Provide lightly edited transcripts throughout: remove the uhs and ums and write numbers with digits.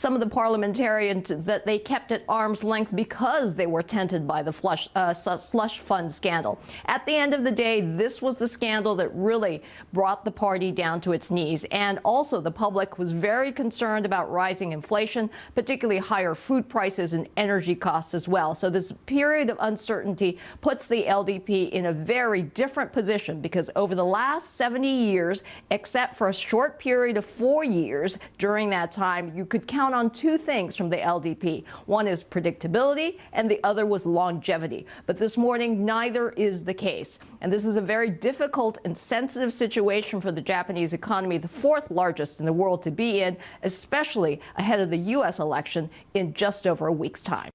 some of the parliamentarians that they kept at arm's length because they were tainted by the slush fund scandal. At the end of the day, this was the scandal that really brought the party down to its knees. And also, the public was very concerned about rising inflation, particularly higher food prices and energy costs as well. So this period of uncertainty puts the LDP in a very different position, because over the last 70 years, except for a short period of 4 years, during that time, you could count on two things from the LDP. One is predictability, and the other was longevity. But this morning, neither is the case. And this is a very difficult and sensitive situation for the Japanese economy, the fourth largest in the world to be in, especially ahead of the U.S. election in just over a week's time.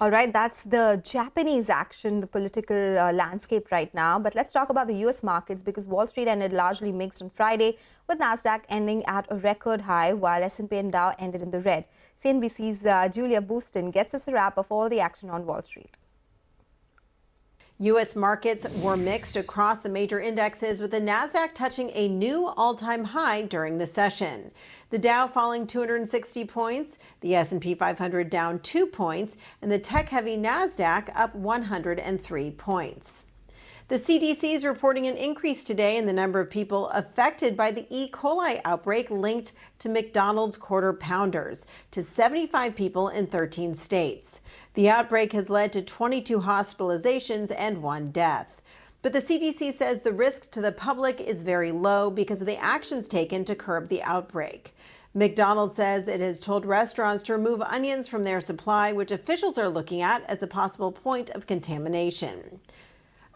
All right, that's the Japanese action, the political landscape right now. But let's talk about the U.S. markets, because Wall Street ended largely mixed on Friday, with Nasdaq ending at a record high, while S&P and Dow ended in the red. CNBC's Julia Booston gets us a wrap of all the action on Wall Street. U.S. markets were mixed across the major indexes, with the Nasdaq touching a new all-time high during the session. The Dow falling 260 points, the S&P 500 down 2 points, and the tech-heavy Nasdaq up 103 points. The CDC is reporting an increase today in the number of people affected by the E. coli outbreak linked to McDonald's Quarter Pounders, to 75 people in 13 states. The outbreak has led to 22 hospitalizations and 1 death. But the CDC says the risk to the public is very low because of the actions taken to curb the outbreak. McDonald's says it has told restaurants to remove onions from their supply, which officials are looking at as a possible point of contamination.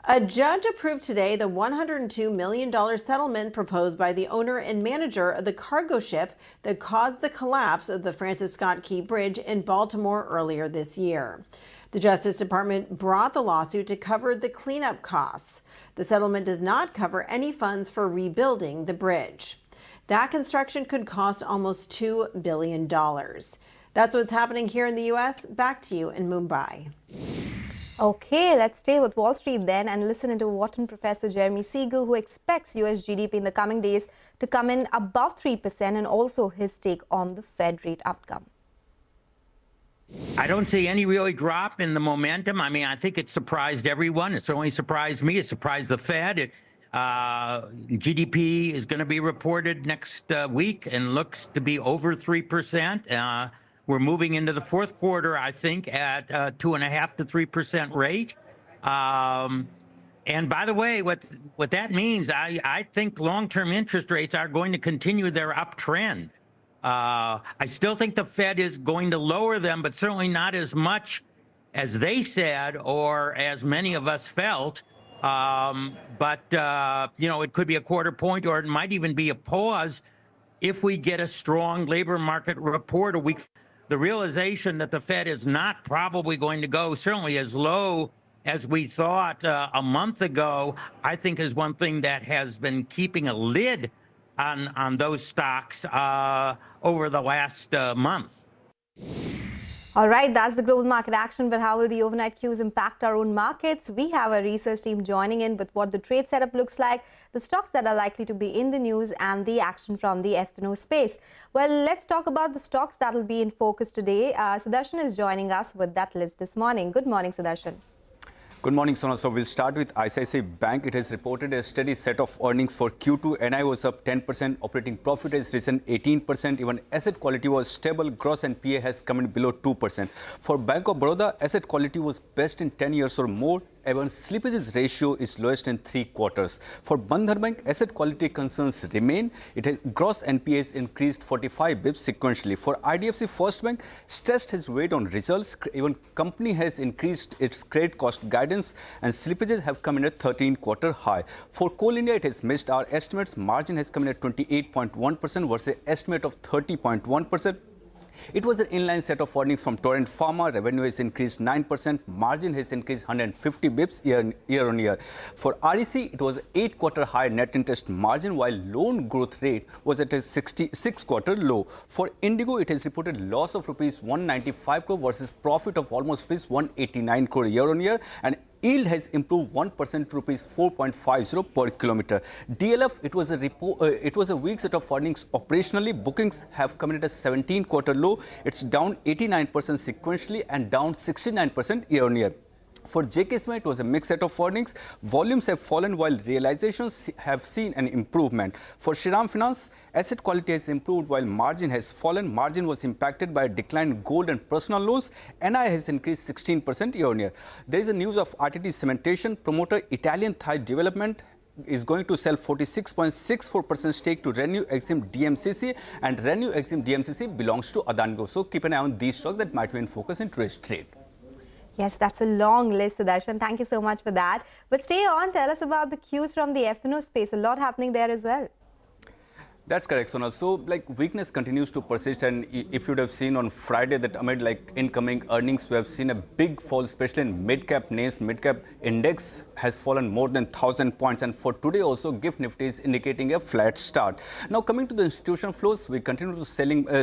A judge approved today the $102 million settlement proposed by the owner and manager of the cargo ship that caused the collapse of the Francis Scott Key Bridge in Baltimore earlier this year. The Justice Department brought the lawsuit to cover the cleanup costs. The settlement does not cover any funds for rebuilding the bridge. That construction could cost almost $2 billion. That's what's happening here in the U.S. Back to you in Mumbai. Okay, let's stay with Wall Street then and listen into Wharton professor Jeremy Siegel, who expects U.S. GDP in the coming days to come in above 3%, and also his take on the Fed rate outcome. I don't see any really drop in the momentum. I mean, I think it surprised everyone. It certainly surprised me. It surprised the Fed. GDP is going to be reported next week and looks to be over 3%. We're moving into the fourth quarter, I think, at 2.5% to 3% rate. And by the way, what that means, I think long-term interest rates are going to continue their uptrend. I still think the Fed is going to lower them, but certainly not as much as they said or as many of us felt. But it could be a quarter point, or it might even be a pause if we get a strong labor market report a week. The realization that the Fed is not probably going to go certainly as low as we thought a month ago, I think is one thing that has been keeping a lid on those stocks over the last month. All right, that's the global market action. But how will the overnight cues impact our own markets? We have a research team joining in with what the trade setup looks like, the stocks that are likely to be in the news, and the action from the F&O space. Well, let's talk about the stocks that will be in focus today. Sudarshan is joining us with that list this morning. Good morning, Sudarshan. Good morning, Sona. So we'll start with ICICI Bank. It has reported a steady set of earnings for Q2. NI was up 10%, operating profit has risen 18%. Even asset quality was stable. Gross NPA has come in below 2%. For Bank of Baroda, asset quality was best in 10 years or more. Even slippages ratio is lowest in 3 quarters. For Bandhan Bank, asset quality concerns remain. It has gross NPAs increased 45 bips sequentially. For IDFC First Bank, stress has weighed on results. Even company has increased its credit cost guidance, and slippages have come in at 13-quarter high. For Coal India, it has missed our estimates. Margin has come in at 28.1% versus estimate of 30.1%. It was an inline set of earnings from Torrent Pharma. Revenue has increased 9%. Margin has increased 150 bips year on year. For REC, it was an 8-quarter high net interest margin, while loan growth rate was at a 66-quarter low. For Indigo, it has reported loss of rupees 195 crore versus profit of almost rupees 189 crore year on year. And Yield has improved 1% to rupees 4.50 per kilometer. DLF, it was a weak set of earnings operationally. Bookings have come in at a 17-quarter low. It's down 89% sequentially and down 69% year-on-year. For JKSMA, it was a mixed set of earnings. Volumes have fallen while realizations have seen an improvement. For Shriram Finance, asset quality has improved while margin has fallen. Margin was impacted by a decline in gold and personal loans. NI has increased 16% year-on-year. There is a news of RTT cementation. Promoter Italian Thai Development is going to sell 46.64% stake to Renew Exim DMCC, and Renew Exim DMCC belongs to Adani. So keep an eye on these stocks that might be in focus in today's trade. Yes, that's a long list, Sudarshan. Thank you so much for that. But stay on, tell us about the cues from the F&O space. A lot happening there as well. That's correct, Sonal. So, weakness continues to persist, and if you would have seen on Friday that amid incoming earnings, we have seen a big fall, especially in mid-cap names. Mid-cap index has fallen more than 1,000 points, and for today also, GIFT Nifty is indicating a flat start. Now, coming to the institutional flows, we continue to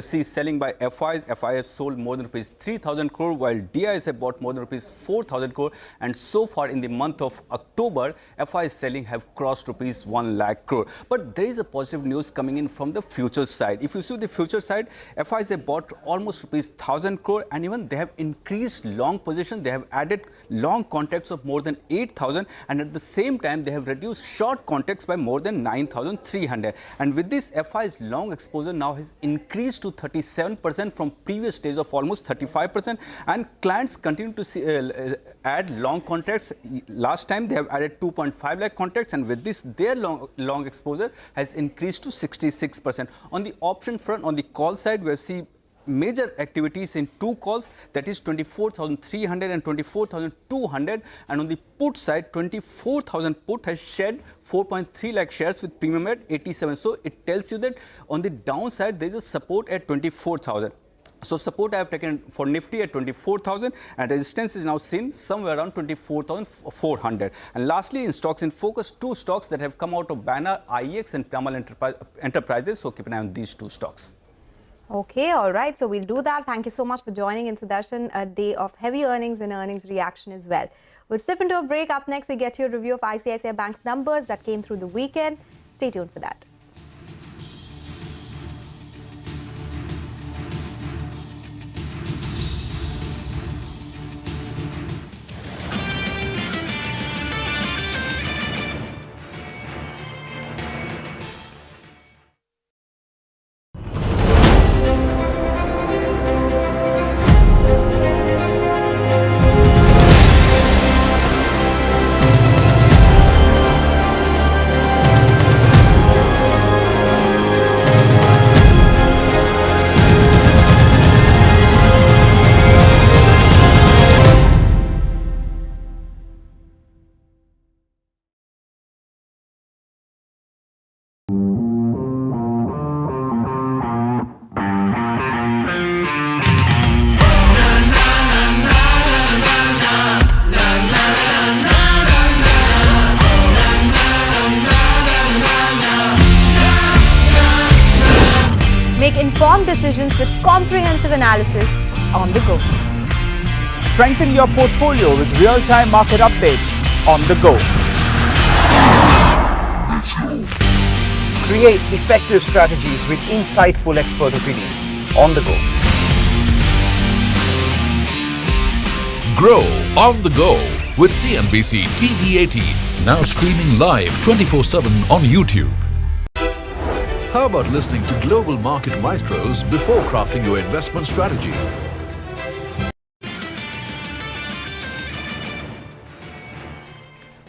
see selling by FIs. FIs sold more than rupees 3,000 crore, while DIs have bought more than rupees 4,000 crore, and so far in the month of October, FIs selling have crossed rupees 1 lakh crore. But there is a positive news coming in from the futures side. If you see the future side, FIs have bought almost rupees 1,000 crore, and even they have increased long position. They have added long contracts of more than 8,000, and at the same time they have reduced short contracts by more than 9,300. And with this, FIs long exposure now has increased to 37% from previous days of almost 35%, and clients continue to add long contracts. Last time they have added 2.5 lakh contracts, and with this their long exposure has increased to 66%. On the option front, on the call side, we have seen major activities in two calls, that is 24,300 and 24,200, and on the put side, 24,000 put has shed 4.3 lakh shares with premium at 87. So it tells you that on the downside there is a support at 24,000. So support I have taken for Nifty at 24,000, and resistance is now seen somewhere around 24,400. And lastly, in stocks in focus, two stocks that have come out of banner, IEX and Piramal Enterprises. So keep an eye on these two stocks. Okay, all right. So we'll do that. Thank you so much for joining in, Sudarshan. A day of heavy earnings and earnings reaction as well. We'll slip into a break. Up next, we get your review of ICICI Bank's numbers that came through the weekend. Stay tuned for that. Make informed decisions with comprehensive analysis on the go. Strengthen your portfolio with real-time market updates on the go. Create effective strategies with insightful expert opinions on the go. Grow on the go with CNBC TV18, now streaming live 24/7 on YouTube. How about listening to global market maestros before crafting your investment strategy?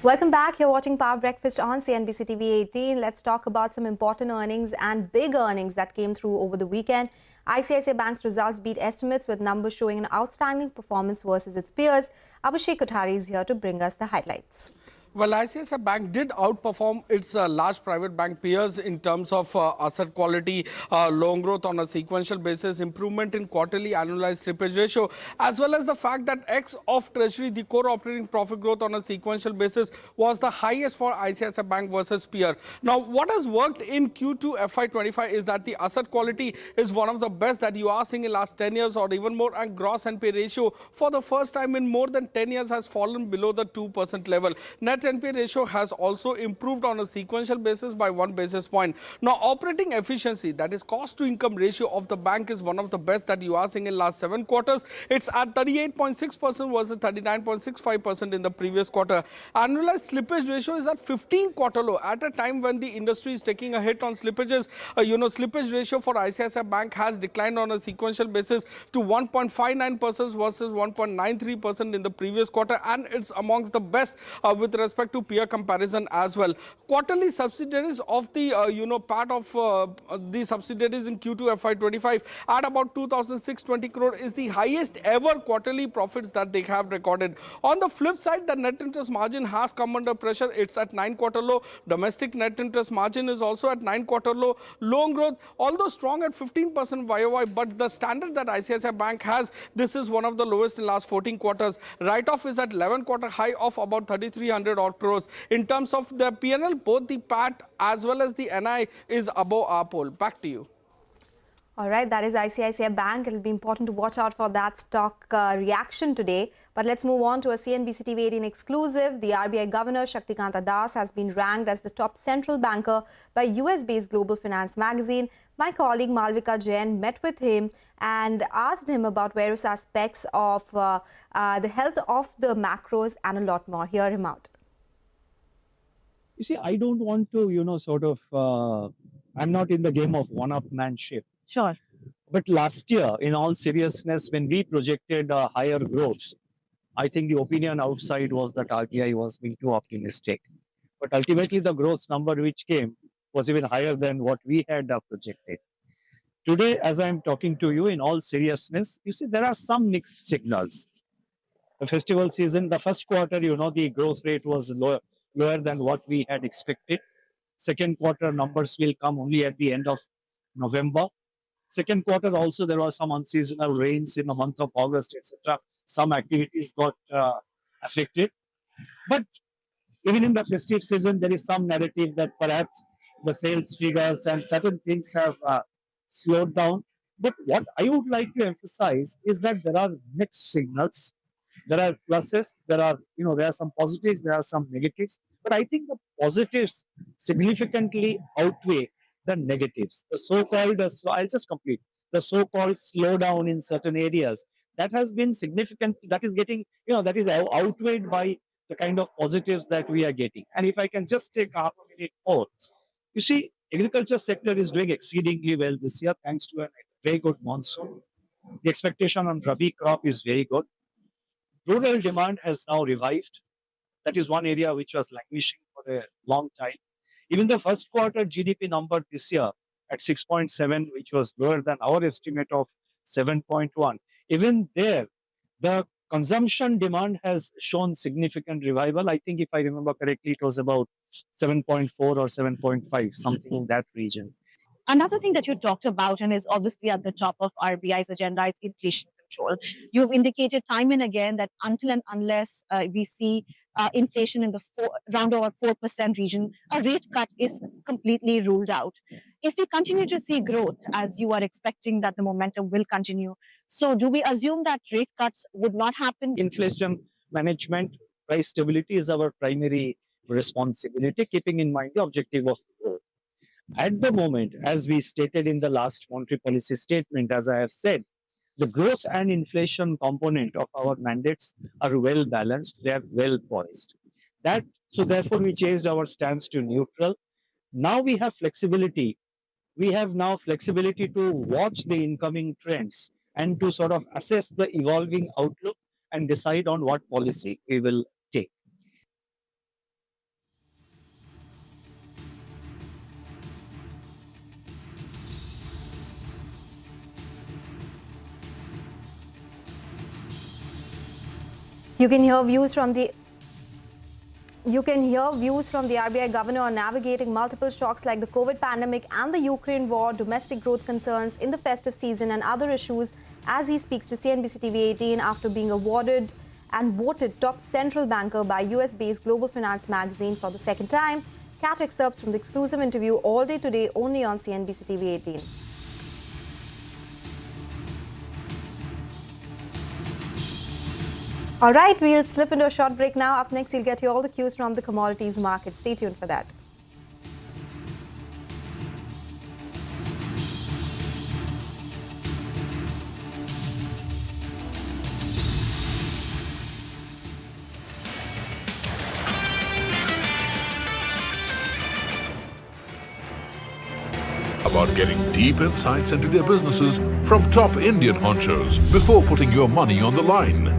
Welcome back. You're watching Power Breakfast on CNBC TV18. Let's talk about some important earnings and big earnings that came through over the weekend. ICICI Bank's results beat estimates with numbers showing an outstanding performance versus its peers. Abhishek Kothari is here to bring us the highlights. Well, ICICI Bank did outperform its large private bank peers in terms of asset quality, loan growth on a sequential basis, improvement in quarterly annualized slippage ratio, as well as the fact that ex of Treasury, the core operating profit growth on a sequential basis was the highest for ICICI Bank versus peer. Now, what has worked in Q2 FY25 is that the asset quality is one of the best that you are seeing in last 10 years or even more, and gross NPA ratio for the first time in more than 10 years has fallen below the 2% level. Net NPA ratio has also improved on a sequential basis by 1 basis point. Now, operating efficiency, that is cost to income ratio of the bank, is one of the best that you are seeing in last 7 quarters. It's at 38.6% versus 39.65% in the previous quarter. Annualized slippage ratio is at 15 quarter low at a time when the industry is taking a hit on slippages. Slippage ratio for ICICI Bank has declined on a sequential basis to 1.59% versus 1.93% in the previous quarter, and it's amongst the best with respect to peer comparison as well. Quarterly subsidiaries of the part of the subsidiaries in Q2 FY25 at about 2,620 crore is the highest ever quarterly profits that they have recorded. On the flip side, the net interest margin has come under pressure. It's at 9 quarter low. Domestic net interest margin is also at 9 quarter low. Loan growth, although strong at 15% YOY, but the standard that ICICI Bank has, this is one of the lowest in last 14 quarters. Write-off is at 11 quarter high of about 3,300 odd crores. In terms of the P&L, both the PAT as well as the NI is above our poll. Back to you. All right, that is ICICI Bank. It'll be important to watch out for that stock reaction today. But let's move on to a CNBC TV18 exclusive. The RBI Governor Shaktikanta Das has been ranked as the top central banker by US-based Global Finance magazine. My colleague Malvika Jain met with him and asked him about various aspects of the health of the macros and a lot more. Hear him out. You see, I don't want to, I'm not in the game of one-upmanship. Sure. But last year, in all seriousness, when we projected higher growth, I think the opinion outside was that RBI was being too optimistic. But ultimately, the growth number which came was even higher than what we had projected. Today, as I'm talking to you, in all seriousness, you see, there are some mixed signals. The festival season, the first quarter, the growth rate was lower than what we had expected. Second quarter numbers will come only at the end of November. Second quarter also, there was some unseasonal rains in the month of August, etc. Some activities got affected. But even in the festive season, there is some narrative that perhaps the sales figures and certain things have slowed down. But what I would like to emphasize is that there are mixed signals. There are pluses, there are some positives, there are some negatives. But I think the positives significantly outweigh the negatives. The so-called, I'll just complete, the so-called slowdown in certain areas, that has been significant, that is getting, that is outweighed by the kind of positives that we are getting. And if I can just take half a minute more, you see, agriculture sector is doing exceedingly well this year, thanks to a very good monsoon. The expectation on Rabi crop is very good. Rural demand has now revived. That is one area which was languishing for a long time. Even the first quarter GDP number this year at 6.7, which was lower than our estimate of 7.1. Even there, the consumption demand has shown significant revival. I think if I remember correctly, it was about 7.4 or 7.5, something in that region. Another thing that you talked about and is obviously at the top of RBI's agenda is inflation control. You've indicated time and again that until and unless we see inflation in the round over 4% region, a rate cut is completely ruled out. If we continue to see growth, as you are expecting that the momentum will continue, so do we assume that rate cuts would not happen? Inflation management, price stability is our primary responsibility, keeping in mind the objective of growth. At the moment, as we stated in the last monetary policy statement, as I have said, the growth and inflation component of our mandates are well balanced, they are well poised. So therefore, we changed our stance to neutral. Now we have flexibility. We have now flexibility to watch the incoming trends and to sort of assess the evolving outlook and decide on what policy we will take. You can hear views from the You can hear views from the RBI governor on navigating multiple shocks like the COVID pandemic and the Ukraine war, domestic growth concerns in the festive season and other issues as he speaks to CNBC TV18 after being awarded and voted top central banker by US-based Global Finance magazine for the second time. Catch excerpts from the exclusive interview all day today only on CNBC TV18. All right, we'll slip into a short break now. Up next, you'll get all the cues from the commodities market. Stay tuned for that. About getting deep insights into their businesses from top Indian honchos before putting your money on the line.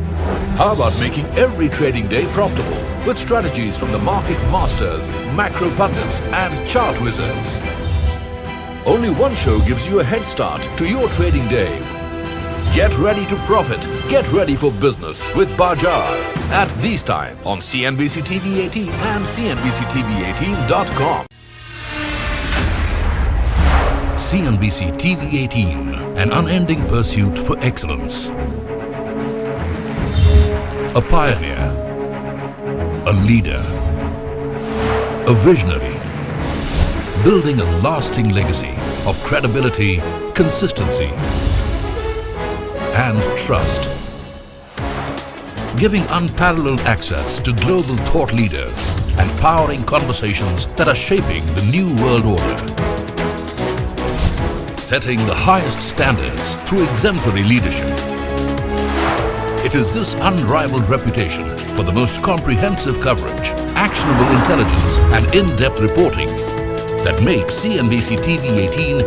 How about making every trading day profitable with strategies from the market masters, macro pundits and chart wizards? Only one show gives you a head start to your trading day. Get ready to profit. Get ready for business with Bajaj at these times on CNBC TV18 and CNBCTV18.com. CNBC TV18, an unending pursuit for excellence. A pioneer, a leader, a visionary, building a lasting legacy of credibility, consistency, and trust. Giving unparalleled access to global thought leaders and powering conversations that are shaping the new world order. Setting the highest standards through exemplary leadership. It is this unrivaled reputation for the most comprehensive coverage, actionable intelligence and in-depth reporting that makes CNBC TV18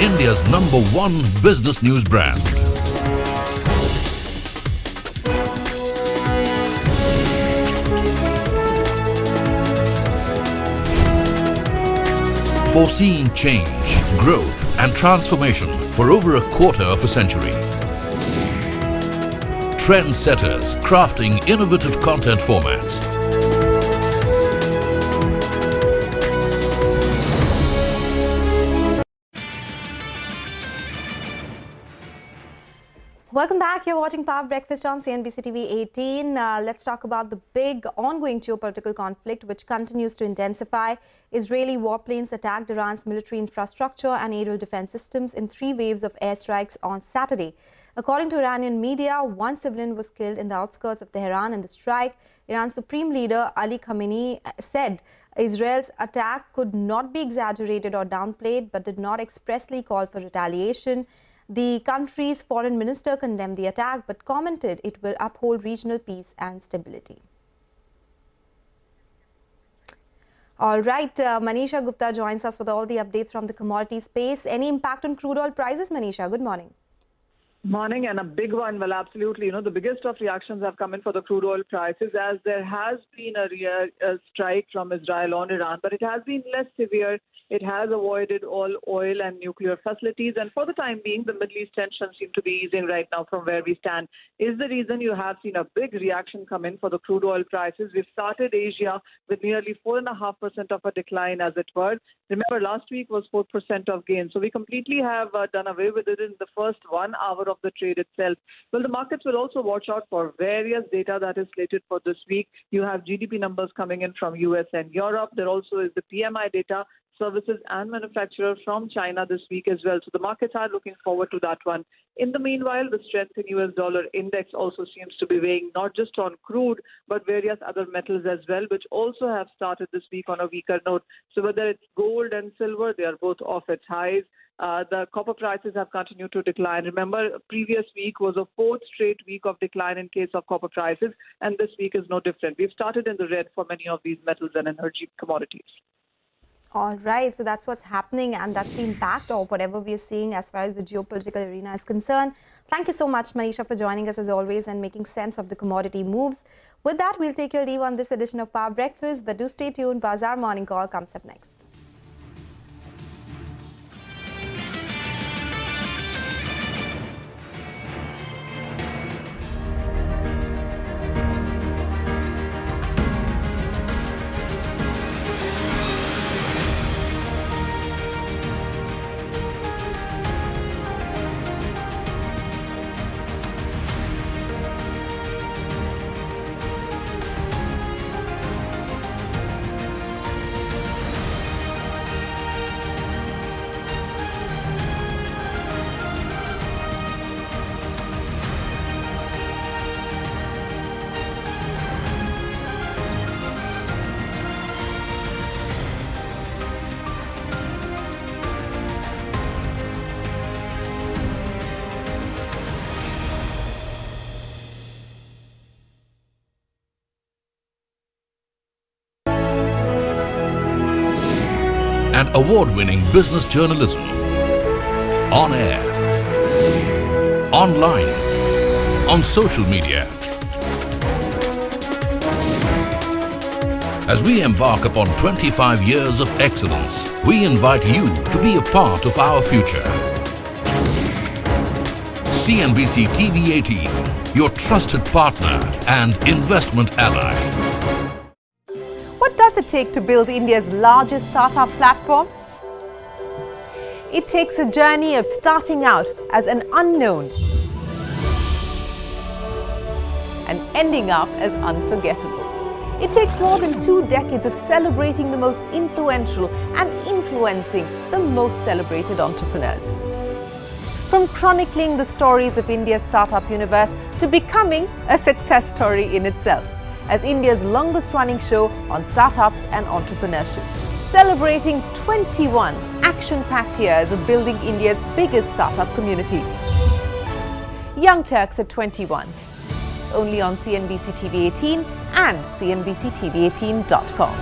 India's #1 business news brand. Foreseeing change, growth and transformation for over a quarter of a century. Trendsetters crafting innovative content formats. Welcome back. You're watching Power Breakfast on CNBC TV18. Let's talk about the big ongoing geopolitical conflict which continues to intensify. Israeli warplanes attacked Iran's military infrastructure and aerial defense systems in 3 waves of airstrikes on Saturday. According to Iranian media, 1 civilian was killed in the outskirts of Tehran in the strike. Iran's supreme leader Ali Khamenei said Israel's attack could not be exaggerated or downplayed, but did not expressly call for retaliation. The country's foreign minister condemned the attack but commented it will uphold regional peace and stability. All right, Manisha Gupta joins us with all the updates from the commodity space. Any impact on crude oil prices, Manisha? Good morning. Morning, and a big one. Well, absolutely. The biggest of reactions have come in for the crude oil prices as there has been a strike from Israel on Iran, but it has been less severe. It has avoided all oil and nuclear facilities. And for the time being, the Middle East tensions seem to be easing right now from where we stand. Is the reason you have seen a big reaction come in for the crude oil prices. We've started Asia with nearly 4.5% of a decline, as it were. Remember, last week was 4% of gain. So we completely have done away with it in the first 1 hour of the trade itself. Well, the markets will also watch out for various data that is slated for this week. You have GDP numbers coming in from US and Europe. There also is the PMI data, services and manufacturers from China this week as well. So the markets are looking forward to that one. In the meanwhile, the strength in US dollar index also seems to be weighing not just on crude, but various other metals as well, which also have started this week on a weaker note. So whether it's gold and silver, they are both off its highs. The copper prices have continued to decline. Remember, previous week was a 4th straight week of decline in case of copper prices, and this week is no different. We've started in the red for many of these metals and energy commodities. All right, so that's what's happening, and that's the impact of whatever we are seeing as far as the geopolitical arena is concerned. Thank you so much, Manisha, for joining us as always and making sense of the commodity moves. With that, we'll take your leave on this edition of Power Breakfast, but do stay tuned. Bazaar Morning Call comes up next. and award-winning business journalism. On air, online, on social media. As we embark upon 25 years of excellence, we invite you to be a part of our future. CNBC TV18, your trusted partner and investment ally. What does it take to build India's largest startup platform? It takes a journey of starting out as an unknown and ending up as unforgettable. It takes more than 2 decades of celebrating the most influential and influencing the most celebrated entrepreneurs. From chronicling the stories of India's startup universe to becoming a success story in itself, as India's longest running show on startups and entrepreneurship. Celebrating 21 action-packed years of building India's biggest startup community. Young Turks at 21. Only on CNBC TV18 and CNBCTV18.com.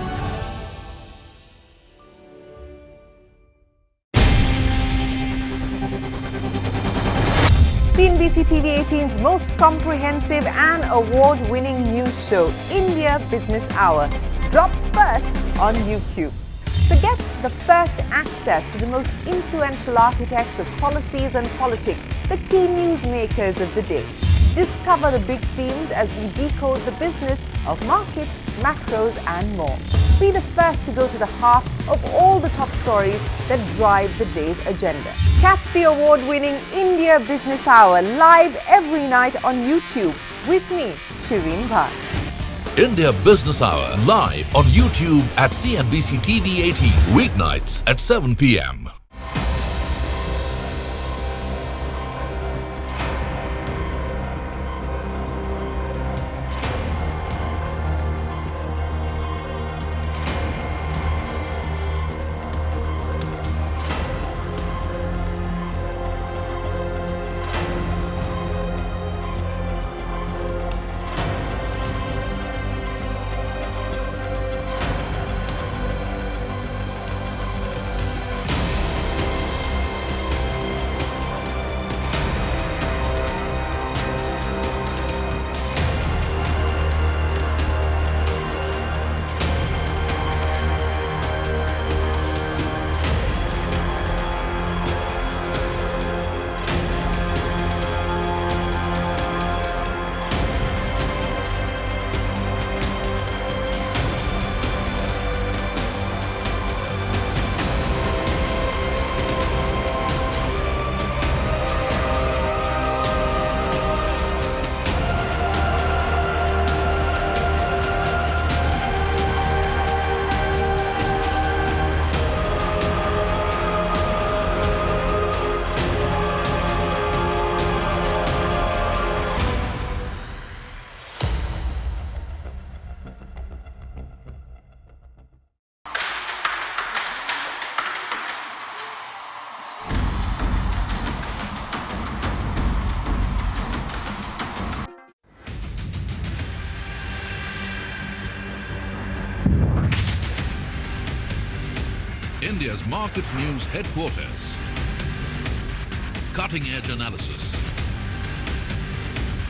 CNBC TV18's most comprehensive and award-winning news show, India Business Hour, drops first on YouTube. So get the first access to the most influential architects of policies and politics, the key newsmakers of the day. Discover the big themes as we decode the business of markets, macros and more. Be the first to go to the heart of all the top stories that drive the day's agenda. Catch the award-winning India Business Hour live every night on YouTube with me, Shriram. India Business Hour live on YouTube at CNBC TV18 weeknights at 7 p.m. India's market news headquarters. Cutting-edge analysis.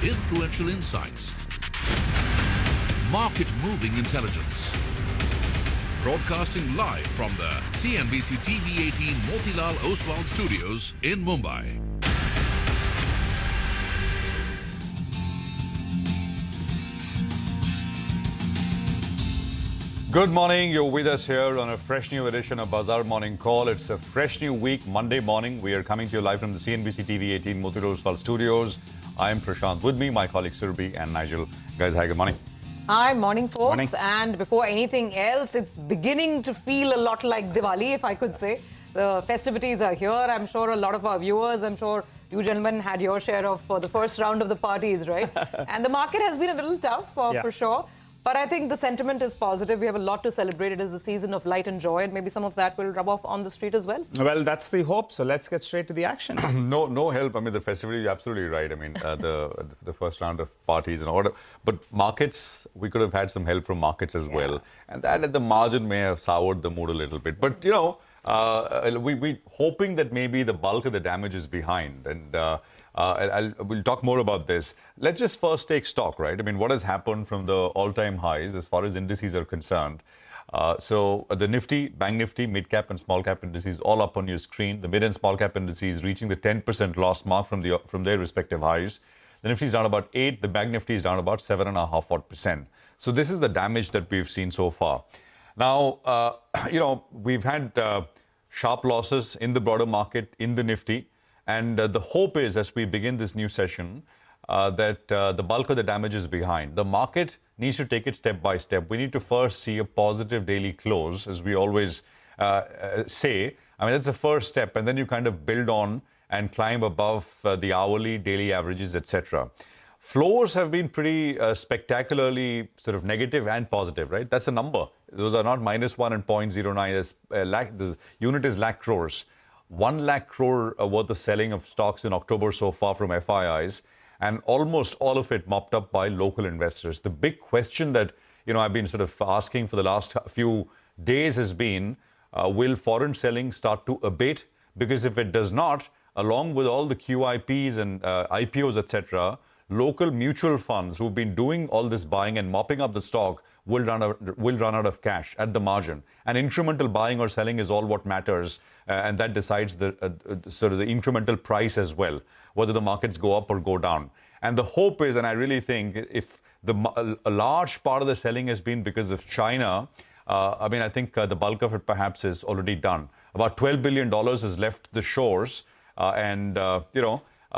Influential insights. Market-moving intelligence. Broadcasting live from the CNBC TV18 Motilal Oswal studios in Mumbai. Good morning. You're with us here on a fresh new edition of Bazaar Morning Call. It's a fresh new week, Monday morning. We are coming to you live from the CNBC TV18 Motilal Oswal studios. I am Prashant. With me, my colleagues Surabhi and Nigel. Guys, hi, good morning. Hi, morning folks. Morning. And before anything else, it's beginning to feel a lot like Diwali, if I could say. The festivities are here. I'm sure a lot of our viewers, I'm sure you gentlemen had your share of the first round of the parties, right? And the market has been a little tough for sure. But I think the sentiment is positive. We have a lot to celebrate. It is a season of light and joy, and maybe some of that will rub off on the street as well. Well, that's the hope. So let's get straight to the action. No help. I mean, the festivity, you're absolutely right. I mean, the first round of parties and order. But markets, we could have had some help from markets as well. And that at the margin may have soured the mood a little bit. But, you know, we hoping that maybe the bulk of the damage is behind, and we'll talk more about this. Let's just first take stock, right? I mean, what has happened from the all-time highs as far as indices are concerned? So the Nifty, Bank Nifty, mid-cap and small-cap indices all up on your screen. The mid and small-cap indices reaching the 10% loss mark from their respective highs. The Nifty is down about 8. The Bank Nifty is down about 7.5%. So this is the damage that we've seen so far. Now, we've had sharp losses in the broader market, in the Nifty. And the hope is, as we begin this new session, that the bulk of the damage is behind. The market needs to take it step by step. We need to first see a positive daily close, as we always say. I mean, that's the first step. And then you kind of build on and climb above the hourly, daily averages, etc. Flows have been pretty spectacularly sort of negative and positive, right? That's a number. Those are not -1 and 0.09. The unit is lakh crores. 1 lakh crore worth of selling of stocks in October so far from FIIs, and almost all of it mopped up by local investors. The big question that I've been sort of asking for the last few days has been, will foreign selling start to abate? Because if it does not, along with all the QIPs and IPOs, etc., local mutual funds who've been doing all this buying and mopping up the stock will run out of cash at the margin. And incremental buying or selling is all what matters, and that decides the sort of the incremental price as well, whether the markets go up or go down. And the hope is, and I really think, if a large part of the selling has been because of China, I think the bulk of it perhaps is already done. About $12 billion has left the shores,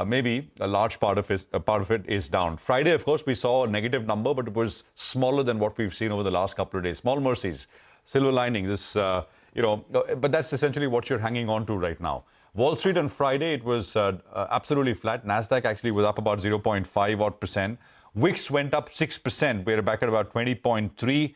maybe a large part of it is down. Friday, of course, we saw a negative number, but it was smaller than what we've seen over the last couple of days. Small mercies, silver linings, but that's essentially what you're hanging on to right now. Wall Street on Friday, it was absolutely flat. NASDAQ actually was up about 0.5%. Wix went up 6%. We're back at about 20.3.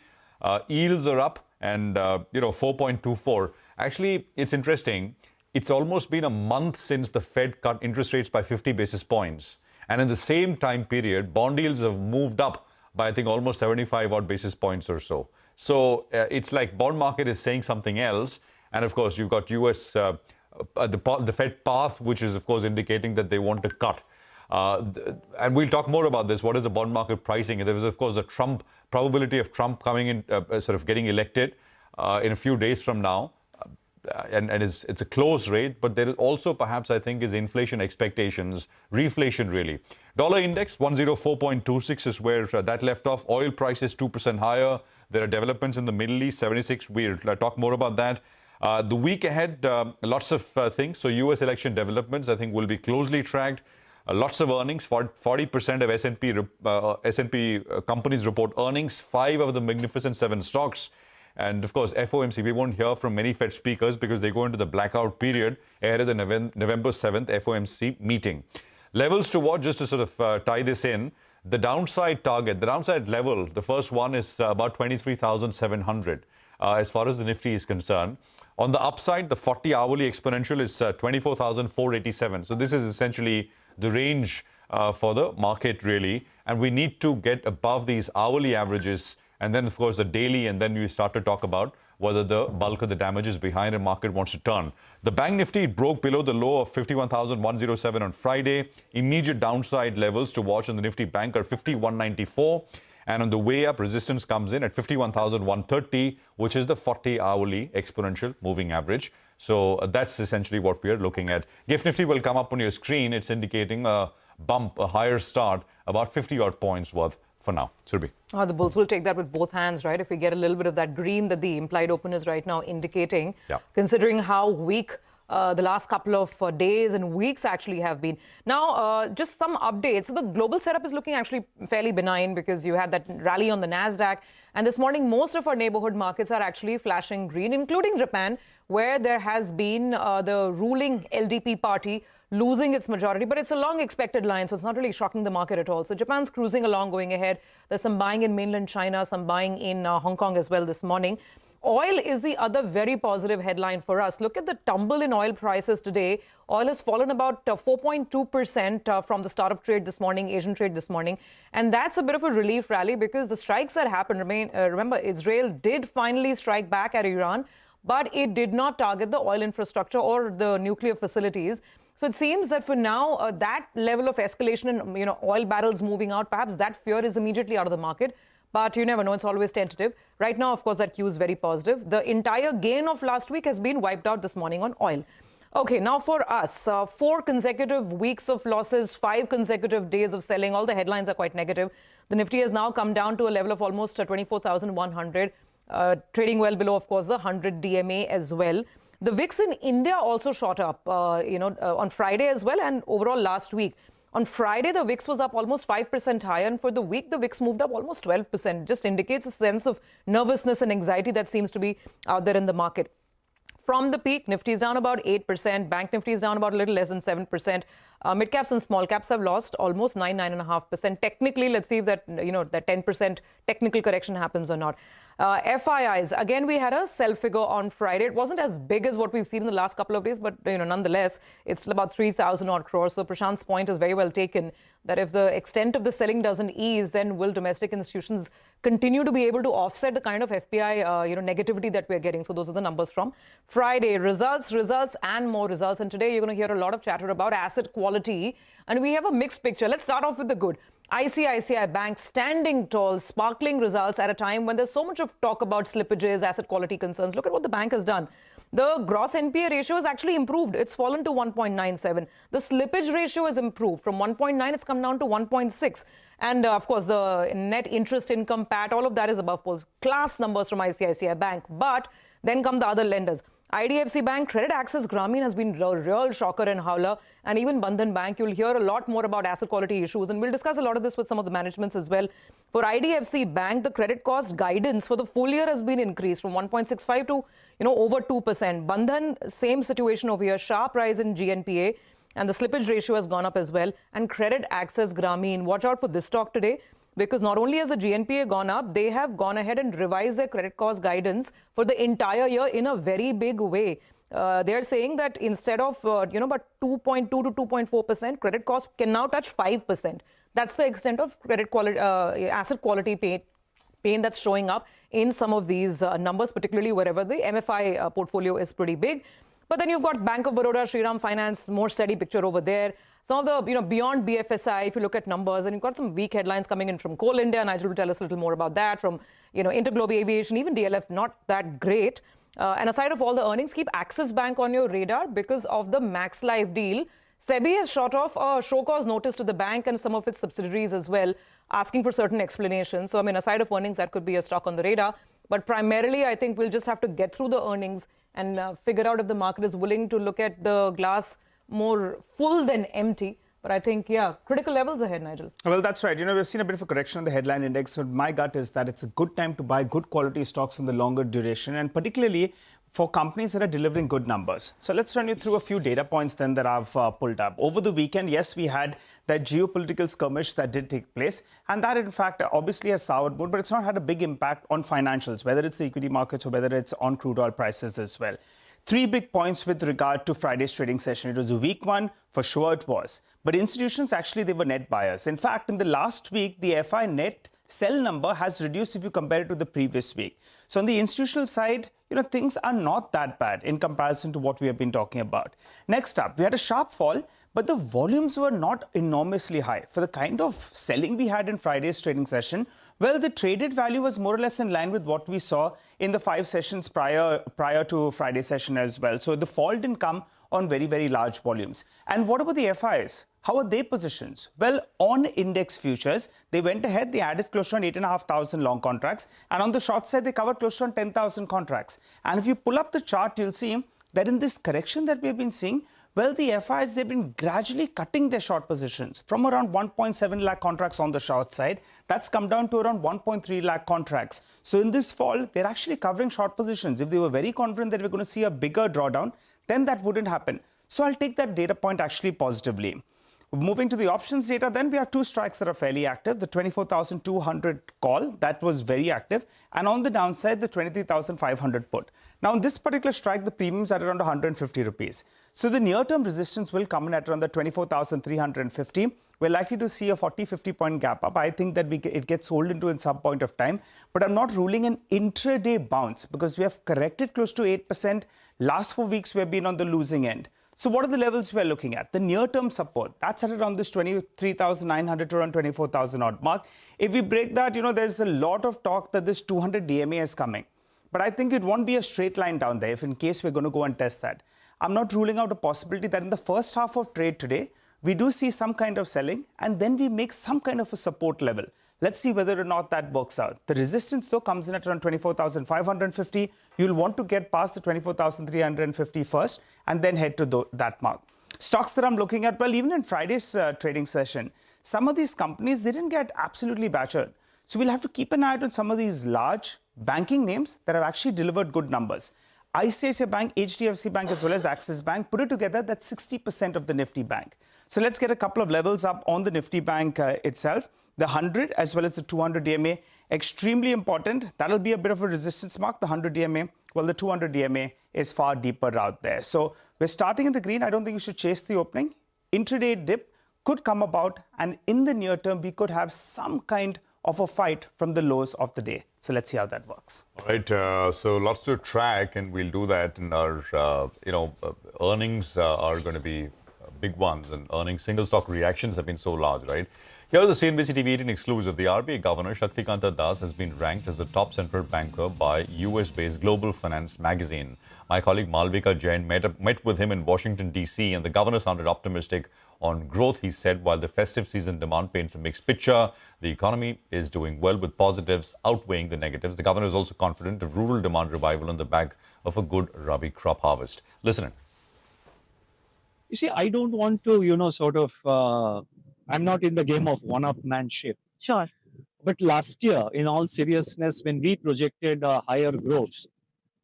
Yields are up and 4.24. Actually, it's interesting. It's almost been a month since the Fed cut interest rates by 50 basis points. And in the same time period, bond yields have moved up by, I think, almost 75 odd basis points or so. So it's like bond market is saying something else. And of course, you've got US, the Fed path, which is, of course, indicating that they want to cut. And we'll talk more about this. What is the bond market pricing? And there was, of course, the probability of Trump coming in, sort of getting elected in a few days from now. And it's a close rate, but there is also perhaps, I think, is inflation expectations, reflation really. Dollar index 104.26 is where that left off. Oil prices 2% higher. There are developments in the Middle East, 76. We'll talk more about that. The week ahead, lots of things. So US election developments, I think, will be closely tracked. Lots of earnings. 40% of S&P companies report earnings. 5 of the Magnificent 7 stocks. And of course, FOMC, we won't hear from many Fed speakers because they go into the blackout period ahead of the November 7th FOMC meeting. Levels to watch, just to sort of tie this in, the downside target, the downside level, the first one is about 23,700 as far as the Nifty is concerned. On the upside, the 40 hourly exponential is 24,487. So this is essentially the range for the market really. And we need to get above these hourly averages. And then, of course, the daily, and then we start to talk about whether the bulk of the damage is behind and market wants to turn. The Bank Nifty broke below the low of 51,107 on Friday. Immediate downside levels to watch on the Nifty Bank are 51.94. And on the way up, resistance comes in at 51,130, which is the 40 hourly exponential moving average. So that's essentially what we are looking at. GIFT Nifty will come up on your screen. It's indicating a bump, a higher start, about 50 odd points worth for now. Surabhi. The bulls will take that with both hands, right? If we get a little bit of that green that the implied open is right now indicating, considering how weak the last couple of days and weeks actually have been. Now, just some updates. So the global setup is looking actually fairly benign because you had that rally on the NASDAQ. And this morning, most of our neighborhood markets are actually flashing green, including Japan, where there has been the ruling LDP party losing its majority, but it's a long expected line, so it's not really shocking the market at all. So Japan's cruising along, going ahead. There's some buying in mainland China, some buying in Hong Kong as well this morning. Oil is the other very positive headline for us. Look at the tumble in oil prices today. Oil has fallen about 4.2% from the start of trade this morning, Asian trade this morning. And that's a bit of a relief rally because the strikes that happened, remember, Israel did finally strike back at Iran. but it did not target the oil infrastructure or the nuclear facilities. So it seems that for now, that level of escalation in oil barrels moving out, perhaps that fear is immediately out of the market. But you never know, it's always tentative. Right now, of course, that cue is very positive. The entire gain of last week has been wiped out this morning on oil. Okay, now for us, 4 consecutive weeks of losses, 5 consecutive days of selling. All the headlines are quite negative. The Nifty has now come down to a level of almost 24,100, trading well below, of course, the 100 DMA as well. The VIX in India also shot up, on Friday as well, and overall last week. On Friday, the VIX was up almost 5% higher, and for the week, the VIX moved up almost 12%. Just indicates a sense of nervousness and anxiety that seems to be out there in the market. From the peak, Nifty is down about 8%. Bank Nifty is down about a little less than 7%. Mid-caps and small caps have lost almost 9.5%. Technically, let's see if that, that 10% technical correction happens or not. FIIs, again, we had a sell figure on Friday. It wasn't as big as what we've seen in the last couple of days, but nonetheless, it's about 3,000 odd crores. So Prashant's point is very well taken that if the extent of the selling doesn't ease, then will domestic institutions continue to be able to offset the kind of FPI negativity that we're getting. So those are the numbers from Friday. Results, and more results. And today you're going to hear a lot of chatter about asset quality. And we have a mixed picture. Let's start off with the good. ICICI Bank standing tall, sparkling results at a time when there's so much of talk about slippages, asset quality concerns. Look at what the bank has done. The gross NPA ratio has actually improved. It's fallen to 1.97. The slippage ratio has improved. From 1.9, it's come down to 1.6. And of course, the net interest income, PAT, all of that is above post class numbers from ICICI Bank. But then come the other lenders. IDFC Bank, Credit Access Grameen has been a real shocker and howler, and even Bandhan Bank. You'll hear a lot more about asset quality issues, and we'll discuss a lot of this with some of the managements as well. For IDFC Bank, the credit cost guidance for the full year has been increased from 1.65 to over 2%. Bandhan, same situation over here, sharp rise in GNPA, and the slippage ratio has gone up as well. And Credit Access Grameen, watch out for this stock today, because not only has the GNPA gone up, they have gone ahead and revised their credit cost guidance for the entire year in a very big way. They're saying that instead of, about 2.2 to 2.4%, credit cost can now touch 5%. That's the extent of credit quality, asset quality pain that's showing up in some of these numbers, particularly wherever the MFI portfolio is pretty big. But then you've got Bank of Baroda, Shriram Finance, more steady picture over there. Some of the, beyond BFSI, if you look at numbers, and you've got some weak headlines coming in from Coal India. Nigel will tell us a little more about that. From, Interglobe Aviation, even DLF, not that great. And aside of all the earnings, keep Axis Bank on your radar because of the Max Life deal. SEBI has shot off a show cause notice to the bank and some of its subsidiaries as well, asking for certain explanations. So, aside of earnings, that could be a stock on the radar. But primarily, I think we'll just have to get through the earnings and figure out if the market is willing to look at the glass more full than empty. But I think, critical levels ahead, Nigel. Well, that's right. We've seen a bit of a correction on the headline index. But my gut is that it's a good time to buy good quality stocks on the longer duration, and particularly for companies that are delivering good numbers. So let's run you through a few data points then that I've pulled up. Over the weekend, yes, we had that geopolitical skirmish that did take place. And that, in fact, obviously has soured mood, but it's not had a big impact on financials, whether it's the equity markets or whether it's on crude oil prices as well. 3 big points with regard to Friday's trading session. It was a weak one, for sure it was. But institutions, actually, they were net buyers. In fact, in the last week, the FI net sell number has reduced if you compare it to the previous week. So on the institutional side, things are not that bad in comparison to what we have been talking about. Next up, we had a sharp fall, but the volumes were not enormously high. For the kind of selling we had in Friday's trading session, well, the traded value was more or less in line with what we saw in the 5 sessions prior to Friday's session as well. So the fall didn't come on very, very large volumes. And what about the FIs? How are they positions? Well, on index futures, they went ahead, they added close to 8,500 long contracts. And on the short side, they covered close to 10,000 contracts. And if you pull up the chart, you'll see that in this correction that we've been seeing, well, the FIs, they've been gradually cutting their short positions from around 1.7 lakh contracts on the short side. That's come down to around 1.3 lakh contracts. So in this fall, they're actually covering short positions. If they were very confident that we're going to see a bigger drawdown, then that wouldn't happen. So I'll take that data point actually positively. Moving to the options data, then we have two strikes that are fairly active. The 24,200 call, that was very active. And on the downside, the 23,500 put. Now, in this particular strike, the premiums are around 150 rupees. So the near-term resistance will come in at around the 24,350. We're likely to see a 40-50 point gap up. I think that it gets sold into in some point of time. But I'm not ruling an intraday bounce because we have corrected close to 8%. Last 4 weeks, we've been on the losing end. So what are the levels we're looking at? The near-term support, that's at around this 23,900 to around 24,000 odd mark. If we break that, there's a lot of talk that this 200 DMA is coming. But I think it won't be a straight line down there if in case we're going to go and test that. I'm not ruling out a possibility that in the first half of trade today, we do see some kind of selling and then we make some kind of a support level. Let's see whether or not that works out. The resistance, though, comes in at around 24,550. You'll want to get past the 24,350 first and then head to that mark. Stocks that I'm looking at, well, even in Friday's trading session, some of these companies, they didn't get absolutely battered. So we'll have to keep an eye out on some of these large banking names that have actually delivered good numbers. ICICI Bank, HDFC Bank, as well as Axis Bank, put it together, that's 60% of the Nifty Bank. So let's get a couple of levels up on the Nifty Bank itself. The 100 as well as the 200 DMA, extremely important. That'll be a bit of a resistance mark, the 100 DMA. Well, the 200 DMA is far deeper out there. So we're starting in the green. I don't think you should chase the opening. Intraday dip could come about. And in the near term, we could have some kind of a fight from the lows of the day. So let's see how that works. All right. So lots to track, and we'll do that. And our, earnings are going to be big ones. And earnings, single stock reactions have been so large, right? Here is the CNBC TV18 exclusive. The RBI Governor Shaktikanta Das has been ranked as the top central banker by US-based Global Finance magazine. My colleague Malvika Jain met with him in Washington, D.C., and the governor sounded optimistic on growth. He said while the festive season demand paints a mixed picture, the economy is doing well with positives outweighing the negatives. The governor is also confident of rural demand revival on the back of a good Rabi crop harvest. Listen in. You see, I don't want to, I'm not in the game of one-upmanship. Sure. But last year, in all seriousness, when we projected higher growth,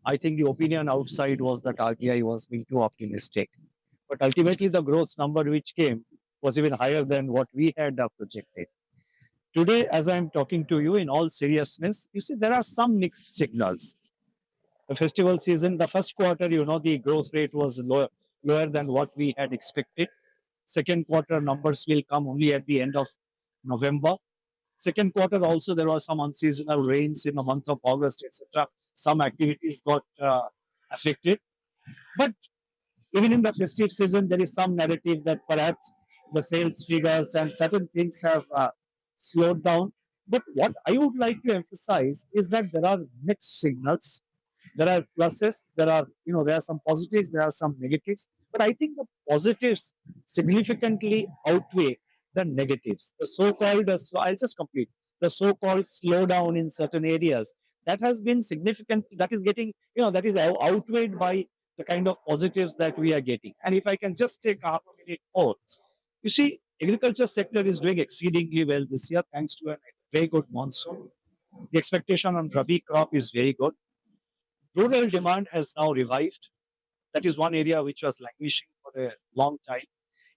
I think the opinion outside was that RBI was being too optimistic. But ultimately, the growth number which came was even higher than what we had projected. Today, as I'm talking to you, in all seriousness, you see, there are some mixed signals. The festival season, the first quarter, the growth rate was lower than what we had expected. Second quarter numbers will come only at the end of November. Second quarter also, there was some unseasonal rains in the month of August, etc. Some activities got affected. But even in the festive season, there is some narrative that perhaps the sales figures and certain things have slowed down. But what I would like to emphasize is that there are mixed signals. There are pluses, there are some positives, there are some negatives. But I think the positives significantly outweigh the negatives. The so-called, I'll just complete, the so-called slowdown in certain areas, that has been significant, that is getting, that is outweighed by the kind of positives that we are getting. And if I can just take half a minute more, you see, agriculture sector is doing exceedingly well this year thanks to a very good monsoon. The expectation on Rabi crop is very good. Rural demand has now revived. That is one area which was languishing for a long time.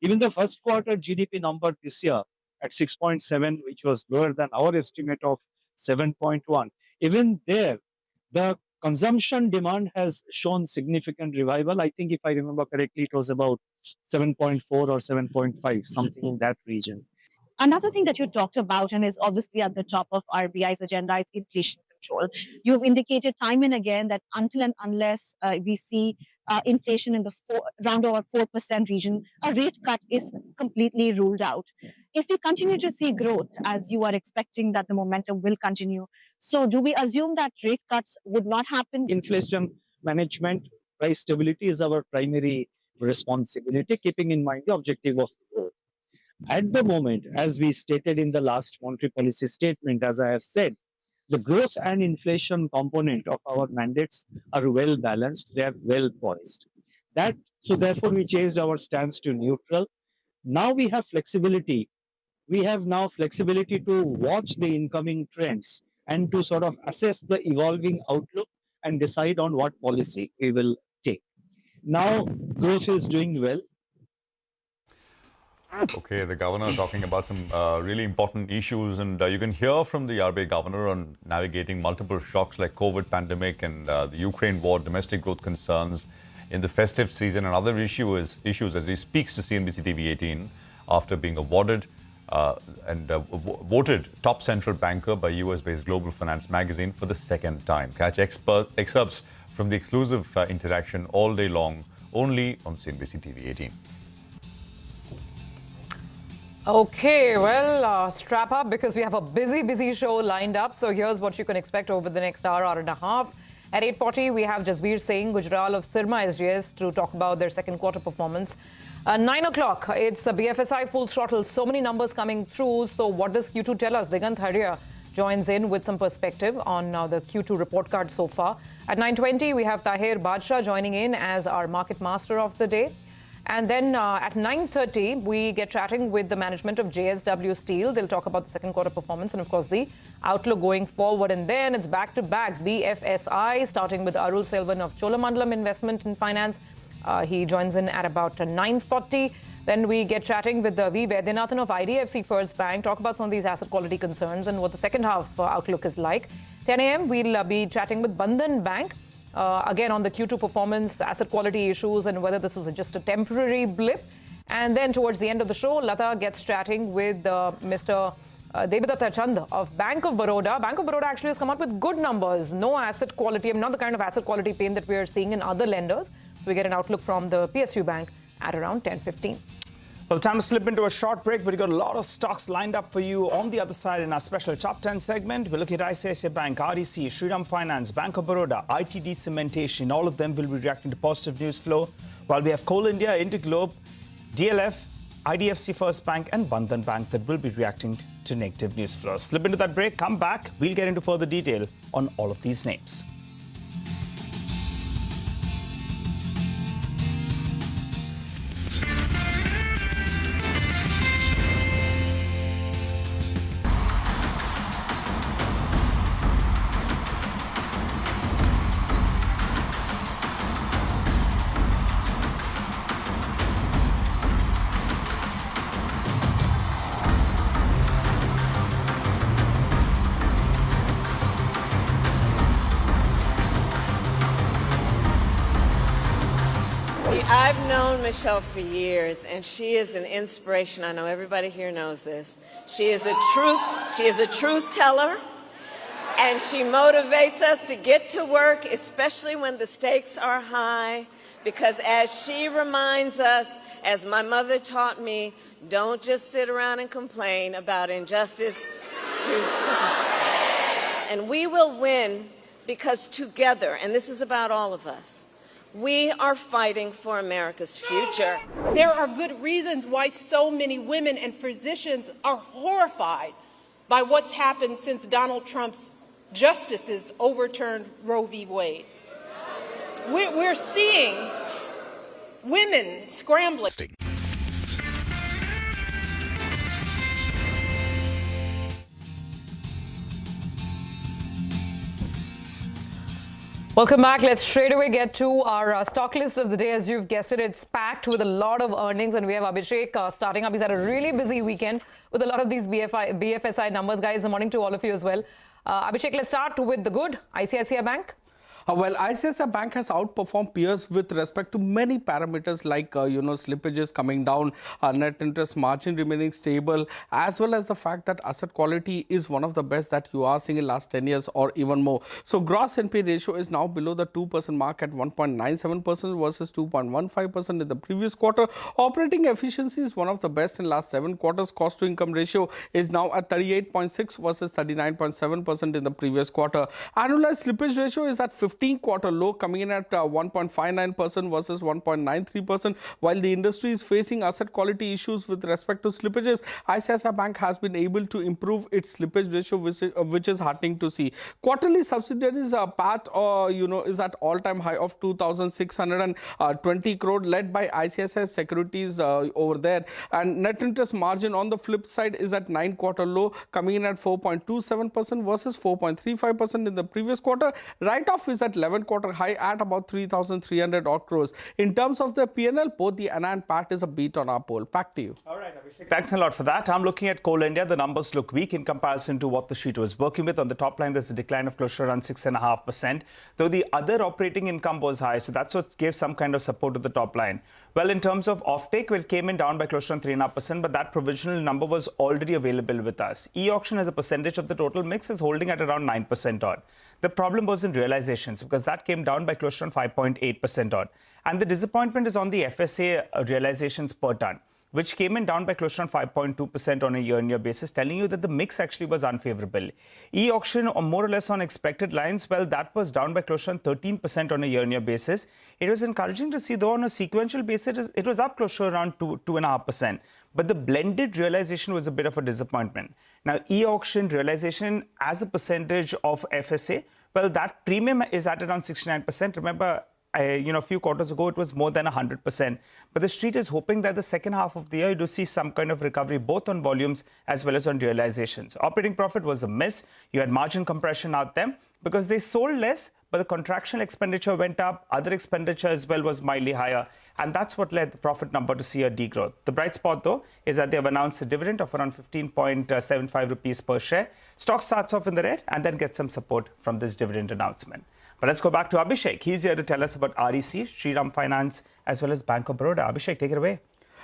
Even the first quarter GDP number this year at 6.7, which was lower than our estimate of 7.1. Even there, the consumption demand has shown significant revival. I think if I remember correctly, it was about 7.4 or 7.5, something in that region. Another thing that you talked about and is obviously at the top of RBI's agenda is inflation control. You've indicated time and again that until and unless we see inflation in the round over 4% region, a rate cut is completely ruled out. If we continue to see growth, as you are expecting that the momentum will continue, so do we assume that rate cuts would not happen? Inflation management, price stability is our primary responsibility, keeping in mind the objective of growth. At the moment, as we stated in the last monetary policy statement, as I have said, the growth and inflation component of our mandates are well balanced, they are well poised. So therefore, we changed our stance to neutral. Now we have flexibility. We have now flexibility to watch the incoming trends and to sort of assess the evolving outlook and decide on what policy we will take. Now, growth is doing well. Okay, the governor talking about some really important issues, and you can hear from the RBI governor on navigating multiple shocks like COVID pandemic and the Ukraine war, domestic growth concerns in the festive season and other issues as he speaks to CNBC TV18 after being awarded and voted top central banker by US-based Global Finance magazine for the second time. Catch excerpts from the exclusive interaction all day long only on CNBC TV18. Okay, well, strap up because we have a busy show lined up. So here's what you can expect over the next hour and a half. At 8:40, we have Jasbir Singh Gujral of Sirma SGS to talk about their second quarter performance. 9 o'clock, it's a BFSI full throttle. So many numbers coming through. So what does Q2 tell us? Digant Haria joins in with some perspective on the Q2 report card so far. At 9:20, we have Tahir Badshah joining in as our market master of the day. And then at 9:30, we get chatting with the management of JSW Steel. They'll talk about the second quarter performance and, of course, the outlook going forward. And then it's back-to-back BFSI, starting with Arul Selvan of Cholamandalam Investment and Finance. He joins in at about 9:40. Then we get chatting with V. Vaidyanathan of IDFC First Bank, talk about some of these asset quality concerns and what the second half outlook is like. 10 a.m., we'll be chatting with Bandhan Bank. Again, on the Q2 performance, asset quality issues, and whether this is just a temporary blip. And then towards the end of the show, Lata gets chatting with Mr. Debadatta Chand of Bank of Baroda. Bank of Baroda actually has come up with good numbers. No asset quality, not the kind of asset quality pain that we are seeing in other lenders. So we get an outlook from the PSU Bank at around 10:15. Well, time to slip into a short break, but we've got a lot of stocks lined up for you on the other side in our special Top 10 segment. We're looking at ICICI Bank, REC, Shriram Finance, Bank of Baroda, ITD Cementation. All of them will be reacting to positive news flow, while we have Coal India, Interglobe, DLF, IDFC First Bank and Bandhan Bank that will be reacting to negative news flow. Slip into that break, come back. We'll get into further detail on all of these names. I've known Michelle for years, and she is an inspiration. I know everybody here knows this. She is a truth teller, and she motivates us to get to work, especially when the stakes are high, because as she reminds us, as my mother taught me, don't just sit around and complain about injustice. And we will win because together, and this is about all of us, we are fighting for America's future. There are good reasons why so many women and physicians are horrified by what's happened since Donald Trump's justices overturned Roe v. Wade. We're seeing women scrambling. Welcome back. Let's straight away get to our stock list of the day. As you've guessed it, it's packed with a lot of earnings, and we have Abhishek starting up. He's had a really busy weekend with a lot of these BFSI numbers. Guys, good morning to all of you as well. Abhishek, let's start with the good. ICICI Bank. Well, ICICI Bank has outperformed peers with respect to many parameters like, slippages coming down, net interest margin remaining stable, as well as the fact that asset quality is one of the best that you are seeing in last 10 years or even more. So gross NPA ratio is now below the 2% mark at 1.97% versus 2.15% in the previous quarter. Operating efficiency is one of the best in last 7 quarters. Cost to income ratio is now at 38.6 versus 39.7% in the previous quarter. Annualized slippage ratio is at 15-quarter low, coming in at 1.59% versus 1.93%. While the industry is facing asset quality issues with respect to slippages, ICICI Bank has been able to improve its slippage ratio, which is heartening to see. Quarterly subsidiaries PAT, is at all-time high of 2,620 crore, led by ICICI Securities over there. And net interest margin on the flip side is at 9-quarter low, coming in at 4.27% versus 4.35% in the previous quarter. Write-off is is at 11-quarter high at about 3,300 odd crores. In terms of the P&L, both the ANA and PAT is a beat on our poll. Back to you. All right, Abhishek. Thanks a lot for that. I'm looking at Coal India. The numbers look weak in comparison to what the street was working with. On the top line, there's a decline of close to around 6.5%, though the other operating income was high. So that's what gave some kind of support to the top line. Well, in terms of offtake, it came in down by close to 3.5%, but that provisional number was already available with us. E-auction as a percentage of the total mix is holding at around 9% odd. The problem was in realizations because that came down by close to 5.8% odd. And the disappointment is on the FSA realizations per ton, which came in down by close to 5.2% on a year-on-year basis, telling you that the mix actually was unfavorable. E-auction, or more or less on expected lines, well, that was down by close to 13% on a year-on-year basis. It was encouraging to see, though, on a sequential basis, it was up close to around 2.5%. But the blended realization was a bit of a disappointment. Now, e-auction realization as a percentage of FSA, well, that premium is at around 69%. Remember, a few quarters ago, it was more than 100%. But the street is hoping that the second half of the year, you see some kind of recovery, both on volumes as well as on realizations. Operating profit was a miss. You had margin compression out there because they sold less, but the contractual expenditure went up. Other expenditure as well was mildly higher. And that's what led the profit number to see a degrowth. The bright spot, though, is that they have announced a dividend of around 15.75 rupees per share. Stock starts off in the red and then gets some support from this dividend announcement. But let's go back to Abhishek. He's here to tell us about REC, Shriram Finance, as well as Bank of Baroda. Abhishek, take it away.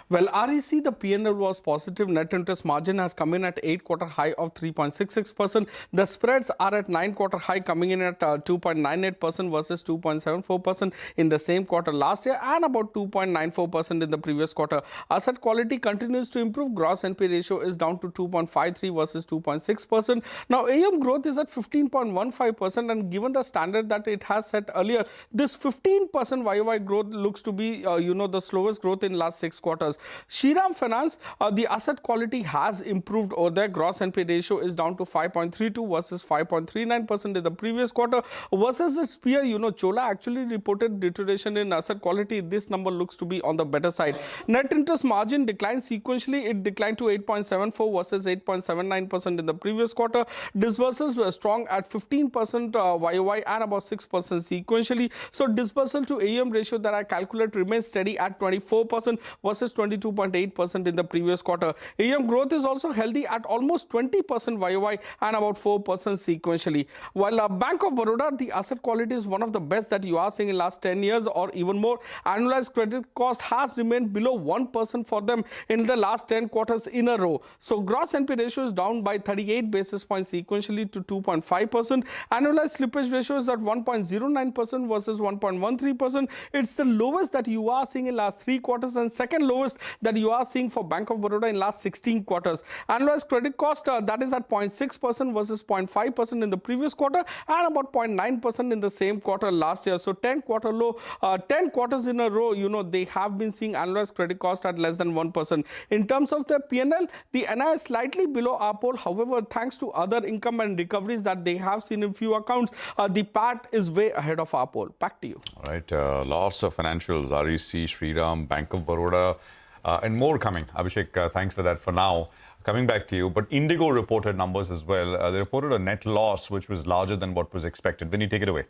Well, REC, the P&L was positive. Net interest margin has come in at 8-quarter high of 3.66%. The spreads are at 9-quarter high, coming in at 2.98% versus 2.74% in the same quarter last year and about 2.94% in the previous quarter. Asset quality continues to improve. Gross NP ratio is down to 2.53 versus 2.6%. Now, AUM growth is at 15.15%, and given the standard that it has set earlier, this 15% YOY growth looks to be, the slowest growth in last 6 quarters. Shriram Finance, the asset quality has improved over there. Gross NP ratio is down to 5.32 versus 5.39% in the previous quarter. Versus its peer, Chola actually reported deterioration in asset quality. This number looks to be on the better side. Net interest margin declined sequentially. It declined to 8.74 versus 8.79% in the previous quarter. Disbursals were strong at 15% YOY and about 6% sequentially. So disbursal to AUM ratio that I calculate remains steady at 24% versus 22.8% in the previous quarter. AUM growth is also healthy at almost 20% YOY and about 4% sequentially. While Bank of Baroda, the asset quality is one of the best that you are seeing in last 10 years or even more. Annualized credit cost has remained below 1% for them in the last 10 quarters in a row. So gross NP ratio is down by 38 basis points sequentially to 2.5%. Annualized slippage ratio is at 1.09% versus 1.13%. It's the lowest that you are seeing in last 3 quarters and second lowest that you are seeing for Bank of Baroda in last 16 quarters. Annualized credit cost, that is at 0.6% versus 0.5% in the previous quarter and about 0.9% in the same quarter last year. So 10 quarters in a row, they have been seeing annualized credit cost at less than 1%. In terms of the P&L, the NI is slightly below our poll. However, thanks to other income and recoveries that they have seen in few accounts, the PAT is way ahead of our poll. Back to you. All right, lots of financials, REC, Shriram, Bank of Baroda, and more coming. Abhishek, thanks for that for now. Coming back to you, but Indigo reported numbers as well. They reported a net loss which was larger than what was expected. Vinny, take it away.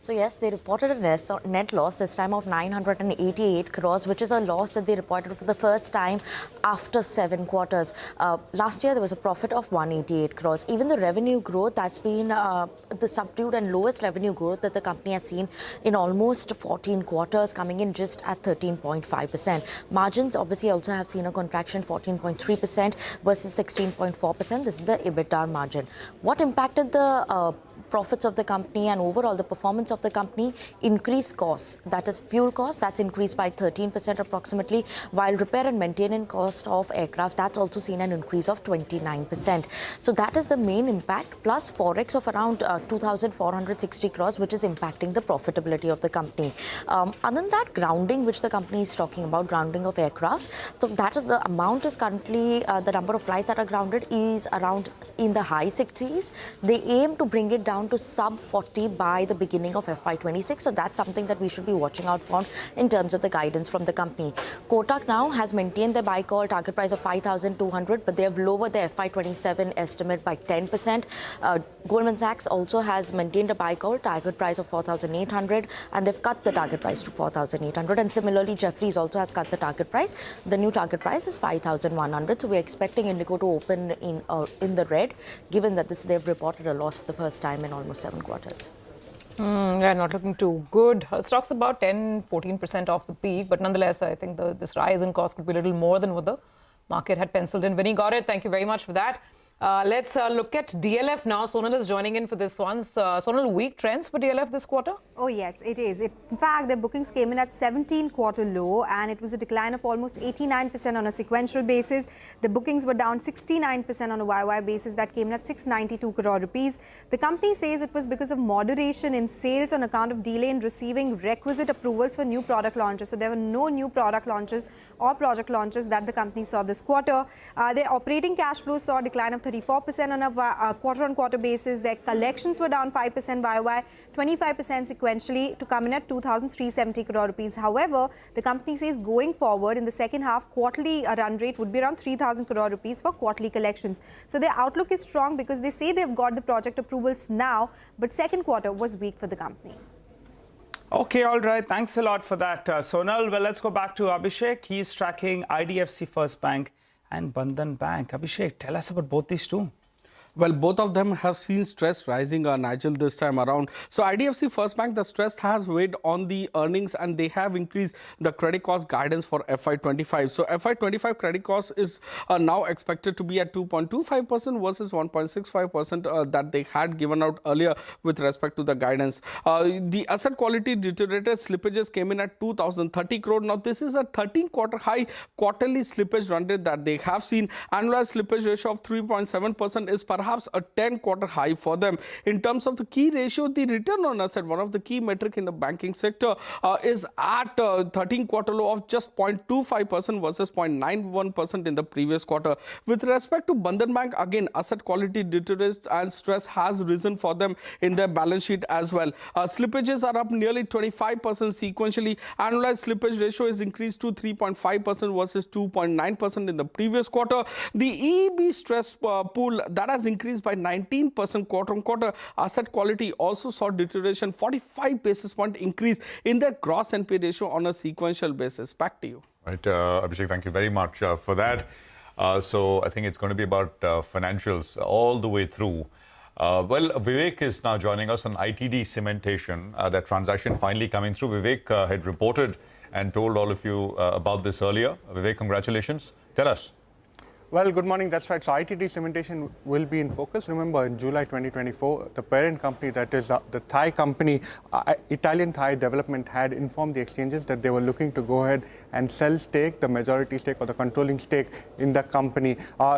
So yes, they reported a net loss this time of 988 crores, which is a loss that they reported for the first time after 7 quarters. Last year, there was a profit of 188 crores. Even the revenue growth, that's been the subdued and lowest revenue growth that the company has seen in almost 14 quarters, coming in just at 13.5%. Margins obviously also have seen a contraction, 14.3% versus 16.4%. This is the EBITDA margin. What impacted the profits of the company and overall the performance of the company? Increased costs, that is fuel cost, that's increased by 13% approximately, while repair and maintenance cost of aircraft, that's also seen an increase of 29%. So that is the main impact, plus forex of around 2,460 crores, which is impacting the profitability of the company. Other than that, grounding, which the company is talking about, grounding of aircrafts, so that is the amount is currently, the number of flights that are grounded is around in the high 60s. They aim to bring it down down to sub 40 by the beginning of FY26. So that's something that we should be watching out for in terms of the guidance from the company. Kotak now has maintained their buy call target price of 5,200, but they have lowered their FY27 estimate by 10%. Goldman Sachs also has maintained a buy call target price of 4,800, and they've cut the target price to 4,800. And similarly, Jefferies also has cut the target price. The new target price is 5,100. So we're expecting Indigo to open in the red, given that they've reported a loss for the first time in almost 7 quarters. They're not looking too good. Stock's about 10-14% off the peak, but nonetheless, I think this rise in cost could be a little more than what the market had penciled in. Vinny, got it. Thank you very much for that. Let's look at DLF now. Sonal is joining in for this one. Sonal, weak trends for DLF this quarter? Oh, yes, it is. In fact, their bookings came in at 17-quarter low, and it was a decline of almost 89% on a sequential basis. The bookings were down 69% on a YY basis. That came in at 692 crore rupees. The company says it was because of moderation in sales on account of delay in receiving requisite approvals for new product launches. So there were no new product launches or project launches that the company saw this quarter. Their operating cash flows saw a decline of 34% on a quarter-on-quarter basis. Their collections were down 5% YY, 25% sequentially to come in at 2,370 crore rupees. However, the company says going forward in the second half, quarterly run rate would be around 3,000 crore rupees for quarterly collections. So their outlook is strong because they say they've got the project approvals now, but second quarter was weak for the company. Okay, all right. Thanks a lot for that, Sonal. Well, let's go back to Abhishek. He's tracking IDFC First Bank and Bandhan Bank. Abhishek, tell us about both these two. Well, both of them have seen stress rising, Nigel, this time around. So IDFC First Bank, the stress has weighed on the earnings, and they have increased the credit cost guidance for FY25. So FY25 credit cost is now expected to be at 2.25% versus 1.65% that they had given out earlier with respect to the guidance. The asset quality deteriorated. Slippages came in at 2,030 crore. Now, this is a 13-quarter high quarterly slippage run rate that they have seen. Annualized slippage ratio of 3.7% is perhaps a 10-quarter high for them. In terms of the key ratio, the return on asset, one of the key metric in the banking sector, is at 13-quarter low of just 0.25% versus 0.91% in the previous quarter. With respect to Bandhan Bank, again, asset quality deteriorates and stress has risen for them in their balance sheet as well. Slippages are up nearly 25% sequentially. Annualized slippage ratio is increased to 3.5% versus 2.9% in the previous quarter. The EEB stress pool, that has increased by 19% quarter-on-quarter. Asset quality also saw deterioration, 45 basis point increase in their gross NPA ratio on a sequential basis. Back to you. Right, Abhishek, thank you very much for that. So I think it's going to be about financials all the way through. Well, Vivek is now joining us on ITD cementation, that transaction finally coming through. Vivek had reported and told all of you about this earlier. Vivek, congratulations. Tell us. Well, good morning. That's right. So ITD cementation will be in focus. Remember, in July 2024, the parent company, that is the Thai company, Italian Thai Development, had informed the exchanges that they were looking to go ahead and sell stake, the majority stake or the controlling stake in the company.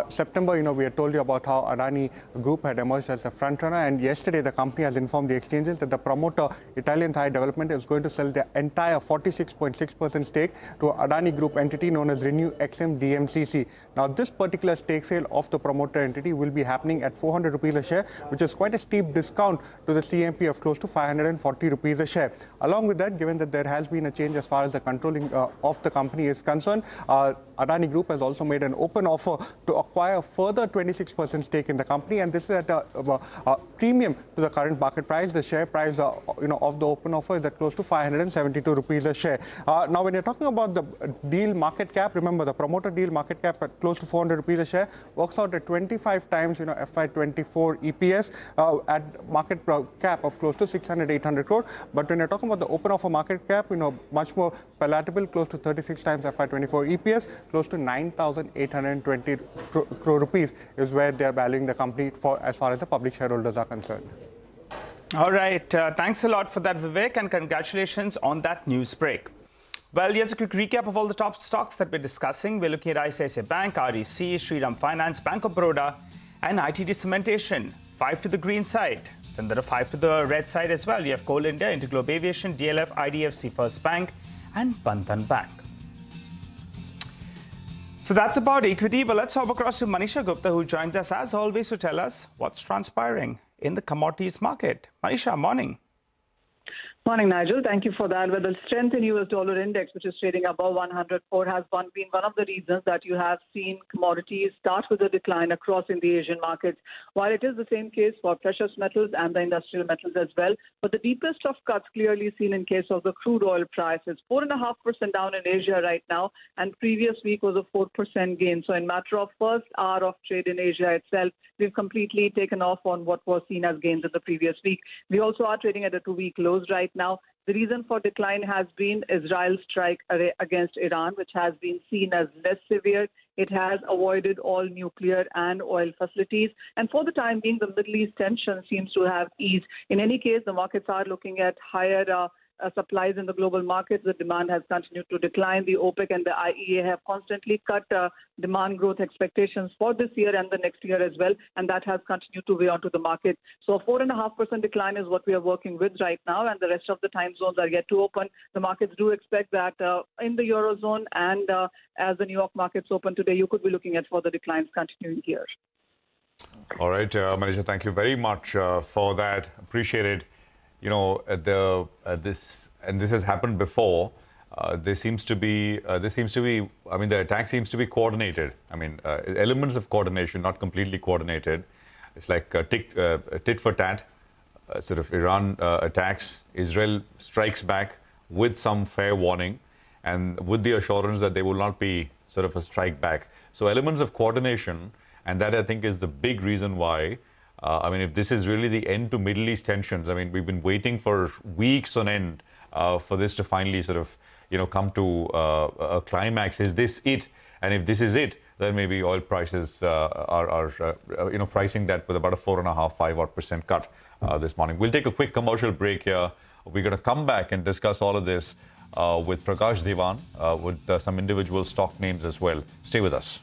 September, we had told you about how Adani Group had emerged as the front runner, and yesterday the company has informed the exchanges that the promoter, Italian Thai Development, is going to sell their entire 46.6% stake to Adani Group entity known as Renew XM DMCC. Now, this particular stake sale of the promoter entity will be happening at 400 rupees a share, which is quite a steep discount to the CMP of close to 540 rupees a share. Along with that, given that there has been a change as far as the controlling of the company is concerned, Adani Group has also made an open offer to acquire further 26% stake in the company, and this is at a premium to the current market price. The share price of the open offer is at close to 572 rupees a share. Now, when you're talking about the deal market cap, remember the promoter deal market cap at close to 400 rupees a share works out at 25 times FY24 EPS at market cap of close to 600-800 crore. But when you're talking about the open offer market cap, much more palatable, close to 36 times FY24 EPS, close to 9,820 crore rupees is where they're valuing the company for as far as the public shareholders are concerned. All right. Thanks a lot for that, Vivek, and congratulations on that news break. Well, here's a quick recap of all the top stocks that we're discussing. We're looking at ICICI Bank, REC, Shriram Finance, Bank of Baroda, and ITD Cementation. 5 to the green side. Then there are 5 to the red side as well. You have Coal India, Interglobe Aviation, DLF, IDFC First Bank, and Bandhan Bank. So that's about equity, but let's hop across to Manisha Gupta, who joins us as always to tell us what's transpiring in the commodities market. Manisha, morning. Morning, Nigel. Thank you for that. Well, the strength in US dollar index, which is trading above 104, has been one of the reasons that you have seen commodities start with a decline across in the Asian markets. While it is the same case for precious metals and the industrial metals as well, but the deepest of cuts clearly seen in case of the crude oil prices. 4.5% down in Asia right now, and previous week was a 4% gain. So in matter of first hour of trade in Asia itself, we've completely taken off on what was seen as gains in the previous week. We also are trading at a 2-week lows right now. The reason for decline has been Israel's strike against Iran, which has been seen as less severe. It has avoided all nuclear and oil facilities. And for the time being, the Middle East tension seems to have eased. In any case, the markets are looking at higher supplies in the global markets. The demand has continued to decline. The OPEC and the IEA have constantly cut demand growth expectations for this year and the next year as well, and that has continued to weigh onto the market. So a 4.5% decline is what we are working with right now, and the rest of the time zones are yet to open. The markets do expect that in the Eurozone and as the New York markets open today, you could be looking at further declines continuing here. All right, Manisha, thank you very much for that. Appreciate it. You know, this has happened before. There seems to be, I mean, the attack seems to be coordinated. I mean, elements of coordination, not completely coordinated. It's like tit for tat. Sort of Iran attacks, Israel strikes back with some fair warning and with the assurance that there will not be sort of a strike back. So elements of coordination, and that I think is the big reason why. I mean, if this is really the end to Middle East tensions, I mean, we've been waiting for weeks on end for this to finally sort of, you know, come to a climax. Is this it? And if this is it, then maybe oil prices are you know, pricing that with about a 4.5–5% cut this morning. We'll take a quick commercial break here. We're going to come back and discuss all of this with Prakash Diwan, with some individual stock names as well. Stay with us.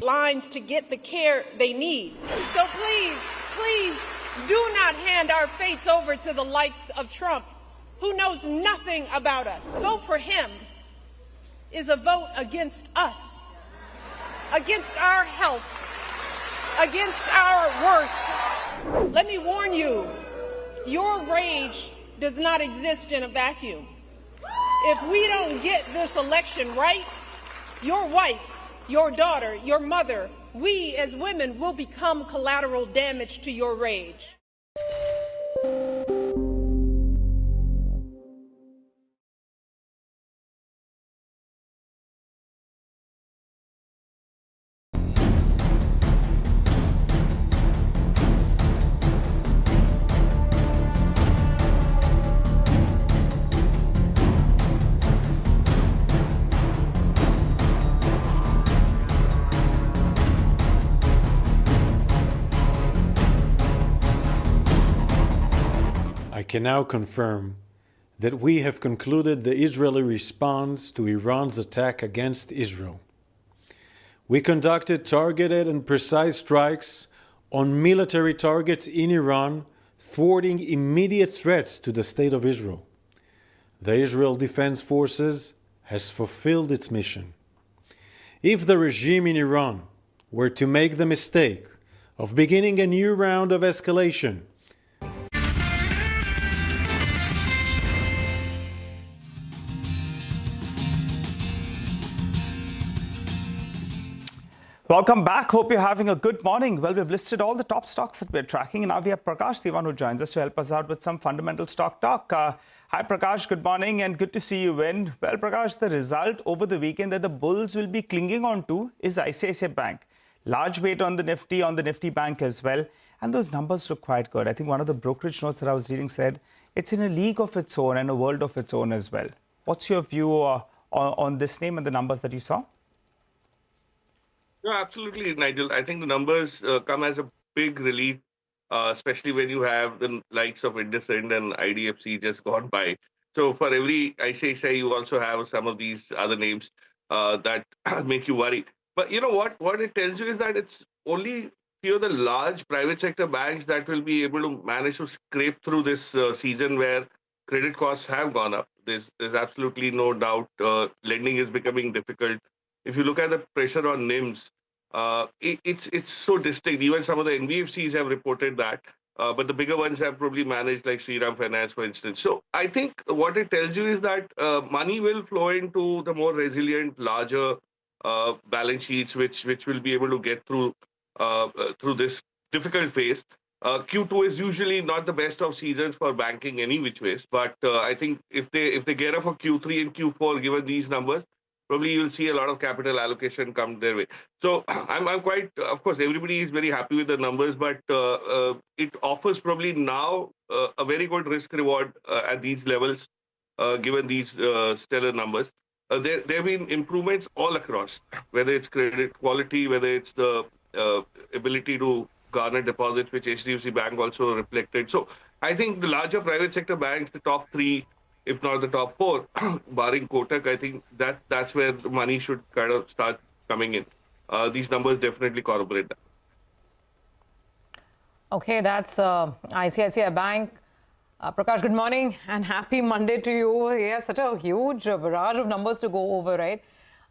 Lines to get the care they need. So please do not hand our fates over to the likes of Trump, who knows nothing about us. Vote for him is a vote against us, against our health, against our worth. Let me warn you, your rage does not exist in a vacuum. If we don't get this election right, your wife, your daughter, your mother, we as women will become collateral damage to your rage. I can now confirm that we have concluded the Israeli response to Iran's attack against Israel. We conducted targeted and precise strikes on military targets in Iran, thwarting immediate threats to the State of Israel. The Israel Defense Forces has fulfilled its mission. If the regime in Iran were to make the mistake of beginning a new round of escalation, Welcome back. Hope you're having a good morning. Well, we've listed all the top stocks that we're tracking, and now we have Prakash Diwan who joins us to help us out with some fundamental stock talk. Hi, Prakash. Good morning and good to see you in. Well, Prakash, the result over the weekend that the bulls will be clinging on to is ICICI Bank. Large weight on the Nifty Bank as well. And those numbers look quite good. I think one of the brokerage notes that I was reading said it's in a league of its own and a world of its own as well. What's your view on this name and the numbers that you saw? No, absolutely, Nigel. I think the numbers come as a big relief, especially when you have the likes of IndusInd and IDFC just gone by. So for every ICICI, you also have some of these other names that make you worry. But you know what it tells you is that it's only few of the large private sector banks that will be able to manage to scrape through this season where credit costs have gone up. There's absolutely no doubt. Lending is becoming difficult. If you look at the pressure on NIMs, it's so distinct. Even some of the NBFCs have reported that. But the bigger ones have probably managed, like Shriram Finance, for instance. So I think what it tells you is that money will flow into the more resilient, larger balance sheets, which will be able to get through this difficult phase. Q2 is usually not the best of seasons for banking any which ways, but I think if they get up for Q3 and Q4, given these numbers, probably you'll see a lot of capital allocation come their way. So I'm quite, of course, everybody is very happy with the numbers, but it offers probably now a very good risk reward at these levels, given these stellar numbers. There have been improvements all across, whether it's credit quality, whether it's the ability to garner deposits, which HDFC Bank also reflected. So I think the larger private sector banks, the top three, if not the top four, barring Kotak, I think that's where the money should kind of start coming in. These numbers definitely corroborate that. Okay, that's ICICI Bank. Prakash, good morning and happy Monday to you. You have such a huge barrage of numbers to go over, right?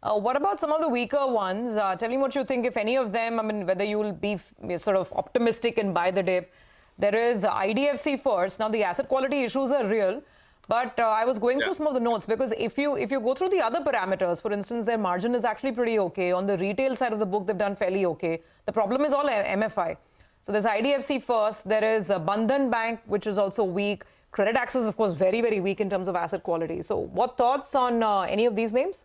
What about some of the weaker ones? Tell me what you think, if any of them, I mean, whether you'll be sort of optimistic and buy the dip. There is IDFC first. Now, the asset quality issues are real, but I was going through some of the notes because if you go through the other parameters, for instance, their margin is actually pretty okay. On the retail side of the book, they've done fairly okay. The problem is all MFI. So there's IDFC first. There is Bandhan Bank, which is also weak. Credit Access, of course, very, very weak in terms of asset quality. So what thoughts on any of these names?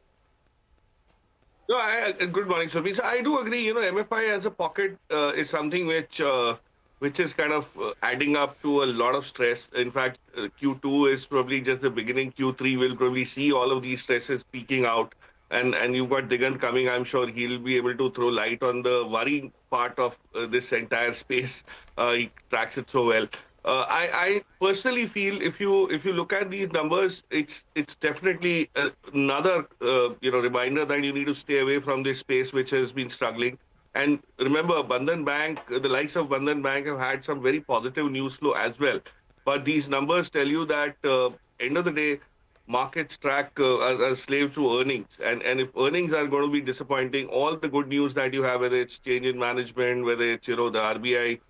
No, good morning, Surbi. So I do agree. You know, MFI as a pocket is something which is kind of adding up to a lot of stress. In fact, Q2 is probably just the beginning. Q3 will probably see all of these stresses peaking out. And you've got Digant coming. I'm sure he'll be able to throw light on the worrying part of this entire space. He tracks it so well. I personally feel if you look at these numbers, it's definitely another reminder that you need to stay away from this space which has been struggling. And remember, Bandhan Bank, the likes of Bandhan Bank have had some very positive news flow as well. But these numbers tell you that end of the day, markets track are slaves to earnings. And if earnings are going to be disappointing, all the good news that you have, whether it's change in management, whether it's, the RBI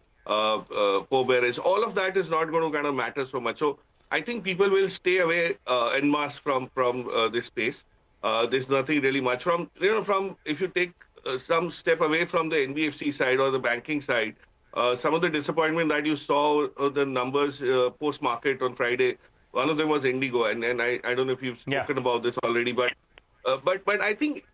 forbearance, all of that is not going to kind of matter so much. So I think people will stay away en masse from this space. There's nothing really much from if you take some step away from the NBFC side or the banking side, some of the disappointment that you saw the numbers post-market on Friday, one of them was Indigo, and I don't know if you've spoken about this already, but I think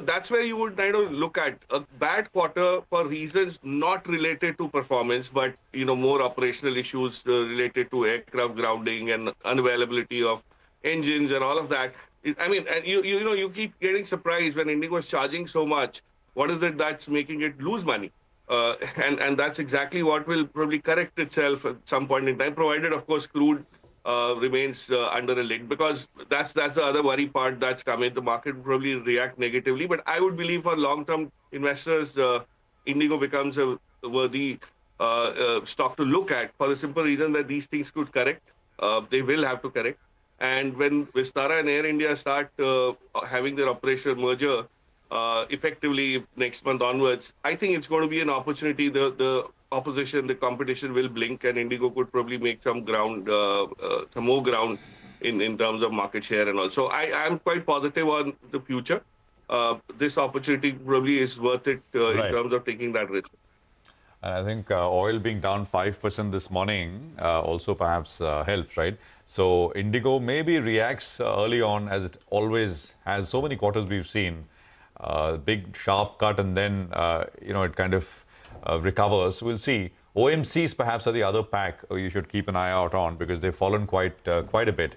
that's where you would kind of look at a bad quarter for reasons not related to performance, but more operational issues related to aircraft grounding and unavailability of engines and all of that. I mean, and you keep getting surprised when Indigo is charging so much. What is it that's making it lose money? And that's exactly what will probably correct itself at some point in time, provided, of course, crude remains under a lid, because that's the other worry part that's coming. The market will probably react negatively, but I would believe for long-term investors, Indigo becomes a worthy stock to look at for the simple reason that these things could correct. They will have to correct. And when Vistara and Air India start having their operational merger effectively next month onwards, I think it's going to be an opportunity. The opposition, the competition will blink, and Indigo could probably make some ground, some more ground in terms of market share and all. So I'm quite positive on the future. This opportunity probably is worth it in terms of taking that risk. And I think oil being down 5% this morning also perhaps helps, right? So Indigo maybe reacts early on, as it always has. So many quarters we've seen. Big sharp cut, and then it kind of recovers. We'll see. OMCs perhaps are the other pack you should keep an eye out on, because they've fallen quite a bit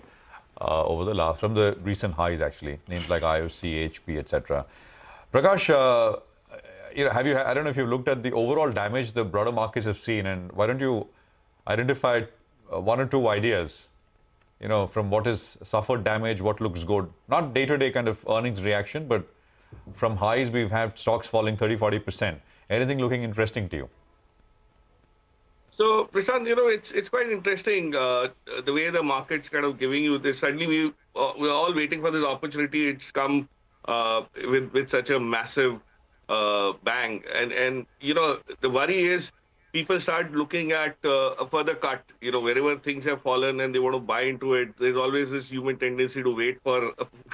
over from the recent highs, actually. Names like IOC, HP, etc. Prakash, I don't know if you've looked at the overall damage the broader markets have seen, and why don't you identify one or two ideas, from what has suffered damage, what looks good, not day-to-day kind of earnings reaction, but from highs, we've had stocks falling 30-40%. Anything looking interesting to you? So, Prashant, it's quite interesting the way the market's kind of giving you this. Suddenly, we're all waiting for this opportunity. It's come with such a massive bang. And the worry is people start looking at a further cut. Wherever things have fallen and they want to buy into it, there's always this human tendency to wait for,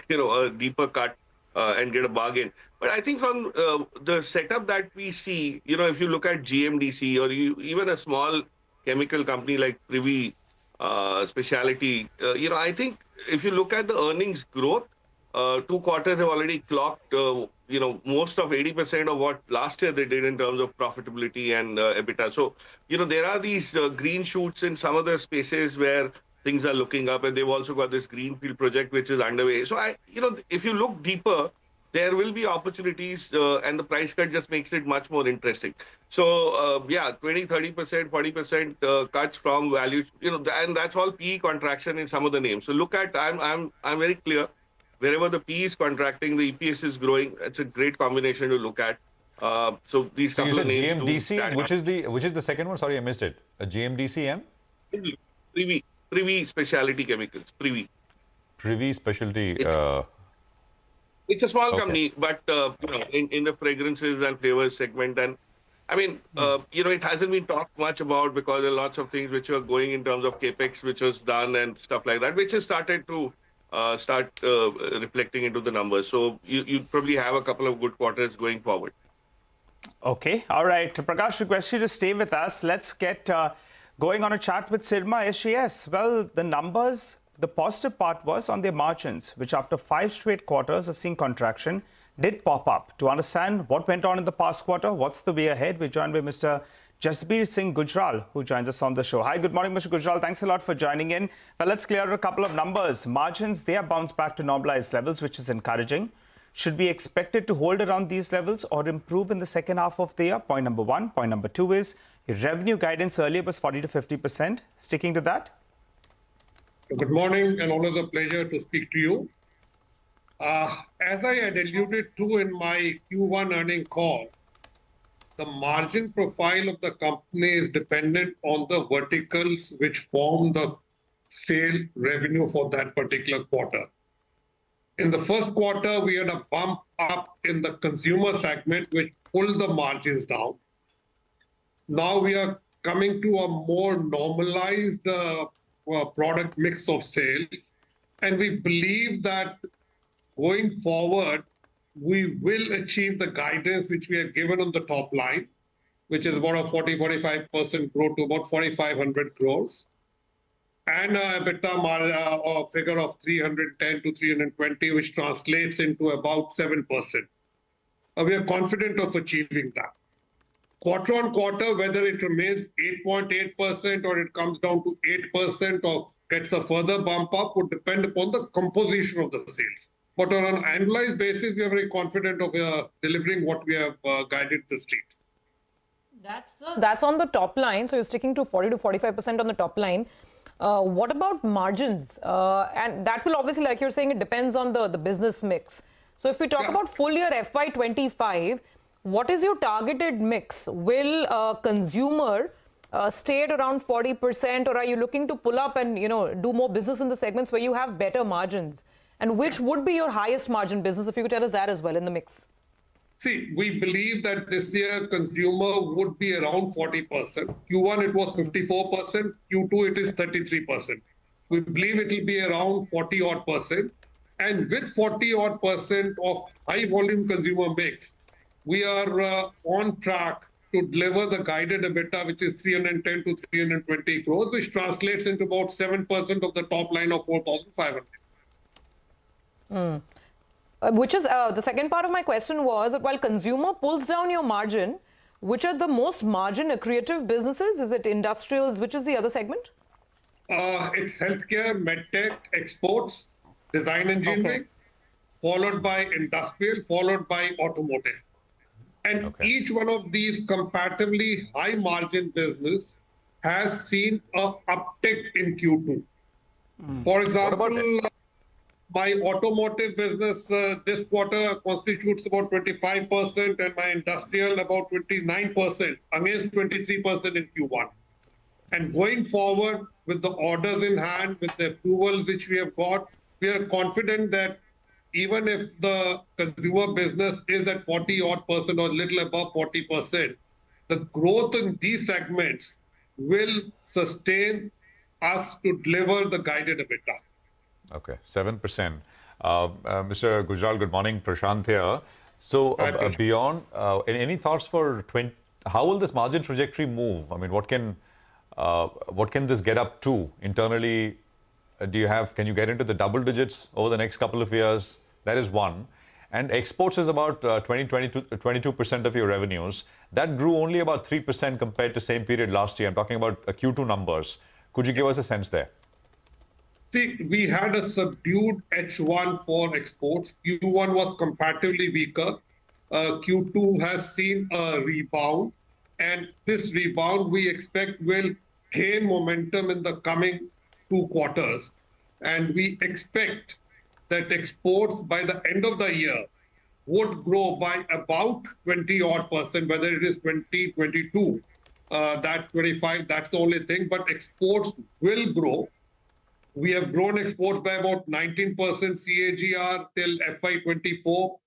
a deeper cut and get a bargain. But I think from the setup that we see, if you look at GMDC or even a small chemical company like Privy Specialty, I think if you look at the earnings growth, 2 quarters have already clocked, most of 80% of what last year they did in terms of profitability and EBITDA. So, there are these green shoots in some of the spaces where things are looking up, and they've also got this greenfield project which is underway. So, if you look deeper, there will be opportunities, and the price cut just makes it much more interesting. So, 20, 30%, 40% cuts from value, and that's all PE contraction in some of the names. So, look at, I'm very clear. Wherever the PE is contracting, the EPS is growing. It's a great combination to look at. So you said GMDC, which is the second one? Sorry, I missed it. A GMDCM? Privy Specialty Chemicals. Privy Specialty. It's a small company, but in the fragrances and flavors segment, and I mean, it hasn't been talked much about because there are lots of things which are going in terms of capex, which was done and stuff like that, which has started to reflecting into the numbers. So you probably have a couple of good quarters going forward. Okay. All right. Prakash, request you to stay with us. Let's get going on a chat with Sirma SGS. Well, the numbers, the positive part was on their margins, which after 5 straight quarters of seeing contraction, did pop up. To understand what went on in the past quarter, what's the way ahead, we're joined by Mr. Jasbir Singh Gujral, who joins us on the show. Hi, good morning, Mr. Gujral. Thanks a lot for joining in. Well, let's clear a couple of numbers. Margins, they have bounced back to normalized levels, which is encouraging. Should be expected to hold around these levels or improve in the second half of the year? Point number one. Point number two is your revenue guidance earlier was 40 to 50%. Sticking to that? Good morning, and always a pleasure to speak to you. As I had alluded to in my Q1 earnings call, the margin profile of the company is dependent on the verticals which form the sale revenue for that particular quarter. In the first quarter, we had a bump up in the consumer segment, which pulled the margins down. Now we are coming to a more normalized product mix of sales. And we believe that going forward, we will achieve the guidance which we have given on the top line, which is about a 40-45% growth to about 4,500 crores, and a EBITDA figure of 310 to 320, which translates into about 7%. We are confident of achieving that. Quarter on quarter, whether it remains 8.8% or it comes down to 8% or gets a further bump up, would depend upon the composition of the sales. But on an annualized basis, we are very confident of delivering what we have guided the street. That's on the top line. So you're sticking to 40 to 45% on the top line. What about margins? And that will obviously, like you're saying, it depends on the business mix. So if we talk about full year FY25, what is your targeted mix? Will consumer stay at around 40%, or are you looking to pull up and do more business in the segments where you have better margins? And which would be your highest margin business, if you could tell us that as well in the mix? See, we believe that this year consumer would be around 40%. Q1 it was 54%, Q2 it is 33%. We believe it will be around 40-odd%. And with 40-odd% of high volume consumer mix, we are on track to deliver the guided EBITDA, which is 310 to 320 crores, which translates into about 7% of the top line of 4,500. Which is the second part of my question was that while consumer pulls down your margin, which are the most margin accretive businesses? Is it industrials? Which is the other segment? It's healthcare, medtech, exports, design engineering, followed by industrial, followed by automotive. And each one of these comparatively high margin business has seen an uptick in Q2. For example, my automotive business this quarter constitutes about 25% and my industrial about 29% against 23% in Q1. And going forward with the orders in hand, with the approvals which we have got, we are confident that even if the consumer business is at 40-odd% or a little above 40%, the growth in these segments will sustain us to deliver the guided EBITDA. Okay, 7%. Mr. Gujral, good morning. Prashant here. So beyond, any thoughts for how will this margin trajectory move? I mean, what can this get up to internally? Can you get into the double digits over the next couple of years? That is one. And exports is about 22% of your revenues. That grew only about 3% compared to same period last year. I'm talking about Q2 numbers. Could you give us a sense there? See, we had a subdued H1 for exports. Q1 was comparatively weaker. Q2 has seen a rebound. And this rebound we expect will gain momentum in the coming 2 quarters. And we expect that exports by the end of the year would grow by about 20-odd%, whether it is 20, 22, that 25, that's the only thing. But exports will grow. We have grown exports by about 19% CAGR till FY24,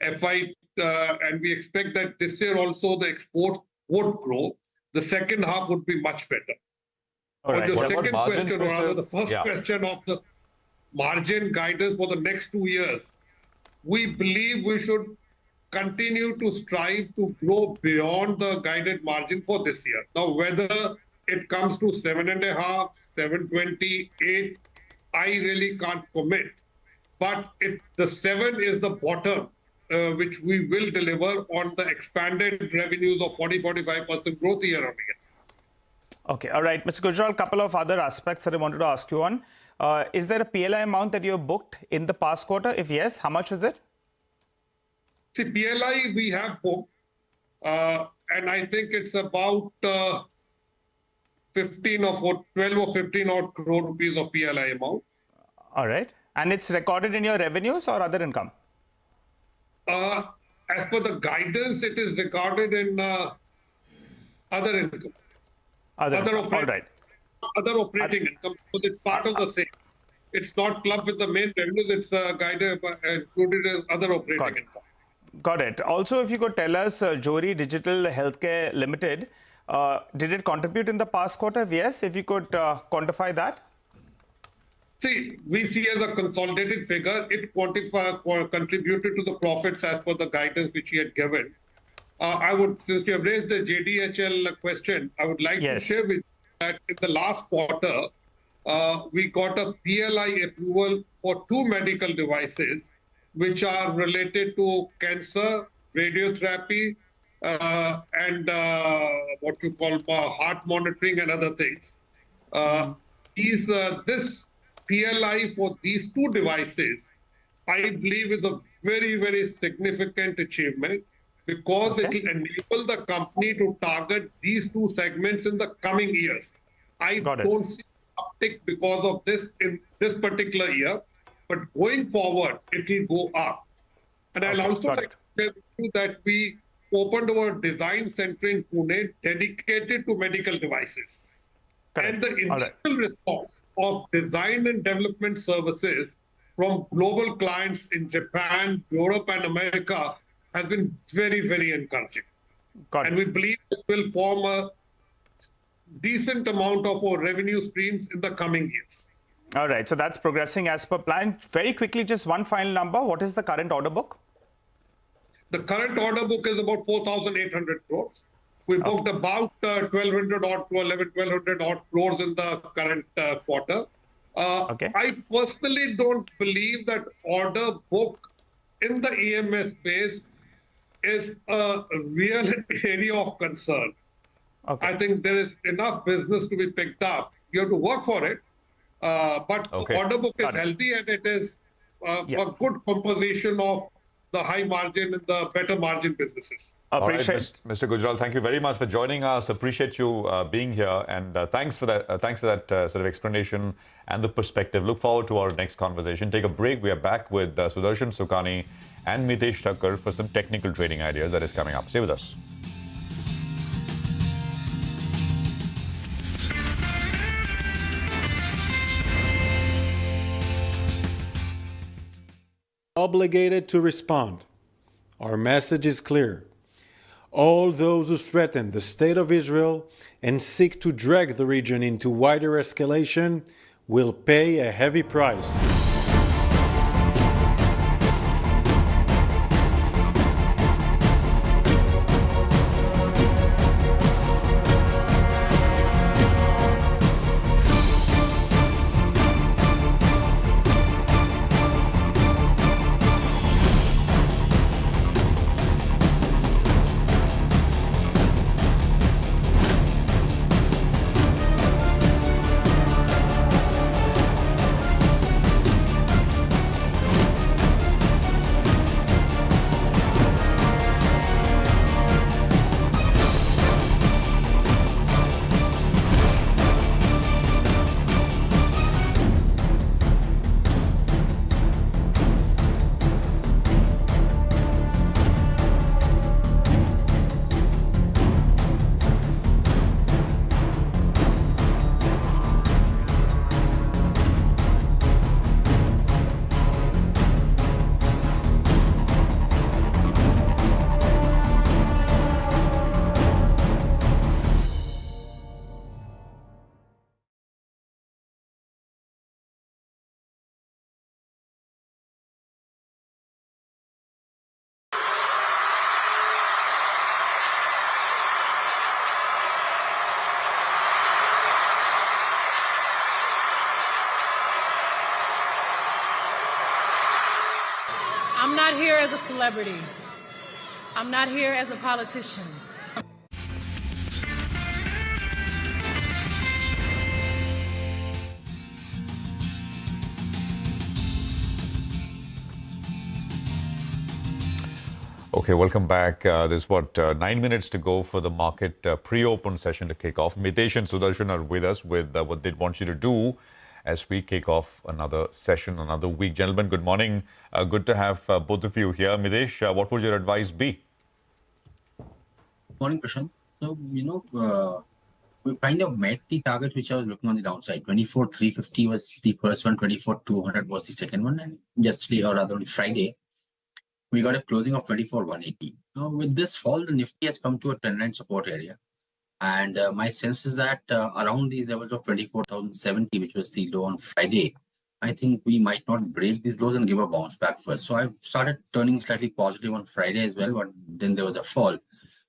and we expect that this year also the exports would grow. The second half would be much better. All right. The What second about question, or rather the first Yeah. question of the margin guidance for the next 2 years, we believe we should continue to strive to grow beyond the guided margin for this year. Now, whether it comes to 7.5, 7.28, I really can't commit. But the 7 is the bottom, which we will deliver on the expanded revenues of 40-45% growth year on year. Okay, all right. Mr. Gujral, a couple of other aspects that I wanted to ask you on. Is there a PLI amount that you have booked in the past quarter? If yes, how much was it? See, PLI we have booked, and I think it's about 12 or 15 odd crore rupees of PLI amount. All right. And it's recorded in your revenues or other income? As per the guidance, it is recorded in other income. Other operating income, because it's part of the same. It's not clubbed with the main revenues, it's guided included as other operating income. Got it. Also, if you could tell us, Johri Digital Healthcare Limited, did it contribute in the past quarter? Yes, if you could quantify that. See, we see as a consolidated figure, it contributed to the profits as per the guidance which he had given. Since you have raised the JDHL question, I would like to share with you that in the last quarter, we got a PLI approval for 2 medical devices, which are related to cancer, radiotherapy, and what you call heart monitoring and other things. This PLI for these 2 devices, I believe, is a very, very significant achievement, because it will enable the company to target these 2 segments in the coming years. I don't see an uptick because of this in this particular year, but going forward, it will go up. And I'll also like to share with you that we opened our design center in Pune dedicated to medical devices. And the initial response of design and development services from global clients in Japan, Europe, and America has been very, very encouraging. And we believe it will form a decent amount of our revenue streams in the coming years. All right, so that's progressing as per plan. Very quickly, just one final number. What is the current order book? The current order book is about 4,800 crores. We booked about 1,200 odd to 1,200 odd crores in the current quarter. I personally don't believe that order book in the EMS space is a real area of concern. I think there is enough business to be picked up. You have to work for it. But the order book is healthy, and it is a good composition of the high margin and the better margin businesses. All right, Mr. Gujral, thank you very much for joining us. Appreciate you being here, and thanks for that. Thanks for that sort of explanation and the perspective. Look forward to our next conversation. Take a break. We are back with Sudarshan Sukhani and Mitesh Thakkar for some technical trading ideas that is coming up. Stay with us. Obligated to respond. Our message is clear. All those who threaten the state of Israel and seek to drag the region into wider escalation will pay a heavy price. I'm not here as a celebrity. I'm not here as a politician. Okay, welcome back. There's 9 minutes to go for the market pre-open session to kick off. Mitesh and Sudarshan are with us with what they want you to do as we kick off another session, another week. Gentlemen, good morning. Good to have both of you here. Mitesh, what would your advice be? Morning, Prashant. So, we kind of met the target which I was looking on the downside. 24,350 was the first one, 24,200 was the second one, and yesterday, or rather on Friday, we got a closing of 24,180. Now, with this fall, the Nifty has come to a trend line support area. And my sense is that around the levels of 24,070, which was the low on Friday, I think we might not break these lows and give a bounce back first. So I've started turning slightly positive on Friday as well, but then there was a fall.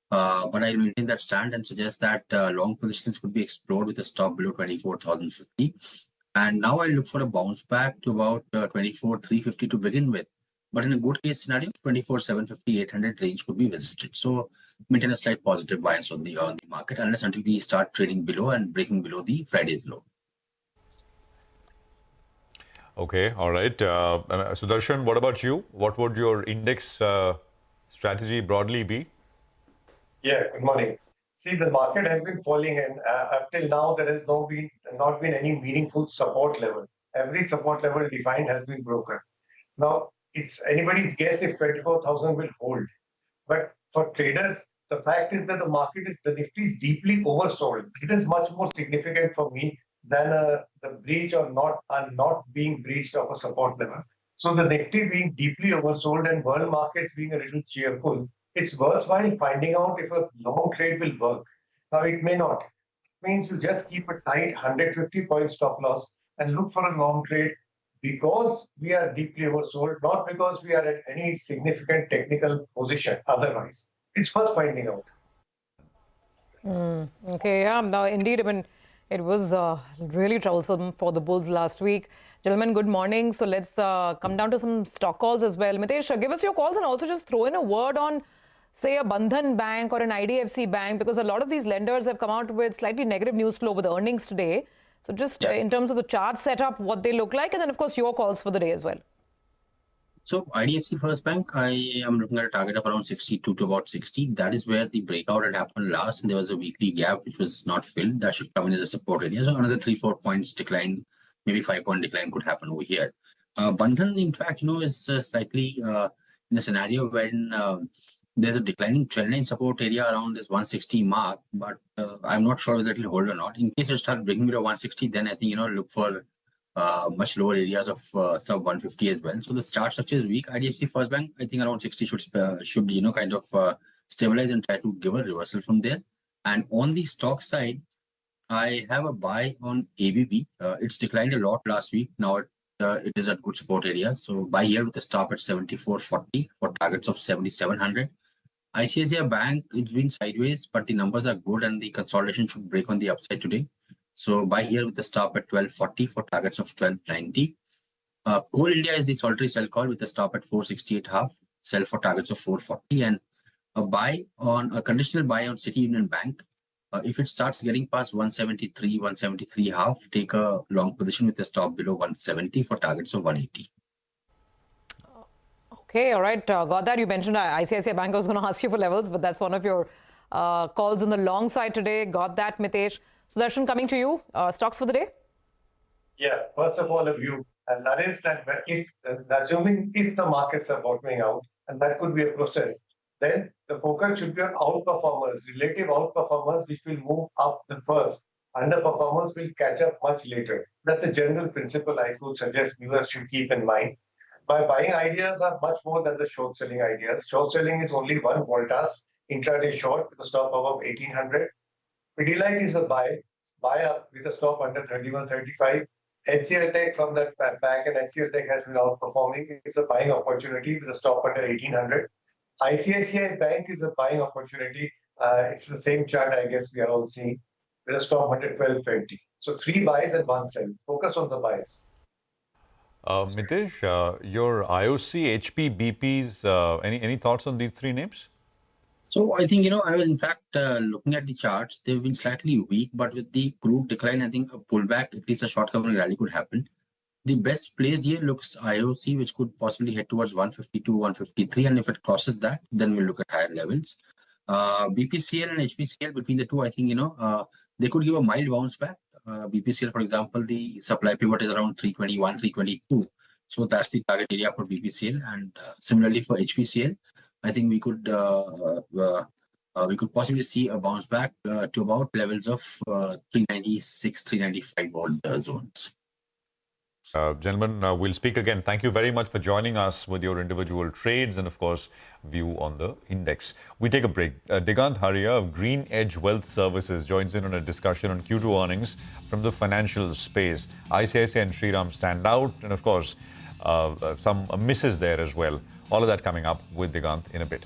But I maintain that stand and suggest that long positions could be explored with a stop below 24,050. And now I look for a bounce back to about 24,350 to begin with. But in a good case scenario, 24,750, 800 range could be visited. So maintain a slight positive bias on the market unless until we start trading below and breaking below the Friday's low. Okay, all right. Sudarshan, what about you? What would your index strategy broadly be? Yeah, good morning. See, the market has been falling, and up till now there has not been any meaningful support level. Every support level defined has been broken. Now, it's anybody's guess if 24,000 will hold. But for traders, the fact is that the Nifty is deeply oversold. It is much more significant for me than the breach or not being breached of a support level. So the Nifty being deeply oversold and world markets being a little cheerful, it's worthwhile finding out if a long trade will work. Now, it may not. It means you just keep a tight 150 point stop loss and look for a long trade because we are deeply oversold, not because we are at any significant technical position otherwise. It's worth finding out. Okay, yeah. Now, indeed, I mean, it was really troublesome for the bulls last week. Gentlemen, good morning. So let's come down to some stock calls as well. Mitesh, give us your calls and also just throw in a word on, say, a Bandhan Bank or an IDFC Bank, because a lot of these lenders have come out with slightly negative news flow with earnings today. So just in terms of the chart setup, what they look like, and then, of course, your calls for the day as well. So IDFC First Bank, I am looking at a target of around 62 to about 60. That is where the breakout had happened last, and there was a weekly gap which was not filled. That should come in as a support area. So another 3-4 points decline, maybe 5-point decline could happen over here. Bandhan, in fact, is slightly in a scenario when there's a declining trendline support area around this 160 mark, but I'm not sure whether it will hold or not. In case it starts breaking below 160, then I think look for much lower areas of sub 150 as well. So the chart structure is weak. IDFC First Bank, I think around 60 should kind of stabilize and try to give a reversal from there. And on the stock side, I have a buy on ABB. It's declined a lot last week. Now it is at good support area. So buy here with a stop at 74.40 for targets of 7,700. ICICI Bank, it's been sideways, but the numbers are good and the consolidation should break on the upside today. So buy here with a stop at 12.40 for targets of 12.90. Coal India is the solitary sell call with a stop at 468.5, sell for targets of 440, and a conditional buy on City Union Bank. If it starts getting past 173, 173.5, take a long position with a stop below 170 for targets of 180. Okay, all right. Got that. You mentioned ICICI Bank. I was going to ask you for levels, but that's one of your calls on the long side today. Got that, Mitesh. Sudarshan, coming to you. Stocks for the day? Yeah, first of all, a view. And that is that assuming if the markets are bottoming out, and that could be a process, then the focus should be on outperformers, relative outperformers, which will move up the first. Underperformers will catch up much later. That's a general principle I would suggest viewers should keep in mind. My buying ideas are much more than the short selling ideas. Short selling is only one Voltas intraday short with a stop above 1800. Pidilite is a buy up with a stop under 31.35. HCL Tech from that back, and HCL Tech has been outperforming. It's a buying opportunity with a stop under 1800. ICICI Bank is a buying opportunity. It's the same chart, I guess, we are all seeing, with a stop under 1220. So 3 buys and 1 sell. Focus on the buys. Mitesh, your IOC, HP, BPs, any thoughts on these 3 names? So I think, I was in fact looking at the charts. They've been slightly weak, but with the crude decline, I think a pullback, at least a short covering rally could happen. The best place here looks IOC, which could possibly head towards 152, 153. And if it crosses that, then we'll look at higher levels. BPCL and HPCL, between the two, I think, they could give a mild bounce back. BPCL, for example, the supply pivot is around 321, 322. So that's the target area for BPCL. And similarly for HPCL, I think we could possibly see a bounce back to about levels of 396, 395 odd zones. Gentlemen, we'll speak again. Thank you very much for joining us with your individual trades and, of course, view on the index. We take a break. Digant Haria of Green Edge Wealth Services joins in on a discussion on Q2 earnings from the financial space. ICICI and Shriram stand out, and, of course, some misses there as well. All of that coming up with Digant in a bit.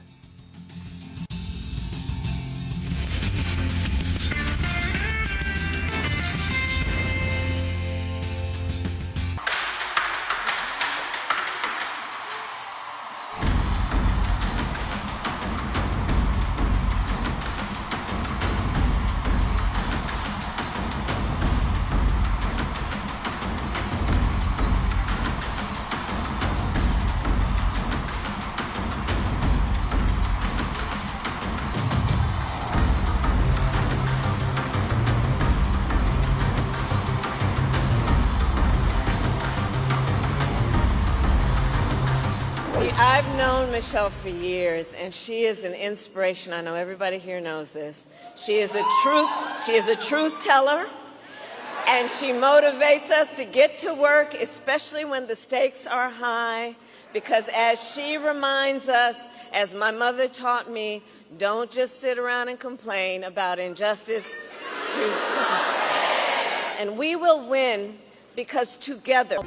I've known Michelle for years, and she is an inspiration. I know everybody here knows this. She is a truth teller, and she motivates us to get to work, especially when the stakes are high, because as she reminds us, as my mother taught me, don't just sit around and complain about injustice. And we will win because together.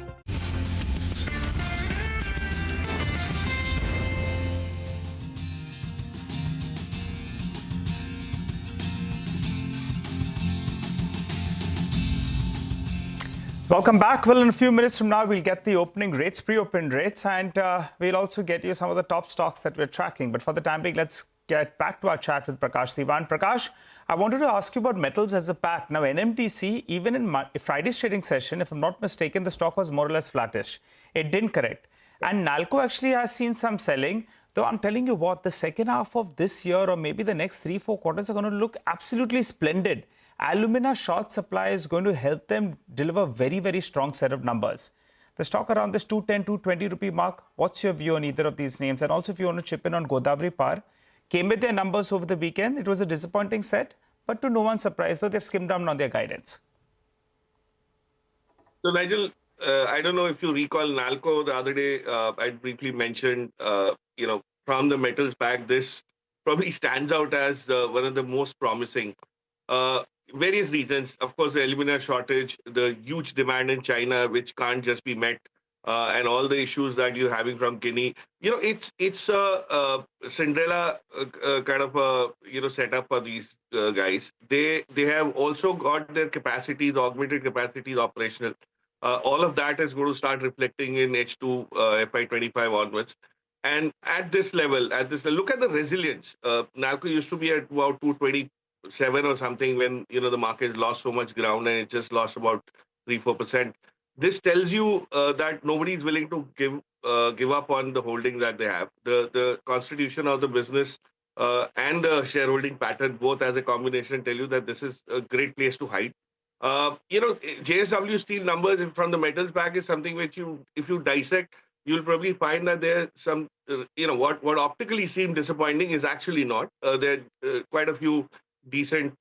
Welcome back. Well, in a few minutes from now, we'll get the opening rates, pre-open rates, and we'll also get you some of the top stocks that we're tracking. But for the time being, let's get back to our chat with Prakash Sivan. Prakash, I wanted to ask you about metals as a pack. Now, NMDC, even in Friday's trading session, if I'm not mistaken, the stock was more or less flattish. It didn't correct. And Nalco actually has seen some selling. Though I'm telling you what, the second half of this year or maybe the next 3-4 quarters are going to look absolutely splendid. Alumina short supply is going to help them deliver very, very strong set of numbers. The stock around this 210, 220 rupee mark. What's your view on either of these names? And also if you want to chip in on Godavari Power, came with their numbers over the weekend. It was a disappointing set, but to no one's surprise, though they've skimmed down on their guidance. So Nigel, I don't know if you recall Nalco the other day, I briefly mentioned, from the metals pack, this probably stands out as one of the most promising. Various reasons, of course, the alumina shortage, the huge demand in China, which can't just be met, and all the issues that you're having from Guinea. It's a Cinderella kind of a setup for these guys. They have also got their capacities, augmented capacities operational. All of that is going to start reflecting in H2 FY25 onwards. And at this level, look at the resilience. Nalco used to be at about 227 or something when the market lost so much ground and it just lost about 3-4%. This tells you that nobody is willing to give up on the holding that they have. The constitution of the business and the shareholding pattern, both as a combination, tell you that this is a great place to hide. JSW Steel numbers from the metals pack is something which if you dissect, you'll probably find that there are some, what optically seem disappointing is actually not. There are quite a few decent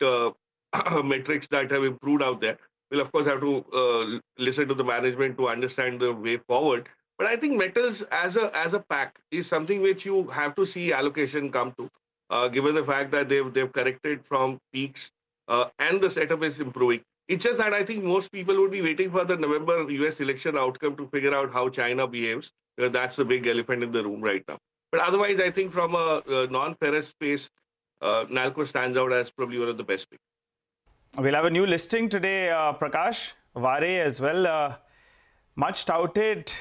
metrics that have improved out there. We'll, of course, have to listen to the management to understand the way forward. But I think metals as a pack is something which you have to see allocation come to, given the fact that they've corrected from peaks and the setup is improving. It's just that I think most people would be waiting for the November US election outcome to figure out how China behaves. That's the big elephant in the room right now. But otherwise, I think from a non-ferrous space, Nalco stands out as probably one of the best picks. We'll have a new listing today, Prakash. Vare as well. Much touted.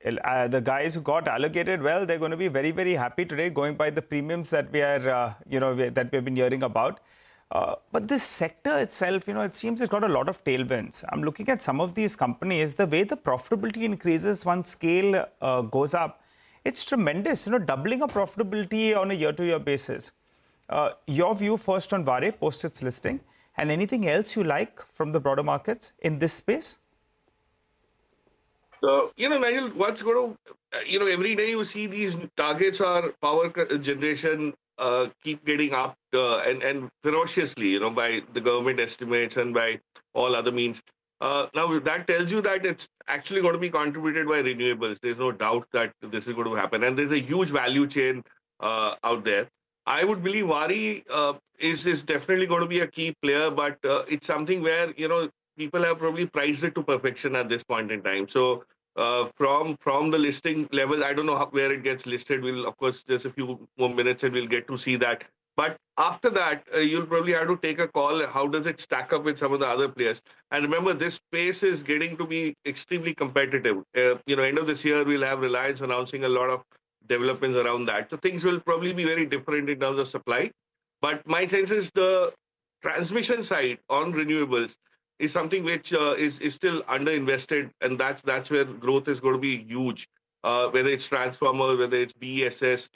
The guys who got allocated, well, they're going to be very, very happy today going by the premiums that we are, that we've been hearing about. But this sector itself, it seems it's got a lot of tailwinds. I'm looking at some of these companies, the way the profitability increases once scale goes up, it's tremendous, doubling of profitability on a year-to-year basis. Your view first on Vare post its listing, and anything else you like from the broader markets in this space? So, Nigel, what's going to, every day you see these targets or power generation keep getting up and ferociously, by the government estimates and by all other means. Now, that tells you that it's actually going to be contributed by renewables. There's no doubt that this is going to happen. And there's a huge value chain out there. I would believe Vare is definitely going to be a key player, but it's something where, people have probably priced it to perfection at this point in time. So from the listing level, I don't know where it gets listed. We'll, of course, just a few more minutes and we'll get to see that. But after that, you'll probably have to take a call. How does it stack up with some of the other players? And remember, this space is getting to be extremely competitive. End of this year, we'll have Reliance announcing a lot of developments around that. So things will probably be very different in terms of supply. But my sense is the transmission side on renewables is something which is still underinvested, and that's where growth is going to be huge. Whether it's transformers, whether it's BESS,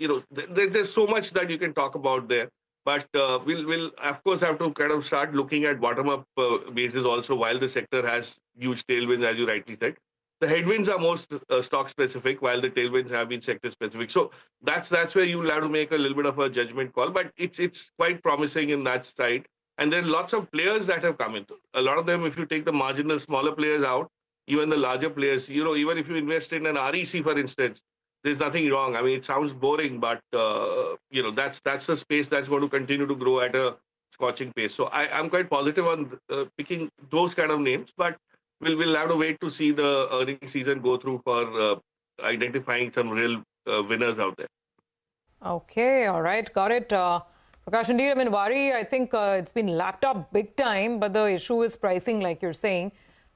there's so much that you can talk about there. But we'll of course have to kind of start looking at bottom-up basis also, while the sector has huge tailwinds, as you rightly said. The headwinds are most stock-specific, while the tailwinds have been sector-specific. So that's where you'll have to make a little bit of a judgment call. But it's quite promising in that side. And there are lots of players that have come in. A lot of them, if you take the marginal smaller players out, even the larger players, even if you invest in an REC, for instance, there's nothing wrong. I mean, it sounds boring, but, that's a space that's going to continue to grow at a scorching pace. So I'm quite positive on picking those kind of names, but we'll have to wait to see the earnings season go through for identifying some real winners out there. Okay, all right, got it. Prakash, indeed, I mean, Vare, I think it's been lapped up big time, but the issue is pricing, like you're saying.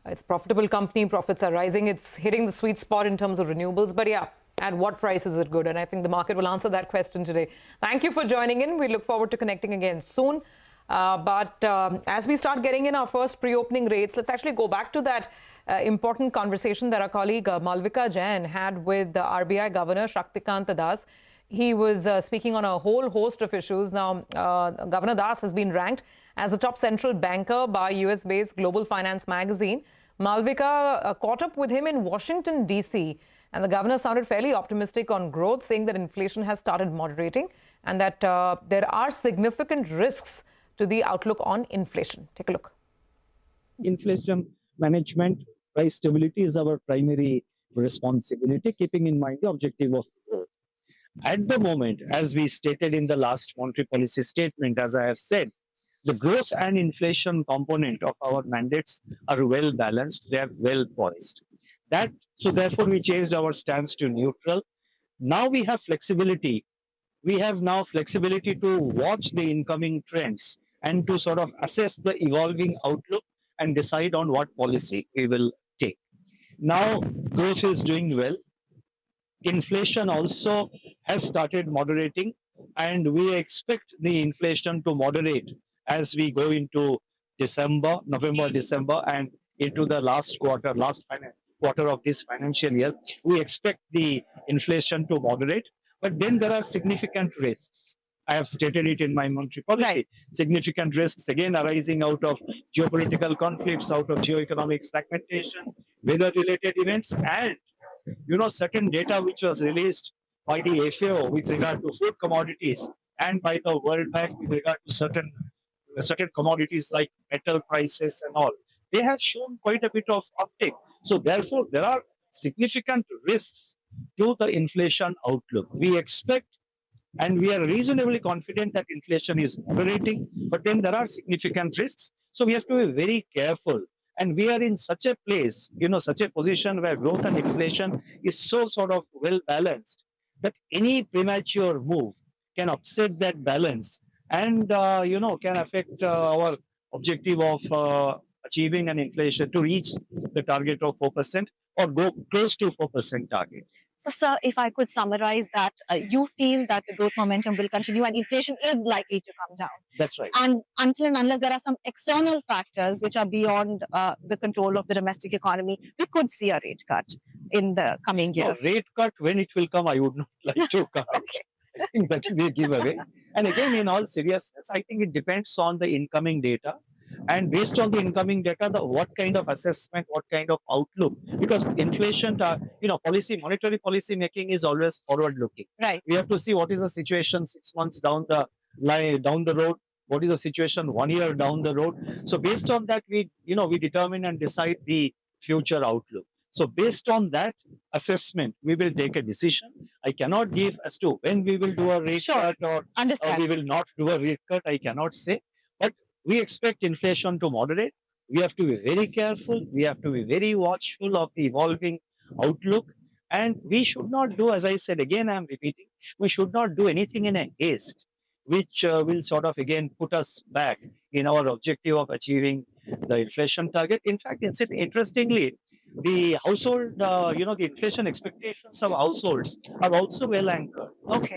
It's a profitable company, profits are rising, it's hitting the sweet spot in terms of renewables. But yeah, at what price is it good? And I think the market will answer that question today. Thank you for joining in. We look forward to connecting again soon. But as we start getting in our first pre-opening rates, let's actually go back to that important conversation that our colleague Malvika Jain had with the RBI Governor Shaktikant Das. He was speaking on a whole host of issues. Now, Governor Das has been ranked as a top central banker by US-based Global Finance magazine. Malvika caught up with him in Washington, D.C., and the governor sounded fairly optimistic on growth, saying that inflation has started moderating and that there are significant risks to the outlook on inflation. Take a look. Inflation management, price stability is our primary responsibility, keeping in mind the objective of growth. At the moment, as we stated in the last monetary policy statement, as I have said, the growth and inflation component of our mandates are well balanced, they are well poised. So therefore, we changed our stance to neutral. Now we have flexibility. We have now flexibility to watch the incoming trends and to sort of assess the evolving outlook and decide on what policy we will take. Now, growth is doing well. Inflation also has started moderating, and we expect the inflation to moderate as we go into November, December, and into the last quarter of this financial year. We expect the inflation to moderate, but then there are significant risks. I have stated it in my monetary policy. Right. Significant risks, again, arising out of geopolitical conflicts, out of geoeconomic fragmentation, weather-related events, and certain data which was released by the FAO with regard to food commodities and by the World Bank with regard to certain commodities like metal prices and all. They have shown quite a bit of uptick. So therefore, there are significant risks to the inflation outlook. We expect and we are reasonably confident that inflation is moderating, but then there are significant risks. So we have to be very careful. And we are in such a place, such a position where growth and inflation is so sort of well balanced that any premature move can upset that balance and, can affect our objective of achieving an inflation to reach the target of 4% or go close to 4% target. So, sir, if I could summarize that, you feel that the growth momentum will continue and inflation is likely to come down. That's right. And until and unless there are some external factors which are beyond the control of the domestic economy, we could see a rate cut in the coming year. No, rate cut, when it will come, I would not like to comment. I think that will be a giveaway. And again, in all seriousness, I think it depends on the incoming data. And based on the incoming data, what kind of assessment, what kind of outlook, because inflation, monetary policy making is always forward looking. Right. We have to see what is the situation 6 months down the road, what is the situation 1 year down the road. So based on that, we determine and decide the future outlook. So based on that assessment, we will take a decision. I cannot give as to when we will do a rate cut or we will not do a rate cut. I cannot say. But we expect inflation to moderate. We have to be very careful. We have to be very watchful of the evolving outlook. And we should not do, as I said, again, I'm repeating, we should not do anything in a haste, which will sort of, again, put us back in our objective of achieving the inflation target. In fact, interestingly, the household, the inflation expectations of households are also well anchored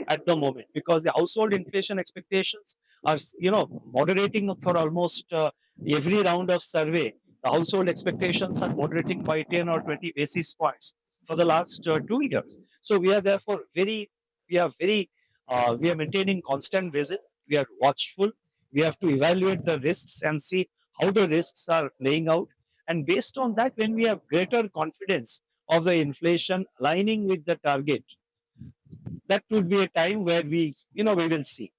at the moment, because the household inflation expectations are, moderating for almost every round of survey. The household expectations are moderating by 10 or 20 basis points for the last 2 years. So we are therefore we are maintaining constant visit. We are watchful. We have to evaluate the risks and see how the risks are playing out. And based on that, when we have greater confidence of the inflation aligning with the target, that would be a time where we will see.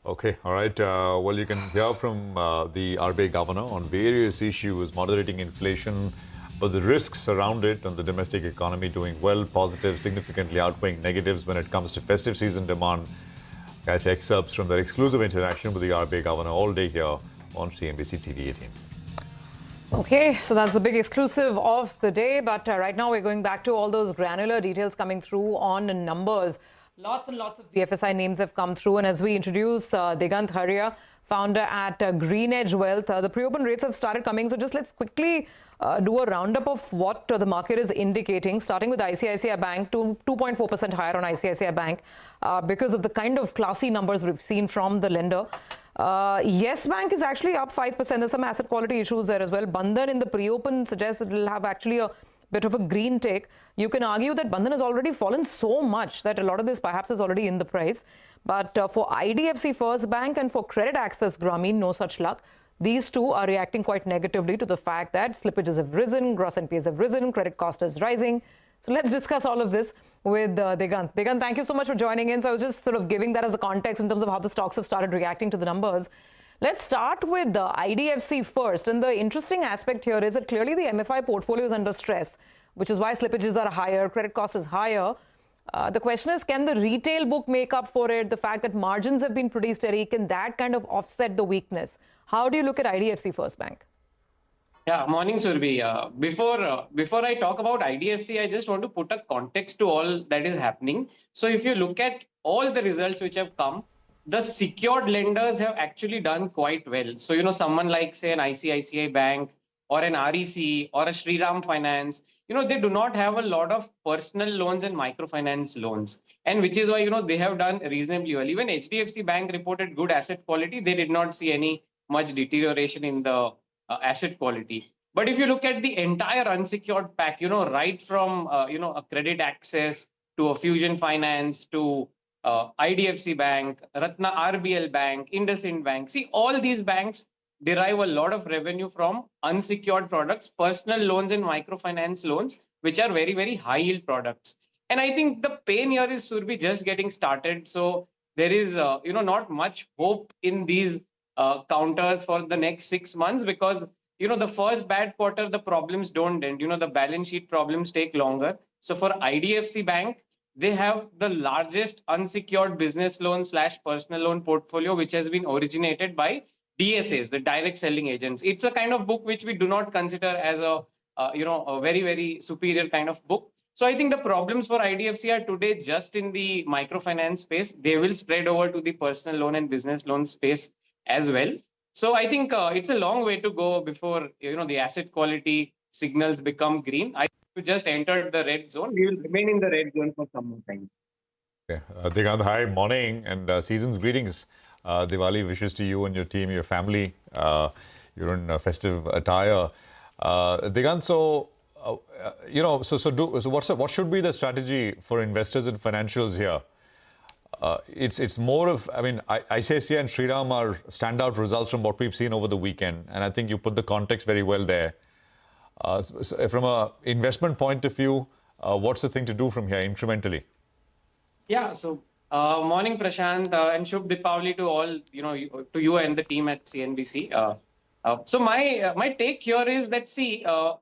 Okay, all right. Well, you can hear from the RBI governor on various issues, moderating inflation, but the risks around it and the domestic economy doing well, positive, significantly outweighing negatives when it comes to festive season demand. Catch excerpts from their exclusive interaction with the RBI governor all day here on CNBC TV18. Okay, so that's the big exclusive of the day. But right now we're going back to all those granular details coming through on numbers. Lots and lots of BFSI names have come through. And as we introduce Digant Haria, founder at GreenEdge Wealth, the pre-open rates have started coming. So just let's quickly do a roundup of what the market is indicating, starting with ICICI Bank, 2.4% higher on ICICI Bank because of the kind of classy numbers we've seen from the lender. Yes Bank is actually up 5%. There's some asset quality issues there as well. Bandhan in the pre-open suggests it will have actually a bit of a green tick. You can argue that Bandhan has already fallen so much that a lot of this perhaps is already in the price. But for IDFC First Bank and for Credit Access Grameen, no such luck. These two are reacting quite negatively to the fact that slippages have risen, gross NPAs have risen, credit cost is rising. So let's discuss all of this with Digant. Digant, thank you so much for joining in. So I was just sort of giving that as a context in terms of how the stocks have started reacting to the numbers. Let's start with the IDFC first. And the interesting aspect here is that clearly the MFI portfolio is under stress, which is why slippages are higher, credit cost is higher. The question is, can the retail book make up for it? The fact that margins have been pretty steady, can that kind of offset the weakness? How do you look at IDFC First Bank? Yeah, morning, Surbhi. Before I talk about IDFC, I just want to put a context to all that is happening. So if you look at all the results which have come, the secured lenders have actually done quite well. So, someone like, say, an ICICI Bank or an REC or a Shriram Finance, they do not have a lot of personal loans and microfinance loans. And which is why, they have done reasonably well. Even HDFC Bank reported good asset quality. They did not see any much deterioration in the asset quality. But if you look at the entire unsecured pack, right from, a credit access to a Fusion Finance to IDFC Bank, Ratna RBL Bank, IndusInd Bank. See, all these banks derive a lot of revenue from unsecured products, personal loans and microfinance loans, which are very, very high yield products. And I think the pain here is Surbi just getting started. So there is, not much hope in these counters for the next 6 months because, the first bad quarter, the problems don't end. The balance sheet problems take longer. So for IDFC Bank, they have the largest unsecured business loan / personal loan portfolio, which has been originated by DSAs, the direct selling agents. It's a kind of book which we do not consider as a very, very superior kind of book. So I think the problems for IDFC are today just in the microfinance space. They will spread over to the personal loan and business loan space as well. So I think it's a long way to go before, the asset quality signals become green. I just entered the red zone. We will remain in the red zone for some more time. Okay. Digant, hi, morning and season's greetings. Diwali wishes to you and your team, your family. You're in festive attire. Digant, so what should be the strategy for investors and financials here? It's more of, ICICI and Shriram are standout results from what we've seen over the weekend. And I think you put the context very well there. So from an investment point of view, what's the thing to do from here incrementally? Yeah, so morning, Prashant, and Shubh Deepavali to all, to you and the team at CNBC. So my take here is that,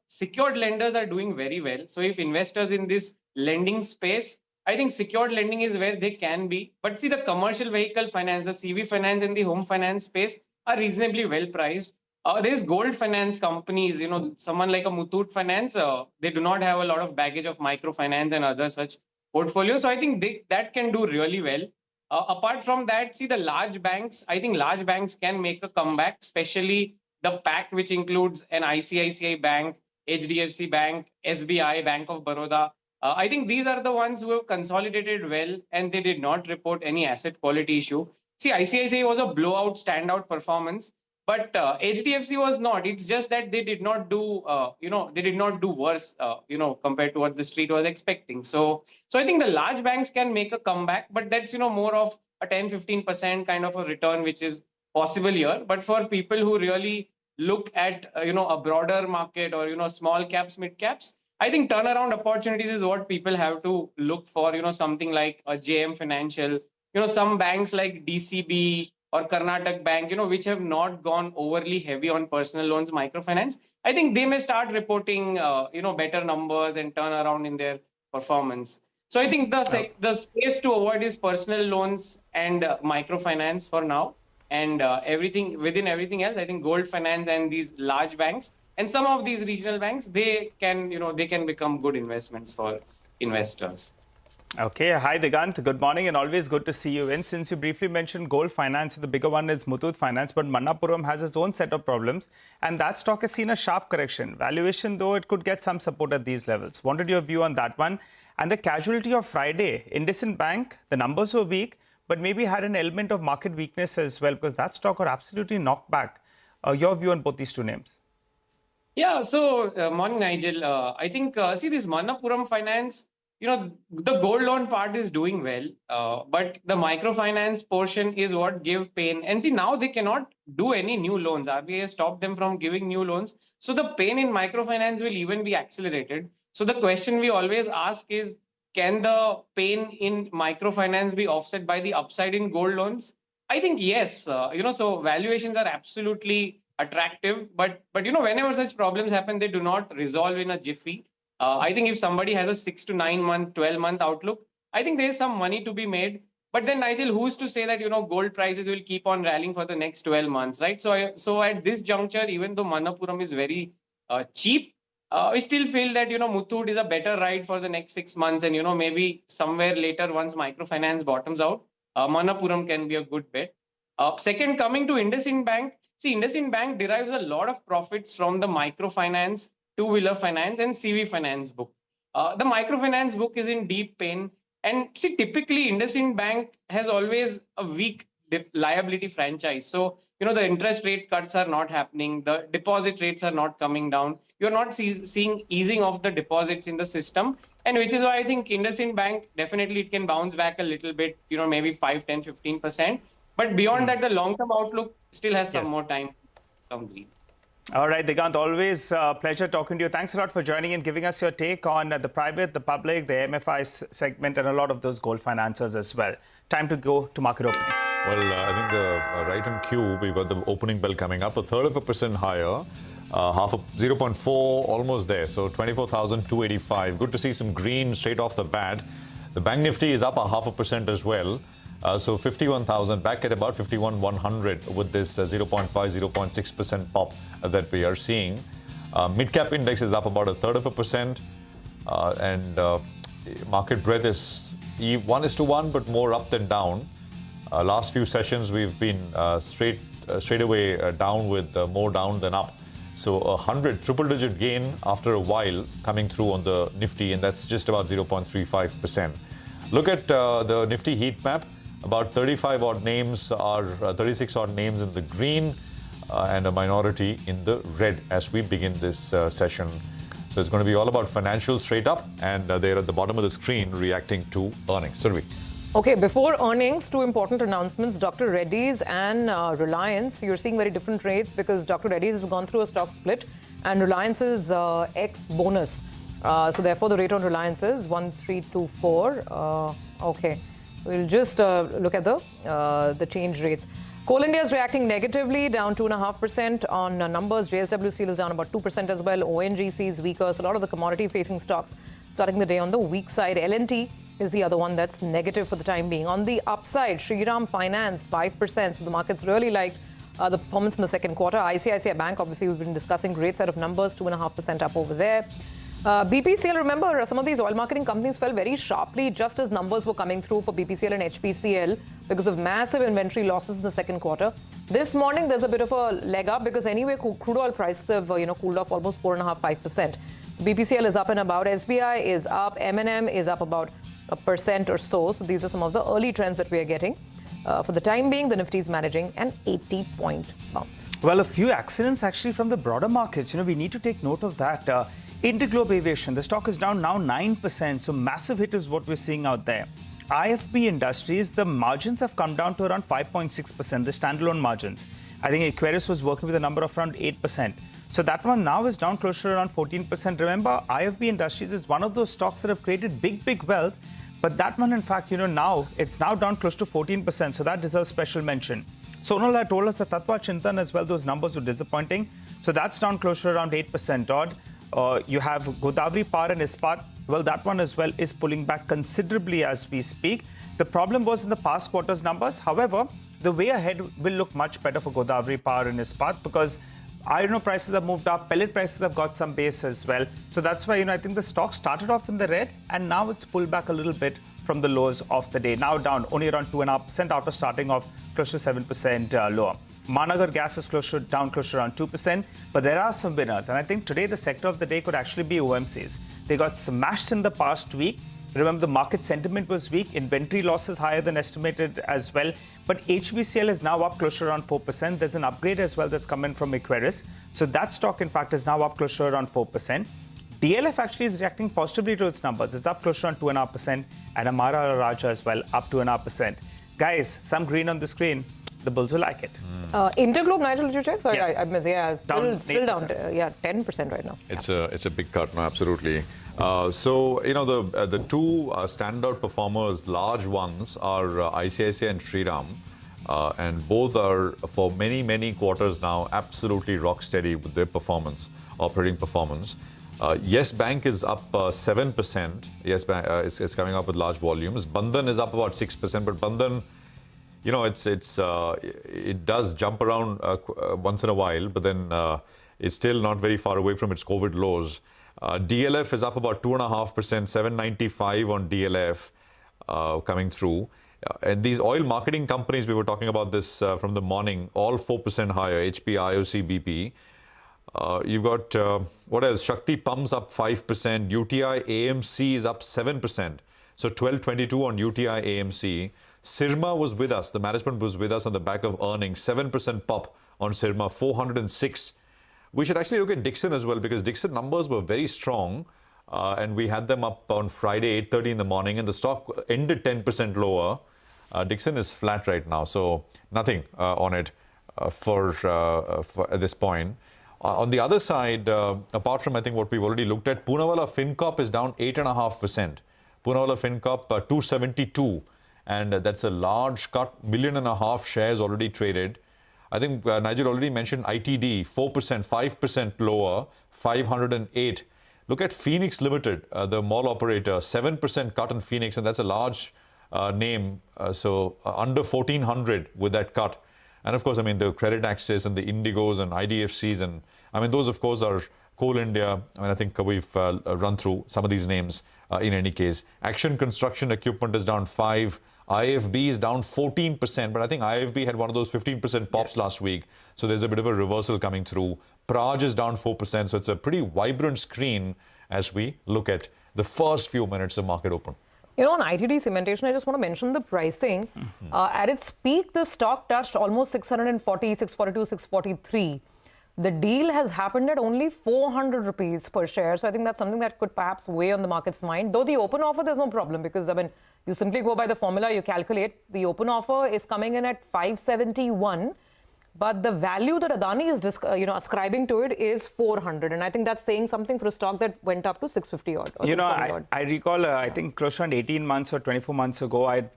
secured lenders are doing very well. So if investors in this lending space, I think secured lending is where they can be. But see, the commercial vehicle finance, the CV finance and the home finance space are reasonably well priced. There's gold finance companies, someone like a Muthoot Finance, they do not have a lot of baggage of microfinance and other such portfolios. So I think that can do really well. Apart from that, the large banks, I think large banks can make a comeback, especially the pack, which includes an ICICI Bank, HDFC Bank, SBI, Bank of Baroda. I think these are the ones who have consolidated well and they did not report any asset quality issue. ICICI was a blowout, standout performance, but HDFC was not. It's just that they did not do, they did not do worse, compared to what the street was expecting. So I think the large banks can make a comeback, but that's, more of a 10-15% kind of a return, which is possible here. But for people who really look at, a broader market or, small caps, mid caps, I think turnaround opportunities is what people have to look for, something like a JM Financial, some banks like DCB or Karnataka Bank, which have not gone overly heavy on personal loans, microfinance. I think they may start reporting, better numbers and turn around in their performance. So I think the space to avoid is personal loans and microfinance for now. And within everything else, I think gold finance and these large banks and some of these regional banks, they can become good investments for investors. Okay, hi Digant, good morning and always good to see you in. Since you briefly mentioned gold finance, the bigger one is Muthoot Finance, but Manappuram has its own set of problems and that stock has seen a sharp correction. Valuation, though, it could get some support at these levels. Wanted your view on that one. And the casualty of Friday, IndusInd Bank, the numbers were weak, but maybe had an element of market weakness as well, because that stock got absolutely knocked back. Your view on both these two names? Yeah, so morning, Nigel. I think, see, this Manappuram Finance, the gold loan part is doing well, but the microfinance portion is what gave pain. And see, now they cannot do any new loans. RBI has stopped them from giving new loans. So the pain in microfinance will even be accelerated. So the question we always ask is, can the pain in microfinance be offset by the upside in gold loans? I think yes. So valuations are absolutely attractive, but whenever such problems happen, they do not resolve in a jiffy. I think if somebody has a 6 to 9 month, 12-month outlook, I think there is some money to be made. But then, Nigel, who's to say that gold prices will keep on rallying for the next 12 months, right? So at this juncture, even though Manappuram is very cheap, we still feel that Muthoot is a better ride for the next 6 months, and maybe somewhere later, once microfinance bottoms out, Manappuram can be a good bet. Second, coming to IndusInd Bank. See, IndusInd Bank derives a lot of profits from the microfinance, two-wheeler finance, and CV finance book. The microfinance book is in deep pain. And see, typically, IndusInd Bank has always a weak liability franchise. So, the interest rate cuts are not happening. The deposit rates are not coming down. You're not seeing easing of the deposits in the system. And which is why I think IndusInd Bank, definitely it can bounce back a little bit, maybe 5, 10, 15%. But beyond that, the long-term outlook still has some more time to complete. All right, Digant, always a pleasure talking to you. Thanks a lot for joining and giving us your take on the private, the public, the MFI segment, and a lot of those gold financiers as well. Time to go to market opening. Well, I think right on cue, we've got the opening bell coming up, 1/3% higher, 0.4, almost there. So 24,285. Good to see some green straight off the bat. The Bank Nifty is up 0.5% as well. So 51,000, back at about 51,100 with this 0.5, 0.6% pop that we are seeing. Midcap index is up about 1/3%. And market breadth is 1:1, but more up than down. Last few sessions, we've been straight away down with more down than up. So 100 triple-digit gain after a while coming through on the Nifty, and that's just about 0.35%. Look at the Nifty heat map. About 35 odd names are 36 odd names in the green and a minority in the red as we begin this session. So it's going to be all about financials straight up, and they're at the bottom of the screen reacting to earnings. Survi. Okay, before earnings, two important announcements. Dr. Reddy's and Reliance. You're seeing very different rates because Dr. Reddy's has gone through a stock split and Reliance is X bonus. So therefore, the rate on Reliance is 1324. Okay, we'll just look at the change rates. Coal India is reacting negatively, down 2.5% on numbers. JSW Steel is down about 2% as well. ONGC is weaker. So a lot of the commodity-facing stocks starting the day on the weak side. L&T is the other one that's negative for the time being. On the upside, Shriram Finance, 5%. So the markets really liked the performance in the second quarter. ICICI Bank, obviously, we've been discussing great set of numbers, 2.5% up over there. BPCL, remember, some of these oil marketing companies fell very sharply just as numbers were coming through for BPCL and HPCL because of massive inventory losses in the second quarter. This morning, there's a bit of a leg up because anyway, crude oil prices have cooled off almost 4.5%, 5%. BPCL is up and about. SBI is up. M&M is up about 1% or so. So these are some of the early trends that we are getting. For the time being, the Nifty is managing an 80-point bounce. Well, a few accidents actually from the broader markets. We need to take note of that. Interglobe Aviation, the stock is down now 9%. So massive hit is what we're seeing out there. IFB Industries, the margins have come down to around 5.6%, the standalone margins. I think Aquarius was working with a number of around 8%. So that one now is down closer to around 14%. Remember, IFB Industries is one of those stocks that have created big wealth. But that one, in fact, now it's now down close to 14%. So that deserves special mention. Sonal had told us that Tatwa Chintan as well, those numbers were disappointing. So that's down closer to around 8% odd. You have Godavari Power and Ispat. Well, that one as well is pulling back considerably as we speak. The problem was in the past quarter's numbers. However, the way ahead will look much better for Godavari Power and Ispat because iron ore prices have moved up, pellet prices have got some base as well. So that's why, I think the stock started off in the red and now it's pulled back a little bit from the lows of the day. Now down only around 2.5% after starting off close to 7% lower. Managar Gas is down close to around 2%, but there are some winners. And I think today the sector of the day could actually be OMCs. They got smashed in the past week. Remember, the market sentiment was weak, inventory losses higher than estimated as well. But HBCL is now up closer around 4%. There's an upgrade as well that's come in from Equirus. So that stock, in fact, is now up closer around 4%. DLF actually is reacting positively to its numbers. It's up closer on 2.5%, and Amara Raja as well, up 2.5%. Guys, some green on the screen. The bulls will like it. Interglobe, Nigel, did you check? Sorry, Yes. I missed. Yeah, still down. 8%. 10% right now. It's a big cut, no, absolutely. So, you know, the two standout performers, large ones, are ICICI and Shriram. And both are, for many, many quarters now, absolutely rock steady with their performance, operating performance. Yes Bank is up 7%. Yes Bank is coming up with large volumes. Bandhan is up about 6%, but Bandhan, you know, it does jump around once in a while, but then it's still not very far away from its COVID lows. DLF is up about 2.5%, 795 on DLF coming through. And these oil marketing companies, we were talking about this from the morning, all 4% higher, HP, IOC, BP. You've got, what else? Shakti Pumps up 5%, UTI AMC is up 7%. So 1222 on UTI AMC. Sirma was with us, the management was with us on the back of earnings, 7% pop on Sirma, 406. We should actually look at Dixon as well, because Dixon numbers were very strong, and we had them up on Friday, 8:30 in the morning, and the stock ended 10% lower. Dixon is flat right now, so nothing on it for at this point. On the other side, apart from, I think, what we've already looked at, Poonawalla FinCorp is down 8.5%. Poonawalla FinCorp 272, and that's a large cut, 1.5 million shares already traded. I think Nigel already mentioned ITD, 4%, 5% lower, 508. Look at Phoenix Limited, the mall operator, 7% cut in Phoenix, and that's a large name, so under 1,400 with that cut. And of course, I mean, the Credit Access and the Indigos and IDFCs, and I mean, those of course are Coal India. I mean, I think we've run through some of these names in any case. Action Construction Equipment is down 5%. IFB is down 14%, but I think IFB had one of those 15% pops last week. So there's a bit of a reversal coming through. Praj is down 4%. So it's a pretty vibrant screen as we look at the first few minutes of market open. You know, on ITD cementation, I just want to mention the pricing. At its peak, the stock touched almost 640, 642, 643. The deal has happened at only 400 rupees per share. So I think that's something that could perhaps weigh on the market's mind. Though the open offer, there's no problem, because, I mean, you simply go by the formula, you calculate. The open offer is coming in at 571. But the value that Adani is ascribing to it is 400. And I think that's saying something for a stock that went up to 650 odd. Or you know, I recall, I think close around 18 months or 24 months ago, I'd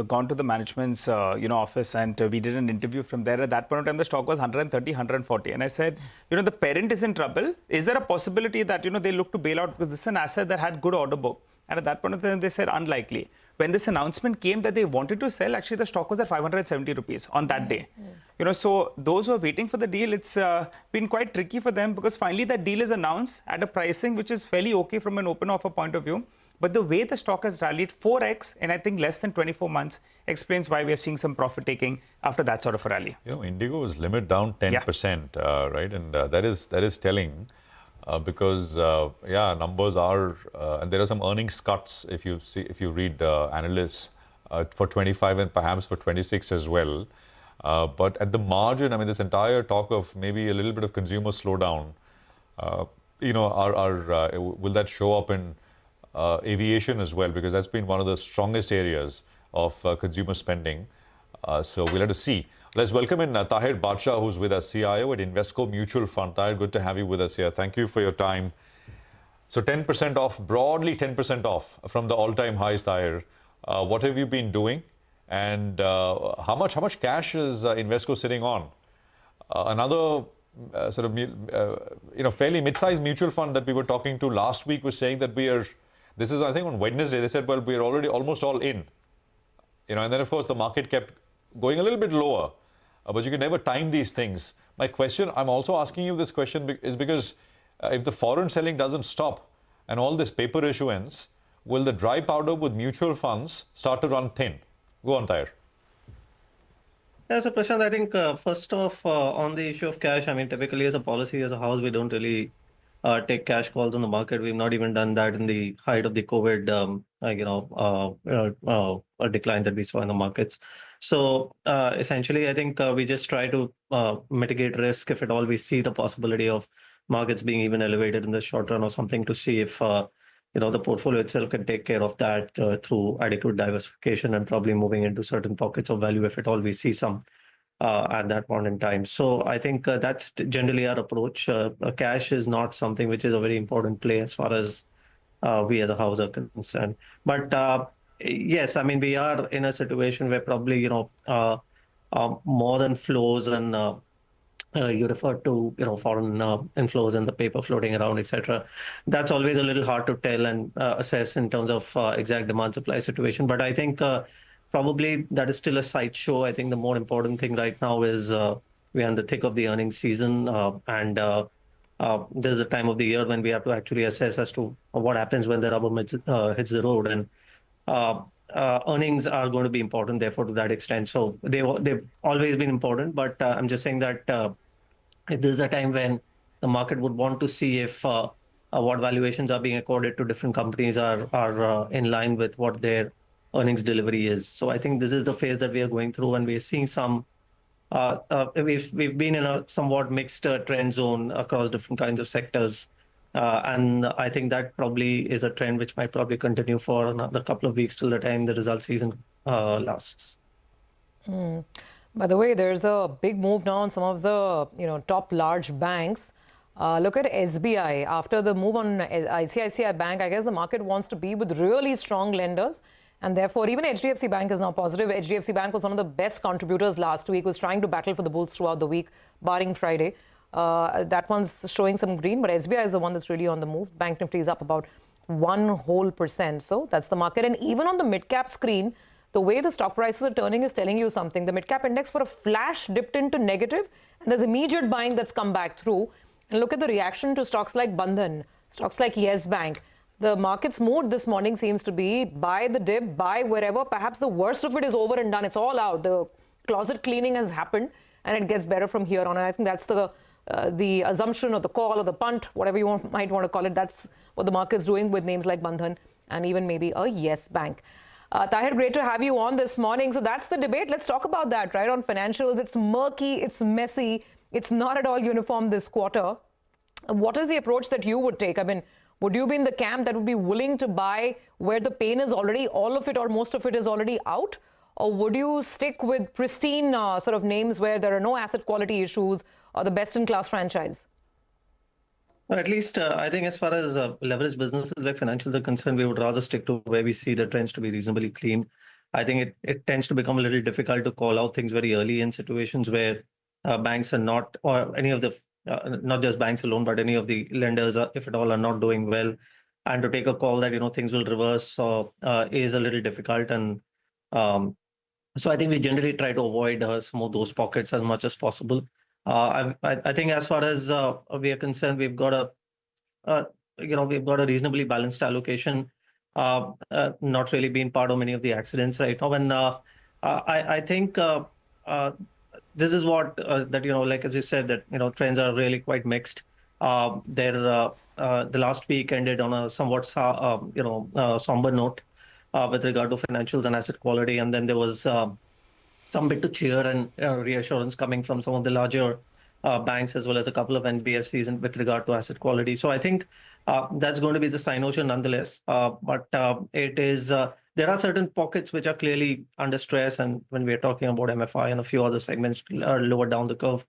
gone to the management's office, and we did an interview from there. At that point in time, the stock was 130, 140. And I said, the parent is in trouble. Is there a possibility that, they look to bail out, because this is an asset that had good order book? And at that point in time, they said unlikely. When this announcement came that they wanted to sell, actually the stock was at 570 rupees on that day. So those who are waiting for the deal, it's been quite tricky for them, because finally that deal is announced at a pricing which is fairly okay from an open offer point of view. But the way the stock has rallied 4x in, I think, less than 24 months explains why we are seeing some profit taking after that sort of a rally. Indigo is limit down 10%, right? And that is telling. Because numbers are, and there are some earnings cuts if you read analysts for 25 and perhaps for 26 as well. But at the margin, I mean, this entire talk of maybe a little bit of consumer slowdown, will that show up in aviation as well? Because that's been one of the strongest areas of consumer spending. So we'll have to see. Let's welcome in Tahir Badshah, who's with us, CIO at Invesco Mutual Fund. Tahir, good to have you with us here. Thank you for your time. So 10% off, broadly 10% off from the all-time highs, Tahir. What have you been doing? And how much cash is Invesco sitting on? Another fairly mid-sized mutual fund that we were talking to last week was saying that this is, I think, on Wednesday, they said, well, we're already almost all in. And then, of course, the market kept going a little bit lower. But you can never time these things. My question, I'm also asking you this question, is because if the foreign selling doesn't stop and all this paper issuance, will the dry powder with mutual funds start to run thin? Go on, Tahir. Yeah, so Prashant, I think first off, on the issue of cash, I mean, typically as a policy, as a house, we don't really take cash calls on the market. We've not even done that in the height of the COVID, decline that we saw in the markets. So essentially, I think we just try to mitigate risk if at all we see the possibility of markets being even elevated in the short run or something, to see if the portfolio itself can take care of that through adequate diversification and probably moving into certain pockets of value if at all we see some at that point in time. So I think that's generally our approach. Cash is not something which is a very important play as far as we as a house are concerned. But yes, I mean, we are in a situation where probably, more than flows and you referred to, foreign inflows and the paper floating around, etc. That's always a little hard to tell and assess in terms of exact demand supply situation. But I think probably that is still a sideshow. I think the more important thing right now is we're in the thick of the earnings season, and there's a time of the year when we have to actually assess as to what happens when the rubber hits the road. And earnings are going to be important, therefore, to that extent. So they've always been important, but I'm just saying that this is a time when the market would want to see if what valuations are being accorded to different companies are in line with what their earnings delivery is. So I think this is the phase that we are going through, and we're seeing some. We've been in a somewhat mixed trend zone across different kinds of sectors. And I think that probably is a trend which might probably continue for another couple of weeks till the time the result season lasts. By the way, there's a big move now on some of the top large banks. Look at SBI. After the move on ICICI Bank, I guess the market wants to be with really strong lenders. And therefore, even HDFC Bank is now positive. HDFC Bank was one of the best contributors last week, was trying to battle for the bulls throughout the week, barring Friday. That one's showing some green, but SBI is the one that's really on the move. Bank Nifty is up about 1%. So that's the market. And even on the midcap screen, the way the stock prices are turning is telling you something. The midcap index for a flash dipped into negative, and there's immediate buying that's come back through. And look at the reaction to stocks like Bandhan, stocks like Yes Bank. The market's mood this morning seems to be buy the dip, buy wherever. Perhaps the worst of it is over and done. It's all out. The closet cleaning has happened, and it gets better from here on. And I think that's the assumption or the call or the punt, whatever you might want to call it. That's what the market's doing with names like Bandhan and even maybe a Yes Bank. Tahir, great to have you on this morning. So that's the debate. Let's talk about that, right? On financials, it's murky, it's messy, it's not at all uniform this quarter. What is the approach that you would take? I mean, would you be in the camp that would be willing to buy where the pain is already, all of it or most of it is already out? Or would you stick with pristine sort of names where there are no asset quality issues or the best-in-class franchise? Well, at least I think as far as leveraged businesses like financials are concerned, we would rather stick to where we see the trends to be reasonably clean. I think it tends to become a little difficult to call out things very early in situations where banks are not, or any of the not just banks alone, but any of the lenders, if at all, are not doing well, and to take a call that things will reverse is a little difficult. And so I think we generally try to avoid some of those pockets as much as possible. I think as far as we are concerned, we've got a reasonably balanced allocation. Not really being part of many of the accidents right now, and I think. This is what like as you said, that trends are really quite mixed. The last week ended on a somewhat somber note with regard to financials and asset quality, and then there was some bit of cheer and reassurance coming from some of the larger banks as well as a couple of NBFCs with regard to asset quality. So I think that's going to be the cynosure nonetheless. But it is. There are certain pockets which are clearly under stress, and when we are talking about MFI and a few other segments lower down the curve,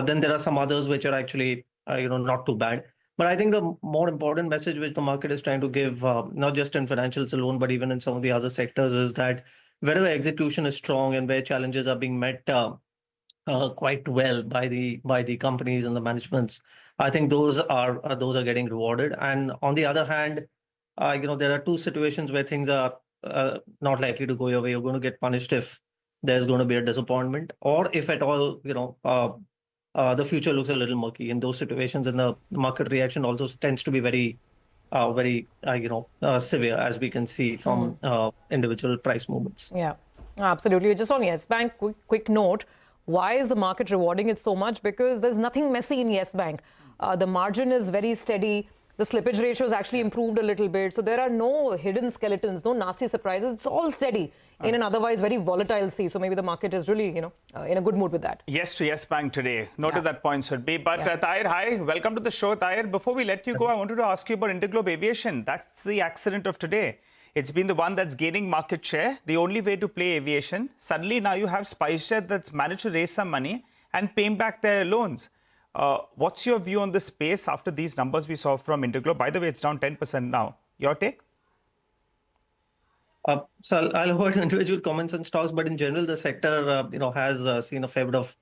then there are some others which are actually not too bad. But I think the more important message which the market is trying to give, not just in financials alone, but even in some of the other sectors, is that wherever execution is strong and where challenges are being met quite well by the companies and the managements, I think those are getting rewarded. And on the other hand, there are two situations where things are not likely to go your way. You're going to get punished if there's going to be a disappointment, or if at all, the future looks a little murky in those situations, and the market reaction also tends to be very severe, as we can see from individual price movements. Yeah, absolutely. Just on Yes Bank, quick note. Why is the market rewarding it so much? Because there's nothing messy in Yes Bank. The margin is very steady. The slippage ratio has actually improved a little bit. So there are no hidden skeletons, no nasty surprises. It's all steady in an otherwise very volatile sea. So maybe the market is really, in a good mood with that. Yes to Yes Bank today. Noted that point should be. But Tahir, hi. Welcome to the show, Tahir. Before we let you go, I wanted to ask you about Interglobe Aviation. That's the accident of today. It's been the one that's gaining market share, the only way to play aviation. Suddenly now you have SpiceJet that's managed to raise some money and paying back their loans. What's your view on the space after these numbers we saw from Interglobe? By the way, it's down 10% now. Your take? So I'll avoid individual comments on stocks, but in general, the sector, has seen a fair bit of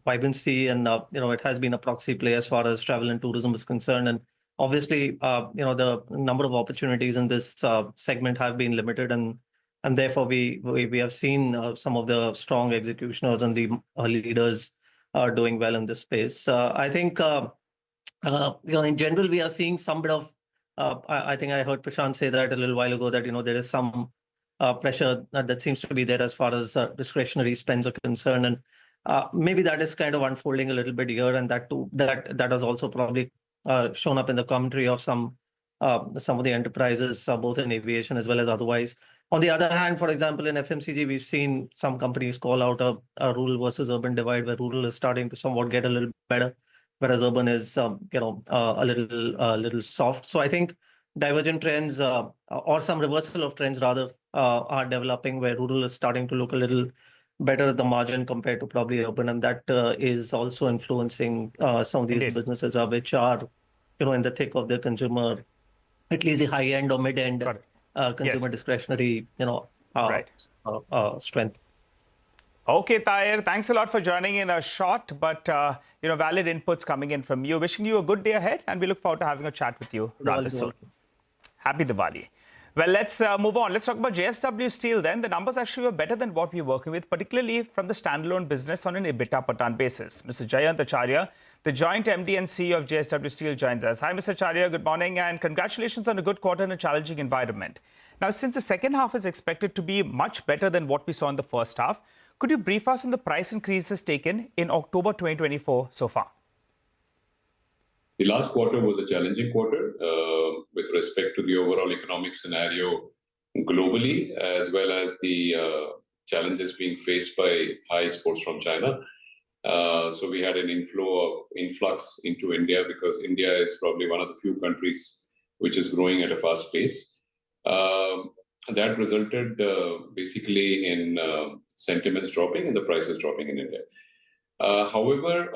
vibrancy, and it has been a proxy play as far as travel and tourism is concerned. And obviously, the number of opportunities in this segment have been limited, and therefore we have seen some of the strong executioners and the leaders doing well in this space. I think, in general, we are seeing some bit of, I think I heard Prashant say that a little while ago that, there is some pressure that seems to be there as far as discretionary spends are concerned. And maybe that is kind of unfolding a little bit here. And that has also probably shown up in the commentary of some of the enterprises, both in aviation as well as otherwise. On the other hand, for example, in FMCG, we've seen some companies call out a rural versus urban divide, where rural is starting to somewhat get a little better, whereas urban is, a little soft. So I think divergent trends or some reversal of trends rather are developing, where rural is starting to look a little better at the margin compared to probably urban, and that is also influencing some of these businesses which are, in the thick of their consumer, at least the high end or mid end. Consumer discretionary, strength. Okay, Tahir, thanks a lot for joining in. A short but valid inputs coming in from you. Wishing you a good day ahead, and we look forward to having a chat with you rather soon. Happy Diwali. Well, let's move on. Let's talk about JSW Steel then. The numbers actually were better than what we're working with, particularly from the standalone business on an EBITDA per ton basis. Mr. Jayant Acharya, the joint MD and CEO of JSW Steel, joins us. Hi, Mr. Acharya. Good morning, and congratulations on a good quarter in a challenging environment. Now, since the second half is expected to be much better than what we saw in the first half, could you brief us on the price increases taken in October 2024 so far? The last quarter was a challenging quarter with respect to the overall economic scenario globally, as well as the challenges being faced by high exports from China. So we had an influx into India, because India is probably one of the few countries which is growing at a fast pace. That resulted basically in sentiments dropping and the prices dropping in India. However,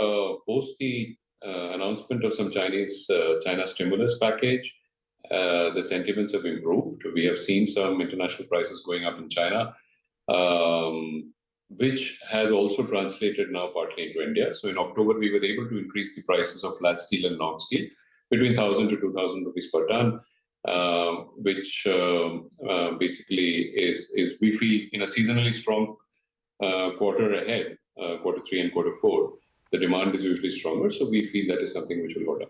post the announcement of some China stimulus package, the sentiments have improved. We have seen some international prices going up in China, which has also translated now partly into India. So in October, we were able to increase the prices of flat steel and long steel between 1,000 to 2,000 rupees per ton, which basically is we feel in a seasonally strong quarter ahead, quarter 3 and quarter 4, the demand is usually stronger. So we feel that is something which will hold up.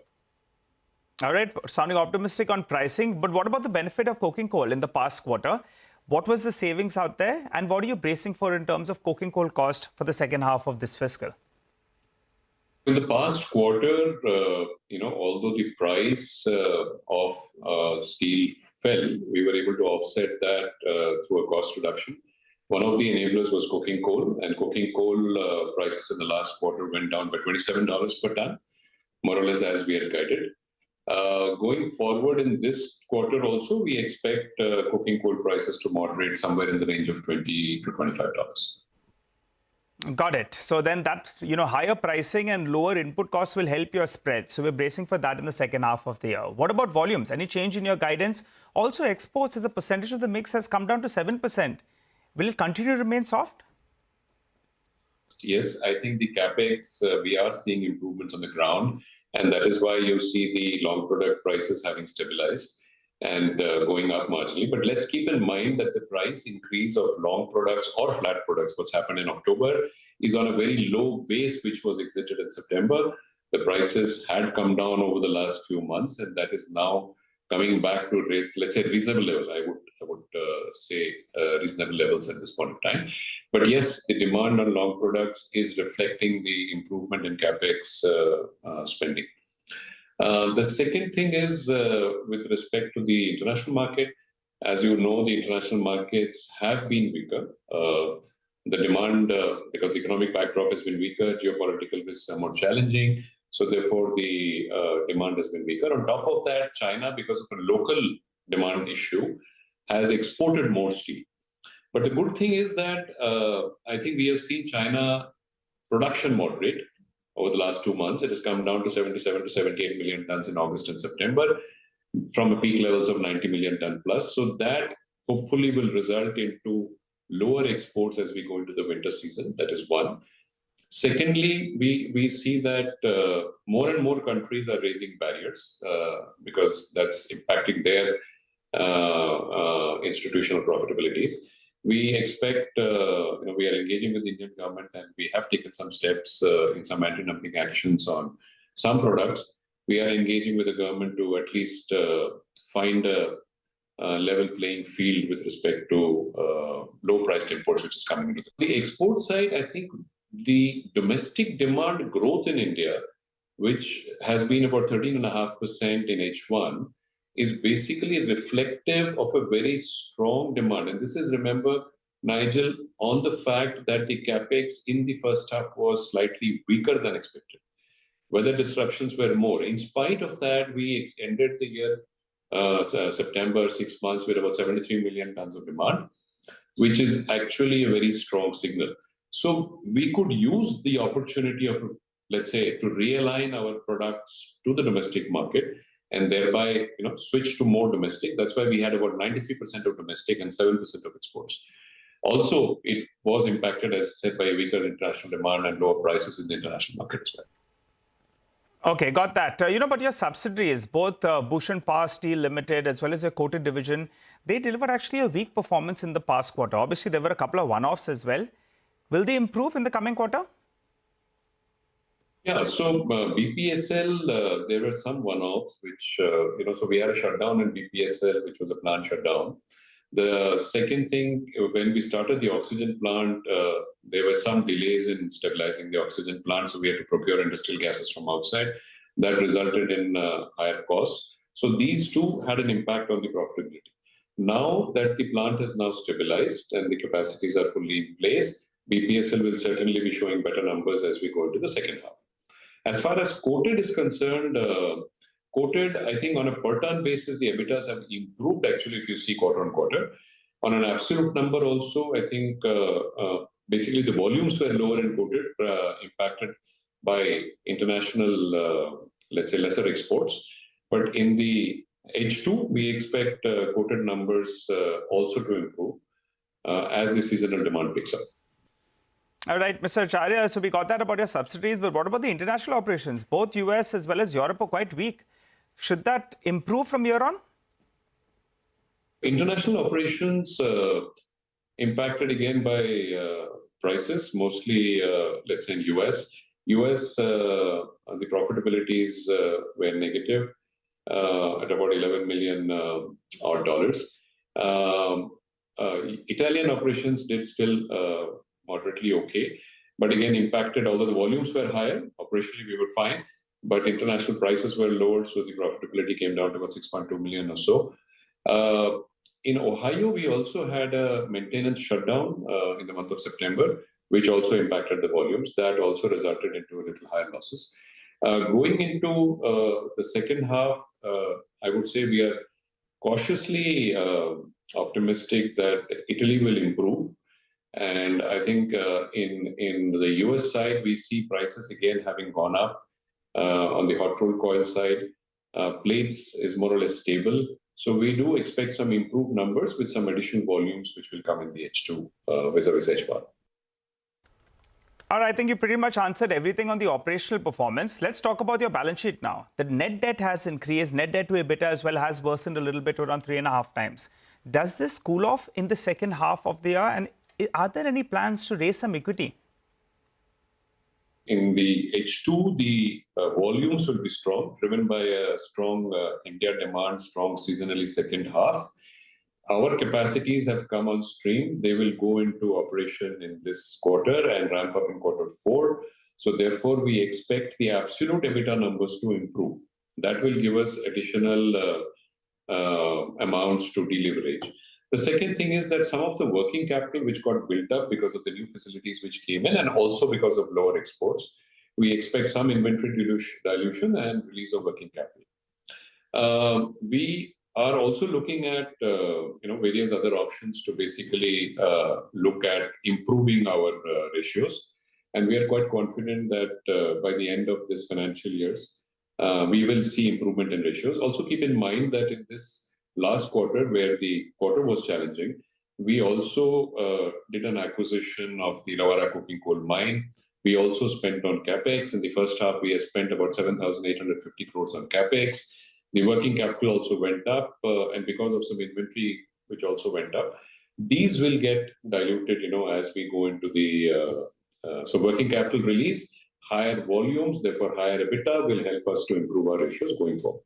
All right, sounding optimistic on pricing, but what about the benefit of coking coal in the past quarter? What was the savings out there, and what are you bracing for in terms of coking coal cost for the second half of this fiscal? In the past quarter, although the price of steel fell, we were able to offset that through a cost reduction. One of the enablers was coking coal, and coking coal prices in the last quarter went down by $27 per ton, more or less as we had guided. Going forward in this quarter also, we expect coking coal prices to moderate somewhere in the range of $20 to $25. Got it. So then that, higher pricing and lower input costs will help your spread. So we're bracing for that in the second half of the year. What about volumes? Any change in your guidance? Also, exports as a percentage of the mix has come down to 7%. Will it continue to remain soft? Yes, I think the capex, we are seeing improvements on the ground. And that is why you see the long product prices having stabilized and going up marginally. But let's keep in mind that the price increase of long products or flat products, what's happened in October, is on a very low base, which was exited in September. The prices had come down over the last few months, and that is now coming back to, let's say, reasonable level. I would say reasonable levels at this point of time. But yes, the demand on long products is reflecting the improvement in capex spending. The second thing is with respect to the international market. As you know, the international markets have been weaker. The demand, because the economic backdrop has been weaker, geopolitical risks are more challenging. So therefore, the demand has been weaker. On top of that, China, because of a local demand issue, has exported more steel. But the good thing is that I think we have seen China production moderate over the last 2 months. It has come down to 77 to 78 million tons in August and September from a peak levels of 90 million ton plus. So that hopefully will result into lower exports as we go into the winter season. That is one. Secondly, we see that more and more countries are raising barriers because that's impacting their institutional profitabilities. We expect, we are engaging with the Indian government and we have taken some steps in some anti-dumping actions on some products. We are engaging with the government to at least find a level playing field with respect to low-priced imports, which is coming into the export side. I think the domestic demand growth in India, which has been about 13.5% in H1, is basically reflective of a very strong demand. And this is, remember, Nigel, on the fact that the capex in the first half was slightly weaker than expected. Weather disruptions were more. In spite of that, we ended the year September, 6 months, with about 73 million tons of demand, which is actually a very strong signal. So we could use the opportunity of, let's say, to realign our products to the domestic market and thereby, switch to more domestic. That's why we had about 93% of domestic and 7% of exports. Also, it was impacted, as I said, by weaker international demand and lower prices in the international market as well. Okay, got that. But your subsidiaries, both Bhushan Power Steel Limited as well as your coated division, they delivered actually a weak performance in the past quarter. Obviously, there were a couple of one-offs as well. Will they improve in the coming quarter? Yeah, so BPSL, there were some one-offs, which, so we had a shutdown in BPSL, which was a plant shutdown. The second thing, when we started the oxygen plant, there were some delays in stabilizing the oxygen plant, so we had to procure industrial gases from outside. That resulted in higher costs. So these two had an impact on the profitability. Now that the plant is now stabilized and the capacities are fully in place, BPSL will certainly be showing better numbers as we go into the second half. As far as coated is concerned, coated, I think on a per ton basis, the EBITDAs have improved actually if you see quarter on quarter. On an absolute number also, I think basically the volumes were lower in coated, impacted by international, let's say, lesser exports. But in the H2, we expect coated numbers also to improve as the seasonal demand picks up. All right, Mr. Acharya, so we got that about your subsidiaries, but what about the international operations? Both US as well as Europe are quite weak. Should that improve from here on? International operations impacted again by prices, mostly, let's say in US. US, the profitabilities were negative at about $11 million odd dollars. Italian operations did still moderately okay, but again impacted, although the volumes were higher, operationally we were fine, but international prices were lower, so the profitability came down to about 6.2 million or so. In Ohio, we also had a maintenance shutdown in the month of September, which also impacted the volumes. That also resulted into a little higher losses. Going into the second half, I would say we are cautiously optimistic that Italy will improve. And I think in the US side, we see prices again having gone up. On the hot rolled coil side, plates is more or less stable. So we do expect some improved numbers with some additional volumes which will come in the H2 vis-a-vis H1. All right, I think you pretty much answered everything on the operational performance. Let's talk about your balance sheet now. The net debt has increased. Net debt to EBITDA as well has worsened a little bit, around 3.5 times. Does this cool off in the second half of the year? And are there any plans to raise some equity? In the H2, the volumes will be strong, driven by a strong India demand, strong seasonally second half. Our capacities have come on stream. They will go into operation in this quarter and ramp up in quarter 4. So therefore, we expect the absolute EBITDA numbers to improve. That will give us additional amounts to deleverage. The second thing is that some of the working capital which got built up because of the new facilities which came in and also because of lower exports, we expect some inventory dilution and release of working capital. We are also looking at various other options to basically look at improving our ratios, and we are quite confident that by the end of this financial years we will see improvement in ratios. Also keep in mind that in this last quarter, where the quarter was challenging, we also did an acquisition of the Lavara coking coal mine. We also spent on capex. In the first half, we have spent about 7,850 crores on capex. The working capital also went up, and because of some inventory which also went up, these will get diluted, as we go into the so working capital release, higher volumes, therefore higher EBITDA will help us to improve our ratios going forward.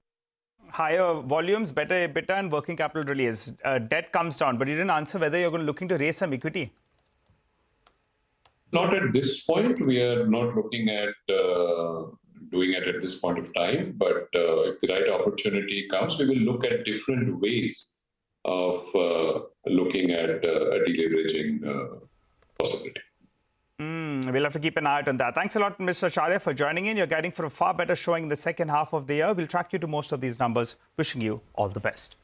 Higher volumes, better EBITDA and working capital release. Debt comes down, but you didn't answer whether you're looking to raise some equity. Not at this point. We are not looking at doing it at this point of time, but if the right opportunity comes, we will look at different ways of looking at a deleveraging possibility. We'll have to keep an eye out on that. Thanks a lot, Mr. Acharya, for joining in. You're guiding for a far better showing in the second half of the year. We'll track you to most of these numbers. Wishing you all the best.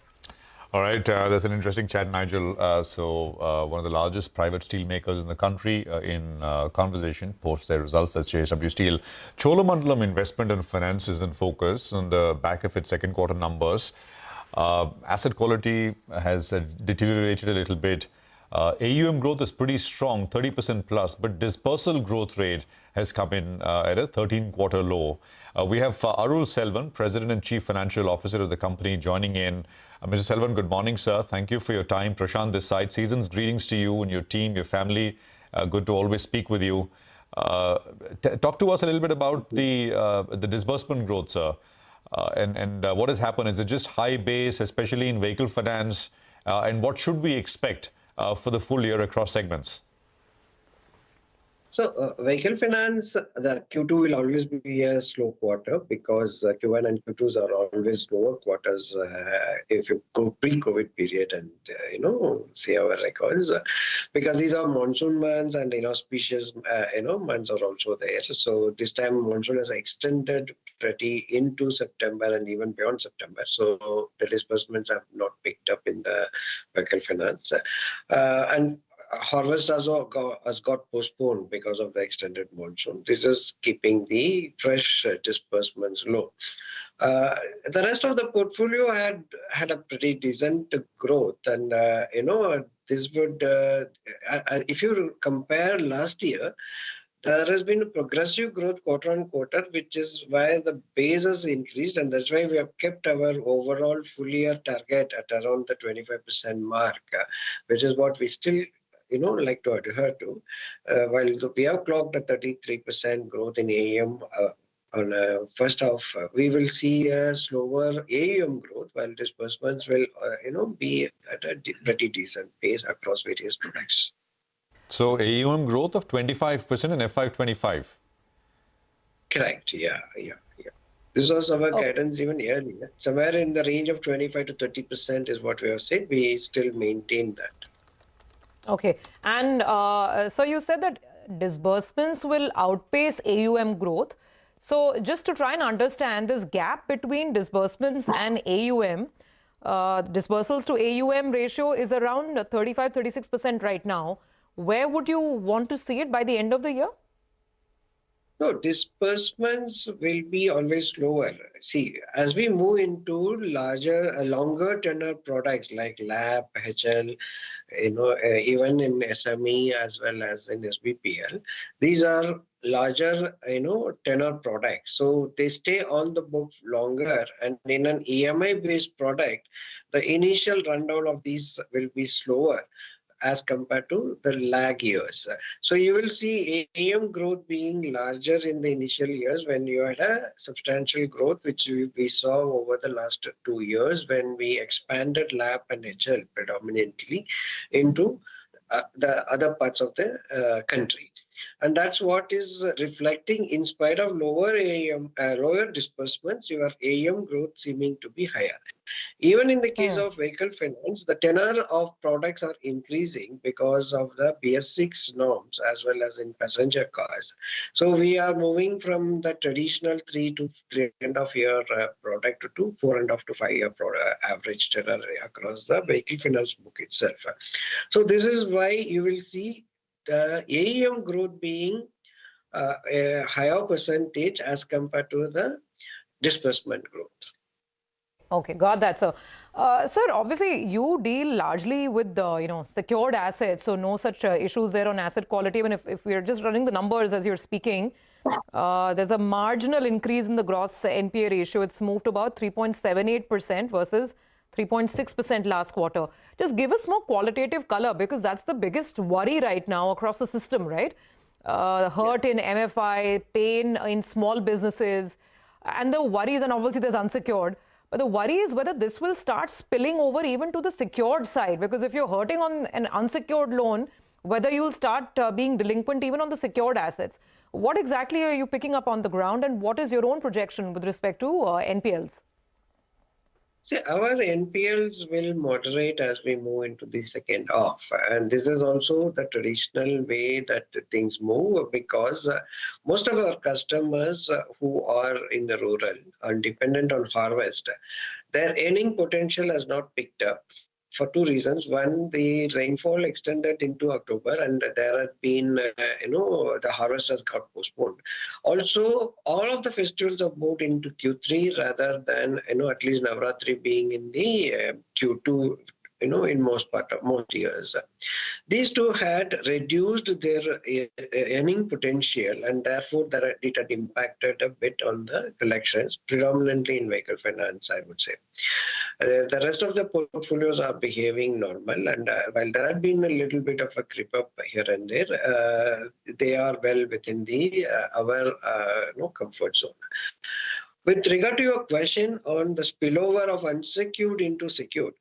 All right, there's an interesting chat, Nigel. One of the largest private steel makers in the country in conversation post their results, that's JSW Steel. Cholamandalam Investment and Finance is in focus on the back of its second quarter numbers. Asset quality has deteriorated a little bit. AUM growth is pretty strong, 30% plus, but dispersal growth rate has come in at a 13-quarter low. We have Arul Selvan, President and Chief Financial Officer of the company, joining in. Mr. Selvan, good morning, sir. Thank you for your time. Prashant this side. Season's greetings to you and your team, your family. Good to always speak with you. Talk to us a little bit about the disbursement growth, sir. And what has happened? Is it just high base, especially in vehicle finance? And what should we expect for the full year across segments? So vehicle finance, the Q2 will always be a slow quarter because Q1 and Q2s are always lower quarters if you go pre-COVID period and, see our records. Because these are monsoon months and inauspicious, months are also there. So this time monsoon has extended pretty into September and even beyond September. So the disbursements have not picked up in the vehicle finance. And harvest has got postponed because of the extended monsoon. This is keeping the fresh disbursements low. The rest of the portfolio had a pretty decent growth, and this would, if you compare last year, there has been a progressive growth quarter on quarter, which is why the base has increased, and that's why we have kept our overall full year target at around the 25% mark, which is what we still like to adhere to. While we have clocked a 33% growth in AUM on first half, we will see a slower AUM growth, while disbursements will, be at a pretty decent pace across various products. So AUM growth of 25% in FY25. Correct. Yeah. This was our guidance even earlier. Somewhere in the range of 25 to 30% is what we have said. We still maintain that. Okay. And so you said that disbursements will outpace AUM growth. So just to try and understand this gap between disbursements and AUM, disbursals to AUM ratio is around 35-36% right now. Where would you want to see it by the end of the year? No, disbursements will be always lower. See, as we move into longer tenor products like LAP, HL, even in SME as well as in SBPL, these are larger, tenor products. So they stay on the book longer, and in an EMI-based product, the initial rundown of these will be slower as compared to the lag years. So you will see AUM growth being larger in the initial years when you had a substantial growth, which we saw over the last 2 years when we expanded LAP and HL predominantly into the other parts of the country. And that's what is reflecting in spite of lower AUM, lower disbursements, your AUM growth seeming to be higher. Even in the case of vehicle finance, the tenor of products are increasing because of the BS6 norms as well as in passenger cars. So we are moving from the traditional 3 to 3.5 year product to 4.5 to 5 year average tenor across the vehicle finance book itself. So this is why you will see the AUM growth being a higher percentage as compared to the disbursement growth. Okay, got that, sir. Sir, obviously, you deal largely with the secured assets, so no such issues there on asset quality. Even if we're just running the numbers as you're speaking, there's a marginal increase in the gross NPA ratio. It's moved to about 3.78% versus 3.6% last quarter. Just give us more qualitative color, because that's the biggest worry right now across the system, right? Hurt in MFI, pain in small businesses, and the worries, and obviously there's unsecured. But the worry is whether this will start spilling over even to the secured side, because if you're hurting on an unsecured loan, whether you'll start being delinquent even on the secured assets. What exactly are you picking up on the ground, and what is your own projection with respect to NPLs? See, our NPLs will moderate as we move into the second half. And this is also the traditional way that things move, because most of our customers who are in the rural are dependent on harvest. Their earning potential has not picked up for two reasons. One, the rainfall extended into October, and there had been, the harvest has got postponed. Also, all of the festivals have moved into Q3 rather than, at least Navratri being in the Q2, in most years. These two had reduced their earning potential, and therefore it had impacted a bit on the collections, predominantly in vehicle finance, I would say. The rest of the portfolios are behaving normal, and while there had been a little bit of a creep up here and there, they are well within the our comfort zone. With regard to your question on the spillover of unsecured into secured,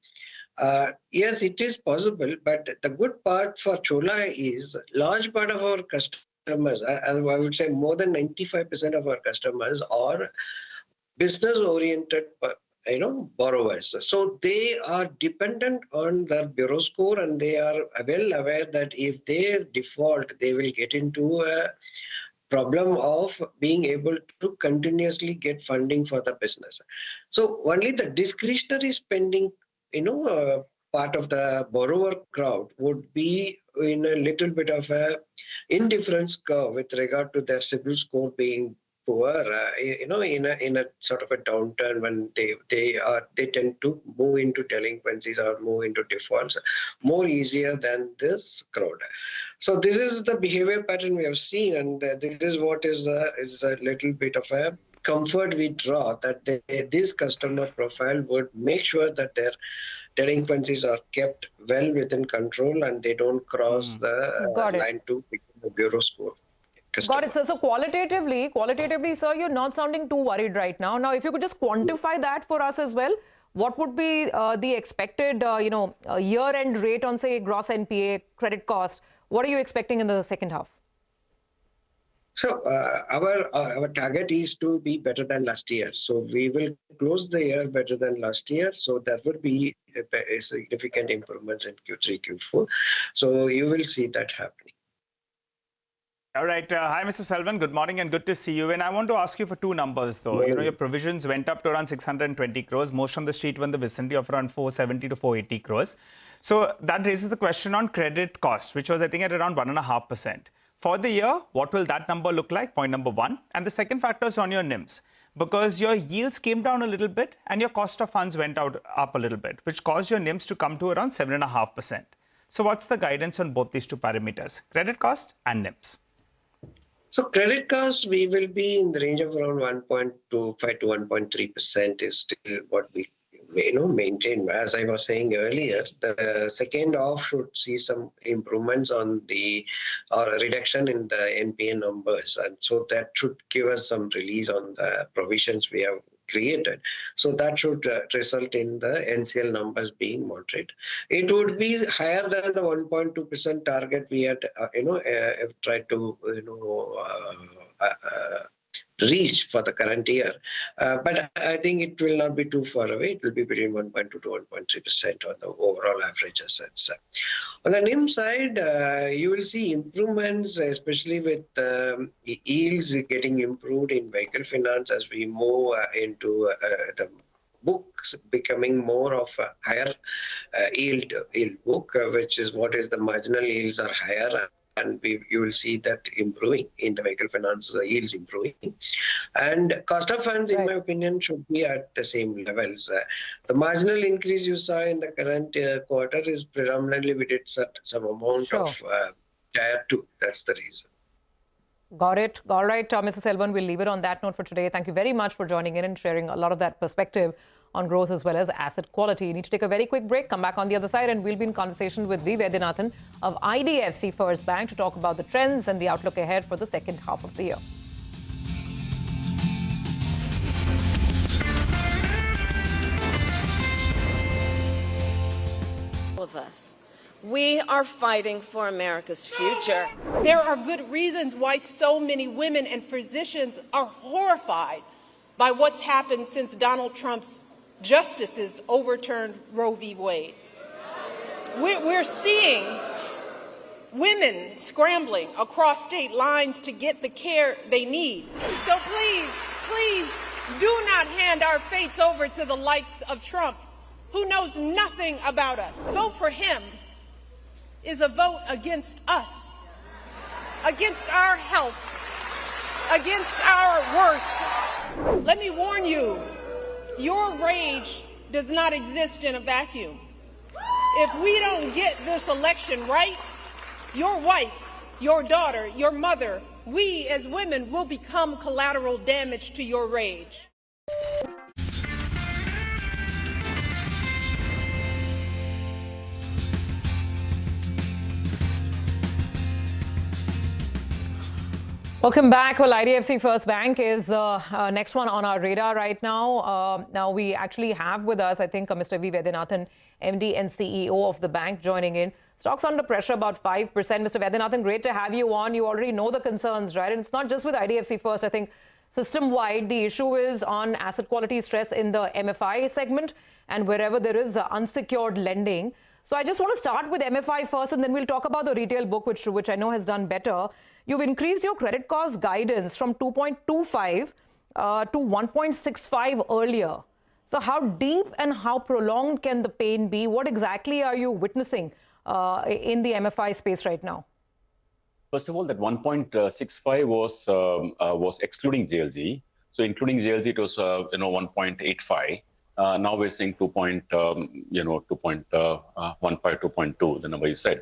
yes, it is possible, but the good part for Chola is large part of our customers, I would say more than 95% of our customers are business-oriented borrowers. So they are dependent on their bureau score, and they are well aware that if they default, they will get into a problem of being able to continuously get funding for the business. So only the discretionary spending, part of the borrower crowd would be in a little bit of a indifference curve with regard to their CIBIL score being poor, in a sort of a downturn when they tend to move into delinquencies or move into defaults more easier than this crowd. So this is the behavior pattern we have seen, and this is what is a little bit of a comfort we draw, that this customer profile would make sure that their delinquencies are kept well within control and they don't cross the line to become a bureau score. Got it, sir. So qualitatively, sir, you're not sounding too worried right now. Now, if you could just quantify that for us as well, what would be the expected, year-end rate on, say, gross NPA, credit cost? What are you expecting in the second half? So our target is to be better than last year. So we will close the year better than last year. So that would be a significant improvement in Q3, Q4. So you will see that happening. All right. Hi, Mr. Selvan. Good morning and good to see you. And I want to ask you for two numbers, though. Your provisions went up to around 620 crores. Most on the street were in the vicinity of around 470 to 480 crores. So that raises the question on credit cost, which was, I think, at around 1.5%. For the year, what will that number look like? Point number one. And the second factor is on your NIMs, because your yields came down a little bit and your cost of funds went up a little bit, which caused your NIMs to come to around 7.5%. So what's the guidance on both these two parameters, credit cost and NIMs? So credit costs, we will be in the range of around 1.25 to 1.3% is still what we maintain. As I was saying earlier, the second half should see some improvements on the reduction in the NPA numbers, and so that should give us some release on the provisions we have created. So that should result in the NCL numbers being moderate. It would be higher than the 1.2% target we had, tried to, reach for the current year. But I think it will not be too far away. It will be between 1.2 to 1.3% on the overall average assets. On the NIM side, you will see improvements, especially with yields getting improved in vehicle finance as we move into the books becoming more of a higher yield book, which is the marginal yields are higher. And you will see that improving in the vehicle finance, yields improving. And cost of funds, in my opinion, should be at the same levels. The marginal increase you saw in the current quarter is predominantly we did some amount of Tier 2. That's the reason. Got it. All right, Mr. Selvan, we'll leave it on that note for today. Thank you very much for joining in and sharing a lot of that perspective on growth as well as asset quality. You need to take a very quick break, come back on the other side, and we'll be in conversation with V. Vaidyanathan of IDFC First Bank to talk about the trends and the outlook ahead for the second half of the year. Of us. We are fighting for America's future. There are good reasons why so many women and physicians are horrified by what's happened since Donald Trump's justices overturned Roe v. Wade. We're seeing women scrambling across state lines to get the care they need. So please, do not hand our fates over to the likes of Trump, who knows nothing about us. Vote for him is a vote against us, against our health, against our worth. Let me warn you, your rage does not exist in a vacuum. If we don't get this election right, your wife, your daughter, your mother, we as women will become collateral damage to your rage. Welcome back. Well, IDFC First Bank is the next one on our radar right now. Now, we actually have with us, I think, Mr. V. Vaidyanathan, MD and CEO of the bank, joining in. Stocks under pressure, about 5%. Mr. Vaidyanathan, great to have you on. You already know the concerns, right? And it's not just with IDFC First. I think system-wide, the issue is on asset quality stress in the MFI segment and wherever there is unsecured lending. So I just want to start with MFI first, and then we'll talk about the retail book, which I know has done better. You've increased your credit cost guidance from 2.25 to 1.65 earlier. So how deep and how prolonged can the pain be? What exactly are you witnessing in the MFI space right now? First of all, that 1.65 was excluding JLG. So including JLG, it was 1.85. Now we're saying 2.15, 2.2, the number you said.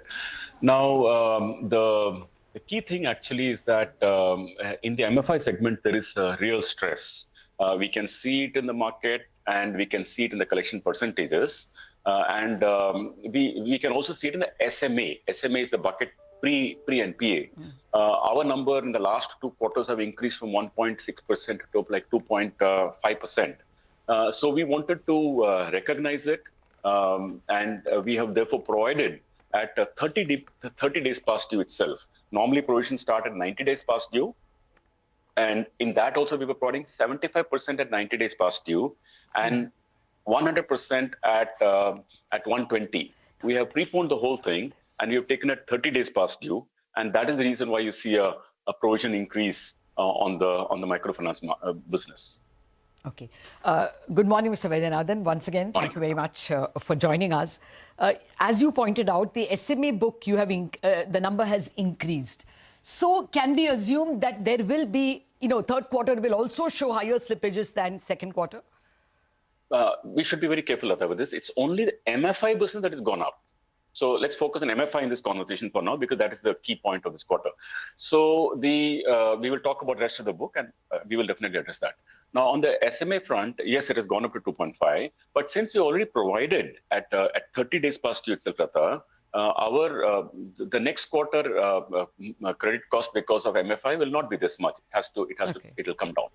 Now the key thing actually is that in the MFI segment, there is real stress. We can see it in the market and we can see it in the collection percentages. And we can also see it in the SMA. SMA is the bucket pre-NPA. Our number in the last 2 quarters have increased from 1.6% to like 2.5%. So we wanted to recognize it. And we have therefore provided at 30 days past due itself. Normally, provisions start at 90 days past due. And in that also, we were providing 75% at 90 days past due and 100% at 120. We have preponed the whole thing and we have taken it 30 days past due. And that is the reason why you see a provision increase on the microfinance business. Okay. Good morning, Mr. Vaidyanathan. Once again, thank you very much for joining us. As you pointed out, the SMA book, the number has increased. So can we assume that there will be, third quarter will also show higher slippages than second quarter? We should be very careful with this. It's only the MFI business that has gone up. So let's focus on MFI in this conversation for now, because that is the key point of this quarter. So we will talk about the rest of the book and we will definitely address that. Now, on the SMA front, yes, it has gone up to 2.5. But since we already provided at 30 days past due itself, the next quarter credit cost because of MFI will not be this much. It will come down.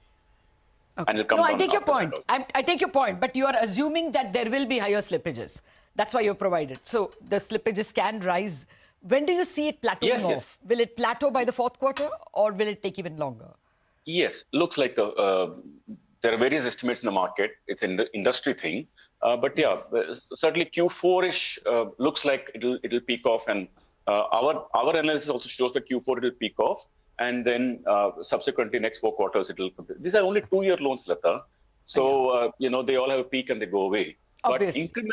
And it'll come No, I down take your after that point. also. I take your point, but you are assuming that there will be higher slippages. That's why you're provided. So the slippages can rise. When do you see it plateauing Yes, off? yes. Will it plateau by the fourth quarter, or will it take even longer? Yes, looks like there are various estimates in the market. It's an industry thing. But yeah, certainly Q4-ish looks like it'll peak off. And our analysis also shows that Q4 it'll peak off. And then subsequently next 4 quarters, these are only 2-year loans, Lata. So, they all have a peak and they go away. Obviously. But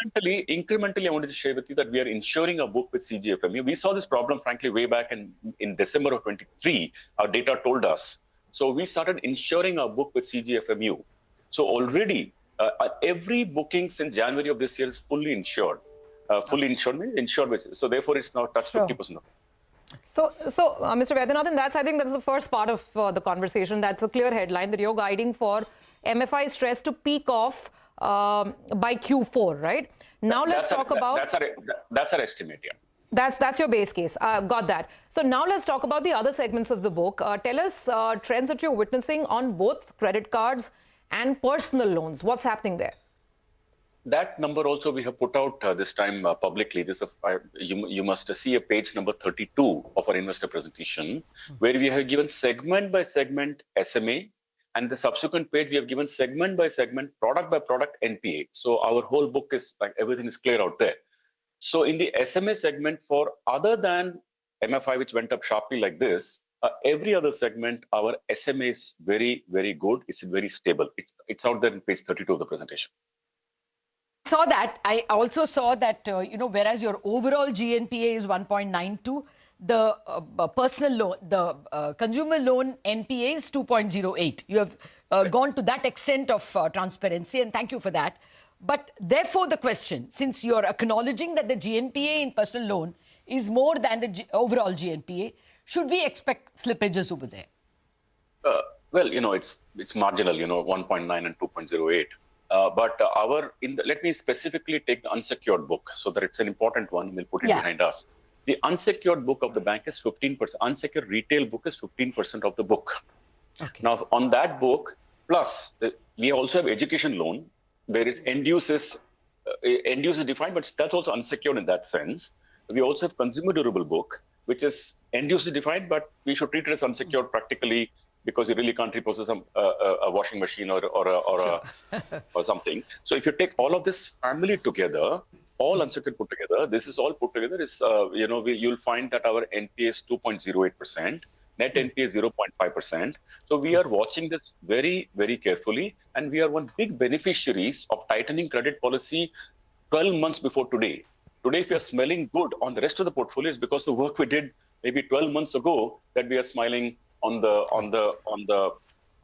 incrementally, I wanted to share with you that we are insuring a book with CGFMU. We saw this problem, frankly, way back in December of 23. Our data told us. So we started insuring our book with CGFMU. So already, every booking since January of this year is fully insured. Fully insured means insured basis. So therefore, it's now touched 50% of it. So, Mr. Vaidyanathan, I think that's the first part of the conversation. That's a clear headline that you're guiding for MFI stress to peak off by Q4, right? Now let's talk about... That's our estimate, yeah. That's your base case. Got that. So now let's talk about the other segments of the book. Tell us trends that you're witnessing on both credit cards and personal loans. What's happening there? That number also we have put out this time publicly. You must see a page number 32 of our investor presentation, where we have given segment by segment SMA, and the subsequent page we have given segment by segment, product by product NPA. So our whole book is like everything is clear out there. So in the SMA segment, for other than MFI, which went up sharply like this, every other segment, our SMA is very, very good. It's very stable. It's out there in page 32 of the presentation. Saw that. I also saw that, whereas your overall GNPA is 1.92, the personal loan, the consumer loan NPA is 2.08. You have gone to that extent of transparency, and thank you for that. But therefore, the question, since you're acknowledging that the GNPA in personal loan is more than the overall GNPA, should we expect slippages over there? Well, it's marginal, 1.9 and 2.08. But let me specifically take the unsecured book so that it's an important one. We'll put it behind us. The unsecured book of the bank is 15%. Unsecured retail book is 15% of the book. Okay. Now, on that book, plus we also have education loan, where it's end use is defined, but that's also unsecured in that sense. We also have consumer durable book, which is end use defined, but we should treat it as unsecured practically, because you really can't repossess a washing machine or something. So if you take all of this family together, all unsecured put together, this is all put together is, you'll find that our NPA is 2.08%, net NPA is 0.5%. So we are watching this very, very carefully, and we are one big beneficiaries of tightening credit policy 12 months before today. Today, if we are smelling good on the rest of the portfolio, is because the work we did maybe 12 months ago that we are smiling on the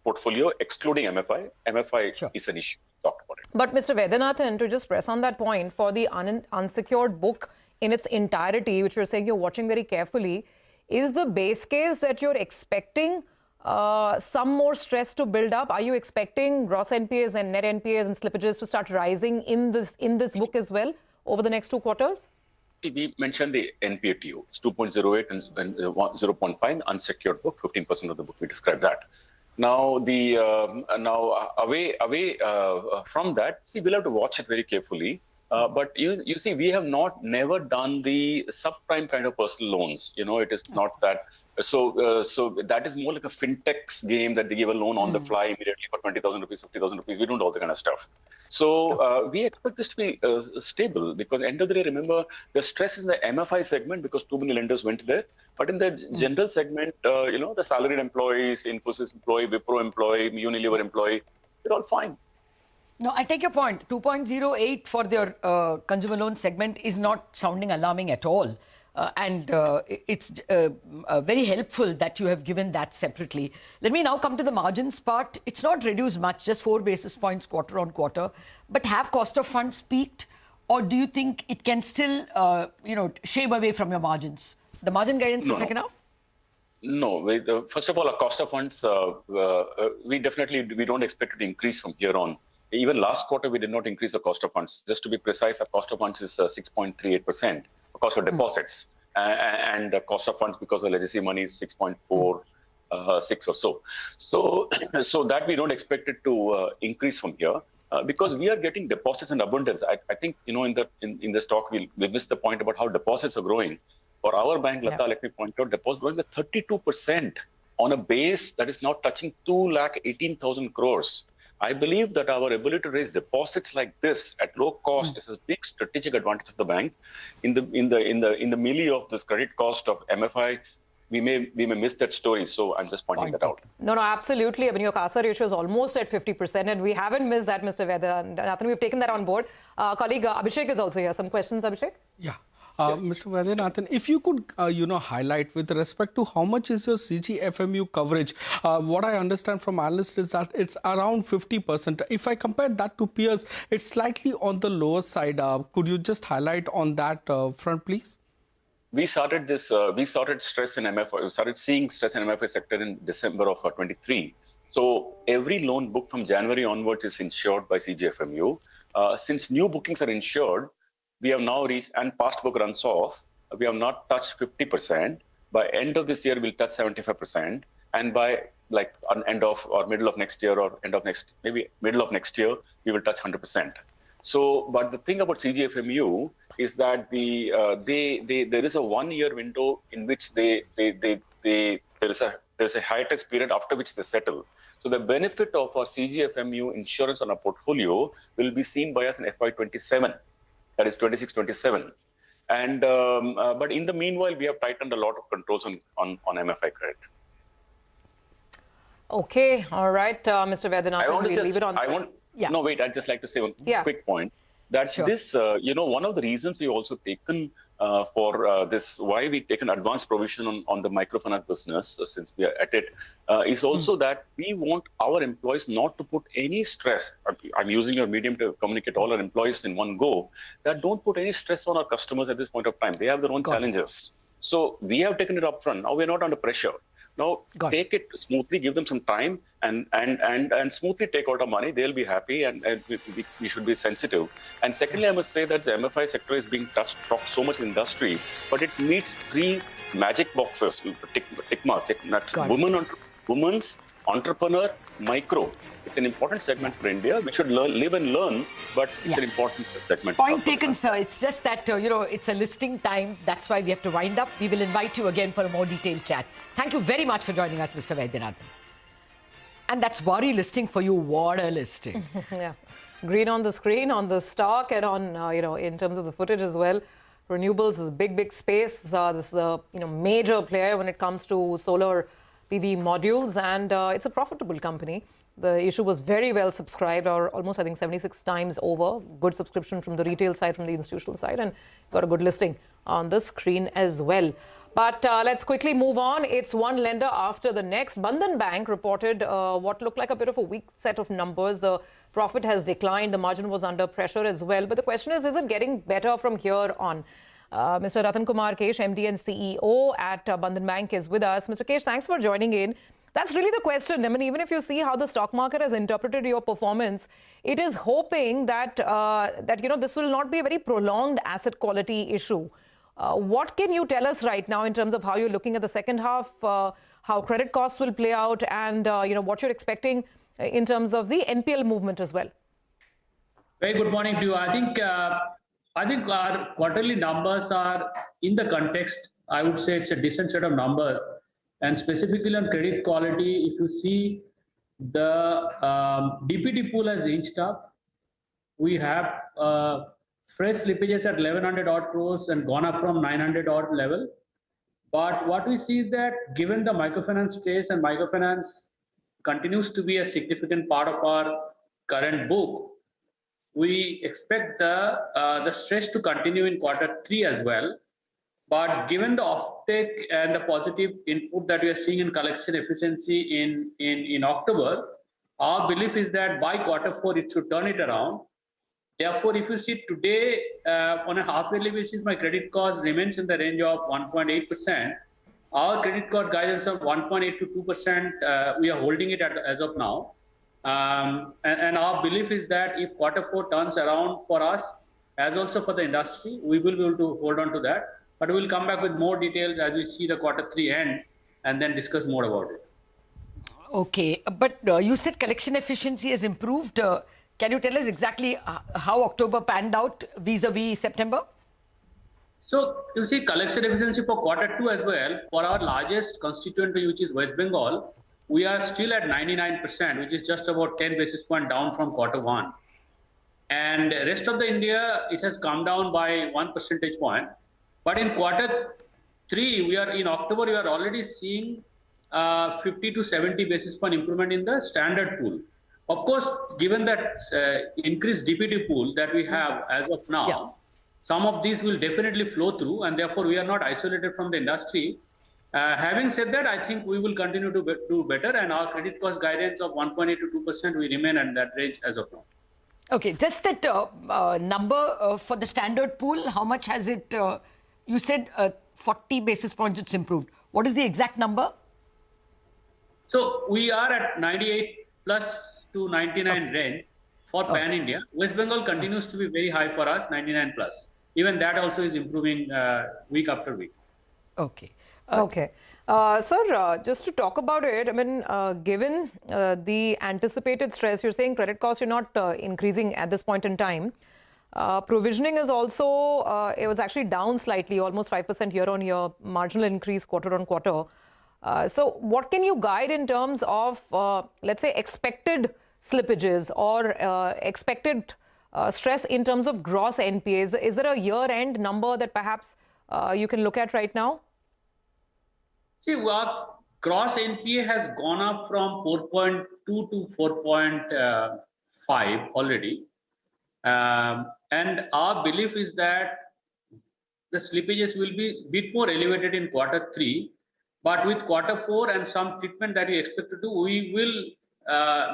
portfolio, excluding MFI. MFI is an issue. Talked about it. But Mr. Vaidyanathan, to just press on that point, for the unsecured book in its entirety, which you're saying you're watching very carefully, is the base case that you're expecting some more stress to build up? Are you expecting gross NPAs and net NPAs and slippages to start rising in this book as well over the next 2 quarters? We mentioned the NPA to you. It's 2.08 and 0.5 unsecured book, 15% of the book. We described that. Now, away from that, see, we'll have to watch it very carefully. But you see, we have never done the subprime kind of personal loans. It is not that. So that is more like a fintech's game, that they give a loan on the fly immediately for 20,000 rupees, 50,000 rupees. We don't do all that kind of stuff. So we expect this to be stable, because end of the day, remember, the stress is in the MFI segment because too many lenders went there. But in the general segment, the salaried employees, Infosys employee, Wipro employee, Unilever employee, they're all fine. No, I take your point. 2.08 for your consumer loan segment is not sounding alarming at all. And it's very helpful that you have given that separately. Let me now come to the margins part. It's not reduced much, just 4 basis points quarter on quarter. But have cost of funds peaked, or do you think it can still, shave away from your margins? The margin guidance for second half? No. First of all, our cost of funds, we don't expect it to increase from here on. Even last quarter, we did not increase the cost of funds. Just to be precise, our cost of funds is 6.38%. Cost of deposits and the cost of funds because of legacy money is 6.4 6 or so. So that we don't expect it to increase from here. Because we are getting deposits in abundance. I think, in the stock, we missed the point about how deposits are growing. For our bank, Lata, let me point out, deposits growing at 32% on a base that is now touching 218,000 crores. I believe that our ability to raise deposits like this at low cost is a big strategic advantage of the bank. In the milieu of this credit cost of MFI, we may miss that story. So I'm just pointing that out. No, absolutely. I mean, your CASA ratio is almost at 50%, and we haven't missed that, Mr. Vaidyanathan. We've taken that on board. Colleague Abhishek is also here. Some questions, Abhishek? Yeah. Mr. Vaidyanathan, if you could, highlight with respect to how much is your CGFMU coverage. What I understand from analysts is that it's around 50%. If I compare that to peers, it's slightly on the lower side. Could you just highlight on that front, please? We started stress in MFI. We started seeing stress in MFI sector in December of 23. So every loan book from January onwards is insured by CGFMU. Since new bookings are insured, we have now reached, and past book runs off, we have not touched 50%. By end of this year, we'll touch 75%. And by end of or middle of next year or maybe middle of next year, we will touch 100%. So, but the thing about CGFMU is that there is a 1 year window in which there is a hiatus period after which they settle. So the benefit of our CGFMU insurance on our portfolio will be seen by us in FY27, that is 26-27. And but in the meanwhile, we have tightened a lot of controls on MFI credit. Okay, all right, Mr. Vaidyanathan, we'll leave it on. No, wait, I'd just like to say one quick point. That this, one of the reasons we've also taken for this, why we've taken advanced provision on the microfinance business, since we are at it, is also that we want our employees not to put any stress. I'm using your medium to communicate all our employees in one go, that don't put any stress on our customers at this point of time. They have their own challenges. So we have taken it up front. Now we're not under pressure. Now take it smoothly, give them some time, and smoothly take out our money. They'll be happy, and we should be sensitive. And secondly, I must say that the MFI sector is being talked so much in industry, but it meets 3 magic boxes, tick marks. That's women's, entrepreneur, micro. It's an important segment for India. We should live and learn, but it's an important segment. Point taken, sir. It's just that, it's a listing time. That's why we have to wind up. We will invite you again for a more detailed chat. Thank you very much for joining us, Mr. Vaidyanathan. And that's worry listing for you. What a listing. Yeah. Green on the screen, on the stock, and on, in terms of the footage as well. Renewables is a big space. This is a major player when it comes to solar PV modules, and it's a profitable company. The issue was very well subscribed, or almost, I think, 76 times over. Good subscription from the retail side, from the institutional side, and got a good listing on the screen as well. But let's quickly move on. It's one lender after the next. Bandhan Bank reported what looked like a bit of a weak set of numbers. The profit has declined. The margin was under pressure as well. But the question is it getting better from here on? Mr. Ratan Kumar Kesh, MD and CEO at Bandhan Bank, is with us. Mr. Kesh, thanks for joining in. That's really the question. I mean, even if you see how the stock market has interpreted your performance, it is hoping that this will not be a very prolonged asset quality issue. What can you tell us right now in terms of how you're looking at the second half, how credit costs will play out, and what you're expecting in terms of the NPL movement as well? Very good morning to you. I think our quarterly numbers are in the context. I would say it's a decent set of numbers. And specifically on credit quality, if you see the DPD pool has inched up. We have fresh slippages at 1100 odd crores and gone up from 900 odd level. But what we see is that given the microfinance space, and microfinance continues to be a significant part of our current book, we expect the stress to continue in Q3 as well. But given the offtake and the positive input that we are seeing in collection efficiency in October, our belief is that by Q4 it should turn it around. Therefore, if you see today on a half-yearly basis, my credit cost remains in the range of 1.8%. Our credit cost guidance of 1.8 to 2%, we are holding it as of now. And our belief is that if Q4 turns around for us, as also for the industry, we will be able to hold on to that. But we will come back with more details as we see the Q3 end and then discuss more about it. Okay, but you said collection efficiency has improved. Can you tell us exactly how October panned out vis-a-vis September? So you see collection efficiency for Q2 as well. For our largest constituent, which is West Bengal, we are still at 99%, which is just about 10 basis points down from Q1. And rest of the India, it has come down by 1 percentage point. But in Q3, we are in October, we are already seeing 50 to 70 basis point improvement in the standard pool. Of course, given that increased DPD pool that we have as of now, some of these will definitely flow through, and therefore we are not isolated from the industry. Having said that, I think we will continue to do better, and our credit cost guidance of 1.8 to 2%, we remain in that range as of now. Okay, just that number for the standard pool, how much has it, you said 40 basis points it's improved. What is the exact number? So we are at 98 plus to 99 range for Pan India. West Bengal continues to be very high for us, 99 plus. Even that also is improving week after week. Okay. Okay. Sir, just to talk about it, I mean, given the anticipated stress, you're saying credit costs are not increasing at this point in time. Provisioning is also, it was actually down slightly, almost 5% year on year, marginal increase quarter on quarter. So what can you guide in terms of, let's say, expected slippages or expected stress in terms of gross NPAs? Is there a year-end number that perhaps you can look at right now? See, our gross NPA has gone up from 4.2 to 4.5 already. And our belief is that the slippages will be a bit more elevated in Q3. But with Q4 and some treatment that we expect to do, we will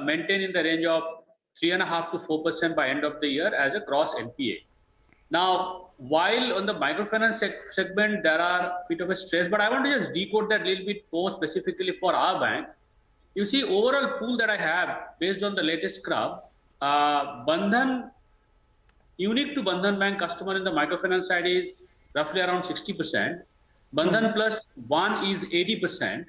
maintain in the range of 3.5% to 4% by end of the year as a gross NPA. Now, while on the microfinance segment, there are a bit of a stress, but I want to just decode that a little bit more specifically for our bank. You see, overall pool that I have based on the latest scrub, Bandhan, unique to Bandhan Bank customer in the microfinance side is roughly around 60%. Bandhan plus 1 is 80%,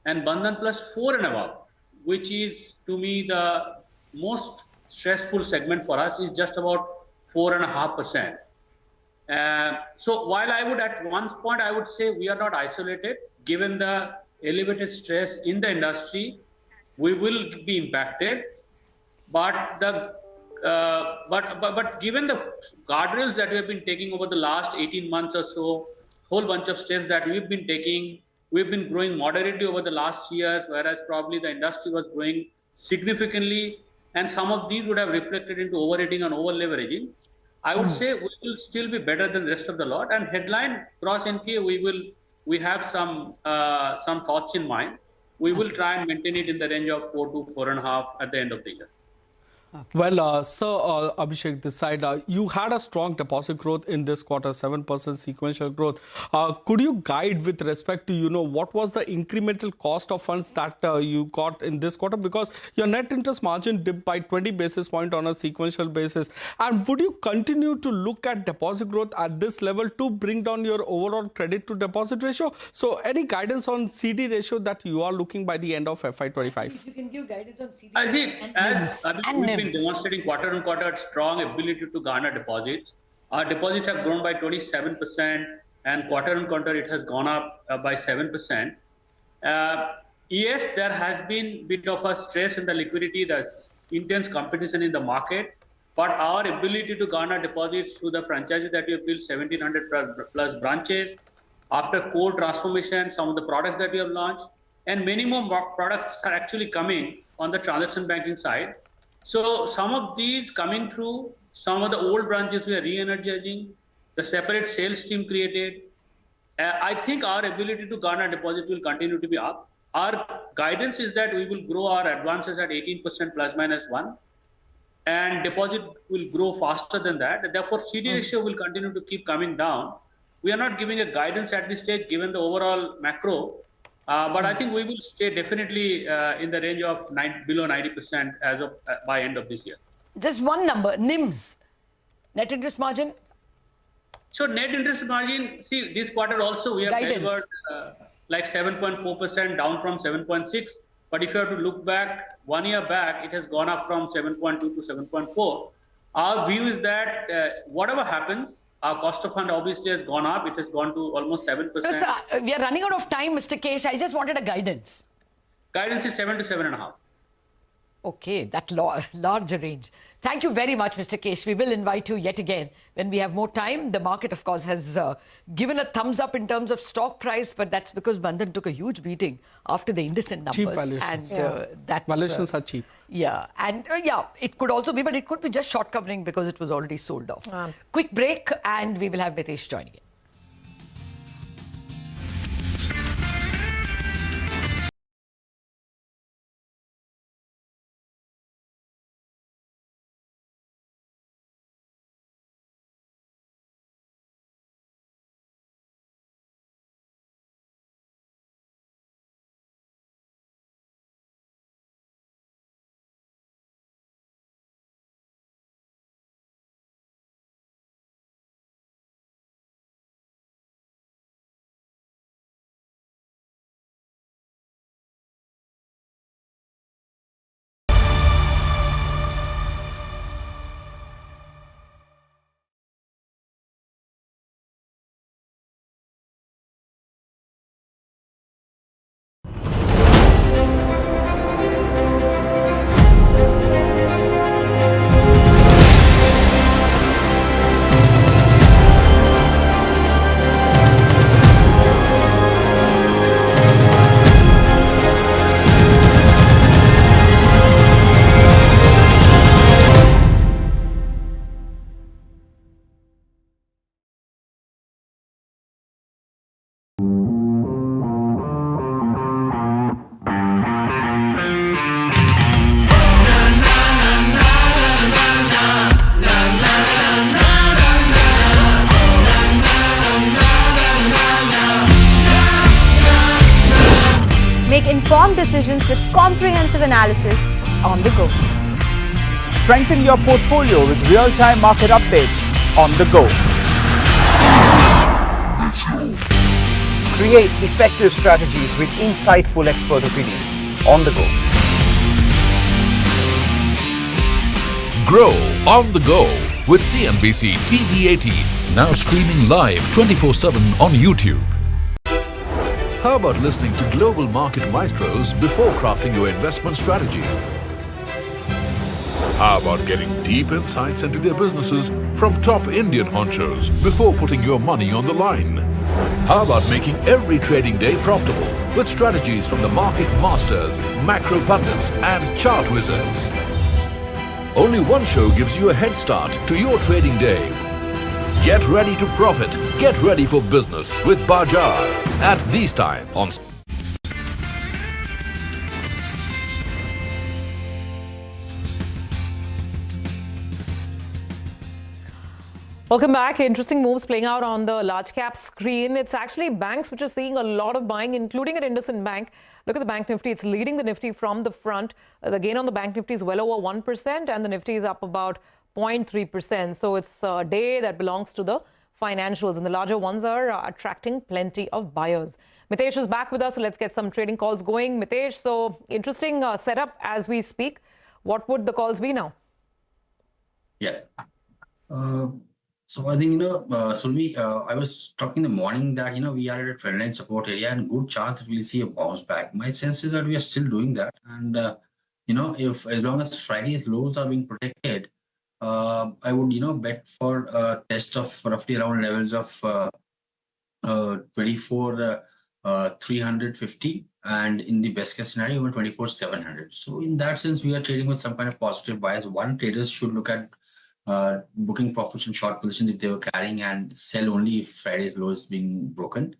and Bandhan plus 4 and above, which is to me the most stressful segment for us, is just about 4.5%. So while I would at one point I would say we are not isolated, given the elevated stress in the industry, we will be impacted. But the but given the guardrails that we have been taking over the last 18 months or so, whole bunch of steps that we've been taking, we've been growing moderately over the last years, whereas probably the industry was growing significantly, and some of these would have reflected into overrating and over leveraging. I would say we will still be better than the rest of the lot. And headline gross NPA, we have some thoughts in mind. We will try and maintain it in the range of 4 to 4.5 at the end of the year. Okay. Well, Sir Abhishek, this side, you had a strong deposit growth in this quarter, 7% sequential growth. Could you guide with respect to, what was the incremental cost of funds that you got in this quarter? Because your net interest margin dipped by 20 basis points on a sequential basis. And would you continue to look at deposit growth at this level to bring down your overall credit to deposit ratio? So any guidance on CD ratio that you are looking by the end of FY25? If you can give guidance on CD I think as we've been NIMs. demonstrating quarter on quarter strong ability to garner deposits. Our deposits have grown by 27%, and quarter on quarter it has gone up by 7%. Yes, there has been a bit of a stress in the liquidity, there's intense competition in the market, but our ability to garner deposits through the franchises that we have built, 1,700 plus branches, after core transformation, some of the products that we have launched, and many more products are actually coming on the transaction banking side. So some of these coming through, some of the old branches we are re-energizing, the separate sales team created. I think our ability to garner deposits will continue to be up. Our guidance is that we will grow our advances at 18% plus minus 1, and deposit will grow faster than that. Therefore, CD ratio will continue to keep coming down. We are not giving a guidance at this stage given the overall macro. But I think we will stay definitely in the range of below 90% as of by end of this year. Just one number, NIMs, net interest margin. So net interest margin, see this quarter also we have delivered like 7.4% down from 7.6. But if you have to look back 1 year back, it has gone up from 7.2 to 7.4. Our view is that whatever happens, our cost of fund obviously has gone up. It has gone to almost 7%. We are running out of time, Mr. Kesh. I just wanted a guidance. Guidance is 7 to 7.5. Okay, that larger range. Thank you very much, Mr. Kesh. We will invite you yet again when we have more time. The market, of course, has given a thumbs up in terms of stock price, but that's because Bandhan took a huge beating after the indecent numbers. Cheap valuations. And that's, valuations are cheap. Yeah, and it could also be, but it could be just short covering because it was already sold off. Quick break, and we will have Mitesh joining in. Make informed decisions with comprehensive analysis on the go. Strengthen your portfolio with real-time market updates on the go. Create effective strategies with insightful expert opinions on the go. Grow on the go with CNBC TV18, now streaming live 24/7 on YouTube. How about listening to global market maestros before crafting your investment strategy? How about getting deep insights into their businesses from top Indian honchos before putting your money on the line? How about making every trading day profitable with strategies from the market masters, macro pundits and chart wizards? Only one show gives you a head start to your trading day. Get ready to profit. Get ready for business with Bajaj at these times on. Welcome back. Interesting moves playing out on the large cap screen. It's actually banks which are seeing a lot of buying, including at IndusInd Bank. Look at the Bank Nifty. It's leading the Nifty from the front. The gain on the Bank Nifty is well over 1%, and the Nifty is up about 0.3%. So it's a day that belongs to the financials, and the larger ones are attracting plenty of buyers. Mitesh is back with us, so let's get some trading calls going. Mitesh, so interesting setup as we speak. What would the calls be now? Yeah. So I think, Sulvi, I was talking in the morning that, we are at a trendline support area and good chance that we'll see a bounce back. My sense is that we are still doing that. And, if as long as Friday's lows are being protected, I would, bet for a test of roughly around levels of 24,350 and in the best case scenario, even 24,700. So in that sense, we are trading with some kind of positive bias. One, traders should look at booking profits in short positions if they were carrying and sell only if Friday's low is being broken.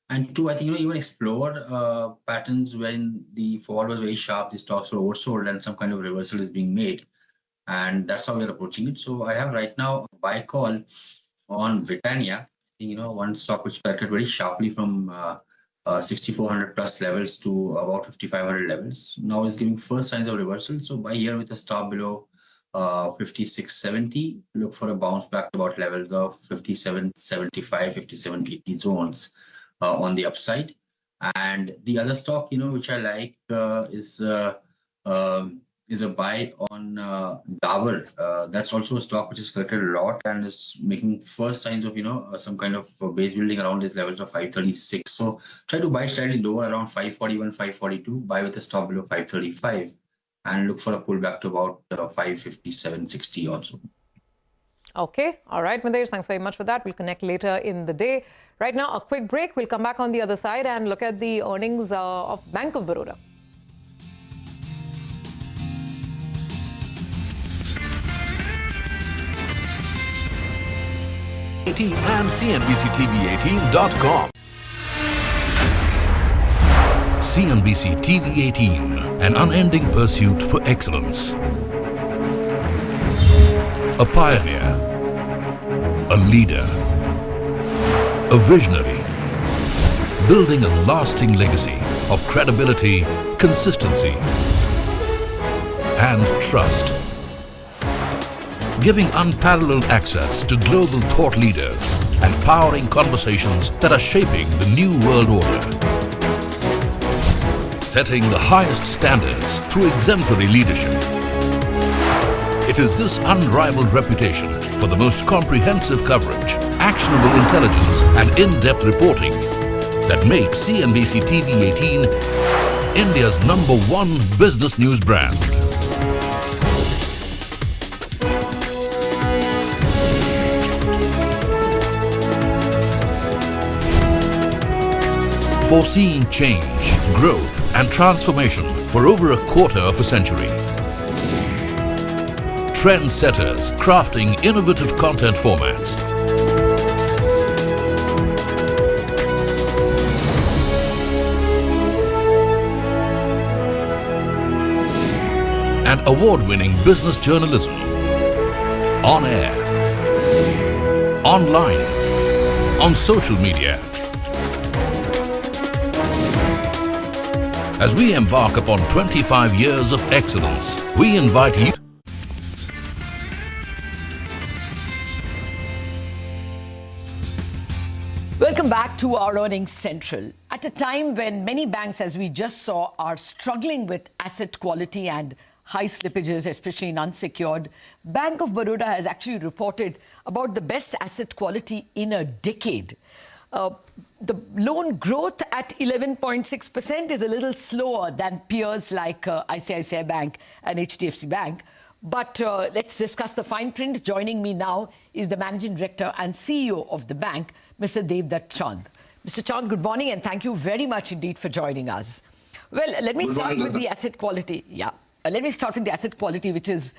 And two, I think, even explore patterns when the fall was very sharp, the stocks were oversold and some kind of reversal is being made. And that's how we're approaching it. So I have right now a buy call on Britannia, one stock which corrected very sharply from 6,400 plus levels to about 5,500 levels. Now is giving first signs of reversal. So buy here with a stop below 56.70. Look for a bounce back to about levels of 57.75, 57.80 zones on the upside. And the other stock, which I like is a buy on Dabur. That's also a stock which is corrected a lot and is making first signs of, some kind of base building around these levels of 536. So try to buy slightly lower around 541, 542, buy with a stop below 535 and look for a pullback to about 557, 60 also. Okay. All right, Madesh, thanks very much for that. We'll connect later in the day. Right now, a quick break. We'll come back on the other side and look at the earnings of Bank of Baroda. And CNBC TV18.com. CNBC TV18, an unending pursuit for excellence. A pioneer, a leader, a visionary, building a lasting legacy of credibility, consistency, and trust. Giving unparalleled access to global thought leaders and powering conversations that are shaping the new world order. Setting the highest standards through exemplary leadership. It is this unrivaled reputation for the most comprehensive coverage, actionable intelligence, and in-depth reporting that makes CNBC TV18 India's #1 business news brand. Foreseeing change, growth, and transformation for over a quarter of a century. Trendsetters crafting innovative content formats. And award-winning business journalism. On air, online, on social media. As we embark upon 25 years of excellence, we invite you. Welcome back to our Earnings Central. At a time when many banks, as we just saw, are struggling with asset quality and high slippages, especially in unsecured, Bank of Baroda has actually reported about the best asset quality in a decade. The loan growth at 11.6% is a little slower than peers like ICICI Bank and HDFC Bank. But let's discuss the fine print. Joining me now is the Managing Director and CEO of the bank, Mr. Devdutt Chand. Mr. Chand, good morning and thank you very much indeed for joining us. Well, let me start with the asset quality. Yeah. Let me start with the asset quality, which is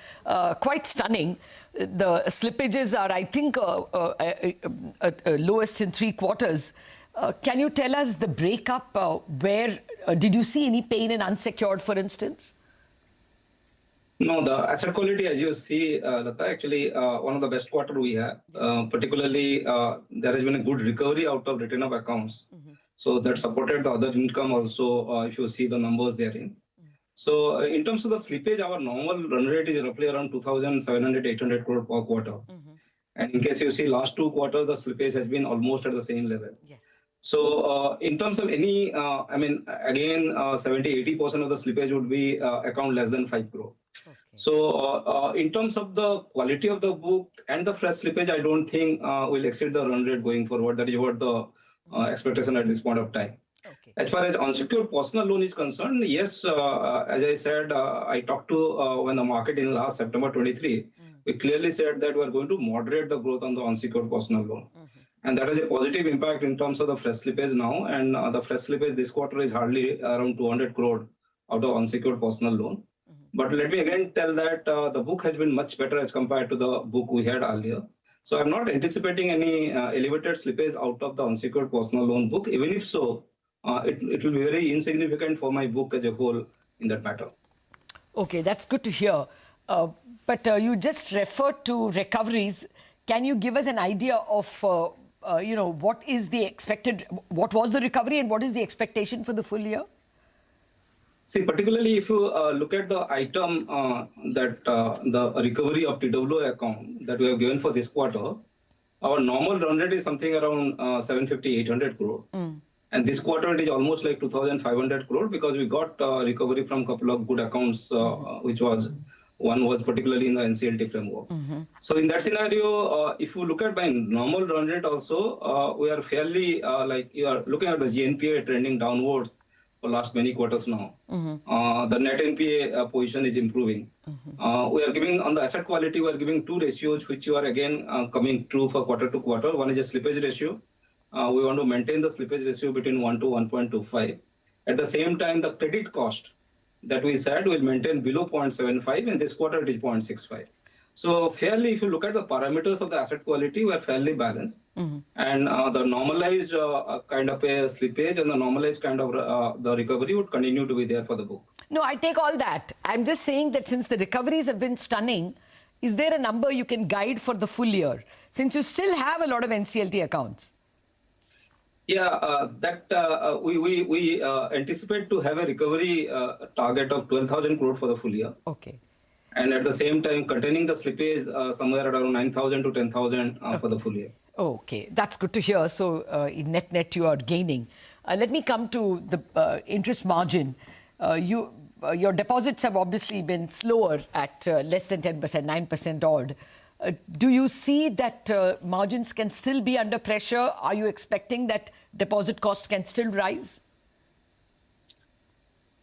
quite stunning. The slippages are, I think, lowest in 3 quarters. Can you tell us the breakup? Where did you see any pain in unsecured, for instance? No, the asset quality, as you see, Lata, actually one of the best quarter we have. Particularly, there has been a good recovery out of written off accounts. So that supported the other income also, if you see the numbers therein. So in terms of the slippage, our normal run rate is roughly around 2,700, 800 crore per quarter. And in case you see last 2 quarters, the slippage has been almost at the same level. Yes. So in terms of any, I mean, again, 70-80% of the slippage would be account less than 5 crore. Okay. So in terms of the quality of the book and the fresh slippage, I don't think will exceed the run rate going forward. That is what the expectation at this point of time. Okay. As far as unsecured personal loan is concerned, yes, as I said, I talked to when the market in last September 23, we clearly said that we are going to moderate the growth on the unsecured personal loan. And that has a positive impact in terms of the fresh slippage now. And the fresh slippage this quarter is hardly around 200 crore out of unsecured personal loan. But let me again tell that the book has been much better as compared to the book we had earlier. So I'm not anticipating any elevated slippage out of the unsecured personal loan book. Even if so, it will be very insignificant for my book as a whole in that matter. Okay, that's good to hear. But you just referred to recoveries. Can you give us an idea of, what is the expected, what was the recovery and what is the expectation for the full year? See, particularly if you look at the item that the recovery of TWO account that we have given for this quarter, our normal run rate is something around 750, 800 crore. And this quarter, it is almost like 2,500 crore because we got recovery from a couple of good accounts, one was particularly in the NCLT framework. So in that scenario, if you look at by normal run rate also, we are fairly you are looking at the GNPA trending downwards for last many quarters now. The net NPA position is improving. We are giving on the asset quality, we are giving two ratios, which you are again coming true for quarter to quarter. One is a slippage ratio. We want to maintain the slippage ratio between 1 to 1.25. At the same time, the credit cost that we said will maintain below 0.75, and this quarter it is 0.65. So fairly, if you look at the parameters of the asset quality, we are fairly balanced. And the normalized kind of a slippage and the normalized kind of the recovery would continue to be there for the book. No, I take all that. I'm just saying that since the recoveries have been stunning, is there a number you can guide for the full year? Since you still have a lot of NCLT accounts. Yeah, we anticipate to have a recovery target of 12,000 crore for the full year. Okay. And at the same time, containing the slippage somewhere around 9,000 to 10,000 for the full year. Okay, that's good to hear. So in net you are gaining. Let me come to the interest margin. Your deposits have obviously been slower at less than 10%, 9% odd. Do you see that margins can still be under pressure? Are you expecting that deposit cost can still rise?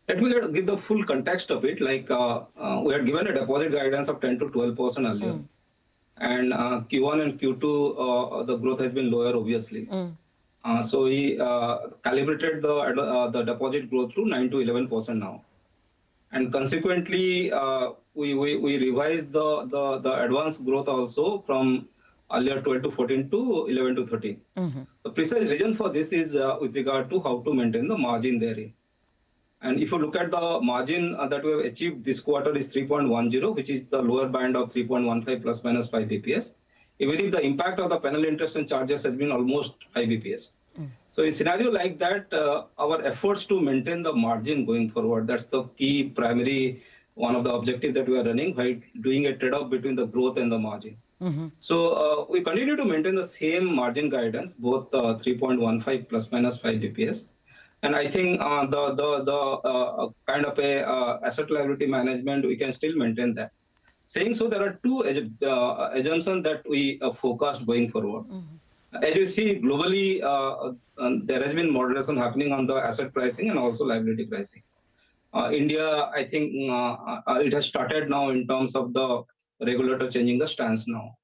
Let me give the full context of it. Like we had given a deposit guidance of 10 to 12% earlier. And Q1 and Q2, the growth has been lower, obviously. So we calibrated the deposit growth to 9 to 11% now. And consequently, we revised the advance growth also from earlier 12 to 14 to 11 to 13. The precise reason for this is with regard to how to maintain the margin therein. And if you look at the margin that we have achieved this quarter is 3.10, which is the lower band of 3.15 plus minus 5 BPS. Even if the impact of the penal interest and charges has been almost 5 BPS. So in scenario like that, our efforts to maintain the margin going forward, that's the key primary, one of the objectives that we are running by doing a trade-off between the growth and the margin. So we continue to maintain the same margin guidance, both 3.15 plus minus 5 BPS. And I think the kind of a asset liability management, we can still maintain that. Saying so, there are two assumptions that we forecast going forward. As you see, globally, there has been moderation happening on the asset pricing and also liability pricing. India, I think it has started now in terms of the regulator changing the stance now.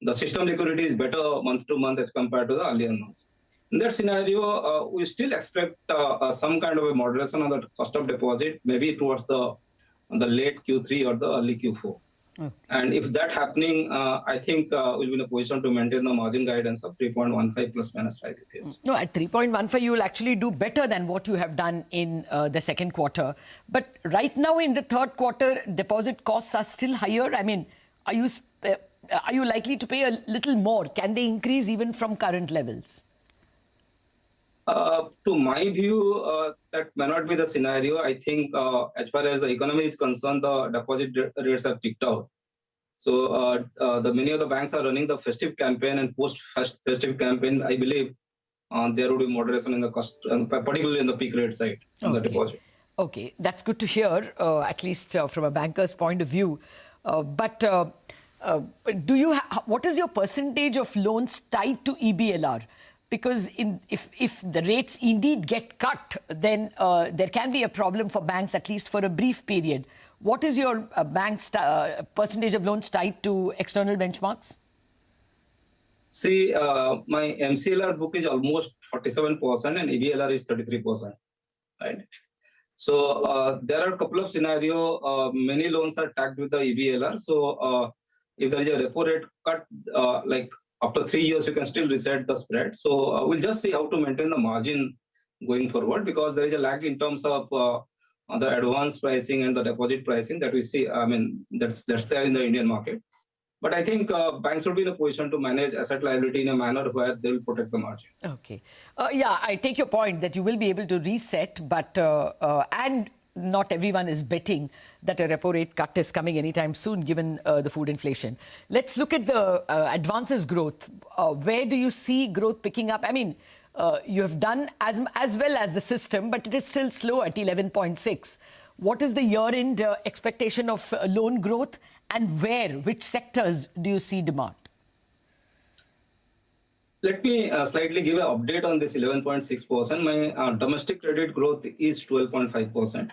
The system liquidity is better month to month as compared to the earlier months. In that scenario, we still expect some kind of a moderation on the cost of deposit, maybe towards the late Q3 or the early Q4. And if that happening, I think we'll be in a position to maintain the margin guidance of 3.15 plus minus 5 BPS. No, at 3.15, you will actually do better than what you have done in the second quarter. But right now in the third quarter, deposit costs are still higher. I mean, are you likely to pay a little more? Can they increase even from current levels? To my view, that may not be the scenario. I think as far as the economy is concerned, the deposit rates have peaked out. So many of the banks are running the festive campaign, and post-festive campaign, I believe there will be moderation in the cost, particularly in the peak rate side on the deposit. Okay, that's good to hear, at least from a banker's point of view. But what is your percentage of loans tied to EBLR? Because if the rates indeed get cut, then there can be a problem for banks, at least for a brief period. What is your bank's percentage of loans tied to external benchmarks? See, my MCLR book is almost 47% and EBLR is 33%. Right? So there are a couple of scenarios. Many loans are tagged with the EBLR. So if there is a repo rate cut, like after 3 years, you can still reset the spread. So we'll just see how to maintain the margin going forward, because there is a lag in terms of the advance pricing and the deposit pricing that we see. I mean, that's there in the Indian market. But I think banks will be in a position to manage asset liability in a manner where they will protect the margin. Okay. Yeah, I take your point that you will be able to reset, but and not everyone is betting that a repo rate cut is coming anytime soon, given the food inflation. Let's look at the advances growth. Where do you see growth picking up? I mean, You have done as well as the system, but it is still slow at 11.6. What is the year-end expectation of loan growth, and which sectors do you see demand? Let me slightly give an update on this 11.6%. My domestic credit growth is 12.5%.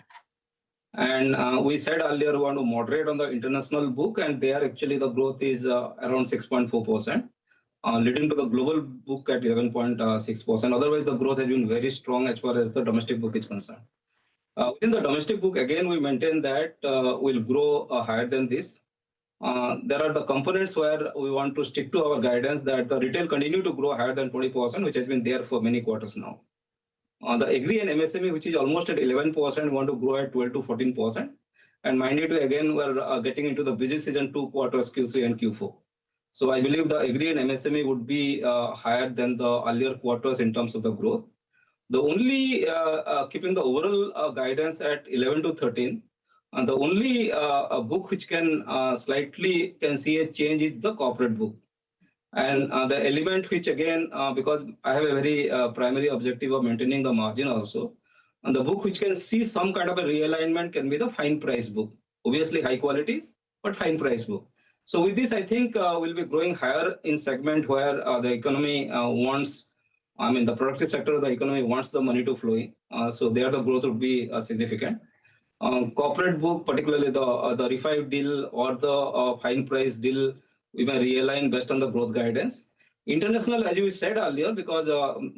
And we said earlier we want to moderate on the international book, and there actually the growth is around 6.4%, leading to the global book at 11.6%. Otherwise, the growth has been very strong as far as the domestic book is concerned. Within the domestic book, again, we maintain that we'll grow higher than this. There are the components where we want to stick to our guidance that the retail continue to grow higher than 20%, which has been there for many quarters now. The agri and MSME, which is almost at 11%, we want to grow at 12 to 14%. And mind you, again, we're getting into the busy season 2 quarters, Q3 and Q4. So I believe the agri and MSME would be higher than the earlier quarters in terms of the growth. The only, keeping the overall guidance at 11 to 13, the only book which can slightly see a change is the corporate book. And the element which again, because I have a very primary objective of maintaining the margin also, and the book which can see some kind of a realignment can be the fine price book. Obviously high quality, but fine price book. So with this, I think we'll be growing higher in segment where the economy wants, the productive sector of the economy wants the money to flow in. So there the growth would be significant. Corporate book, particularly the refi deal or the fine price deal, we may realign based on the growth guidance. International, as you said earlier, because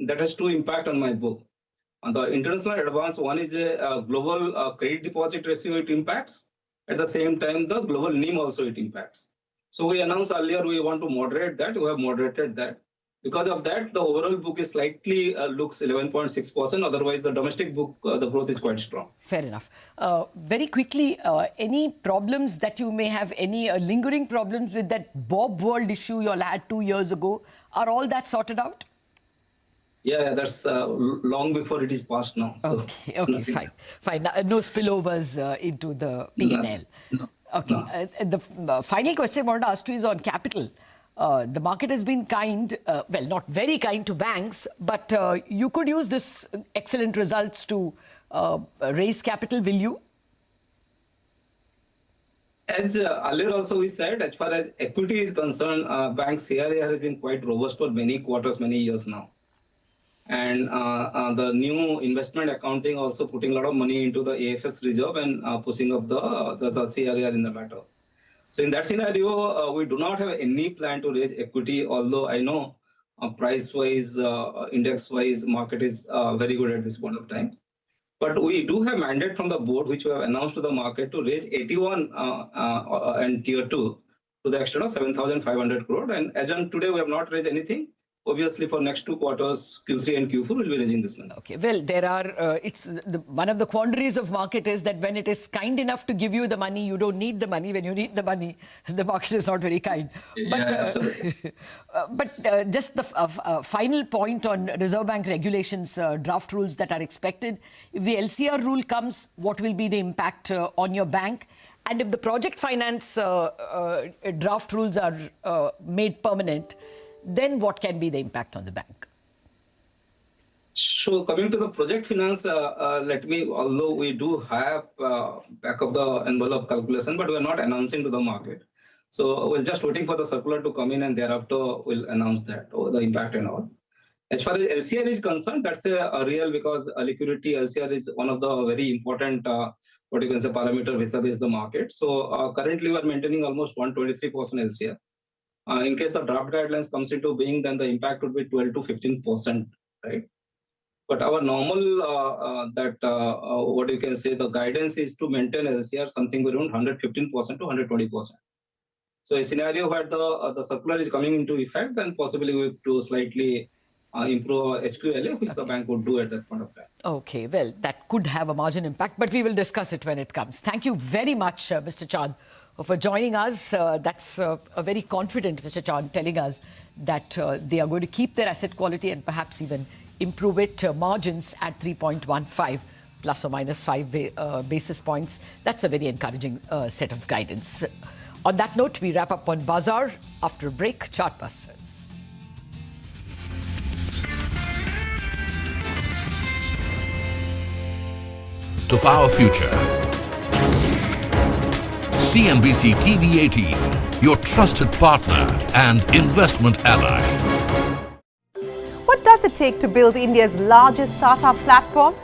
that has 2 impact on my book. On the international advance, one is a global credit deposit ratio it impacts. At the same time, the global NIM also it impacts. So we announced earlier we want to moderate that. We have moderated that. Because of that, the overall book is slightly looks 11.6%. Otherwise, the domestic book, the growth is quite strong. Fair enough. Very quickly, any problems that you may have, any lingering problems with that Bob World issue you all had 2 years ago? Are all that sorted out? Yeah, that's long before it is passed now. So okay, fine. No spillovers into the P&L. No. Okay. The final question I want to ask you is on capital. The market has been kind, well, not very kind to banks, but you could use this excellent results to raise capital, will you? As earlier also we said, as far as equity is concerned, bank CRA has been quite robust for many quarters, many years now. And the new investment accounting also putting a lot of money into the AFS reserve and pushing up the CRAR in the matter. So in that scenario, we do not have any plan to raise equity, although I know price-wise, index-wise, market is very good at this point of time. But we do have mandate from the board, which we have announced to the market to raise 81 and tier 2 to the extent of 7,500 crore. And as on today, we have not raised anything. Obviously, for next 2 quarters, Q3 and Q4, we'll be raising this money. Okay. Well, there are. One of the quandaries of market is that when it is kind enough to give you the money, you don't need the money. When you need the money, the market is not very kind. But, absolutely. But just the final point on Reserve Bank regulations, draft rules that are expected. If the LCR rule comes, what will be the impact on your bank? And if the project finance draft rules are made permanent, then what can be the impact on the bank? So coming to the project finance, although we do have back of the envelope calculation, but we're not announcing to the market. So we're just waiting for the circular to come in and thereafter we'll announce that, or the impact and all. As far as LCR is concerned, that's a real, because liquidity LCR is one of the very important, what you can say, parameter vis-a-vis the market. So currently we're maintaining almost 123% LCR. In case the draft guidelines comes into being, then the impact would be 12 to 15%, right? But our normal, what you can say, the guidance is to maintain LCR something around 115% to 120%. So a scenario where the circular is coming into effect, then possibly we have to slightly improve our HQLA, which the bank would do at that point of time. Okay, well, that could have a margin impact, but we will discuss it when it comes. Thank you very much, Mr. Chand, for joining us. That's a very confident Mr. Chand telling us that they are going to keep their asset quality and perhaps even improve it. Margins at 3.15 plus or minus 5 basis points. That's a very encouraging set of guidance. On that note, we wrap up on Bazaar. After a break, Chartbusters. of our future. CNBC TV18, your trusted partner and investment ally. What does it take to build India's largest startup platform?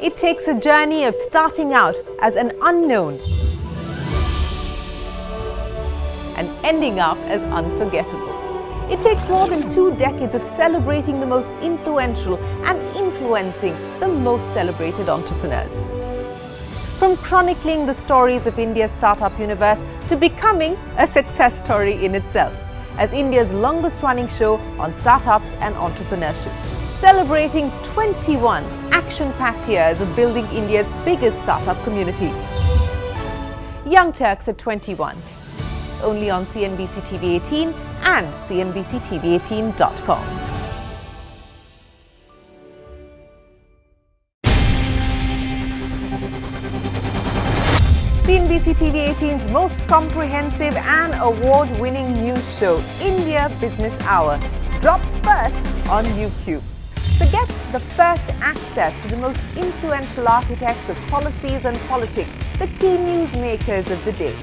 It takes a journey of starting out as an unknown and ending up as unforgettable. It takes more than 2 decades of celebrating the most influential and influencing the most celebrated entrepreneurs. From chronicling the stories of India's startup universe to becoming a success story in itself, as India's longest running show on startups and entrepreneurship, celebrating 21 action-packed years of building India's biggest startup community. Young Turks at 21, only on CNBC TV18 and CNBCTV18.com. CNBC TV18's most comprehensive and award-winning news show, India Business Hour, drops first on YouTube. So get the first access to the most influential architects of policies and politics, the key newsmakers of the day.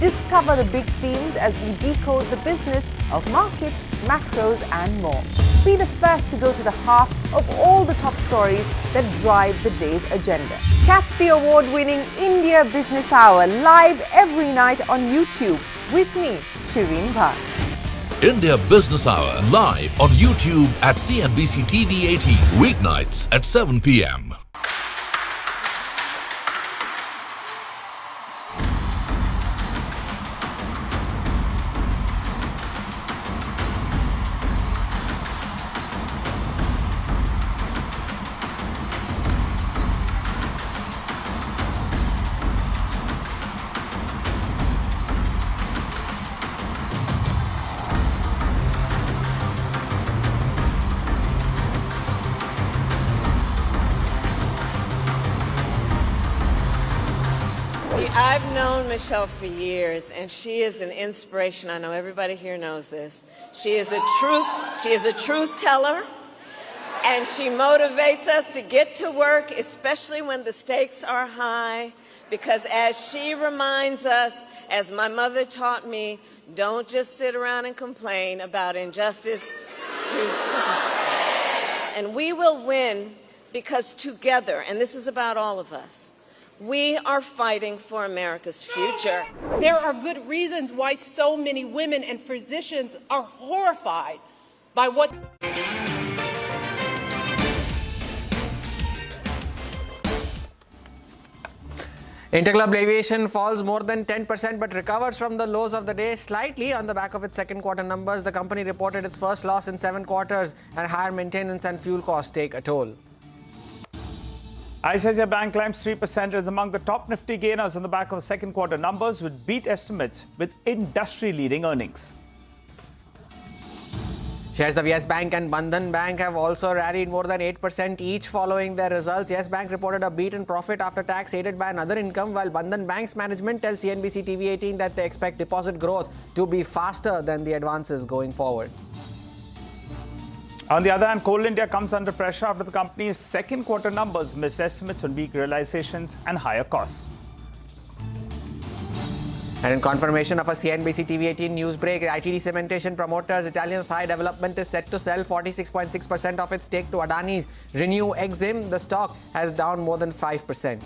Discover the big themes as we decode the business of markets, macros and more. Be the first to go to the heart of all the top stories that drive the day's agenda. Catch the award-winning India Business Hour live every night on YouTube with me, Shriram. India Business Hour live on YouTube at CNBC TV18, weeknights at 7 p.m. I've known Michelle for years, and she is an inspiration. I know everybody here knows this. She is a truth teller, and she motivates us to get to work, especially when the stakes are high, because as she reminds us, as my mother taught me, don't just sit around and complain about injustice. And we will win because together, and this is about all of us, we are fighting for America's future. There are good reasons why so many women and physicians are horrified by what... Interglobe Aviation falls more than 10% but recovers from the lows of the day slightly on the back of its second quarter numbers. The company reported its first loss in 7 quarters and higher maintenance and fuel costs take a toll. ICICI Bank climbs 3%, is among the top Nifty gainers on the back of second quarter numbers with beat estimates with industry-leading earnings. Shares of Yes Bank and Bandhan Bank have also rallied more than 8% each following their results. Yes Bank reported a beat in profit after tax aided by another income, while Bandhan Bank's management tells CNBC TV18 that they expect deposit growth to be faster than the advances going forward. On the other hand, Coal India comes under pressure after the company's second quarter numbers missed estimates on weak realizations and higher costs. And in confirmation of a CNBC TV18 news break, ITD Cementation Promoters Italian Thai Development is set to sell 46.6% of its stake to Adani's Renew Exim. The stock has down more than 5%.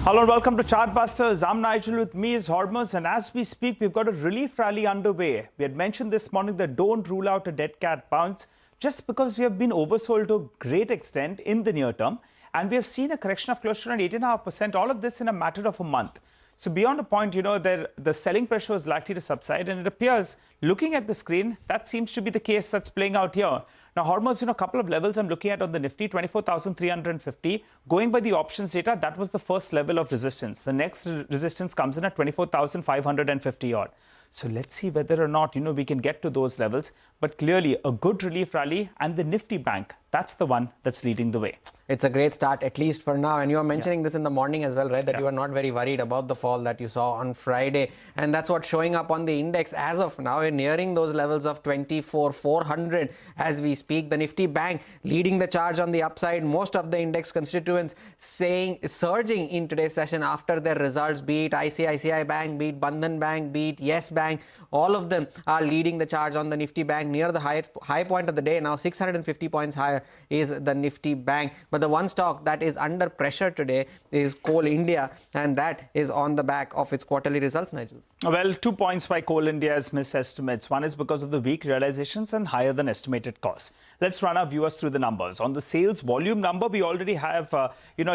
Hello and welcome to Chartbusters. I'm Nigel, with me is Hormuz, and as we speak, we've got a relief rally underway. We had mentioned this morning that don't rule out a dead cat bounce just because we have been oversold to a great extent in the near term, and we have seen a correction of close to around 8.5%, all of this in a matter of a month. So beyond a point, the selling pressure is likely to subside, and it appears, looking at the screen, that seems to be the case that's playing out here. Now, Hormuz, a couple of levels I'm looking at on the Nifty, 24,350. Going by the options data, that was the first level of resistance. The next resistance comes in at 24,550 odd. So let's see whether or not, we can get to those levels. but clearly a good relief rally, and the Nifty Bank, that's the one that's leading the way. It's a great start, at least for now. And you were mentioning this in the morning as well, right? That you are not very worried about the fall that you saw on Friday. And that's what's showing up on the index as of now. We're nearing those levels of 24,400 as we speak. The Nifty Bank leading the charge on the upside. Most of the index constituents surging in today's session after their results, be it ICICI Bank, be it Bandhan Bank, be it Yes Bank. All of them are leading the charge on the Nifty Bank near the high point of the day. Now 650 points higher is the Nifty Bank. But the one stock that is under pressure today is Coal India, and that is on the back of its quarterly results, Nigel. Well, 2 points why Coal India's missed estimates. One is because of the weak realizations and higher than estimated costs. Let's run our viewers through the numbers. On the sales volume number, we already have a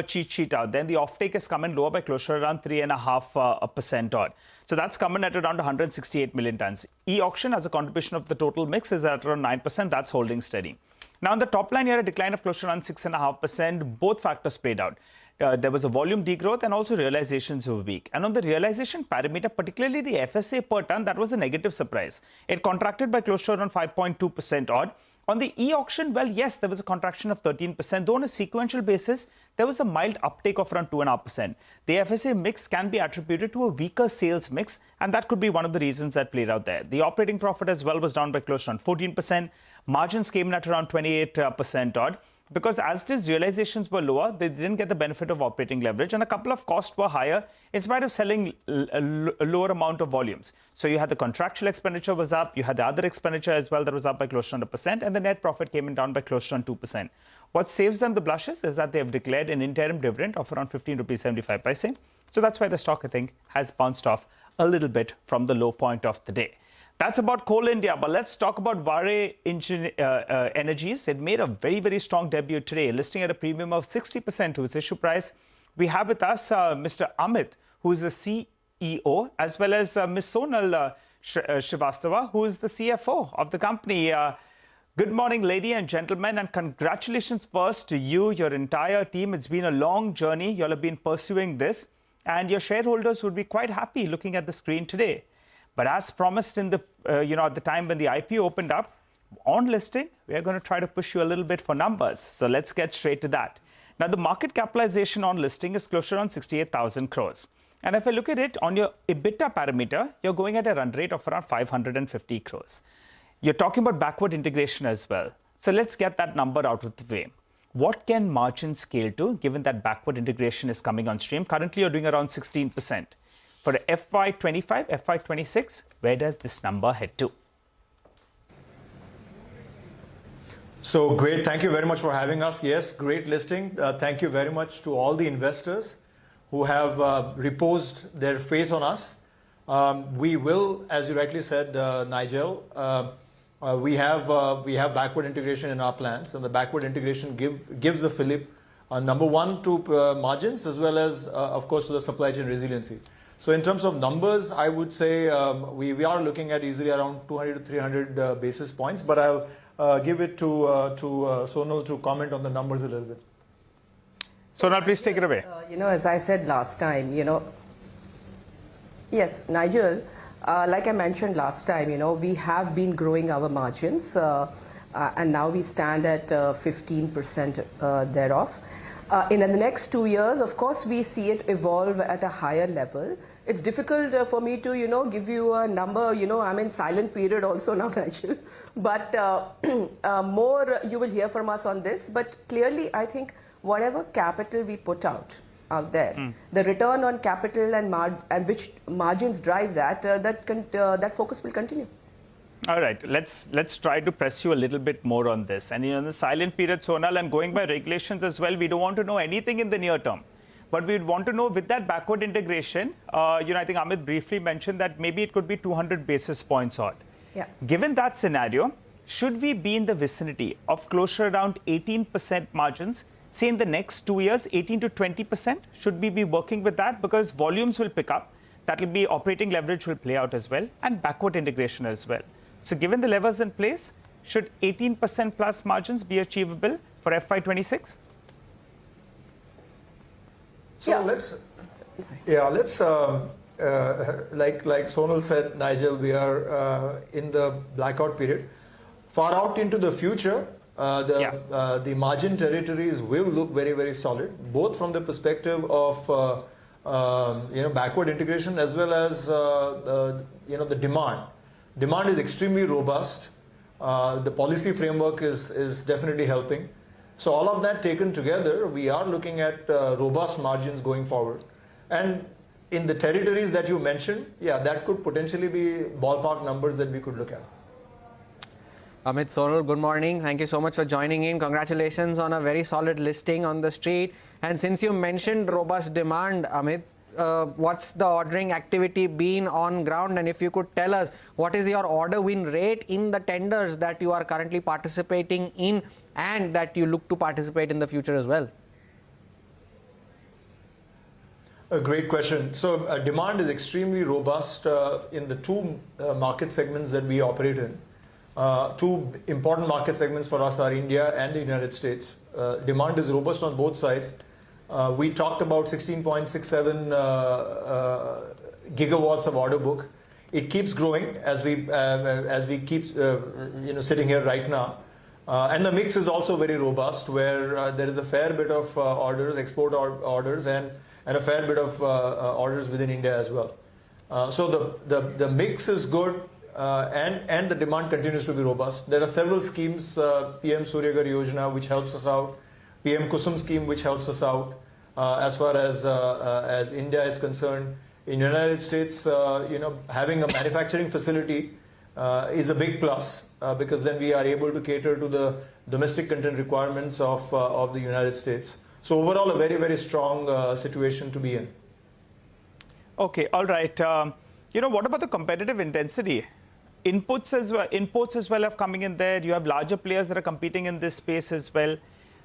cheat sheet out. Then the offtake is coming lower by closer around 3.5% odd. So that's coming at around 168 million tons. E-auction as a contribution of the total mix is at around 9%. That's holding steady. Now, on the top line, you had a decline of close to around 6.5%. Both factors played out. There was a volume degrowth and also realizations were weak. And on the realization parameter, particularly the FSA per ton, that was a negative surprise. It contracted by close to around 5.2% odd. On the e-auction, well, yes, there was a contraction of 13%, though on a sequential basis, there was a mild uptake of around 2.5%. The FSA mix can be attributed to a weaker sales mix, and that could be one of the reasons that played out there. The operating profit as well was down by close to around 14%. Margins came in at around 28% odd. Because as these realizations were lower, they didn't get the benefit of operating leverage, and a couple of costs were higher in spite of selling a lower amount of volumes. So you had the contractual expenditure was up, you had the other expenditure as well that was up by close to 100%, and the net profit came in down by close to 2%. What saves them the blushes is that they have declared an interim dividend of around 15.75 rupees. So that's why the stock, I think, has bounced off a little bit from the low point of the day. That's about Coal India, but let's talk about Vare Energies. It made a very, very strong debut today, listing at a premium of 60% to its issue price. We have with us Mr. Amit, who is the CEO, as well as Ms. Sonal Srivastava, who is the CFO of the company. Good morning, ladies and gentlemen, and congratulations first to you, your entire team. It's been a long journey. You all have been pursuing this, and your shareholders would be quite happy looking at the screen today. But as promised in the, at the time when the IPO opened up, on listing, we are going to try to push you a little bit for numbers. So let's get straight to that. Now, the market capitalization on listing is close to around 68,000 crores. And if I look at it on your EBITDA parameter, you're going at a run rate of around 550 crores. You're talking about backward integration as well. So let's get that number out of the way. What can margins scale to, given that backward integration is coming on stream? Currently, you're doing around 16%. For FY25, FY26, where does this number head to? So great. Thank you very much for having us. Yes, great listing. Thank you very much to all the investors who have reposed their faith on us. We will, as you rightly said, Nigel, we have backward integration in our plans, and the backward integration gives the fillip, number one, to margins, as well as, of course, to the supply chain resiliency. So in terms of numbers, I would say we are looking at easily around 200 to 300 basis points, but I'll give it to Sonal to comment on the numbers a little bit. Sonal, please take it away. As I said last time, yes, Nigel, like I mentioned last time, we have been growing our margins, and now we stand at 15% thereof. In the next 2 years, of course, we see it evolve at a higher level. It's difficult for me to, give you a number. I'm in silent period also now, Nigel. But more you will hear from us on this. But clearly, I think whatever capital we put out there, the return on capital and which margins drive that, that focus will continue. All right, let's try to press you a little bit more on this. And in the silent period, Sonal, and going by regulations as well, we don't want to know anything in the near term. But we'd want to know with that backward integration, I think Amit briefly mentioned that maybe it could be 200 basis points odd. Yeah. Given that scenario, should we be in the vicinity of closer around 18% margins, say in the next 2 years, 18 to 20%? Should we be working with that? Because volumes will pick up. That will be operating leverage will play out as well, and backward integration as well. So given the levers in place, should 18% plus margins be achievable for FY26? So let's like Sonal said, Nigel, we are in the blackout period. Far out into the future, the margin territories will look very, very solid, both from the perspective of backward integration as well as the demand. Demand is extremely robust. The policy framework is definitely helping. So all of that taken together, we are looking at robust margins going forward. And in the territories that you mentioned, that could potentially be ballpark numbers that we could look at. Amit, Sonal, good morning. Thank you so much for joining in. Congratulations on a very solid listing on the street. And since you mentioned robust demand, Amit, what's the ordering activity been on ground? And if you could tell us, what is your order win rate in the tenders that you are currently participating in and that you look to participate in the future as well? A great question. So demand is extremely robust in the two market segments that we operate in. Two important market segments for us are India and the United States. Demand is robust on both sides. We talked about 16.67 gigawatts of order book. It keeps growing as we keep sitting here right now. And the mix is also very robust, where there is a fair bit of orders, export orders, and a fair bit of orders within India as well. So the mix is good. And the demand continues to be robust. There are several schemes, PM Surya Ghar Yojana, which helps us out, PM Kusum scheme, which helps us out as far as India is concerned. In the United States, having a manufacturing facility is a big plus because then we are able to cater to the domestic content requirements of the United States. So overall, a very, very strong situation to be in. Okay, all right. What about the competitive intensity? Imports as well have coming in there. You have larger players that are competing in this space as well.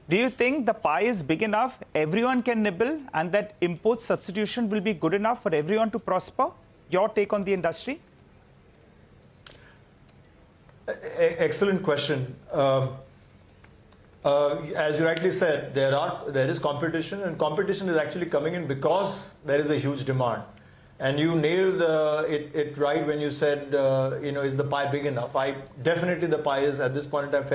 Do you think the pie is big enough, everyone can nibble, and that import substitution will be good enough for everyone to prosper? Your take on the industry? Excellent question. As you rightly said, there is competition, and competition is actually coming in because there is a huge demand. And you nailed it right when you said, is the pie big enough? Definitely the pie is at this point in time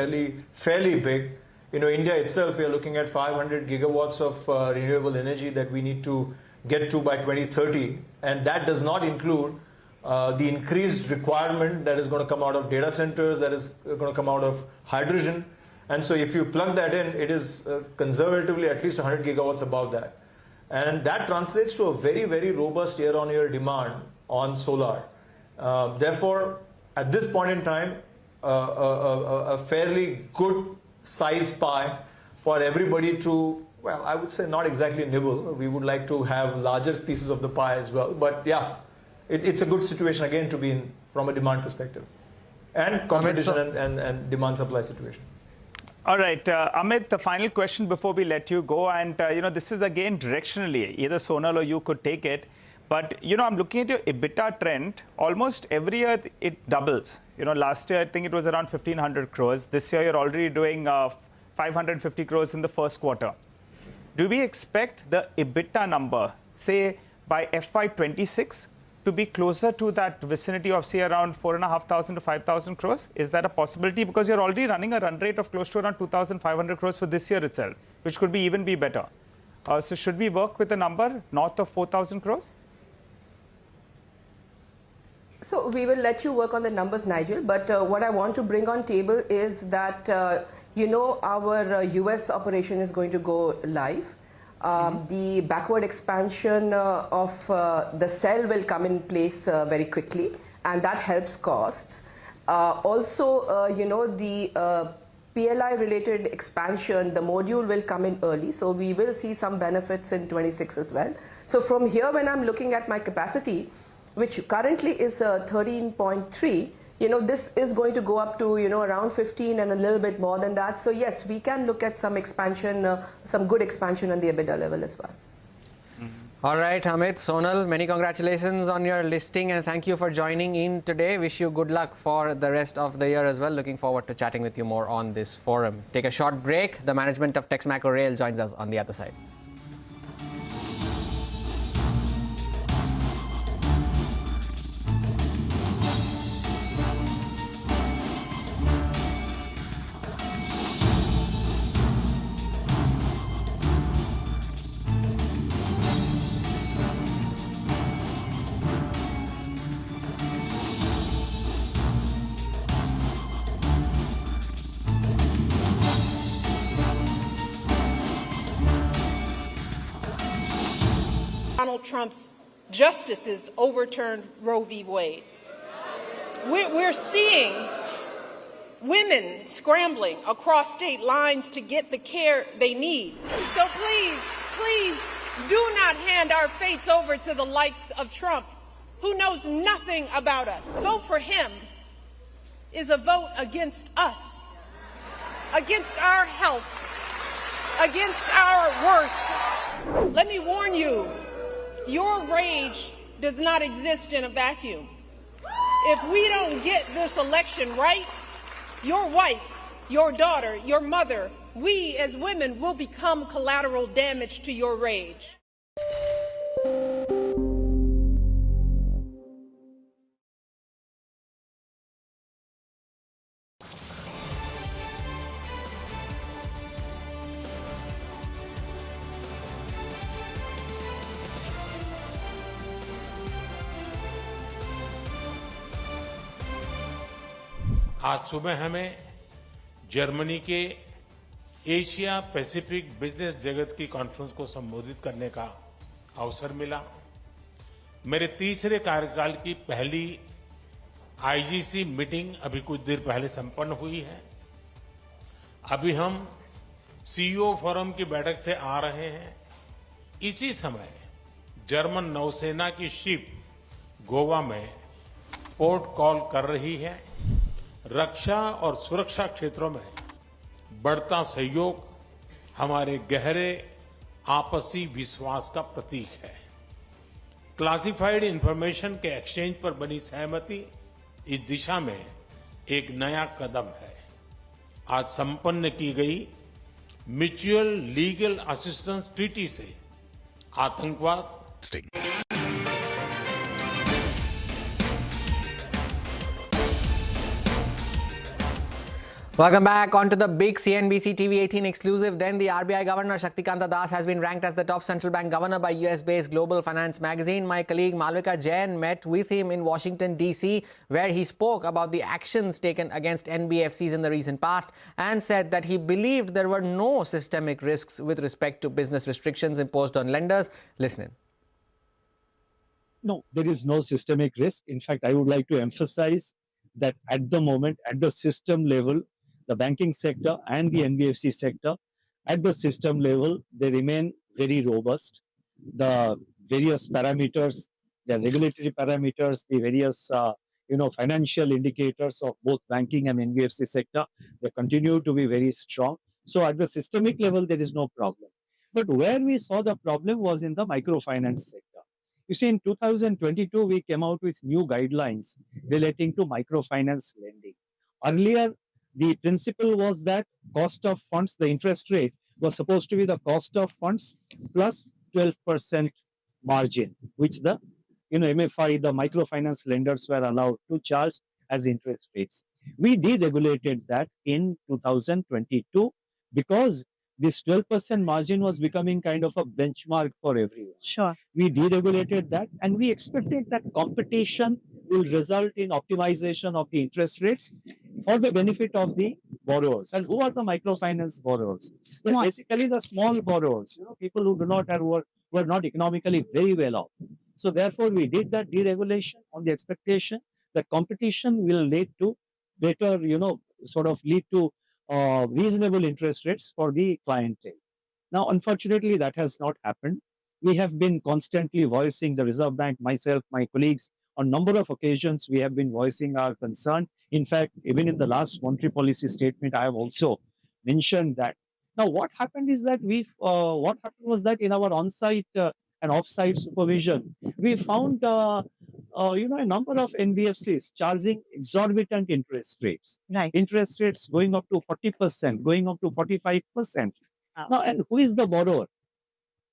fairly big. India itself, we are looking at 500 gigawatts of renewable energy that we need to get to by 2030. And that does not include the increased requirement that is going to come out of data centers, that is going to come out of hydrogen. And so if you plug that in, it is conservatively at least 100 gigawatts above that. And that translates to a very, very robust year-on-year demand on solar. Therefore, at this point in time, a fairly good size pie for everybody to, well, I would say not exactly nibble. We would like to have larger pieces of the pie as well. But yeah, it's a good situation again to be in from a demand perspective. And competition and demand-supply situation. All right, Amit, the final question before we let you go. And, this is again directionally, either Sonal or you could take it. But, I'm looking at your EBITDA trend. Almost every year it doubles. Last year, I think it was around 1,500 crores. This year, you're already doing 550 crores in the first quarter. Do we expect the EBITDA number, say, by FY26 to be closer to that vicinity of, say, around 4,500 to 5,000 crores? Is that a possibility? Because you're already running a run rate of close to around 2,500 crores for this year itself, which could even be better. So should we work with a number north of 4,000 crores? So we will let you work on the numbers, Nigel. But what I want to bring on table is that, our US operation is going to go live. The backward expansion of the cell will come in place very quickly, and that helps costs. The PLI-related expansion, the module will come in early, so we will see some benefits in 26 as well. So from here, when I'm looking at my capacity, which currently is 13.3, this is going to go up to, around 15 and a little bit more than that. So yes, we can look at some expansion, some good expansion on the EBITDA level as well. All right, Amit, Sonal, many congratulations on your listing and thank you for joining in today. Wish you good luck for the rest of the year as well. Looking forward to chatting with you more on this forum. Take a short break. The management of Tex Macro Rail joins us on the other side. Donald Trump's justices overturned Roe v. Wade. We're seeing women scrambling across state lines to get the care they need. So please, do not hand our fates over to the likes of Trump, who knows nothing about us. Vote for him is a vote against us, against our health, against our worth. Let me warn you, your rage does not exist in a vacuum. If we don't get this election right, your wife, your daughter, your mother, we as women will become collateral damage to your rage. आज सुबह हमें Germany के Asia Pacific business जगत की conference को संबोधित करने का अवसर मिला। मेरे तीसरे कार्यकाल की पहली आईजीसी मीटिंग अभी कुछ देर पहले संपन्न हुई है। अभी हम सीईओ फोरम की बैठक से आ रहे हैं। इसी समय जर्मन नौसेना की शिप गोवा में पोर्ट कॉल कर रही है। रक्षा और सुरक्षा क्षेत्रों में बढ़ता सहयोग हमारे गहरे आपसी विश्वास का प्रतीक है। क्लासिफाइड इंफॉर्मेशन के एक्सचेंज पर बनी सहमति इस दिशा में एक नया कदम है। आज संपन्न की गई म्यूचुअल लीगल असिस्टेंस ट्रीटी से आतंकवाद Welcome back. On to the big CNBC TV18 exclusive. Then the RBI Governor Shaktikanta Das has been ranked as the top central bank governor by US-based Global Finance magazine. My colleague Malvika Jain met with him in Washington, D.C., where he spoke about the actions taken against NBFCs in the recent past and said that he believed there were no systemic risks with respect to business restrictions imposed on lenders. Listen in. No, there is no systemic risk. In fact, I would like to emphasize that at the moment, at the system level, the banking sector and the NBFC sector, at the system level, they remain very robust. The various parameters, the regulatory parameters, the various financial indicators of both banking and NBFC sector, they continue to be very strong. So at the systemic level, there is no problem. But where we saw the problem was in the microfinance sector. You see, in 2022, we came out with new guidelines relating to microfinance lending. Earlier, the principle was that cost of funds, the interest rate was supposed to be the cost of funds plus 12% margin, which the MFI, the microfinance lenders were allowed to charge as interest rates. We deregulated that in 2022 because this 12% margin was becoming kind of a benchmark for everyone. Sure. We deregulated that and we expected that competition will result in optimization of the interest rates for the benefit of the borrowers. And who are the microfinance borrowers? They're basically the small borrowers, people who do not have, who are not economically very well off. So therefore, we did that deregulation on the expectation that competition will lead to better, lead to reasonable interest rates for the clientele. Now, unfortunately, that has not happened. We have been constantly voicing, the Reserve Bank, myself, my colleagues, on a number of occasions, we have been voicing our concern. In fact, even in the last monetary policy statement, I have also mentioned that. Now, what happened is that what happened was that in our on-site and off-site supervision, we found a number of NBFCs charging exorbitant interest rates. Right. Interest rates going up to 40%, going up to 45%. Now, and who is the borrower?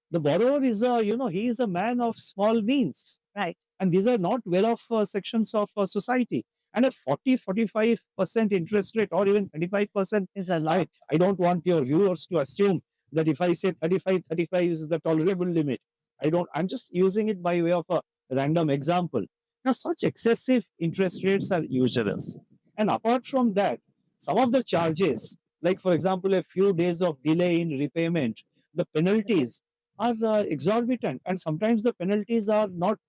The borrower is he is a man of small means. Right. And these are not well-off sections of society. And a 40-45% interest rate or even 25% is a lot. I don't want your viewers to assume that if I say 35 is the tolerable limit. I'm just using it by way of a random example. Now, such excessive interest rates are usurious. And apart from that, some of the charges, like for example, a few days of delay in repayment, the penalties are exorbitant, and sometimes the penalties are not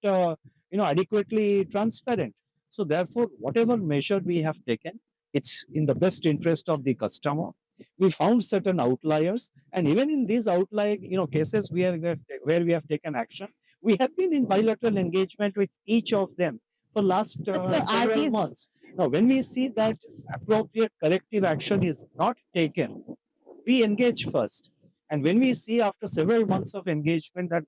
adequately transparent. So therefore, whatever measure we have taken, it's in the best interest of the customer. We found certain outliers, and even in these outlier cases where we have taken action, we have been in bilateral engagement with each of them for last several months. Now, when we see that appropriate corrective action is not taken, we engage first. And when we see after several months of engagement that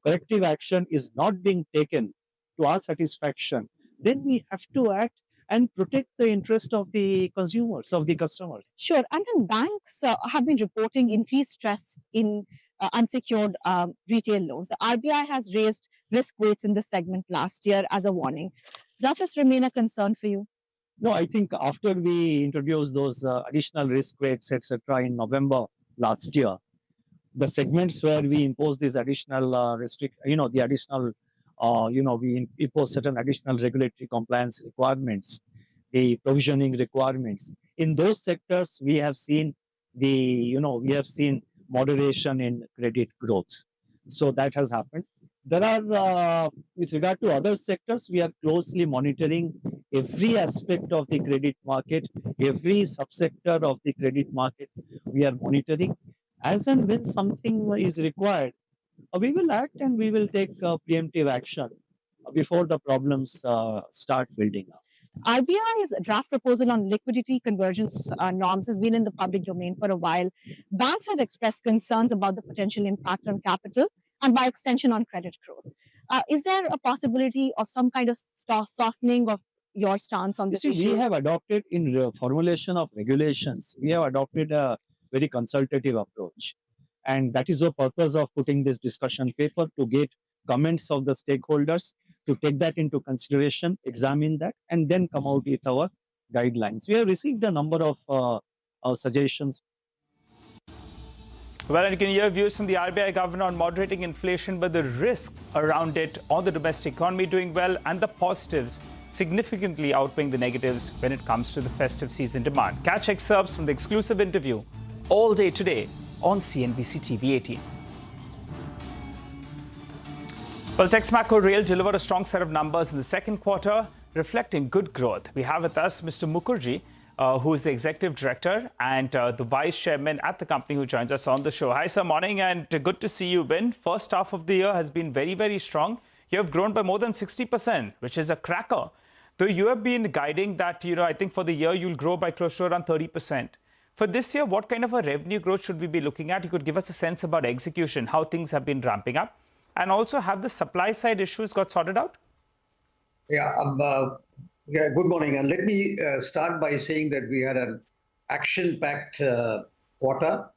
corrective action is not being taken to our satisfaction, then we have to act and protect the interest of the consumers, of the customers. Sure. And then banks have been reporting increased stress in unsecured retail loans. The RBI has raised risk weights in this segment last year as a warning. Does this remain a concern for you? No, I think after we introduced those additional risk weights, etc., in November last year, the segments where we imposed these additional we impose certain additional regulatory compliance requirements, the provisioning requirements. In those sectors, we have seen moderation in credit growth. So that has happened. There are, with regard to other sectors, we are closely monitoring every aspect of the credit market, every subsector of the credit market. We are monitoring. As and when something is required, we will act and we will take preemptive action before the problems start building up. RBI's draft proposal on liquidity convergence norms has been in the public domain for a while. Banks have expressed concerns about the potential impact on capital and by extension on credit growth. Is there a possibility of some kind of softening of your stance on this issue? We have adopted in the formulation of regulations, we have adopted a very consultative approach. And that is the purpose of putting this discussion paper, to get comments of the stakeholders, to take that into consideration, examine that, and then come out with our guidelines. We have received a number of suggestions. Well, and you can hear views from the RBI governor on moderating inflation, but the risk around it on the domestic economy doing well, and the positives significantly outweighing the negatives when it comes to the festive season demand. Catch excerpts from the exclusive interview all day today on CNBC TV18. Well, Texmaco Rail delivered a strong set of numbers in the second quarter, reflecting good growth. We have with us Mr. Mukherjee, who is the Executive Director and the Vice Chairman at the company, who joins us on the show. Hi, sir. Morning, and good to see you, Ben. First half of the year has been very, very strong. You have grown by more than 60%, which is a cracker. Though you have been guiding that, I think for the year you'll grow by close to around 30%. For this year, what kind of a revenue growth should we be looking at? You could give us a sense about execution, how things have been ramping up. And also, have the supply side issues got sorted out? Yeah, good morning. And let me start by saying that we had an action-packed quarter.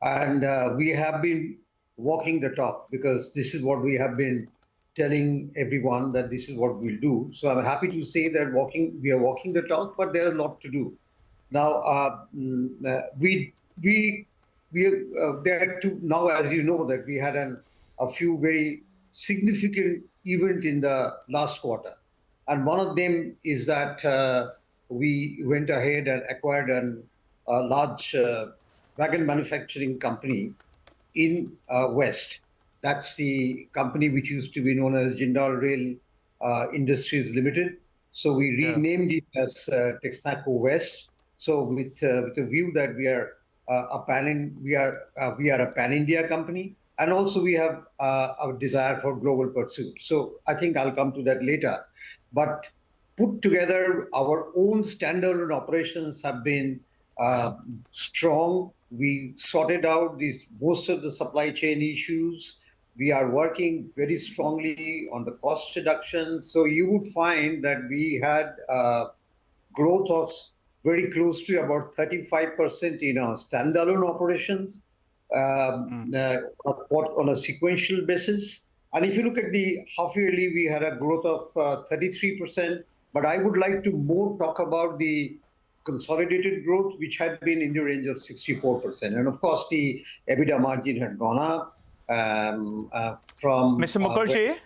And we have been walking the talk, because this is what we have been telling everyone, that this is what we'll do. So I'm happy to say that we are walking the talk, but there's a lot to do. Now, now, as you know, that we had a few very significant events in the last quarter. And one of them is that we went ahead and acquired a large wagon manufacturing company in West. That's the company which used to be known as Jindal Rail Industries Limited. So we renamed it as Texmaco West. So with a view that we are a pan-India company, and also we have a desire for global pursuit. So I think I'll come to that later. But put together, our own standalone operations have been strong. We sorted out most of the supply chain issues. We are working very strongly on the cost reduction. So you would find that we had growth of very close to about 35% in our standalone operations on a sequential basis. And if you look at the half yearly, we had a growth of 33%. But I would like to more talk about the consolidated growth, which had been in the range of 64%. And of course, the EBITDA margin had gone up from... Mr. Mukherjee,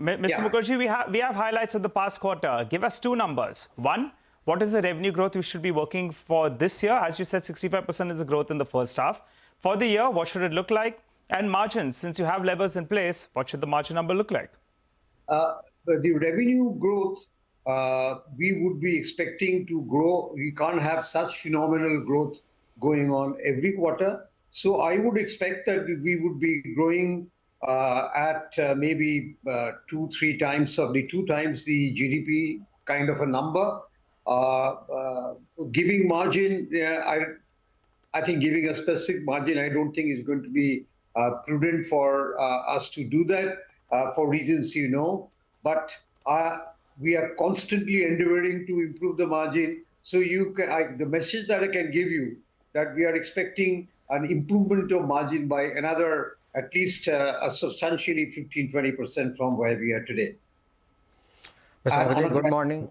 Mukherjee, we have highlights of the past quarter. Give us two numbers. One, what is the revenue growth we should be working for this year? As you said, 65% is the growth in the first half. For the year, what should it look like? And margins, since you have levers in place, what should the margin number look like? The revenue growth, we would be expecting to grow. We can't have such phenomenal growth going on every quarter. So I would expect that we would be growing at maybe 2-3 times, probably 2 times the GDP kind of a number. Giving margin, I think giving a specific margin, I don't think is going to be prudent for us to do that for reasons you know. But we are constantly endeavoring to improve the margin. So the message that I can give you that we are expecting an improvement of margin by another at least a substantially 15-20% from where we are today. Mr. Mukherjee, good morning.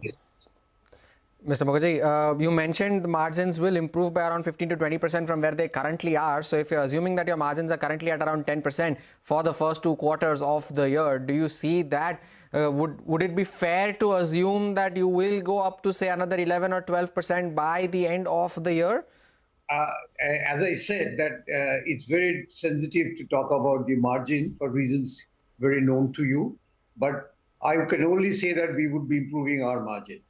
Mr. Mukherjee, you mentioned the margins will improve by around 15 to 20% from where they currently are. So if you're assuming that your margins are currently at around 10% for the first 2 quarters of the year, do you see that would it be fair to assume that you will go up to say another 11 or 12% by the end of the year? As I said, that it's very sensitive to talk about the margin for reasons very known to you. But I can only say that we would be improving our margin.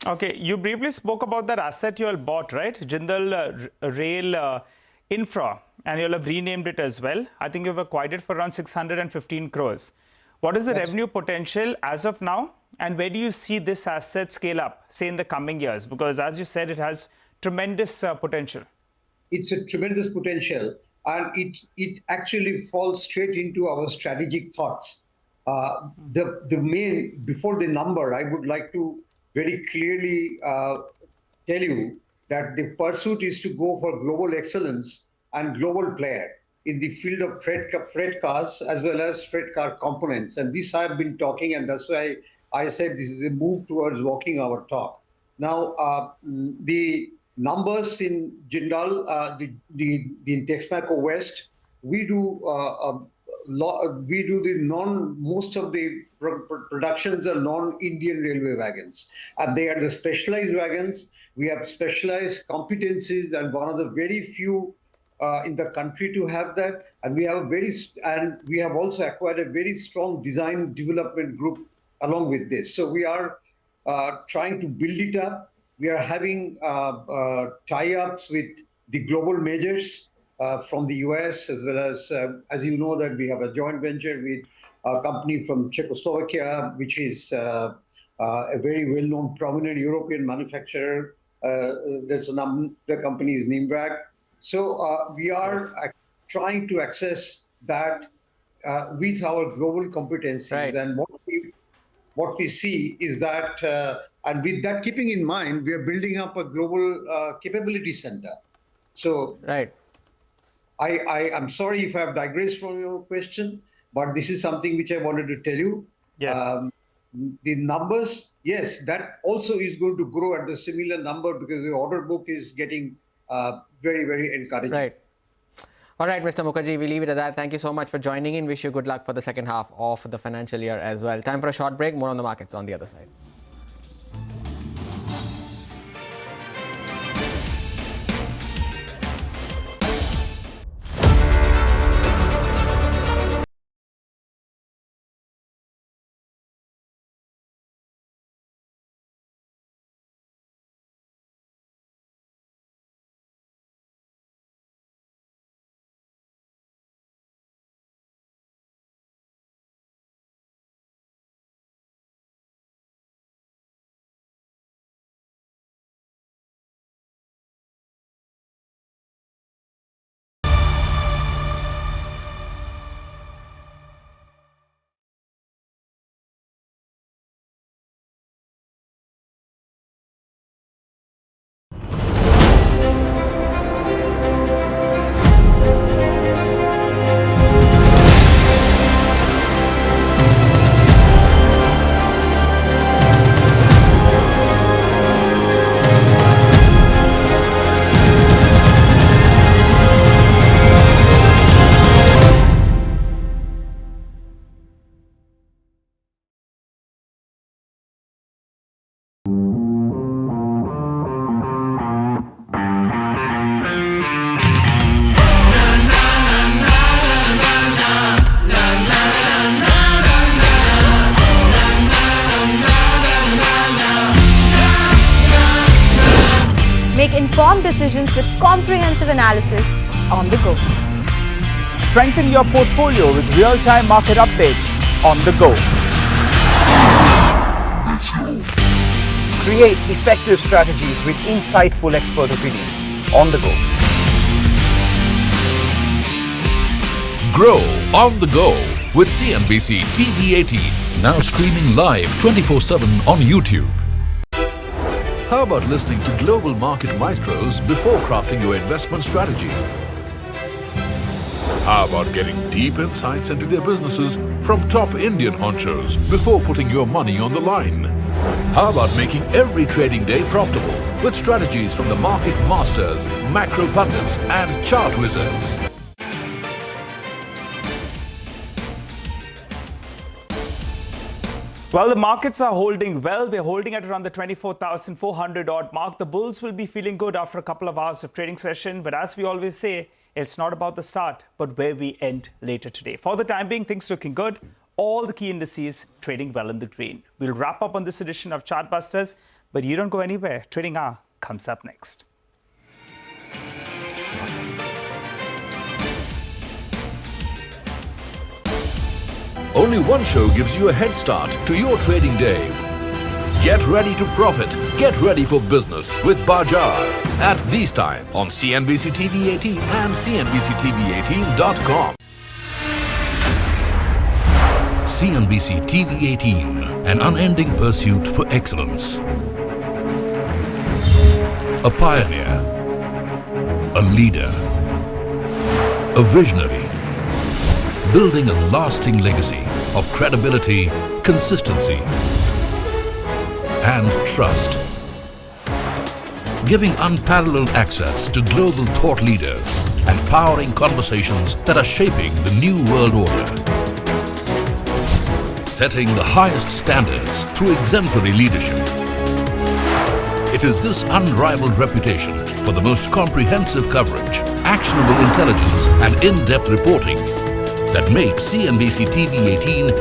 Okay, you briefly spoke about that asset you all bought, right? Jindal Rail Infra, and you all have renamed it as well. I think you've acquired it for around 615 crores. What is the revenue potential as of now? And where do you see this asset scale up, say in the coming years? Because as you said, it has tremendous potential. It's a tremendous potential, and it actually falls straight into our strategic thoughts. Before the number, I would like to very clearly tell you that the pursuit is to go for global excellence and global player in the field of freight cars as well as freight car components. And this I've been talking, and that's why I said this is a move towards walking our talk. Now, the numbers in Jindal, in Texmaco West, we do most of the productions are non-Indian railway wagons, and they are the specialized wagons. We have specialized competencies, and one of the very few in the country to have that. And we have also acquired a very strong design development group along with this. So we are trying to build it up. We are having tie-ups with the global majors from the US, as well as you know, that we have a joint venture with a company from Czechoslovakia, which is a very well-known, prominent European manufacturer. The company is Nimwag. So we are trying to access that with our global competencies. Right. And what we see is that, and with that keeping in mind, we are building up a global capability center. So right. I'm sorry if I have digressed from your question, but this is something which I wanted to tell you. Yes. The numbers, yes, that also is going to grow at the similar number because the order book is getting very, very encouraging. Right. All right, Mr. Mukherjee, we leave it at that. Thank you so much for joining in. Wish you good luck for the second half of the financial year as well. Time for a short break. More on the markets on the other side. informed decisions with comprehensive analysis on the go. Strengthen your portfolio with real-time market updates on the go. Create effective strategies with insightful expert opinions on the go. Grow on the go with CNBC TV18. Now streaming live 24/7 on YouTube. How about listening to global market maestros before crafting your investment strategy? How about getting deep insights into their businesses from top Indian honchos before putting your money on the line? How about making every trading day profitable with strategies from the market masters, macro pundits and chart wizards? Well, the markets are holding well. We're holding at around the 24,400 odd mark. The bulls will be feeling good after a couple of hours of trading session. But as we always say, it's not about the start, but where we end later today. For the time being, things looking good. All the key indices trading well in the green. We'll wrap up on this edition of Chartbusters, but you don't go anywhere. Trading Hour comes up next. Only one show gives you a head start to your trading day. Get ready to profit. Get ready for business with Bajaj at these times on CNBC TV18 and CNBCTV18.com. CNBC TV18, an unending pursuit for excellence. A pioneer, a leader, a visionary, building a lasting legacy of credibility, consistency, and trust. Giving unparalleled access to global thought leaders and powering conversations that are shaping the new world order. Setting the highest standards through exemplary leadership. It is this unrivaled reputation for the most comprehensive coverage, actionable intelligence, and in-depth reporting that makes CNBC TV18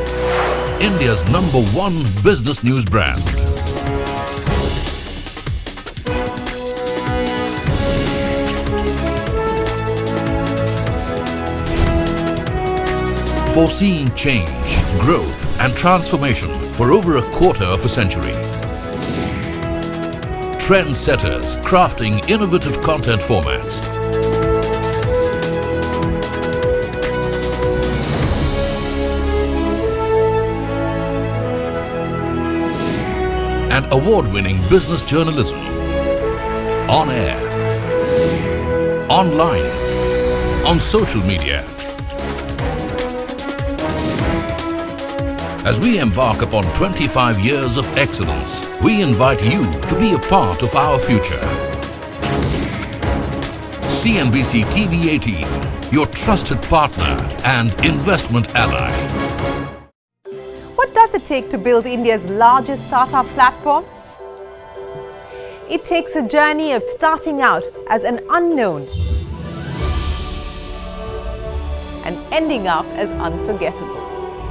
India's #1 business news brand. Foreseeing change, growth, and transformation for over a quarter of a century. Trendsetters crafting innovative content formats. And award-winning business journalism. On air, online, on social media. As we embark upon 25 years of excellence, we invite you to be a part of our future. CNBC TV18, your trusted partner and investment ally. What does it take to build India's largest startup platform? It takes a journey of starting out as an unknown and ending up as unforgettable.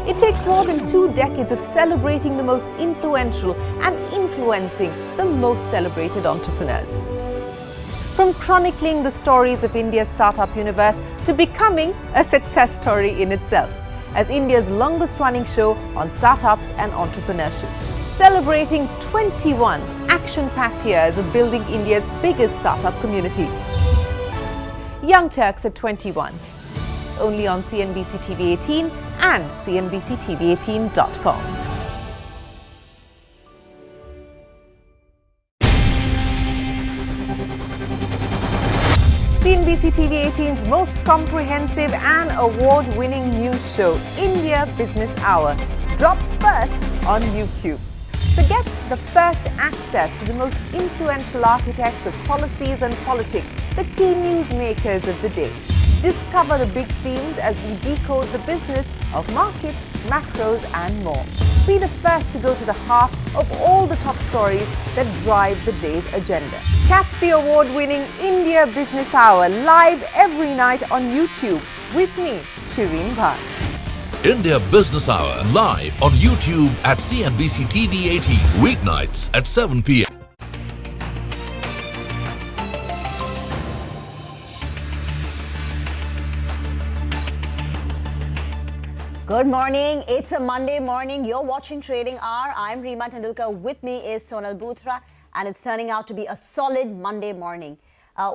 It takes more than 2 decades of celebrating the most influential and influencing the most celebrated entrepreneurs. From chronicling the stories of India's startup universe to becoming a success story in itself as India's longest running show on startups and entrepreneurship. Celebrating 21 action-packed years of building India's biggest startup community. Young Turks at 21. Only on CNBC TV18 and CNBCTV18.com. CNBC TV18's most comprehensive and award-winning news show, India Business Hour, drops first on YouTube. So get the first access to the most influential architects of policies and politics, the key newsmakers of the day. Discover the big themes as we decode the business of markets, macros, and more. Be the first to go to the heart of all the top stories that drive the day's agenda. Catch the award-winning India Business Hour live every night on YouTube with me, Shriram. India Business Hour live on YouTube at CNBC TV18 weeknights at 7 p.m. Good morning. It's a Monday morning. You're watching Trading Hour. I'm Reema Tendulkar. With me is Sonal Boothra, and it's turning out to be a solid Monday morning.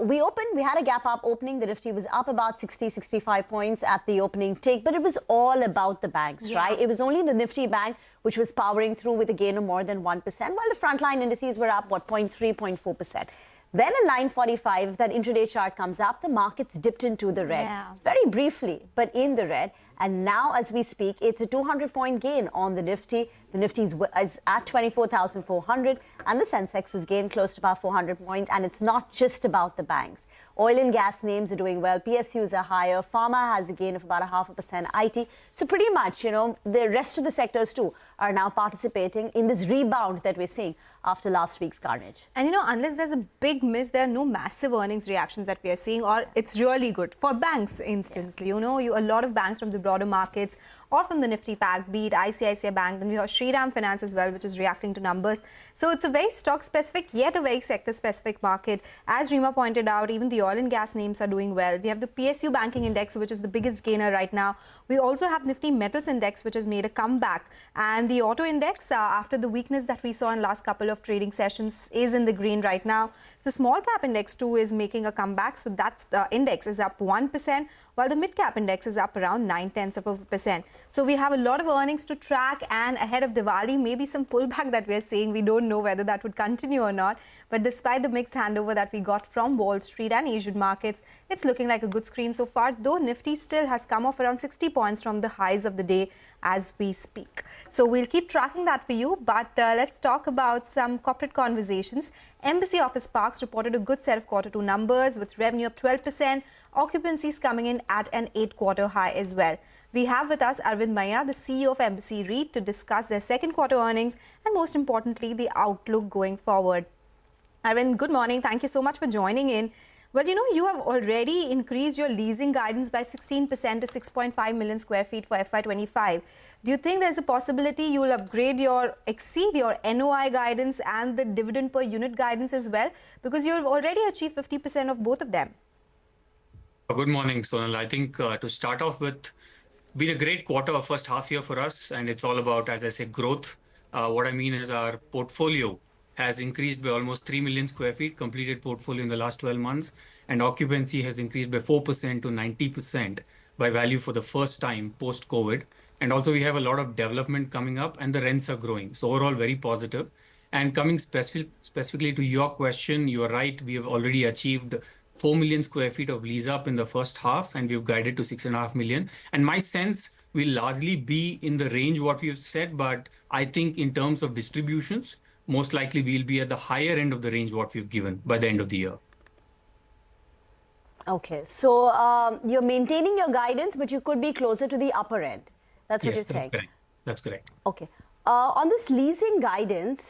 We had a gap up opening. The Nifty was up about 60, 65 points at the opening tick, but it was all about the banks, right? It was only the Nifty Bank which was powering through with a gain of more than 1%, while the frontline indices were up, 0.3, 0.4%. Then at 9:45, if that intraday chart comes up, the markets dipped into the red. Very briefly, but in the red. And now, as we speak, it's a 200-point gain on the Nifty. The Nifty is at 24,400, and the Sensex has gained close to about 400 points. And it's not just about the banks. Oil and gas names are doing well. PSUs are higher. Pharma has a gain of about 0.5%. IT. So pretty much, the rest of the sectors too are now participating in this rebound that we're seeing after last week's carnage. And unless there's a big miss, there are no massive earnings reactions that we are seeing, or it's really good for banks. Instantly, a lot of banks from the broader markets or from the Nifty pack, be it ICICI Bank, then we have Shriram Finance as well, which is reacting to numbers. So it's a very stock specific yet a very sector specific market. As Reema pointed out, even the oil and gas names are doing well. We have the PSU Banking Index, which is the biggest gainer right now. We also have Nifty Metals Index, which has made a comeback, and the Auto Index, after the weakness that we saw in last couple of trading sessions, is in the green right now. The small cap index too is making a comeback, so that index is up 1%, while the mid cap index is up around 0.9%. So we have a lot of earnings to track, and ahead of Diwali, maybe some pullback that we are seeing. We don't know whether that would continue or not. But despite the mixed handover that we got from Wall Street and Asian markets, it's looking like a good screen so far, though Nifty still has come off around 60 points from the highs of the day as we speak. So we'll keep tracking that for you, but let's talk about some corporate conversations. Embassy Office Parks reported a good set of Q2 numbers with revenue up 12%, occupancies coming in at an 8-quarter high as well. We have with us Arvind Maya, the CEO of Embassy REIT, to discuss their second quarter earnings and most importantly, the outlook going forward. Arvind, good morning. Thank you so much for joining in. Well, you have already increased your leasing guidance by 16% to 6.5 million square feet for FY25. Do you think there's a possibility you will exceed your NOI guidance and the dividend per unit guidance as well? Because you've already achieved 50% of both of them. Good morning, Sonal. I think to start off with, been a great quarter, first half year for us, and it's all about, as I say, growth. What I mean is our portfolio has increased by almost 3 million square feet, completed portfolio in the last 12 months, and occupancy has increased by 4% to 90% by value for the first time post-COVID. And also we have a lot of development coming up and the rents are growing. So overall, very positive. And coming specifically to your question, you are right, we have already achieved 4 million square feet of lease up in the first half, and we've guided to 6.5 million. And my sense will largely be in the range what we've said, but I think in terms of distributions, most likely we'll be at the higher end of the range what we've given by the end of the year. Okay, so you're maintaining your guidance, but you could be closer to the upper end. That's what you're saying. Correct. That's correct. Okay. On this leasing guidance,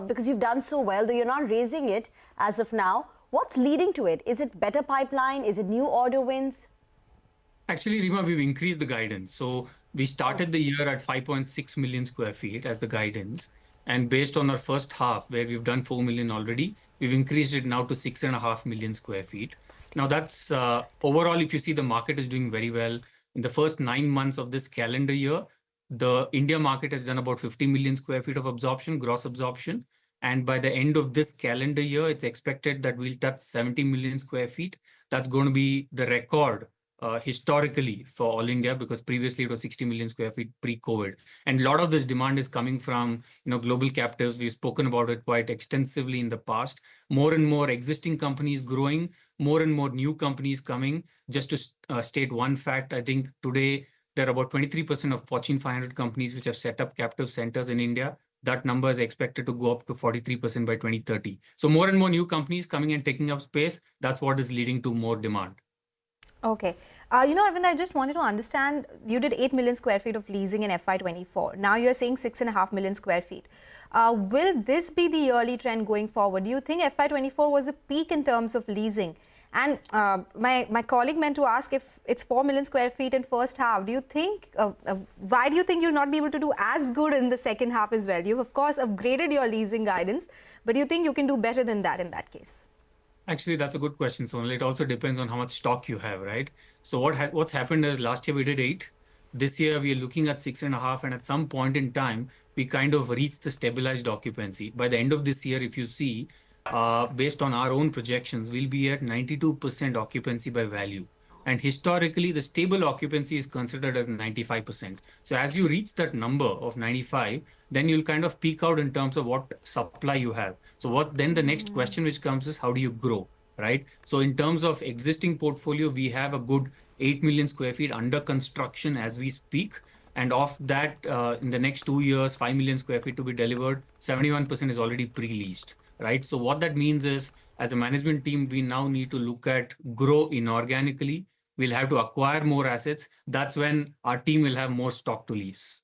because you've done so well, though you're not raising it as of now, what's leading to it? Is it better pipeline? Is it new order wins? Actually, Reema, we've increased the guidance. So we started the year at 5.6 million square feet as the guidance. And based on our first half, where we've done 4 million already, we've increased it now to 6.5 million square feet. Now that's overall, if you see the market is doing very well. In the first 9 months of this calendar year, the India market has done about 50 million square feet of absorption, gross absorption. And by the end of this calendar year, it's expected that we'll touch 70 million square feet. That's going to be the record historically for all India, because previously it was 60 million square feet pre-COVID. And a lot of this demand is coming from global captives. We've spoken about it quite extensively in the past. More and more existing companies growing, more and more new companies coming. Just to state one fact, I think today there are about 23% of Fortune 500 companies which have set up captive centers in India. That number is expected to go up to 43% by 2030. So more and more new companies coming and taking up space. That's what is leading to more demand. Okay. Arvind, I just wanted to understand, you did 8 million square feet of leasing in FY24. Now you're saying 6.5 million square feet. Will this be the yearly trend going forward? Do you think FY24 was a peak in terms of leasing? And my colleague meant to ask, if it's 4 million square feet in first half, do you think, why do you think you'll not be able to do as good in the second half as well? You've of course upgraded your leasing guidance, but do you think you can do better than that in that case? Actually, that's a good question, Sonal. It also depends on how much stock you have, right? So what's happened is last year we did 8. This year, we are looking at 6.5%, and at some point in time, we kind of reach the stabilized occupancy. By the end of this year, if you see, based on our own projections, we'll be at 92% occupancy by value. And historically, the stable occupancy is considered as 95%. So as you reach that number of 95, then you'll kind of peak out in terms of what supply you have. So then the next question which comes is, how do you grow, right? So in terms of existing portfolio, we have a good 8 million square feet under construction as we speak. And of that, in the next 2 years, 5 million square feet to be delivered, 71% is already pre-leased, right? So what that means is, as a management team, we now need to look at grow inorganically. We'll have to acquire more assets. That's when our team will have more stock to lease.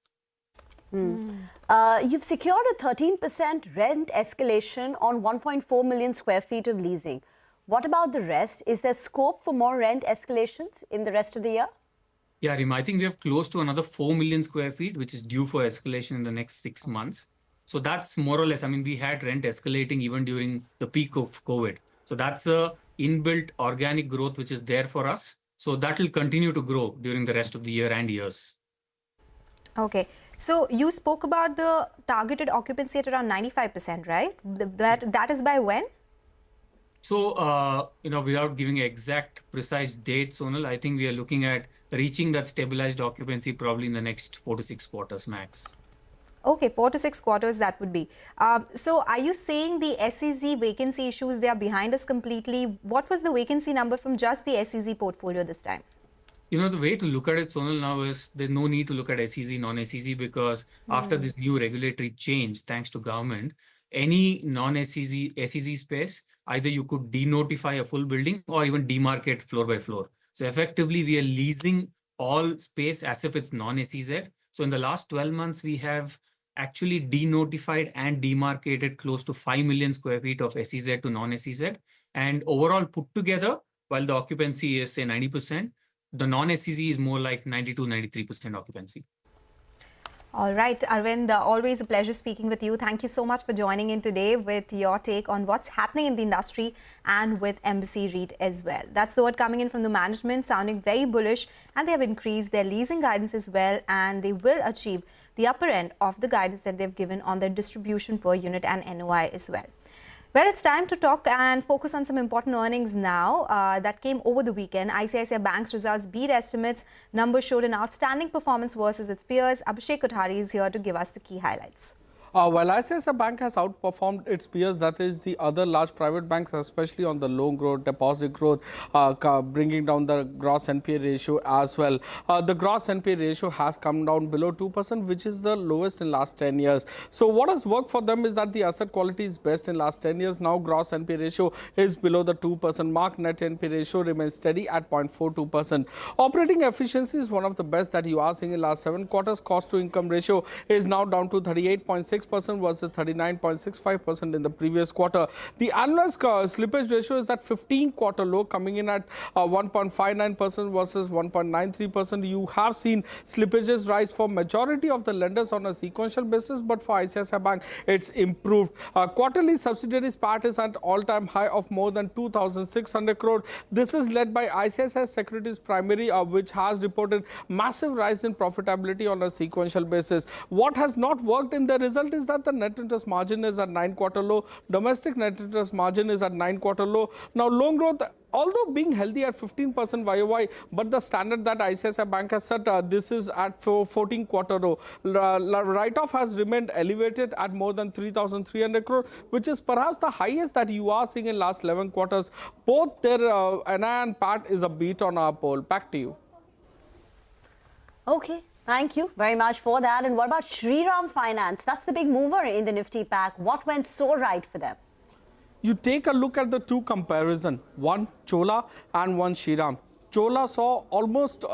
You've secured a 13% rent escalation on 1.4 million square feet of leasing. What about the rest? Is there scope for more rent escalations in the rest of the year? Yeah, Rima, I think we have close to another 4 million square feet, which is due for escalation in the next 6 months. So that's more or less, I mean, we had rent escalating even during the peak of COVID. So that's a inbuilt organic growth, which is there for us. So that will continue to grow during the rest of the year and years. Okay. So you spoke about the targeted occupancy at around 95%, right? That is by when? So, without giving exact precise date, Sonal, I think we are looking at reaching that stabilized occupancy probably in the next 4 to 6 quarters max. Okay, 4 to 6 quarters that would be. So are you saying the SEZ vacancy issues, they are behind us completely? What was the vacancy number from just the SEZ portfolio this time? The way to look at it, Sonal, now is there's no need to look at SEZ, non-SEZ, because after this new regulatory change, thanks to government, any non-SEZ, SEZ space, either you could denotify a full building or even demarcate floor by floor. So effectively, we are leasing all space as if it's non-SEZ. So in the last 12 months, we have actually denotified and demarcated close to 5 million square feet of SEZ to non-SEZ. And overall put together, while the occupancy is say 90%, the non-SEZ is more like 92, 93% occupancy. All right, Arvind, always a pleasure speaking with you. Thank you so much for joining in today with your take on what's happening in the industry and with Embassy REIT as well. That's the word coming in from the management, sounding very bullish, and they have increased their leasing guidance as well, and they will achieve the upper end of the guidance that they've given on their distribution per unit and NOI as well. Well, it's time to talk and focus on some important earnings now that came over the weekend. ICICI Bank's results beat estimates. Numbers showed an outstanding performance versus its peers. Abhishek Kothari is here to give us the key highlights. While ICICI Bank has outperformed its peers, that is the other large private banks, especially on the loan growth, deposit growth, bringing down the gross NPA ratio as well. The gross NPA ratio has come down below 2%, which is the lowest in last 10 years. So what has worked for them is that the asset quality is best in last 10 years. Now gross NPA ratio is below the 2% mark. Net NPA ratio remains steady at 0.42%. Operating efficiency is one of the best that you are seeing in last 7 quarters. Cost to income ratio is now down to 38.6% versus 39.65% in the previous quarter. The annualized slippage ratio is at 15-quarter low, coming in at 1.59% versus 1.93%. You have seen slippages rise for majority of the lenders on a sequential basis, but for ICICI Bank, it's improved. Quarterly subsidiaries PAT is at all-time high of more than 2,600 crore. This is led by ICICI Securities Primary, which has reported massive rise in profitability on a sequential basis. What has not worked in the result is that the net interest margin is at 9-quarter low. Domestic net interest margin is at 9-quarter low. Now, loan growth, although being healthy at 15% YOY, but the standard that ICICI Bank has set, this is at 14-quarter low. Write-off has remained elevated at more than 3,300 crore, which is perhaps the highest that you are seeing in last 11 quarters. Both their NI and PAT is a beat on our poll. Back to you. Okay. Thank you very much for that. And what about Shriram Finance? That's the big mover in the Nifty pack. What went so right for them? You take a look at the two comparison, one Chola and one Shriram. Chola saw almost,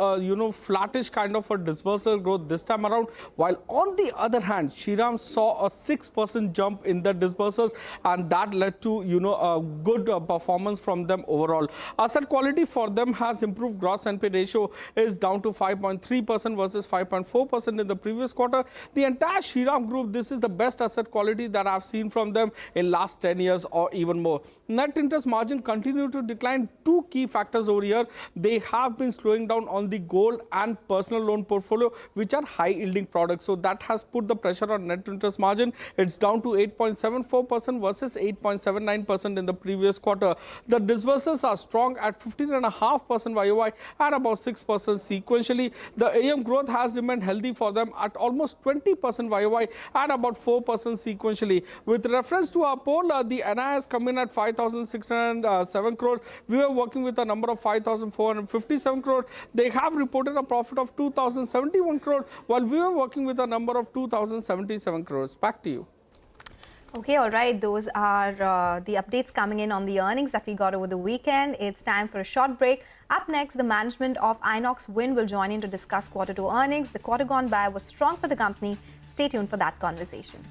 flattish kind of a disbursal growth this time around, while on the other hand, Shriram saw a 6% jump in the disbursals, and that led to, a good performance from them overall. Asset quality for them has improved. Gross NPA ratio is down to 5.3% versus 5.4% in the previous quarter. The entire Shriram group, this is the best asset quality that I've seen from them in last 10 years or even more. Net interest margin continued to decline. Two key factors over here. they have been slowing down on the gold and personal loan portfolio, which are high-yielding products. So that has put the pressure on net interest margin. It's down to 8.74% versus 8.79% in the previous quarter. The disbursements are strong at 15.5% YOY and about 6% sequentially. The AM growth has remained healthy for them at almost 20% YOY and about 4% sequentially. With reference to our poll, the NI has come in at 5,607 crores. We were working with a number of 5,457 crores. They have reported a profit of 2,071 crores, while we were working with a number of 2,077 crores. Back to you. Okay, all right. Those are the updates coming in on the earnings that we got over the weekend. It's time for a short break. Up next, the management of Inox Wind will join in to discuss Q2 earnings. The quarter gone by was strong for the company. Stay tuned for that conversation.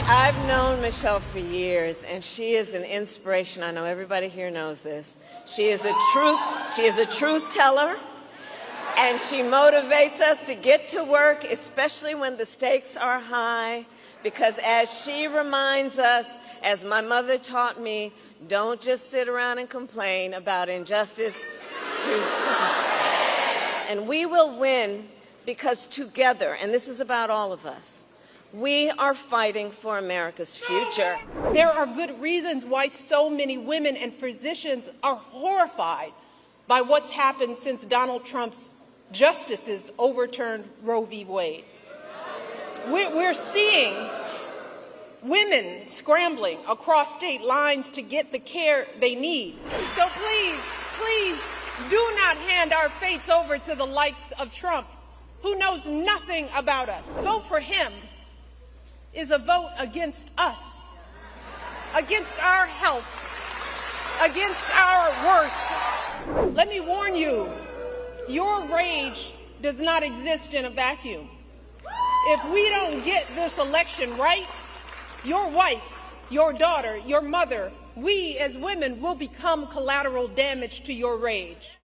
I've known Michelle for years, and she is an inspiration. I know everybody here knows this. She is a truth teller, and she motivates us to get to work, especially when the stakes are high, because as she reminds us, as my mother taught me, don't just sit around and complain about injustice. And we will win because together, and this is about all of us, we are fighting for America's future. There are good reasons why so many women and physicians are horrified by what's happened since Donald Trump's justices overturned Roe v. Wade. We're seeing women scrambling across state lines to get the care they need. So please, do not hand our fates over to the likes of Trump, who knows nothing about us. Vote for him is a vote against us, against our health, against our worth. Let me warn you, your rage does not exist in a vacuum. If we don't get this election right, your wife, your daughter, your mother, we as women will become collateral damage to your rage.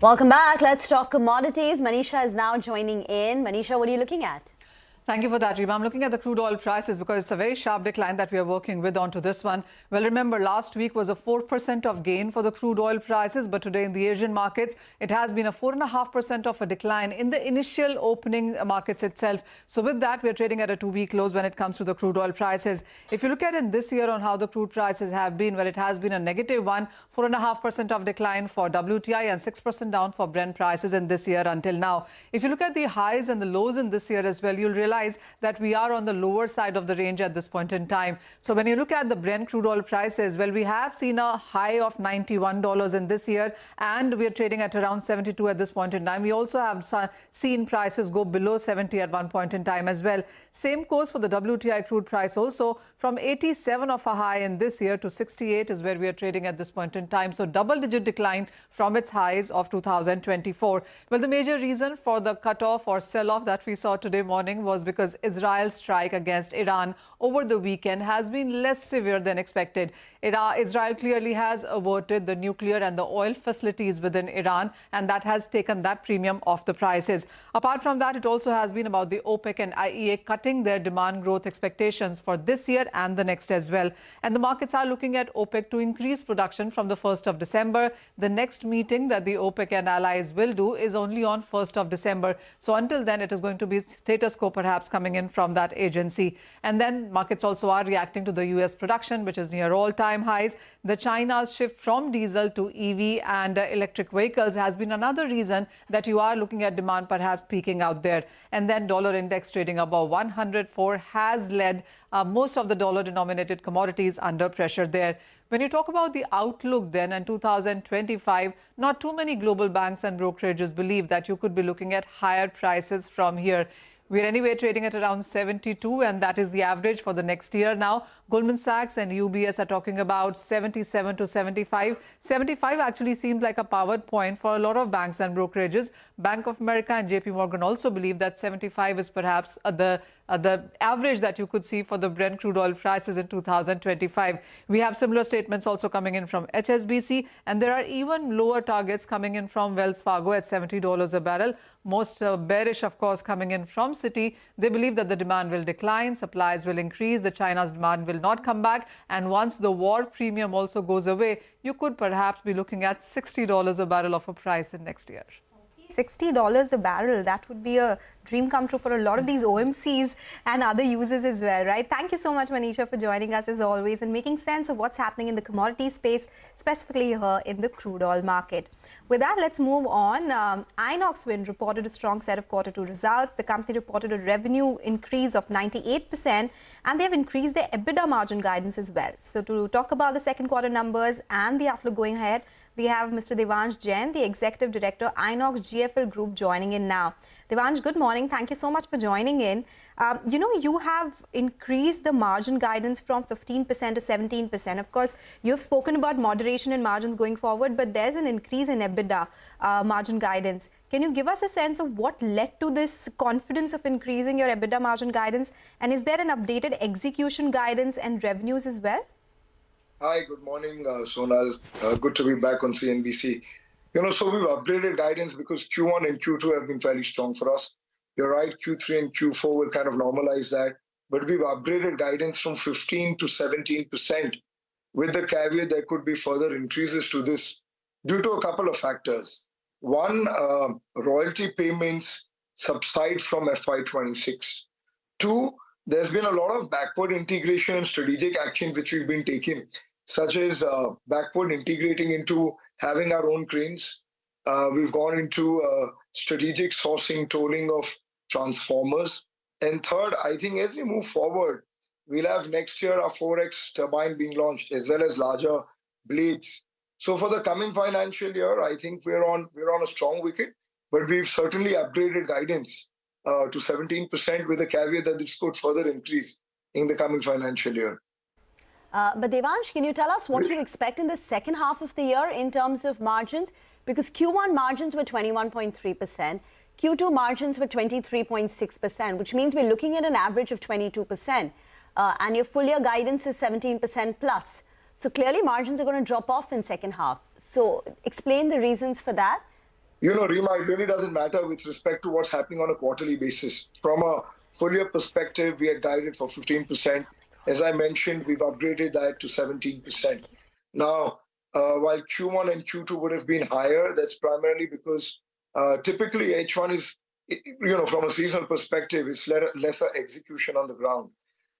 Welcome back. Let's talk commodities. Manisha is now joining in. Manisha, what are you looking at? Thank you for that, Rima. I'm looking at the crude oil prices because it's a very sharp decline that we are working with onto this one. Well, remember, last week was a 4% of gain for the crude oil prices, but today in the Asian markets, it has been a 4.5% of a decline in the initial opening markets itself. So with that, we're trading at a 2-week lows when it comes to the crude oil prices. If you look at in this year on how the crude prices have been, well, it has been a negative one, 4.5% of decline for WTI and 6% down for Brent prices in this year until now. If you look at the highs and the lows in this year as well, you'll realize realize that we are on the lower side of the range at this point in time. So when you look at the Brent crude oil prices, well, we have seen a high of $91 in this year, and we're trading at around 72 at this point in time. We also have seen prices go below 70 at one point in time as well. Same goes for the WTI crude price also. From 87 of a high in this year to 68 is where we are trading at this point in time. So double-digit decline from its highs of 2024. Well, the major reason for the cutoff or sell-off that we saw today morning was because Israel's strike against Iran over the weekend has been less severe than expected. Israel clearly has averted the nuclear and the oil facilities within Iran, and that has taken that premium off the prices. Apart from that, it also has been about the OPEC and IEA cutting their demand growth expectations for this year and the next as well. And the markets are looking at OPEC to increase production from the 1st of December. The next meeting that the OPEC and allies will do is only on 1st of December. So until then, it is going to be status quo perhaps coming in from that agency. And then markets also are reacting to the US production, which is near all-time highs. The China's shift from diesel to EV and electric vehicles has been another reason that you are looking at demand perhaps peaking out there. And then dollar index trading above 104 has led most of the dollar-denominated commodities under pressure there. When you talk about the outlook then in 2025, not too many global banks and brokerages believe that you could be looking at higher prices from here. We're anyway trading at around 72, and that is the average for the next year now. Goldman Sachs and UBS are talking about 77 to 75. 75 actually seems like a powered point for a lot of banks and brokerages. Bank of America and JP Morgan also believe that 75 is perhaps the average that you could see for the Brent crude oil prices in 2025. We have similar statements also coming in from HSBC, and there are even lower targets coming in from Wells Fargo at $70 a barrel. Most bearish, of course, coming in from Citi. They believe that the demand will decline, supplies will increase, the China's demand will not come back, and once the war premium also goes away, you could perhaps be looking at $60 a barrel of a price in next year. $60 a barrel, that would be a dream come true for a lot of these OMCs and other users as well, right? Thank you so much, Manisha, for joining us as always and making sense of what's happening in the commodity space, specifically here in the crude oil market. With that, let's move on. Inox Wind reported a strong set of Q2 results. The company reported a revenue increase of 98%, and they have increased their EBITDA margin guidance as well. So to talk about the second quarter numbers and the outlook going ahead, we have Mr. Devansh Jain, the Executive Director, Inox GFL Group, joining in now. Devansh, good morning. Thank you so much for joining in. You have increased the margin guidance from 15% to 17%. Of course, you've spoken about moderation in margins going forward, but there's an increase in EBITDA margin guidance. Can you give us a sense of what led to this confidence of increasing your EBITDA margin guidance? And is there an updated execution guidance and revenues as well? Hi, good morning, Sonal. Good to be back on CNBC. So we've upgraded guidance because Q1 and Q2 have been fairly strong for us. You're right, Q3 and Q4 will kind of normalize that. But we've upgraded guidance from 15 to 17%, with the caveat there could be further increases to this due to a couple of factors. One, royalty payments subside from FY26. Two, there's been a lot of backward integration and strategic actions which we've been taking, such as backward integrating into having our own cranes. We've gone into strategic sourcing, tolling of transformers. And third, I think as we move forward, we'll have next year our 4X turbine being launched, as well as larger blades. So for the coming financial year, I think we're on a strong wicket, but we've certainly upgraded guidance to 17% with a caveat that this could further increase in the coming financial year. But Devansh, can you tell us what you expect in the second half of the year in terms of margins? Because Q1 margins were 21.3%, Q2 margins were 23.6%, which means we're looking at an average of 22%. And your full year guidance is 17% plus. So clearly margins are going to drop off in second half. So explain the reasons for that. Rima, it really doesn't matter with respect to what's happening on a quarterly basis. From a full year perspective, we had guided for 15%. As I mentioned, we've upgraded that to 17%. Now, while Q1 and Q2 would have been higher, that's primarily because typically H1 is, from a seasonal perspective, it's lesser execution on the ground.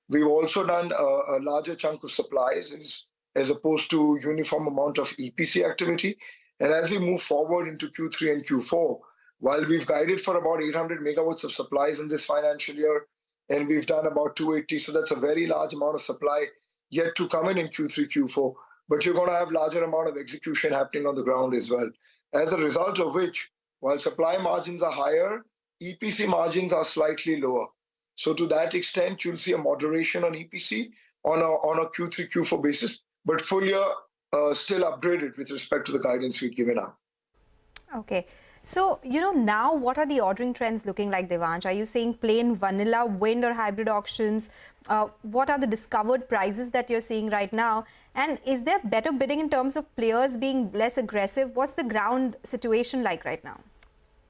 We've also done a larger chunk of supplies as opposed to uniform amount of EPC activity. And as we move forward into Q3 and Q4, while we've guided for about 800 megawatts of supplies in this financial year, and we've done about 280. So that's a very large amount of supply yet to come in Q3, Q4. But you're going to have larger amount of execution happening on the ground as well. As a result of which, while supply margins are higher, EPC margins are slightly lower. So to that extent, you'll see a moderation on EPC on a Q3, Q4 basis, but full year still upgraded with respect to the guidance we've given out. Okay. So, now what are the ordering trends looking like, Devansh? Are you seeing plain vanilla wind or hybrid auctions? What are the discovered prices that you're seeing right now? And is there better bidding in terms of players being less aggressive? What's the ground situation like right now?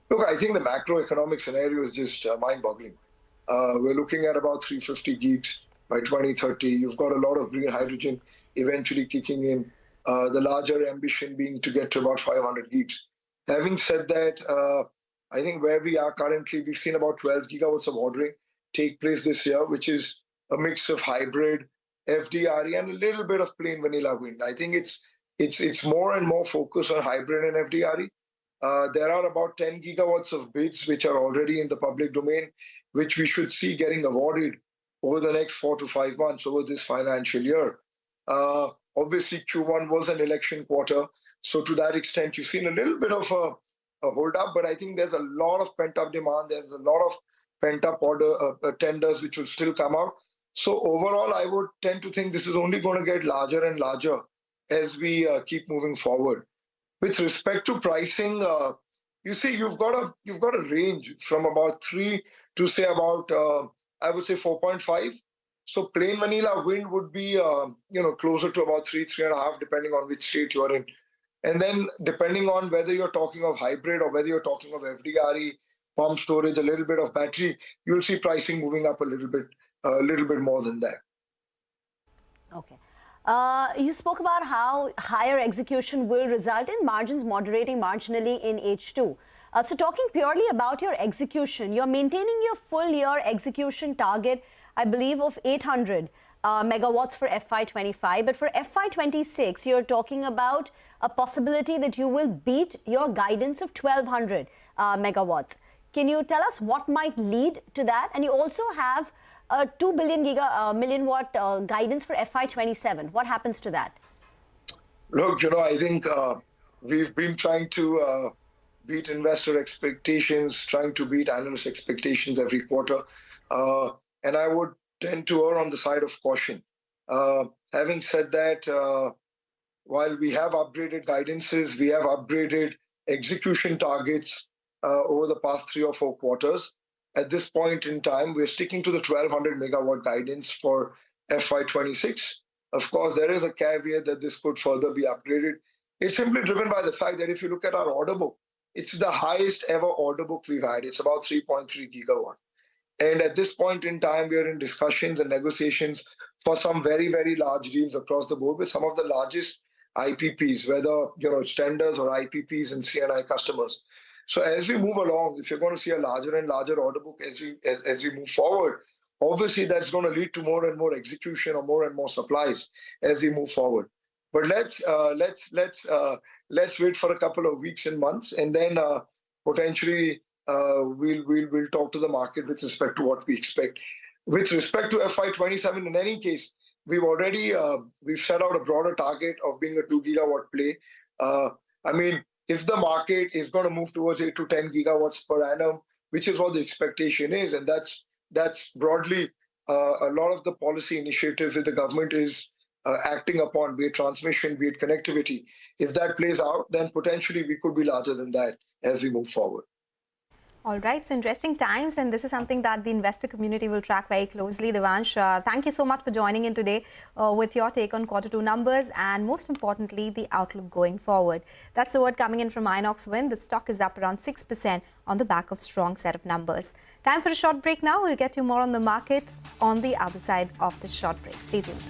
Look, I think the macroeconomic scenario is just mind-boggling. We're looking at about 350 gigs by 2030. You've got a lot of green hydrogen eventually kicking in. The larger ambition being to get to about 500 gigs. Having said that, I think where we are currently, we've seen about 12 gigawatts of ordering take place this year, which is a mix of hybrid, FDRE, and a little bit of plain vanilla wind. I think it's more and more focused on hybrid and FDRE. There are about 10 gigawatts of bids which are already in the public domain, which we should see getting awarded over the next 4 to 5 months over this financial year. Obviously, Q1 was an election quarter. So to that extent, you've seen a little bit of a hold up, but I think there's a lot of pent-up demand. There's a lot of pent-up order tenders which will still come out. So overall, I would tend to think this is only going to get larger and larger as we keep moving forward. With respect to pricing, you see, you've got a range from about 3 to say about, I would say 4.5. So plain vanilla wind would be, closer to about 3.5, depending on which state you're in. And then depending on whether you're talking of hybrid or whether you're talking of FDRE, pump storage, a little bit of battery, you'll see pricing moving up a little bit more than that. Okay. You spoke about how higher execution will result in margins moderating marginally in H2. So talking purely about your execution, you're maintaining your full year execution target, I believe, of 800 megawatts for FY25. But for FY26, you're talking about a possibility that you will beat your guidance of 1200 megawatts. Can you tell us what might lead to that? And you also have a 2 million watt guidance for FY27. What happens to that? Look, I think we've been trying to beat investor expectations, trying to beat analyst expectations every quarter. And I would tend to err on the side of caution. Having said that, while we have upgraded guidances, we have upgraded execution targets over the past 3 or 4 quarters. At this point in time, we're sticking to the 1200 megawatt guidance for FY26. Of course, there is a caveat that this could further be upgraded. It's simply driven by the fact that if you look at our order book, it's the highest ever order book we've had. It's about 3.3 gigawatt. And at this point in time, we are in discussions and negotiations for some very, very large deals across the board with some of the largest IPPs, whether it's tenders or IPPs and CNI customers. So as we move along, if you're going to see a larger and larger order book as we move forward, obviously that's going to lead to more and more execution or more and more supplies as we move forward. But let's wait for a couple of weeks and months, and then potentially we'll talk to the market with respect to what we expect. With respect to FY27, in any case, we've set out a broader target of being a 2 gigawatt play. I mean, if the market is going to move towards 8 to 10 gigawatts per annum, which is what the expectation is, and that's broadly a lot of the policy initiatives that the government is acting upon, be it transmission, be it connectivity. If that plays out, then potentially we could be larger than that as we move forward. All right, so interesting times, and this is something that the investor community will track very closely. Devansh, thank you so much for joining in today with your take on Q2 numbers and, most importantly, the outlook going forward. That's the word coming in from Inox Wind. The stock is up around 6% on the back of strong set of numbers. Time for a short break now. We'll get you more on the markets on the other side of the short break. Stay tuned.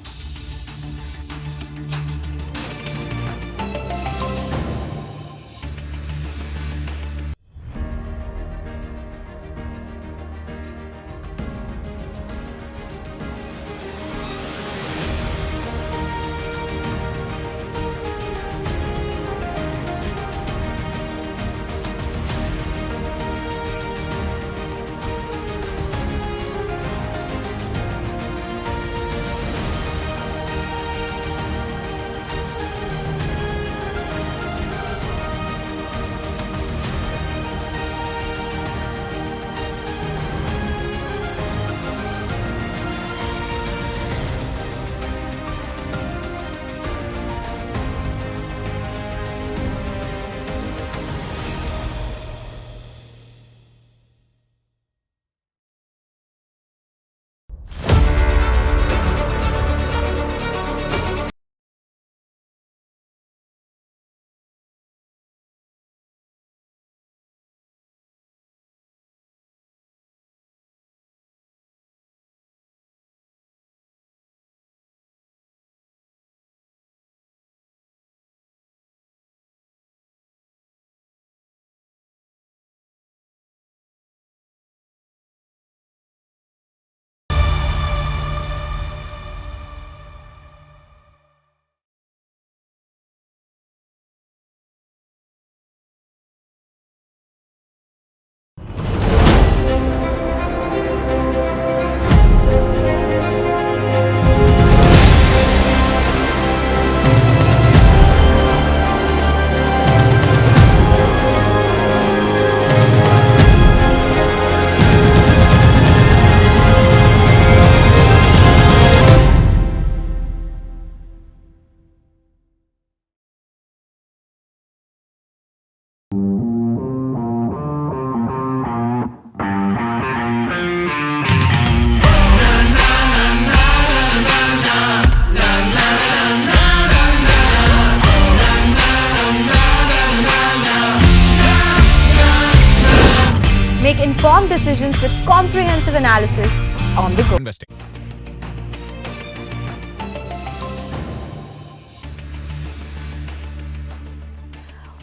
informed decisions with comprehensive analysis on the go. Investing.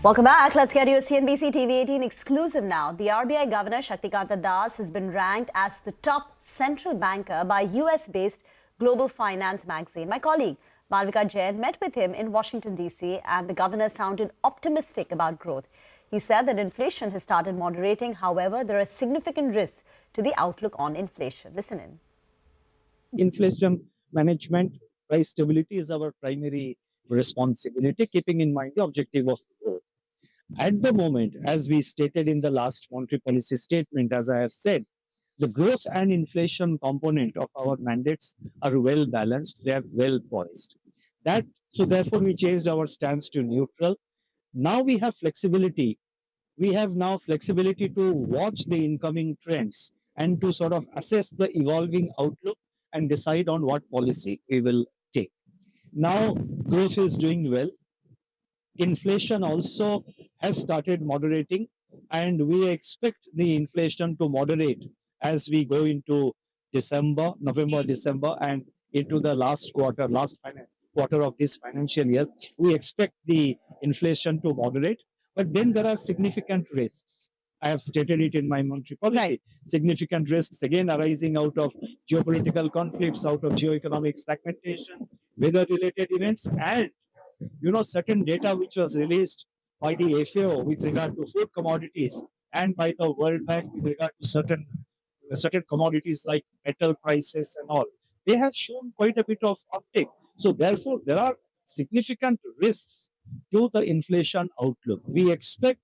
Welcome back. Let's get you a CNBC TV18 exclusive now. The RBI Governor Shaktikanta Das has been ranked as the top central banker by US-based Global Finance magazine. My colleague Malvika Jain met with him in Washington, D.C., and the governor sounded optimistic about growth. He said that inflation has started moderating. However, there are significant risks to the outlook on inflation. Listen in. Inflation management, price stability is our primary responsibility, keeping in mind the objective of growth. At the moment, as we stated in the last monetary policy statement, as I have said, the growth and inflation component of our mandates are well balanced, they are well poised. So therefore, we changed our stance to neutral. Now we have flexibility. We have now flexibility to watch the incoming trends and to sort of assess the evolving outlook and decide on what policy we will take. Now, growth is doing well. Inflation also has started moderating, and we expect the inflation to moderate as we go into November, December, and into the last quarter of this financial year. We expect the inflation to moderate, but then there are significant risks. I have stated it in my monetary policy. Right. Significant risks again arising out of geopolitical conflicts, out of geoeconomic fragmentation, weather-related events, and certain data which was released by the FAO with regard to food commodities and by the World Bank with regard to certain commodities like metal prices and all. They have shown quite a bit of uptick. So therefore, there are significant risks to the inflation outlook. We expect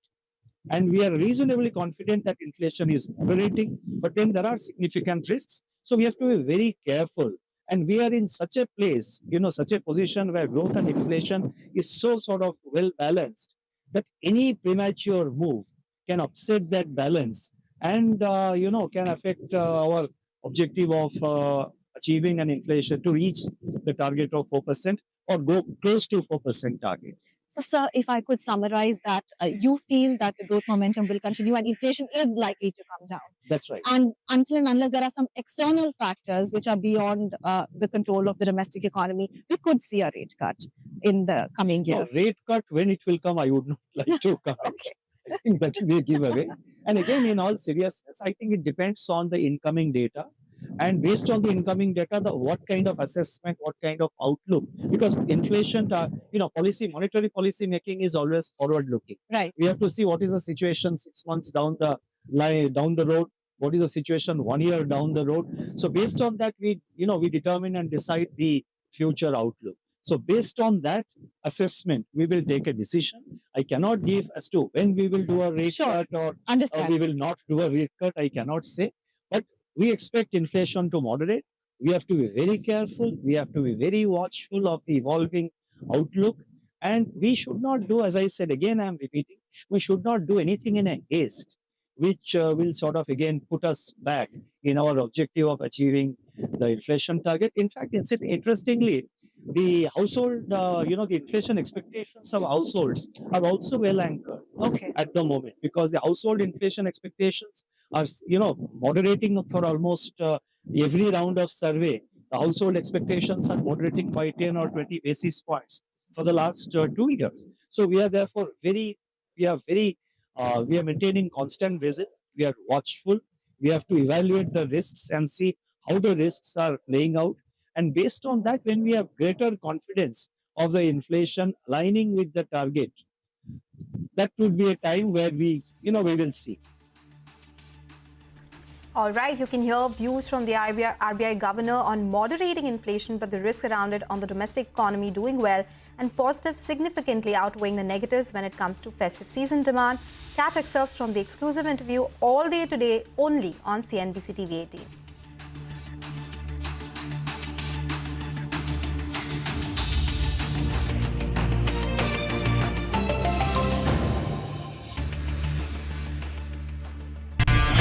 and we are reasonably confident that inflation is moderating, but then there are significant risks. So we have to be very careful. And we are in such a place, such a position where growth and inflation is so sort of well balanced that any premature move can upset that balance and, can affect our objective of achieving an inflation to reach the target of 4% or go close to 4% target. So, sir, if I could summarize that, you feel that the growth momentum will continue and inflation is likely to come down. That's right. And until and unless there are some external factors which are beyond the control of the domestic economy, we could see a rate cut in the coming year. No, rate cut, when it will come, I would not like to comment. Okay. I think that will be a giveaway. And again, in all seriousness, I think it depends on the incoming data. And based on the incoming data, what kind of assessment, what kind of outlook, because inflation, monetary policy making is always forward looking. Right. We have to see what is the situation 6 months down the road, what is the situation 1 year down the road. So based on that, we determine and decide the future outlook. So based on that assessment, we will take a decision. I cannot give as to when we will do a rate cut or we will not do a rate cut. I cannot say. But we expect inflation to moderate. We have to be very careful. We have to be very watchful of the evolving outlook. And we should not do, as I said, again, I'm repeating, we should not do anything in a haste, which will sort of, again, put us back in our objective of achieving the inflation target. In fact, interestingly, the household, the inflation expectations of households are also well anchored at the moment, because the household inflation expectations are, moderating for almost every round of survey. The household expectations are moderating by 10 or 20 basis points for the last 2 years. So we are therefore we are maintaining constant visit. We are watchful. We have to evaluate the risks and see how the risks are playing out. And based on that, when we have greater confidence of the inflation aligning with the target, that would be a time where we will see. All right, you can hear views from the RBI governor on moderating inflation, but the risk around it on the domestic economy doing well and positives significantly outweighing the negatives when it comes to festive season demand. Catch excerpts from the exclusive interview all day today only on CNBC TV18.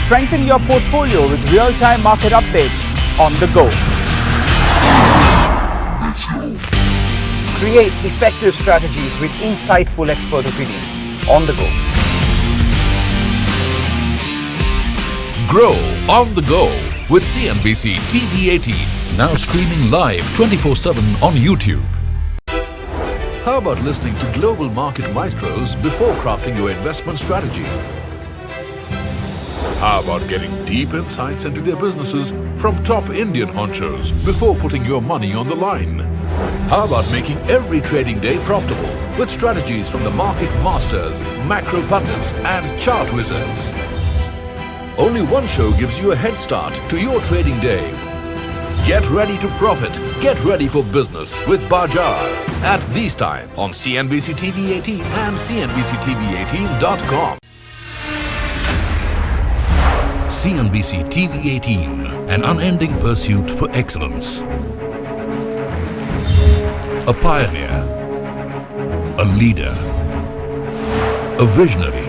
Strengthen your portfolio with real-time market updates on the go. Create effective strategies with insightful expert opinions on the go. Grow on the go with CNBC TV18. Now streaming live 24/7 on YouTube. How about listening to global market maestros before crafting your investment strategy? How about getting deep insights into their businesses from top Indian honchos before putting your money on the line? How about making every trading day profitable with strategies from the market masters, macro pundits and chart wizards? Only one show gives you a head start to your trading day. Get ready to profit. Get ready for business with Bajaj at these times on CNBC TV18 and CNBCTV18.com. CNBC TV18, an unending pursuit for excellence. A pioneer, a leader, a visionary,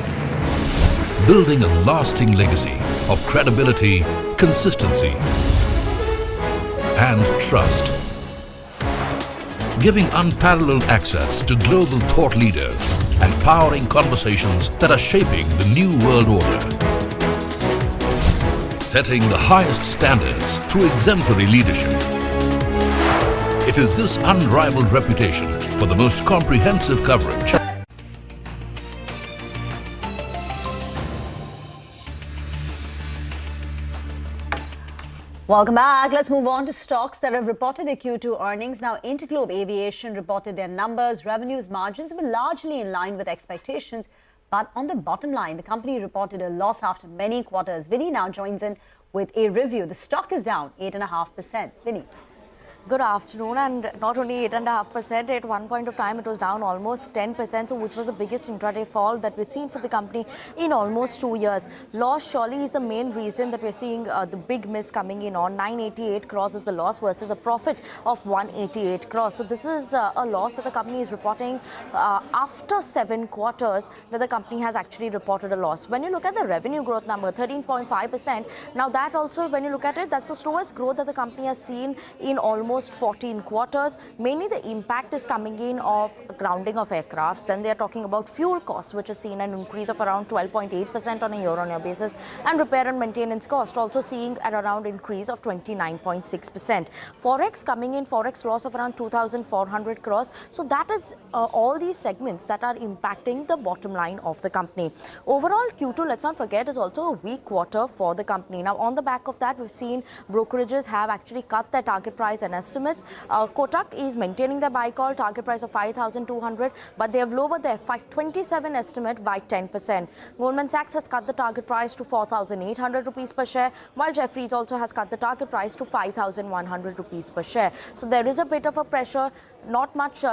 building a lasting legacy of credibility, consistency, and trust. Giving unparalleled access to global thought leaders and powering conversations that are shaping the new world order. Setting the highest standards through exemplary leadership. It is this unrivaled reputation for the most comprehensive coverage. Welcome back. Let's move on to stocks that have reported their Q2 earnings. Now, Interglobe Aviation reported their numbers, revenues, margins were largely in line with expectations. But on the bottom line, the company reported a loss after many quarters. Vinny now joins in with a review. The stock is down 8.5%. Vinny. Good afternoon, and not only 8.5%, at one point of time it was down almost 10%, so which was the biggest intraday fall that we've seen for the company in almost 2 years. Loss surely is the main reason that we're seeing the big miss coming in on 988 crores is the loss versus a profit of 188 crores. So this is a loss that the company is reporting after 7 quarters that the company has actually reported a loss. When you look at the revenue growth number, 13.5%, now that also, when you look at it, that's the slowest growth that the company has seen in almost 14 quarters. Mainly the impact is coming in of grounding of aircrafts. Then they are talking about fuel costs, which has seen an increase of around 12.8% on a year-on-year basis, and repair and maintenance cost also seeing at around increase of 29.6%. Forex coming in, forex loss of around 2,400 crores. So that is all these segments that are impacting the bottom line of the company. Overall, Q2, let's not forget, is also a weak quarter for the company. Now, on the back of that, we've seen brokerages have actually cut their target price and estimates. Kotak is maintaining their buy call target price of 5,200, but they have lowered their FY27 estimate by 10%. Goldman Sachs has cut the target price to 4,800 rupees per share, while Jefferies also has cut the target price to 5,100 rupees per share. So there is a bit of a pressure, not much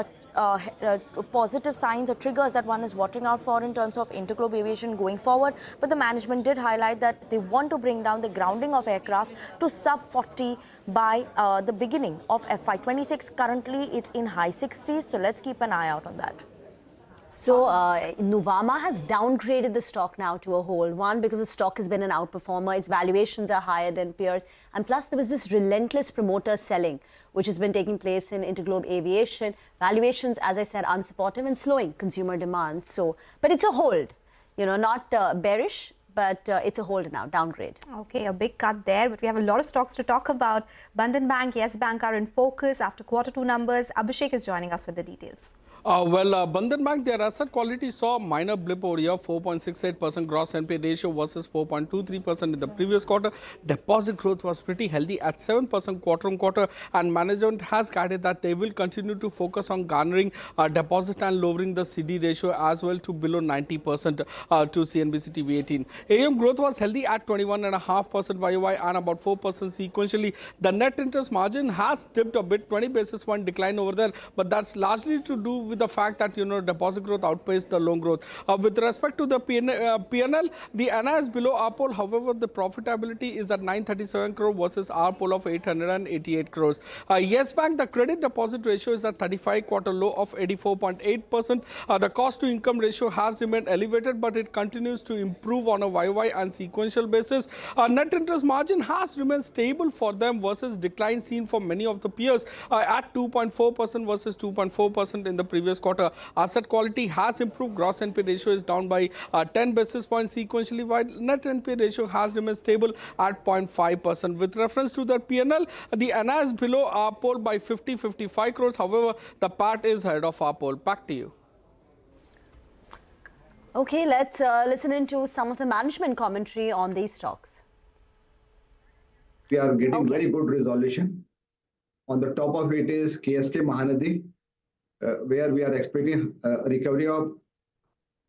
positive signs or triggers that one is watching out for in terms of Interglobe Aviation going forward. But the management did highlight that they want to bring down the grounding of aircrafts to sub 40 by the beginning of FY26. Currently, it's in high 60s. So let's keep an eye out on that. So, Nuvama has downgraded the stock now to a hold. One, because the stock has been an outperformer. Its valuations are higher than peers. And plus, there was this relentless promoter selling, which has been taking place in Interglobe Aviation. Valuations, as I said, unsupportive and slowing consumer demand. So, but it's a hold, you know, not bearish, but it's a hold now, downgrade. Okay, a big cut there, but we have a lot of stocks to talk about. Bandhan Bank, Yes Bank are in focus after Q2 numbers. Abhishek is joining us with the details. Bandhan Bank, their asset quality saw a minor blip over here, 4.68% gross NPA ratio versus 4.23% in the previous quarter. Deposit growth was pretty healthy at 7% quarter on quarter, and management has guided that they will continue to focus on garnering deposit and lowering the CD ratio as well to below 90% to CNBC TV18. AUM growth was healthy at 21.5% YOY and about 4% sequentially. The net interest margin has dipped a bit, 20 basis point decline over there, but that's largely to do with the fact that, you know, deposit growth outpaced the loan growth. With respect to the PNL, the NI is below our poll. However, the profitability is at 937 crore versus our poll of 888 crores. Yes Bank, the credit deposit ratio is at 35 quarter low of 84.8%. The cost to income ratio has remained elevated, but it continues to improve on a YY and sequential basis. Net interest margin has remained stable for them versus decline seen for many of the peers at 2.4% versus 2.4% in the previous quarter. Asset quality has improved. Gross NPA ratio is down by 10 basis points sequentially, while net NPA ratio has remained stable at 0.5%. With reference to that P&L, the NI is below our poll by 55 crores. However, the PAT is ahead of our poll. Back to you. Okay, let's listen into some of the management commentary on these stocks. We are getting very good resolution. On the top of it is KSK Mahanadi, where we are expecting a recovery of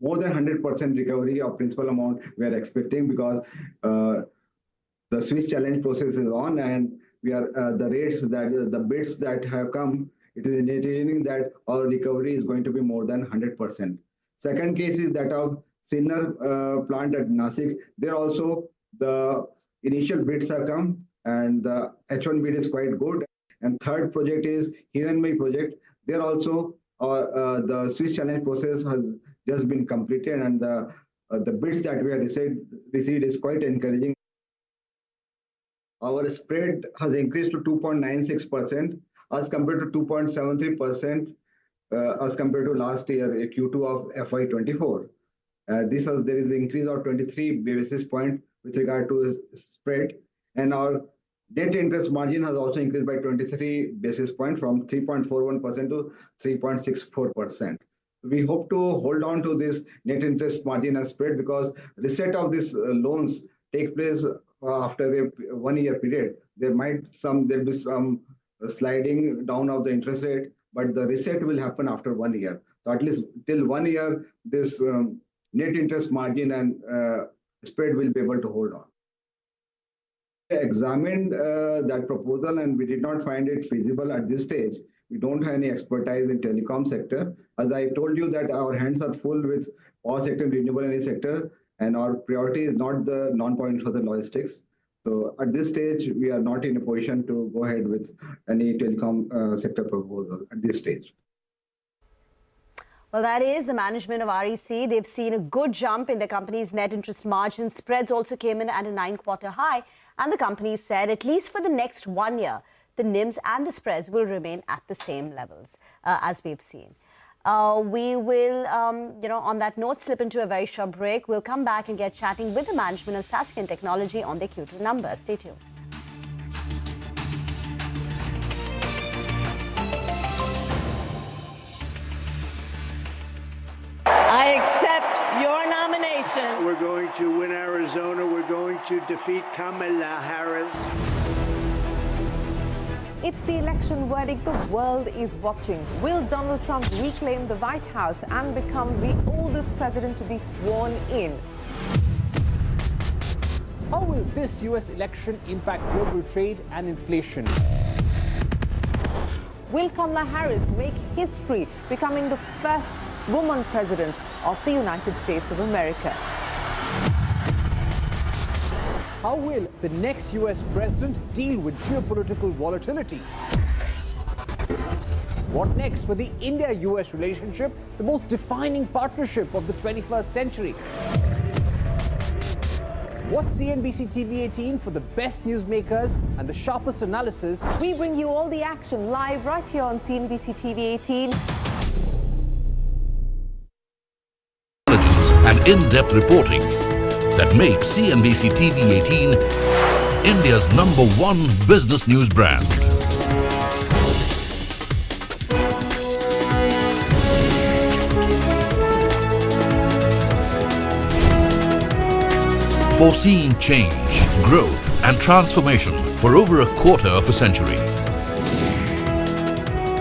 more than 100% recovery of principal amount we are expecting, because the Swiss challenge process is on, and we are the rates that the bids that have come, it is indicating that our recovery is going to be more than 100%. Second case is that of Sinnar plant at Nasik. There also the initial bids have come and the H1 bid is quite good. And third project is Hiranmaye project. There also the Swiss challenge process has just been completed, and the bids that we have received is quite encouraging. Our spread has increased to 2.96% as compared to 2.73% as compared to last year, Q2 of FY24. There is an increase of 23 basis points with regard to spread, and our net interest margin has also increased by 23 basis points from 3.41% to 3.64%. We hope to hold on to this net interest margin and spread, because reset of these loans take place after a 1 year period. There will be some sliding down of the interest rate, but the reset will happen after 1 year. So at least till 1 year, this net interest margin and spread will be able to hold on. We examined that proposal and we did not find it feasible at this stage. We don't have any expertise in telecom sector. As I told you that our hands are full with power sector and renewable energy sector, and our priority is not the non-point for the logistics. So at this stage, we are not in a position to go ahead with any telecom sector proposal at this stage. Well, that is the management of REC. They've seen a good jump in the company's net interest margin. Spreads also came in at a 9-quarter high. And the company said, at least for the next 1 year, the NIMs and the spreads will remain at the same levels as we've seen. We will, on that note, slip into a very short break. We'll come back and get chatting with the management of Sasken Technology on their Q2 numbers. Stay tuned. I accept your nomination. We're going to win Arizona. We're going to defeat Kamala Harris. It's the election verdict the world is watching. Will Donald Trump reclaim the White House and become the oldest president to be sworn in? How will this US election impact global trade and inflation? Will Kamala Harris make history, becoming the first woman president of the United States of America? How will the next US president deal with geopolitical volatility? What next for the India-US relationship, the most defining partnership of the 21st century? Watch CNBC TV18 for the best newsmakers and the sharpest analysis. We bring you all the action live right here on CNBC TV18. And in-depth reporting that makes CNBC TV18 India's #1 business news brand. Foreseeing change, growth and transformation for over a quarter of a century.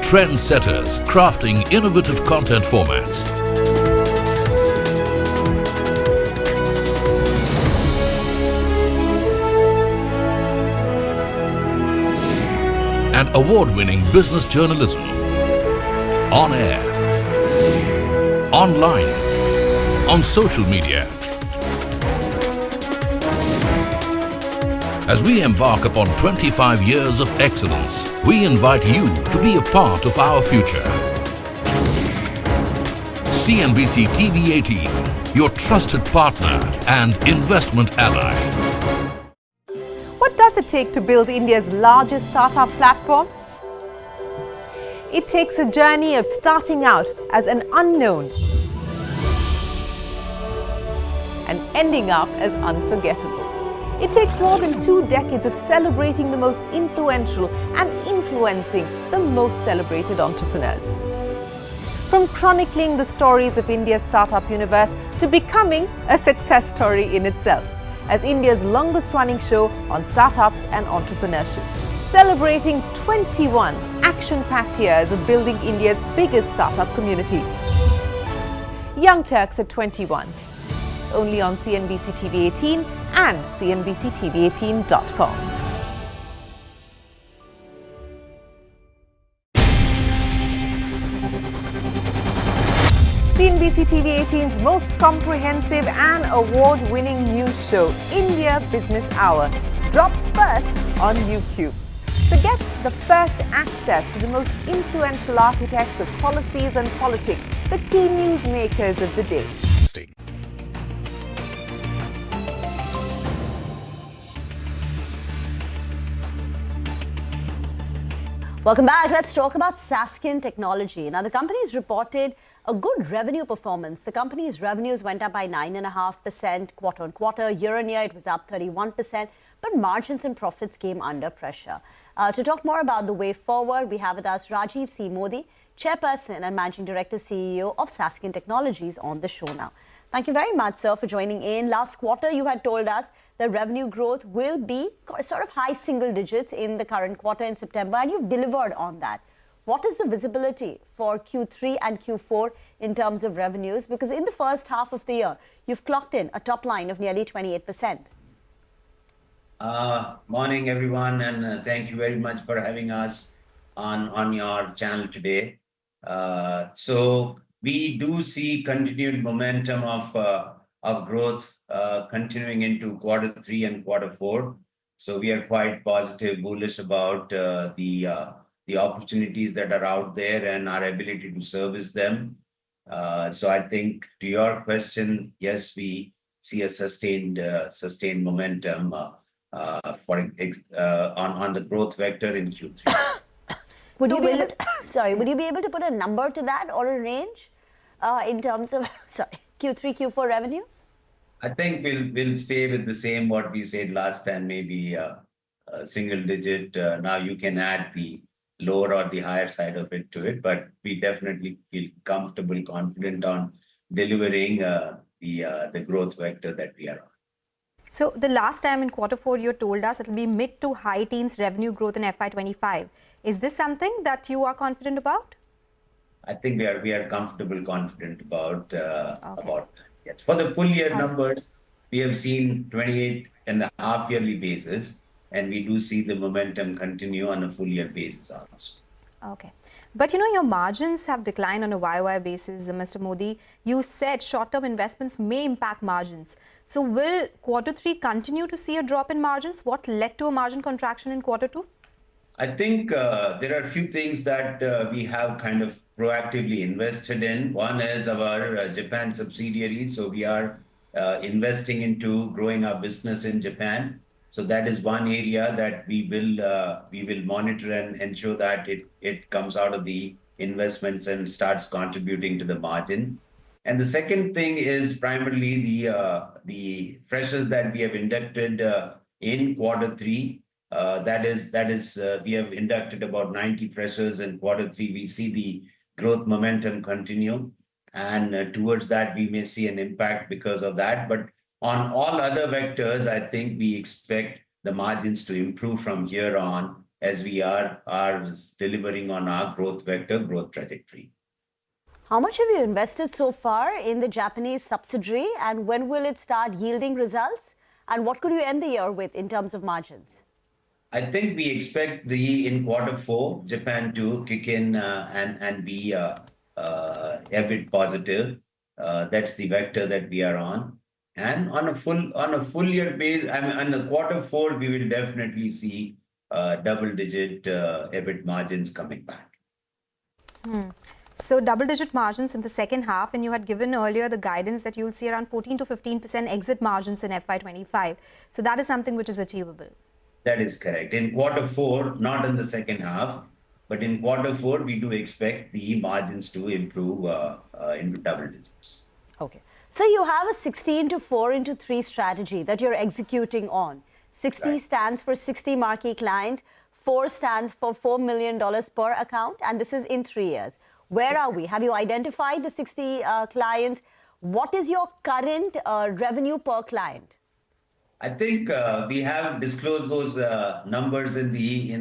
Trendsetters crafting innovative content formats. And award-winning business journalism. On air, online, on social media. As we embark upon 25 years of excellence, we invite you to be a part of our future. CNBC TV18, your trusted partner and investment ally. What does it take to build India's largest startup platform? It takes a journey of starting out as an unknown and ending up as unforgettable. It takes more than 2 decades of celebrating the most influential and influencing the most celebrated entrepreneurs. From chronicling the stories of India's startup universe to becoming a success story in itself, as India's longest running show on startups and entrepreneurship, celebrating 21 action-packed years of building India's biggest startup community. Young Turks at 21, only on CNBC TV18 and CNBCTV18.com. CNBC TV18's most comprehensive and award-winning news show, India Business Hour, drops first on YouTube. So get the first access to the most influential architects of policies and politics, the key newsmakers of the day. Welcome back. Let's talk about Saskin Technology. Now, the company's reported a good revenue performance. The company's revenues went up by 9.5% quarter on quarter. Year on year, it was up 31%, but margins and profits came under pressure. To talk more about the way forward, we have with us Rajiv C. Modi, Chairperson and Managing Director CEO of Saskin Technologies, on the show now. Thank you very much, sir, for joining in. Last quarter, you had told us that revenue growth will be sort of high single digits in the current quarter in September, and you've delivered on that. What is the visibility for Q3 and Q4 in terms of revenues? Because in the first half of the year, you've clocked in a top line of nearly 28%. Morning, everyone, and thank you very much for having us on your channel today. So we do see continued momentum of growth continuing into Q3 and Q4. So we are quite positive, bullish about the opportunities that are out there and our ability to service them. So I think to your question, yes, we see a sustained momentum on the growth vector in Q3. Would you be able to put a number to that or a range in terms of Q3, Q4 revenues? I think we'll stay with the same what we said last time, maybe a single digit. Now you can add the lower or the higher side of it to it, but we definitely feel comfortable, confident on delivering the growth vector that we are on. So the last time in Q4, you told us it'll be mid to high teens revenue growth in FY25. Is this something that you are confident about? I think we are comfortable, confident about yes. For the full year numbers, we have seen 28 and a half yearly basis, and we do see the momentum continue on a full year basis also. Okay. But your margins have declined on a YOY basis, Mr. Modi. You said short-term investments may impact margins. So will Q3 continue to see a drop in margins? What led to a margin contraction in Q2? I think there are a few things that we have kind of proactively invested in. One is our Japan subsidiary. So we are investing into growing our business in Japan. So that is one area that we will monitor and ensure that it comes out of the investments and starts contributing to the margin. And the second thing is primarily the freshers that we have inducted in Q3. That is we have inducted about 90 freshers in Q3. We see the growth momentum continue, and towards that we may see an impact because of that. But on all other vectors, I think we expect the margins to improve from here on as we are delivering on our growth vector, growth trajectory. How much have you invested so far in the Japanese subsidiary, and when will it start yielding results? And what could you end the year with in terms of margins? I think we expect in Q4, Japan to kick in and be a bit positive. That's the vector that we are on. And on a full year base, on the Q4, we will definitely see double-digit EBIT margins coming back. So double-digit margins in the second half, and you had given earlier the guidance that you'll see around 14 to 15% exit margins in FY25. So that is something which is achievable. That is correct. In quarter four, not in the second half, but in quarter four, we do expect the margins to improve into double digits. Okay. So you have a 16 to 4 into 3 strategy that you're executing on. 60 stands for 60 marquee clients, 4 stands for $4 million per account, and this is in 3 years. Where are we? Have you identified the 60 clients? What is your current revenue per client? I think we have disclosed those numbers in the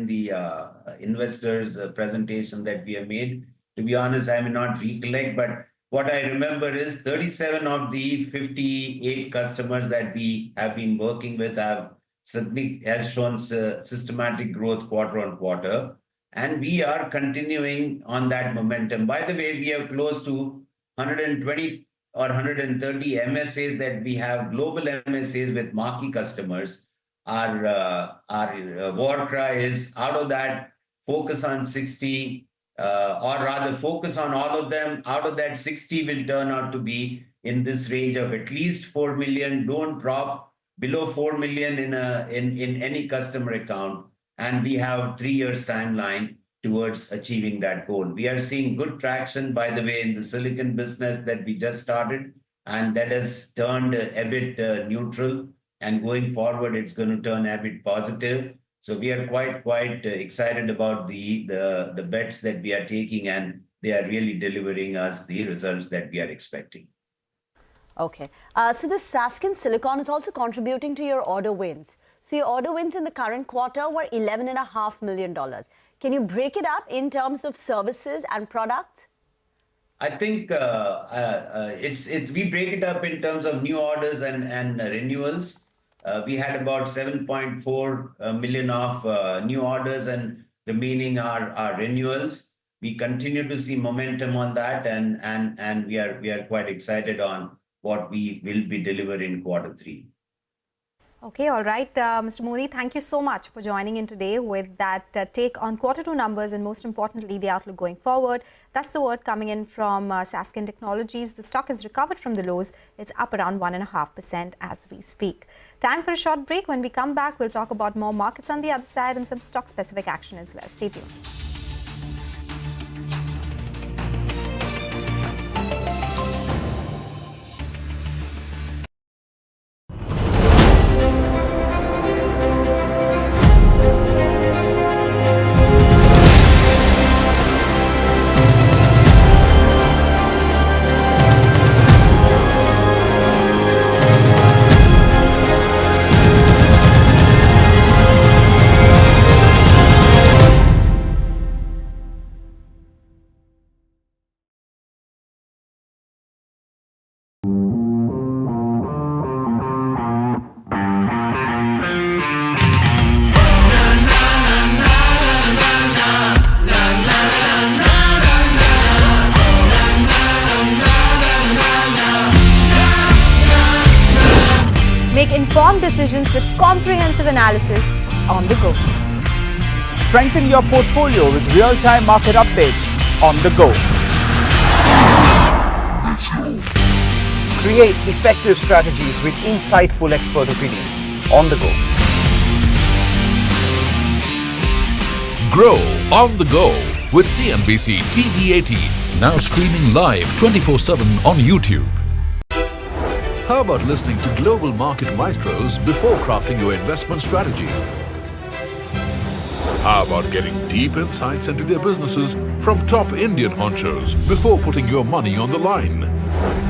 investors presentation that we have made. To be honest, I may not recollect, but what I remember is 37 of the 58 customers that we have been working with has shown systematic growth quarter on quarter. And we are continuing on that momentum. By the way, we have close to 120 or 130 MSAs that we have, global MSAs with marquee customers. Our war cry is out of that, focus on 60, or rather focus on all of them. Out of that, 60 will turn out to be in this range of at least 4 million. Don't drop below 4 million in any customer account. And we have 3 years timeline towards achieving that goal. We are seeing good traction, by the way, in the silicon business that we just started, and that has turned a bit neutral. And going forward, it's going to turn a bit positive. So we are quite excited about the bets that we are taking, and they are really delivering us the results that we are expecting. Okay. So the Saskin Silicon is also contributing to your order wins. So your order wins in the current quarter were $11.5 million. Can you break it up in terms of services and products? I think we break it up in terms of new orders and renewals. We had about 7.4 million of new orders, and remaining are renewals. We continue to see momentum on that, and we are quite excited on what we will be delivering in quarter 3. Okay, all right. Mr. Modi, thank you so much for joining in today with that take on quarter 2 numbers and most importantly, the outlook going forward. That's the word coming in from Saskin Technologies. The stock has recovered from the lows. It's up around 1.5% as we speak. Time for a short break. When we come back, we'll talk about more markets on the other side and some stock specific action as well. Stay tuned. Make informed decisions with comprehensive analysis on the go. Strengthen your portfolio with real-time market updates on the go. Create effective strategies with insightful expert opinions on the go. Grow on the go with CNBC TV18. Now streaming live 24/7 on YouTube. How about listening to global market maestros before crafting your investment strategy? How about getting deep insights into their businesses from top Indian honchos before putting your money on the line?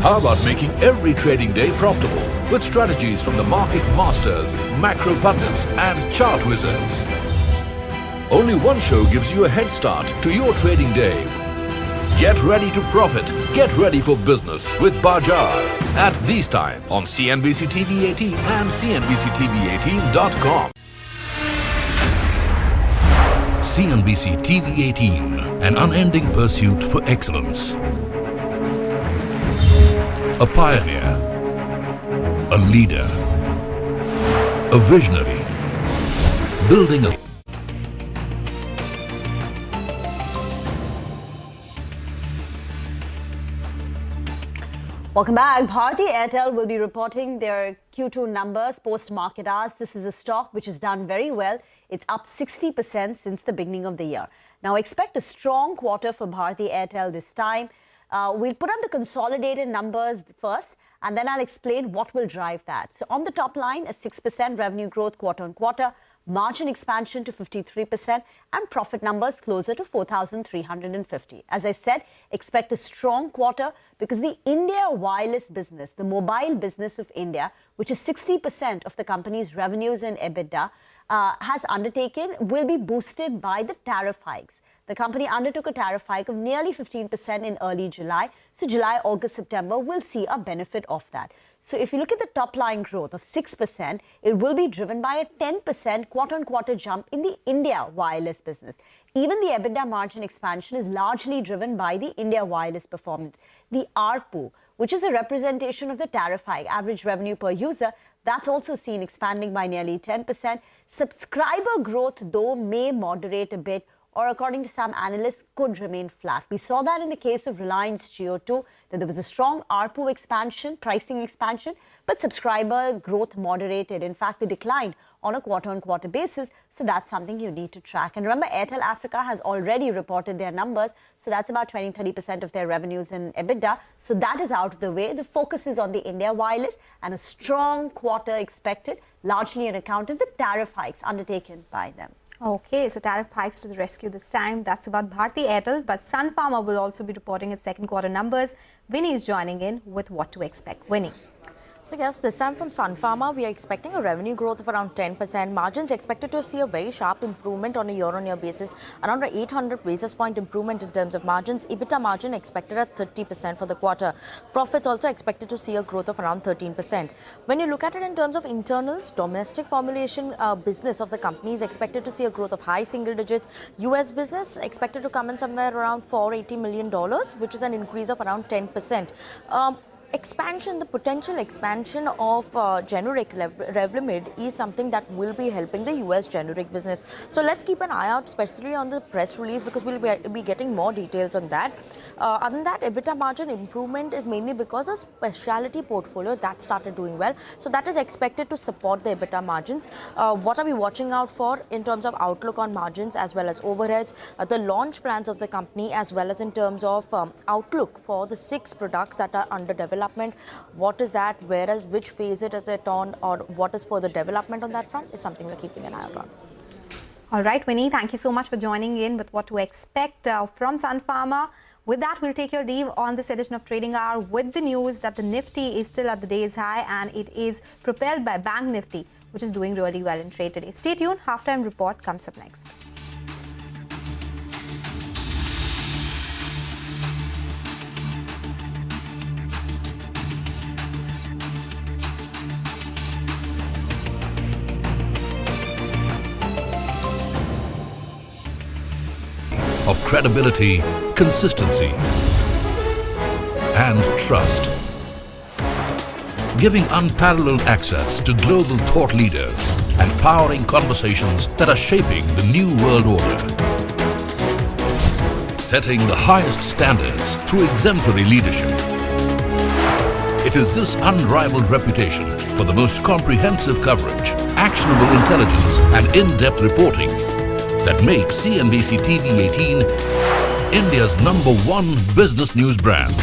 How about making every trading day profitable with strategies from the market masters, macro pundits and chart wizards? Only one show gives you a head start to your trading day. Get ready to profit. Get ready for business with Bajaj at these times on CNBC TV18 and CNBCTV18.com. CNBC TV18, an unending pursuit for excellence. A pioneer, a leader, a visionary, building a Welcome back. Bharti Airtel will be reporting their Q2 numbers post-market hours. This is a stock which has done very well. It's up 60% since the beginning of the year. Now, expect a strong quarter for Bharti Airtel this time. We'll put on the consolidated numbers first, and then I'll explain what will drive that. So on the top line, a 6% revenue growth quarter on quarter, margin expansion to 53%, and profit numbers closer to 4,350. As I said, expect a strong quarter because the India wireless business, the mobile business of India, which is 60% of the company's revenues and EBITDA, will be boosted by the tariff hikes. The company undertook a tariff hike of nearly 15% in early July. So July, August, September will see a benefit of that. So if you look at the top line growth of 6%, it will be driven by a 10% quarter-on-quarter jump in the India wireless business. Even the EBITDA margin expansion is largely driven by the India wireless performance. The ARPU, which is a representation of the tariff hike, average revenue per user, that's also seen expanding by nearly 10%. Subscriber growth, though, may moderate a bit, or according to some analysts, could remain flat. We saw that in the case of Reliance Jio too, that there was a strong ARPU expansion, pricing expansion, but subscriber growth moderated. In fact, they declined on a quarter-on-quarter basis, so that's something you need to track. And remember, Airtel Africa has already reported their numbers, so that's about 20-30% of their revenues and EBITDA. So that is out of the way. The focus is on the India wireless, and a strong quarter expected, largely on account of the tariff hikes undertaken by them. Okay, so tariff hikes to the rescue this time. That's about Bharti Airtel, but Sun Pharma will also be reporting its second quarter numbers. Winnie is joining in with what to expect. Winnie. So yes, this time from Sun Pharma, we are expecting a revenue growth of around 10%. Margins expected to see a very sharp improvement on a year-on-year basis, around an 800 basis point improvement in terms of margins. EBITDA margin expected at 30% for the quarter. Profits also expected to see a growth of around 13%. When you look at it in terms of internals, domestic formulation business of the company is expected to see a growth of high single digits. US business expected to come in somewhere around $480 million, which is an increase of around 10%. The potential expansion of generic Revlimid is something that will be helping the US generic business. So let's keep an eye out, especially on the press release, because we'll be getting more details on that. Other than that, EBITDA margin improvement is mainly because of specialty portfolio that started doing well. So that is expected to support the EBITDA margins. What are we watching out for in terms of outlook on margins as well as overheads, the launch plans of the company, as well as in terms of outlook for the 6 products that are under development. What is that? Which phase is it on, or what is further development on that front is something we're keeping an eye out on. All right, Winnie, thank you so much for joining in with what to expect from Sun Pharma. With that, we'll take your leave on this edition of Trading Hour with the news that the Nifty is still at the day's high and it is propelled by Bank Nifty, which is doing really well in trade today. Stay tuned. Halftime report comes up next. Of credibility, consistency, and trust. Giving unparalleled access to global thought leaders and powering conversations that are shaping the new world order. Setting the highest standards through exemplary leadership. It is this unrivaled reputation for the most comprehensive coverage, actionable intelligence, and in-depth reporting that makes CNBC TV18 India's #1 business news brand.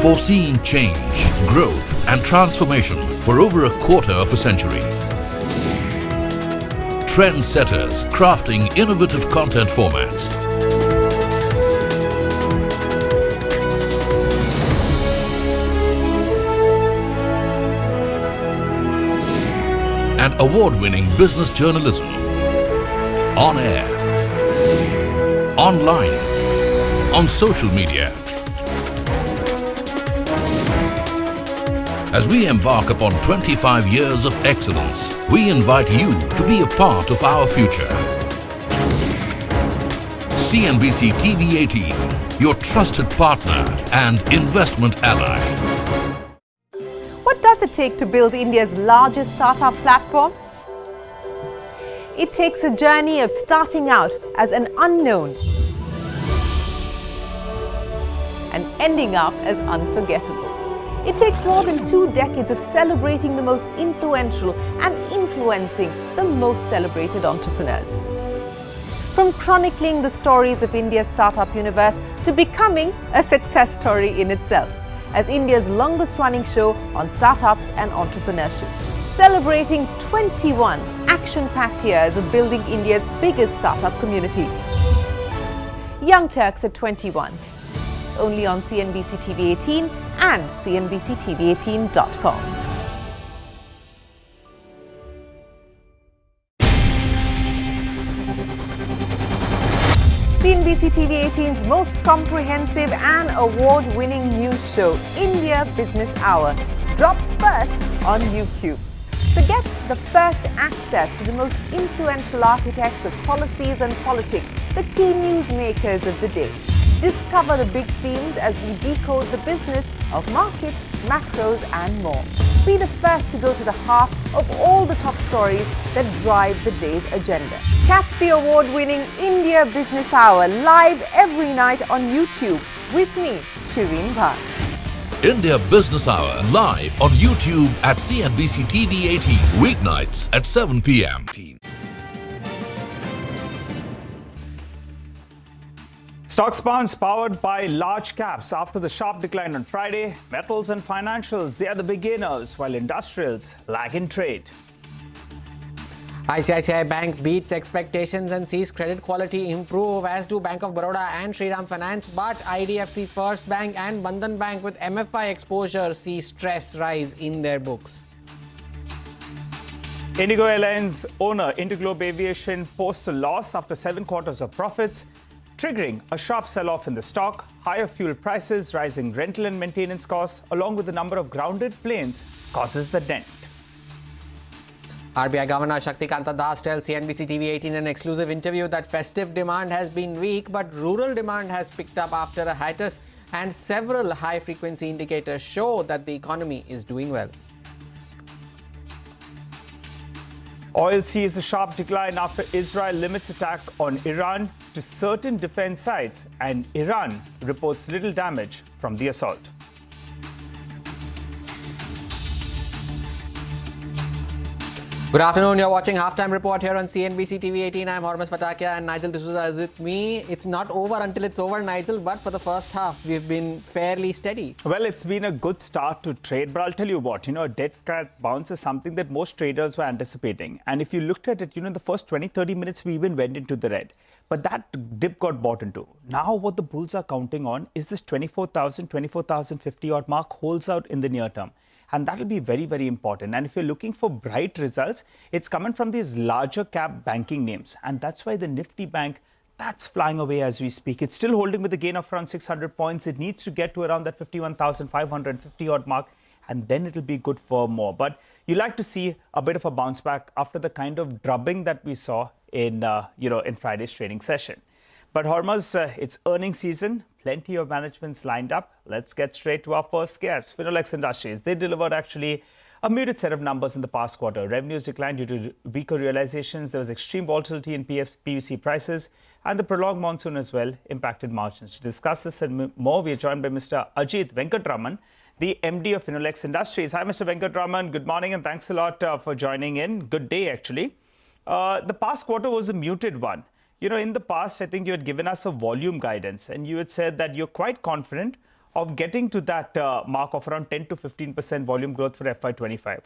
Foreseeing change, growth, and transformation for over a quarter of a century. Trendsetters crafting innovative content formats. And award-winning business journalism. On air, online, on social media. As we embark upon 25 years of excellence, we invite you to be a part of our future. CNBC TV18, your trusted partner and investment ally. What does it take to build India's largest startup platform? It takes a journey of starting out as an unknown and ending up as unforgettable. It takes more than 2 decades of celebrating the most influential and influencing the most celebrated entrepreneurs. From chronicling the stories of India's startup universe to becoming a success story in itself, as India's longest running show on startups and entrepreneurship, celebrating 21 action-packed years of building India's biggest startup community. Young Turks at 21, only on CNBC TV18 and CNBCTV18.com. CNBC TV18's most comprehensive and award-winning news show, India Business Hour, drops first on YouTube. So get the first access to the most influential architects of policies and politics, the key newsmakers of the day. Discover the big themes as we decode the business of markets, macros and more. Be the first to go to the heart of all the top stories that drive the day's agenda. Catch the award-winning India Business Hour live every night on YouTube with me, Shriram. India Business Hour live on YouTube at CNBC TV18 weeknights at 7 p.m. Stocks bounce powered by large caps after the sharp decline on Friday. Metals and financials, they are the beginners, while industrials lag in trade. ICICI Bank beats expectations and sees credit quality improve, as do Bank of Baroda and Shriram Finance. But IDFC First Bank and Bandhan Bank with MFI exposure see stress rise in their books. Indigo Airlines owner Interglobe Aviation posts a loss after 7 quarters of profits, triggering a sharp sell-off in the stock. Higher fuel prices, rising rental and maintenance costs, along with the number of grounded planes, causes the dent. RBI Governor Shaktikanta Das tells CNBC TV18 in an exclusive interview that festive demand has been weak, but rural demand has picked up after a hiatus, and several high-frequency indicators show that the economy is doing well. Oil sees a sharp decline after Israel limits attack on Iran to certain defense sites, and Iran reports little damage from the assault. Good afternoon, you're watching Halftime Report here on CNBC TV18. I'm Hormuz Fatakia and Nigel D'Souza is with me. It's not over until it's over, Nigel, but for the first half, we've been fairly steady. Well, it's been a good start to trade, but I'll tell you what, a dead cat bounce is something that most traders were anticipating. And if you looked at it, in the first 20-30 minutes, we even went into the red. But that dip got bought into. Now what the bulls are counting on is this 24,000, 24,050 odd mark holds out in the near term. And that will be very, very important. And if you're looking for bright results, it's coming from these larger cap banking names. And that's why the Nifty Bank, that's flying away as we speak. It's still holding with a gain of around 600 points. It needs to get to around that 51,550 odd mark, and then it'll be good for more. But you like to see a bit of a bounce back after the kind of drubbing that we saw in Friday's trading session. But Hormuz, it's earnings season. Plenty of managements lined up. Let's get straight to our first guest, Finolex Industries. They delivered actually a muted set of numbers in the past quarter. Revenues declined due to weaker realizations. There was extreme volatility in PVC prices, and the prolonged monsoon as well impacted margins. To discuss this and more, we are joined by Mr. Ajit Venkatraman, the MD of Finolex Industries. Hi, Mr. Venkatraman. Good morning, and thanks a lot for joining in. Good day, actually. The past quarter was a muted one. In the past, I think you had given us a volume guidance, and you had said that you're quite confident of getting to that mark of around 10 to 15% volume growth for FY25.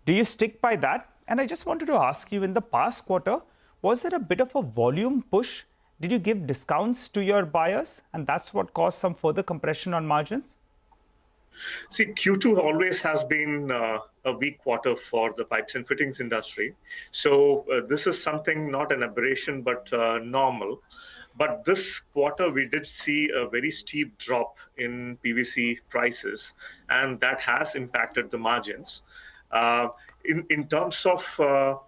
Do you stick by that? And I just wanted to ask you, in the past quarter, was there a bit of a volume push? Did you give discounts to your buyers, and that's what caused some further compression on margins? See, Q2 always has been a weak quarter for the pipes and fittings industry. So this is something not an aberration, but normal. But this quarter, we did see a very steep drop in PVC prices, and that has impacted the margins. In terms of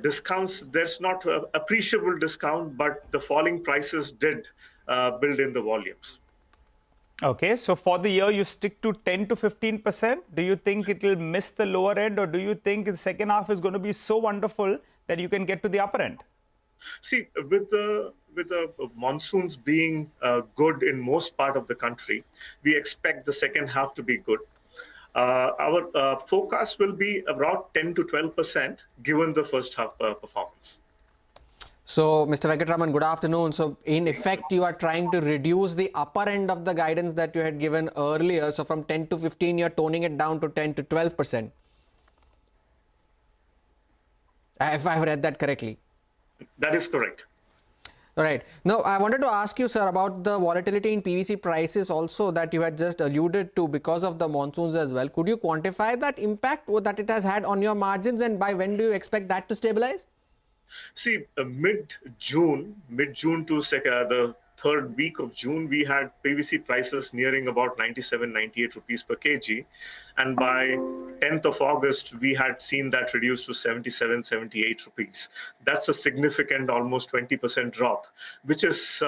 discounts, there's not an appreciable discount, but the falling prices did build in the volumes. Okay, so for the year, you stick to 10 to 15%. Do you think it will miss the lower end, or do you think the second half is going to be so wonderful that you can get to the upper end? See, with the monsoons being good in most part of the country, we expect the second half to be good. Our forecast will be about 10 to 12% given the first half performance. So, Mr. Venkatraman, good afternoon. So, in effect, you are trying to reduce the upper end of the guidance that you had given earlier. So, from 10 to 15, you're toning it down to 10 to 12%. If I've read that correctly. That is correct. All right. Now, I wanted to ask you, sir, about the volatility in PVC prices also that you had just alluded to because of the monsoons as well. Could you quantify that impact that it has had on your margins, and by when do you expect that to stabilize? See, mid-June to the third week of June, we had PVC prices nearing about 97, 98 rupees per kg. And by 10th of August, we had seen that reduced to 77, 78 rupees. That's a significant, almost 20% drop, which is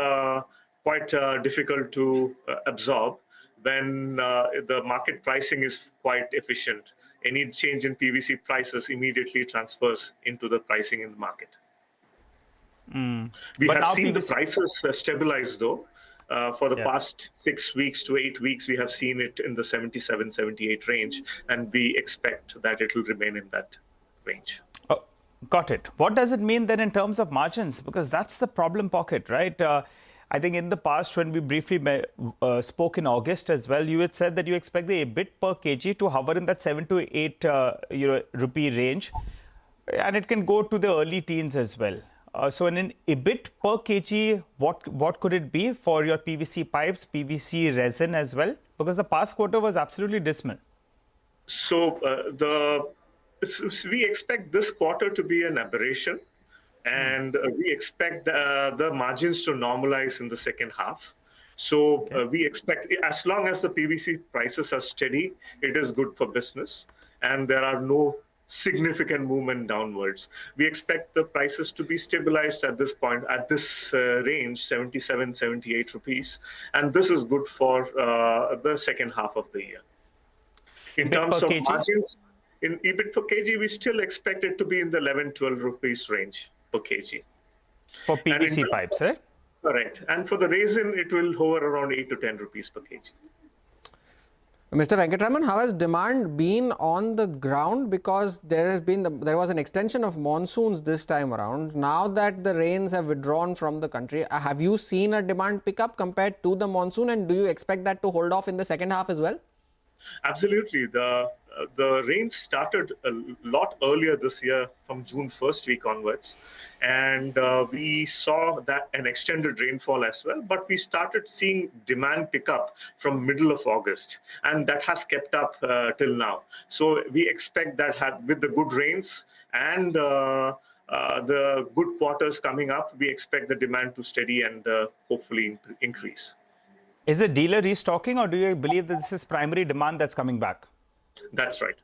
quite difficult to absorb when the market pricing is quite efficient. Any change in PVC prices immediately transfers into the pricing in the market. We have seen the prices stabilize though. For the past 6 weeks to 8 weeks, we have seen it in the 77, 78 range, and we expect that it will remain in that range. Oh, got it. What does it mean then in terms of margins? Because that's the problem pocket, right? I think in the past, when we briefly spoke in August as well, you had said that you expect the EBIT per kg to hover in that 7 to 8 rupee range, and it can go to the early teens as well. So in an EBIT per kg, what could it be for your PVC pipes, PVC resin as well? Because the past quarter was absolutely dismal. So we expect this quarter to be an aberration, and we expect the margins to normalize in the second half. So we expect, as long as the PVC prices are steady, it is good for business, and there are no significant movement downwards. We expect the prices to be stabilized at this point, at this range, 77, 78 rupees. And this is good for the second half of the year. In terms of margins, in EBIT per kg, we still expect it to be in the 11, 12 rupees range per kg. For PVC pipes, right? Correct. And for the resin, it will hover around 8 to 10 rupees per kg. Mr. Venkatraman, how has demand been on the ground? Because there was an extension of monsoons this time around. Now that the rains have withdrawn from the country, have you seen a demand pickup compared to the monsoon, and do you expect that to hold off in the second half as well? Absolutely. The rains started a lot earlier this year from June 1st week onwards. And we saw that an extended rainfall as well. But we started seeing demand pick up from middle of August. And that has kept up till now. So we expect that with the good rains and the good quarters coming up, we expect the demand to steady and hopefully increase. Is it dealer restocking, or do you believe that this is primary demand that's coming back? That's right.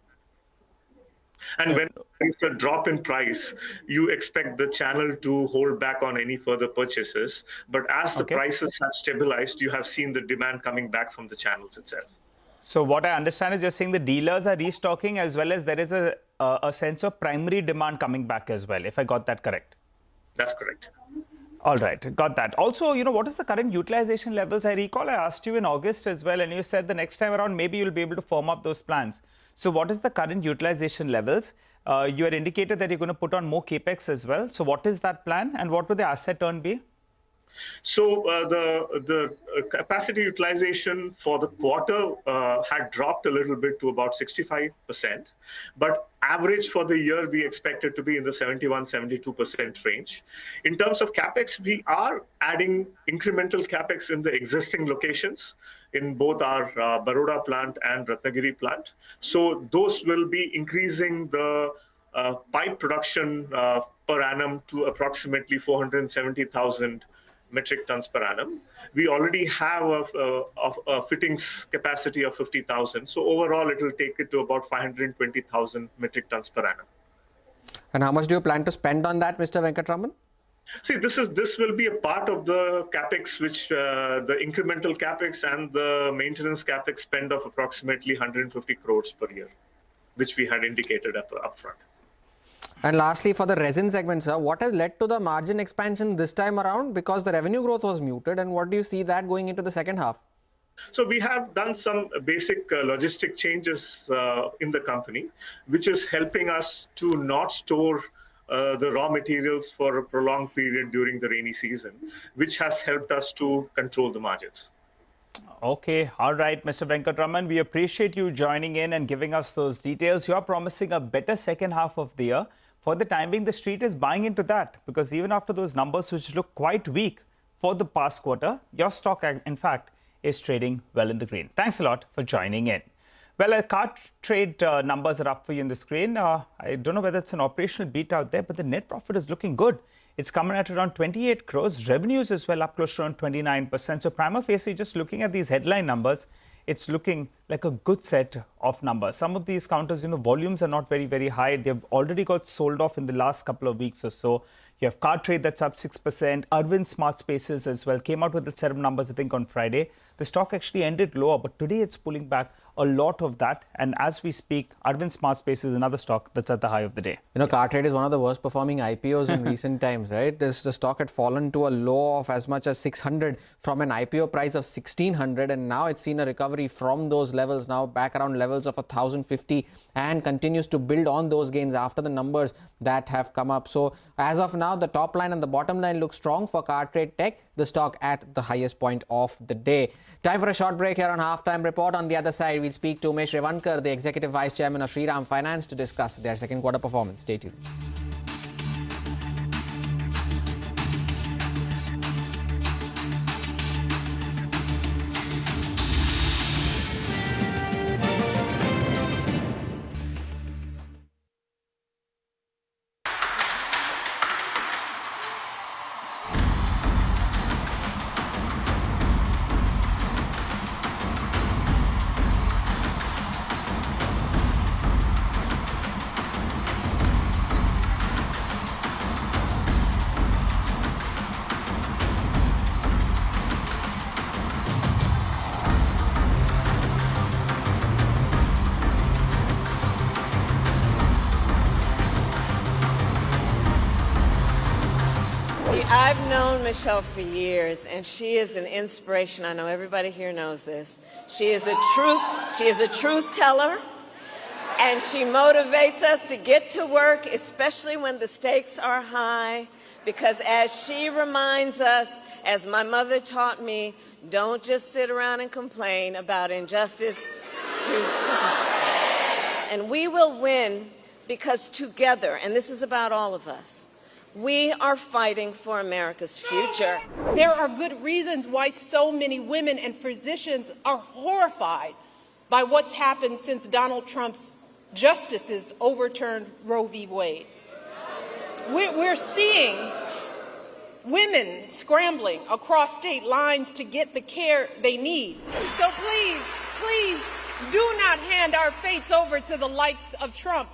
And when there is a drop in price, you expect the channel to hold back on any further purchases. But as the prices have stabilized, you have seen the demand coming back from the channels itself. So what I understand is you're saying the dealers are restocking, as well as there is a sense of primary demand coming back as well, if I got that correct. That's correct. All right, got that. Also, what is the current utilization levels? I recall I asked you in August as well, and you said the next time around, maybe you'll be able to firm up those plans. So what is the current utilization levels? You had indicated that you're going to put on more capex as well. So what is that plan, and what would the asset turn be? So the capacity utilization for the quarter had dropped a little bit to about 65%. But average for the year, we expect it to be in the 71, 72% range. In terms of capex, we are adding incremental capex in the existing locations in both our Baroda plant and Ratnagiri plant. So those will be increasing the pipe production per annum to approximately 470,000 metric tons per annum. We already have a fittings capacity of 50,000. So overall, it will take it to about 520,000 metric tons per annum. And how much do you plan to spend on that, Mr. Venkatraman? See, this will be a part of the capex, which the incremental capex and the maintenance capex spend of approximately 150 crores per year, which we had indicated upfront. And lastly, for the resin segment, sir, what has led to the margin expansion this time around? Because the revenue growth was muted, and what do you see that going into the second half? So we have done some basic logistic changes in the company, which is helping us to not store the raw materials for a prolonged period during the rainy season, which has helped us to control the margins. Okay, all right, Mr. Venkatraman, we appreciate you joining in and giving us those details. You're promising a better second half of the year. For the time being, the street is buying into that, because even after those numbers, which look quite weak for the past quarter, your stock, in fact, is trading well in the green. Thanks a lot for joining in. Well, car trade numbers are up for you on the screen. I don't know whether it's an operational beat out there, but the net profit is looking good. It's coming at around 28 crores. Revenues as well up close to around 29%. So prima facie, just looking at these headline numbers, it's looking like a good set of numbers. Some of these counters, volumes are not very, very high. They've already got sold off in the last couple of weeks or so. You have car trade that's up 6%. Arvind Smart Spaces as well came out with a set of numbers, I think, on Friday. The stock actually ended lower, but today it's pulling back a lot of that. And as we speak, Arvind Smart Spaces is another stock that's at the high of the day. Car trade is one of the worst performing IPOs in recent times, right? The stock had fallen to a low of as much as 600 from an IPO price of 1600, and now it's seen a recovery from those levels, now back around levels of 1050, and continues to build on those gains after the numbers that have come up. So as of now, the top line and the bottom line look strong for car trade tech, the stock at the highest point of the day. Time for a short break here on Halftime Report. On the other side, we'll speak to Umesh Revankar, the Executive Vice Chairman of Shriram Finance, to discuss their second quarter performance. Stay tuned. I've known Michelle for years, and she is an inspiration. I know everybody here knows this. She is a truth teller, and she motivates us to get to work, especially when the stakes are high, because as she reminds us, as my mother taught me, don't just sit around and complain about injustice. And we will win because together, and this is about all of us, we are fighting for America's future. There are good reasons why so many women and physicians are horrified by what's happened since Donald Trump's justices overturned Roe v. Wade. We're seeing women scrambling across state lines to get the care they need. So please, do not hand our fates over to the likes of Trump,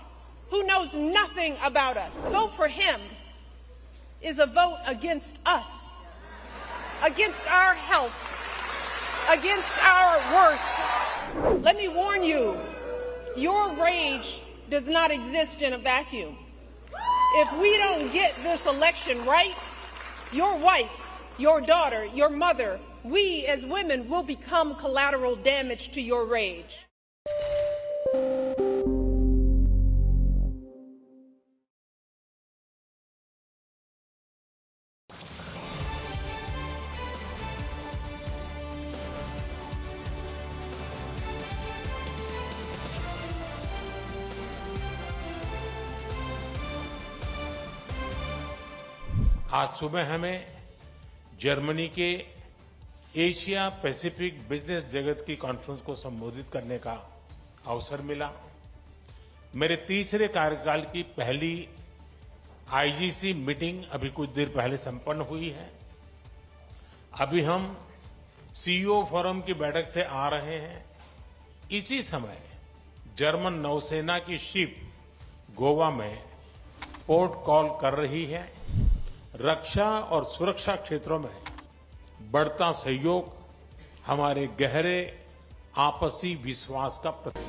who knows nothing about us. Vote for him is a vote against us, against our health, against our worth. Let me warn you, your rage does not exist in a vacuum. If we don't get this election right, your wife, your daughter, your mother, we as women will become collateral damage to your rage. आज सुबह हमें Germany के Asia Pacific business जगत की conference को संबोधित करने का अवसर मिला। मेरे तीसरे कार्यकाल की पहली आईजीसी मीटिंग अभी कुछ देर पहले संपन्न हुई है। अभी हम सीईओ फोरम की बैठक से आ रहे हैं। इसी समय जर्मन नौसेना की शिप गोवा में पोर्ट कॉल कर रही है। रक्षा और सुरक्षा क्षेत्रों में बढ़ता सहयोग हमारे गहरे आपसी विश्वास का प्रतीक।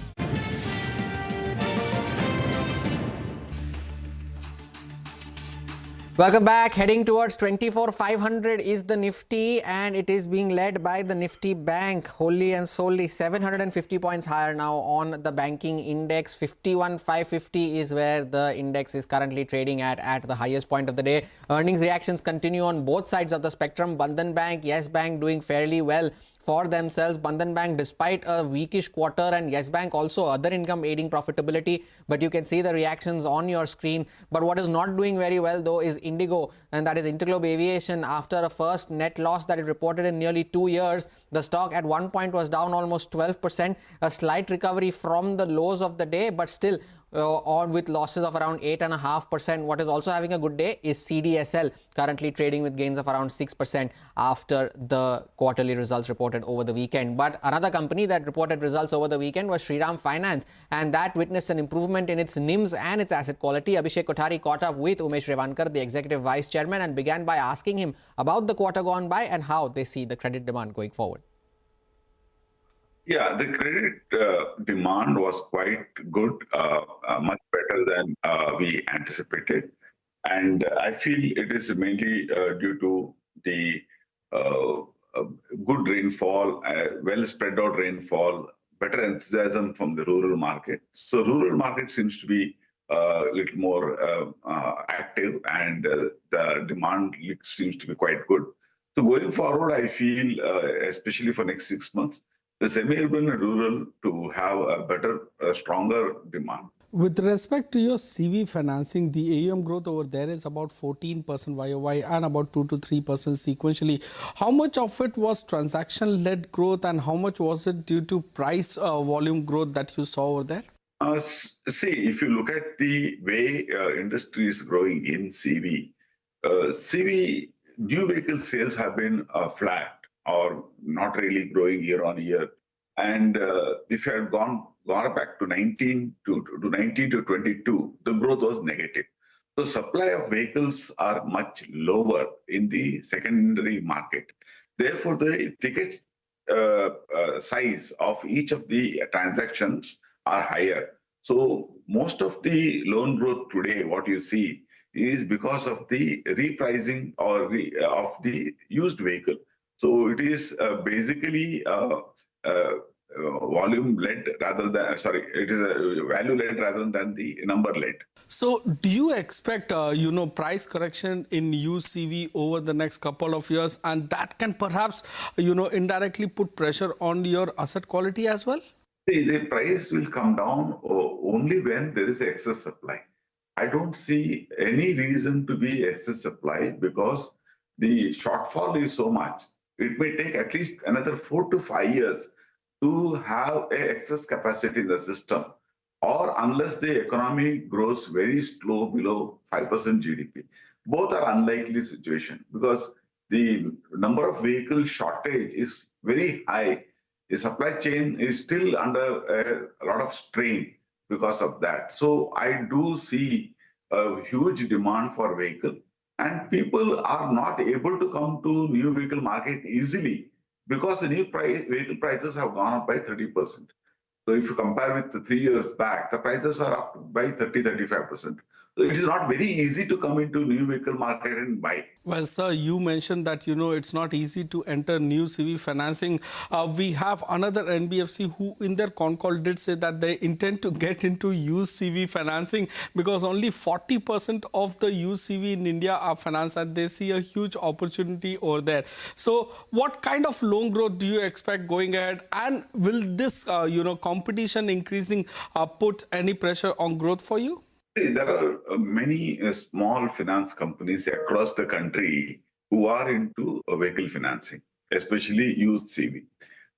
Welcome back. Heading towards 24,500 is the Nifty, and it is being led by the Nifty Bank wholly and solely. 750 points higher now on the banking index. 51,550 is where the index is currently trading at the highest point of the day. Earnings reactions continue on both sides of the spectrum. Bandhan Bank, Yes Bank doing fairly well for themselves. Bandhan Bank, despite a weakish quarter, and Yes Bank also other income aiding profitability, but you can see the reactions on your screen. But what is not doing very well though is Indigo, and that is Interglobe Aviation. After a first net loss that it reported in nearly 2 years, the stock at one point was down almost 12%, a slight recovery from the lows of the day, but still on with losses of around 8.5%. What is also having a good day is CDSL, currently trading with gains of around 6% after the quarterly results reported over the weekend. But another company that reported results over the weekend was Shriram Finance, and that witnessed an improvement in its NIMs and its asset quality. Abhishek Kothari caught up with Umesh Revankar, the executive vice chairman, and began by asking him about the quarter gone by and how they see the credit demand going forward. Yeah, the credit demand was quite good, much better than we anticipated. And I feel it is mainly due to the good rainfall, well spread out rainfall, better enthusiasm from the rural market. So rural market seems to be a little more active, and the demand seems to be quite good. So going forward, I feel, especially for next 6 months, the semi-urban and rural to have a better, stronger demand. With respect to your CV financing, the AUM growth over there is about 14% YOY and about 2 to 3% sequentially. How much of it was transaction-led growth, and how much was it due to price volume growth that you saw over there? See, if you look at the way industry is growing in CV, new vehicle sales have been flat or not really growing year on year. And if you had gone back to 19 to 22, the growth was negative. So supply of vehicles are much lower in the secondary market. Therefore, the ticket size of each of the transactions are higher. So most of the loan growth today, what you see, is because of the repricing or of the used vehicle. So it is basically volume-led rather than, it is a value-led rather than the number-led. So do you expect, price correction in used CV over the next couple of years, and that can perhaps, indirectly put pressure on your asset quality as well? The price will come down only when there is excess supply. I don't see any reason to be excess supply because the shortfall is so much. It may take at least another 4 to 5 years to have an excess capacity in the system, or unless the economy grows very slow below 5% GDP. Both are unlikely situation because the number of vehicle shortage is very high. The supply chain is still under a lot of strain because of that. So I do see a huge demand for vehicle. And people are not able to come to new vehicle market easily because the new vehicle prices have gone up by 30%. So if you compare with the 3 years back, the prices are up by 30-35%. So it is not very easy to come into new vehicle market and buy. Well, sir, you mentioned that, it's not easy to enter new CV financing. We have another NBFC who in their con call did say that they intend to get into used CV financing because only 40% of the used CV in India are financed, and they see a huge opportunity over there. So what kind of loan growth do you expect going ahead? And will this, competition increasing put any pressure on growth for you? There are many small finance companies across the country who are into vehicle financing, especially used CV.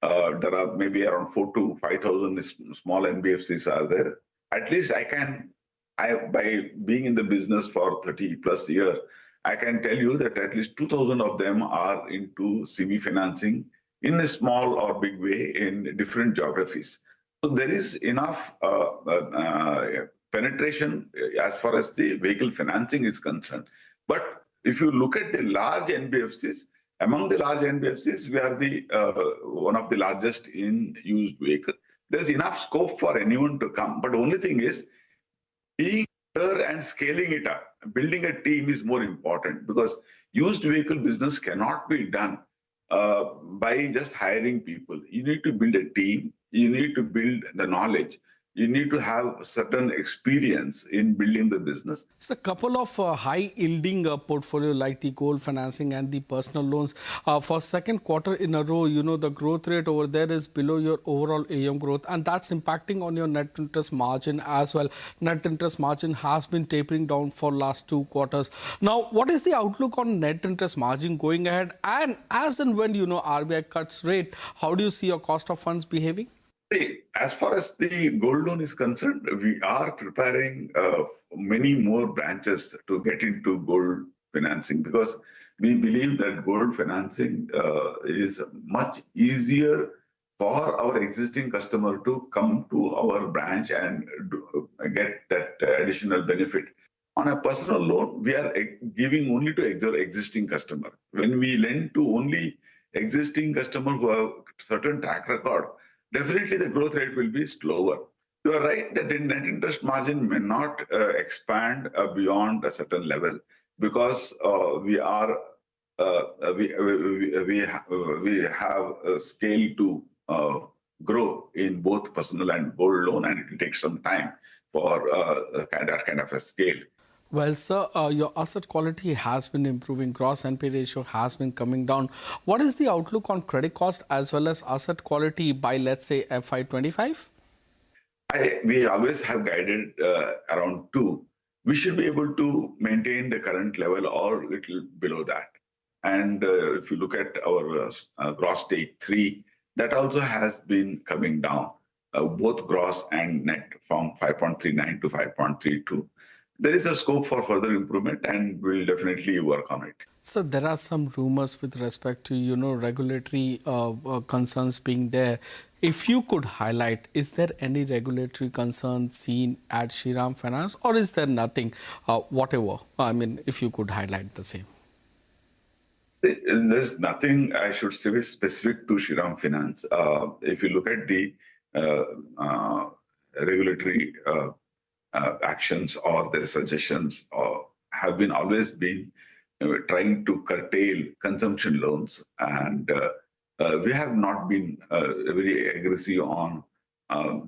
There are maybe around 4,000 to 5,000 small NBFCs are there. At least by being in the business for 30 plus years, I can tell you that at least 2,000 of them are into CV financing in a small or big way in different geographies. So there is enough penetration as far as the vehicle financing is concerned. But if you look at the large NBFCs, among the large NBFCs, we are the one of the largest in used vehicle. There's enough scope for anyone to come. But the only thing is, being and scaling it up. Building a team is more important because used vehicle business cannot be done by just hiring people. You need to build a team. You need to build the knowledge. You need to have certain experience in building the business. It's a couple of high-yielding portfolio like the gold financing and the personal loans. For second quarter in a row, the growth rate over there is below your overall AUM growth, and that's impacting on your net interest margin as well. Net interest margin has been tapering down for last 2 quarters. Now, what is the outlook on net interest margin going ahead? And as and when, RBI cuts rate, how do you see your cost of funds behaving? As far as the gold loan is concerned, we are preparing many more branches to get into gold financing because we believe that gold financing is much easier for our existing customer to come to our branch and get that additional benefit. On a personal loan, we are giving only to existing customer. When we lend to only existing customer who have certain track record, definitely the growth rate will be slower. You are right that the net interest margin may not expand beyond a certain level because we have a scale to grow in both personal and gold loan, and it will take some time for that kind of a scale. Well, sir, your asset quality has been improving. Gross NPA ratio has been coming down. What is the outlook on credit cost as well as asset quality by, let's say, FY25? We always have guided around 2. We should be able to maintain the current level or a little below that. And if you look at our gross stage 3, that also has been coming down, both gross and net, from 5.39 to 5.32. There is a scope for further improvement and we'll definitely work on it. So there are some rumors with respect to, regulatory concerns being there. If you could highlight, is there any regulatory concern seen at Shriram Finance or is there nothing, whatever? I mean, if you could highlight the same. There's nothing I should say specific to Shriram Finance. If you look at the regulatory actions or their suggestions have been always been trying to curtail consumption loans, and we have not been very aggressive on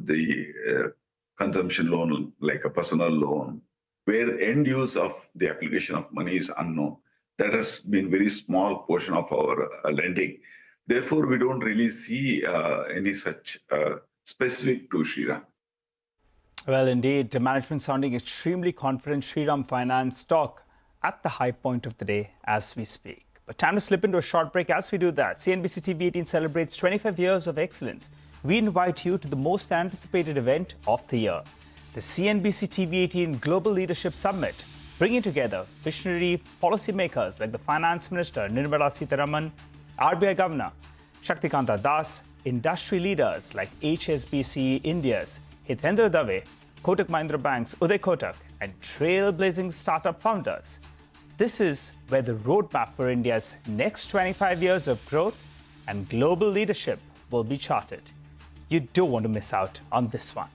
the consumption loan like a personal loan, where end use of the application of money is unknown. That has been very small portion of our lending. Therefore, we don't really see any such specific to Shriram. Well, indeed, the management sounding extremely confident. Shriram Finance stock at the high point of the day as we speak. But time to slip into a short break. As we do that, CNBC TV18 celebrates 25 years of excellence. We invite you to the most anticipated event of the year, the CNBC TV18 Global Leadership Summit, bringing together visionary policymakers like the Finance Minister Nirmala Sitharaman, RBI Governor Shaktikanta Das, industry leaders like HSBC India's Hitendra Dave, Kotak Mahindra Bank's Uday Kotak, and trailblazing startup founders. This is where the roadmap for India's next 25 years of growth and global leadership will be charted. You don't want to miss out on this one.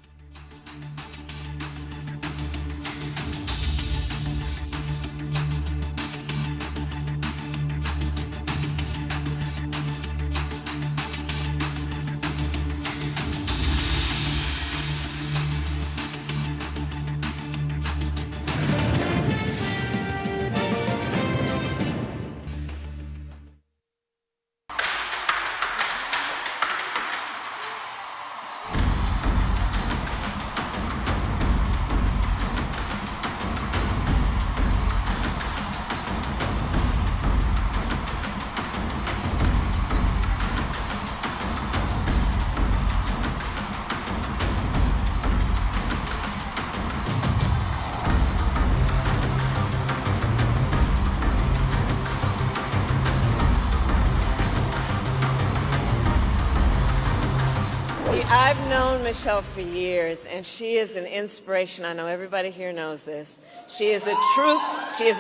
I've known Michelle for years, and she is an inspiration. I know everybody here knows this. She is a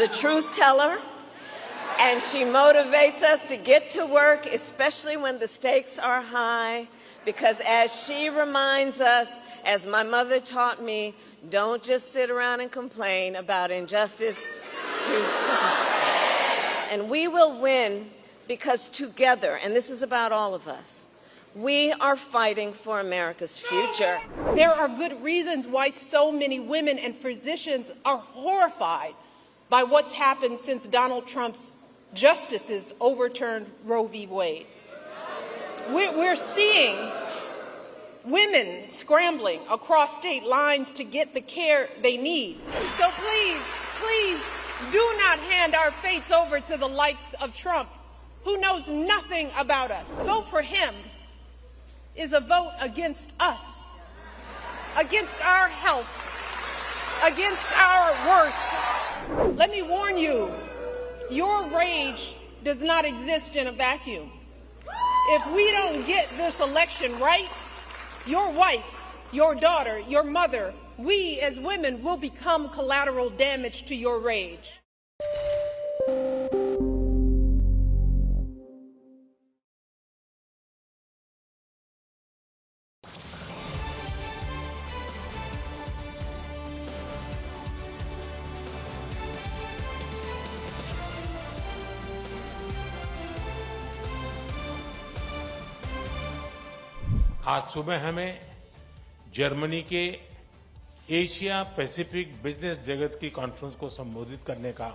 truth teller, and she motivates us to get to work, especially when the stakes are high, because as she reminds us, as my mother taught me, Don't just sit around and complain about injustice. Do something. And we will win because together, and this is about all of us, we are fighting for America's future. There are good reasons why so many women and physicians are horrified by what's happened since Donald Trump's justices overturned Roe v. Wade. We're seeing women scrambling across state lines to get the care they need. So please, please, do not hand our fates over to the likes of Trump, who knows nothing about us. Vote for him is a vote against us, against our health, against our worth. Let me warn you, your rage does not exist in a vacuum. If we don't get this election right, your wife, your daughter, your mother, we as women will become collateral damage to your rage. आज सुबह हमें Germany के Asia Pacific business जगत की conference को संबोधित करने का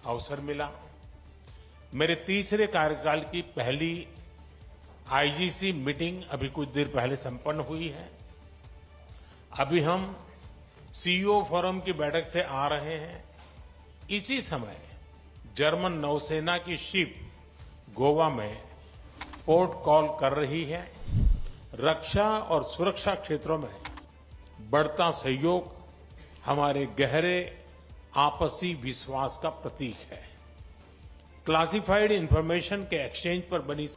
अवसर मिला। मेरे तीसरे कार्यकाल की पहली आईजीसी मीटिंग अभी कुछ देर पहले संपन्न हुई है। अभी हम सीईओ फोरम की बैठक से आ रहे हैं। इसी समय जर्मन नौसेना की शिप गोवा में पोर्ट कॉल कर रही है। रक्षा और सुरक्षा क्षेत्रों में बढ़ता सहयोग हमारे गहरे आपसी विश्वास का प्रतीक है। क्लासिफाइड इंफॉर्मेशन के एक्सचेंज पर बनी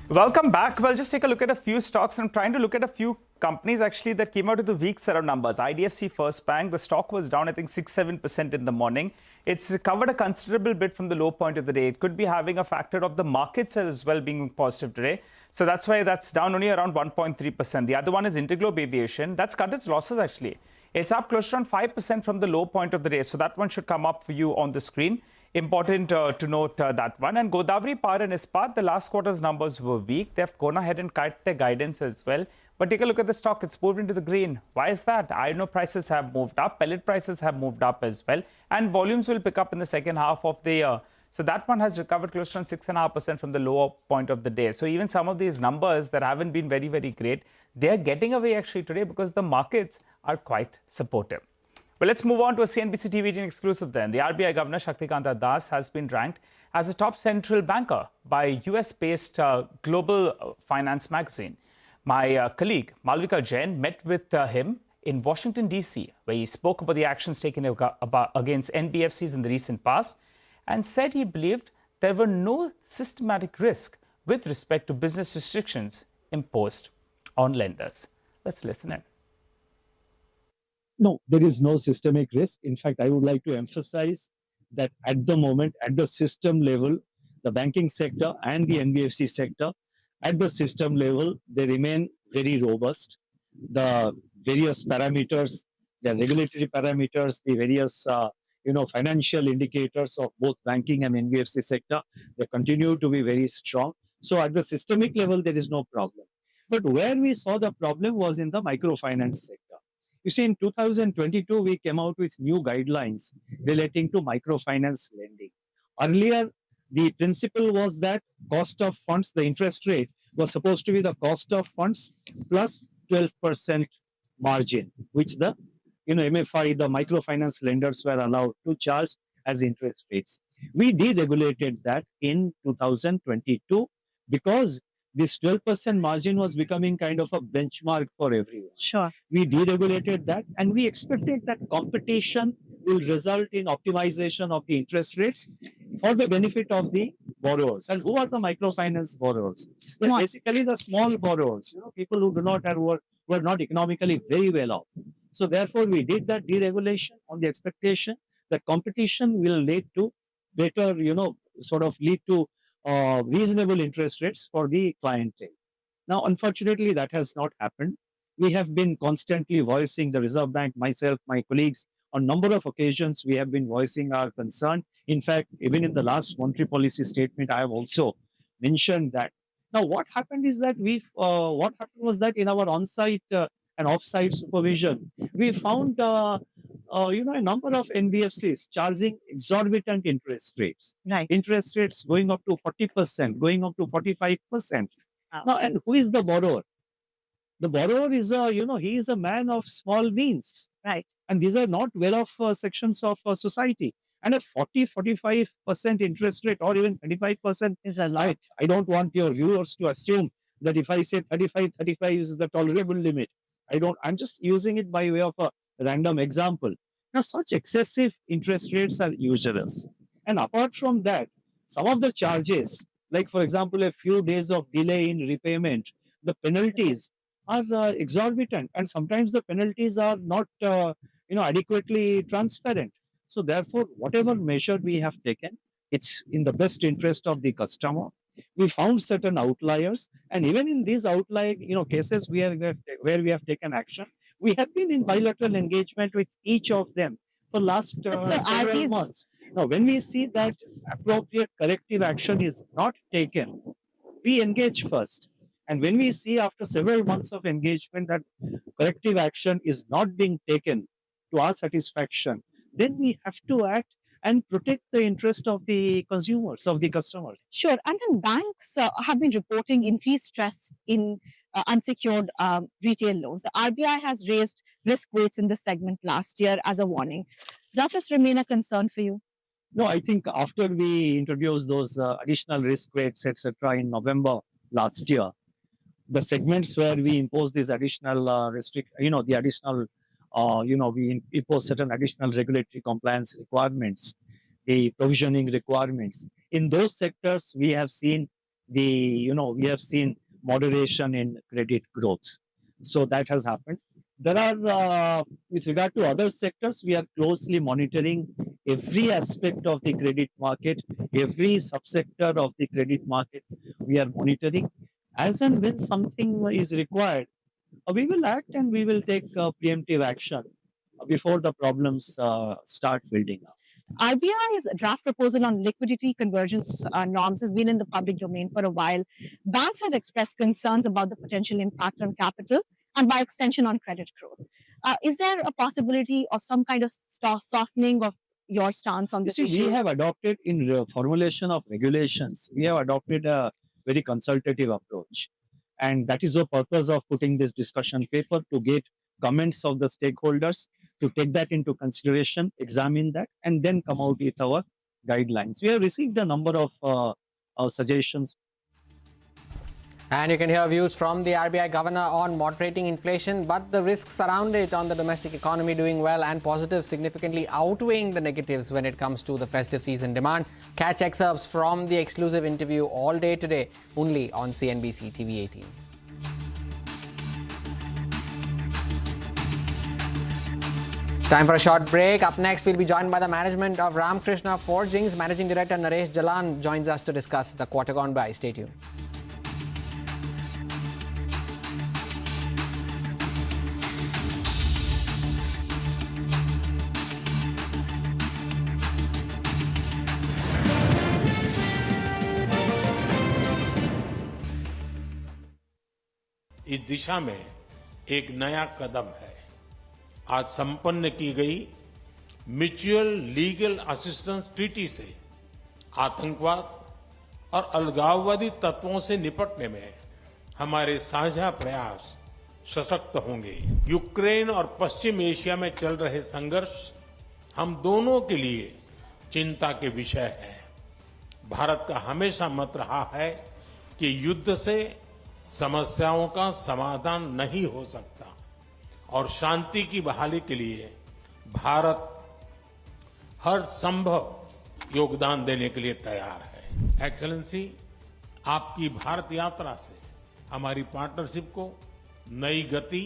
Welcome back. Well, just take a look at a few stocks. I'm trying to look at a few companies actually that came out with the weak set of numbers. IDFC First Bank, the stock was down, I think 6-7% in the morning. It's recovered a considerable bit from the low point of the day. It could be having a factor of the markets as well being positive today. So that's why that's down only around 1.3%. The other one is Interglobe Aviation. That's cut its losses actually. It's up close to around 5% from the low point of the day. So that one should come up for you on the screen. Important to note that one. And Godavari Power and Ispat, the last quarter's numbers were weak. They've gone ahead and cut their guidance as well. But take a look at the stock. It's moved into the green. Why is that? Iron ore prices have moved up. Pellet prices have moved up as well. And volumes will pick up in the second half of the year. So that one has recovered close to 6.5% from the lower point of the day. So even some of these numbers that haven't been very, very great, they're getting away actually today because the markets are quite supportive. Well, let's move on to a CNBC TV18 exclusive then. The RBI Governor Shaktikanta Das has been ranked as a top central banker by US-based Global Finance magazine. My colleague Malvika Jain met with him in Washington, D.C., where he spoke about the actions taken against NBFCs in the recent past and said he believed there were no systematic risk with respect to business restrictions imposed on lenders. Let's listen in. No, there is no systemic risk. In fact, I would like to emphasize that at the moment, at the system level, the banking sector and the NBFC sector, at the system level, they remain very robust. The various parameters, the regulatory parameters, the various financial indicators of both banking and NBFC sector, they continue to be very strong. So at the systemic level, there is no problem. But where we saw the problem was in the microfinance sector. You see, in 2022, we came out with new guidelines relating to microfinance lending. Earlier, the principle was that cost of funds, the interest rate, was supposed to be the cost of funds plus 12% margin, which the MFI, the microfinance lenders were allowed to charge as interest rates. We deregulated that in 2022 because this 12% margin was becoming kind of a benchmark for everyone. Sure. We deregulated that and we expected that competition will result in optimization of the interest rates for the benefit of the borrowers. And who are the microfinance borrowers? They're basically the small borrowers, people who do not have were not economically very well off. So therefore, we did that deregulation on the expectation that competition will lead to better, lead to reasonable interest rates for the clientele. Now, unfortunately, that has not happened. We have been constantly voicing, the Reserve Bank, myself, my colleagues, on number of occasions, we have been voicing our concern. In fact, even in the last monetary policy statement, I have also mentioned that. Now, what happened is that what happened was that in our on-site and off-site supervision, we found, a number of NBFCs charging exorbitant interest rates. Right. Interest rates going up to 40%, going up to 45%. Now, and who is the borrower? The borrower is he is a man of small means. Right. And these are not well-off sections of society. And a 45% interest rate or even 35% is a lot. I don't want your viewers to assume that if I say 35 is the tolerable limit. I'm just using it by way of a random example. Now, such excessive interest rates are usurious. And apart from that, some of the charges, like for example, a few days of delay in repayment, the penalties are exorbitant, and sometimes the penalties are not adequately transparent. So therefore, whatever measure we have taken, it's in the best interest of the customer. We found certain outliers, and even in these outlier cases where we have taken action, we have been in bilateral engagement with each of them for last several months. Now, when we see that appropriate corrective action is not taken, we engage first. And when we see after several months of engagement that corrective action is not being taken to our satisfaction, then we have to act and protect the interest of the consumers, of the customers. Sure. And then banks have been reporting increased stress in unsecured retail loans. The RBI has raised risk weights in this segment last year as a warning. Does this remain a concern for you? No, I think after we introduced those additional risk weights, etc., in November last year, the segments where we impose these additional we impose certain additional regulatory compliance requirements, the provisioning requirements. In those sectors, we have seen moderation in credit growth. So that has happened. There are, with regard to other sectors, we are closely monitoring every aspect of the credit market, every subsector of the credit market. We are monitoring. As and when something is required, we will act and we will take preemptive action before the problems start building up. RBI's draft proposal on liquidity convergence norms has been in the public domain for a while. Banks have expressed concerns about the potential impact on capital and by extension on credit growth. Is there a possibility of some kind of softening of your stance on this issue? We have adopted in the formulation of regulations, we have adopted a very consultative approach. And that is the purpose of putting this discussion paper, to get comments of the stakeholders, to take that into consideration, examine that, and then come out with our guidelines. We have received a number of suggestions. And you can hear views from the RBI governor on moderating inflation, but the risks around it on the domestic economy doing well and positives significantly outweighing the negatives when it comes to the festive season demand. Catch excerpts from the exclusive interview all day today, only on CNBC TV18. Time for a short break. Up next, we'll be joined by the management of Ramkrishna Forgings. Managing Director Naresh Jalan joins us to discuss the quarter gone by. Stay tuned. इस दिशा में एक नया कदम है। आज संपन्न की गई mutual legal assistance treaty से आतंकवाद और अलगाववादी तत्वों से निपटने में हमारे साझा प्रयास सशक्त होंगे। यूक्रेन और पश्चिम एशिया में चल रहे संघर्ष हम दोनों के लिए चिंता के विषय है। भारत का हमेशा मत रहा है कि युद्ध से समस्याओं का समाधान नहीं हो सकता और शांति की बहाली के लिए भारत हर संभव योगदान देने के लिए तैयार है। एक्सेलेंसी, आपकी भारत यात्रा से हमारी पार्टनरशिप को नई गति,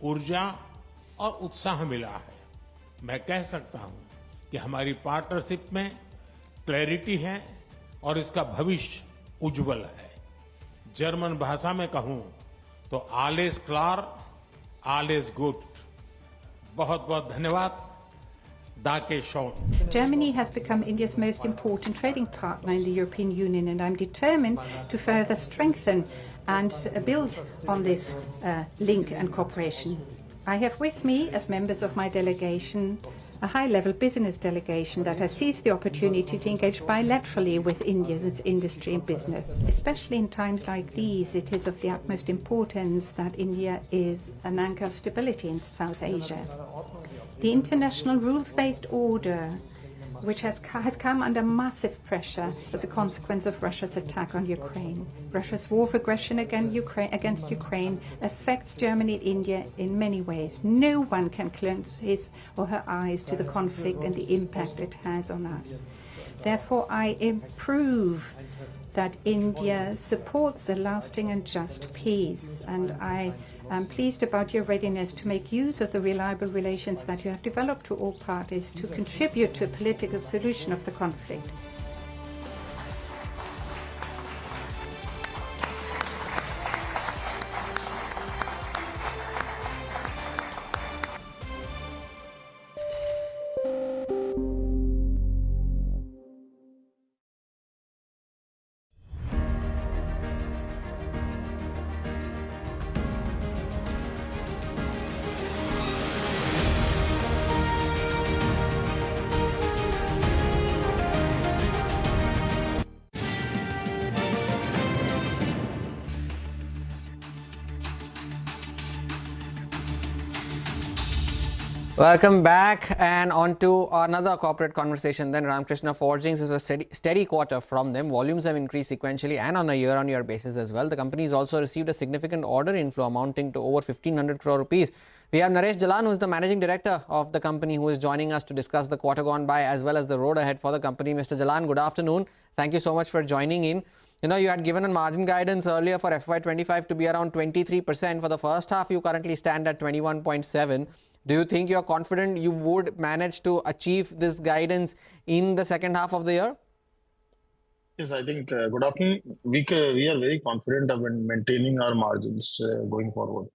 ऊर्जा और उत्साह मिला है। मैं कह सकता हूं कि हमारी पार्टनरशिप में क्लैरिटी है और इसका भविष्य उज्जवल है। जर्मन भाषा में कहूं तो all is clear, all is good. बहुत बहुत धन्यवाद। Danke schön. Germany has become India's most important trading partner in the European Union, and I'm determined to further strengthen and build on this link and cooperation. I have with me, as members of my delegation, a high-level business delegation that has seized the opportunity to engage bilaterally with India's industry and business. Especially in times like these, it is of the utmost importance that India is an anchor of stability in South Asia. The international rules-based order, which has come under massive pressure as a consequence of Russia's attack on Ukraine. Russia's war of aggression against Ukraine affects Germany and India in many ways. No one can close his or her eyes to the conflict and the impact it has on us. Therefore, I approve that India supports a lasting and just peace, and I am pleased about your readiness to make use of the reliable relations that you have developed to all parties to contribute to a political solution of the conflict. Welcome back, and on to another corporate conversation then. Ramkrishna Forgings is a steady quarter from them. Volumes have increased sequentially and on a year-on-year basis as well. The company has also received a significant order inflow amounting to over 1,500 crore rupees. We have Naresh Jalan, who is the managing director of the company, who is joining us to discuss the quarter gone by as well as the road ahead for the company. Mr. Jalan, good afternoon. Thank you so much for joining in. You know, you had given a margin guidance earlier for FY25 to be around 23%. For the first half, you currently stand at 21.7%. Do you think you are confident you would manage to achieve this guidance in the second half of the year? Yes, I think, good afternoon. We are very confident of maintaining our margins going forward.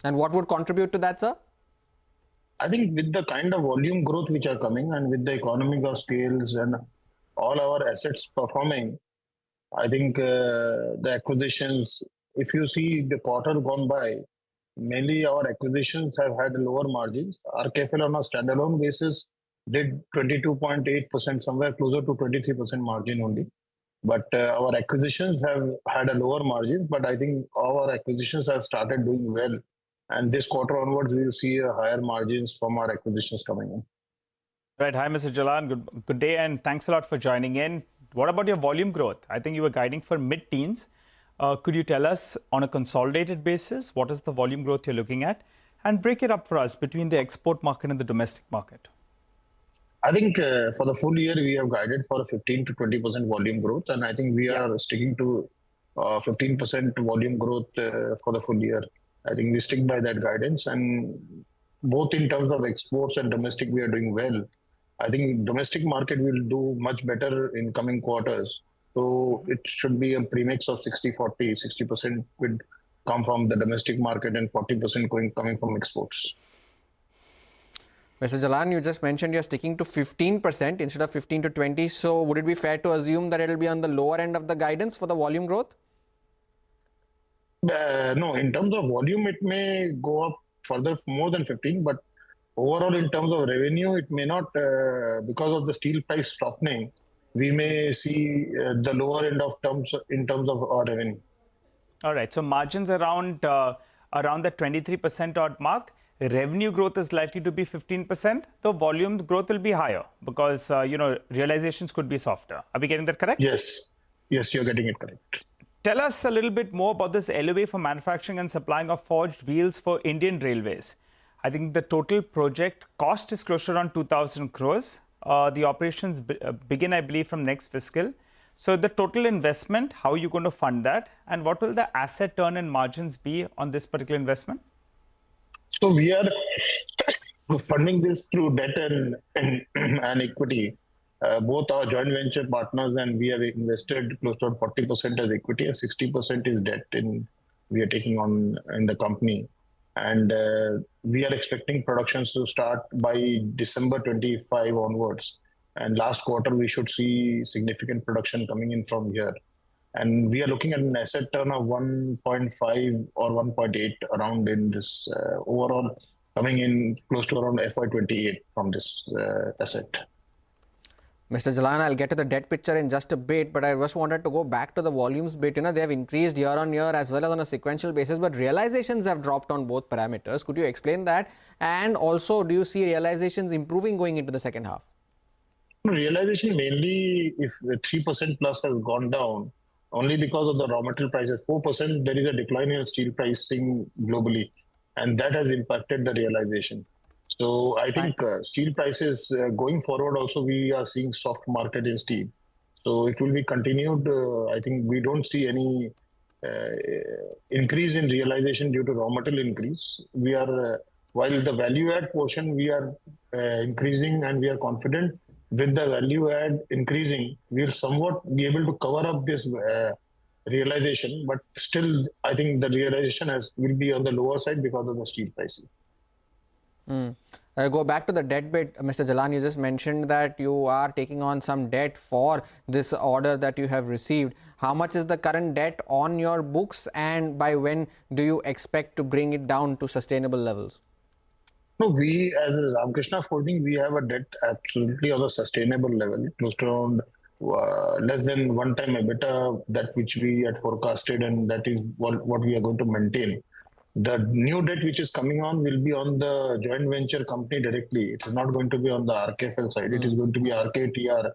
And what would contribute to that, sir? I think with the kind of volume growth which are coming and with the economic of scales and all our assets performing, I think the acquisitions, if you see the quarter gone by, mainly our acquisitions have had lower margins. RKFL on a standalone basis did 22.8%, somewhere closer to 23% margin only. But our acquisitions have had a lower margin, but I think our acquisitions have started doing well. And this quarter onwards, we will see higher margins from our acquisitions coming in. Right. Hi, Mr. Jalan. Good day, and thanks a lot for joining in. What about your volume growth? I think you were guiding for mid-teens. Could you tell us on a consolidated basis, what is the volume growth you're looking at? And break it up for us between the export market and the domestic market. I think for the full year, we have guided for a 15 to 20% volume growth. And I think we are sticking to 15% volume growth for the full year. I think we stick by that guidance. And both in terms of exports and domestic, we are doing well. I think domestic market will do much better in coming quarters. So it should be a premix of 60-40. 60% would come from the domestic market and 40% coming from exports. Mr. Jalan, you just mentioned you're sticking to 15% instead of 15 to 20. So would it be fair to assume that it will be on the lower end of the guidance for the volume growth? No, in terms of volume, it may go up further more than 15. But overall, in terms of revenue, it may not, because of the steel price softening, we may see the lower end of terms in terms of our revenue. All right. So margins around the 23% odd mark. Revenue growth is likely to be 15%. The volume growth will be higher because realizations could be softer. Are we getting that correct? Yes. Yes, you're getting it correct. Tell us a little bit more about this LOA for manufacturing and supplying of forged wheels for Indian Railways. I think the total project cost is closer on 2,000 crores. The operations begin, I believe, from next fiscal. So the total investment, how are you going to fund that? And what will the asset turn and margins be on this particular investment? So we are funding this through debt and equity. both our joint venture partners and we have invested close to 40% as equity and 60% is debt we are taking on in the company. And we are expecting productions to start by December 25 onwards. And last quarter, we should see significant production coming in from here. And we are looking at an asset turn of 1.5 or 1.8 around in this overall, coming in close to around FY28 from this asset. Mr. Jalan, I'll get to the debt picture in just a bit, but I just wanted to go back to the volumes bit. They have increased year on year as well as on a sequential basis, but realizations have dropped on both parameters. Could you explain that? And also, do you see realizations improving going into the second half? Realization mainly, if the 3% plus has gone down, only because of the raw material prices. 4%, there is a decline in steel pricing globally, and that has impacted the realization. So I think steel prices going forward also, we are seeing soft market in steel. So it will be continued. I think we don't see any increase in realization due to raw material increase. We are, while the value add portion, we are increasing and we are confident with the value add increasing, we will somewhat be able to cover up this realization. But still, I think the realization will be on the lower side because of the steel pricing. I'll go back to the debt bit. Mr. Jalan, you just mentioned that you are taking on some debt for this order that you have received. How much is the current debt on your books, and by when do you expect to bring it down to sustainable levels? No, we as a Ramakrishna Holding, we have a debt absolutely on a sustainable level, close to around less than one time EBITDA, that which we had forecasted, and that is what we are going to maintain. The new debt which is coming on will be on the joint venture company directly. It is not going to be on the RKFL side. It is going to be RKTR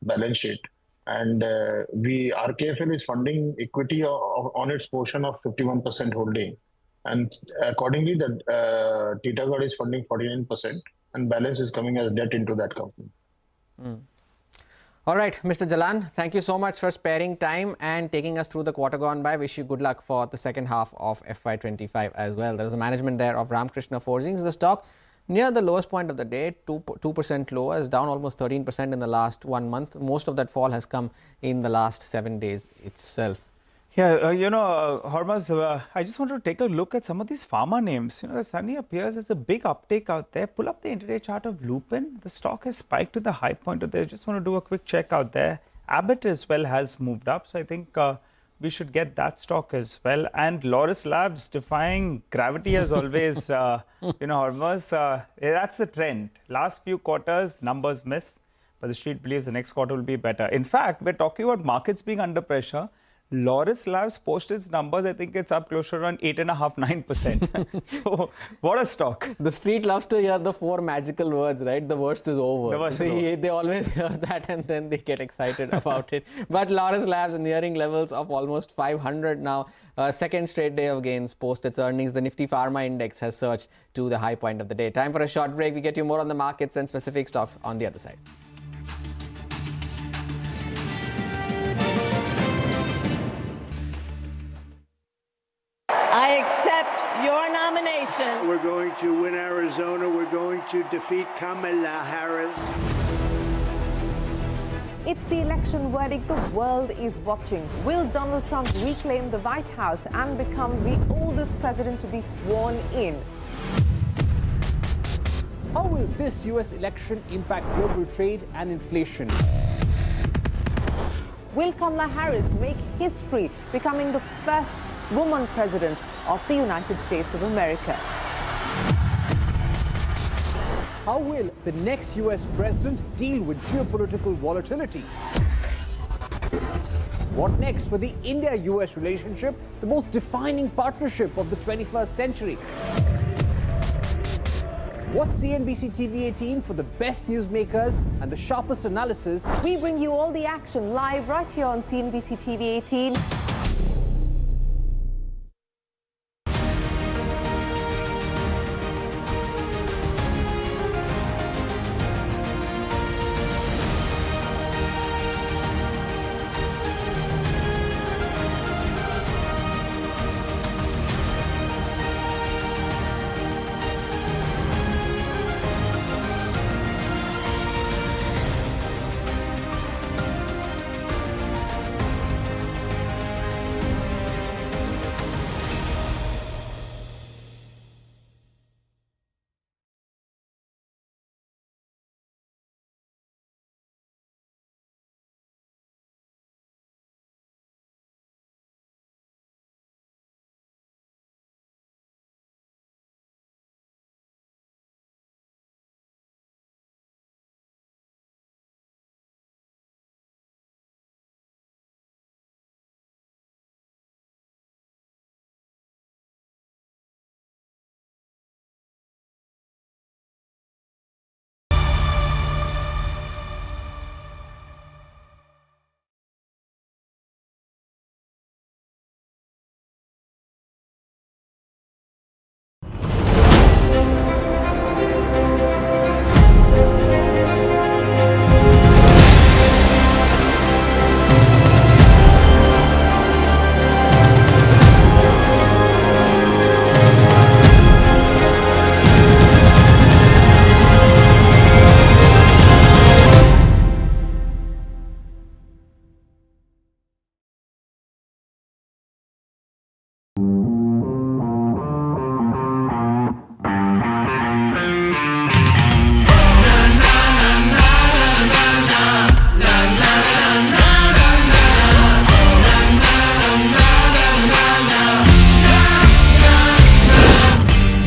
balance sheet. And RKFL is funding equity on its portion of 51% holding. And accordingly, the Titagarh is funding 49% and balance is coming as debt into that company. All right, Mr. Jalan, thank you so much for sparing time and taking us through the quarter gone by. Wish you good luck for the second half of FY25 as well. There is a management there of Ramakrishna Forgings. The stock near the lowest point of the day, 2% lower, is down almost 13% in the last 1 month. Most of that fall has come in the last 7 days itself. Yeah, Hormaz, I just want to take a look at some of these pharma names. There suddenly appears as a big uptake out there. Pull up the intraday chart of Lupin. The stock has spiked to the high point of there. Just want to do a quick check out there. Abbott as well has moved up. So I think we should get that stock as well. And Laurus Labs defying gravity as always. Hormaz, that's the trend. Last few quarters, numbers miss. But the street believes the next quarter will be better. In fact, we're talking about markets being under pressure. Laurus Labs posted its numbers. I think it's up close to around 8.5%, 9%. So, what a stock. The street loves to hear the 4 magical words, right? The worst is over. They always hear that and then they get excited about it. But Laurus Labs nearing levels of almost 500 now. Second straight day of gains post its earnings. The Nifty Pharma Index has surged to the high point of the day. Time for a short break. We get you more on the markets and specific stocks on the other side. I accept your nomination. We're going to win Arizona. We're going to defeat Kamala Harris. It's the election verdict the world is watching. Will Donald Trump reclaim the White House and become the oldest president to be sworn in? How will this US election impact global trade and inflation? Will Kamala Harris make history, becoming the first woman president of the United States of America? How will the next US president deal with geopolitical volatility? What next for the India-US relationship, the most defining partnership of the 21st century? What's CNBC TV18 for the best newsmakers and the sharpest analysis? We bring you all the action live right here on CNBC TV18.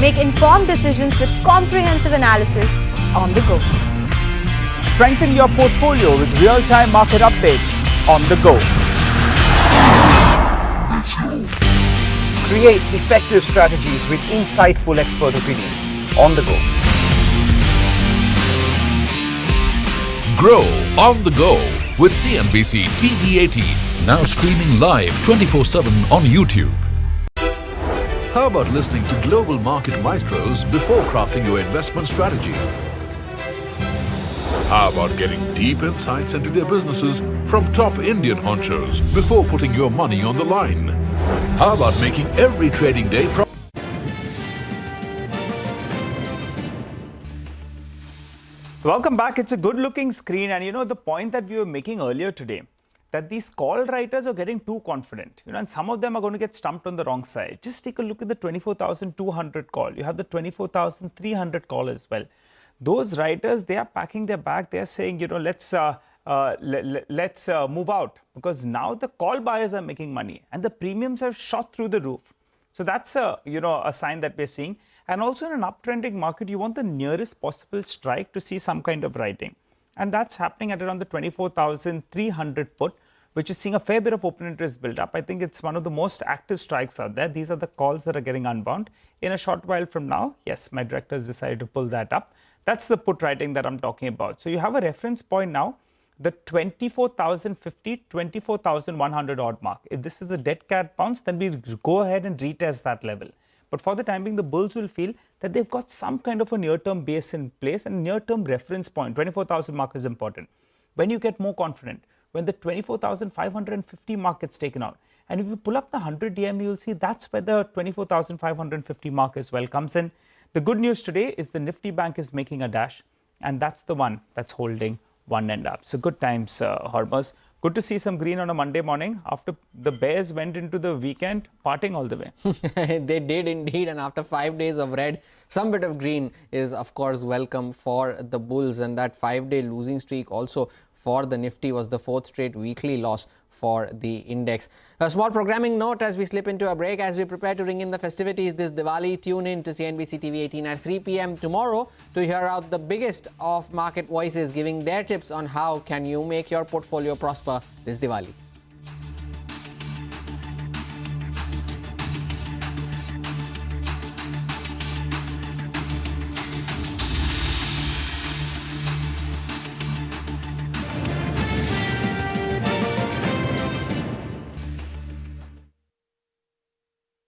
Make informed decisions with comprehensive analysis on the go. Strengthen your portfolio with real-time market updates on the go. Create effective strategies with insightful expert opinions on the go. Grow on the go with CNBC TV18, now streaming live 24/7 on YouTube. How about listening to global market maestros before crafting your investment strategy? How about getting deep insights into their businesses from top Indian honchos before putting your money on the line? How about making every trading day profitable? Welcome back. It's a good-looking screen, and the point that we were making earlier today, that these call writers are getting too confident, and some of them are going to get stumped on the wrong side. Just take a look at the 24,200 call. You have the 24,300 call as well. Those writers, they are packing their bag. They are saying, let's move out, because now the call buyers are making money and the premiums have shot through the roof. So that's a sign that we're seeing. And also in an uptrending market, you want the nearest possible strike to see some kind of writing. And that's happening at around the 24,300 put, which is seeing a fair bit of open interest build up. I think it's one of the most active strikes out there. These are the calls that are getting unbound. In a short while from now, yes, my directors decided to pull that up. That's the put writing that I'm talking about. So you have a reference point now, the 24,050, 24,100 odd mark. If this is the dead cat bounce, then we go ahead and retest that level. But for the time being, the bulls will feel that they've got some kind of a near-term base in place, and near-term reference point, 24,000 mark is important. When you get more confident, when the 24,550 mark gets taken out, and if you pull up the 100 DM, you'll see that's where the 24,550 mark as well comes in. The good news today is the Nifty Bank is making a dash, and that's the one that's holding one end up. So good times, Hormuz. Good to see some green on a Monday morning after the bears went into the weekend partying all the way. They did indeed, and after 5 days of red, some bit of green is of course welcome for the bulls, and that 5-day losing streak also for the Nifty was the 4th straight weekly loss for the index. A small programming note as we slip into a break. As we prepare to ring in the festivities this Diwali, tune in to CNBC TV18 at 3 p.m. tomorrow to hear out the biggest of market voices giving their tips on how can you make your portfolio prosper this Diwali.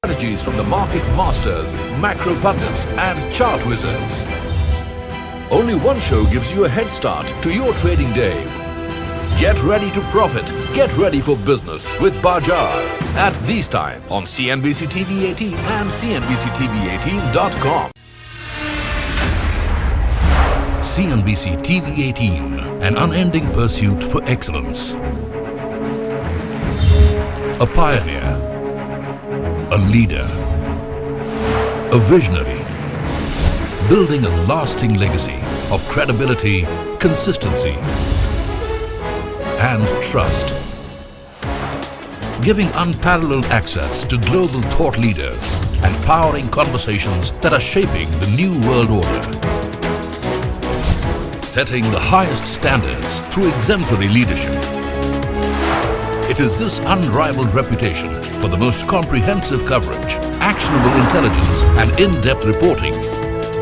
Strategies from the market masters, macro pundits and chart wizards. Only one show gives you a head start to your trading day. Get ready to profit. Get ready for business with Bajaj at these times on CNBC TV18 and CNBCTV18.com. CNBC TV18, an unending pursuit for excellence. A pioneer. A leader, a visionary, building a lasting legacy of credibility, consistency, and trust. Giving unparalleled access to global thought leaders and powering conversations that are shaping the new world order. Setting the highest standards through exemplary leadership. It is this unrivaled reputation for the most comprehensive coverage, actionable intelligence, and in-depth reporting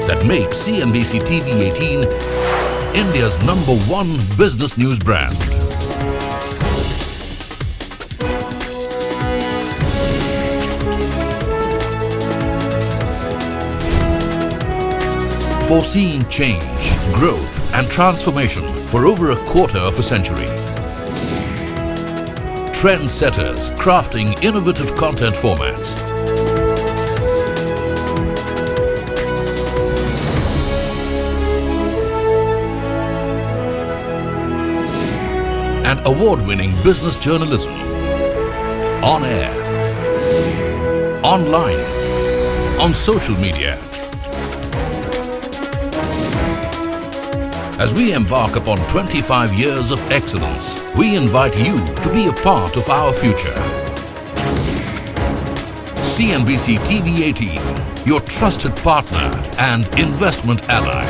that makes CNBC TV18 India's #1 business news brand. Foreseeing change, growth, and transformation for over a quarter of a century. Trendsetters crafting innovative content formats. And award-winning business journalism. On air, online, on social media. As we embark upon 25 years of excellence, we invite you to be a part of our future. CNBC TV18, your trusted partner and investment ally.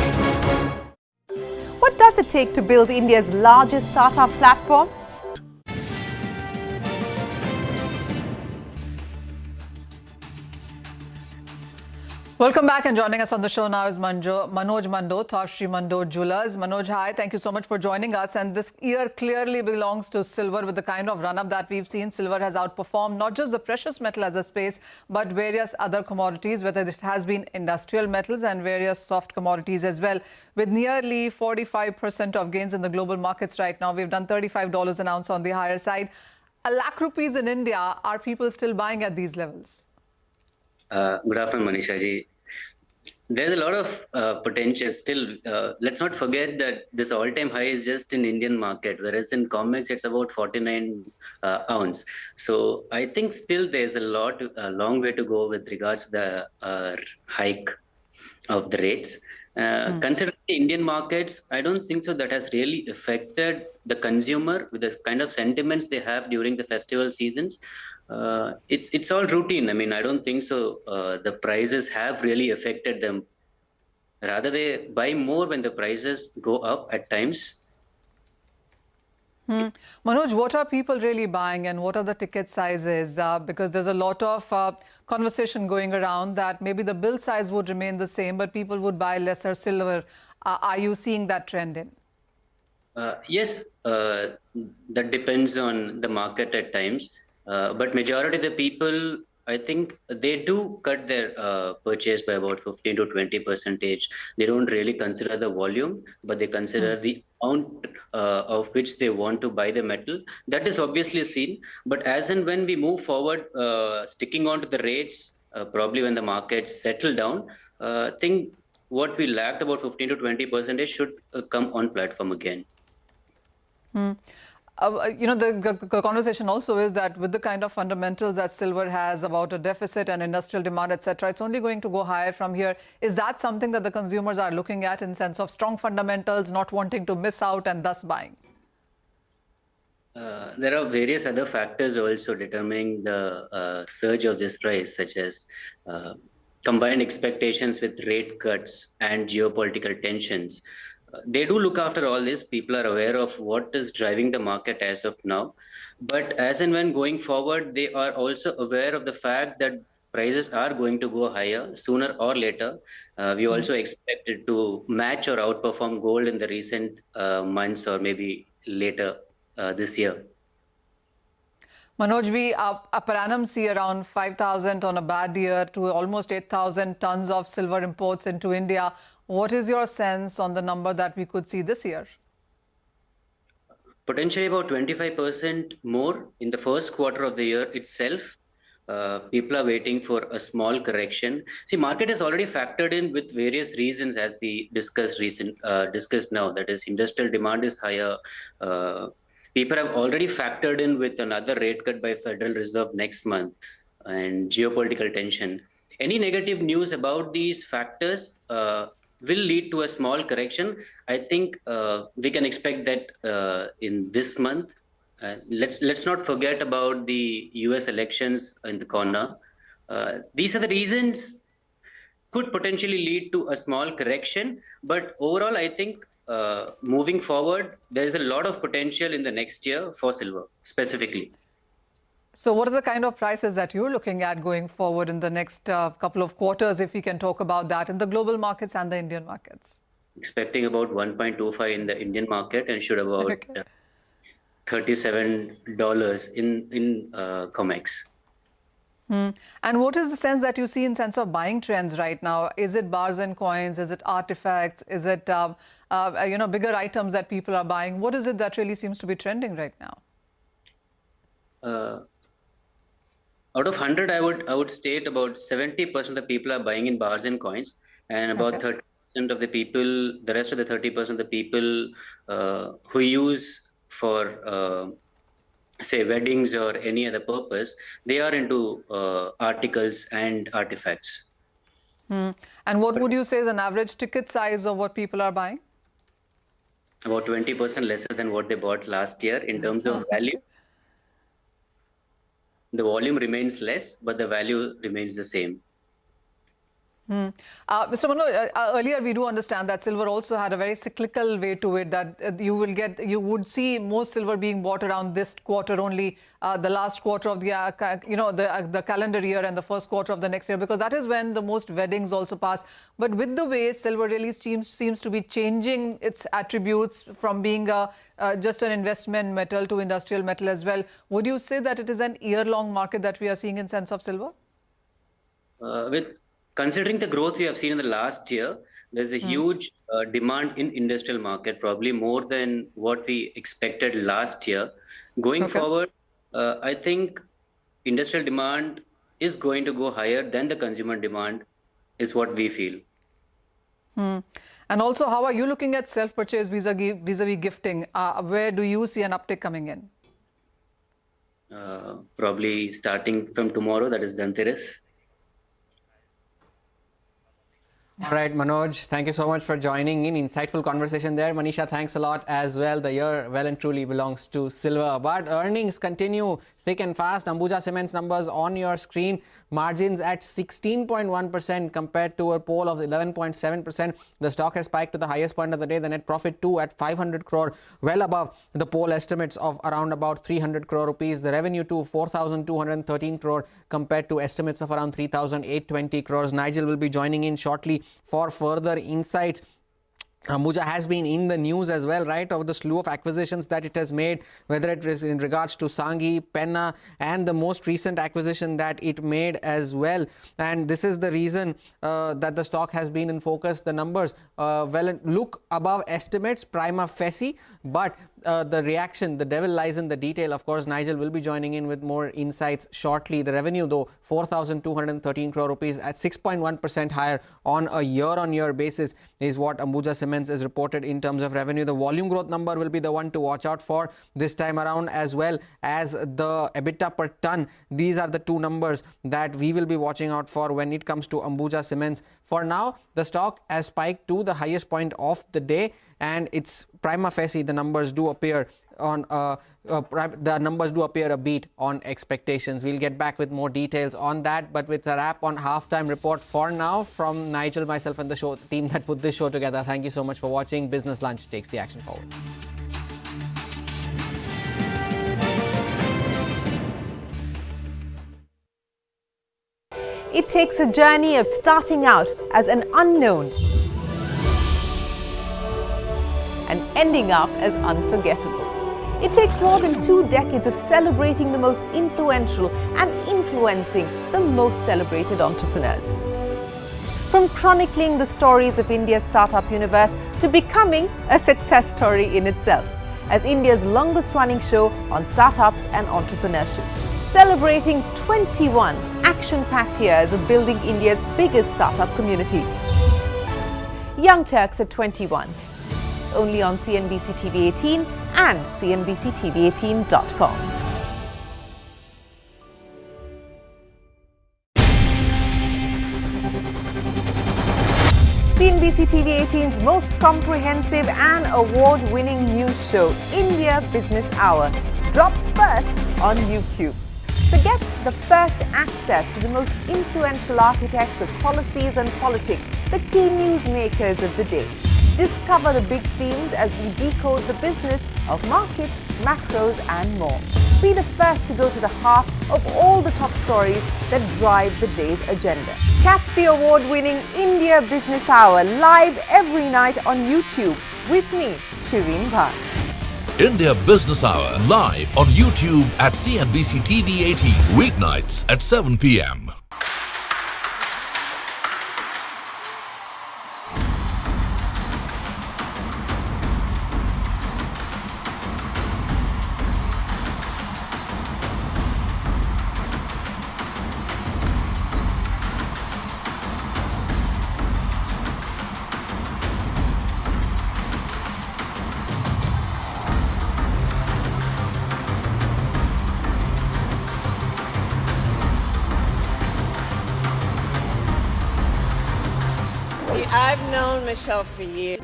What does it take to build India's largest startup platform? Welcome back, and joining us on the show now is Manoj Mandot of Sri Mandot Jewelers. Manoj, hi. Thank you so much for joining us. And this year clearly belongs to silver. With the kind of run-up that we've seen, silver has outperformed not just the precious metal as a space, but various other commodities, whether it has been industrial metals and various soft commodities as well. With nearly 45% of gains in the global markets right now, we've done $35 an ounce on the higher side. ₹1 lakh in India. Are people still buying at these levels? Good afternoon, Manisha ji. There's a lot of potential still. Let's not forget that this all-time high is just in Indian market, whereas in COMEX it's about 49 ounce. So I think still there's a long way to go with regards to the hike of the rates. Considering the Indian markets, I don't think so that has really affected the consumer with the kind of sentiments they have during the festival seasons. It's all routine. I mean, I don't think so the prices have really affected them. Rather, they buy more when the prices go up at times. Manoj, what are people really buying and what are the ticket sizes? Because there's a lot of conversation going around that maybe the bill size would remain the same, but people would buy lesser silver. Are you seeing that trend in? Yes, that depends on the market at times. But majority of the people, I think they do cut their purchase by about 15 to 20%. They don't really consider the volume, but they consider the amount of which they want to buy the metal. That is obviously seen. But as and when we move forward, sticking on to the rates, probably when the markets settle down, I think what we lacked about 15 to 20% should come on platform again. You know, the conversation also is that with the kind of fundamentals that silver has about a deficit and industrial demand, etc., it's only going to go higher from here. Is that something that the consumers are looking at in sense of strong fundamentals, not wanting to miss out and thus buying? There are various other factors also determining the surge of this price, such as combined expectations with rate cuts and geopolitical tensions. They do look after all this. People are aware of what is driving the market as of now. But as and when going forward, they are also aware of the fact that prices are going to go higher sooner or later. We also expect it to match or outperform gold in the recent months or maybe later this year. Manoj, we per annum see around 5,000 on a bad year to almost 8,000 tons of silver imports into India. What is your sense on the number that we could see this year? Potentially about 25% more in the first quarter of the year itself. People are waiting for a small correction. See, market has already factored in with various reasons as we discussed now. That is, industrial demand is higher. People have already factored in with another rate cut by Federal Reserve next month and geopolitical tension. Any negative news about these factors will lead to a small correction. I think we can expect that in this month. Let's not forget about the US elections in the corner. These are the reasons could potentially lead to a small correction. But overall, I think moving forward, there is a lot of potential in the next year for silver specifically. So what are the kind of prices that you're looking at going forward in the next couple of quarters, if we can talk about that, in the global markets and the Indian markets? Expecting about 1.25 in the Indian market and should about $37 in COMEX. And what is the sense that you see in sense of buying trends right now? Is it bars and coins? Is it artifacts? Is it bigger items that people are buying? What is it that really seems to be trending right now? Out of 100, I would state about 70% of the people are buying in bars and coins, and about 30% of the people, the rest of the 30% of the people who use for say weddings or any other purpose, they are into articles and artifacts. And what would you say is an average ticket size of what people are buying? About 20% lesser than what they bought last year in terms of value. The volume remains less, but the value remains the same. Mr. Manoj, earlier we do understand that silver also had a very cyclical way to it, that you would see most silver being bought around this quarter only, the last quarter of the the calendar year and the first quarter of the next year, because that is when the most weddings also pass. But with the way silver really seems to be changing its attributes from being just an investment metal to industrial metal as well, would you say that it is an year-long market that we are seeing in sense of silver? Considering the growth we have seen in the last year, there's a huge demand in industrial market, probably more than what we expected last year. Going forward, I think industrial demand is going to go higher than the consumer demand, is what we feel. And also, how are you looking at self-purchase vis-a-vis gifting? Where do you see an uptick coming in? Probably starting from tomorrow, that is Dhanteras. All right, Manoj, thank you so much for joining in. Insightful conversation there. Manisha, thanks a lot as well. The year well and truly belongs to silver. But earnings continue thick and fast. Ambuja Cement's numbers on your screen. Margins at 16.1% compared to a poll of 11.7%. The stock has spiked to the highest point of the day. The net profit too at 500 crore, well above the poll estimates of around about 300 crore rupees. The revenue too 4,213 crore compared to estimates of around 3,820 crores. Nigel will be joining in shortly for further insights. Ambuja has been in the news as well, right, over the slew of acquisitions that it has made, whether it is in regards to Sanghi, Penna, and the most recent acquisition that it made as well. And this is the reason that the stock has been in focus. The numbers look above estimates prima facie, but the reaction, the devil lies in the detail. Of course, Nigel will be joining in with more insights shortly. The revenue, though, 4,213 crore rupees at 6.1% higher on a year-on-year basis is what Ambuja Cements is reported in terms of revenue. The volume growth number will be the one to watch out for this time around, as well as the EBITDA per ton. These are the two numbers that we will be watching out for when it comes to Ambuja Cements. For now, the stock has spiked to the highest point of the day, and it's prima facie the numbers do appear on a beat on expectations. We'll get back with more details on that, but with a wrap on halftime report for now from Nigel, myself, and the show team that put this show together. Thank you so much for watching. Business Lunch takes the action forward. It takes a journey of starting out as an unknown and ending up as unforgettable. It takes more than 2 decades of celebrating the most influential and influencing the most celebrated entrepreneurs. From chronicling the stories of India's startup universe to becoming a success story in itself as India's longest running show on startups and entrepreneurship. Celebrating 21 action-packed years of building India's biggest startup community. Young Turks at 21. Only on CNBC TV18 and CNBCTV18.com. CNBC TV18's most comprehensive and award-winning news show, India Business Hour, drops first on YouTube. So get the first access to the most influential architects of policies and politics, the key newsmakers of the day. Discover the big themes as we decode the business of markets, macros, and more. Be the first to go to the heart of all the top stories that drive the day's agenda. Catch the award-winning India Business Hour live every night on YouTube with me, Shriram. India Business Hour live on YouTube at CNBC TV18 weeknights at 7 p.m. I've known Michelle for years.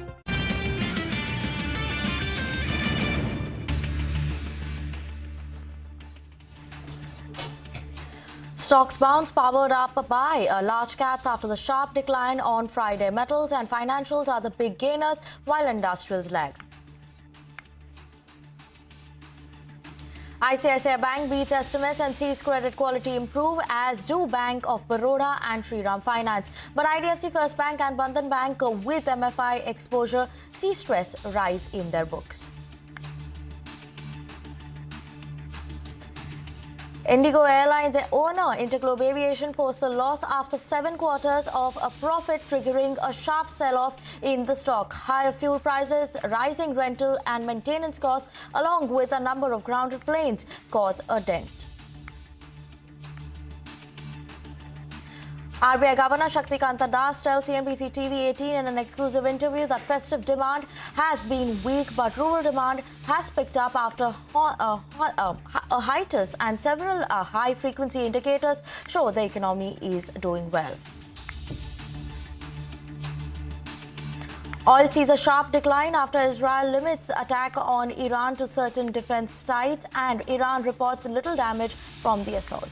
Stocks bounce powered up by large caps after the sharp decline on Friday. Metals and financials are the big gainers, while industrials lag. ICICI Bank beats estimates and sees credit quality improve, as do Bank of Baroda and Shriram Finance. But IDFC First Bank and Bandhan Bank with MFI exposure see stress rise in their books. Indigo Airlines owner Interglobe Aviation posts a loss after 7 quarters of a profit, triggering a sharp sell-off in the stock. Higher fuel prices, rising rental and maintenance costs, along with a number of grounded planes, cause a dent. RBI Governor Shaktikanta Das tells CNBC TV18 in an exclusive interview that festive demand has been weak, but rural demand has picked up after a hiatus, and several high-frequency indicators show the economy is doing well. Oil sees a sharp decline after Israel limits attack on Iran to certain defense sites, and Iran reports little damage from the assault.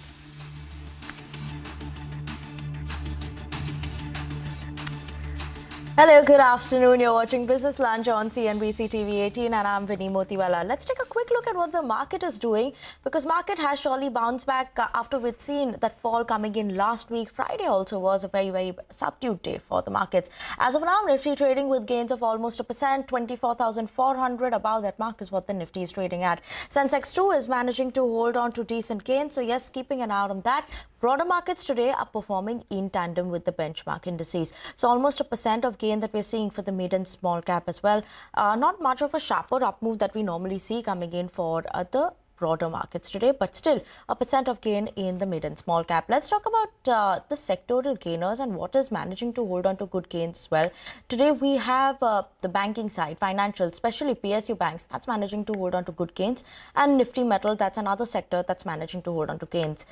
Hello, good afternoon. You're watching Business Lunch on CNBC TV18 and I'm Vinny Motiwala. Let's take a quick look at what the market is doing, because market has surely bounced back after we'd seen that fall coming in last week. Friday also was a very subdued day for the markets. As of now, Nifty trading with gains of almost 1%, 24,400. Above that mark is what the Nifty is trading at. Sensex too is managing to hold on to decent gains. So yes, keeping an eye on that. Broader markets today are performing in tandem with the benchmark indices. So almost 1% of gain that we're seeing for the mid and small cap as well. Not much of a sharper up move that we normally see coming in for the broader markets today, but still 1% of gain in the mid and small cap. Let's talk about the sectoral gainers and what is managing to hold on to good gains as well. Today we have the banking side, financial, especially PSU banks, that's managing to hold on to good gains, and Nifty Metal, that's another sector that's managing to hold on to gains.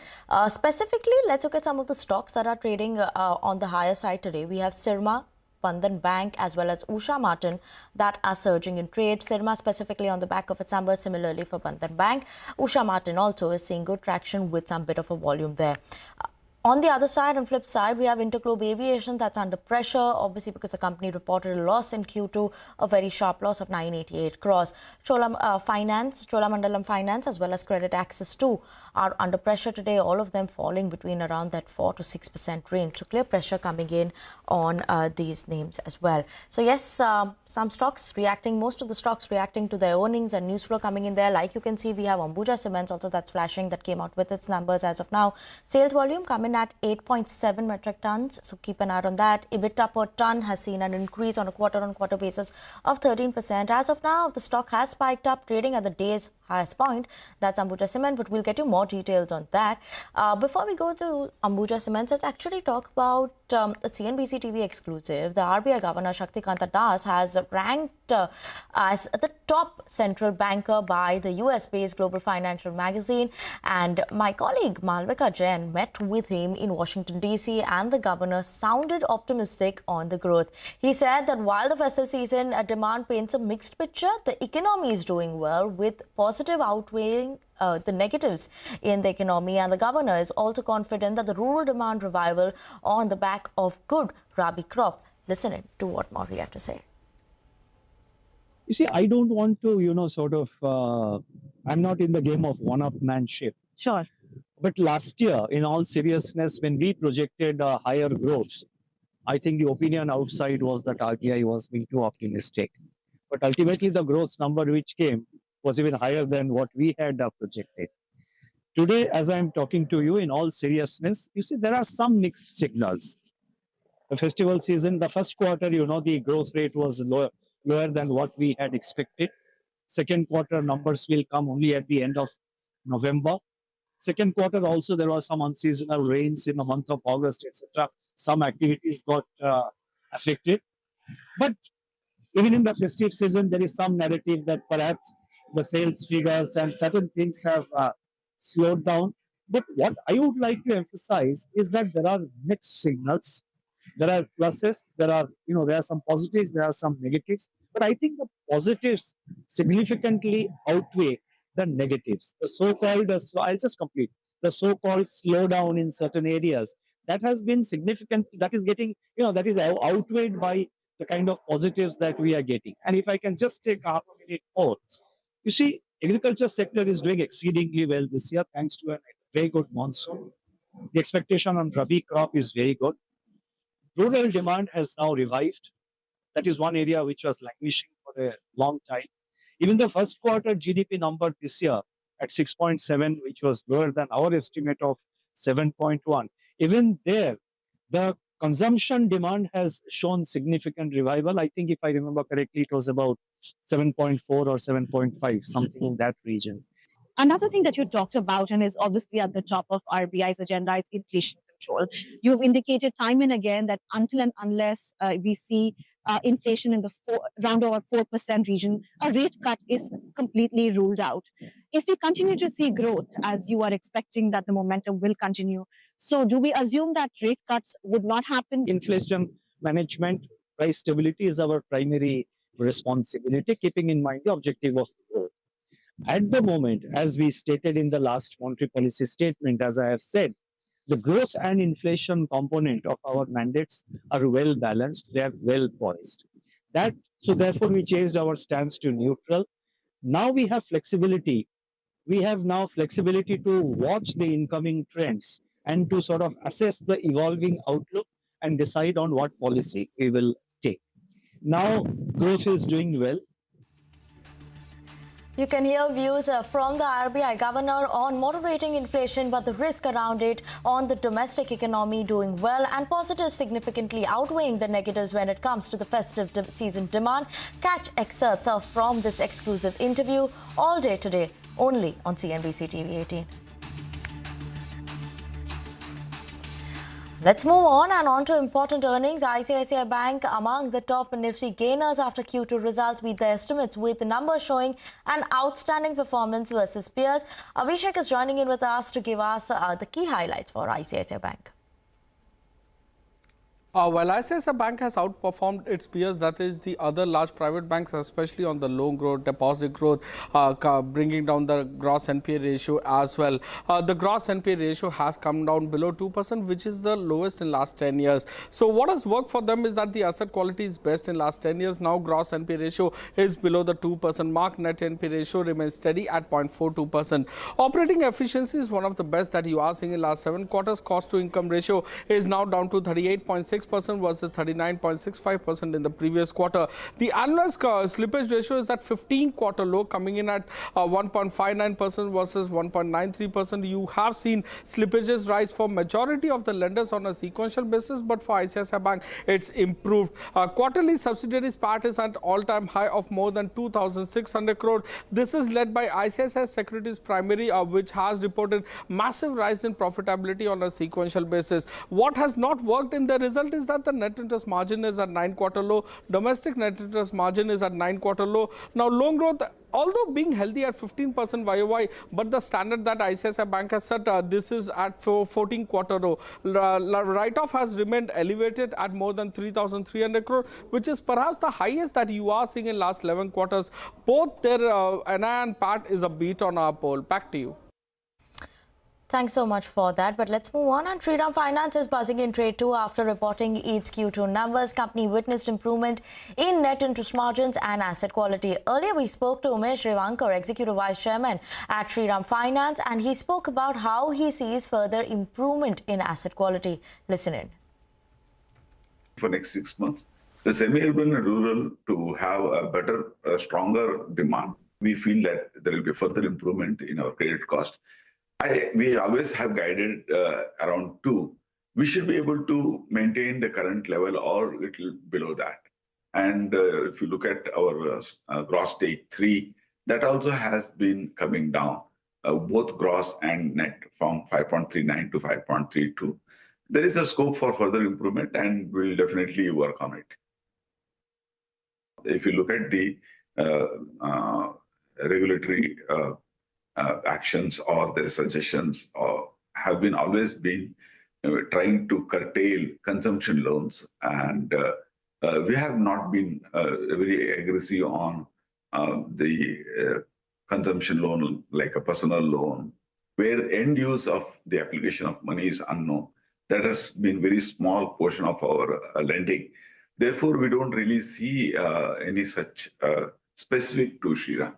Specifically, let's look at some of the stocks that are trading on the higher side today. We have Sirma, Bandhan Bank as well as Usha Martin that are surging in trade. Sirma specifically on the back of its numbers, similarly for Bandhan Bank. Usha Martin also is seeing good traction with some bit of a volume there. On the other side, on flip side, we have Interglobe Aviation that's under pressure, obviously because the company reported a loss in Q2, a very sharp loss of 988 crores. Cholamandalam Finance as well as Credit Access too are under pressure today, all of them falling between around that 4 to 6% range. So clear pressure coming in on these names as well. So yes, some stocks reacting, most of the stocks reacting to their earnings and news flow coming in there. Like you can see, we have Ambuja Cements also that's flashing, that came out with its numbers as of now. Sales volume coming at 8.7 metric tons. So keep an eye on that. EBITDA per ton has seen an increase on a quarter-on-quarter basis of 13%. As of now, the stock has spiked up, trading at the day's highest point. That's Ambuja Cement, but we'll get you more details on that. Before we go to Ambuja Cements, let's actually talk about a CNBC TV exclusive. The RBI Governor Shaktikanta Das has ranked as the top central banker by the US-based Global Financial Magazine, and my colleague Malvika Jain met with him in Washington DC, and the governor sounded optimistic on the growth. He said that while the festive season demand paints a mixed picture, the economy is doing well, with positive outweighing the negatives in the economy, and the governor is also confident that the rural demand revival on the back of good Rabi crop. Listen in to what more he had to say. You see, I don't want to, I'm not in the game of one-upmanship. Sure. But last year, in all seriousness, when we projected higher growth, I think the opinion outside was that RBI was being too optimistic. But ultimately, the growth number which came was even higher than what we had projected. Today, as I'm talking to you, in all seriousness, you see, there are some mixed signals. The festival season, the first quarter, the growth rate was lower than what we had expected. Second quarter numbers will come only at the end of November. Second quarter also, there was some unseasonal rains in the month of August, etc. Some activities got affected. But even in the festive season, there is some narrative that perhaps the sales figures and certain things have slowed down. But what I would like to emphasize is that there are mixed signals. There are pluses, there are some positives, there are some negatives. But I think the positives significantly outweigh the negatives. The so-called, I'll just complete. the so-called slowdown in certain areas, that has been significant. That is getting, that is outweighed by the kind of positives that we are getting. And if I can just take half a minute more, you see, agriculture sector is doing exceedingly well this year thanks to a very good monsoon. The expectation on Rabi crop is very good. Rural demand has now revived. That is one area which was languishing for a long time. Even the first quarter GDP number this year at 6.7, which was lower than our estimate of 7.1. Even there, the consumption demand has shown significant revival. I think if I remember correctly, it was about 7.4 or 7.5, something in that region. Another thing that you talked about and is obviously at the top of RBI's agenda is inflation control. You've indicated time and again that until and unless we see inflation in the round over 4% region, a rate cut is completely ruled out. If we continue to see growth, as you are expecting that the momentum will continue, so do we assume that rate cuts would not happen? Inflation management, price stability is our primary responsibility, keeping in mind the objective of growth. At the moment, as we stated in the last monetary policy statement, as I have said, the growth and inflation component of our mandates are well balanced, they are well poised. So therefore, we changed our stance to neutral. Now we have flexibility. We have now flexibility to watch the incoming trends and to sort of assess the evolving outlook and decide on what policy we will take. Now, growth is doing well. You can hear views from the RBI governor on moderating inflation, but the risk around it on the domestic economy doing well and positives significantly outweighing the negatives when it comes to the festive season demand. Catch excerpts from this exclusive interview all day today, only on CNBC TV18. Let's move on to important earnings. ICICI Bank among the top Nifty gainers after Q2 results beat the estimates, with the numbers showing an outstanding performance versus peers. Abhishek is joining in with us to give us the key highlights for ICICI Bank. While ICICI Bank has outperformed its peers, that is the other large private banks, especially on the loan growth, deposit growth, bringing down the gross NPA ratio as well. The gross NPA ratio has come down below 2%, which is the lowest in last 10 years. So what has worked for them is that the asset quality is best in last 10 years. Now gross NPA ratio is below the 2% mark. Net NPA ratio remains steady at 0.42%. Operating efficiency is one of the best that you are seeing in last 7 quarters. Cost to income ratio is now down to 38.6% versus 39.65% in the previous quarter. The annualized slippage ratio is at 15-quarter low, coming in at 1.59% versus 1.93%. You have seen slippages rise for majority of the lenders on a sequential basis, but for ICICI Bank, it's improved. Quarterly subsidiaries PAT is at all-time high of more than 2,600 crore. This is led by ICICI Securities Primary, which has reported massive rise in profitability on a sequential basis. What has not worked in the result is that the net interest margin is at 9-quarter low. Domestic net interest margin is at 9-quarter low. Now, loan growth, although being healthy at 15% YOY, but the standard that ICICI Bank has set, this is at 14-quarter low. Write-off has remained elevated at more than 3,300 crore, which is perhaps the highest that you are seeing in last 11 quarters. Both their NI and PAT is a beat on our poll. Back to you. Thanks so much for that. But let's move on. And Shriram Finance is buzzing in trade too after reporting its Q2 numbers. Company witnessed improvement in net interest margins and asset quality. Earlier, we spoke to Umesh Revankar, Executive Vice Chairman at Shriram Finance, and he spoke about how he sees further improvement in asset quality. Listen in. For next 6 months, the semi-urban and rural to have a better, stronger demand. We feel that there will be further improvement in our credit cost. We always have guided around 2. We should be able to maintain the current level or a little below that. And if you look at our gross stage 3, that also has been coming down, both gross and net, from 5.39 to 5.32. There is a scope for further improvement, and we'll definitely work on it. If you look at the regulatory actions or their suggestions have been always been trying to curtail consumption loans, and we have not been very aggressive on the consumption loan, like a personal loan where end use of the application of money is unknown. That has been very small portion of our lending. Therefore, we don't really see any such specific to Shriram.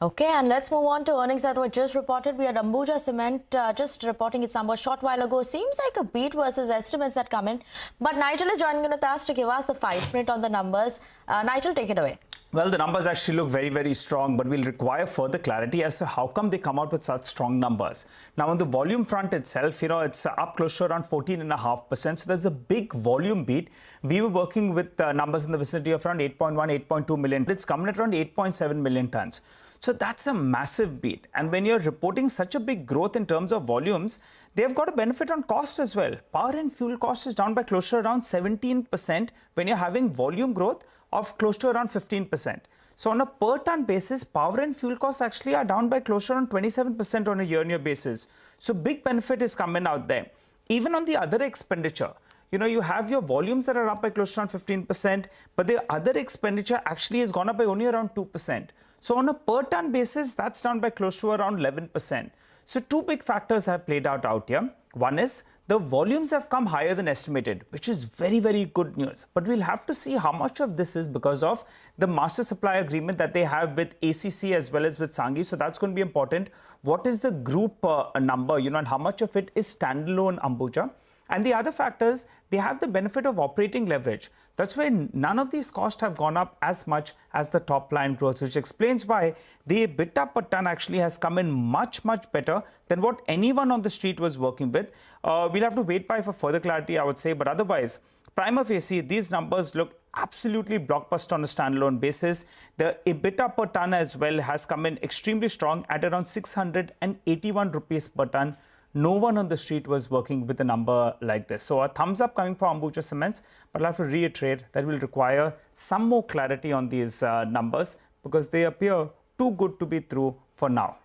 Okay, and let's move on to earnings that were just reported. We had Ambuja Cement just reporting its numbers short while ago. Seems like a beat versus estimates that come in. But Nigel is joining us to give us the fine print on the numbers. Nigel, take it away. Well, the numbers actually look very, very strong, but we'll require further clarity as to how come they come out with such strong numbers. Now, on the volume front itself, it's up close to around 14.5%. So there's a big volume beat. We were working with numbers in the vicinity of around 8.1, 8.2 million. It's coming at around 8.7 million tons. So that's a massive beat. And when you're reporting such a big growth in terms of volumes, they've got a benefit on cost as well. Power and fuel cost is down by close to around 17% when you're having volume growth of close to around 15%. So on a per ton basis, power and fuel costs actually are down by close to around 27% on a year-on-year basis. So big benefit is coming out there. Even on the other expenditure, you have your volumes that are up by close to around 15%, but the other expenditure actually has gone up by only around 2%. So on a per ton basis, that's down by close to around 11%. So two big factors have played out here. One is the volumes have come higher than estimated, which is very, very good news. But we'll have to see how much of this is because of the master supply agreement that they have with ACC as well as with Sanghi. So that's going to be important. What is the group number, and how much of it is standalone Ambuja? And the other factors, they have the benefit of operating leverage. That's why none of these costs have gone up as much as the top line growth, which explains why the EBITDA per ton actually has come in much, much better than what anyone on the street was working with. We'll have to wait for further clarity, I would say. But otherwise, prima facie, these numbers look absolutely blockbuster on a standalone basis. The EBITDA per ton as well has come in extremely strong at around 681 rupees per ton. No one on the street was working with a number like this. So a thumbs up coming for Ambuja Cements, but I'll have to reiterate that we'll require some more clarity on these numbers because they appear too good to be true for now.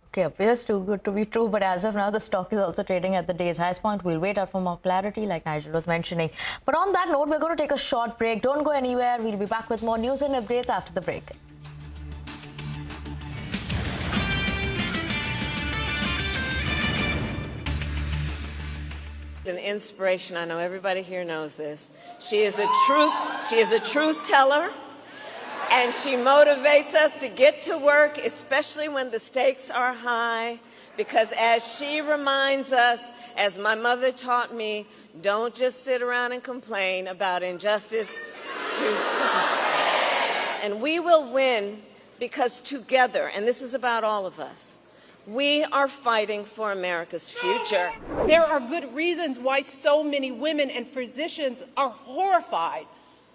Okay, appears too good to be true, but as of now, the stock is also trading at the day's highest point. We'll wait out for more clarity, like Nigel was mentioning. But on that note, we're going to take a short break. Don't go anywhere. We'll be back with more news and updates after the break. An inspiration. I know everybody here knows this. She is a truth teller, and she motivates us to get to work, especially when the stakes are high, because as she reminds us, as my mother taught me, don't just sit around and complain about injustice. And we will win because together, and this is about all of us, we are fighting for America's future. There are good reasons why so many women and physicians are horrified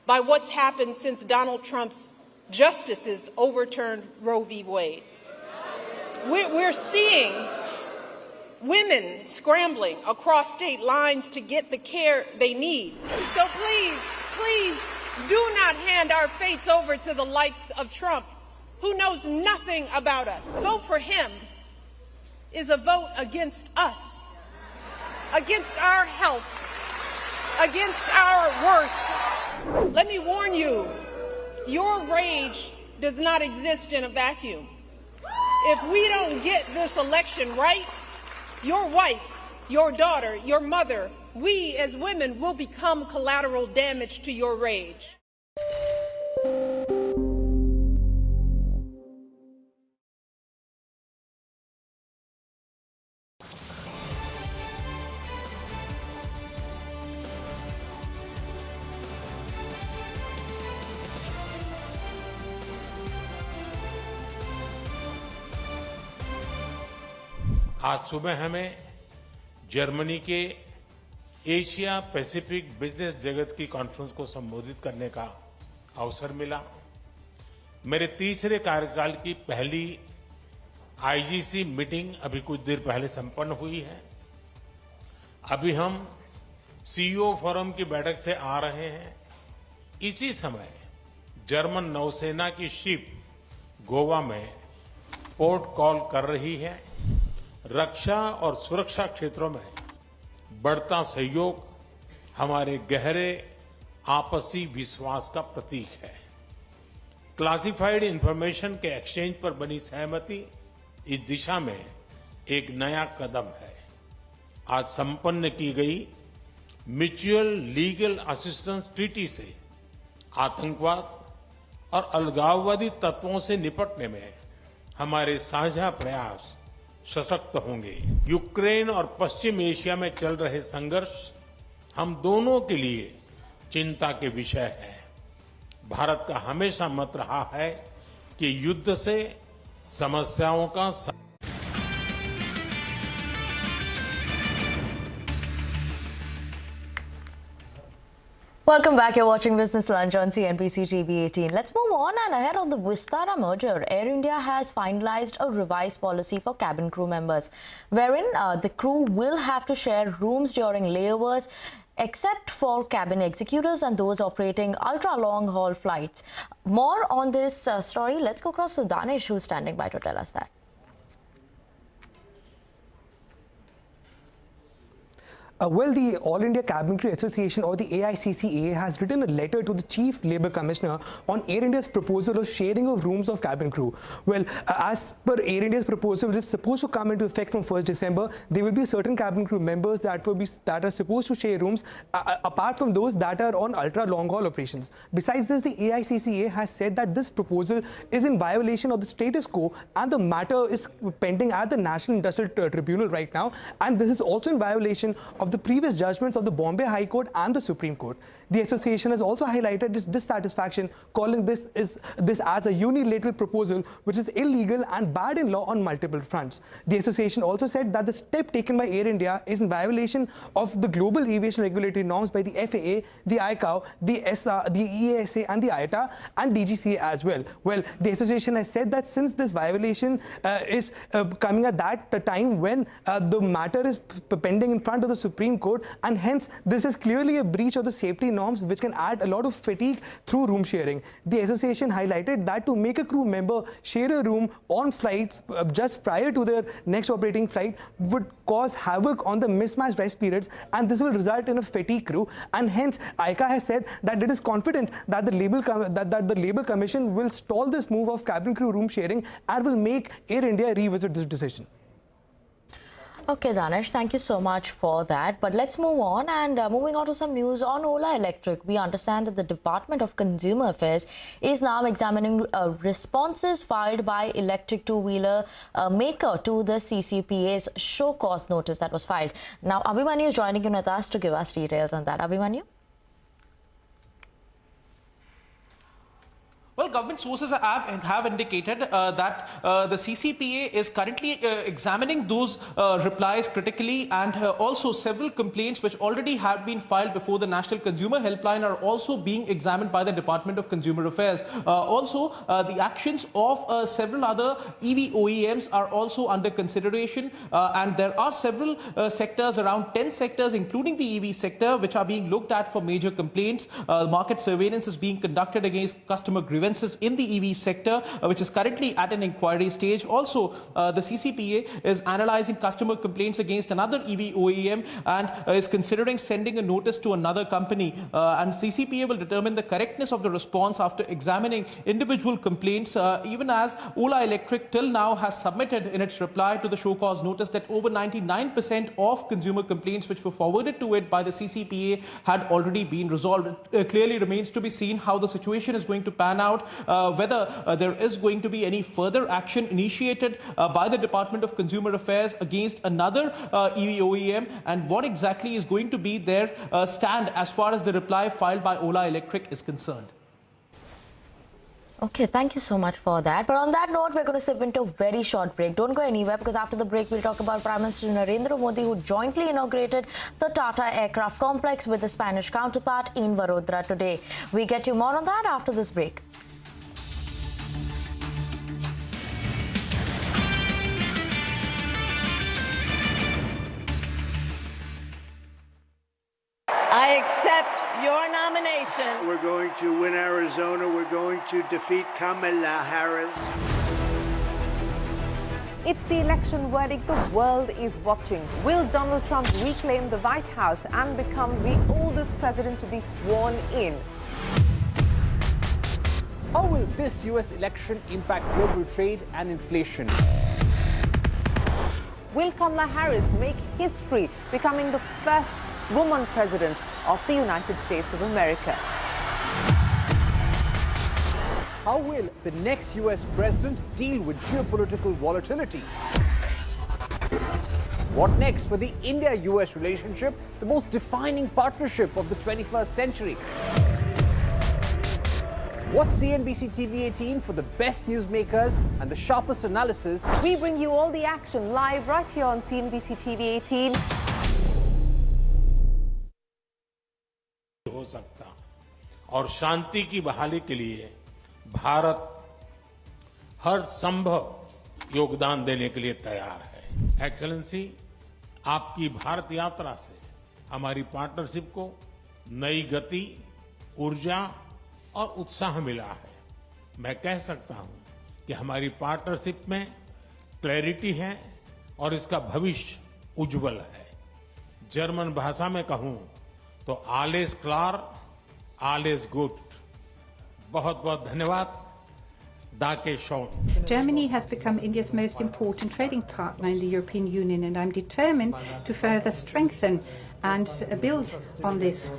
by what's happened since Donald Trump's justices overturned Roe v. Wade. We're seeing women scrambling across state lines to get the care they need. So please, do not hand our fates over to the likes of Trump, who knows nothing about us. Vote for him is a vote against us, against our health, against our worth. Let me warn you, your rage does not exist in a vacuum. If we don't get this election right, your wife, your daughter, your mother, we as women will become collateral damage to your rage. आज सुबह हमें Germany के Asia Pacific business जगत की conference को संबोधित करने का अवसर मिला। मेरे तीसरे कार्यकाल की पहली आईजीसी मीटिंग अभी कुछ देर पहले संपन्न हुई है। अभी हम सीईओ फोरम की बैठक से आ रहे हैं। इसी समय जर्मन नौसेना की शिप गोवा में पोर्ट कॉल कर रही है। रक्षा और सुरक्षा क्षेत्रों में बढ़ता सहयोग हमारे गहरे आपसी विश्वास का प्रतीक है। क्लासिफाइड इंफॉर्मेशन के एक्सचेंज पर बनी सहमति इस दिशा में एक नया कदम है। आज संपन्न की गई म्यूचुअल लीगल असिस्टेंस ट्रीटी से आतंकवाद और अलगाववादी तत्वों से निपटने में हमारे साझा प्रयास सशक्त होंगे। यूक्रेन और पश्चिम एशिया में चल रहे संघर्ष हम दोनों के लिए चिंता के विषय है। भारत का हमेशा मत रहा है कि युद्ध से समस्याओं का Welcome back. You're watching Business Lunch on CNBC TV18. Let's move on. And ahead of the Vistara merger, Air India has finalized a revised policy for cabin crew members, wherein the crew will have to share rooms during layovers, except for cabin executives and those operating ultra-long haul flights. More on this story. Let's go across to Danish, who's standing by to tell us that. Well, the All India Cabin Crew Association, or the AICCA, has written a letter to the Chief Labour Commissioner on Air India's proposal of sharing of rooms of cabin crew. Well, as per Air India's proposal, which is supposed to come into effect from 1st December, there will be certain cabin crew members that are supposed to share rooms, apart from those that are on ultra-long-haul operations. Besides this, the AICCA has said that this proposal is in violation of the status quo, and the matter is pending at the National Industrial Tribunal right now, and this is also in violation of the previous judgments of the Bombay High Court and the Supreme Court. The association has also highlighted its dissatisfaction, calling this as a unilateral proposal which is illegal and bad in law on multiple fronts. The association also said that the step taken by Air India is in violation of the global aviation regulatory norms by the FAA, the ICAO, the EASA and the IATA and DGCA as well. Well, the association has said that since this violation is coming at that time when the matter is pending in front of the Supreme Court, and hence this is clearly a breach of the safety norms which can add a lot of fatigue through room sharing. The association highlighted that to make a crew member share a room on flights just prior to their next operating flight would cause havoc on the mismatched rest periods, and this will result in a fatigue crew, and hence ICA has said that it is confident that the Labour Commission will stall this move of cabin crew room sharing and will make Air India revisit this decision. Okay, Danish, thank you so much for that. But let's move on, and moving on to some news on Ola Electric. We understand that the Department of Consumer Affairs is now examining responses filed by electric two-wheeler maker to the CCPA's show cause notice that was filed. Now, Abhimanyu is joining in with us to give us details on that. Abhimanyu? Well, government sources have indicated that the CCPA is currently examining those replies critically, and also several complaints which already have been filed before the National Consumer Helpline are also being examined by the Department of Consumer Affairs. Also, the actions of several other EV OEMs are also under consideration, and there are several sectors, around 10 sectors, including the EV sector, which are being looked at for major complaints. Market surveillance is being conducted against customer grievances in the EV sector, which is currently at an inquiry stage. Also, the CCPA is analyzing customer complaints against another EV OEM and is considering sending a notice to another company. And CCPA will determine the correctness of the response after examining individual complaints, even as Ola Electric till now has submitted in its reply to the show cause notice that over 99% of consumer complaints which were forwarded to it by the CCPA had already been resolved. It clearly remains to be seen how the situation is going to pan out, whether there is going to be any further action initiated by the Department of Consumer Affairs against another EV OEM, and what exactly is going to be their stand as far as the reply filed by Ola Electric is concerned. Okay, thank you so much for that. But on that note, we're going to slip into a very short break. Don't go anywhere, because after the break, we'll talk about Prime Minister Narendra Modi, who jointly inaugurated the Tata Aircraft Complex with the Spanish counterpart in Vadodara today. We get you more on that after this break. I accept your nomination. We're going to win Arizona. We're going to defeat Kamala Harris. It's the election verdict the world is watching. Will Donald Trump reclaim the White House and become the oldest president to be sworn in? How will this US election impact global trade and inflation? Will Kamala Harris make history, becoming the first woman president of the United States of America? How will the next US president deal with geopolitical volatility? What next for the India-US relationship, the most defining partnership of the 21st century? Watch CNBC TV18 for the best newsmakers and the sharpest analysis. We bring you all the action live right here on CNBC TV18. हो सकता और शांति की बहाली के लिए भारत हर संभव योगदान देने के लिए तैयार है। एक्सेलेंसी, आपकी भारत यात्रा से हमारी पार्टनरशिप को नई गति, ऊर्जा और उत्साह मिला है। मैं कह सकता हूं कि हमारी पार्टनरशिप में क्लैरिटी है और इसका भविष्य उज्जवल है। जर्मन भाषा में कहूं तो आलेस क्लार, आलेस गुड। बहुत बहुत धन्यवाद। Germany has become India's most important trading partner in the European Union, and I'm determined to further strengthen and build on this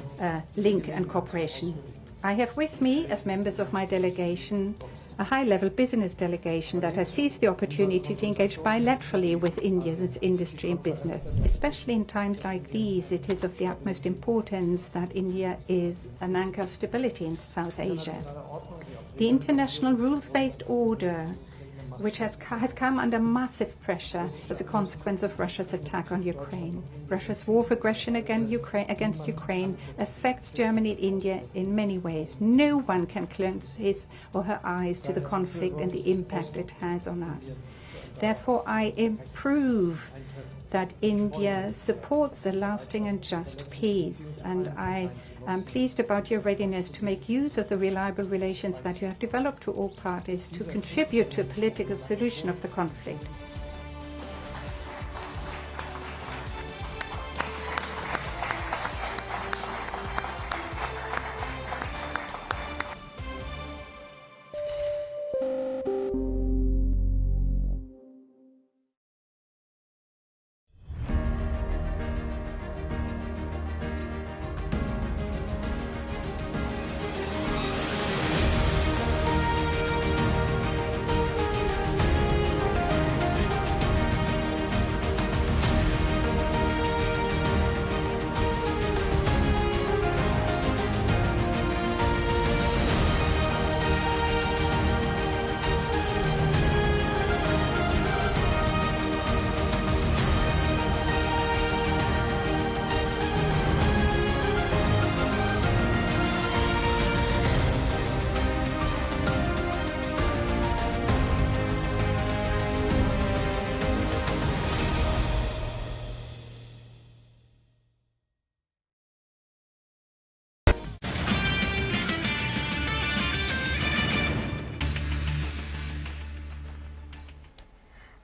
link and cooperation. I have with me, as members of my delegation, a high-level business delegation that has seized the opportunity to engage bilaterally with India's industry and business. Especially in times like these, it is of the utmost importance that India is an anchor of stability in South Asia. The international rules-based order, which has come under massive pressure as a consequence of Russia's attack on Ukraine. Russia's war of aggression against Ukraine affects Germany and India in many ways. No one can close his or her eyes to the conflict and the impact it has on us. Therefore, I approve that India supports a lasting and just peace, and I am pleased about your readiness to make use of the reliable relations that you have developed to all parties to contribute to a political solution of the conflict.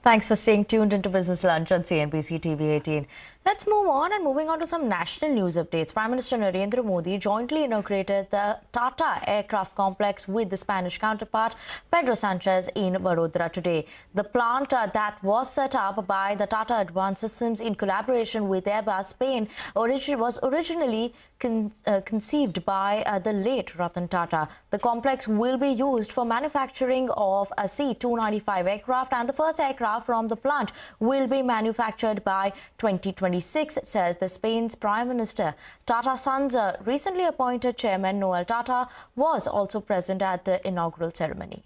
Thanks for staying tuned into Business Lunch on CNBC TV18. Let's move on, and moving on to some national news updates. Prime Minister Narendra Modi jointly inaugurated the Tata aircraft complex with the Spanish counterpart Pedro Sanchez in Vadodara today. The plant that was set up by the Tata Advanced Systems in collaboration with Airbus Spain was originally conceived by the late Ratan Tata. The complex will be used for manufacturing of a C-295 aircraft, and the first aircraft from the plant will be manufactured by 2026, says the Spain's Prime Minister. Tata Sons' recently appointed chairman Noel Tata was also present at the inaugural ceremony.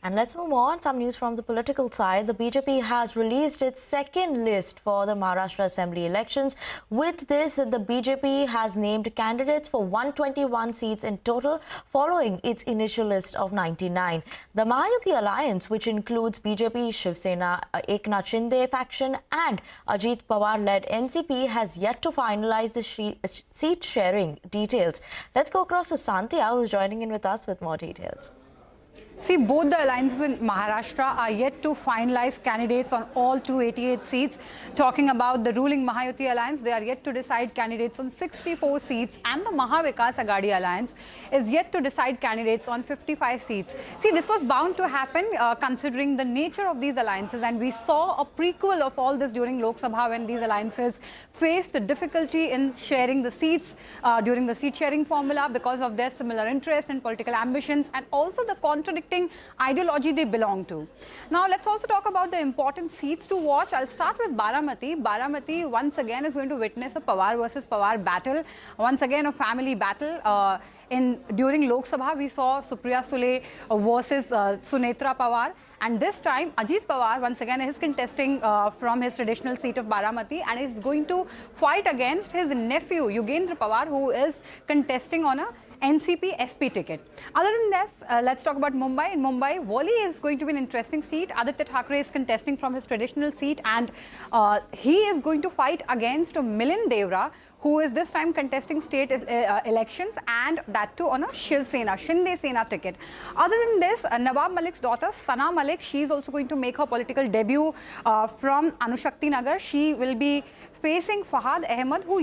And let's move on. Some news from the political side. The BJP has released its second list for the Maharashtra Assembly elections. With this, the BJP has named candidates for 121 seats in total, following its initial list of 99. The Mahayuti alliance, which includes BJP, Shiv Sena, Eknath Shinde faction and Ajit Pawar-led NCP, has yet to finalize the seat-sharing details. Let's go across to Santia, who's joining in with us with more details. See, both the alliances in Maharashtra are yet to finalize candidates on all 288 seats. Talking about the ruling Mahayuti alliance, they are yet to decide candidates on 64 seats, and the Mahavikas Aghadi alliance is yet to decide candidates on 55 seats. See, this was bound to happen considering the nature of these alliances, and we saw a prequel of all this during Lok Sabha when these alliances faced difficulty in sharing the seats during the seat sharing formula because of their similar interest and political ambitions, and also the contradicting ideology they belong to. Now, let's also talk about the important seats to watch. I'll start with Baramati. Baramati once again is going to witness a Pawar versus Pawar battle. Once again, a family battle. During Lok Sabha, we saw Supriya Sule versus Sunetra Pawar. And this time, Ajit Pawar once again is contesting from his traditional seat of Baramati, and is going to fight against his nephew, Yugendra Pawar, who is contesting on a NCP SP ticket. Other than this, let's talk about Mumbai. In Mumbai, Wali is going to be an interesting seat. Aditya Thackeray is contesting from his traditional seat, and he is going to fight against Milind Devra, who is this time contesting state elections, and that too on a Shiv Sena, Shinde Sena ticket. Other than this, Nawab Malik's daughter, Sana Malik, she is also going to make her political debut from Anushakti Nagar. She will be facing Fahad Ahmed, who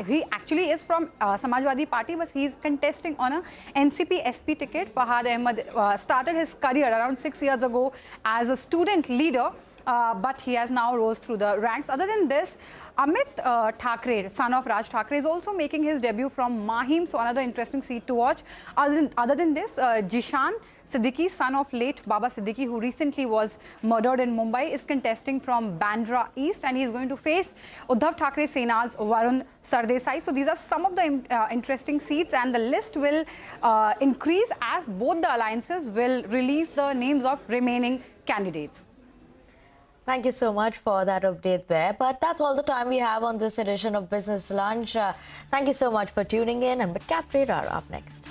he actually is from Samajwadi Party, but he is contesting on a NCP SP ticket. Fahad Ahmed started his career around 6 years ago as a student leader, but he has now rose through the ranks. Other than this, Amit Thackeray, son of Raj Thackeray, is also making his debut from Mahim, so another interesting seat to watch. Other than this, Jishan Siddiqui, son of late Baba Siddiqui, who recently was murdered in Mumbai, is contesting from Bandra East, and he is going to face Uddhav Thackeray Sena's Varun Sardesai. So these are some of the interesting seats, and the list will increase as both the alliances will release the names of remaining candidates. Thank you so much for that update there. But that's all the time we have on this edition of Business Lunch. Thank you so much for tuning in, and Midcap Radar up next.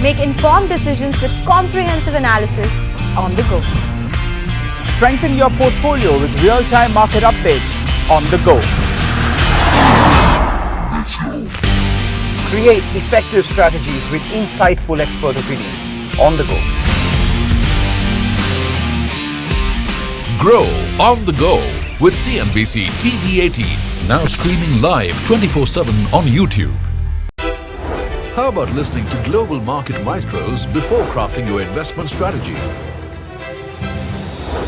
Make informed decisions with comprehensive analysis on the go. Strengthen your portfolio with real-time market updates on the go. Create effective strategies with insightful expert opinions on the go. Grow on the go with CNBC TV18. Now streaming live 24/7 on YouTube. How about listening to global market maestros before crafting your investment strategy?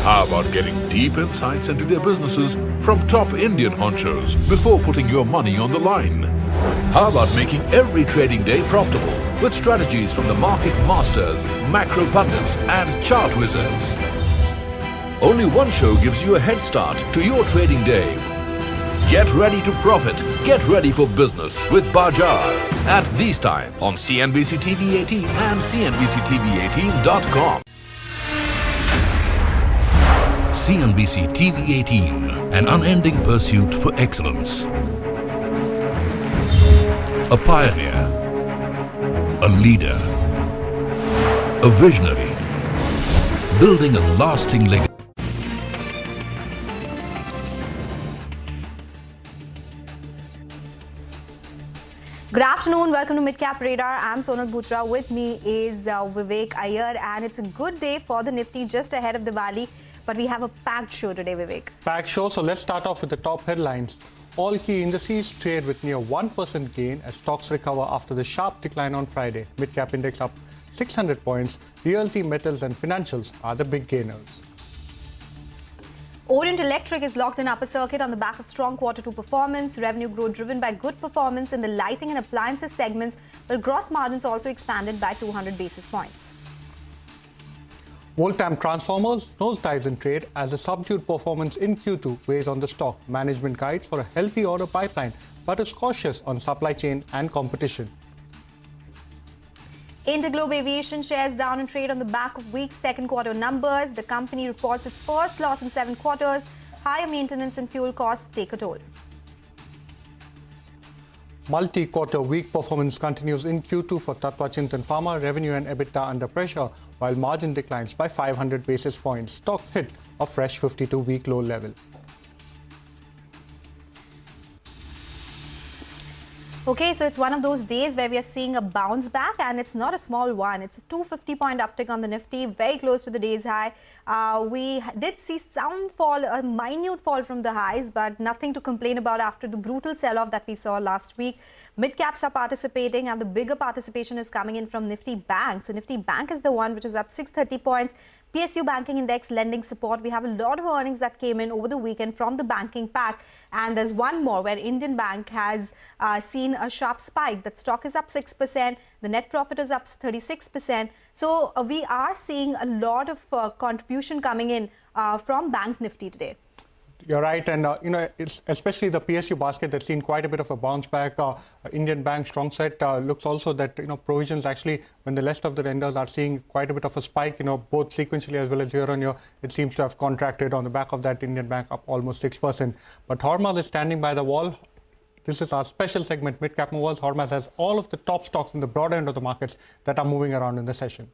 How about getting deep insights into their businesses from top Indian honchos before putting your money on the line? How about making every trading day profitable with strategies from the market masters, macro pundits and chart wizards? Only one show gives you a head start to your trading day. Get ready to profit. Get ready for business with Bajaj at these times on CNBC TV18 and CNBC TV18.com. CNBC TV18, an unending pursuit for excellence. A pioneer, a leader, a visionary, building a lasting legacy. Good afternoon, welcome to Midcap Radar. I'm Sonal Bhutra. With me is Vivek Eicher, and it's a good day for the Nifty just ahead of Diwali. But we have a packed show today, Vivek. Packed show, so let's start off with the top headlines. All key indices trade with near 1% gain as stocks recover after the sharp decline on Friday. Midcap index up 600 points. Realty, metals and financials are the big gainers. Orient Electric is locked in upper circuit on the back of strong Q2 performance. Revenue growth driven by good performance in the lighting and appliances segments, while gross margins also expanded by 200 basis points. Voltam Transformers nosedives in trade as a subdued performance in Q2 weighs on the stock. Management guides for a healthy order pipeline, but is cautious on supply chain and competition. Interglobe Aviation shares down in trade on the back of weak second quarter numbers. The company reports its first loss in 7 quarters. Higher maintenance and fuel costs take a toll. Multi-quarter weak performance continues in Q2 for Tatva Chintan Pharma. Revenue and EBITDA under pressure, while margin declines by 500 basis points. Stock hit a fresh 52-week low level. Okay, so it's one of those days where we are seeing a bounce back, and it's not a small one. It's a 250-point uptick on the Nifty, very close to the day's high. We did see some fall, a minute fall from the highs, but nothing to complain about after the brutal sell-off that we saw last week. Mid-caps are participating, and the bigger participation is coming in from Nifty Bank. So Nifty Bank is the one which is up 630 points. PSU Banking Index lending support. We have a lot of earnings that came in over the weekend from the banking pack. And there's one more where Indian Bank has seen a sharp spike. That stock is up 6%. The net profit is up 36%. So we are seeing a lot of contribution coming in from Bank Nifty today. You're right, and it's especially the PSU basket that's seen quite a bit of a bounce back. Indian Bank strong set looks also that provisions actually, when the rest of the lenders are seeing quite a bit of a spike, both sequentially as well as year on year, it seems to have contracted. On the back of that, Indian Bank up almost 6%. But Hormaz is standing by the wall. This is our special segment, Midcap Movers. Hormaz has all of the top stocks in the broader end of the markets that are moving around in the session.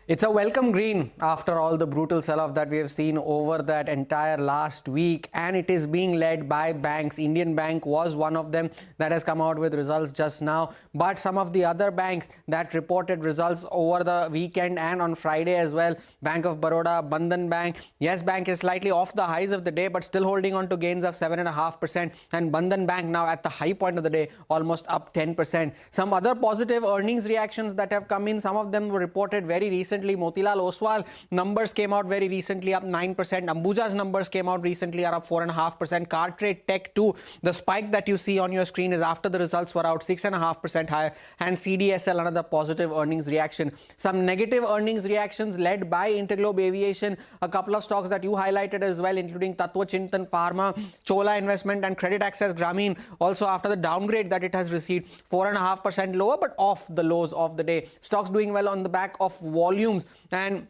It's a welcome green after all the brutal sell-off that we have seen over that entire last week, and it is being led by banks. Indian Bank was one of them that has come out with results just now, but some of the other banks that reported results over the weekend and on Friday as well. Bank of Baroda, Bandhan Bank, Yes Bank is slightly off the highs of the day but still holding on to gains of 7.5%, and Bandhan Bank now at the high point of the day almost up 10%. Some other positive earnings reactions that have come in, some of them were reported very recently. Motilal Oswal numbers came out very recently, up 9%. Ambuja's numbers came out recently, are up 4.5%. Cartrade Tech 2, the spike that you see on your screen is after the results were out, 6.5% higher. And CDSL, another positive earnings reaction. Some negative earnings reactions led by Interglobe Aviation, a couple of stocks that you highlighted as well, including Tatva Chintan Pharma, Chola Investment and Credit Access Grameen. Also after the downgrade that it has received, 4.5% lower but off the lows of the day. Stocks doing well on the back of volumes. And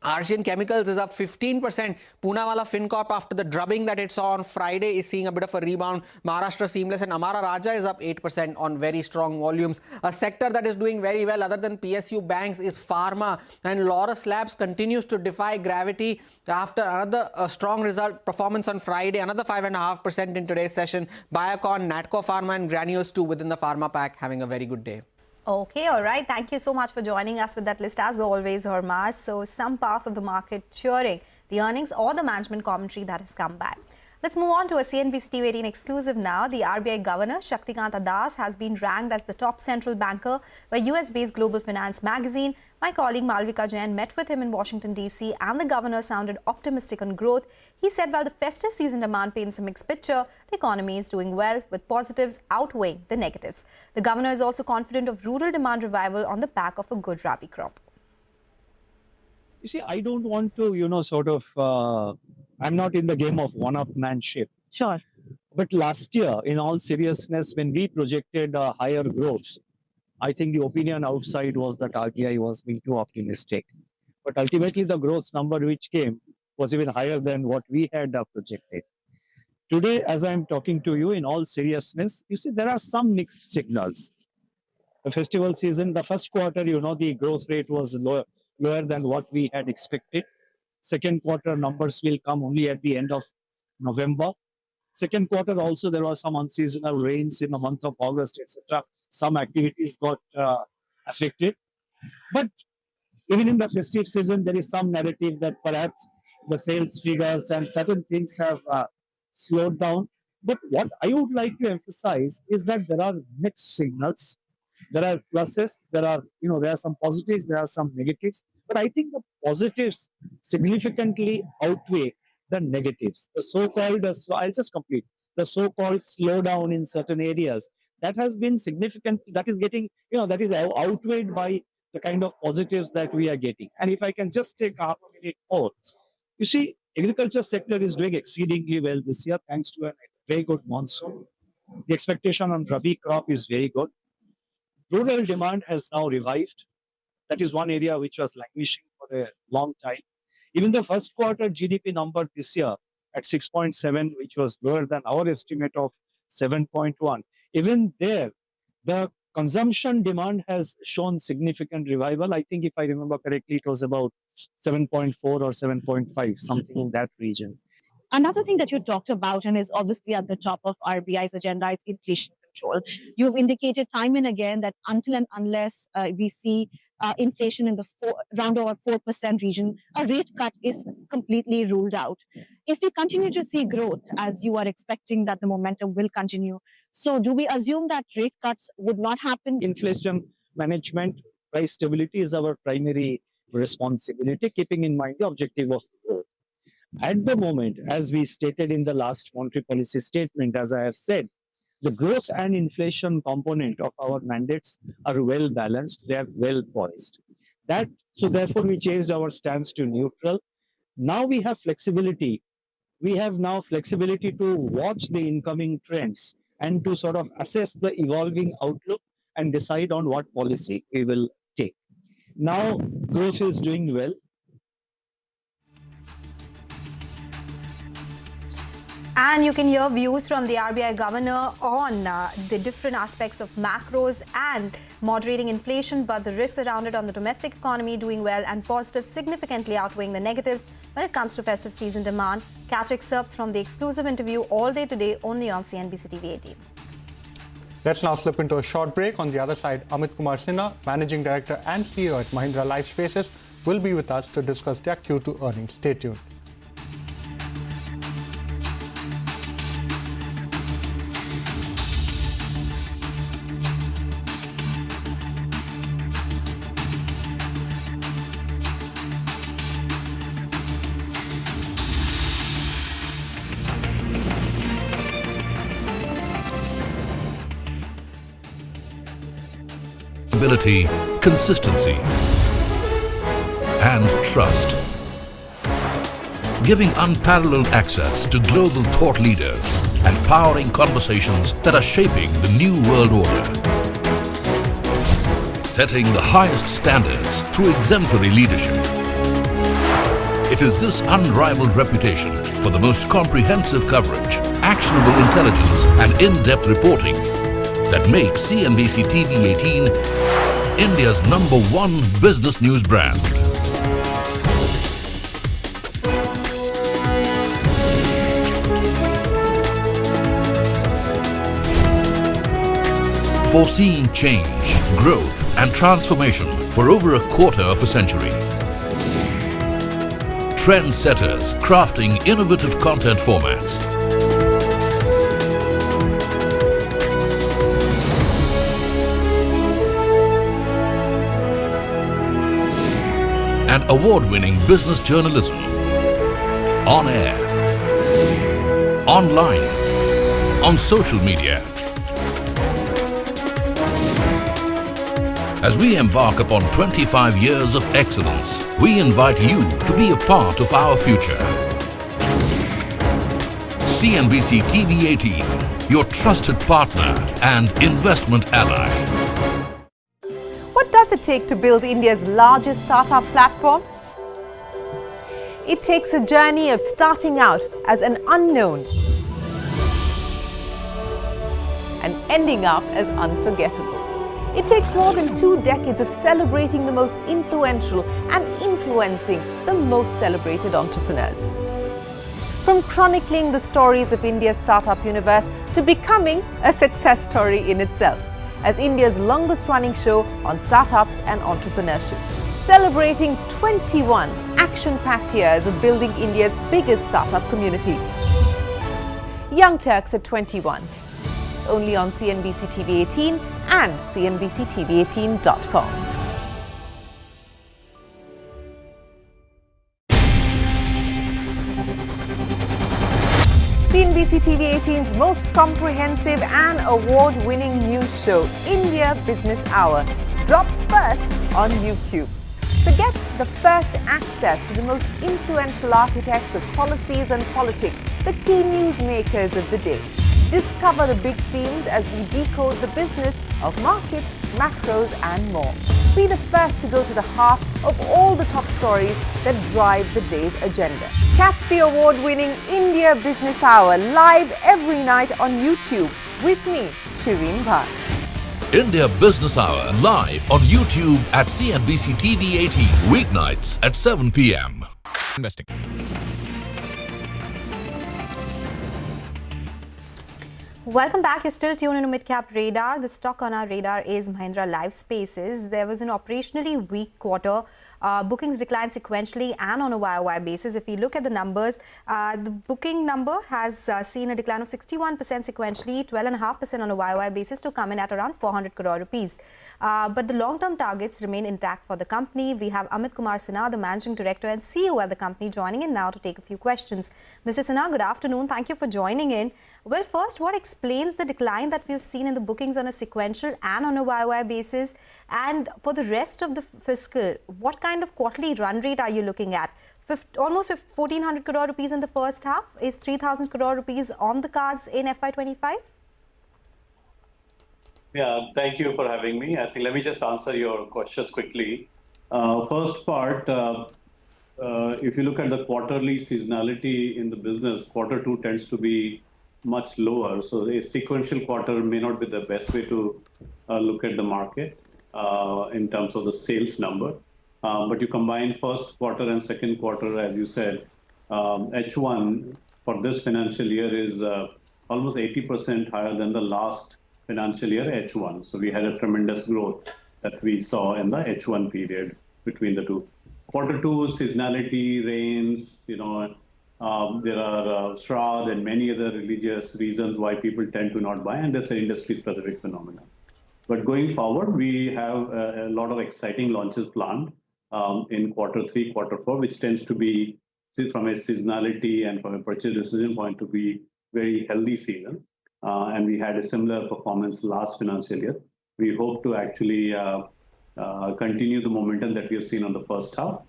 Archean Chemicals is up 15%. Poonawalla FinCorp, after the drubbing that it saw on Friday, is seeing a bit of a rebound. Maharashtra Seamless and Amara Raja is up 8% on very strong volumes. A sector that is doing very well other than PSU banks is pharma, and Laurus Labs continues to defy gravity after another strong result performance on Friday, another 5.5% in today's session. Biocon, Natco Pharma and Granules 2 within the pharma pack having a very good day. Okay, all right. Thank you so much for joining us with that list as always, Hormaz. So some parts of the market cheering the earnings or the management commentary that has come back. Let's move on to a CNBC TV18 exclusive now. The RBI Governor, Shaktikant Das, has been ranked as the top central banker by US-based Global Finance magazine. My colleague Malvika Jain met with him in Washington, D.C. and the governor sounded optimistic on growth. He said while the festive season demand paints a mixed picture, the economy is doing well with positives outweighing the negatives. The governor is also confident of rural demand revival on the back of a good rabi crop. You see, I don't want to, I'm not in the game of one-upmanship. Sure. But last year, in all seriousness, when we projected higher growth, I think the opinion outside was that RBI was being too optimistic. But ultimately, the growth number which came was even higher than what we had projected. Today, as I'm talking to you, in all seriousness, you see, there are some mixed signals. The festival season, the first quarter, the growth rate was lower than what we had expected. Second quarter numbers will come only at the end of November. Second quarter also, there was some unseasonal rains in the month of August, etc. Some activities got affected. But even in the festive season, there is some narrative that perhaps the sales figures and certain things have slowed down. But what I would like to emphasize is that there are mixed signals. There are pluses, there are some positives, there are some negatives. But I think the positives significantly outweigh the negatives. The so-called, I'll just complete, the so-called slowdown in certain areas, that has been significant, that is getting, that is outweighed by the kind of positives that we are getting. And if I can just take half a minute more, you see, agriculture sector is doing exceedingly well this year, thanks to a very good monsoon. The expectation on rabi crop is very good. Rural demand has now revived. That is one area which was languishing for a long time. Even the first quarter GDP number this year at 6.7, which was lower than our estimate of 7.1. Even there, the consumption demand has shown significant revival. I think if I remember correctly, it was about 7.4 or 7.5, something in that region. Another thing that you talked about and is obviously at the top of RBI's agenda is inflation control. You've indicated time and again that until and unless we see inflation in the round over 4% region, a rate cut is completely ruled out. If we continue to see growth, as you are expecting that the momentum will continue, so do we assume that rate cuts would not happen? Inflation management, price stability is our primary responsibility, keeping in mind the objective of growth. At the moment, as we stated in the last monetary policy statement, as I have said, the growth and inflation component of our mandates are well balanced, they are well poised. So therefore, we changed our stance to neutral. Now we have flexibility. We have now flexibility to watch the incoming trends and to sort of assess the evolving outlook and decide on what policy we will take. Now, growth is doing well. And you can hear views from the RBI governor on the different aspects of macros and moderating inflation, but the risks around it on the domestic economy doing well and positives significantly outweighing the negatives when it comes to festive season demand. Catch excerpts from the exclusive interview all day today only on CNBC TV18. Let's now slip into a short break. On the other side, Amit Kumar Sinha, Managing Director and CEO at Mahindra Life Spaces, will be with us to discuss their Q2 earnings. Stay tuned. Consistency and trust. Giving unparalleled access to global thought leaders and powering conversations that are shaping the new world order. Setting the highest standards through exemplary leadership. It is this unrivaled reputation for the most comprehensive coverage, actionable intelligence and in-depth reporting that makes CNBC TV18 India's #1 business news brand. Foreseeing change, growth and transformation for over a quarter of a century. Trendsetters crafting innovative content formats and award-winning business journalism. On air, online, on social media. As we embark upon 25 years of excellence, we invite you to be a part of our future. CNBC TV18, your trusted partner and investment ally. What does it take to build India's largest startup platform? It takes a journey of starting out as an unknown and ending up as unforgettable. It takes more than 2 decades of celebrating the most influential and influencing the most celebrated entrepreneurs. From chronicling the stories of India's startup universe to becoming a success story in itself as India's longest running show on startups and entrepreneurship. Celebrating 21 action-packed years of building India's biggest startup community. Young Turks at 21. Only on CNBC TV18 and CNBCTV18.com. CNBC TV18's most comprehensive and award-winning news show, India Business Hour, drops first on YouTube. So get the first access to the most influential architects of policies and politics, the key newsmakers of the day. Discover the big themes as we decode the business of markets, macros and more. Be the first to go to the heart of all the top stories that drive the day's agenda. Catch the award-winning India Business Hour live every night on YouTube with me, Shriram. India Business Hour live on YouTube at CNBC TV18 weeknights at 7 p.m. Investing. Welcome back. You're still tuned into Midcap Radar. The stock on our radar is Mahindra Life Spaces. There was an operationally weak quarter. Bookings declined sequentially and on a YOY basis. If you look at the numbers, the booking number has seen a decline of 61% sequentially, 12.5% on a YOY basis to come in at around 400 crore rupees. But the long-term targets remain intact for the company. We have Amit Kumar Sinha, the Managing Director and CEO at the company, joining in now to take a few questions. Mr. Sinha, good afternoon. Thank you for joining in. Well, first, what explains the decline that we've seen in the bookings on a sequential and on a YOY basis? And for the rest of the fiscal, what kind of quarterly run rate are you looking at? Almost 1,400 crore rupees in the first half. Is 3,000 crore rupees on the cards in FY25? Yeah, thank you for having me. I think let me just answer your questions quickly. First part, if you look at the quarterly seasonality in the business, quarter two tends to be much lower. So a sequential quarter may not be the best way to look at the market in terms of the sales number. But you combine first quarter and second quarter, as you said, H1 for this financial year is almost 80% higher than the last financial year H1. So we had a tremendous growth that we saw in the H1 period between the two. Quarter two, seasonality, rains, there are Shraddh and many other religious reasons why people tend to not buy, and that's an industry-specific phenomenon. But going forward, we have a lot of exciting launches planned in quarter three, quarter four, which tends to be, from a seasonality and from a purchase decision point of view, very healthy season. And we had a similar performance last financial year. We hope to actually continue the momentum that we have seen on the first half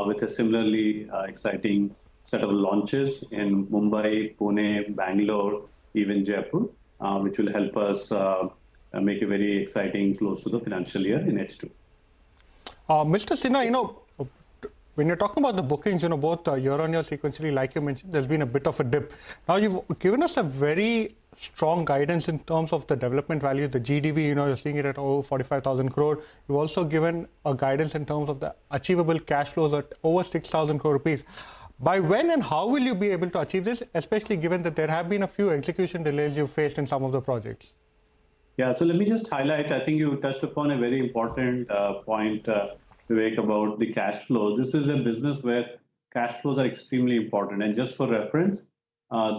with a similarly exciting set of launches in Mumbai, Pune, Bangalore, even Jaipur, which will help us make a very exciting close to the financial year in H2. Mr. Sinha, when you're talking about the bookings, both year-on-year sequentially, like you mentioned, there's been a bit of a dip. Now, you've given us a very strong guidance in terms of the development value, the GDV, you're seeing it at over 45,000 crore. You've also given a guidance in terms of the achievable cash flows at over 6,000 crore rupees. By when and how will you be able to achieve this, especially given that there have been a few execution delays you've faced in some of the projects? Yeah, so let me just highlight, I think you touched upon a very important point, Vivek, about the cash flow. This is a business where cash flows are extremely important. And just for reference,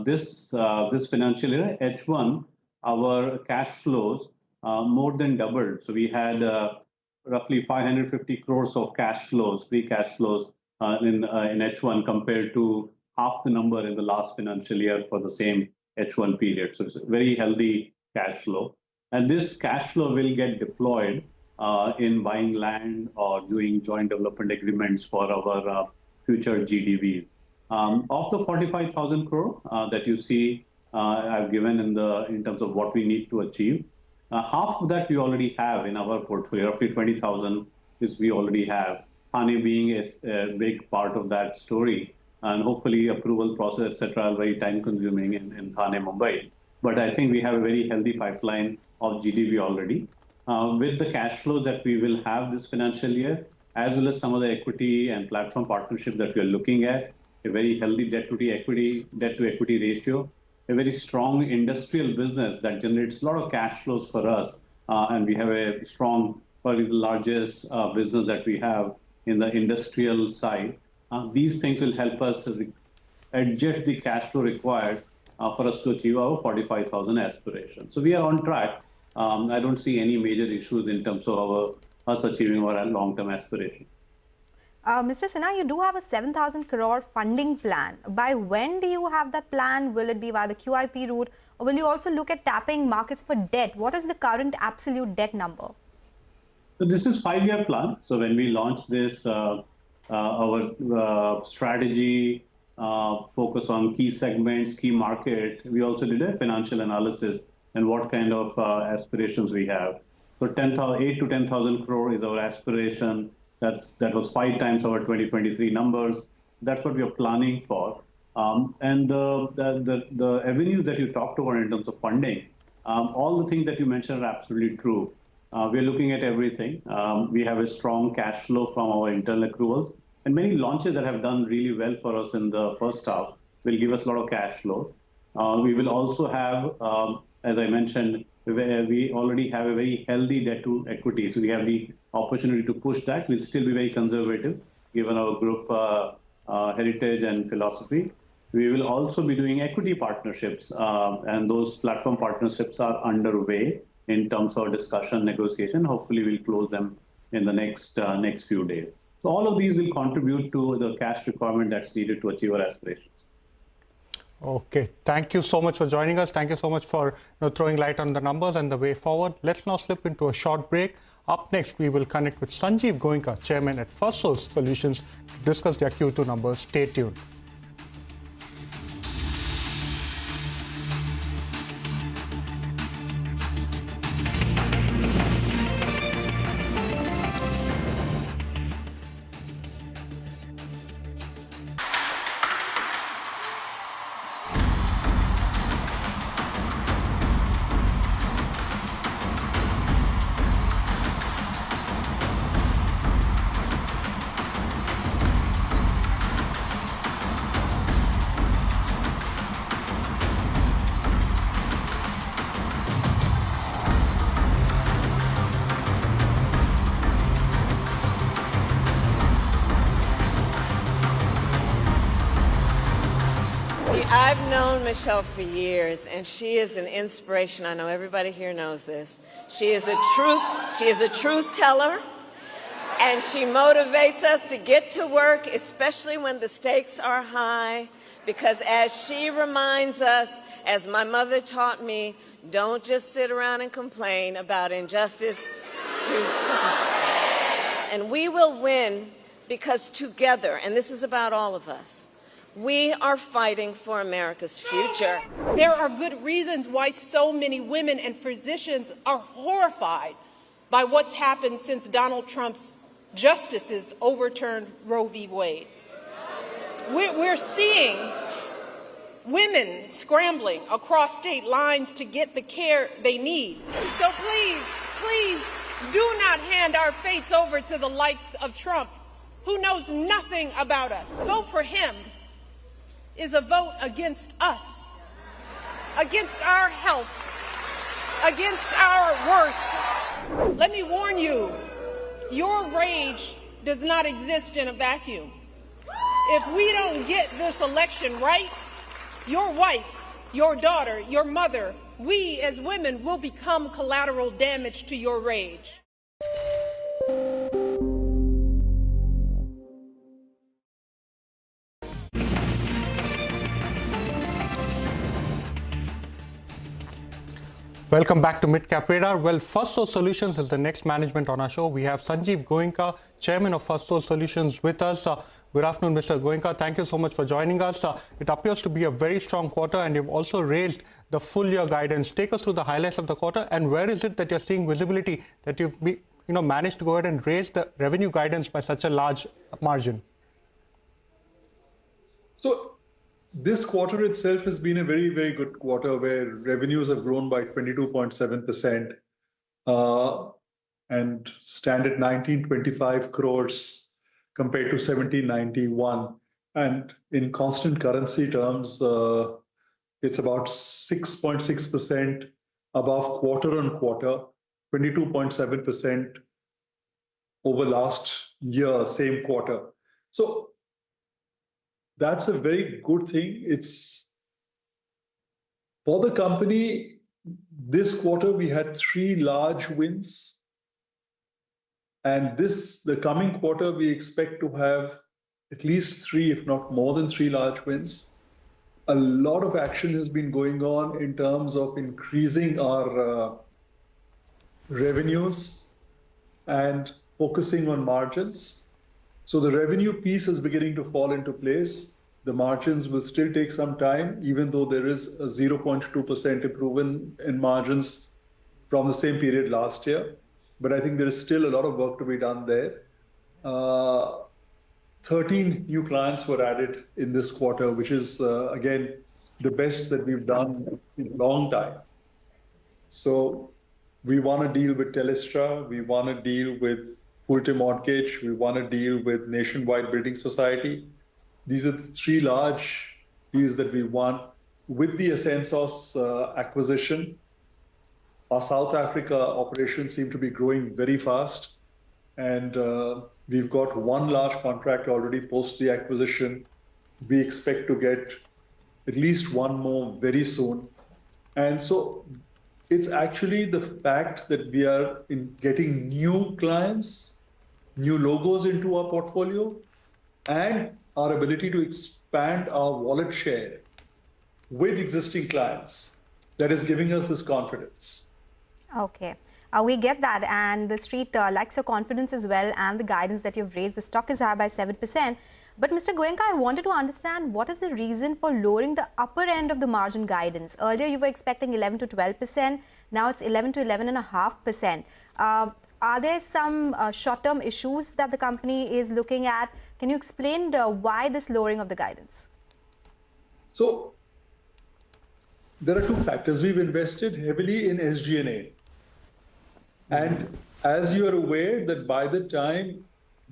this financial year, H1, our cash flows more than doubled. So we had roughly 550 crores of cash flows, free cash flows in H1 compared to half the number in the last financial year for the same H1 period. So it's a very healthy cash flow. And this cash flow will get deployed in buying land or doing joint development agreements for our future GDVs. Of the 45,000 crore that you see I've given in terms of what we need to achieve, half of that we already have in our portfolio. Roughly 20,000 is we already have. Thane being a big part of that story, and hopefully approval process, etc., are very time consuming in Thane, Mumbai. But I think we have a very healthy pipeline of GDV already. With the cash flow that we will have this financial year, as well as some of the equity and platform partnership that we are looking at, a very healthy debt to equity ratio, a very strong industrial business that generates a lot of cash flows for us. And we have a strong, probably the largest business that we have in the industrial side. These things will help us adjust the cash flow required for us to achieve our 45,000 aspiration. So we are on track. I don't see any major issues in terms of us achieving our long-term aspiration. Mr. Sinha, you do have a 7,000 crore funding plan. By when do you have that plan? Will it be via the QIP route, or will you also look at tapping markets for debt? What is the current absolute debt number? So this is 5-year plan. So when we launched this, our strategy focus on key segments, key market, we also did a financial analysis and what kind of aspirations we have. So 8 to 10,000 crore is our aspiration. That was 5 times our 2023 numbers. That's what we are planning for. And the avenues that you talked about in terms of funding, all the things that you mentioned are absolutely true. We're looking at everything. We have a strong cash flow from our internal accruals, and many launches that have done really well for us in the first half will give us a lot of cash flow. We will also have, as I mentioned, we already have a very healthy debt to equity. So we have the opportunity to push that. We'll still be very conservative given our group heritage and philosophy. We will also be doing equity partnerships, and those platform partnerships are underway in terms of discussion, negotiation. Hopefully we'll close them in the next few days. So all of these will contribute to the cash requirement that's needed to achieve our aspirations. Okay, thank you so much for joining us. Thank you so much for throwing light on the numbers and the way forward. Let's now slip into a short break. Up next, we will connect with Sanjeev Goenka, Chairman at First Source Solutions, to discuss their Q2 numbers. Stay tuned. I've known Michelle for years, and she is an inspiration. I know everybody here knows this. She is a truth teller, and she motivates us to get to work, especially when the stakes are high, because as she reminds us, as my mother taught me, don't just sit around and complain about injustice. And we will win because together, and this is about all of us, we are fighting for America's future. There are good reasons why so many women and physicians are horrified by what's happened since Donald Trump's justices overturned Roe v. Wade. We're seeing women scrambling across state lines to get the care they need. So please, do not hand our fates over to the likes of Trump, who knows nothing about us. Vote for him is a vote against us, against our health, against our worth. Let me warn you, your rage does not exist in a vacuum. If we don't get this election right, your wife, your daughter, your mother, we as women will become collateral damage to your rage. Welcome back to Midcap Radar. Well, First Source Solutions is the next management on our show. We have Sanjeev Goenka, Chairman of First Source Solutions, with us. Good afternoon, Mr. Goenka. Thank you so much for joining us. It appears to be a very strong quarter, and you've also raised the full year guidance. Take us through the highlights of the quarter, and where is it that you're seeing visibility that you've managed to go ahead and raise the revenue guidance by such a large margin? So, this quarter itself has been a very, very good quarter where revenues have grown by 22.7% and stand at 1925 crores compared to 1791. And in constant currency terms, it's about 6.6% above quarter on quarter, 22.7% over last year, same quarter. So, that's a very good thing. It's for the company. This quarter, we had 3 large wins. And the coming quarter, we expect to have at least 3, if not more than 3 large wins. A lot of action has been going on in terms of increasing our revenues and focusing on margins. So the revenue piece is beginning to fall into place. The margins will still take some time, even though there is a 0.2% improvement in margins from the same period last year. But I think there is still a lot of work to be done there. 13 new clients were added in this quarter, which is, again, the best that we've done in a long time. So we want to deal with Telestra, we want to deal with Fulte Mortgage, we want to deal with Nationwide Building Society. These are the 3 large deals that we won. With the Sensex acquisition, our South Africa operations seem to be growing very fast. And we've got 1 large contract already post the acquisition. We expect to get at least 1 more very soon. And so it's actually the fact that we are getting new clients, new logos into our portfolio, and our ability to expand our wallet share with existing clients that is giving us this confidence. Okay. We get that, and the street likes your confidence as well, and the guidance that you've raised. The stock is higher by 7%. But Mr. Goenka, I wanted to understand what is the reason for lowering the upper end of the margin guidance. Earlier, you were expecting 11 to 12%. Now it's 11 to 11.5%. Are there some short-term issues that the company is looking at? Can you explain why this lowering of the guidance? So there are 2 factors. We've invested heavily in SG&A. And as you are aware that by the time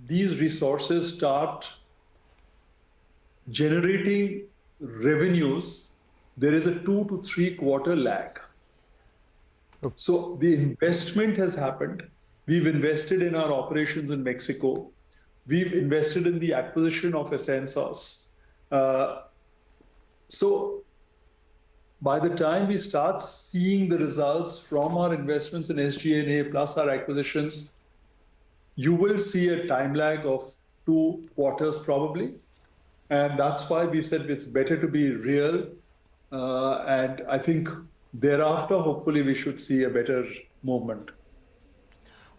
these resources start generating revenues, there is a 2 to 3 quarter lag. So the investment has happened. We've invested in our operations in Mexico. We've invested in the acquisition of Sensex. So by the time we start seeing the results from our investments in SG&A plus our acquisitions, you will see a time lag of 2 quarters probably. And that's why we said it's better to be real. And I think thereafter, hopefully, we should see a better movement.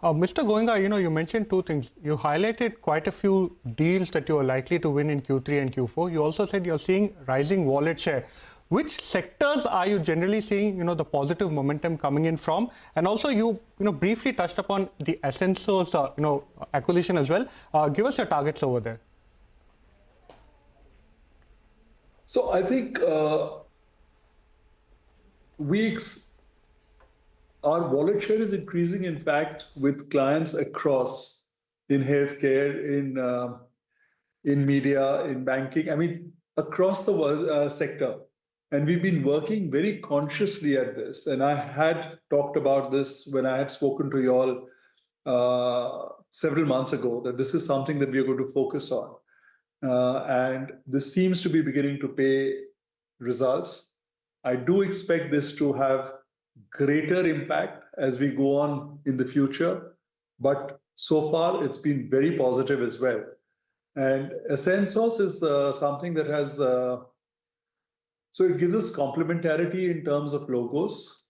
Mr. Goenka, you mentioned 2 things. You highlighted quite a few deals that you are likely to win in Q3 and Q4. You also said you're seeing rising wallet share. Which sectors are you generally seeing, the positive momentum coming in from? And also, you briefly touched upon the Sensex, acquisition as well. Give us your targets over there. So I think our wallet share is increasing, in fact, with clients across in healthcare, in media, in banking, I mean, across the world sector. And we've been working very consciously at this. And I had talked about this when I had spoken to you all several months ago, that this is something that we are going to focus on. And this seems to be beginning to pay results. I do expect this to have greater impact as we go on in the future. But so far it's been very positive as well. And Sensex is something that has, so it gives us complementarity in terms of logos.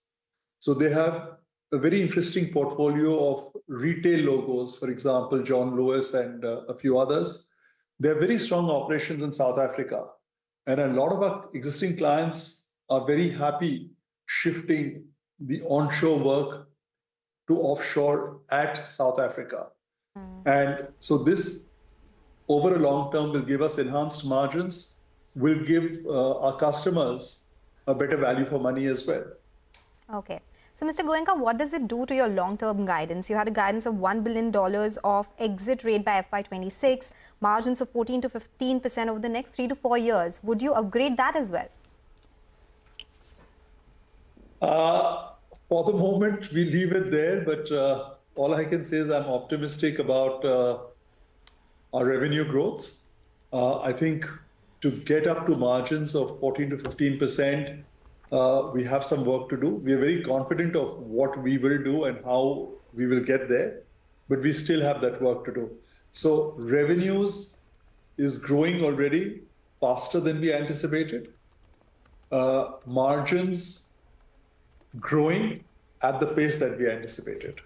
So they have a very interesting portfolio of retail logos, for example, John Lewis and a few others. They have very strong operations in South Africa. And a lot of our existing clients are very happy shifting the onshore work to offshore at South Africa. And so this, over a long term, will give us enhanced margins, will give our customers a better value for money as well. Okay. So, Mr. Goenka, what does it do to your long-term guidance? You had a guidance of $1 billion of exit rate by FY26, margins of 14 to 15% over the next 3 to 4 years. Would you upgrade that as well? For the moment, we leave it there, but all I can say is I'm optimistic about our revenue growth. I think to get up to margins of 14 to 15%, we have some work to do. We are very confident of what we will do and how we will get there, but we still have that work to do. So revenues is growing already faster than we anticipated. Margins growing at the pace that we anticipated.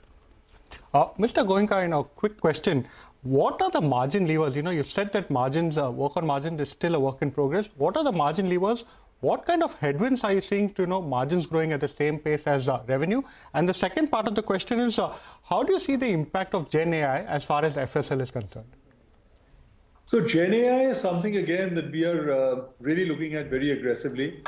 Mr. Goenka, quick question. What are the margin levers? You said that margins, work on margins is still a work in progress. What are the margin levers? What kind of headwinds are you seeing to margins growing at the same pace as revenue? And the second part of the question is, how do you see the impact of Gen AI as far as FSL is concerned? So Gen AI is something, again, that we are really looking at very aggressively.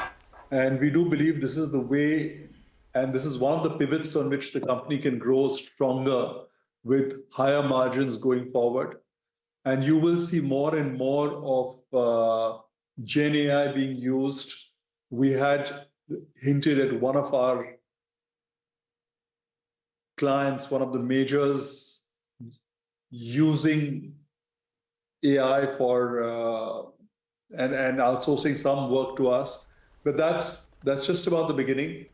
And we do believe this is the way, and this is one of the pivots on which the company can grow stronger with higher margins going forward. And you will see more and more of Gen AI being used. We had hinted at one of our clients, one of the majors, using AI for and outsourcing some work to us. But that's just about the beginning.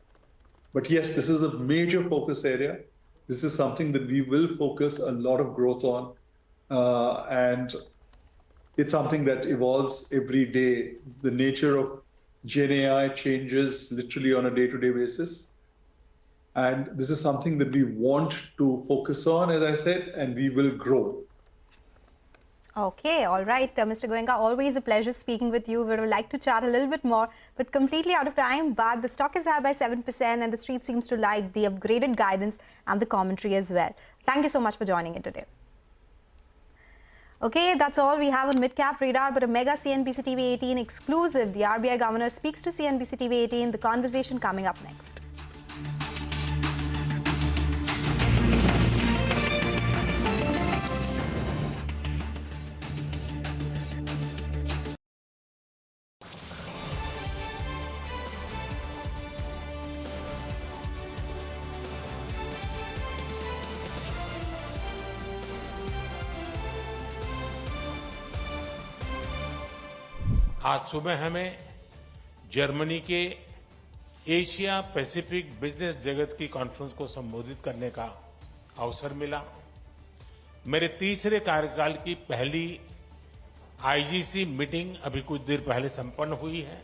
But yes, this is a major focus area. This is something that we will focus a lot of growth on. And it's something that evolves every day. The nature of Gen AI changes literally on a day-to-day basis. And this is something that we want to focus on, as I said, and we will grow. Okay, all right, Mr. Goenka, always a pleasure speaking with you. We would like to chat a little bit more, but completely out of time. But the stock is high by 7% and the street seems to like the upgraded guidance and the commentary as well. Thank you so much for joining in today. Okay, that's all we have on Midcap Radar, but a mega CNBC TV18 exclusive. The RBI Governor speaks to CNBC TV18. The conversation coming up next. आज सुबह हमें Germany के Asia Pacific business जगत की conference को संबोधित करने का अवसर मिला। मेरे तीसरे कार्यकाल की पहली आईजीसी मीटिंग अभी कुछ देर पहले संपन्न हुई है।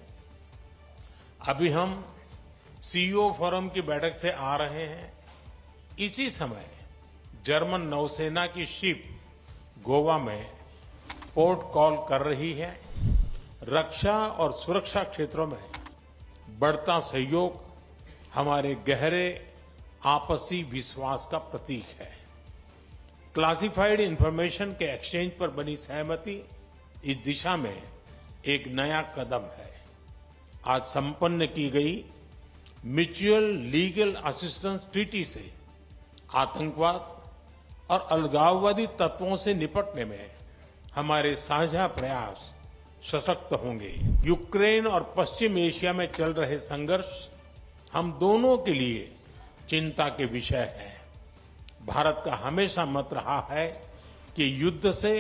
अभी हम सीईओ फोरम की बैठक से आ रहे हैं। इसी समय जर्मन नौसेना की शिप गोवा में पोर्ट कॉल कर रही है। रक्षा और सुरक्षा क्षेत्रों में बढ़ता सहयोग हमारे गहरे आपसी विश्वास का प्रतीक है। क्लासिफाइड इंफॉर्मेशन के एक्सचेंज पर बनी सहमति इस दिशा में एक नया कदम है। आज संपन्न की गई म्यूचुअल लीगल असिस्टेंस ट्रीटी से आतंकवाद और अलगाववादी तत्वों से निपटने में हमारे साझा प्रयास सशक्त होंगे। यूक्रेन और पश्चिम एशिया में चल रहे संघर्ष हम दोनों के लिए चिंता के विषय है। भारत का हमेशा मत रहा है कि युद्ध से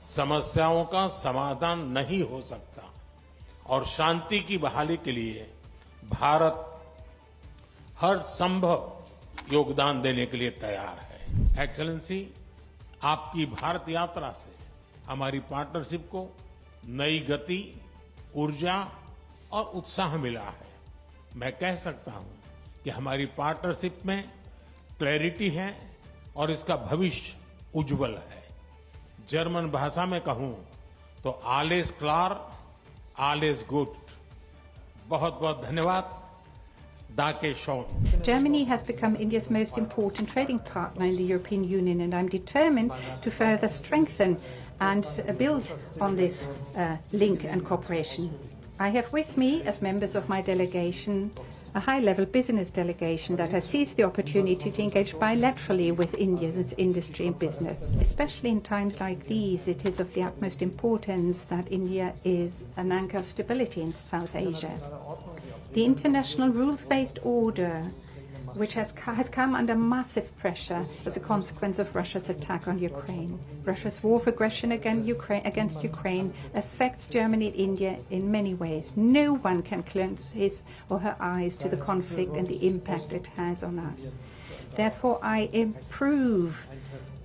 समस्याओं का समाधान नहीं हो सकता और शांति की बहाली के लिए भारत हर संभव योगदान देने के लिए तैयार है। एक्सेलेंसी, आपकी भारत यात्रा से हमारी पार्टनरशिप को नई गति, ऊर्जा और उत्साह मिला है। मैं कह सकता हूं कि हमारी पार्टनरशिप में क्लैरिटी है और इसका भविष्य उज्जवल है। जर्मन भाषा में कहूं तो आलेस क्लार, आलेस गुड। बहुत बहुत धन्यवाद। Danke schön. Germany has become India's most important trading partner in the European Union, and I'm determined to further strengthen and build on this link and cooperation. I have with me, as members of my delegation, a high-level business delegation that has seized the opportunity to engage bilaterally with India's industry and business. Especially in times like these, it is of the utmost importance that India is an anchor of stability in South Asia. The international rules-based order, which has come under massive pressure as a consequence of Russia's attack on Ukraine. Russia's war of aggression against Ukraine affects Germany and India in many ways. No one can close his or her eyes to the conflict and the impact it has on us. Therefore, I approve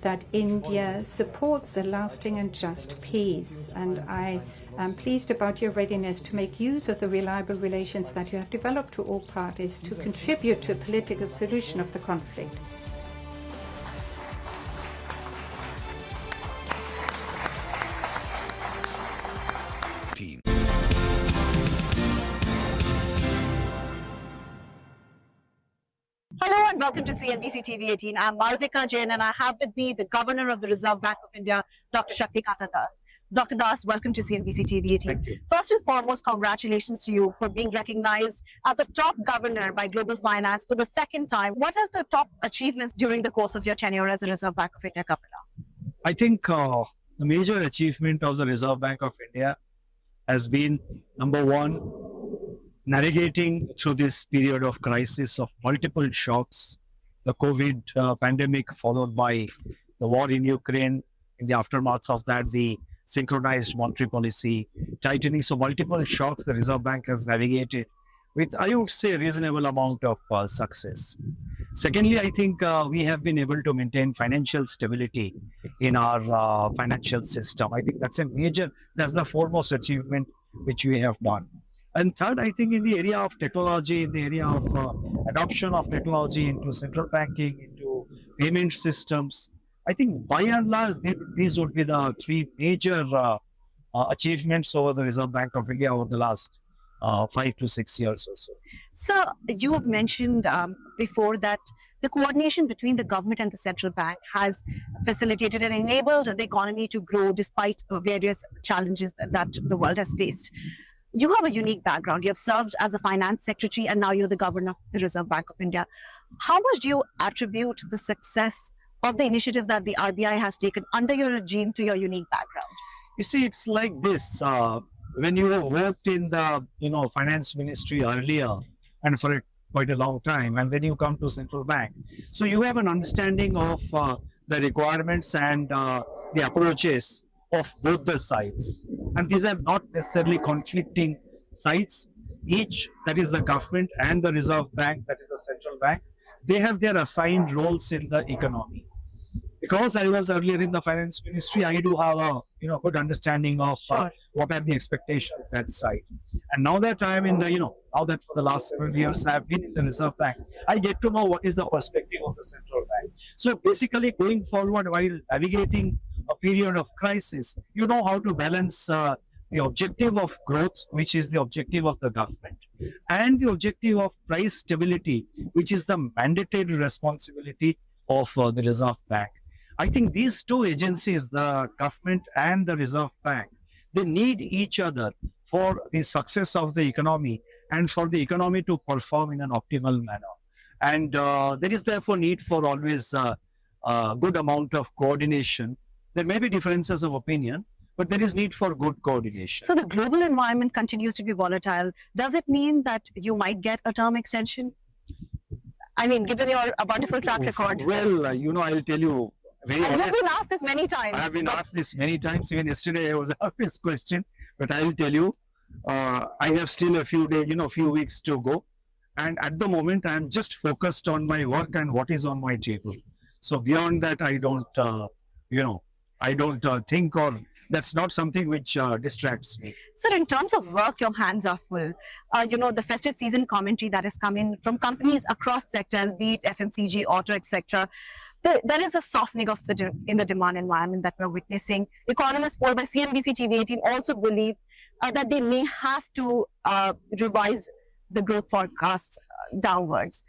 that India supports a lasting and just peace, and I am pleased about your readiness to make use of the reliable relations that you have developed to all parties to contribute to a political solution of the conflict. Hello and welcome to CNBC TV18. I'm Malvika Jain and I have with me the Governor of the Reserve Bank of India, Dr. Shaktikanta Das. Dr. Das, welcome to CNBC TV18. Thank you. First and foremost, congratulations to you for being recognized as a top governor by Global Finance for the second time. What are the top achievements during the course of your tenure as a Reserve Bank of India Governor? I think the major achievement of the Reserve Bank of India has been, number one, navigating through this period of crisis of multiple shocks, the COVID pandemic followed by the war in Ukraine, in the aftermath of that, the synchronized monetary policy, tightening. So multiple shocks the Reserve Bank has navigated with, I would say, a reasonable amount of success. Secondly, I think we have been able to maintain financial stability in our financial system. I think that's that's the foremost achievement which we have done. And third, I think in the area of technology, in the area of adoption of technology into central banking, into payment systems, I think by and large, these would be the three major achievements over the Reserve Bank of India over the last 5 to 6 years or so. So you have mentioned before that the coordination between the government and the central bank has facilitated and enabled the economy to grow despite various challenges that the world has faced. You have a unique background. You have served as a finance secretary and now you're the governor of the Reserve Bank of India. How much do you attribute the success of the initiative that the RBI has taken under your regime to your unique background? You see, it's like this. When you worked in the finance ministry earlier and for quite a long time, and when you come to central bank, so you have an understanding of the requirements and the approaches of both the sides, and these are not necessarily conflicting sides. Each, that is the government, and the Reserve Bank, that is the central bank, they have their assigned roles in the economy. Because I was earlier in the finance ministry, I do have a good understanding of what are the expectations that side. And now that I am in the now that for the last several years I have been in the Reserve Bank, I get to know what is the perspective of the central bank. So basically, going forward while navigating a period of crisis, you know how to balance the objective of growth, which is the objective of the government, and the objective of price stability, which is the mandated responsibility of the Reserve Bank. I think these two agencies, the government and the Reserve Bank, they need each other for the success of the economy and for the economy to perform in an optimal manner. And there is therefore need for always a good amount of coordination. There may be differences of opinion, but there is need for good coordination. So the global environment continues to be volatile. Does it mean that you might get a term extension? I mean, given your wonderful track record. Well, I'll tell you very honest. You've been asked this many times. I have been asked this many times. Even yesterday I was asked this question, but I will tell you, I have still a few days, few weeks to go. And at the moment, I am just focused on my work and what is on my table. So beyond that, I don't I don't think, or that's not something which distracts me. Sir, in terms of work, your hands are full. The festive season commentary that has come in from companies across sectors, be it FMCG, auto, etc. There is a softening of in the demand environment that we're witnessing. Economists polled by CNBC TV18 also believe that they may have to revise the growth forecasts downwards.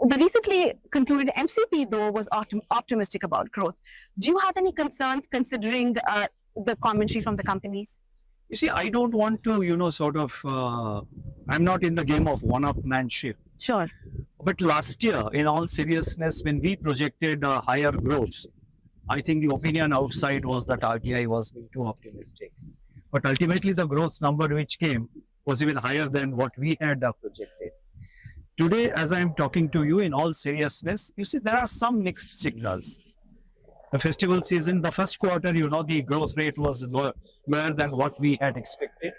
The recently concluded MCP, though, was optimistic about growth. Do you have any concerns considering the commentary from the companies? You see, I don't want to, I'm not in the game of one-upmanship. Sure. But last year, in all seriousness, when we projected higher growth, I think the opinion outside was that RBI was being too optimistic. But ultimately, the growth number which came was even higher than what we had projected. Today, as I am talking to you, in all seriousness, you see, there are some mixed signals. The festival season, the first quarter, the growth rate was lower than what we had expected.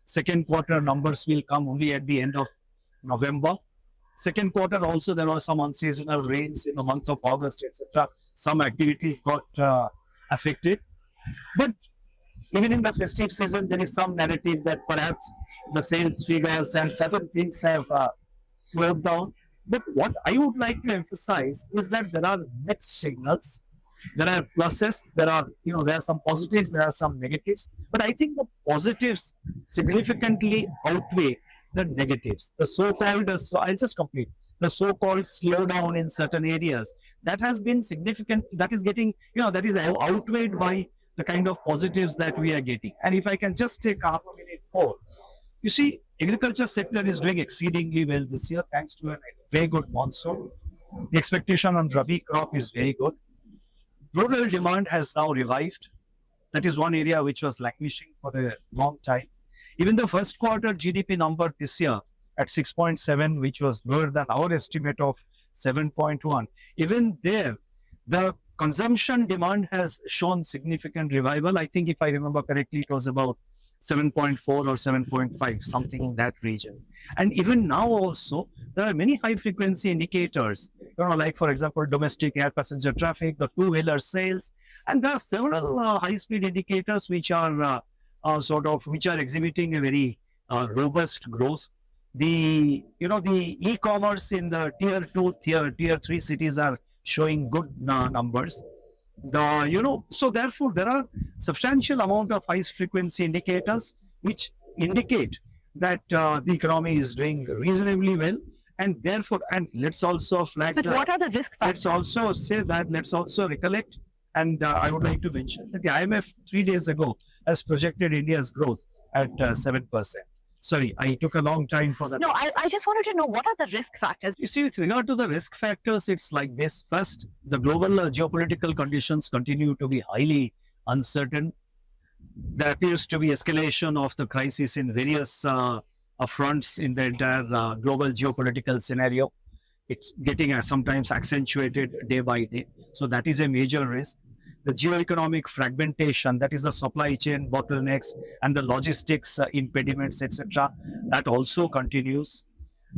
Second quarter numbers will come only at the end of November. Second quarter also, there was some unseasonal rains in the month of August, etc. Some activities got affected. But even in the festive season, there is some narrative that perhaps the sales figures and certain things have slowed down. But what I would like to emphasize is that there are mixed signals. There are pluses, there are some positives, there are some negatives. But I think the positives significantly outweigh the negatives. I'll just complete. The so-called slowdown in certain areas, that has been significant, that is getting, that is outweighed by the kind of positives that we are getting. And if I can just take half a minute more, you see, agriculture sector is doing exceedingly well this year thanks to a very good monsoon. The expectation on Rabi crop is very good. Rural demand has now revived. That is one area which was languishing for a long time. Even the first quarter GDP number this year at 6.7, which was lower than our estimate of 7.1. Even there, the consumption demand has shown significant revival. I think if I remember correctly, it was about 7.4 or 7.5, something in that region. And even now also, there are many high frequency indicators, like for example, domestic air passenger traffic, the two-wheeler sales, and there are several high-speed indicators which are which are exhibiting a very robust growth. The e-commerce in the tier 2, tier 3 cities are showing good numbers. So therefore there are substantial amount of high frequency indicators which indicate that the economy is doing reasonably well, and therefore, and let's also flag but what are the risk factors? Let's also say that, let's also recollect, and I would like to mention that the IMF 3 days ago has projected India's growth at 7%. Sorry, I took a long time for that. No, I just wanted to know, what are the risk factors? You see, with regard to the risk factors, it's like this. First, the global geopolitical conditions continue to be highly uncertain. There appears to be escalation of the crisis in various fronts in the entire global geopolitical scenario. It's getting sometimes accentuated day by day. So that is a major risk. The geoeconomic fragmentation, that is the supply chain bottlenecks and the logistics impediments, etc., that also continues.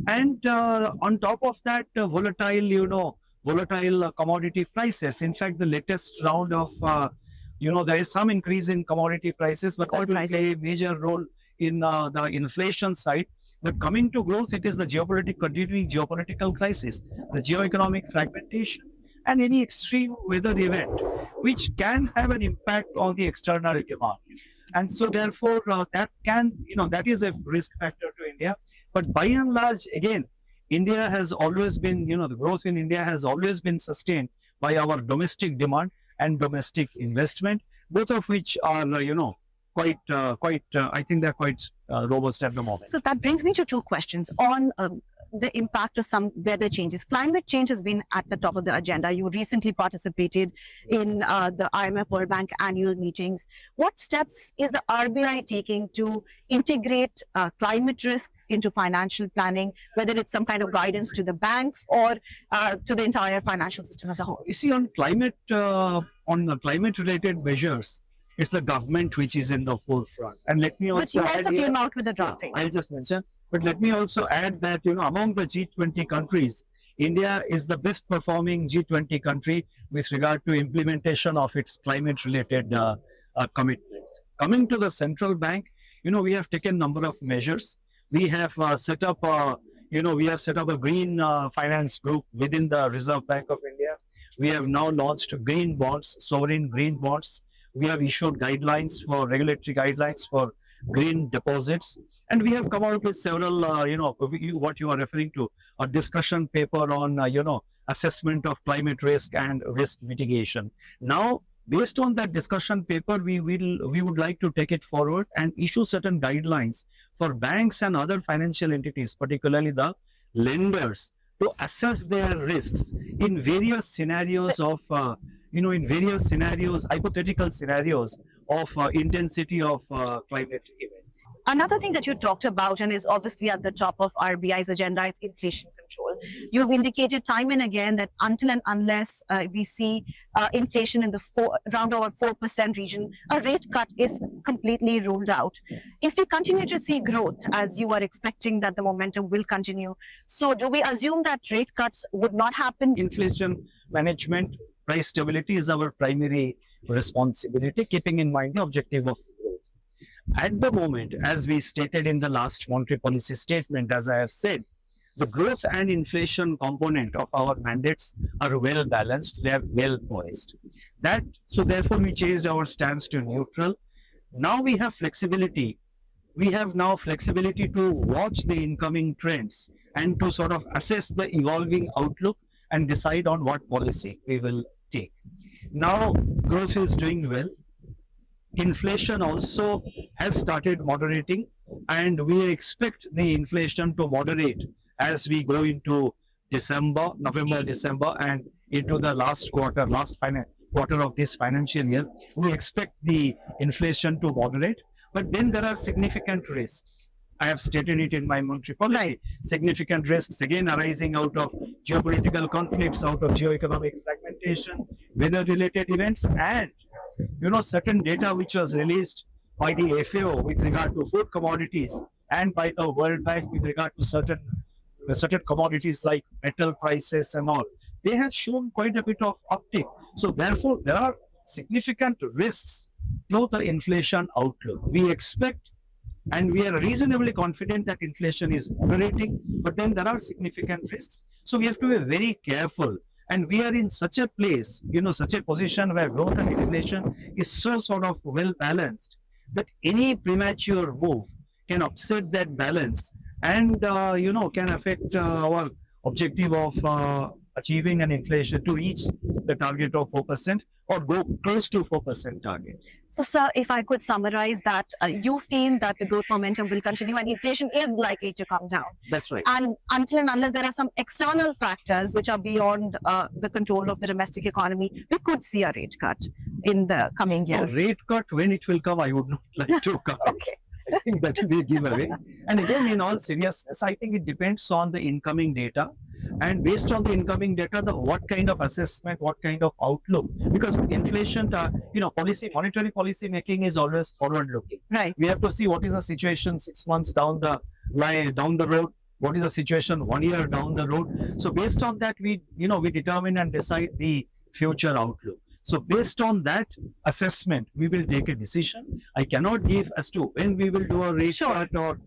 And on top of that, volatile commodity prices. In fact, the latest round of, there is some increase in commodity prices, but that will play a major role in the inflation side. But coming to growth, it is the continuing geopolitical crisis, the geoeconomic fragmentation, and any extreme weather event, which can have an impact on the external demand. And so therefore, that is a risk factor to India. But by and large, again, India has always been, the growth in India has always been sustained by our domestic demand and domestic investment, both of which are, I think they're quite robust at the moment. So that brings me to two questions on the impact of some weather changes. Climate change has been at the top of the agenda. You recently participated in the IMF World Bank annual meetings. What steps is the RBI taking to integrate climate risks into financial planning, whether it's some kind of guidance to the banks or to the entire financial system as a whole? You see, on climate-related measures, it's the government which is in the forefront. And let me also But you also came out with a drafting. I'll just mention, but let me also add that, among the G20 countries, India is the best performing G20 country with regard to implementation of its climate related commitments. Coming to the central bank, we have taken number of measures. We have set up a green finance group within the Reserve Bank of India. We have now launched green bonds, sovereign green bonds. We have issued regulatory guidelines for green deposits, and we have come out with several, what you are referring to, a discussion paper on, assessment of climate risk and risk mitigation. Now, based on that discussion paper, we would like to take it forward and issue certain guidelines for banks and other financial entities, particularly the lenders, to assess their risks in various scenarios of, hypothetical scenarios of intensity of climate events. Another thing that you talked about and is obviously at the top of RBI's agenda is inflation control. You've indicated time and again that until and unless we see inflation in the around our 4% region, a rate cut is completely ruled out. If we continue to see growth, as you are expecting that the momentum will continue, so do we assume that rate cuts would not happen? Inflation management, price stability is our primary responsibility, keeping in mind the objective of growth. At the moment, as we stated in the last monetary policy statement, as I have said, the growth and inflation component of our mandates are well balanced, they are well poised. So therefore we changed our stance to neutral. Now we have flexibility. We have now flexibility to watch the incoming trends and to sort of assess the evolving outlook and decide on what policy we will take. Now, growth is doing well. Inflation also has started moderating, and we expect the inflation to moderate as we go into November, December, and into the last quarter of this financial year. We expect the inflation to moderate, but then there are significant risks. I have stated it in my monetary policy. Right. Significant risks again arising out of geopolitical conflicts, out of geoeconomic fragmentation, weather-related events, and certain data which was released by the FAO with regard to food commodities and by the World Bank with regard to certain commodities like metal prices and all. They have shown quite a bit of uptick. So therefore, there are significant risks to the inflation outlook. We expect and we are reasonably confident that inflation is moderating, but then there are significant risks. So we have to be very careful. And we are in such a place, such a position where growth and inflation is so sort of well balanced that any premature move can upset that balance and, can affect our objective of achieving an inflation to reach the target of 4% or go close to 4% target. So, sir, if I could summarize that, you feel that the growth momentum will continue and inflation is likely to come down. That's right. And until and unless there are some external factors which are beyond the control of the domestic economy, we could see a rate cut in the coming year. A rate cut, when it will come, I would not like to comment. Okay. I think that will be a giveaway. And again, in all seriousness, I think it depends on the incoming data. And based on the incoming data, what kind of assessment, what kind of outlook, because inflation, monetary policy making is always forward looking. Right. We have to see what is the situation 6 months down the road, what is the situation 1 year down the road. So based on that, we determine and decide the future outlook. So based on that assessment, we will take a decision. I cannot give as to when we will do a rate cut or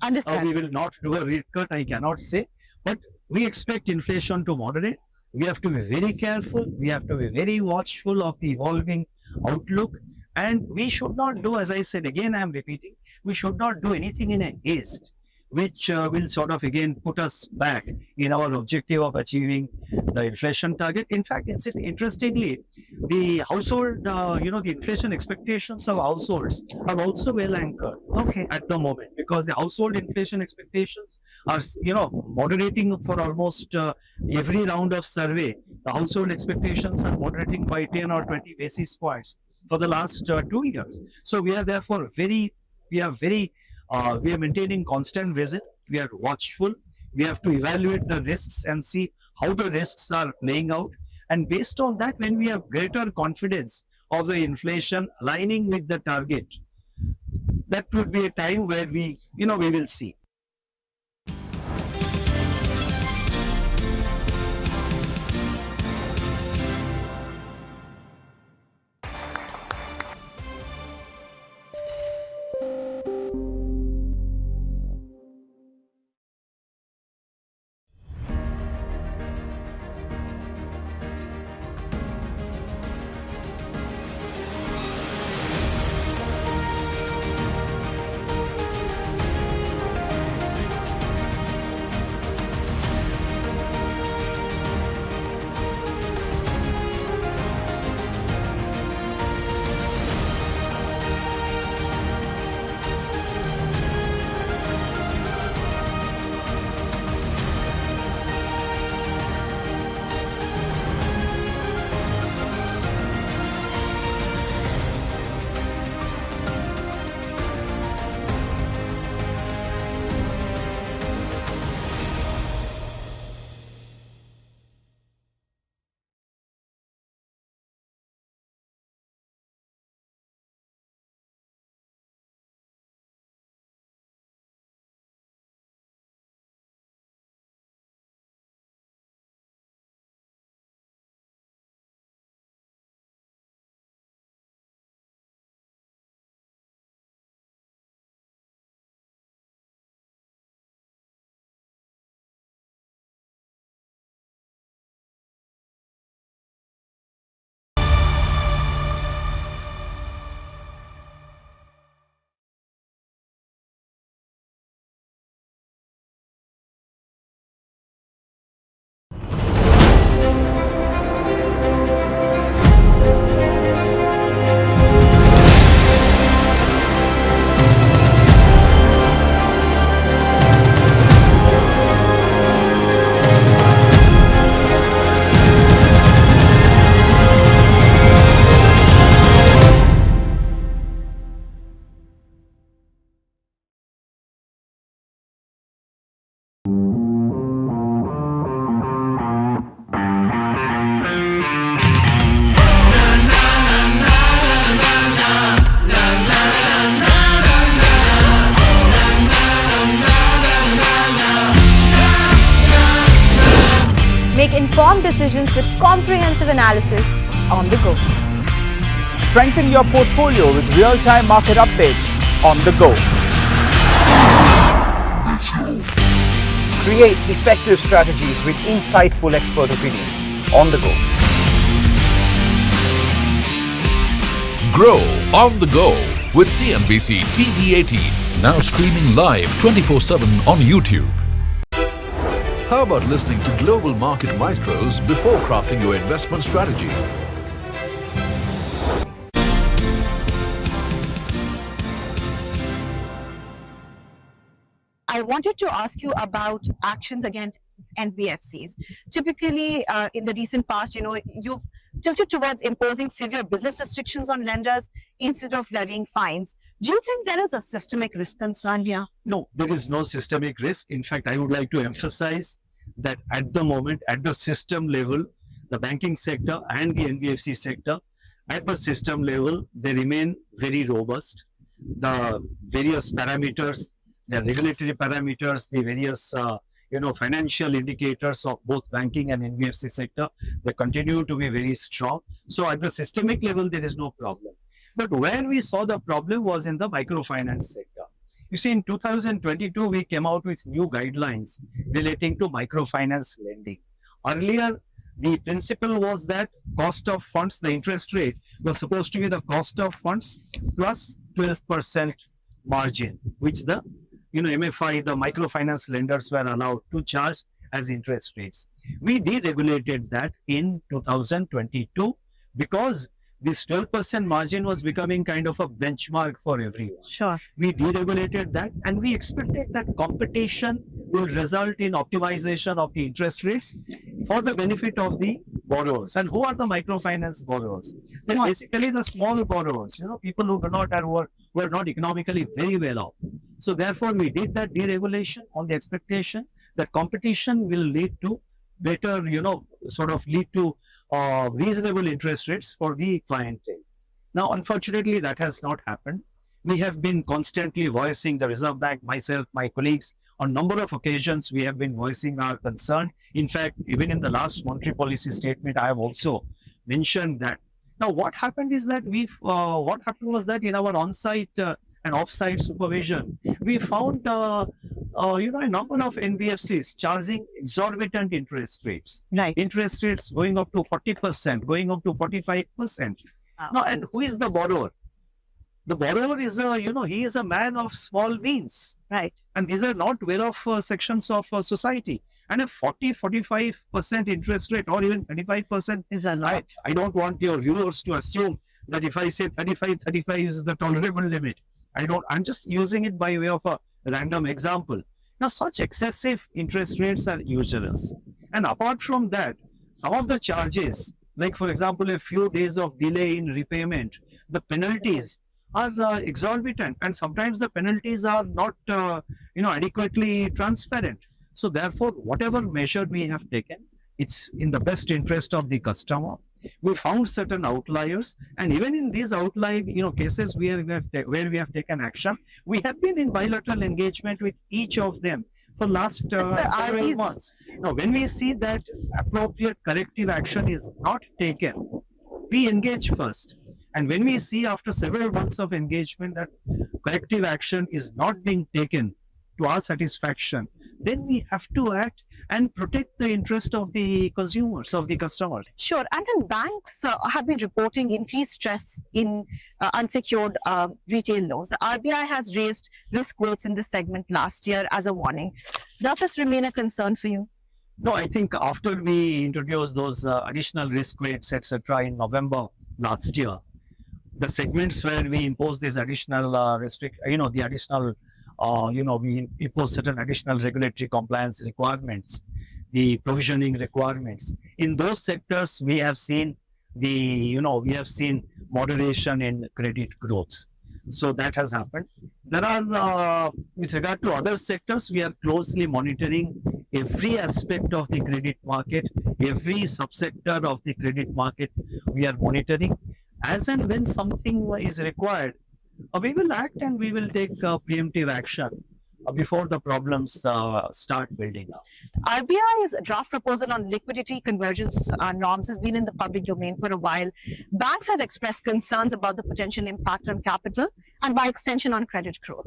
we will not do a rate cut. I cannot say, but we expect inflation to moderate. We have to be very careful. We have to be very watchful of the evolving outlook. And we should not do, as I said, again, I am repeating, we should not do anything in a haste, which will sort of again put us back in our objective of achieving the inflation target. In fact, interestingly, the household, the inflation expectations of households are also well anchored at the moment, because the household inflation expectations are, moderating for almost every round of survey. The household expectations are moderating by 10 or 20 basis points for the last 2 years. So we are therefore we are maintaining constant visit. We are watchful. We have to evaluate the risks and see how the risks are playing out. And based on that, when we have greater confidence of the inflation aligning with the target, that would be a time where we will see. Make informed decisions with comprehensive analysis on the go. Strengthen your portfolio with real-time market updates on the go. Create effective strategies with insightful expert opinions on the go. Grow on the go with CNBC TV18, now streaming live 24/7 on YouTube. How about listening to global market maestros before crafting your investment strategy? I wanted to ask you about actions against NBFCs. Typically, in the recent past, you've tilted towards imposing severe business restrictions on lenders instead of levying fines. Do you think there is a systemic risk concern here? No, there is no systemic risk. In fact, I would like to emphasize that at the moment, at the system level, the banking sector and the NBFC sector, at the system level, they remain very robust. The various parameters, the regulatory parameters, the various financial indicators of both banking and NBFC sector, they continue to be very strong. So at the systemic level, there is no problem. But where we saw the problem was in the microfinance sector. You see, in 2022, we came out with new guidelines relating to microfinance lending. Earlier, the principle was that cost of funds, the interest rate was supposed to be the cost of funds plus 12% margin, which the MFI, the microfinance lenders were allowed to charge as interest rates. We deregulated that in 2022 because this 12% margin was becoming kind of a benchmark for everyone. Sure. We deregulated that and we expected that competition will result in optimization of the interest rates for the benefit of the borrowers. And who are the microfinance borrowers? They're basically the small borrowers, people who were not economically very well off. So therefore, we did that deregulation on the expectation that competition will lead to better, lead to reasonable interest rates for the clientele. Now, unfortunately, that has not happened. We have been constantly voicing, the Reserve Bank, myself, my colleagues, on a number of occasions, we have been voicing our concern. In fact, even in the last monetary policy statement, I have also mentioned that. Now, what happened is that what happened was that in our on-site and off-site supervision, we found a number of NBFCs charging exorbitant interest rates. Right. Interest rates going up to 40%, going up to 45%. Wow. Now, and who is the borrower? The borrower is he is a man of small means. Right. And these are not well-off sections of society. And a 40-45% interest rate or even 35% is a lot. I don't want your viewers to assume that if I say 35 is the tolerable limit. I'm just using it by way of a random example. Now, such excessive interest rates are usurious. And apart from that, some of the charges, like for example, a few days of delay in repayment, the penalties are exorbitant, and sometimes the penalties are not adequately transparent. So therefore, whatever measure we have taken, it's in the best interest of the customer. We found certain outliers, and even in these outlier cases where we have taken action, we have been in bilateral engagement with each of them for last several months. Now, when we see that appropriate corrective action is not taken, we engage first. And when we see after several months of engagement that corrective action is not being taken to our satisfaction, then we have to act and protect the interest of the consumers, of the customers. Sure. And then banks have been reporting increased stress in unsecured retail loans. The RBI has raised risk weights in this segment last year as a warning. Does this remain a concern for you? No, I think after we introduced those additional risk weights, etc., in November last year, the segments where we imposed this additional we impose certain additional regulatory compliance requirements, the provisioning requirements. In those sectors, we have seen moderation in credit growth. So that has happened. There are, with regard to other sectors, we are closely monitoring every aspect of the credit market, every subsector of the credit market we are monitoring. As and when something is required, we will act and we will take preemptive action before the problems start building up. RBI's draft proposal on liquidity convergence norms has been in the public domain for a while. Banks have expressed concerns about the potential impact on capital and by extension on credit growth.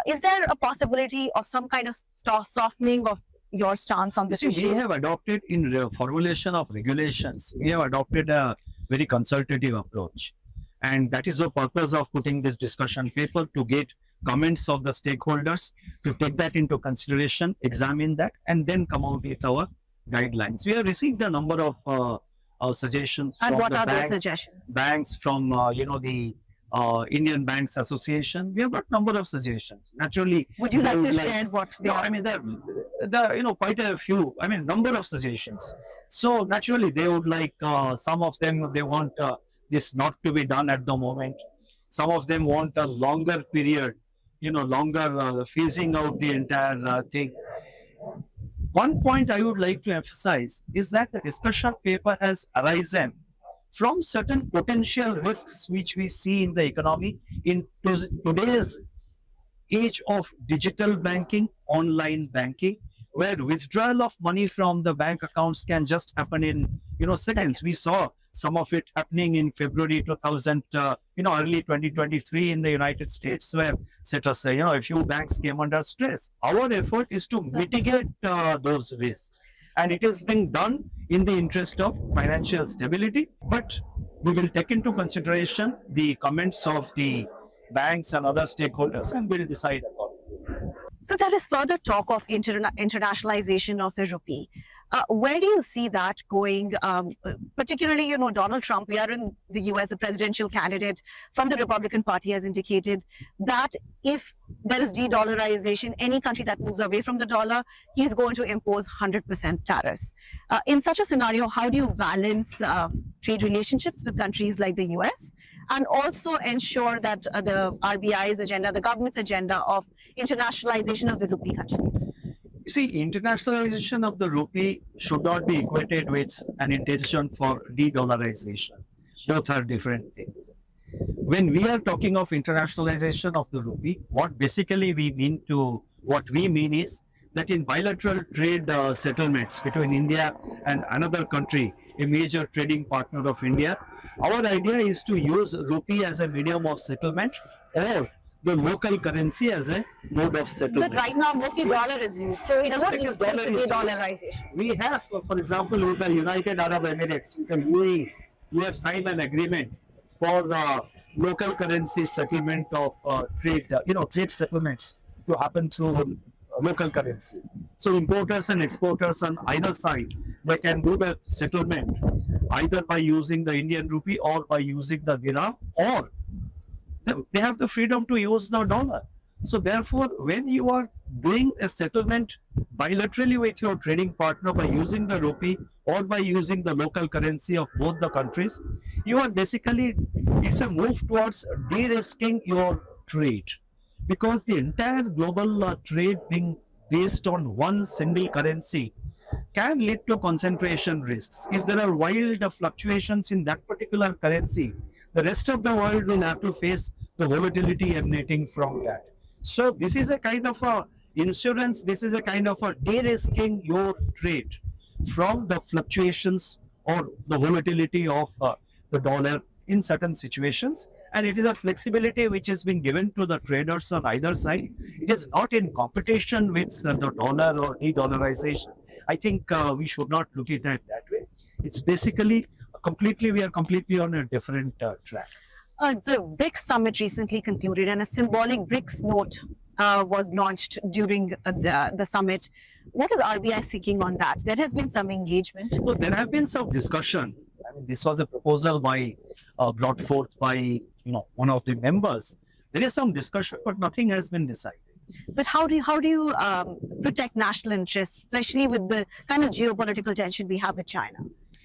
Is there a possibility of some kind of softening of your stance on this issue? We have adopted in the formulation of regulations, we have adopted a very consultative approach. And that is the purpose of putting this discussion paper, to get comments of the stakeholders, to take that into consideration, examine that, and then come out with our guidelines. We have received a number of suggestions and from what the are banks, those suggestions? Banks from the Indian Banks Association. We have got a number of suggestions. Naturally, would you like to share what they are? I mean, there are quite a few. I mean, number of suggestions. So naturally, they would like some of them. They want this not to be done at the moment. Some of them want a longer period, longer phasing out the entire thing. One point I would like to emphasize is that the discussion paper has arisen from certain potential risks which we see in the economy in today's age of digital banking, online banking, where withdrawal of money from the bank accounts can just happen in seconds. We saw some of it happening in February 2000, early 2023 in the United States, where a few banks came under stress. Our effort is to mitigate those risks, and it is being done in the interest of financial stability. But we will take into consideration the comments of the banks and other stakeholders, and we'll decide accordingly. So there is further talk of internationalization of the rupee. Where do you see that going? Particularly, Donald Trump, we are in the US, the presidential candidate from the Republican Party has indicated that if there is de-dollarization, any country that moves away from the dollar, he's going to impose 100% tariffs. In such a scenario, how do you balance trade relationships with countries like the US and also ensure that the RBI's agenda, the government's agenda of internationalization of the rupee continues? You see, internationalization of the rupee should not be equated with an intention for de-dollarization. Both are different things. When we are talking of internationalization of the rupee, what basically we mean is that in bilateral trade settlements between India and another country, a major trading partner of India, our idea is to use rupee as a medium of settlement, or the local currency as a mode of settlement. But right now, mostly dollar is used, so it doesn't need de-dollarization. We have, for example, with the United Arab Emirates, the UAE, we have signed an agreement for the local currency settlement of trade settlements to happen through local currency. So importers and exporters on either side, they can do the settlement either by using the Indian rupee or by using the dirham, or they have the freedom to use the dollar. So therefore, when you are doing a settlement bilaterally with your trading partner by using the rupee or by using the local currency of both the countries, you are basically, it's a move towards de-risking your trade, because the entire global trade being based on one single currency can lead to concentration risks. If there are wild fluctuations in that particular currency, the rest of the world will have to face the volatility emanating from that. So this is a kind of a insurance, this is a kind of a de-risking your trade from the fluctuations or the volatility of the dollar in certain situations. And it is a flexibility which has been given to the traders on either side. It is not in competition with the dollar or de-dollarization. I think we should not look at it that way. It's basically we are completely on a different track. The BRICS summit recently concluded, and a symbolic BRICS note was launched during the summit. What is RBI seeking on that? There has been some engagement. Well, there have been some discussion. I mean, this was a proposal brought forth by one of the members. There is some discussion, but nothing has been decided. But how do you protect national interests, especially with the kind of geopolitical tension we have with China?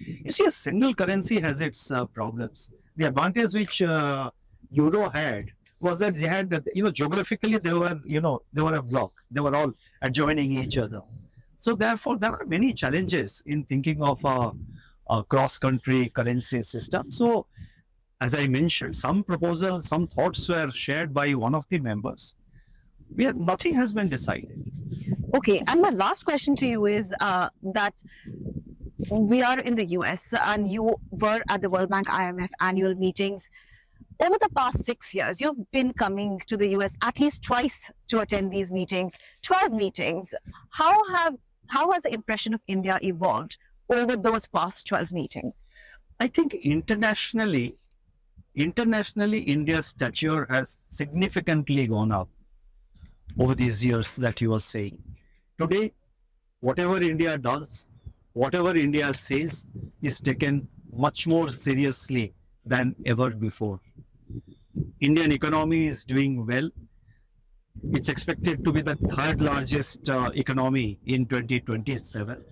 You see, a single currency has its problems. The advantage which Euro had was that they had, geographically they were a block. They were all adjoining each other. So therefore, there are many challenges in thinking of a cross-country currency system. So, as I mentioned, some proposals, some thoughts were shared by one of the members. Nothing has been decided. Okay, and my last question to you is that we are in the US and you were at the World Bank IMF annual meetings. Over the past 6 years, you've been coming to the US at least twice to attend these meetings, 12 meetings. How has the impression of India evolved over those past 12 meetings? I think internationally, India's stature has significantly gone up over these years that you were saying. Today, whatever India does, whatever India says is taken much more seriously than ever before. Indian economy is doing well. It's expected to be the third largest economy in 2027.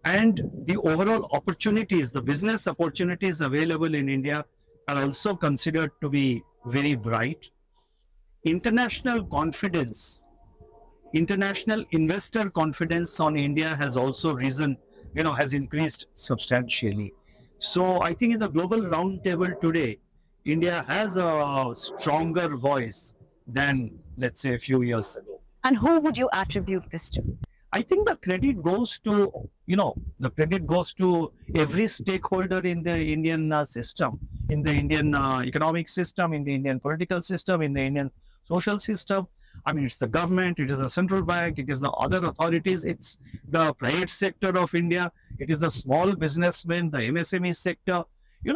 And the overall opportunities, the business opportunities available in India are also considered to be very bright. International confidence, international investor confidence on India has also risen, has increased substantially. So I think in the global roundtable today, India has a stronger voice than, let's say, a few years ago. And who would you attribute this to? I think the credit goes to, every stakeholder in the Indian system, in the Indian economic system, in the Indian political system, in the Indian social system. I mean, it's the government, it is the central bank, it is the other authorities, it's the private sector of India, it is the small businessmen, the MSME sector.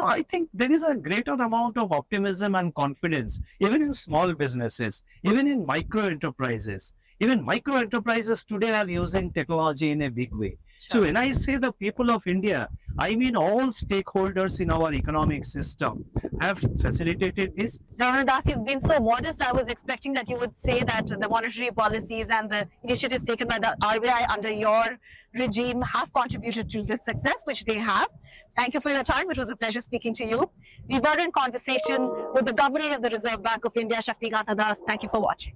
I think there is a greater amount of optimism and confidence, even in small businesses, even in micro enterprises. Even micro enterprises today are using technology in a big way. So when I say the people of India, I mean all stakeholders in our economic system have facilitated this. Governor Das, you've been so modest. I was expecting that you would say that the monetary policies and the initiatives taken by the RBI under your regime have contributed to this success, which they have. Thank you for your time. It was a pleasure speaking to you. We were in conversation with the Governor of the Reserve Bank of India, Shaktikanta Das. Thank you for watching.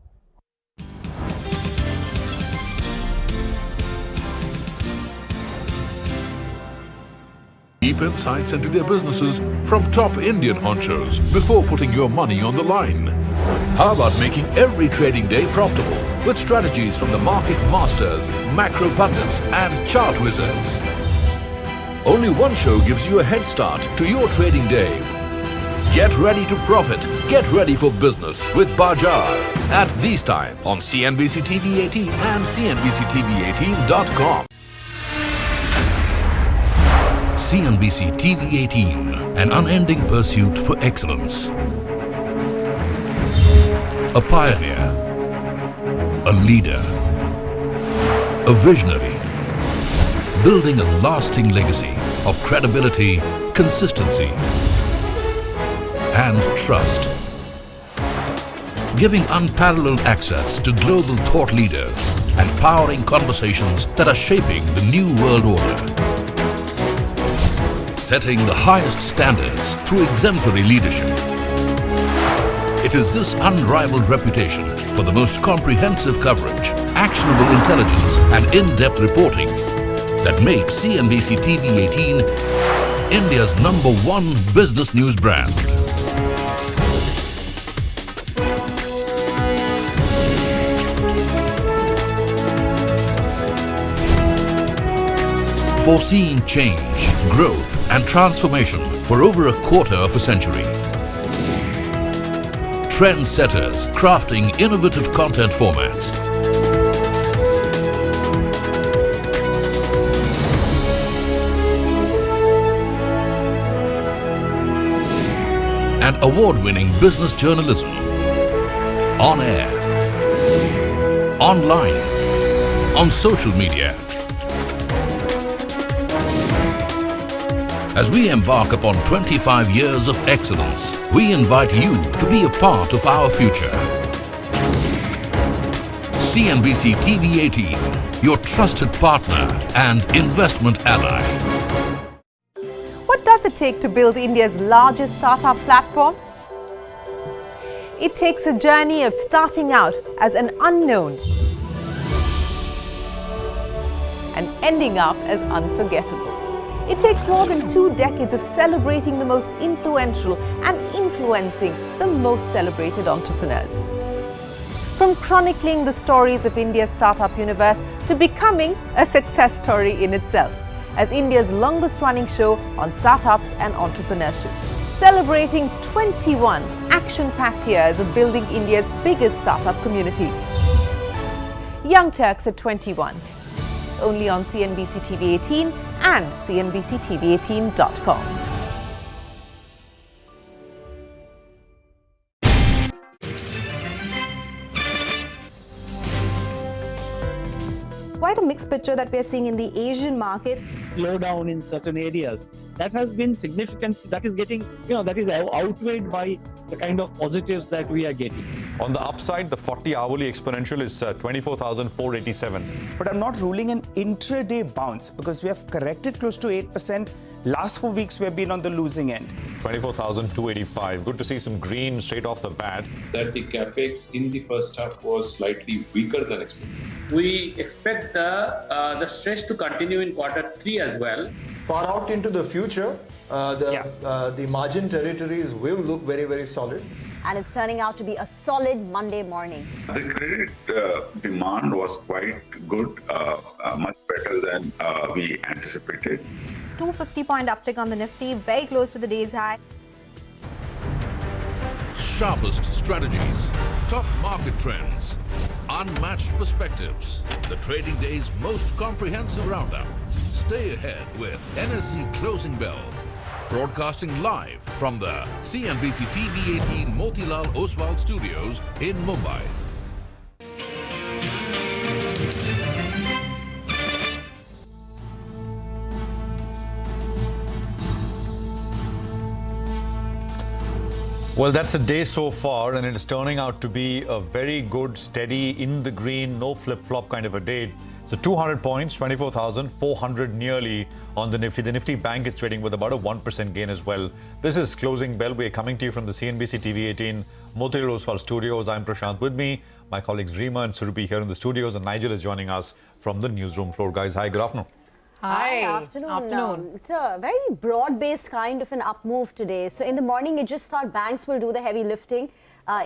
Deep insights into their businesses from top Indian honchos before putting your money on the line. How about making every trading day profitable with strategies from the market masters, macro pundits and chart wizards? Only one show gives you a head start to your trading day. Get ready to profit. Get ready for business with Bajaj at these times on CNBC TV18 and CNBC TV18.com. CNBC TV18, an unending pursuit for excellence. A pioneer, a leader, a visionary, building a lasting legacy of credibility, consistency, and trust. Giving unparalleled access to global thought leaders and powering conversations that are shaping the new world order. Setting the highest standards through exemplary leadership. It is this unrivaled reputation for the most comprehensive coverage, actionable intelligence and in-depth reporting that makes CNBC TV18 India's #1 business news brand. Foreseeing change, growth and transformation for over a quarter of a century. Trendsetters crafting innovative content formats. And award-winning business journalism. On air, online, on social media. As we embark upon 25 years of excellence, we invite you to be a part of our future. CNBC TV18, your trusted partner and investment ally. What does it take to build India's largest startup platform? It takes a journey of starting out as an unknown and ending up as unforgettable. It takes more than 2 decades of celebrating the most influential and influencing the most celebrated entrepreneurs. from chronicling the stories of India's startup universe to becoming a success story in itself, as India's longest-running show on startups and entrepreneurship, celebrating 21 action-packed years of building India's biggest startup community. Young Turks at 21, only on CNBC TV18 and CNBCTV18.com. Quite a mixed picture that we're seeing in the Asian markets. Slowdown in certain areas. That has been significant. That is getting, that is outweighed by the kind of positives that we are getting. On the upside, the 40-hourly exponential is 24,487. But I'm not ruling an intraday bounce because we have corrected close to 8%. Last 4 weeks, we have been on the losing end. 24,285. Good to see some green straight off the bat. That the capex in the first half was slightly weaker than expected. We expect the stress to continue in Q3 as well. Far out into the future, the margin territories will look very, very solid. And it's turning out to be a solid Monday morning. The credit demand was quite good, much better than we anticipated. 250-point uptick on the Nifty, very close to the day's high. Sharpest strategies, top market trends, unmatched perspectives. The trading day's most comprehensive roundup. Stay ahead with NSE Closing Bell. Broadcasting live from the CNBC TV18 Motilal Oswal Studios in Mumbai. Well, that's the day so far, and it is turning out to be a very good, steady, in the green, no flip-flop kind of a day. So 200 points, 24,400 nearly on the Nifty. The Nifty Bank is trading with about a 1% gain as well. This is Closing Bell. We're coming to you from the CNBC TV18 Motilal Oswal Studios. I'm Prashant. With me, my colleagues Rima and Surupi here in the studios, and Nigel is joining us from the newsroom floor. Guys, hi, good afternoon. Hi. Afternoon. It's a very broad-based kind of an up move today. So in the morning, you just thought banks will do the heavy lifting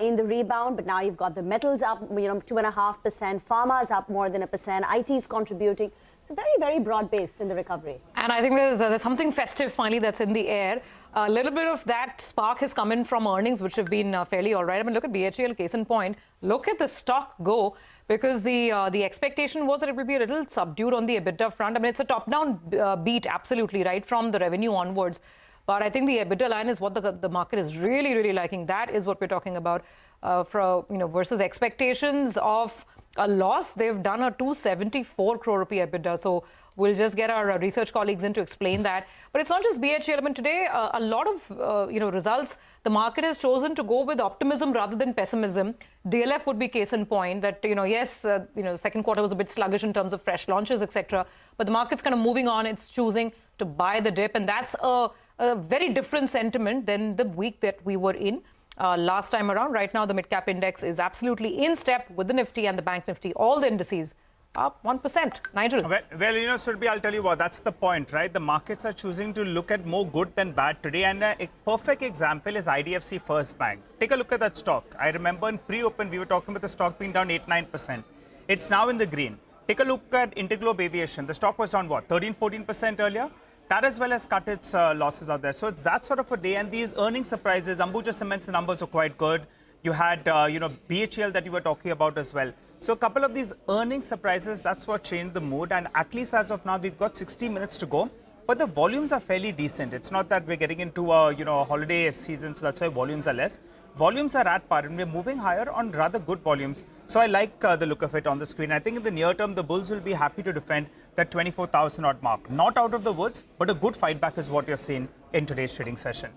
in the rebound, but now you've got the metals up, 2.5%, pharma is up more than 1%, IT is contributing. So very, very broad-based in the recovery. And I think there's something festive finally that's in the air. A little bit of that spark has come in from earnings, which have been fairly all right. I mean, look at BHEL, case in point. Look at the stock go, because the expectation was that it will be a little subdued on the EBITDA front. I mean, it's a top-down beat, absolutely, right from the revenue onwards. But I think the EBITDA line is what the market is really, really liking. That is what we're talking about versus expectations of a loss. They've done a 274 crore rupee EBITDA. So we'll just get our research colleagues in to explain that. But it's not just BHEL. I mean, today, a lot of results, the market has chosen to go with optimism rather than pessimism. DLF would be case in point that, yes, second quarter was a bit sluggish in terms of fresh launches, etc. But the market's kind of moving on. It's choosing to buy the dip. And that's a very different sentiment than the week that we were in last time around. Right now, the midcap index is absolutely in step with the Nifty and the Bank Nifty. All the indices up 1%. Nigel. Well, Surbhi, I'll tell you what, that's the point, right? The markets are choosing to look at more good than bad today. And a perfect example is IDFC First Bank. Take a look at that stock. I remember in pre-open, we were talking about the stock being down 8-9%. It's now in the green. Take a look at Interglobe Aviation. The stock was down, 13-14% earlier? That as well as cut its losses out there. So it's that sort of a day. And these earnings surprises, Ambuja Cement's, the numbers are quite good. You had, BHEL that you were talking about as well. So a couple of these earnings surprises, that's what changed the mood. And at least as of now, we've got 60 minutes to go. But the volumes are fairly decent. It's not that we're getting into a holiday season, so that's why volumes are less. Volumes are at par, and we're moving higher on rather good volumes. So I like the look of it on the screen. I think in the near term, the bulls will be happy to defend that 24,000 odd mark. Not out of the woods, but a good fight back is what you've seen in today's trading session.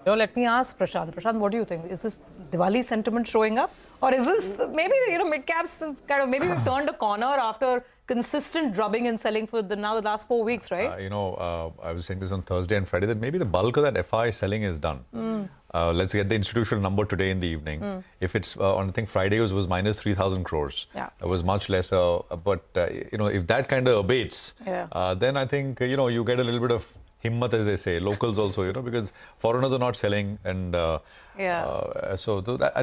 Let me ask Prashant. Prashant, what do you think? Is this Diwali sentiment showing up? Or is this maybe, mid-caps maybe we've turned a corner after consistent drubbing and selling for the last 4 weeks, right? I was saying this on Thursday and Friday that maybe the bulk of that FI selling is done. Let's get the institutional number today in the evening. If it's on, I think Friday was minus 3,000 crores. Yeah. It was much lesser. But, if that kind of abates, then I think, you get a little bit of himmat, as they say, locals also, because foreigners are not selling. And I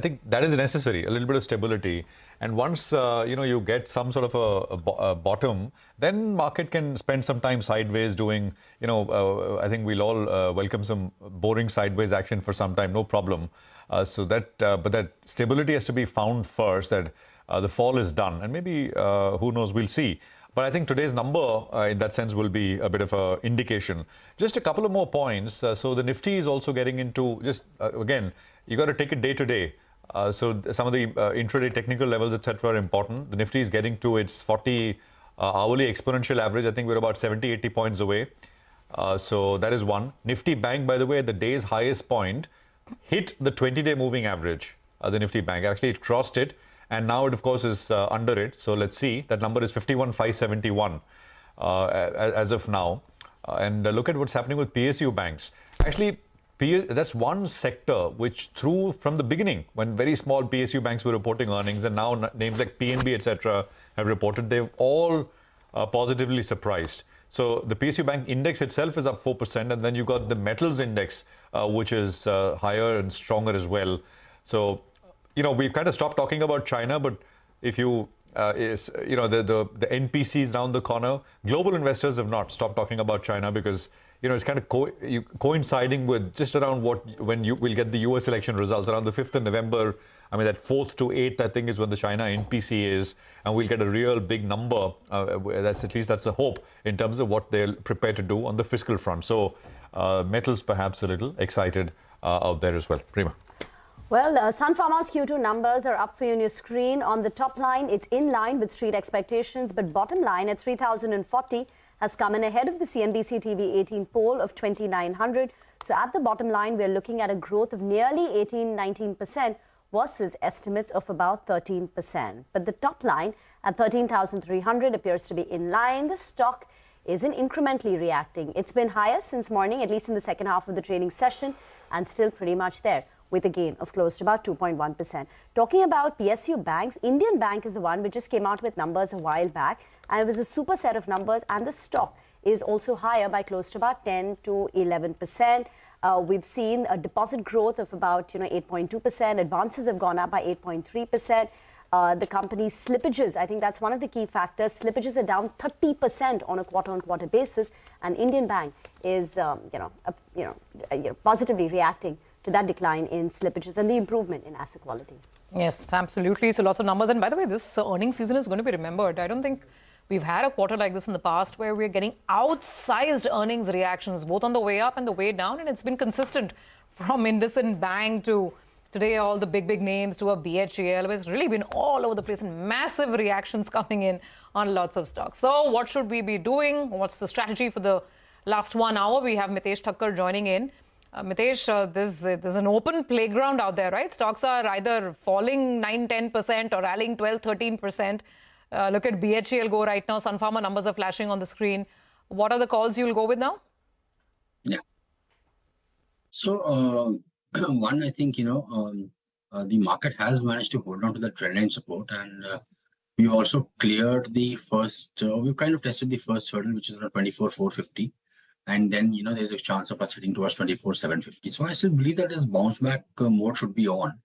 think that is necessary, a little bit of stability. And once, you get some sort of a bottom, then market can spend some time sideways doing, I think we'll all welcome some boring sideways action for some time, no problem. But that stability has to be found first, that the fall is done. And maybe, who knows, we'll see. But I think today's number, in that sense, will be a bit of an indication. Just a couple of more points. So the Nifty is also getting into, again, you got to take it day to day. So some of the intraday technical levels, etc., are important. The Nifty is getting to its 40 hourly exponential average. I think we're about 70, 80 points away. So that is one. Nifty Bank, by the way, at the day's highest point, hit the 20-day moving average. The Nifty Bank, actually, it crossed it. And now it, of course, is under it. So let's see. That number is 51,571 as of now. And look at what's happening with PSU banks. Actually, that's one sector which from the beginning, when very small PSU banks were reporting earnings, and now names like PNB, etc., have reported, they've all positively surprised. So the PSU Bank index itself is up 4%, and then you got the metals index, which is higher and stronger as well. So, we've kind of stopped talking about China, but if the NPC is round the corner, global investors have not stopped talking about China because, it's kind of coinciding with just around when you will get the US election results around the 5th of November. I mean, that 4th to 8th, I think, is when the China NPC is, and we'll get a real big number. That's a hope in terms of what they're prepared to do on the fiscal front. So metals perhaps a little excited out there as well. Prima. Well, Sun Pharma's Q2 numbers are up for you on your screen. On the top line, it's in line with street expectations, but bottom line at 3,040 has come in ahead of the CNBC TV18 poll of 2,900. So at the bottom line, we're looking at a growth of nearly 19% versus estimates of about 13%. But the top line at 13,300 appears to be in line. The stock isn't incrementally reacting. It's been higher since morning, at least in the second half of the trading session, and still pretty much there, with a gain of close to about 2.1%. Talking about PSU banks, Indian Bank is the one which just came out with numbers a while back, and it was a super set of numbers, and the stock is also higher by close to about 10 to 11%. We've seen a deposit growth of about 8.2%. Advances have gone up by 8.3%. The company's slippages, I think that's one of the key factors. Slippages are down 30% on a quarter-on-quarter basis, and Indian Bank is positively reacting to that decline in slippages and the improvement in asset quality. Yes, absolutely. So lots of numbers. And by the way, this earnings season is going to be remembered. I don't think we've had a quarter like this in the past where we're getting outsized earnings reactions, both on the way up and the way down. And it's been consistent from IndusInd Bank to today, all the big names to a BHEL. It's really been all over the place and massive reactions coming in on lots of stocks. So what should we be doing? What's the strategy for the last 1 hour? We have Mitesh Thakkar joining in. Mitesh, there's an open playground out there, right? Stocks are either falling 9-10% or rallying 12-13%. Look at BHEL go right now. Sun Pharma numbers are flashing on the screen. What are the calls you'll go with now? Yeah. So, one, I think, the market has managed to hold on to the trendline support, and we've also cleared the first, we've kind of tested the first hurdle, which is around 24,450. And then, there's a chance of us heading towards 24,750. So I still believe that this bounce back mode should be on.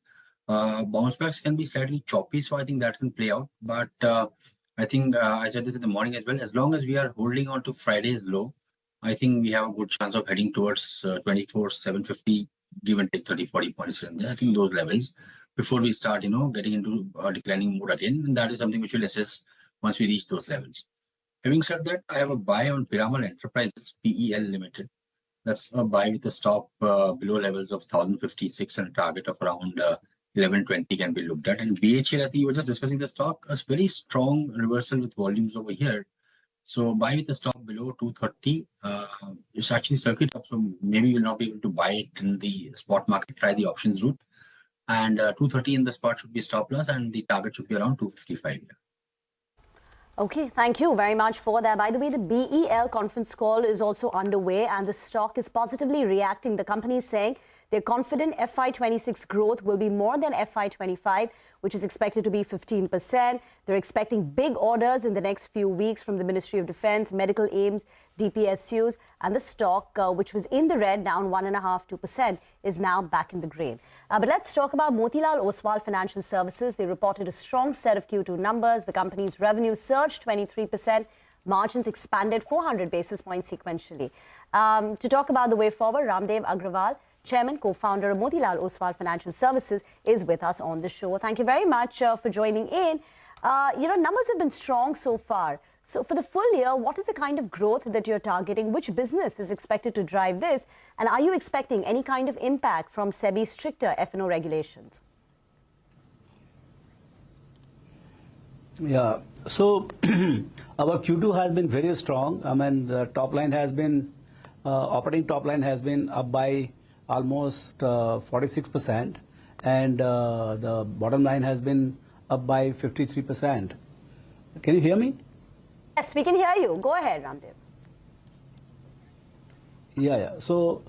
Bounce backs can be slightly choppy, so I think that can play out. But I think I said this in the morning as well, as long as we are holding on to Friday's low, I think we have a good chance of heading towards 24,750, give and take 30-40 points in there. I think those levels before we start, getting into a declining mode again. And that is something which we'll assess once we reach those levels. Having said that, I have a buy on Piramal Enterprises, PEL Limited. That's a buy with a stop below levels of 1,056 and a target of around 1120 can be looked at. And BHEL, I think you were just discussing the stock, a very strong reversal with volumes over here. So buy with a stop below 230. It's actually circuit up, so maybe you'll not be able to buy it in the spot market. Try the options route. And 230 in the spot should be stop loss, and the target should be around 255. Okay, thank you very much for that. By the way, the BEL conference call is also underway and the stock is positively reacting. The company is saying they're confident FY26 growth will be more than FY25, which is expected to be 15%. They're expecting big orders in the next few weeks from the Ministry of Defense, medical aims, DPSUs, and the stock, which was in the red, down 1.5–2%, is now back in the green. But let's talk about Motilal Oswal Financial Services. They reported a strong set of Q2 numbers. The company's revenue surged 23%. Margins expanded 400 basis points sequentially. To talk about the way forward, Ramdev Agrawal, Chairman, co-founder of Motilal Oswal Financial Services, is with us on the show. Thank you very much for joining in. Numbers have been strong so far. So for the full year, what is the kind of growth that you're targeting? Which business is expected to drive this? And are you expecting any kind of impact from SEBI's stricter F&O regulations? Yeah, so our Q2 has been very strong. I mean, the top line has been, operating top line has been up by almost 46%, and the bottom line has been up by 53%. Can you hear me? Yes, we can hear you. Go ahead, Ramdev. Yeah. So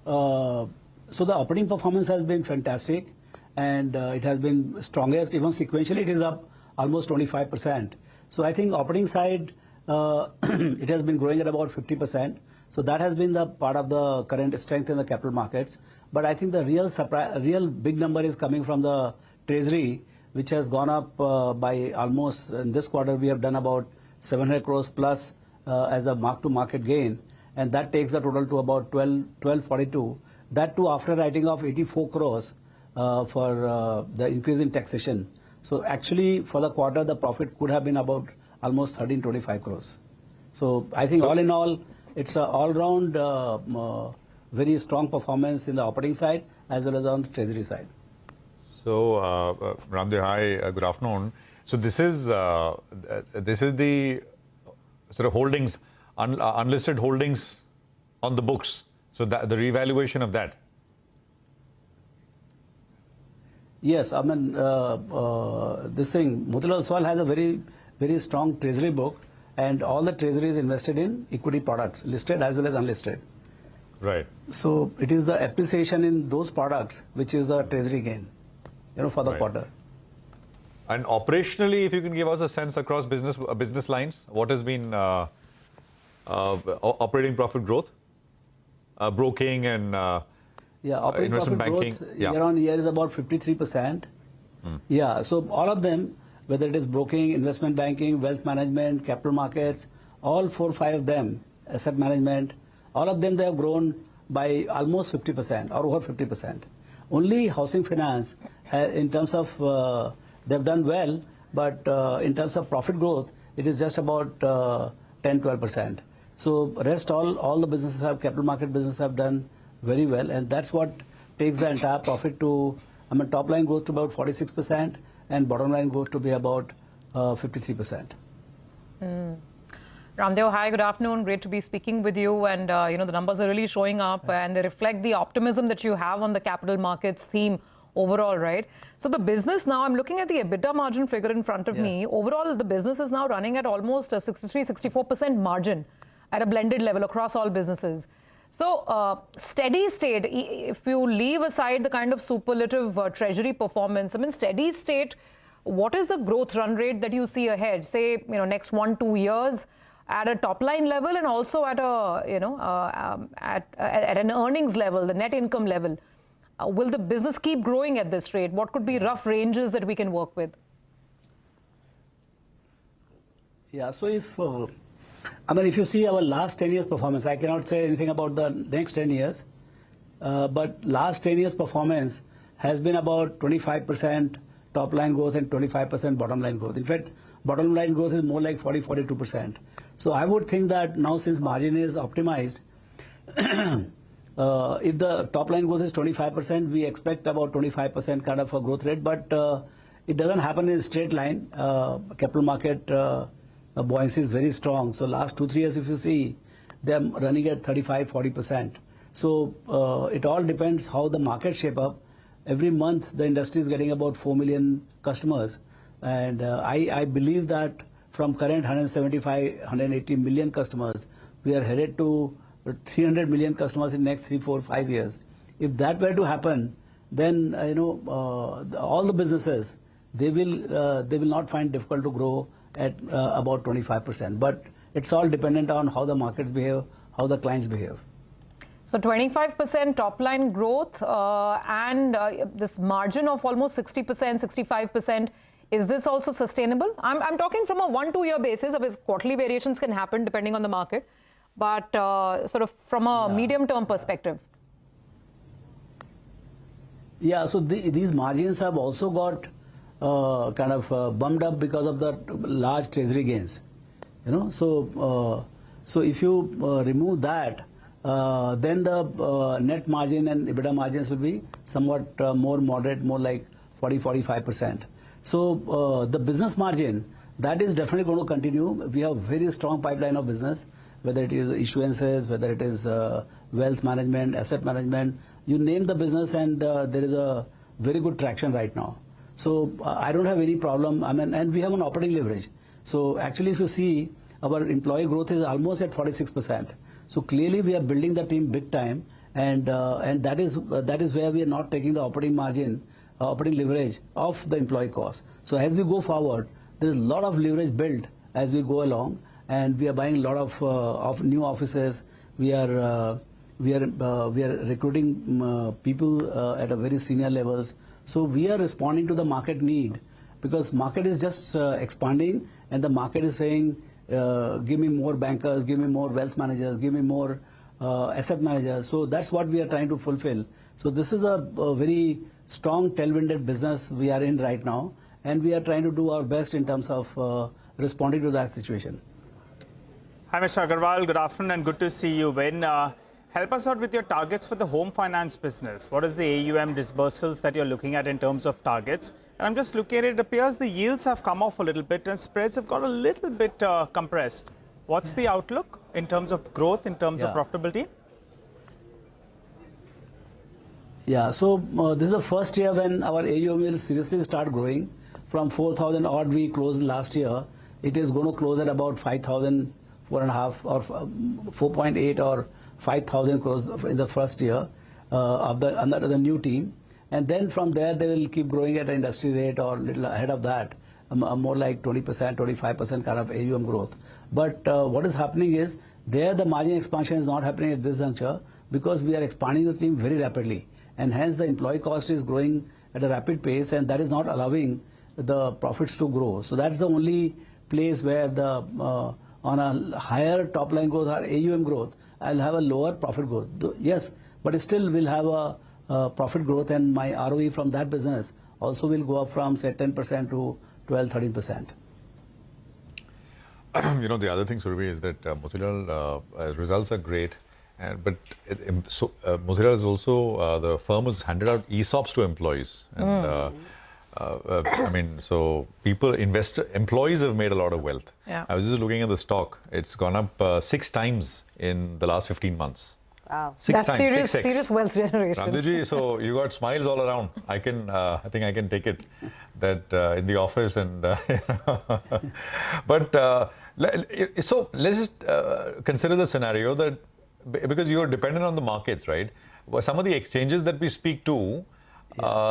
the operating performance has been fantastic, and it has been strongest. Even sequentially, it is up almost 25%. So I think operating side, it has been growing at about 50%. So that has been the part of the current strength in the capital markets. But I think the real big number is coming from the treasury, which has gone up by almost, in this quarter we have done about 700 crores plus as a mark-to-market gain, and that takes the total to about 1242. That too after writing off 84 crores for the increase in taxation. So actually for the quarter the profit could have been about almost 1325 crores. So I think all in all it's an all-round very strong performance in the operating side as well as on the treasury side. So Ramdev, hi, good afternoon. So this is the sort of holdings, unlisted holdings on the books. So the revaluation of that. Yes, I mean this thing, Motilal Oswal has a very strong treasury book, and all the treasury is invested in equity products, listed as well as unlisted. Right. So it is the appreciation in those products which is the treasury gain, for the quarter. And operationally, if you can give us a sense across business lines, what has been operating profit growth, broking and operating investment profit banking? Growth year on year is about 53%. Yeah, so all of them, whether it is broking, investment banking, wealth management, capital markets, all 4-5 of them, asset management, all of them they have grown by almost 50% or over 50%. Only housing finance, in terms of they've done well, but in terms of profit growth, it is just about 10–12%. So rest all the businesses capital market businesses have done very well, and that's what takes the entire profit to, top line growth to about 46%, and bottom line growth to be about 53%. Ramdev, hi, good afternoon. Great to be speaking with you. And, the numbers are really showing up and they reflect the optimism that you have on the capital markets theme overall, right? So the business now, I'm looking at the EBITDA margin figure in front of me. Overall, the business is now running at almost a 63–64% margin at a blended level across all businesses. So steady state, if you leave aside the kind of superlative treasury performance, steady state, what is the growth run rate that you see ahead? Say, next 1–2 years at a top line level and also at a, at an earnings level, the net income level. Will the business keep growing at this rate? What could be rough ranges that we can work with? Yeah, so if you see our last 10 years performance, I cannot say anything about the next 10 years, but last 10 years performance has been about 25% top line growth and 25% bottom line growth. In fact, bottom line growth is more like 40–42%. So I would think that now since margin is optimized, if the top line growth is 25%, we expect about 25% kind of a growth rate, but it doesn't happen in a straight line. Capital market buoyancy is very strong. So last 2–3 years, if you see, they're running at 35–40%. So it all depends how the market shape up. Every month, the industry is getting about 4 million customers. And I believe that from current 175, 180 million customers, we are headed to 300 million customers in next 3, 4, 5 years. If that were to happen, then all the businesses, they will not find difficult to grow at about 25%. But it's all dependent on how the markets behave, how the clients behave. So 25% top line growth and this margin of almost 60%, 65%. Is this also sustainable? I'm talking from a 1-2 year basis. Quarterly variations can happen depending on the market, but sort of from a medium term perspective. Yeah, so these margins have also got kind of bumped up because of the large treasury gains. So if you remove that, then the net margin and EBITDA margins will be somewhat more moderate, more like 40-45%. So the business margin, that is definitely going to continue. We have very strong pipeline of business, whether it is issuances, whether it is wealth management, asset management, you name the business, and there is a very good traction right now. So I don't have any problem. And we have an operating leverage. So actually, if you see, our employee growth is almost at 46%. So clearly, we are building the team big time, and that is where we are not taking the operating margin, operating leverage of the employee cost. So as we go forward, there is a lot of leverage built as we go along, and we are buying a lot of new offices. We are recruiting people at a very senior levels. So we are responding to the market need, because market is just expanding, and the market is saying, give me more bankers, give me more wealth managers, give me more asset managers. So that's what we are trying to fulfill. So this is a very strong tailwinded business we are in right now, and we are trying to do our best in terms of responding to that situation. Hi, Mr. Agarwal. Good afternoon and good to see you. Help us out with your targets for the home finance business. What is the AUM disbursals that you're looking at in terms of targets? And I'm just looking at it, it appears the yields have come off a little bit and spreads have got a little bit compressed. What's the outlook in terms of growth, in terms of profitability? Yeah, so this is the first year when our AUM will seriously start growing. From 4,000 odd we closed last year, it is going to close at about 5,000, 4.5 or 4.8 or 5,000 crores in the first year under the new team. And then from there, they will keep growing at an industry rate or a little ahead of that, more like 20%, 25% kind of AUM growth. But what is happening is, there the margin expansion is not happening at this juncture, because we are expanding the team very rapidly. And hence the employee cost is growing at a rapid pace, and that is not allowing the profits to grow. So that's the only place where on a higher top line growth or AUM growth, I'll have a lower profit growth. Yes, but still will have a profit growth, and my ROE from that business also will go up from say 10% to 12-13%. The other thing, Surabhi, is that Motilal results are great, but Motilal is also the firm has handed out ESOPs to employees, and so employees have made a lot of wealth. Yeah. I was just looking at the stock; it's gone up 6 times in the last 15 months. Wow, 6 times, serious wealth generation. Ramdev, so you got smiles all around. I think I can take it that in the office and but so let's just consider the scenario that because you are dependent on the markets, right? Some of the exchanges that we speak to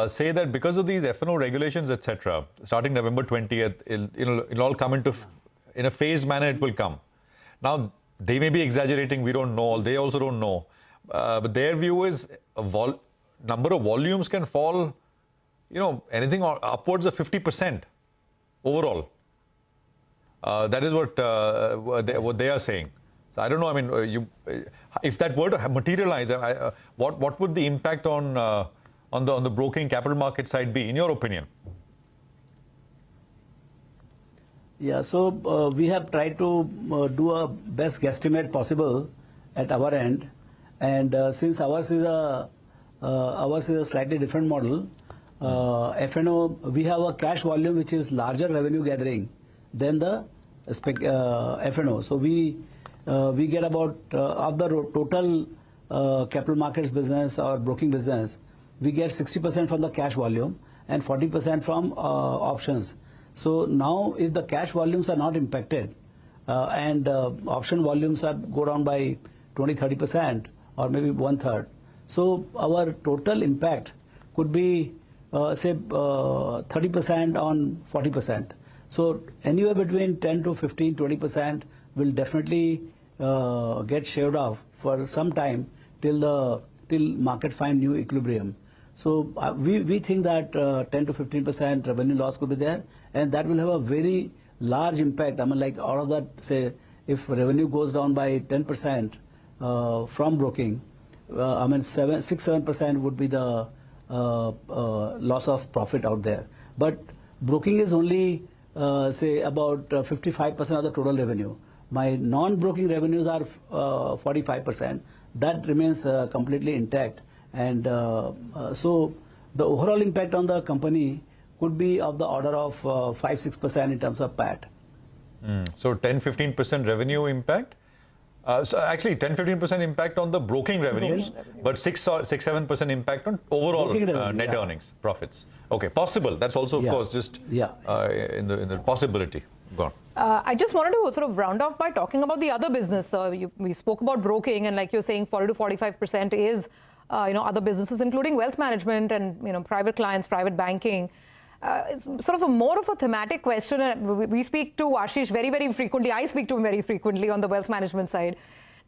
say that because of these F&O regulations, etc., starting November 20th, it'll all come in a phased manner. It will come. Now, they may be exaggerating, we don't know, they also don't know. But their view is number of volumes can fall, anything upwards of 50% overall. That is what they are saying. So I don't know, if that were to materialize, what would the impact on the broking capital market side be, in your opinion? Yeah, so we have tried to do a best guesstimate possible at our end, and since ours is a slightly different model, F&O, we have a cash volume which is larger revenue gathering than the F&O. So we get about of the total capital markets business or broking business, we get 60% from the cash volume and 40% from options. So now if the cash volumes are not impacted and option volumes go down by 20-30% or maybe 1/3, so our total impact could be say 30% on 40%. So anywhere between 10 to 15, 20% will definitely get shaved off for some time till market find new equilibrium. So we think that 10 to 15% revenue loss could be there, and that will have a very large impact. I mean, like out of that, say, if revenue goes down by 10% from broking, I mean 6-7% would be the loss of profit out there. But broking is only say about 55% of the total revenue. My non-broking revenues are 45%. That remains completely intact. And so the overall impact on the company could be of the order of 5-6% in terms of PAT. So 10-15% revenue impact? So actually 10-15% impact on the broking revenues, but 6-7% impact on overall net earnings, profits. Okay, possible. That's also, of course, just in the possibility. Go on. I just wanted to sort of round off by talking about the other business. We spoke about broking, and like you're saying, 40 to 45% is other businesses, including wealth management and private clients, private banking. It's sort of more of a thematic question. We speak to Ashish very, very frequently. I speak to him very frequently on the wealth management side.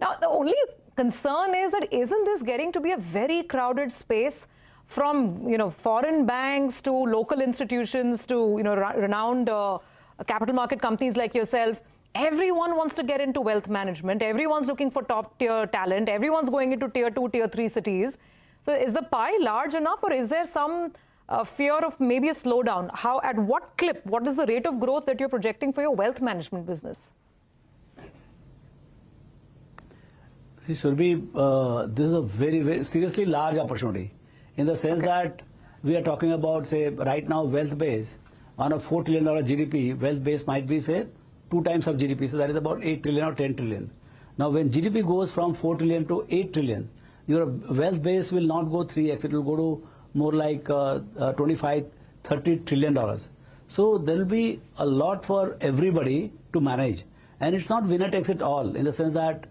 Now, the only concern is that isn't this getting to be a very crowded space from foreign banks to local institutions to renowned capital market companies like yourself? Everyone wants to get into wealth management. Everyone's looking for top tier talent. Everyone's going into tier 2, tier 3 cities. So is the pie large enough, or is there some fear of maybe a slowdown? At what clip, what is the rate of growth that you're projecting for your wealth management business? See, Surbhi, this is a very, very seriously large opportunity in the sense that we are talking about, say, right now, wealth base on a $4 trillion GDP, wealth base might be, say, 2 times of GDP. So that is about 8 trillion or 10 trillion. Now, when GDP goes from 4 trillion to 8 trillion, your wealth base will not go 3x. It will go to more like $25-30 trillion. So there will be a lot for everybody to manage. And it's not winner takes it all in the sense that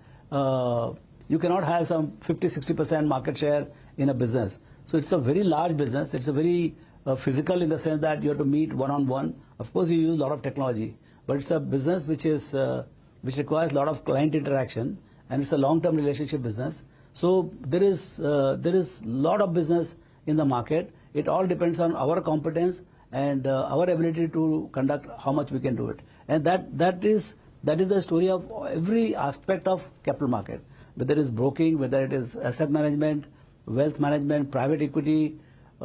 you cannot have some 50-60% market share in a business. So it's a very large business. It's a very physical in the sense that you have to meet one-on-one. Of course, you use a lot of technology. But it's a business which requires a lot of client interaction, and it's a long-term relationship business. So there is a lot of business in the market. It all depends on our competence and our ability to conduct how much we can do it. And that is the story of every aspect of capital market, whether it is broking, whether it is asset management, wealth management, private equity,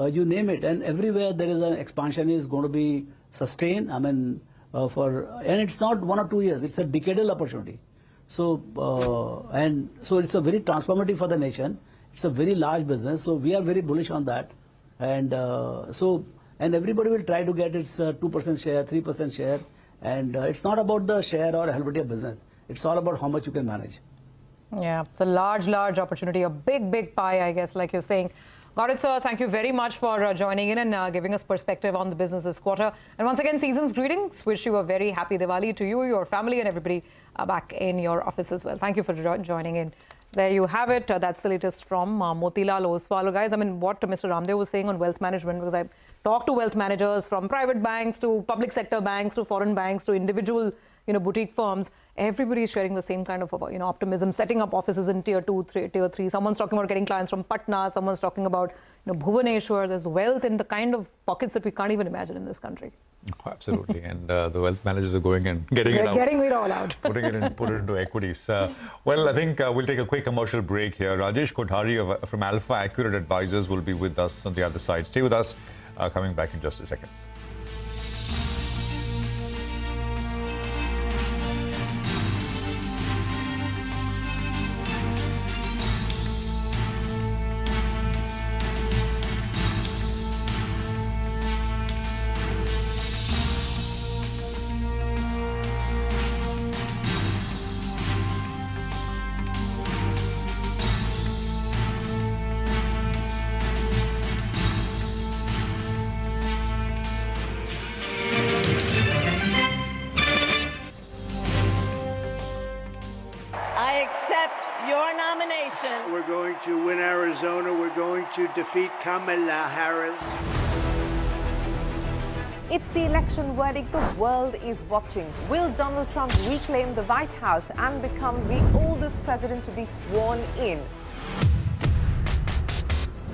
you name it. And everywhere there is an expansion is going to be sustained. I mean, and it's not 1 or 2 years, it's a decadal opportunity. So, so it's a very transformative for the nation. It's a very large business. So we are very bullish on that. And and everybody will try to get its 2% share, 3% share. And it's not about the share or availability of business. It's all about how much you can manage. Yeah, it's a large, large opportunity, a big, big pie, I guess, like you're saying. Got it, sir. Thank you very much for joining in and giving us perspective on the business this quarter. And once again, season's greetings. Wish you a very happy Diwali to you, your family, and everybody back in your office as well. Thank you for joining in. There you have it. That's the latest from Motilal Oswal. Guys, I mean, what Mr. Ramdev was saying on wealth management, because I've talked to wealth managers from private banks to public sector banks to foreign banks to individual boutique firms. Everybody is sharing the same kind of optimism, setting up offices in tier 2, tier 3. Someone's talking about getting clients from Patna. Someone's talking about Bhubaneswar. There's wealth in the kind of pockets that we can't even imagine in this country. Oh, absolutely. And the wealth managers are going and getting it out. Getting it all out. Put it into equities. Well, I think we'll take a quick commercial break here. Rajesh Kothari from Alpha Accurate Advisors will be with us on the other side. Stay with us. Coming back in just a second. accept your nomination. We're going to win Arizona. We're going to defeat Kamala Harris. It's the election verdict the world is watching. Will Donald Trump reclaim the White House and become the oldest president to be sworn in?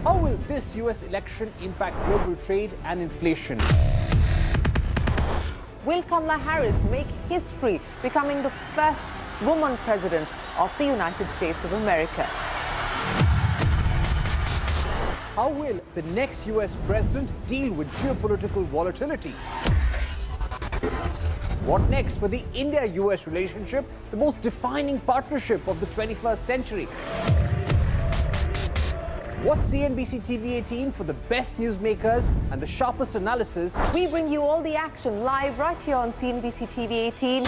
How will this US election impact global trade and inflation? Will Kamala Harris make history, becoming the first woman president of the United States of America? How will the next US president deal with geopolitical volatility? What next for the India-US relationship, the most defining partnership of the 21st century? What's CNBC TV18 for the best newsmakers and the sharpest analysis? We bring you all the action live right here on CNBC TV18.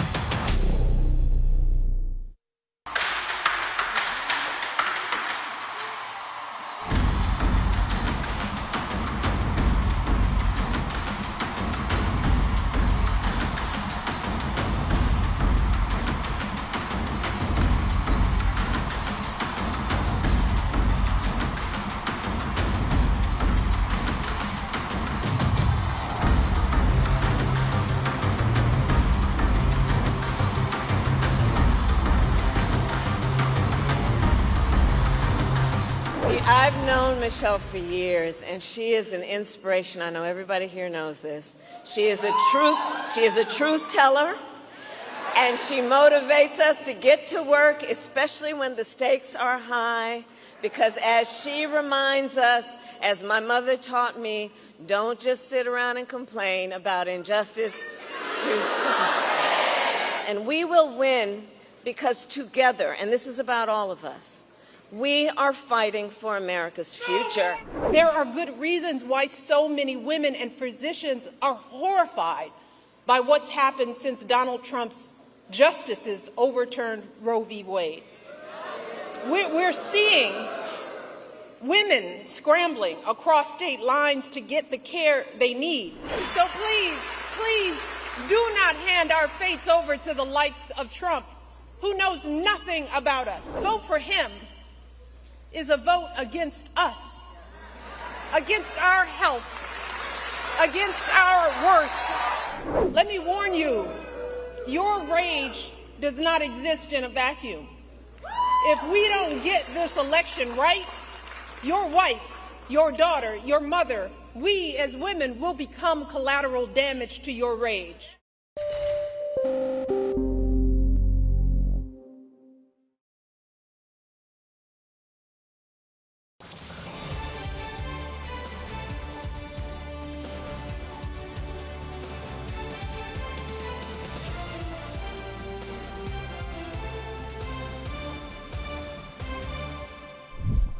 I've known Michelle for years, and she is an inspiration. I know everybody here knows this. She is a truth teller, and she motivates us to get to work, especially when the stakes are high, because as she reminds us, as my mother taught me, don't just sit around and complain about injustice. And we will win because together, and this is about all of us, we are fighting for America's future. There are good reasons why so many women and physicians are horrified by what's happened since Donald Trump's justices overturned Roe v. Wade. We're seeing women scrambling across state lines to get the care they need. So please, do not hand our fates over to the likes of Trump, who knows nothing about us. Vote for him is a vote against us, against our health, against our worth. Let me warn you, your rage does not exist in a vacuum. If we don't get this election right, your wife, your daughter, your mother, we as women will become collateral damage to your rage.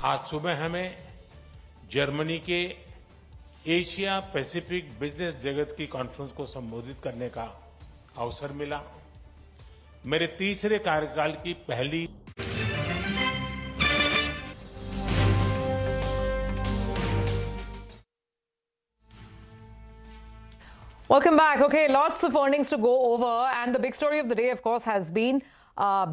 आज सुबह हमें Germany के Asia Pacific business जगत की conference को संबोधित करने का अवसर मिला। मेरे तीसरे कार्यकाल की पहली Welcome back. Okay, lots of earnings to go over, and the big story of the day, of course, has been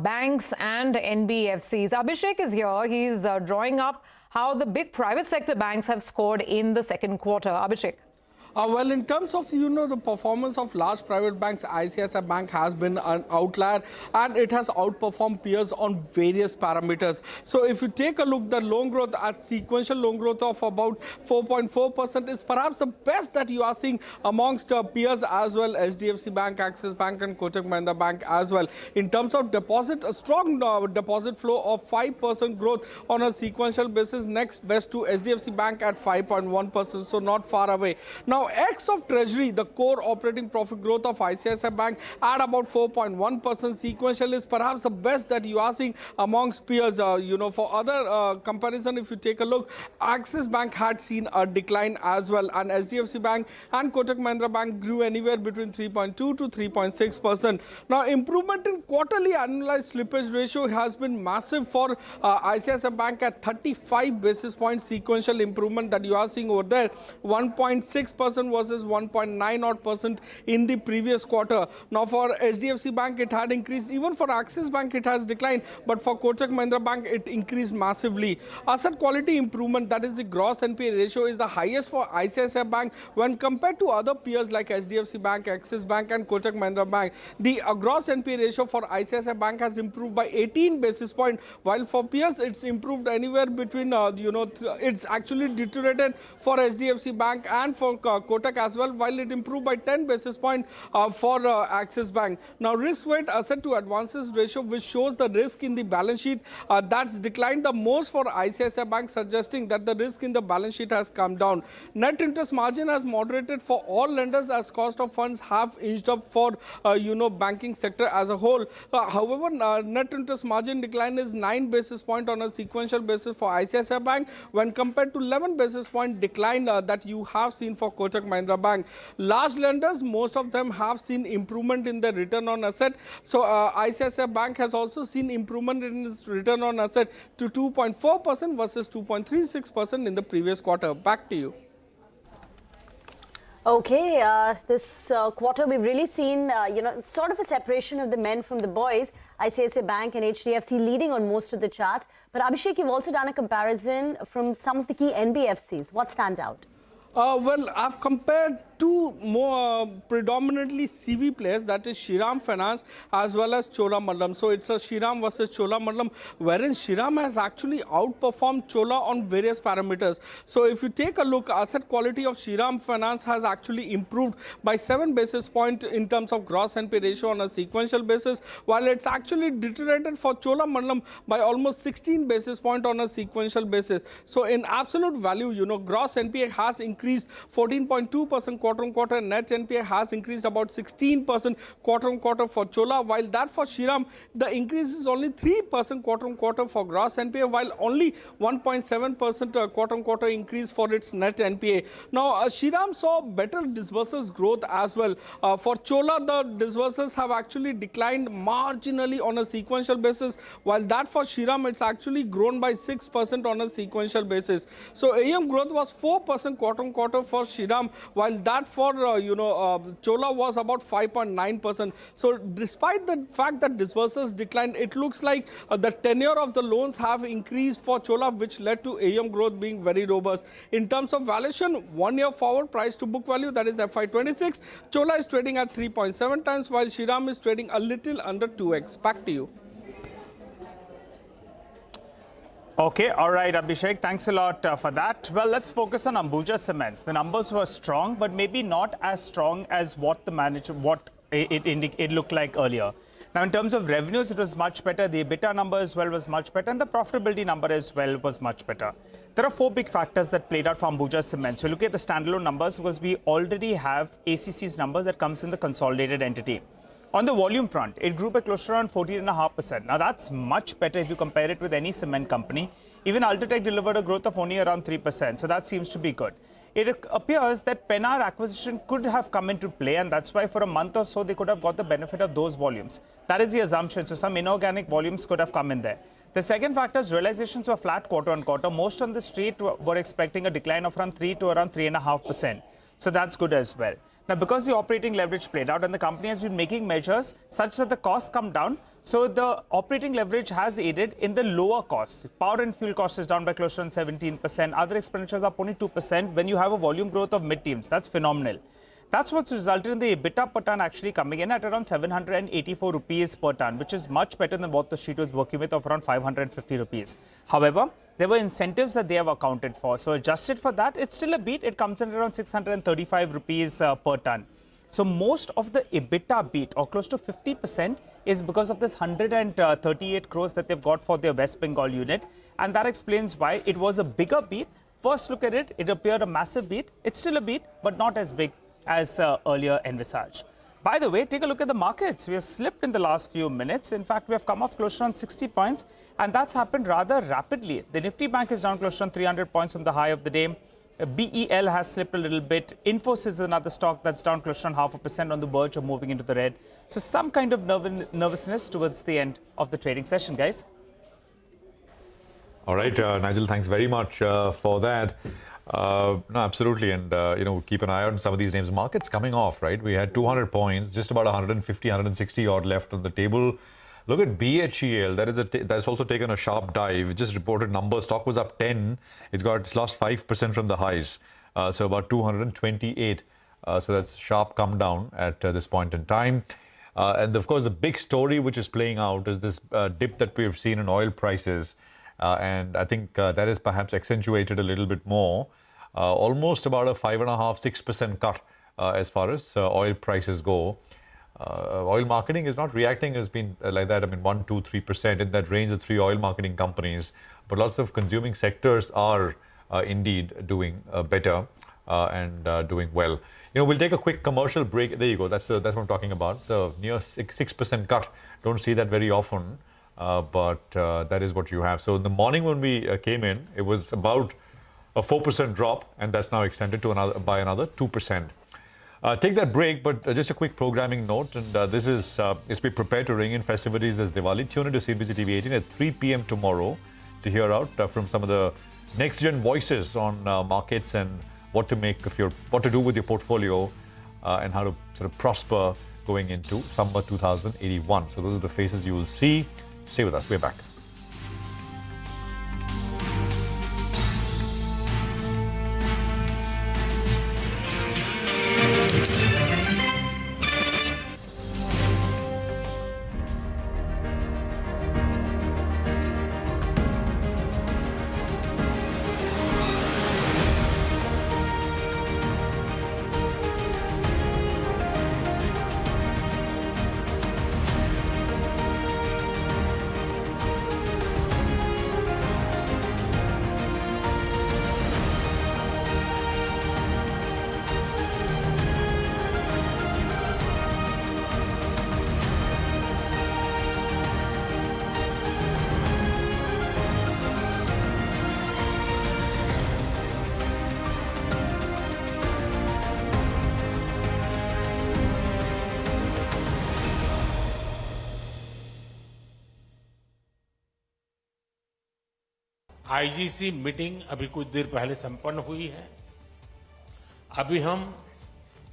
banks and NBFCs. Abhishek is here. He's drawing up how the big private sector banks have scored in the second quarter. Abhishek. Well, in terms of, the performance of large private banks, ICICI Bank has been an outlier and it has outperformed peers on various parameters. So if you take a look, the loan growth at sequential loan growth of about 4.4% is perhaps the best that you are seeing amongst peers as well. HDFC Bank, Axis Bank and Kotak Mahindra Bank as well. In terms of deposit, a strong deposit flow of 5% growth on a sequential basis. Next best to HDFC Bank at 5.1%, so not far away. Now, X of Treasury, the core operating profit growth of ICICI Bank at about 4.1% sequential is perhaps the best that you are seeing amongst peers. For other comparison, if you take a look, Axis Bank had seen a decline as well, and HDFC Bank and Kotak Mahindra Bank grew anywhere between 3.2 to 3.6%. Now, improvement in quarterly annualized slippage ratio has been massive for ICICI Bank at 35 basis points sequential improvement that you are seeing over there, 1.6% 1% versus 1.9 odd percent in the previous quarter. Now for HDFC Bank, it had increased. Even for Axis Bank, it has declined. But for Kotak Mahindra Bank, it increased massively. Asset quality improvement, that is the gross NPA ratio, is the highest for ICICI Bank when compared to other peers like HDFC Bank, Axis Bank and Kotak Mahindra Bank. The gross NPA ratio for ICICI Bank has improved by 18 basis points, while for peers it's improved anywhere between, it's actually deteriorated for HDFC Bank and for Kotak as well, while it improved by 10 basis points for Axis Bank. Now risk weight asset to advances ratio, which shows the risk in the balance sheet, that's declined the most for ICICI Bank, suggesting that the risk in the balance sheet has come down. Net interest margin has moderated for all lenders as cost of funds have inched up for banking sector as a whole. However, net interest margin decline is 9 basis points on a sequential basis for ICICI Bank when compared to 11 basis point decline that you have seen for Kotak Mahindra Bank. Large lenders, most of them have seen improvement in their return on asset. So ICICI Bank has also seen improvement in its return on asset to 2.4% versus 2.36% in the previous quarter. Back to you. Okay, this quarter we've really seen, sort of a separation of the men from the boys. ICICI Bank and HDFC leading on most of the charts. But Abhishek, you've also done a comparison from some of the key NBFCs. What stands out? Well, I've compared two more predominantly CV players, that is Shriram Finance as well as Cholamandalam. So it's a Shriram versus Cholamandalam, wherein Shriram has actually outperformed Chola on various parameters. So if you take a look, asset quality of Shriram Finance has actually improved by 7 basis points in terms of gross NPA ratio on a sequential basis, while it's actually deteriorated for Cholamandalam by almost 16 basis points on a sequential basis. So in absolute value, gross NPA has increased 14.2% quarter-on-quarter. Net NPA has increased about 16% quarter-on-quarter for Chola, while that for Shriram, the increase is only 3% quarter-on-quarter for gross NPA, while only 1.7% quarter-on-quarter increase for its net NPA. Now, Shriram saw better disbursements growth as well. For Chola, the disbursements have actually declined marginally on a sequential basis, while that for Shriram, it's actually grown by 6% on a sequential basis. So, AUM growth was 4% quarter-on-quarter for Shriram, while that for Chola was about 5.9%. So despite the fact that disbursements declined, it looks like the tenure of the loans have increased for Chola, which led to AUM growth being very robust. In terms of valuation, 1 year forward price to book value, that is FY26, Chola is trading at 3.7 times, while Shriram is trading a little under 2x. Back to you. Okay, all right, Abhishek, thanks a lot for that. Well, let's focus on Ambuja Cements. The numbers were strong, but maybe not as strong as what it looked like earlier. Now, in terms of revenues, it was much better. The EBITDA number as well was much better, and the profitability number as well was much better. There are 4 big factors that played out for Ambuja Cements. So look at the standalone numbers, because we already have ACC's numbers that comes in the consolidated entity. On the volume front, it grew by close to around 14.5%. Now, that's much better if you compare it with any cement company. Even Ultratech delivered a growth of only around 3%. So that seems to be good. It appears that Pennar acquisition could have come into play, and that's why for a month or so, they could have got the benefit of those volumes. That is the assumption. So some inorganic volumes could have come in there. The second factor is realizations were flat quarter on quarter. Most on the street were expecting a decline of around 3 to around 3.5%. So that's good as well. Now, because the operating leverage played out and the company has been making measures such that the costs come down, so the operating leverage has aided in the lower costs. Power and fuel cost is down by close to 17%. Other expenditures are up only 2% when you have a volume growth of mid-teens. That's phenomenal. That's what's resulted in the EBITDA per ton actually coming in at around 784 rupees per ton, which is much better than what the street was working with of around 550 rupees. However, there were incentives that they have accounted for. So adjusted for that, it's still a beat. It comes in around 635 rupees per ton. So most of the EBITDA beat, or close to 50%, is because of this 138 crores that they've got for their West Bengal unit. And that explains why it was a bigger beat. First look at it, it appeared a massive beat. It's still a beat, but not as big as earlier envisaged. By the way, take a look at the markets. We have slipped in the last few minutes. In fact, we have come off close to around 60 points, and that's happened rather rapidly. The Nifty Bank is down close to around 300 points from the high of the day. BEL has slipped a little bit. Infosys is another stock that's down close to around 0.5% on the verge of moving into the red. So some kind of nervousness towards the end of the trading session, guys. All right, Nigel, thanks very much for that. No, absolutely. And, keep an eye on some of these names. Markets coming off, right? We had 200 points, just about 150, 160 odd left on the table. Look at BHEL. That's also taken a sharp dive. It just reported numbers. Stock was up 10. It's lost 5% from the highs. So about 228. So that's sharp come down at this point in time. And of course, the big story which is playing out is this dip that we've seen in oil prices. And I think that is perhaps accentuated a little bit more. Almost about a 5.5–6% cut as far as oil prices go. Oil marketing is not reacting, has been like that. I mean, 1%, 2%, 3% in that range of three oil marketing companies. But lots of consuming sectors are indeed doing better and doing well. We'll take a quick commercial break. There you go. That's what I'm talking about. The near 6% cut. Don't see that very often, but that is what you have. So in the morning when we came in, it was about a 4% drop, and that's now extended to by another 2%. Take that break, but just a quick programming note, and this is, be prepared to ring in festivities as Diwali. Tune into CNBC TV18 at 3 p.m. tomorrow to hear out from some of the next-gen voices on markets and what to do with your portfolio and how to sort of prosper going into summer 2081. So those are the faces you will see. Stay with us. We're back. IGC meeting अभी कुछ देर पहले संपन्न हुई है। अभी हम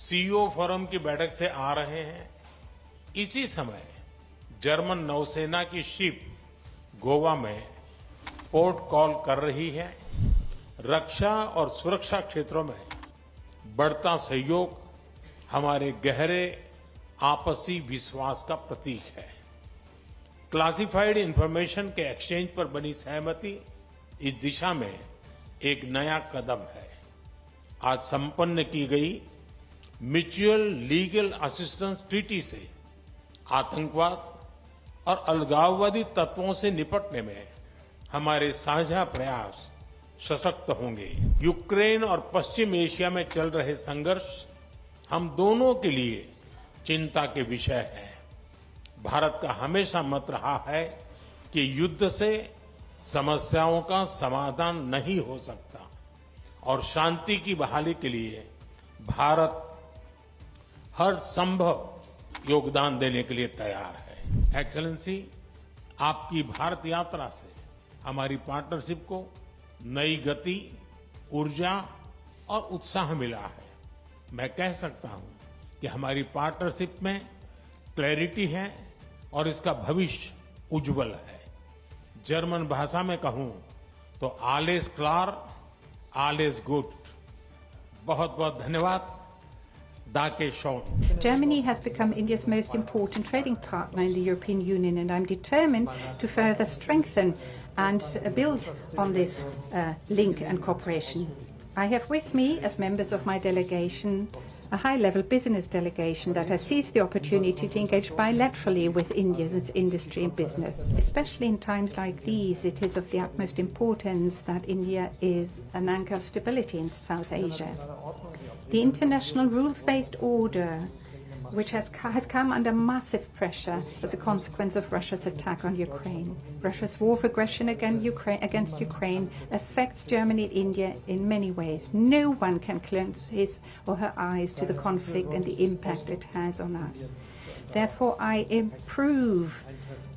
CEO forum की बैठक से आ रहे हैं। इसी समय जर्मन नौसेना की शिप गोवा में पोर्ट कॉल कर रही है। रक्षा और सुरक्षा क्षेत्रों में बढ़ता सहयोग हमारे गहरे आपसी विश्वास का प्रतीक है। क्लासिफाइड इंफॉर्मेशन के एक्सचेंज पर बनी सहमति इस दिशा में एक नया कदम है। आज संपन्न की गई म्यूचुअल लीगल असिस्टेंस ट्रीटी से आतंकवाद और अलगाववादी तत्वों से निपटने में हमारे साझा प्रयास सशक्त होंगे। यूक्रेन और पश्चिम एशिया में चल रहे संघर्ष हम दोनों के लिए चिंता के विषय है। भारत का हमेशा मत रहा है कि युद्ध से समस्याओं का समाधान नहीं हो सकता और शांति की बहाली के लिए भारत हर संभव योगदान देने के लिए तैयार है। एक्सेलेंसी, आपकी भारत यात्रा से हमारी पार्टनरशिप को नई गति, ऊर्जा और उत्साह मिला है। मैं कह सकता हूं कि हमारी पार्टनरशिप में क्लैरिटी है और इसका भविष्य उज्जवल है। जर्मन भाषा में कहूं तो आलेस क्लार, आलेस गुड। बहुत बहुत धन्यवाद। Danke schön. Germany has become India's most important trading partner in the European Union, and I'm determined to further strengthen and build on this link and cooperation. I have with me, as members of my delegation, a high-level business delegation that has seized the opportunity to engage bilaterally with India's industry and business. Especially in times like these, it is of the utmost importance that India is an anchor of stability in South Asia. The international rules-based order, which has come under massive pressure as a consequence of Russia's attack on Ukraine. Russia's war of aggression against Ukraine affects Germany and India in many ways. No one can close his or her eyes to the conflict and the impact it has on us. Therefore, I approve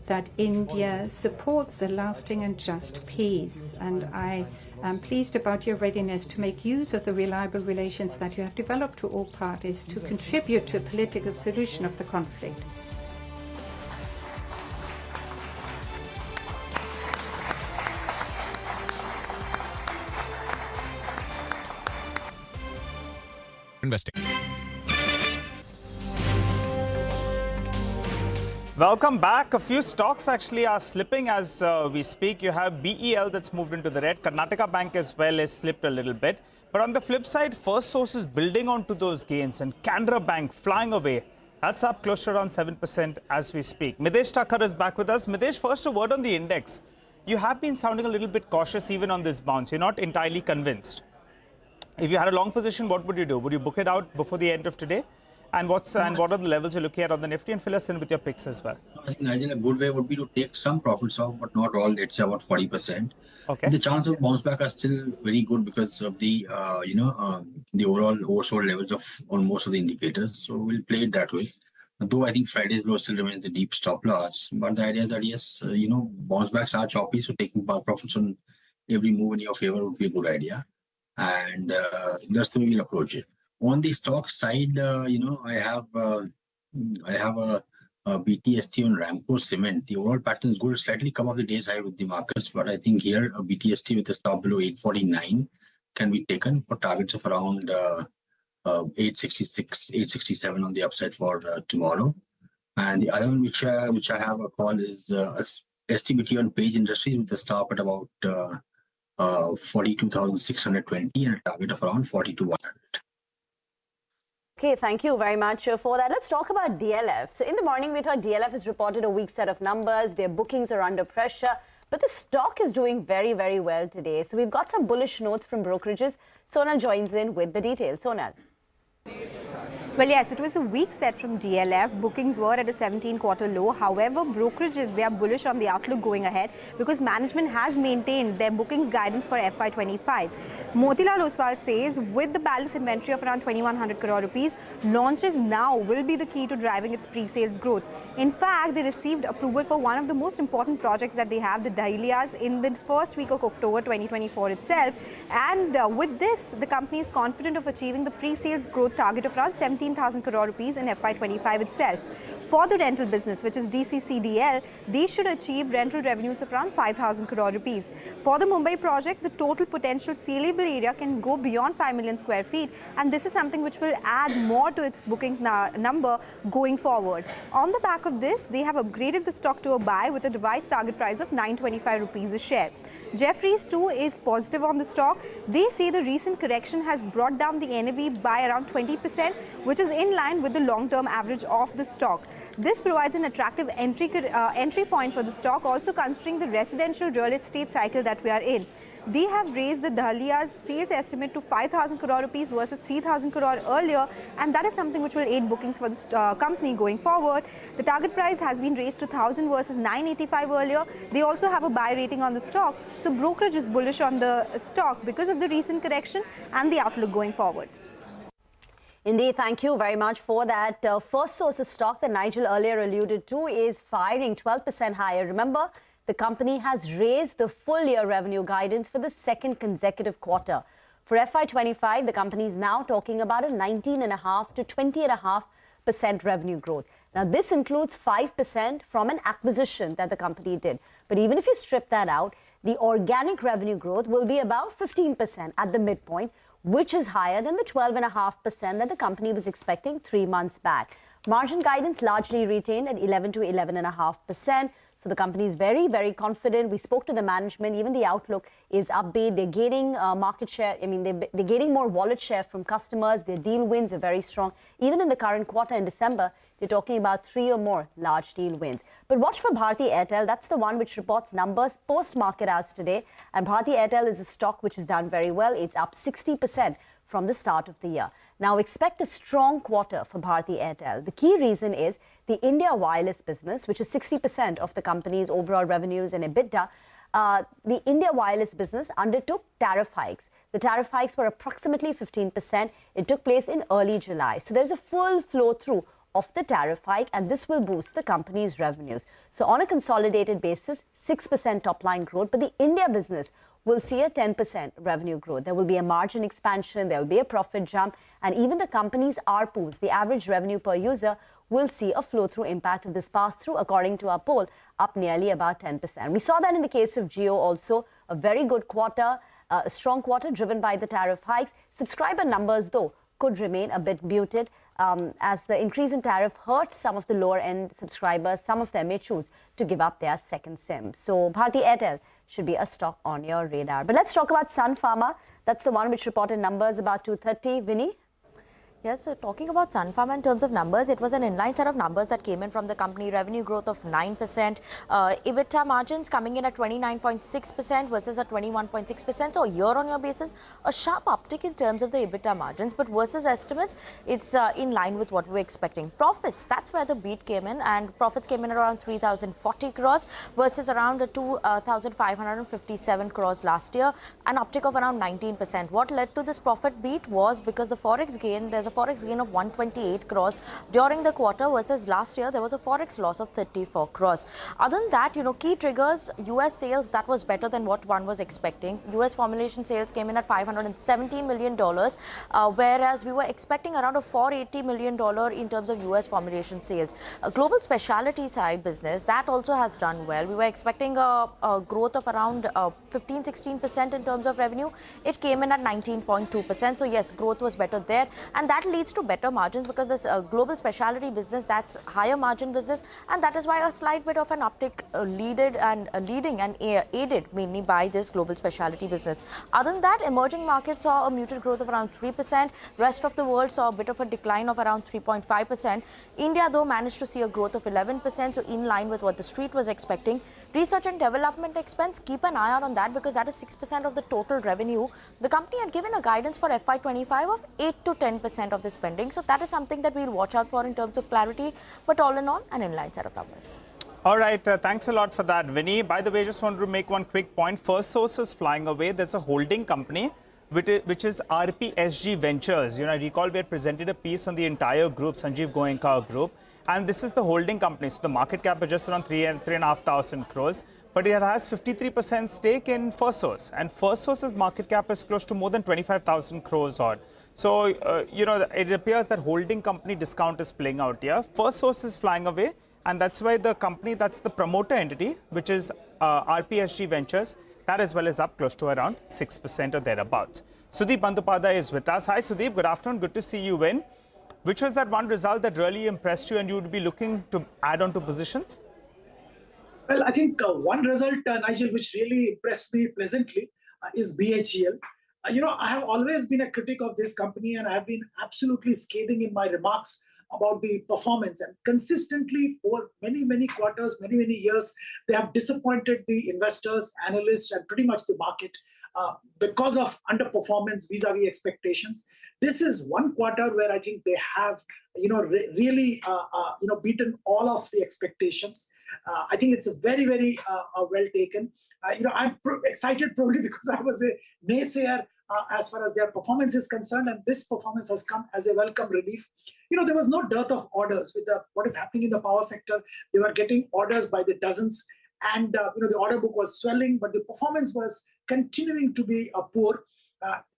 that India supports a lasting and just peace. And I am pleased about your readiness to make use of the reliable relations that you have developed to all parties to contribute to a political solution of the conflict. Investing. Welcome back. A few stocks actually are slipping as we speak. You have BEL that's moved into the red. Karnataka Bank as well has slipped a little bit. But on the flip side, First Source is building onto those gains and Canara Bank flying away. That's up close to around 7% as we speak. Midesh Thakkar is back with us. Midesh, first a word on the index. You have been sounding a little bit cautious even on this bounce. You're not entirely convinced. If you had a long position, what would you do? Would you book it out before the end of today? And what are the levels you're looking at on the Nifty? And fill us in with your picks as well. I think Nigel, a good way would be to take some profits off, but not all. Let's say about 40%. Okay. The chance of bounce back are still very good because of the the overall oversold levels of on most of the indicators. So we'll play it that way. Though I think Friday's low still remains the deep stop loss. But the idea is that yes, bounce backs are choppy. So taking profits on every move in your favor would be a good idea. And that's the way we'll approach it. On the stock side, I have a BTST on Ramco Cement. The overall pattern is good. Slightly come off the day's high with the markets, but I think here a BTST with a stop below 849 can be taken for targets of around 866, 867 on the upside for tomorrow. And the other one which I have a call is STBT on Page Industries with a stop at about 42,620 and a target of around 42,100. Okay, thank you very much for that. Let's talk about DLF. So in the morning, we thought DLF has reported a weak set of numbers. Their bookings are under pressure, but the stock is doing very, very well today. So we've got some bullish notes from brokerages. Sonal joins in with the details. Sonal. Well, yes, it was a weak set from DLF. Bookings were at a 17-quarter low. However, brokerages, they are bullish on the outlook going ahead because management has maintained their bookings guidance for FY25. Motilal Oswal says with the balance inventory of around 2,100 crore rupees, launches now will be the key to driving its pre-sales growth. In fact, they received approval for one of the most important projects that they have, the Dahlias, in the first week of October 2024 itself. And with this, the company is confident of achieving the pre-sales growth target of around 17,000 crore rupees in FY25 itself. For the rental business, which is DCCDL, they should achieve rental revenues of around 5,000 crore rupees. For the Mumbai project, the total potential saleable area can go beyond 5 million square feet, and this is something which will add more to its bookings number going forward. On the back of this, they have upgraded the stock to a buy with a revised target price of 925 rupees a share. Jefferies too is positive on the stock. They say the recent correction has brought down the NAV by around 20%, which is in line with the long-term average of the stock. This provides an attractive entry point for the stock, also considering the residential real estate cycle that we are in. They have raised the Dahlia's sales estimate to 5,000 crore rupees versus 3,000 crore earlier, and that is something which will aid bookings for the company going forward. The target price has been raised to 1,000 versus 985 earlier. They also have a buy rating on the stock, so brokerage is bullish on the stock because of the recent correction and the outlook going forward. Indeed, thank you very much for that. First Source of stock that Nigel earlier alluded to is firing 12% higher. Remember, the company has raised the full year revenue guidance for the second consecutive quarter. For FY25, the company is now talking about a 19.5% to 20.5% revenue growth. Now, this includes 5% from an acquisition that the company did. But even if you strip that out, the organic revenue growth will be about 15% at the midpoint, which is higher than the 12.5% that the company was expecting 3 months back. Margin guidance largely retained at 11 to 11.5%. So the company is very, very confident. We spoke to the management. Even the outlook is upbeat. They're gaining market share. I mean, they're gaining more wallet share from customers. Their deal wins are very strong. Even in the current quarter in December, they're talking about 3 or more large deal wins. But watch for Bharti Airtel. That's the one which reports numbers post-market hours today. And Bharti Airtel is a stock which has done very well. It's up 60% from the start of the year. Now expect a strong quarter for Bharti Airtel. The key reason is the India wireless business, which is 60% of the company's overall revenues and EBITDA. The India wireless business undertook tariff hikes. The tariff hikes were approximately 15%. It took place in early July. So there's a full flow through of the tariff hike, and this will boost the company's revenues. So on a consolidated basis, 6% top line growth, but the India business will see a 10% revenue growth. There will be a margin expansion, there will be a profit jump, and even the company's ARPUs, the average revenue per user, will see a flow-through impact of this pass-through, according to our poll, up nearly about 10%. We saw that in the case of Jio also, a very good quarter, a strong quarter driven by the tariff hikes. Subscriber numbers, though, could remain a bit muted as the increase in tariff hurts some of the lower-end subscribers. Some of them may choose to give up their second SIM. So Bharti Airtel should be a stock on your radar. But let's talk about Sun Pharma. That's the one which reported numbers about 2:30. Vinny? Yes, so talking about Sun Pharma in terms of numbers, it was an inline set of numbers that came in from the company. Revenue growth of 9%, EBITDA margins coming in at 29.6% versus a 21.6%. So year-on-year basis, a sharp uptick in terms of the EBITDA margins, but versus estimates, it's in line with what we were expecting. Profits, that's where the beat came in, and profits came in around 3,040 crores versus around 2,557 crores last year, an uptick of around 19%. What led to this profit beat was because the forex gain, there's a forex gain of 128 crores during the quarter versus last year there was a forex loss of 34 crores. Other than that, key triggers, US sales, that was better than what one was expecting. US formulation sales came in at $517 million, whereas we were expecting around a $480 million in terms of US formulation sales. A global specialty side business, that also has done well. We were expecting a growth of around 15-16% in terms of revenue. It came in at 19.2%. So yes, growth was better there, and that leads to better margins because this global specialty business, that's higher margin business, and that is why a slight bit of an uptick leading and aided mainly by this global specialty business. Other than that, emerging markets saw a muted growth of around 3%. Rest of the world saw a bit of a decline of around 3.5%. India, though, managed to see a growth of 11%, so in line with what the street was expecting. Research and development expense, keep an eye out on that because that is 6% of the total revenue. The company had given a guidance for FY25 of 8 to 10% of the spending. So that is something that we'll watch out for in terms of clarity. But all in all, an inline set of numbers. All right. Thanks a lot for that, Vinny. By the way, just wanted to make one quick point. First Source is flying away. There's a holding company, which is RPSG Ventures. I recall we had presented a piece on the entire group, Sanjeev Goenka group. And this is the holding company. So the market cap is just around 3,500 crores. But it has 53% stake in First Source. And First Source's market cap is close to more than 25,000 crores odd. So, it appears that holding company discount is playing out here. First Source is flying away, and that's why the company, that's the promoter entity, which is RPSG Ventures, that as well is up close to around 6% or thereabouts. Sudeep Bandupada is with us. Hi, Sudeep. Good afternoon. Good to see you in. Which was that one result that really impressed you and you would be looking to add on to positions? Well, I think one result, Nigel, which really impressed me pleasantly is BHEL. I have always been a critic of this company and I have been absolutely scathing in my remarks about the performance. And consistently over many, many quarters, many, many years, they have disappointed the investors, analysts, and pretty much the market because of underperformance vis-a-vis expectations. This is one quarter where I think they have, really, beaten all of the expectations. I think it's a very, very well taken. I'm excited probably because I was a naysayer as far as their performance is concerned, and this performance has come as a welcome relief. There was no dearth of orders with what is happening in the power sector. They were getting orders by the dozens, and the order book was swelling, but the performance was continuing to be poor.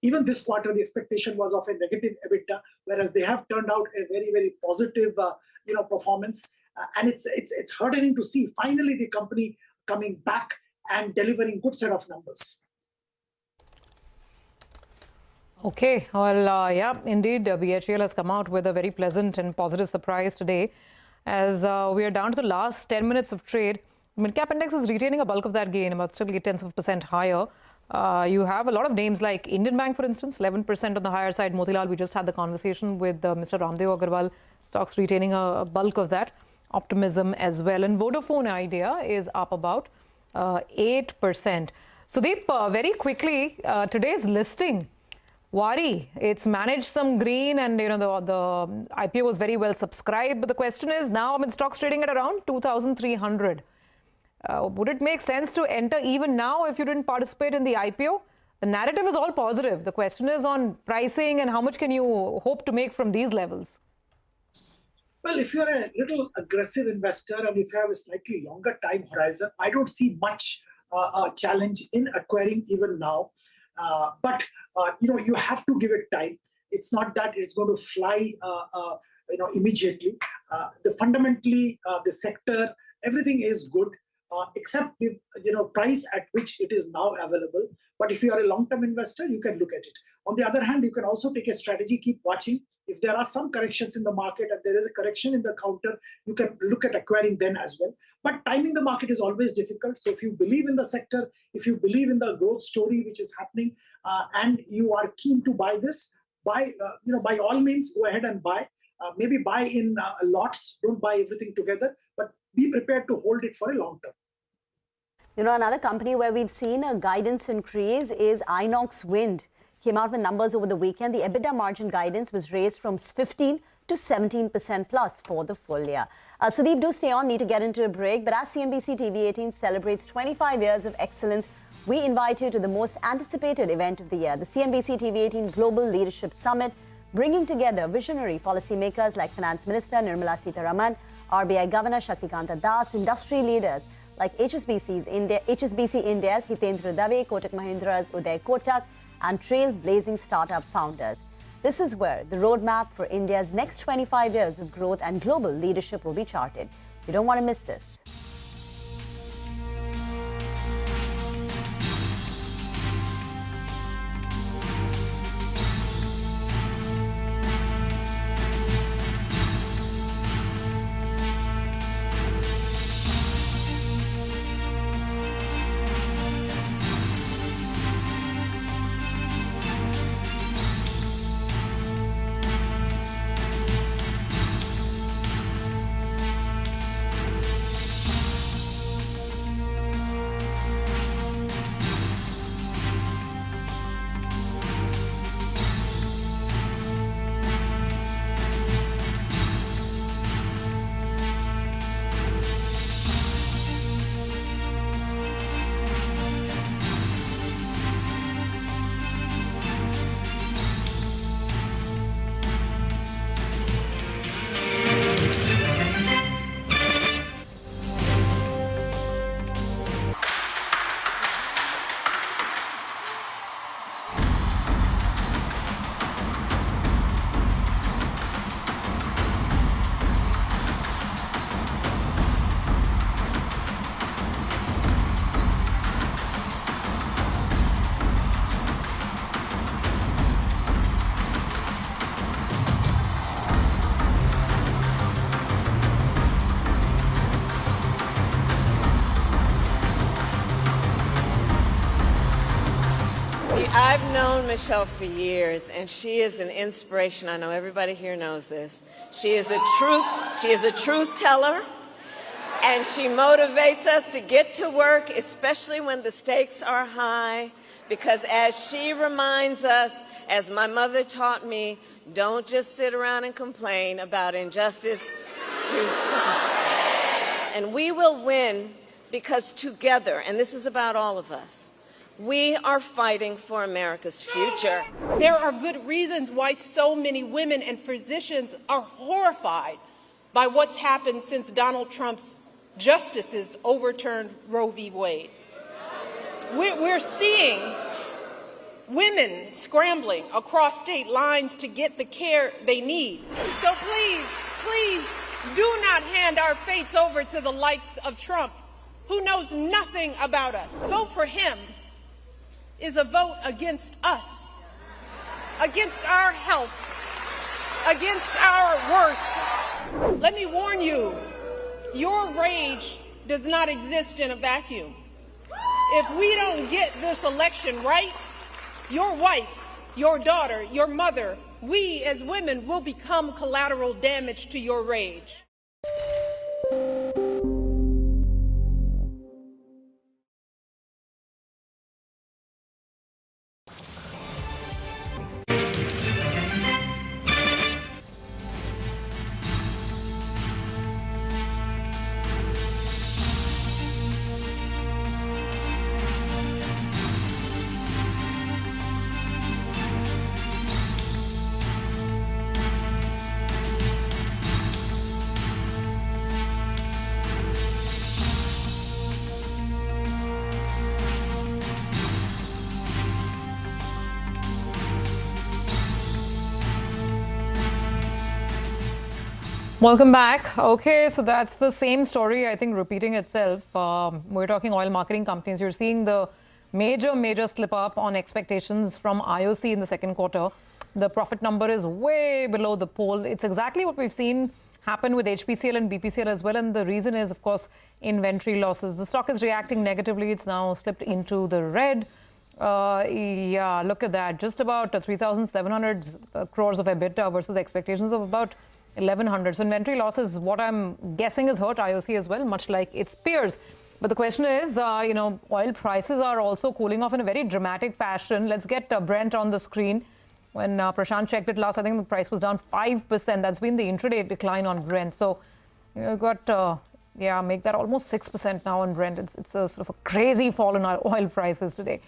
Even this quarter, the expectation was of a negative EBITDA, whereas they have turned out a very, very positive, performance. And it's heartening to see finally the company coming back and delivering good set of numbers. Okay, well, yeah, indeed, BHEL has come out with a very pleasant and positive surprise today. As we are down to the last 10 minutes of trade, the midcap index is retaining a bulk of that gain, about still 0.8% higher. You have a lot of names like Indian Bank, for instance, 11% on the higher side. Motilal, we just had the conversation with Mr. Ramdev Agarwal, stocks retaining a bulk of that. Optimism as well. And Vodafone Idea is up about 8%. Sudeep, very quickly, today's listing, Wari, it's managed some green and, the IPO was very well subscribed. But the question is now, stock's trading at around 2,300. Would it make sense to enter even now if you didn't participate in the IPO? The narrative is all positive. The question is on pricing and how much can you hope to make from these levels? Well, if you're a little aggressive investor and if you have a slightly longer time horizon, I don't see much challenge in acquiring even now. But you have to give it time. It's not that it's going to fly, immediately. Fundamentally, the sector, everything is good, except the price at which it is now available. But if you are a long-term investor, you can look at it. On the other hand, you can also take a strategy, keep watching. If there are some corrections in the market and there is a correction in the counter, you can look at acquiring then as well. But timing the market is always difficult. So if you believe in the sector, if you believe in the growth story which is happening, and you are keen to buy this, by all means, go ahead and buy. Maybe buy in lots. Don't buy everything together, but be prepared to hold it for a long term. Another company where we've seen a guidance increase is Inox Wind. Came out with numbers over the weekend. The EBITDA margin guidance was raised from 15 to 17% plus for the full year. Sudeep, do stay on. Need to get into a break. But as CNBC TV18 celebrates 25 years of excellence, we invite you to the most anticipated event of the year, the CNBC TV18 Global Leadership Summit, bringing together visionary policymakers like Finance Minister Nirmala Sitharaman, RBI Governor Shaktikanta Das, industry leaders like HSBC India's Hitendra Dave, Kotak Mahindra's Uday Kotak, and trailblazing startup founders. This is where the roadmap for India's next 25 years of growth and global leadership will be charted. You don't want to miss this. I've known Michelle for years, and she is an inspiration. I know everybody here knows this. She is a truth teller, and she motivates us to get to work, especially when the stakes are high, because as she reminds us, as my mother taught me, don't just sit around and complain about injustice. And we will win because together, and this is about all of us, we are fighting for America's future. There are good reasons why so many women and physicians are horrified by what's happened since Donald Trump's justices overturned Roe v. Wade. We're seeing women scrambling across state lines to get the care they need. So please, do not hand our fates over to the likes of Trump, who knows nothing about us. Vote for him is a vote against us, against our health, against our worth. Let me warn you, your rage does not exist in a vacuum. If we don't get this election right, your wife, your daughter, your mother, we as women will become collateral damage to your rage. Welcome back. Okay, so that's the same story, I think, repeating itself. We're talking oil marketing companies. You're seeing the major slip up on expectations from IOC in the second quarter. The profit number is way below the poll. It's exactly what we've seen happen with HPCL and BPCL as well. And the reason is, of course, inventory losses. The stock is reacting negatively. It's now slipped into the red. Yeah, look at that. Just about 3,700 crores of EBITDA versus expectations of about 1,100. So inventory losses, what I'm guessing, has hurt IOC as well, much like its peers. But the question is, oil prices are also cooling off in a very dramatic fashion. Let's get Brent on the screen. When Prashant checked it last, I think the price was down 5%. That's been the intraday decline on Brent. So you've got, make that almost 6% now on Brent. It's a sort of a crazy fall in our oil prices today.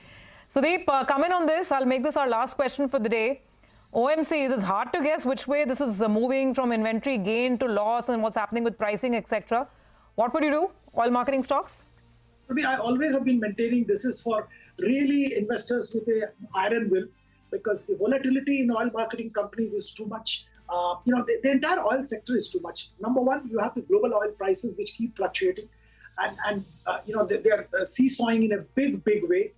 Sudeep, come in on this. I'll make this our last question for the day. OMCs, it's hard to guess which way this is moving from inventory gain to loss and what's happening with pricing, etc. What would you do? Oil marketing stocks? I always have been maintaining this is for really investors with an iron will, because the volatility in oil marketing companies is too much. The entire oil sector is too much. Number one, you have the global oil prices which keep fluctuating, and they're seesawing in a big way.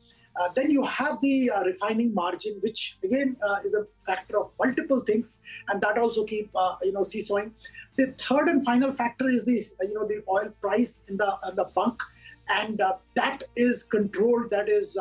Then you have the refining margin, which again is a factor of multiple things, and that also keep seesawing. The third and final factor is this, the oil price in the bunk, and that is controlled, that is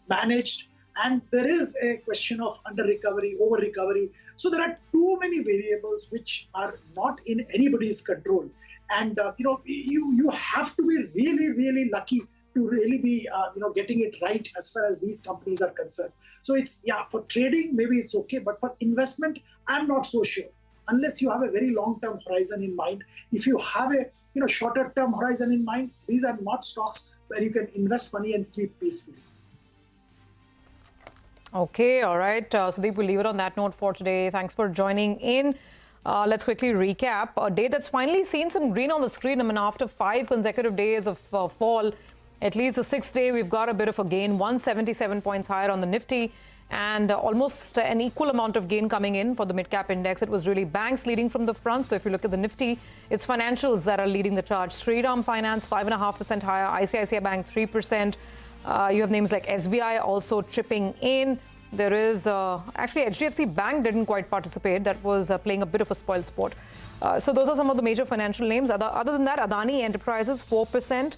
managed, and there is a question of under recovery, over recovery. So there are too many variables which are not in anybody's control, and you have to be really lucky to really be getting it right as far as these companies are concerned. So it's, for trading maybe it's okay, but for investment I'm not so sure, unless you have a very long-term horizon in mind. If you have a shorter term horizon in mind, these are not stocks where you can invest money and sleep peacefully. Okay, all right. Sudeep, we'll leave it on that note for today. Thanks for joining in. Let's quickly recap. A day that's finally seen some green on the screen. I mean, after 5 consecutive days of fall, at least the 6th day, we've got a bit of a gain, 177 points higher on the Nifty, and almost an equal amount of gain coming in for the midcap index. It was really banks leading from the front. So if you look at the Nifty, it's financials that are leading the charge. Shriram Finance, 5.5% higher, ICICI Bank, 3%. You have names like SBI also chipping in. There is actually HDFC Bank didn't quite participate. That was playing a bit of a spoil sport. So those are some of the major financial names. Other than that, Adani Enterprises, 4%.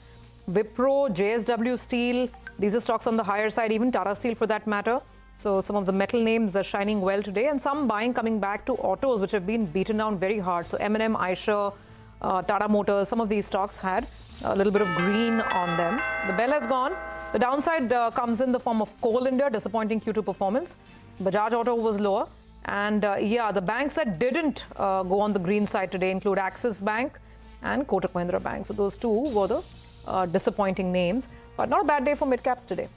Wipro, JSW Steel, these are stocks on the higher side, even Tata Steel for that matter. So some of the metal names are shining well today, and some buying coming back to autos, which have been beaten down very hard. So M&M, Eicher, Tata Motors, some of these stocks had a little bit of green on them. The bell has gone. The downside comes in the form of Coal India, disappointing Q2 performance. Bajaj Auto was lower. And the banks that didn't go on the green side today include Axis Bank and Kotak Mahindra Bank. So those two were the disappointing names, but not a bad day for midcaps today.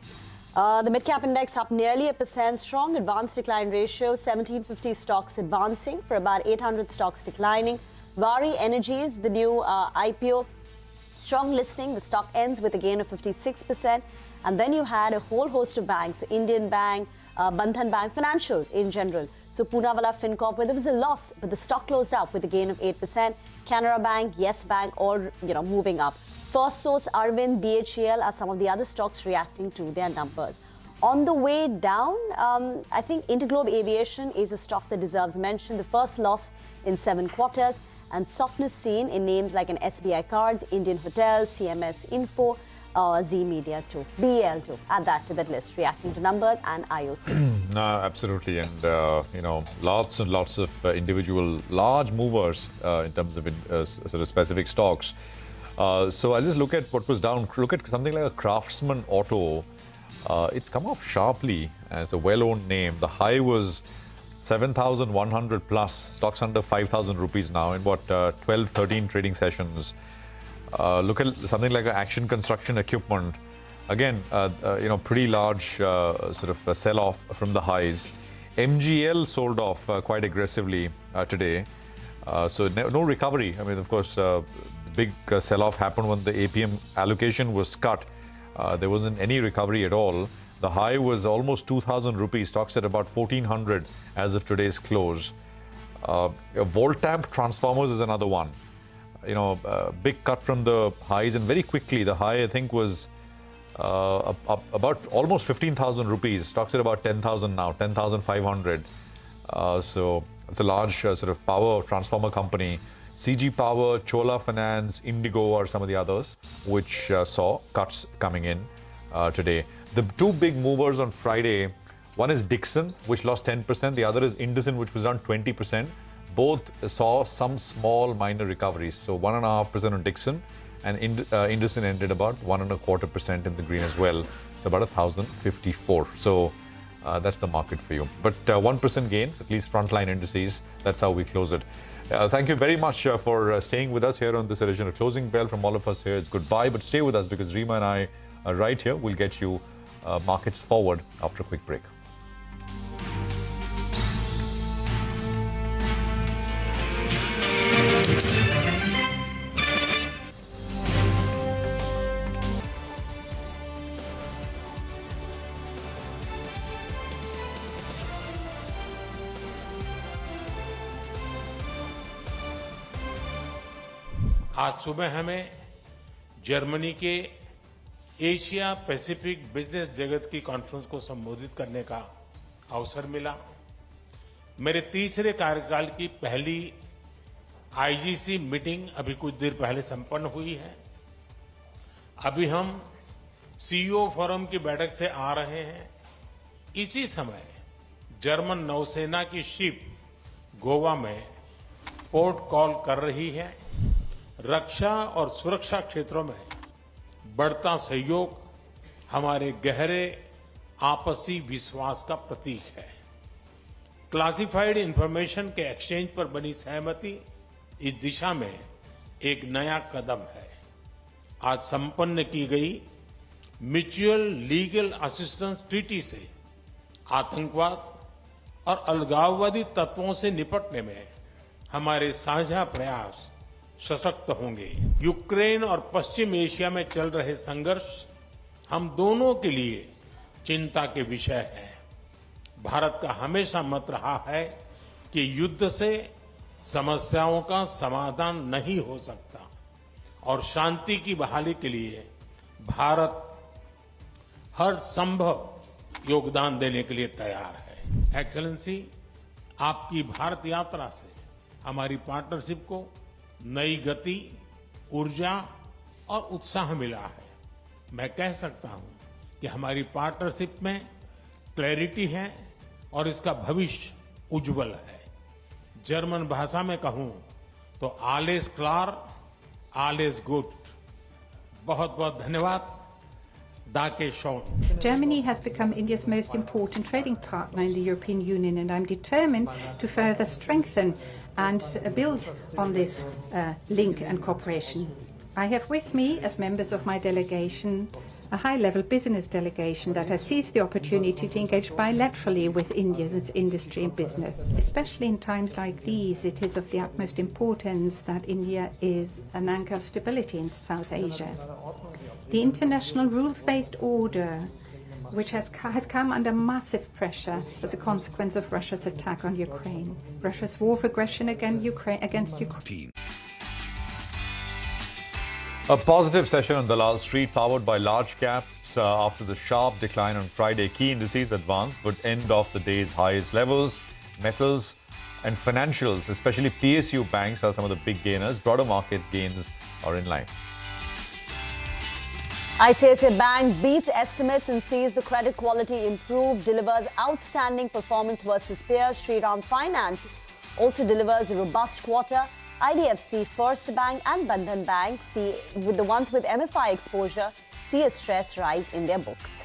The midcap index up nearly 1%, strong advance decline ratio, 1750 stocks advancing for about 800 stocks declining. Vari Energies, the new IPO, strong listing. The stock ends with a gain of 56%. And then you had a whole host of banks, so Indian Bank, Bandhan Bank, financials in general. So Poonawalla FinCorp, where there was a loss, but the stock closed up with a gain of 8%. Canara Bank, Yes Bank, all moving up. First Source, Arvind, BHEL are some of the other stocks reacting to their numbers. On the way down, I think Interglobe Aviation is a stock that deserves mention. The first loss in 7 quarters, and softness seen in names like an SBI Cards, Indian Hotels, CMS Info, Z Media too, BEL too. Add that to that list, reacting to numbers, and IOC. No, absolutely, and lots and lots of individual large movers in terms of sort of specific stocks. So I'll just look at what was down. Look at something like a Craftsman Auto. It's come off sharply, and it's a well-owned name. The high was 7,100 plus. Stocks under 5,000 rupees now in what 12, 13 trading sessions. Look at something like Action Construction Equipment. Again, pretty large sort of sell-off from the highs. MGL sold off quite aggressively today. So no recovery. I mean, of course, big sell-off happened when the APM allocation was cut. There wasn't any recovery at all. The high was almost 2,000 rupees. Stocks at about 1,400 as of today's close. Voltamp Transformers is another one. Big cut from the highs, and very quickly the high I think was about almost 15,000 rupees. Stocks at about 10,000 now, 10,500. So it's a large sort of power transformer company. CG Power, Chola Finance, Indigo are some of the others which saw cuts coming in today. The two big movers on Friday, one is Dixon, which lost 10%. The other is Indices, which was down 20%. Both saw some small minor recoveries. So 1.5% on Dixon, and Indices ended about 1.25% in the green as well. It's about 1,054. So that's the market for you. But 1% gains, at least frontline indices. That's how we close it. Thank you very much for staying with us here on this edition of Closing Bell. From all of us here, it's goodbye. But stay with us because Rima and I are right here. We'll get you markets forward after a quick break. आज सुबह हमें Germany के Asia Pacific business जगत की conference को संबोधित करने का अवसर मिला। मेरे तीसरे कार्यकाल की पहली आईजीसी मीटिंग अभी कुछ देर पहले संपन्न हुई है। अभी हम सीईओ फोरम की बैठक से आ रहे हैं। इसी समय जर्मन नौसेना की शिप गोवा में पोर्ट कॉल कर रही है। रक्षा और सुरक्षा क्षेत्रों में बढ़ता सहयोग हमारे गहरे आपसी विश्वास का प्रतीक है। क्लासिफाइड इंफॉर्मेशन के एक्सचेंज पर बनी सहमति इस दिशा में एक नया कदम है। आज संपन्न की गई म्यूचुअल लीगल असिस्टेंस ट्रीटी से आतंकवाद और अलगाववादी तत्वों से निपटने में हमारे साझा प्रयास सशक्त होंगे। यूक्रेन और पश्चिम एशिया में चल रहे संघर्ष हम दोनों के लिए चिंता के विषय है। भारत का हमेशा मत रहा है कि युद्ध से समस्याओं का समाधान नहीं हो सकता और शांति की बहाली के लिए भारत हर संभव योगदान देने के लिए तैयार है। एक्सेलेंसी, आपकी भारत यात्रा से हमारी पार्टनरशिप को नई गति, ऊर्जा और उत्साह मिला है। मैं कह सकता हूं कि हमारी पार्टनरशिप में क्लैरिटी है और इसका भविष्य उज्जवल है। जर्मन भाषा में कहूं तो आलेस क्लार, आलेस गुड। बहुत बहुत धन्यवाद। Germany has become India's most important trading partner in the European Union, and I'm determined to further strengthen and build on this link and cooperation. I have with me, as members of my delegation, a high-level business delegation that has seized the opportunity to engage bilaterally with India, its industry and business. Especially in times like these, it is of the utmost importance that India is an anchor of stability in South Asia. The international rules-based order, which has come under massive pressure as a consequence of Russia's attack on Ukraine, Russia's war of aggression against Ukraine. A positive session on Dalal Street, powered by large caps after the sharp decline on Friday. Key indices advanced, but end of the day's highest levels. Metals and financials, especially PSU banks, are some of the big gainers. Broader market gains are in line. ICICI Bank beats estimates and sees the credit quality improve, delivers outstanding performance versus peers. Shriram Finance also delivers a robust quarter. IDFC, First Bank and Bandhan Bank, with the ones with MFI exposure, see a stress rise in their books.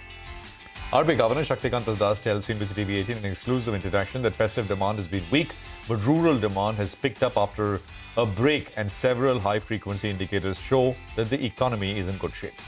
RBI Governor Shaktikant Das tells CNBC TV18 in an exclusive interaction that festive demand has been weak, but rural demand has picked up after a break, and several high-frequency indicators show that the economy is in good shape.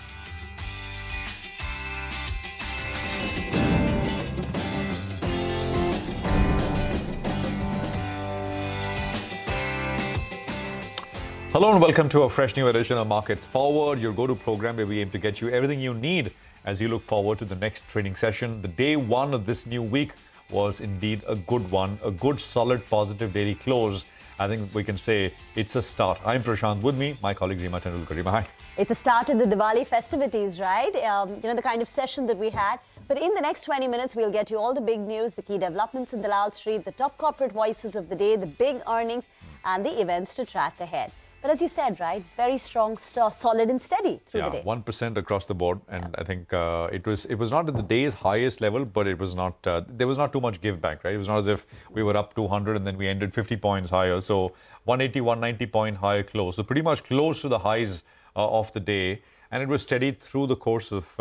Hello and welcome to a fresh new edition of Markets Forward, your go-to program where we aim to get you everything you need as you look forward to the next trading session. The day one of this new week was indeed a good one, a good, solid, positive daily close. I think we can say it's a start. I'm Prashant. With me, my colleague Rima Tendulkar. Rima, hi. It's a start of the Diwali festivities, right? The kind of session that we had. But in the next 20 minutes, we'll get you all the big news, the key developments in Dalal Street, the top corporate voices of the day, the big earnings, and the events to track ahead. But as you said, right, very strong, solid and steady through the day. 1% across the board, and I think it was not at the day's highest level, but it was not there was not too much give back, right? It was not as if we were up 200 and then we ended 50 points higher. So 180, 190 point higher close, so pretty much close to the highs of the day, and it was steady through the course of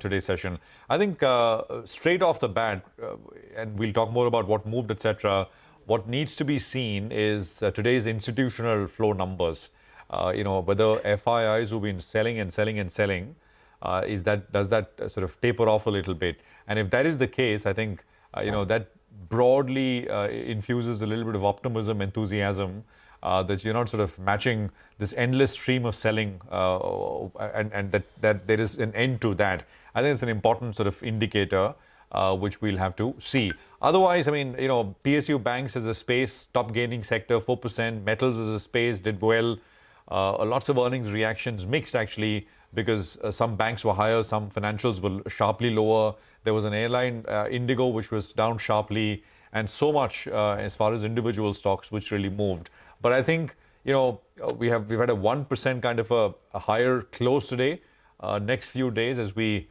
today's session. I think straight off the bat, and we'll talk more about what moved, etc. What needs to be seen is today's institutional flow numbers. Whether FIIs who've been selling and selling and selling, does that sort of taper off a little bit? And if that is the case, I think that broadly infuses a little bit of optimism, enthusiasm, that you're not sort of matching this endless stream of selling, and that there is an end to that. I think it's an important sort of indicator, which we'll have to see. Otherwise, I mean, PSU Banks as a space, top gaining sector, 4%. Metals as a space did well. Lots of earnings reactions, mixed actually, because some banks were higher, some financials were sharply lower. There was an airline, Indigo, which was down sharply, and so much as far as individual stocks, which really moved. But I think, we've had a 1% kind of a higher close today. Next few days as we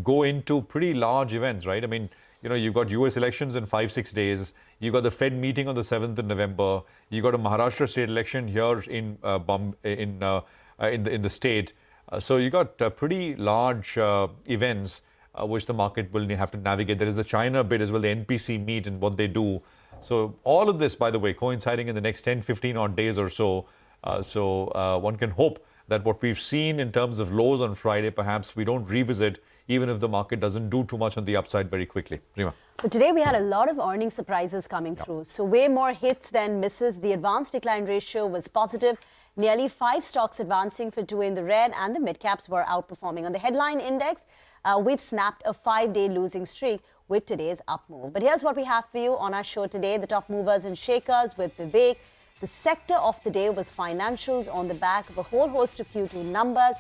go into pretty large events, right? I mean, you've got US elections in 5-6 days. You've got the Fed meeting on the 7th of November. You've got a Maharashtra state election here in the state. So you got pretty large events which the market will have to navigate. There is the China bit as well, the NPC meet and what they do. So all of this, by the way, coinciding in the next 10-15 odd days or so. So one can hope that what we've seen in terms of lows on Friday, perhaps we don't revisit, even if the market doesn't do too much on the upside very quickly. Rima. But today we had a lot of earnings surprises coming through. So way more hits than misses. The advance decline ratio was positive. Nearly 5 stocks advancing for 2 in the red, and the midcaps were outperforming. On the headline index, we've snapped a 5-day losing streak with today's up move. But here's what we have for you on our show today. The top movers and shakers with Vivek. The sector of the day was financials on the back of a whole host of Q2 numbers.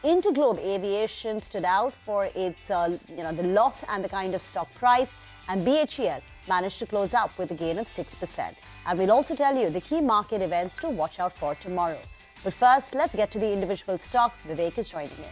Interglobe Aviation stood out for its, the loss and the kind of stock price, and BHEL managed to close up with a gain of 6%. And we'll also tell you the key market events to watch out for tomorrow. But first, let's get to the individual stocks. Vivek is joining in.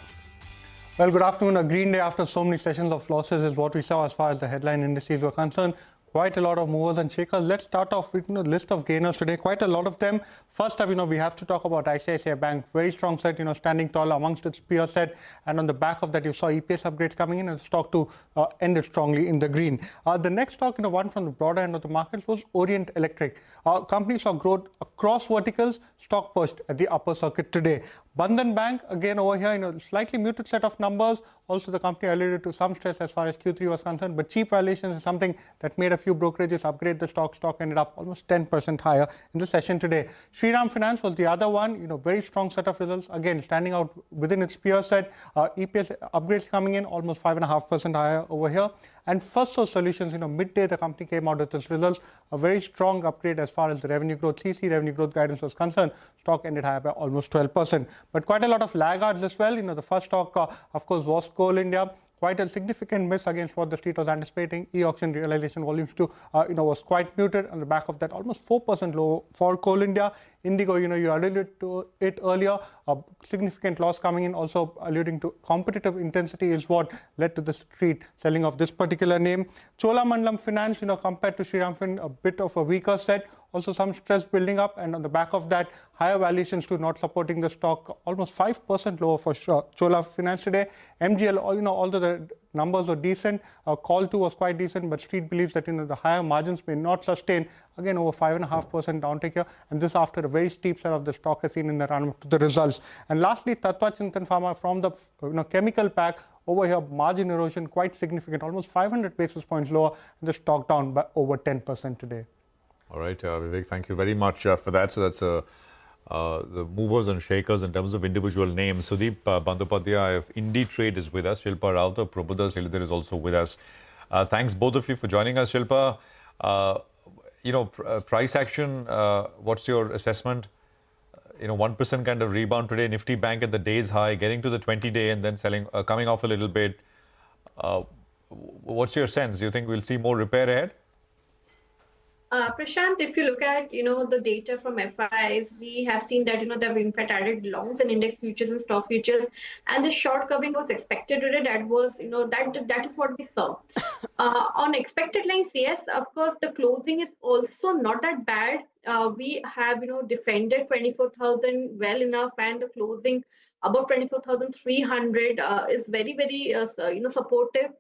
Well, good afternoon. A green day after so many sessions of losses is what we saw as far as the headline indices were concerned. Quite a lot of movers and shakers. Let's start off with the list of gainers today. Quite a lot of them. First up, we have to talk about ICICI Bank. Very strong set, standing tall amongst its peer set. And on the back of that, you saw EPS upgrades coming in and the stock to ended strongly in the green. The next stock, one from the broader end of the markets was Orient Electric. Companies saw growth across verticals. Stock pushed at the upper circuit today. Bandhan Bank, again over here, slightly muted set of numbers. Also, the company alluded to some stress as far as Q3 was concerned, but cheap valuations is something that made a few brokerages upgrade the stock. Stock ended up almost 10% higher in the session today. Shriram Finance was the other one, very strong set of results. Again, standing out within its peer set. EPS upgrades coming in almost 5.5% higher over here. And Firstsource Solutions, midday the company came out with its results. A very strong upgrade as far as the revenue growth, CC revenue growth guidance was concerned. Stock ended higher by almost 12%. But quite a lot of laggards as well. The first stock, of course, was Coal India. Quite a significant miss against what the street was anticipating. E-auction realization volumes too, was quite muted. On the back of that, almost 4% low for Coal India. Indigo, you alluded to it earlier. A significant loss coming in, also alluding to competitive intensity is what led to the street selling of this particular name. Cholamandalam Finance, compared to Shriram Fin, a bit of a weaker set. Also some stress building up, and on the back of that, higher valuations too, not supporting the stock. Almost 5% lower for Chola Finance today. MGL, although the numbers were decent, call too was quite decent, but street believes that the higher margins may not sustain. Again, over 5.5% downtick here, and this after a very steep sell of the stock as seen in the run to the results. And lastly, Tatva Chintan Pharma from the chemical pack. Over here, margin erosion quite significant, almost 500 basis points lower, and the stock down by over 10% today. All right, Vivek, thank you very much for that. So that's the movers and shakers in terms of individual names. Sudeep Bandyopadhyay of IndiTrade is with us. Shilpa Rao, Prabhudas Lilidhar is also with us. Thanks both of you for joining us, Shilpa. Price action, what's your assessment? 1% kind of rebound today. Nifty Bank at the day's high, getting to the 20-day and then selling, coming off a little bit. What's your sense? Do you think we'll see more repair ahead? Prashant, if you look at the data from FIs, we have seen that they've in fact added longs in index futures and stock futures, and the short covering was expected today. That was that is what we saw. On expected lines, yes, of course, the closing is also not that bad. We have defended 24,000 well enough, and the closing above 24,300 is very supportive.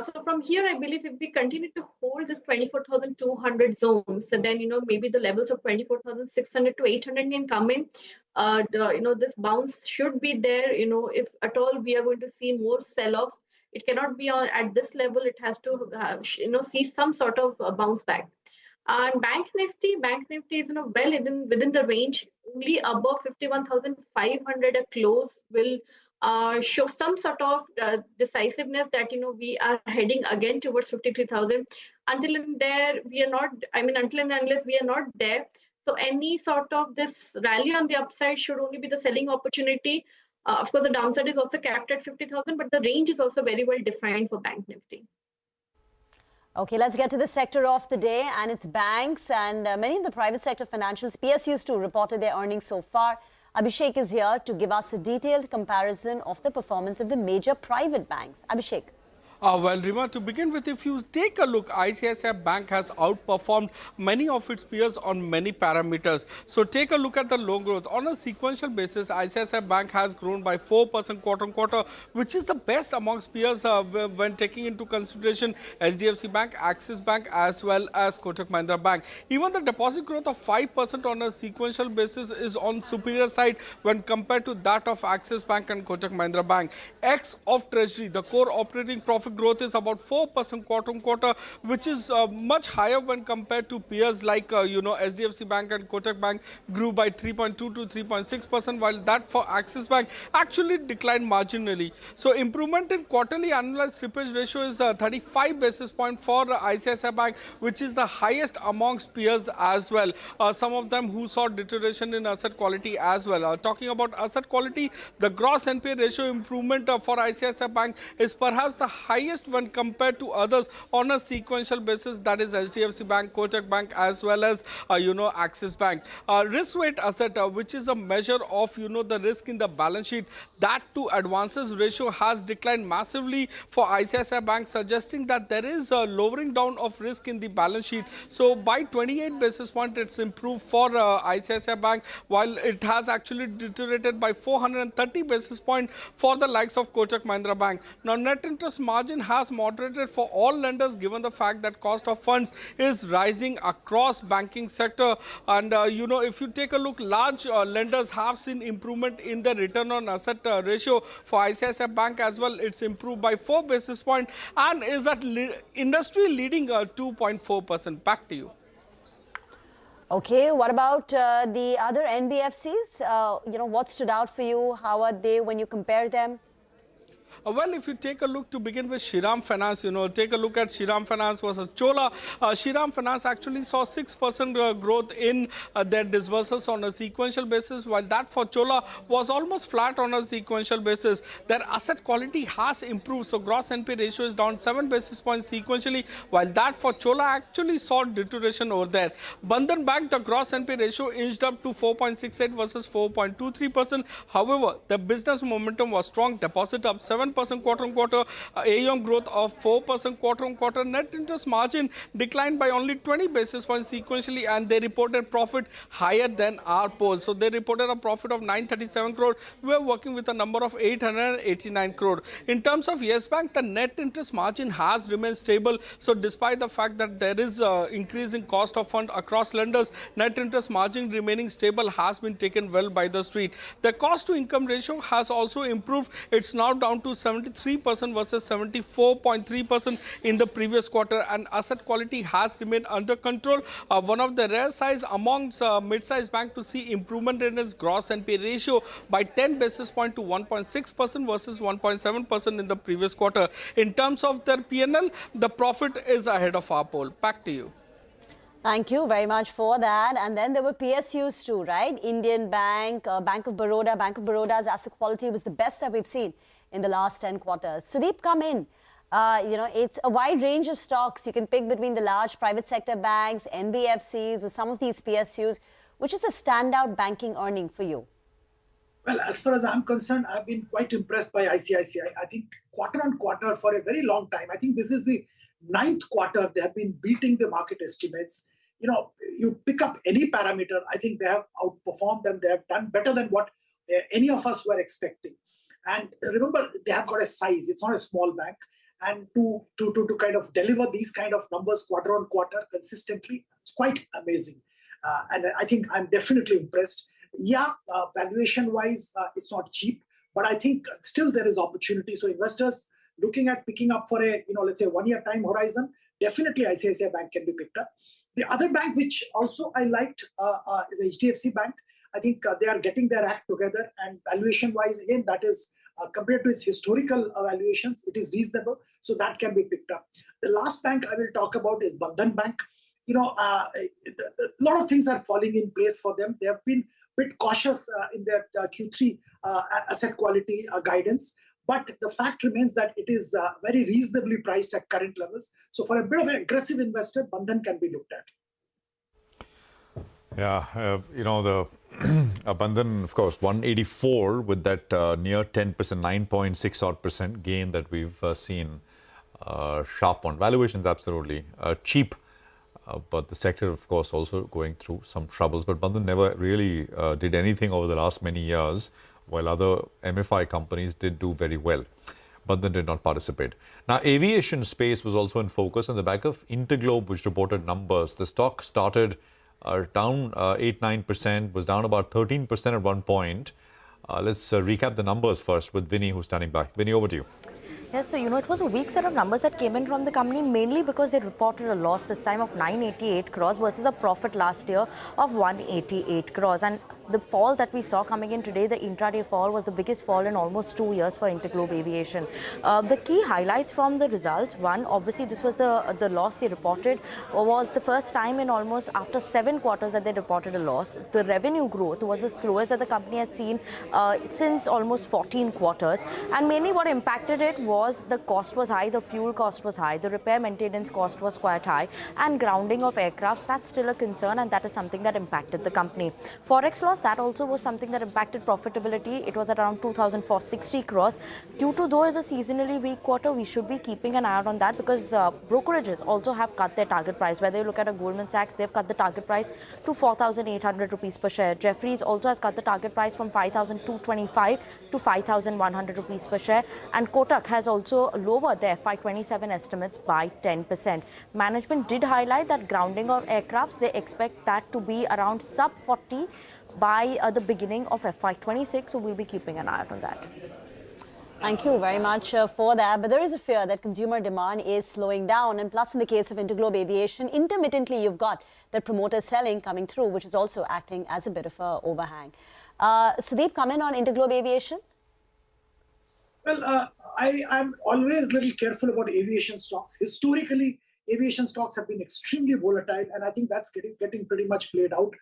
So from here, I believe if we continue to hold this 24,200 zones, so then maybe the levels of 24,600 to 800 can come in. This bounce should be there. If at all we are going to see more sell-off, it cannot be at this level. It has to see some sort of bounce back. And Bank Nifty is well within the range. Only above 51,500 a close will show some sort of decisiveness that we are heading again towards 53,000. Until and unless we are not there, so any sort of this rally on the upside should only be the selling opportunity. Of course, the downside is also capped at 50,000, but the range is also very well defined for Bank Nifty. Okay, let's get to the sector of the day, and it's banks and many of the private sector financials. PSUs too reported their earnings so far. Abhishek is here to give us a detailed comparison of the performance of the major private banks. Abhishek. Well, Rima, to begin with, if you take a look, ICICI Bank has outperformed many of its peers on many parameters. So take a look at the loan growth. On a sequential basis, ICICI Bank has grown by 4% quarter-on-quarter, which is the best amongst peers when taking into consideration HDFC Bank, Axis Bank, as well as Kotak Mahindra Bank. Even the deposit growth of 5% on a sequential basis is on superior side when compared to that of Axis Bank and Kotak Mahindra Bank. Ex of Treasury, the core operating profit growth is about 4% quarter-on-quarter, which is much higher when compared to peers like HDFC Bank and Kotak Bank grew by 3.2 to 3.6%, while that for Axis Bank actually declined marginally. So improvement in quarterly annualized slippage ratio is 35 basis points for ICICI Bank, which is the highest amongst peers as well. Some of them who saw deterioration in asset quality as well. Talking about asset quality, the gross NPA ratio improvement for ICICI Bank is perhaps the highest when compared to others on a sequential basis, that is HDFC Bank, Kotak Bank, as well as Axis Bank. Risk weight asset, which is a measure of the risk in the balance sheet, that to advances ratio has declined massively for ICICI Bank, suggesting that there is a lowering down of risk in the balance sheet. So by 28 basis points, it's improved for ICICI Bank, while it has actually deteriorated by 430 basis points for the likes of Kotak Mahindra Bank. Now, net interest margin has moderated for all lenders given the fact that cost of funds is rising across banking sector. And if you take a look, large lenders have seen improvement in the return on asset ratio. For ICICI Bank as well, it's improved by 4 basis points and is at industry leading 2.4%. Back to you. Okay, what about the other NBFCs? What stood out for you? How are they when you compare them? Well, if you take a look to begin with Shriram Finance, take a look at Shriram Finance versus Chola. Shriram Finance actually saw 6% growth in their disbursements on a sequential basis, while that for Chola was almost flat on a sequential basis. Their asset quality has improved, so gross NPA ratio is down 7 basis points sequentially, while that for Chola actually saw deterioration over there. Bandhan Bank, the gross NPA ratio inched up to 4.68 versus 4.23%. However, the business momentum was strong, deposit up 7% quarter-on-quarter, AUM growth of 4% quarter-on-quarter. Net interest margin declined by only 20 basis points sequentially, and they reported profit higher than our polls. So they reported a profit of 937 crore. We are working with a number of 889 crore. In terms of Yes Bank, the net interest margin has remained stable. So despite the fact that there is increasing cost of fund across lenders, net interest margin remaining stable has been taken well by the street. The cost to income ratio has also improved. It's now down to 73% versus 74.3% in the previous quarter, and asset quality has remained under control. One of the rare size amongst mid-sized bank to see improvement in its gross NPA ratio by 10 basis points to 1.6% versus 1.7% in the previous quarter. In terms of their PNL, the profit is ahead of our poll. Back to you. Thank you very much for that. And then there were PSUs too, right? Indian Bank, Bank of Baroda. Bank of Baroda's asset quality was the best that we've seen in the last 10 quarters. Sudeep, come in. It's a wide range of stocks. You can pick between the large private sector banks, NBFCs, or some of these PSUs. Which is a standout banking earning for you? Well, as far as I'm concerned, I've been quite impressed by ICICI. I think quarter on quarter for a very long time. I think this is the 9th quarter they have been beating the market estimates. You pick up any parameter, I think they have outperformed and they have done better than what any of us were expecting. And remember, they have got a size. It's not a small bank. And to kind of deliver these kind of numbers quarter on quarter consistently, it's quite amazing. And I think I'm definitely impressed. Yeah, valuation-wise, it's not cheap, but I think still there is opportunity. So investors looking at picking up for a, let's say 1 year time horizon, definitely ICICI Bank can be picked up. The other bank which also I liked is HDFC Bank. I think they are getting their act together, and valuation-wise, again, that is compared to its historical valuations, it is reasonable. So that can be picked up. The last bank I will talk about is Bandhan Bank. A lot of things are falling in place for them. They have been a bit cautious in their Q3 asset quality guidance. But the fact remains that it is very reasonably priced at current levels. So for a bit of an aggressive investor, Bandhan can be looked at. Yeah, the Bandhan, of course, 184 with that near 10%, 9.6 odd percent gain that we've seen. Sharp on valuations, absolutely cheap. But the sector, of course, also going through some troubles. But Bandhan never really did anything over the last many years, while other MFI companies did do very well. Bandhan did not participate. Now, aviation space was also in focus on the back of Interglobe, which reported numbers. The stock started down 8-9%, was down about 13% at one point. Let's recap the numbers first with Vinny, who's standing by. Vinny, over to you. Yes, so it was a weak set of numbers that came in from the company, mainly because they reported a loss this time of 988 crores versus a profit last year of 188 crores. And the fall that we saw coming in today, the intraday fall, was the biggest fall in almost 2 years for Interglobe Aviation. The key highlights from the results, one, obviously this was the loss they reported, was the first time in almost after 7 quarters that they reported a loss. The revenue growth was the slowest that the company has seen since almost 14 quarters. And mainly what impacted it was the cost was high, the fuel cost was high, the repair maintenance cost was quite high, and grounding of aircrafts, that's still a concern, and that is something that impacted the company. Forex loss, that also was something that impacted profitability. It was at around 2,460 crores. Q2, though, is a seasonally weak quarter. We should be keeping an eye out on that because brokerages also have cut their target price. Whether you look at a Goldman Sachs, they've cut the target price to 4,800 rupees per share. Jefferies also has cut the target price from 5,225 to 5,100 rupees per share. And Kotak has also lowered their FY27 estimates by 10%. Management did highlight that grounding of aircrafts, they expect that to be around sub 40 by the beginning of FY26, so we'll be keeping an eye out on that. Thank you very much for that. But there is a fear that consumer demand is slowing down. And plus, in the case of Interglobe Aviation, intermittently you've got the promoter selling coming through, which is also acting as a bit of an overhang. Sudeep, comment on Interglobe Aviation? Well, I'm always a little careful about aviation stocks. Historically, aviation stocks have been extremely volatile, and I think that's getting pretty much played out.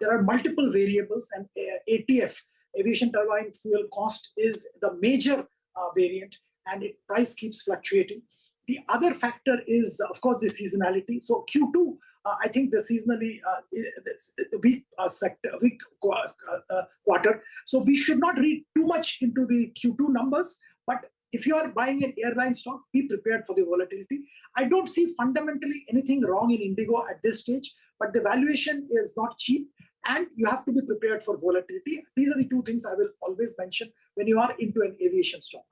There are multiple variables, and ATF, aviation turbine fuel cost, is the major variant, and its price keeps fluctuating. The other factor is, of course, the seasonality. So Q2, I think the seasonally weak quarter. So we should not read too much into the Q2 numbers, but if you are buying an airline stock, be prepared for the volatility. I don't see fundamentally anything wrong in Indigo at this stage, but the valuation is not cheap and you have to be prepared for volatility. These are the two things I will always mention when you are into an aviation stock.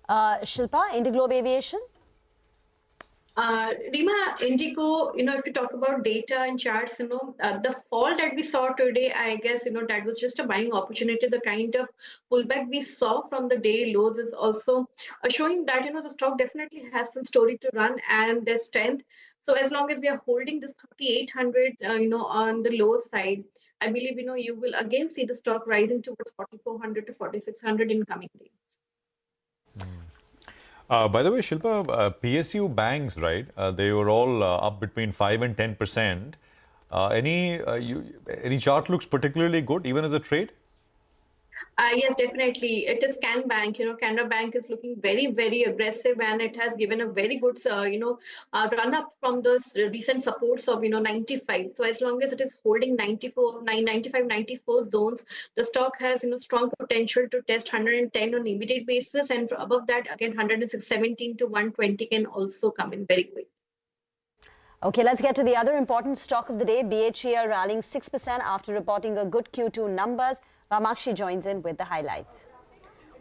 Shilpa, Interglobe Aviation? Rima, Indigo, if you talk about data and charts, the fall that we saw today, I guess, that was just a buying opportunity. The kind of pullback we saw from the day lows is also showing that, the stock definitely has some story to run and their strength. So as long as we are holding this 3,800, on the low side, I believe, you will again see the stock rising towards 4,400 to 4,600 in coming days. By the way, Shilpa, PSU banks, right? They were all up between 5 and 10%. Any chart looks particularly good, even as a trade? Yes, definitely. It is Can Bank. Canada Bank is looking very, very aggressive, and it has given a very good, run up from those recent supports of, 95. So as long as it is holding 95, 94 zones, the stock has, strong potential to test 110 on immediate basis, and above that, again, 117 to 120 can also come in very quick. Okay, let's get to the other important stock of the day. BHEL rallying 6% after reporting a good Q2 numbers. Ramakshi joins in with the highlights.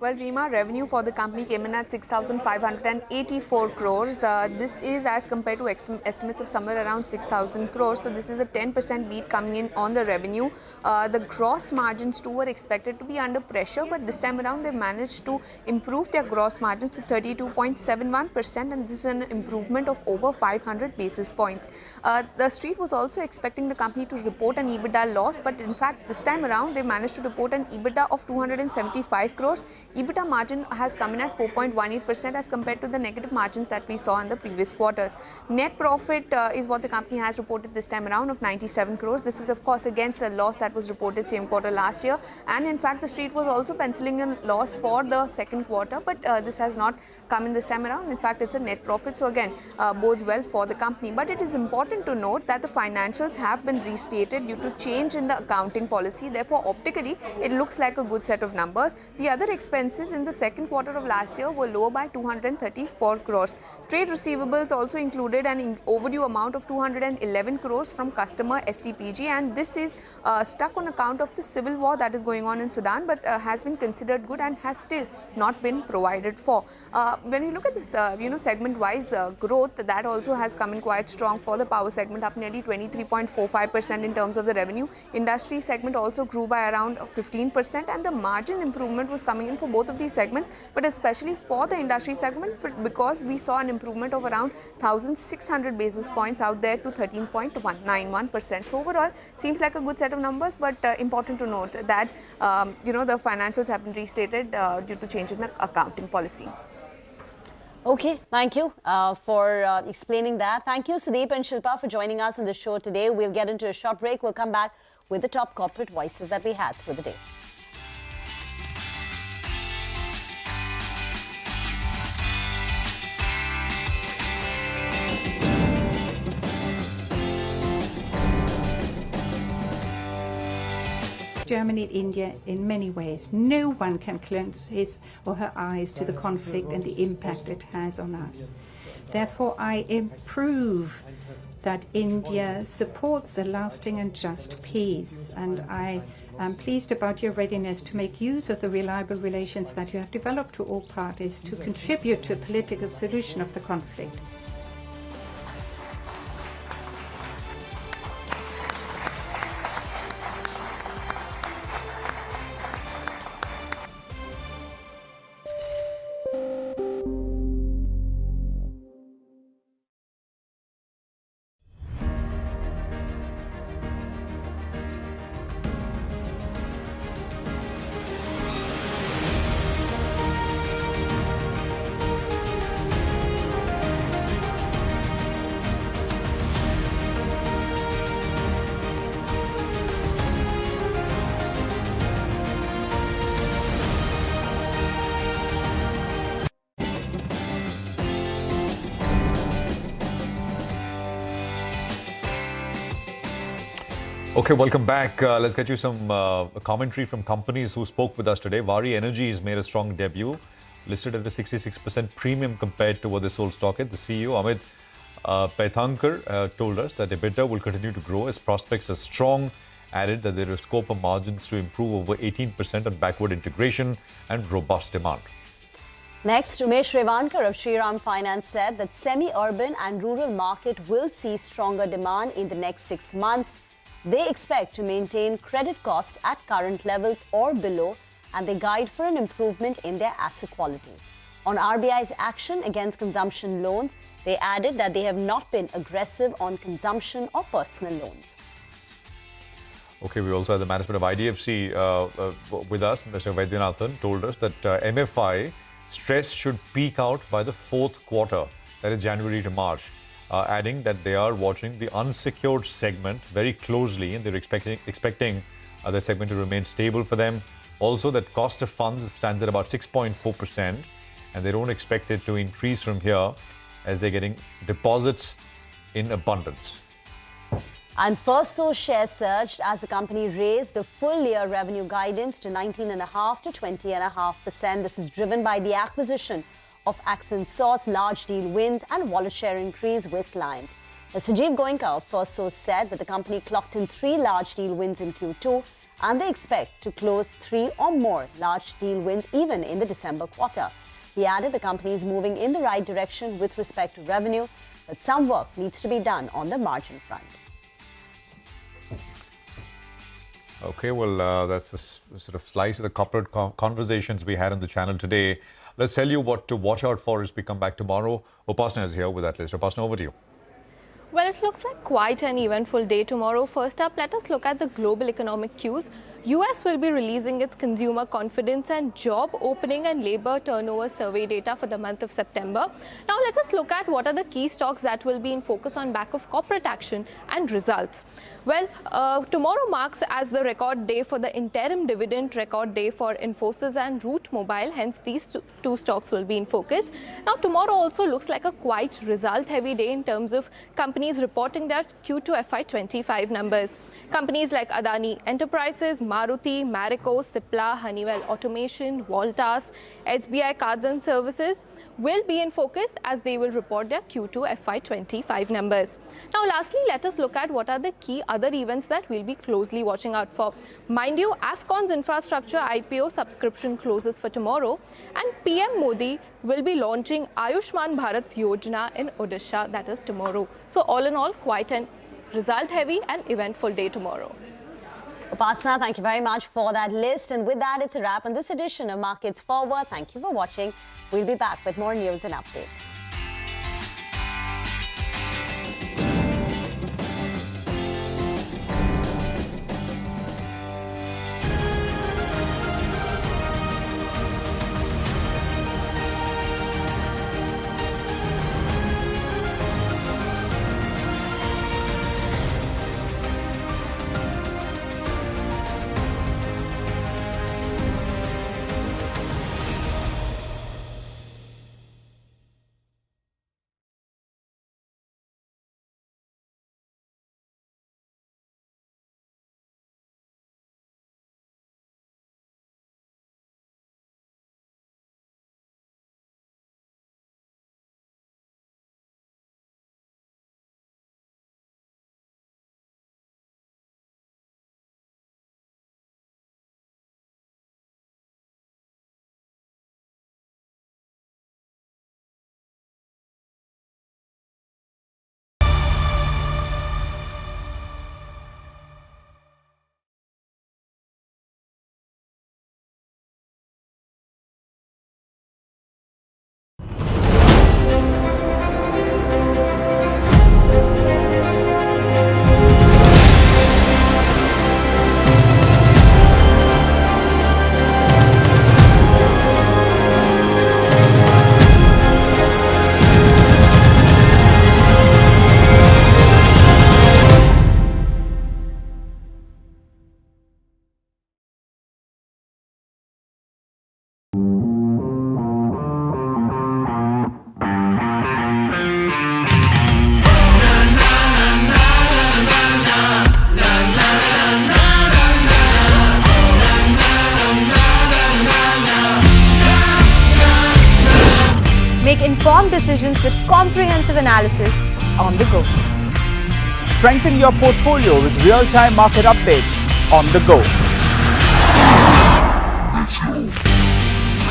Well, Rima, revenue for the company came in at 6,584 crores. This is as compared to estimates of somewhere around 6,000 crores. So this is a 10% beat coming in on the revenue. The gross margins too were expected to be under pressure, but this time around they managed to improve their gross margins to 32.71%, and this is an improvement of over 500 basis points. The street was also expecting the company to report an EBITDA loss, but in fact this time around they managed to report an EBITDA of 275 crores. EBITDA margin has come in at 4.18% as compared to the negative margins that we saw in the previous quarters. Net profit is what the company has reported this time around of 97 crores. This is of course against a loss that was reported same quarter last year, and in fact the street was also penciling a loss for the second quarter, but this has not come in this time around. In fact, it's a net profit, so again bodes well for the company. But it is important to note that the financials have been restated due to change in the accounting policy. Therefore, optically it looks like a good set of numbers. The other expenses in the second quarter of last year were lower by 234 crores. Trade receivables also included an overdue amount of 211 crores from customer STPG, and this is stuck on account of the civil war that is going on in Sudan, but has been considered good and has still not been provided for. When you look at this, segment-wise growth, that also has come in quite strong for the power segment, up nearly 23.45% in terms of the revenue. Industry segment also grew by around 15%, and the margin improvement was coming in for both of these segments, but especially for the industry segment, because we saw an improvement of around 1,600 basis points out there to 13.91%. So overall, seems like a good set of numbers, but important to note that the financials have been restated due to change in the accounting policy. Okay, thank you for explaining that. Thank you, Sudeep and Shilpa, for joining us on the show today. We'll get into a short break. We'll come back with the top corporate voices that we had through the day. Germany and India in many ways. No one can close his or her eyes to the conflict and the impact it has on us. Therefore, I approve that India supports a lasting and just peace, and I am pleased about your readiness to make use of the reliable relations that you have developed to all parties to contribute to a political solution of the conflict. Okay, welcome back. Let's get you some commentary from companies who spoke with us today. Vari Energy has made a strong debut, listed at a 66% premium compared to what they sold stock at. The CEO, Amit Paithankar, told us that EBITDA will continue to grow as prospects are strong, added that there is scope for margins to improve over 18% on backward integration and robust demand. Next, Umesh Revankar of Shriram Finance said that semi-urban and rural market will see stronger demand in the next 6 months. They expect to maintain credit cost at current levels or below, and they guide for an improvement in their asset quality. On RBI's action against consumption loans, they added that they have not been aggressive on consumption or personal loans. Okay, we also have the management of IDFC with us. Mr. Vaidyanathan told us that MFI stress should peak out by the 4th quarter, that is January to March, adding that they are watching the unsecured segment very closely and they're expecting that segment to remain stable for them. Also, that cost of funds stands at about 6.4% and they don't expect it to increase from here as they're getting deposits in abundance. And Firstsource shares surged as the company raised the full year revenue guidance to 19.5% to 20.5%. This is driven by the acquisition of Accent-Source, large deal wins and wallet share increase with clients. Sanjeev Goenka of Firstsource said that the company clocked in 3 large deal wins in Q2 and they expect to close 3 or more large deal wins even in the December quarter. He added the company is moving in the right direction with respect to revenue, but some work needs to be done on the margin front. Okay, well, that's a sort of slice of the corporate conversations we had on the channel today. Let's tell you what to watch out for as we come back tomorrow. Upasana is here with that list. Upasana, over to you. Well, it looks like quite an eventful day tomorrow. First up, let us look at the global economic cues. US will be releasing its consumer confidence and job opening and labor turnover survey data for the month of September. Now, let us look at what are the key stocks that will be in focus on back of corporate action and results. Well, tomorrow marks as the record day for the interim dividend record day for Infosys and Route Mobile. Hence, these two stocks will be in focus. Now, tomorrow also looks like a quite result-heavy day in terms of companies reporting their Q2 FY25 numbers. Companies like Adani Enterprises, Maruti, Marico, Cipla, Honeywell Automation, Voltas, SBI Cards and Services will be in focus as they will report their Q2 FY25 numbers. Now, lastly, let us look at what are the key other events that we'll be closely watching out for. Mind you, Afcon's infrastructure IPO subscription closes for tomorrow, and PM Modi will be launching Ayushman Bharat Yojana in Odisha, that is tomorrow. So, all in all, quite an result-heavy and eventful day tomorrow. Upasana, thank you very much for that list. And with that, it's a wrap on this edition of Markets Forward. Thank you for watching. We'll be back with more news and updates. Make informed decisions with comprehensive analysis on the go. Strengthen your portfolio with real-time market updates on the go.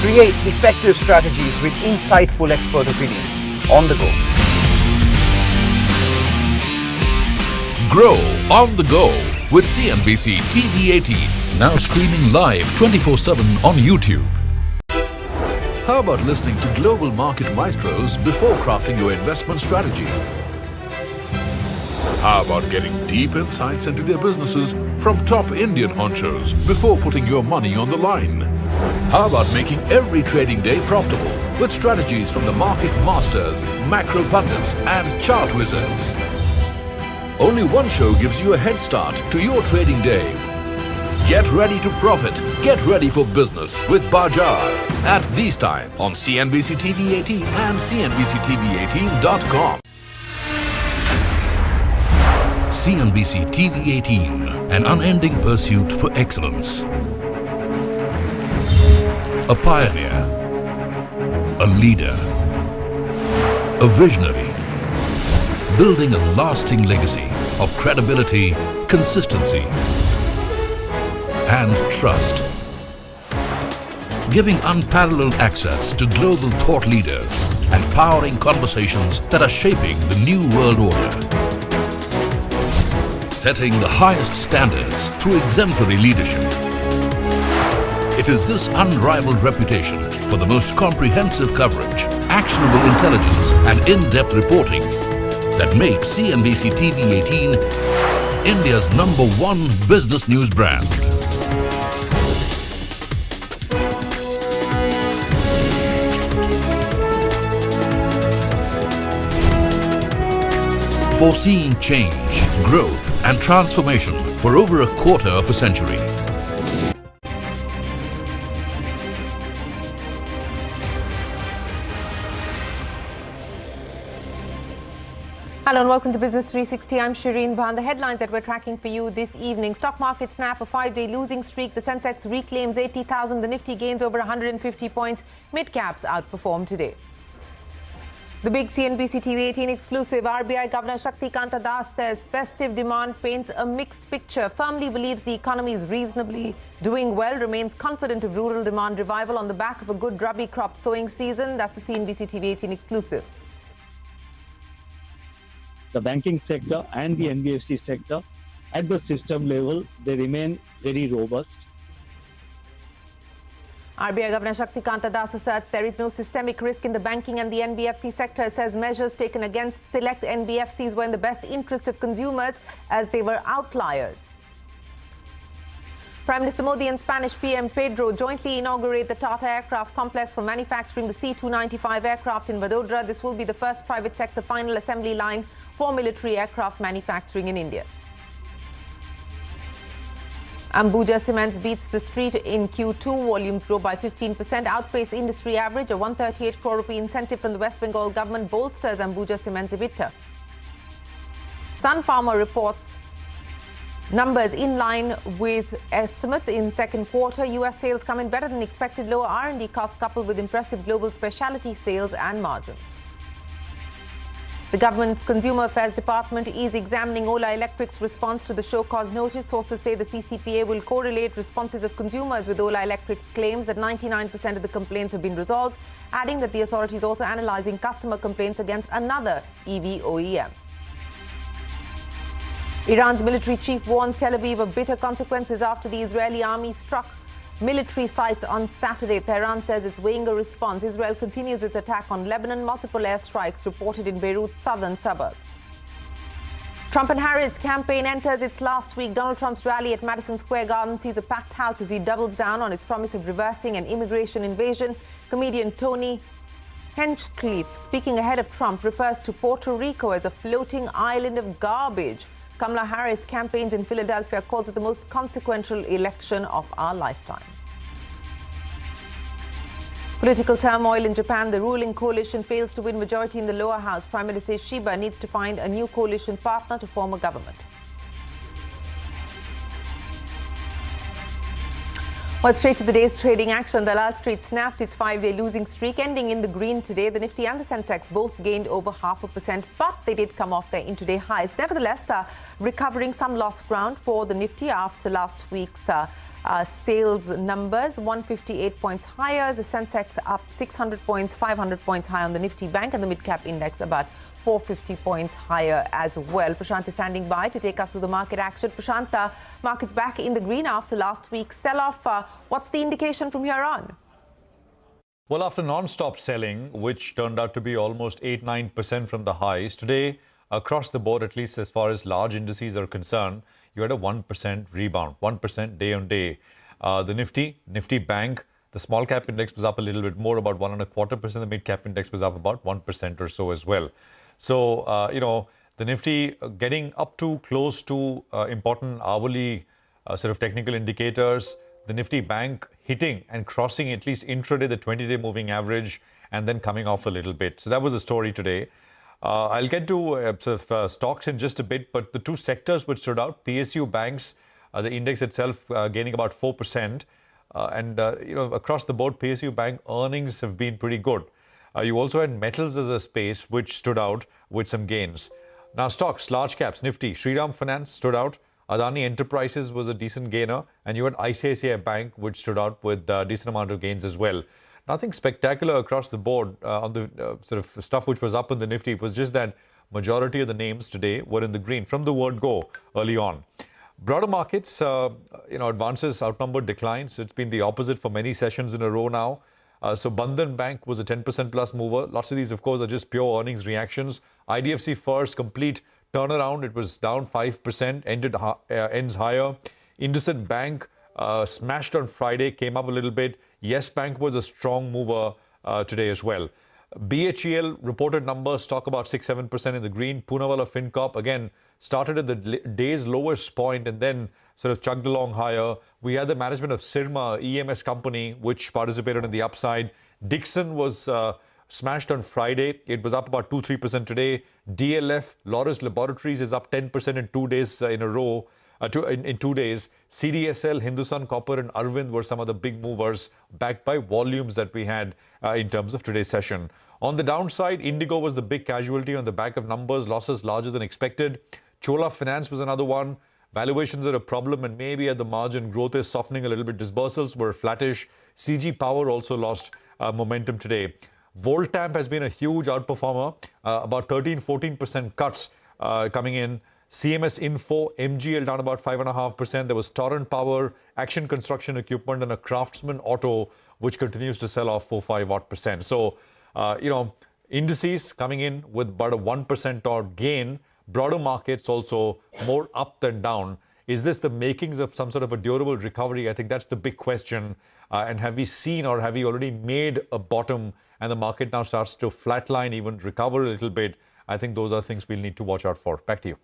Create effective strategies with insightful expert opinions. On the go. Grow on the go with CNBC TV18. Now streaming live 24/7 on YouTube. How about listening to global market maestros before crafting your investment strategy? How about getting deep insights into their businesses from top Indian honchos before putting your money on the line? How about making every trading day profitable with strategies from the market masters, macro pundits and chart wizards? Only one show gives you a head start to your trading day. Get ready to profit. Get ready for business with Bajaj at these times on CNBC TV18 and CNBCTV18.com. CNBC TV18, an unending pursuit for excellence. A pioneer, a leader, a visionary, building a lasting legacy of credibility, consistency, and trust. Giving unparalleled access to global thought leaders and powering conversations that are shaping the new world order. Setting the highest standards through exemplary leadership. It is this unrivaled reputation for the most comprehensive coverage, actionable intelligence, and in-depth reporting that makes CNBC TV18 India's #1 business news brand. Foreseeing change, growth, and transformation for over a quarter of a century. Hello and welcome to Business 360. I'm Shriram. The headlines that we're tracking for you this evening. Stock market snap a 5-day losing streak. The Sensex reclaims 80,000. The Nifty gains over 150 points. Mid-caps outperform today. The big CNBC TV18 exclusive. RBI Governor Shaktikanta Das says festive demand paints a mixed picture. Firmly believes the economy is reasonably doing well. Remains confident of rural demand revival on the back of a good rabi crop sowing season. That's a CNBC TV18 exclusive. The banking sector and the NBFC sector at the system level, they remain very robust. RBI Governor Shaktikanta Das asserts there is no systemic risk in the banking and the NBFC sector. Says measures taken against select NBFCs were in the best interest of consumers as they were outliers. Prime Minister Modi and Spanish PM Pedro jointly inaugurate the Tata Aircraft Complex for manufacturing the C-295 aircraft in Vadodara. This will be the first private sector final assembly line for military aircraft manufacturing in India. Ambuja Cements beats the street in Q2. Volumes grow by 15%, outpace industry average. A 138 crore rupee incentive from the West Bengal government bolsters Ambuja Cements' EBITDA. Sun Pharma reports numbers in line with estimates in second quarter. US sales come in better than expected. Lower R&D costs coupled with impressive global specialty sales and margins. The government's Consumer Affairs Department is examining Ola Electric's response to the show cause notice. Sources say the CCPA will correlate responses of consumers with Ola Electric's claims that 99% of the complaints have been resolved, adding that the authority is also analyzing customer complaints against another EV OEM. Iran's military chief warns Tel Aviv of bitter consequences after the Israeli army struck military sites on Saturday. Tehran says it's weighing a response. Israel continues its attack on Lebanon. Multiple airstrikes reported in Beirut's southern suburbs. Trump and Harris campaign enters its last week. Donald Trump's rally at Madison Square Garden sees a packed house as he doubles down on its promise of reversing an immigration invasion. Comedian Tony Hinchcliffe, speaking ahead of Trump, refers to Puerto Rico as a floating island of garbage. Kamala Harris campaigns in Philadelphia, calls it the most consequential election of our lifetime. Political turmoil in Japan. The ruling coalition fails to win majority in the lower house. Prime Minister Shiba needs to find a new coalition partner to form a government. Well, straight to the day's trading action. The Dalal Street snapped its 5-day losing streak, ending in the green today. The Nifty and the Sensex both gained over 0.5%, but they did come off their intraday highs. Nevertheless, recovering some lost ground for the Nifty after last week's sales numbers. 158 points higher. The Sensex up 600 points, 500 points higher on the Nifty Bank, and the midcap index about 450 points higher as well. Prashant is standing by to take us through the market action. Prashant, markets back in the green after last week's sell-off. What's the indication from here on? Well, after non-stop selling, which turned out to be almost 8-9% from the highs, today, across the board, at least as far as large indices are concerned, you had a 1% rebound, 1% day on day. The Nifty Bank, the small cap index was up a little bit more, about 1.25%. The mid cap index was up about 1% or so as well. So, the Nifty getting up to close to important hourly sort of technical indicators. The Nifty Bank hitting and crossing at least intraday the 20-day moving average and then coming off a little bit. So that was the story today. I'll get to stocks in just a bit, but the two sectors which stood out, PSU Banks, the index itself gaining about 4%. Across the board, PSU Bank earnings have been pretty good. You also had metals as a space which stood out with some gains. Now stocks, large caps, Nifty, Shriram Finance stood out. Adani Enterprises was a decent gainer. And you had ICICI Bank which stood out with a decent amount of gains as well. Nothing spectacular across the board on the sort of stuff which was up in the Nifty. It was just that majority of the names today were in the green from the word go early on. Broader markets, advances outnumbered declines. It's been the opposite for many sessions in a row now. So Bandhan Bank was a 10% plus mover. Lots of these, of course, are just pure earnings reactions. IDFC First, complete turnaround. It was down 5%, ends higher. IndusInd Bank smashed on Friday, came up a little bit. Yes Bank was a strong mover today as well. BHEL reported numbers, stock about 6-7% in the green. Poonawalla FinCorp, again, started at the day's lowest point and then sort of chugged along higher. We had the management of Sirma, EMS company, which participated in the upside. Dixon was smashed on Friday. It was up about 2-3% today. DLF, Laurus Laboratories, is up 10% in 2 days in a row. In 2 days. CDSL, Hindustan Copper and Arvind were some of the big movers backed by volumes that we had in terms of today's session. On the downside, Indigo was the big casualty on the back of numbers, losses larger than expected. Chola Finance was another one. Valuations are a problem and maybe at the margin growth is softening a little bit. Disbursals were flattish. CG Power also lost momentum today. Voltamp has been a huge outperformer, about 13-14% cuts coming in. CMS Info, MGL down about 5.5%. There was Torrent Power, Action Construction Equipment, and a Craftsman Auto, which continues to sell off 4-5%. So, indices coming in with about a 1% odd gain. Broader markets also more up than down. Is this the makings of some sort of a durable recovery? I think that's the big question. And have we seen or have we already made a bottom and the market now starts to flatline, even recover a little bit? I think those are things we'll need to watch out for. Back to you.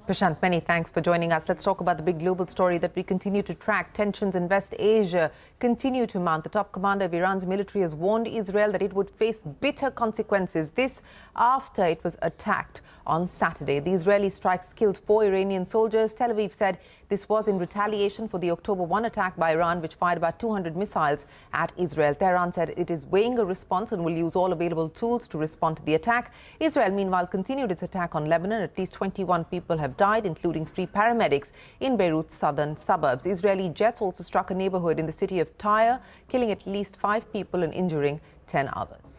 Prashant, many thanks for joining us. Let's talk about the big global story that we continue to track. Tensions in West Asia continue to mount. The top commander of Iran's military has warned Israel that it would face bitter consequences. This after it was attacked on Saturday. The Israeli strikes killed 4 Iranian soldiers. Tel Aviv said this was in retaliation for the October 1 attack by Iran, which fired about 200 missiles at Israel. Tehran said it is weighing a response and will use all available tools to respond to the attack. Israel, meanwhile, continued its attack on Lebanon. At least 21 people have died, including 3 paramedics in Beirut's southern suburbs. Israeli jets also struck a neighborhood in the city of Tyre, killing at least 5 people and injuring 10 others.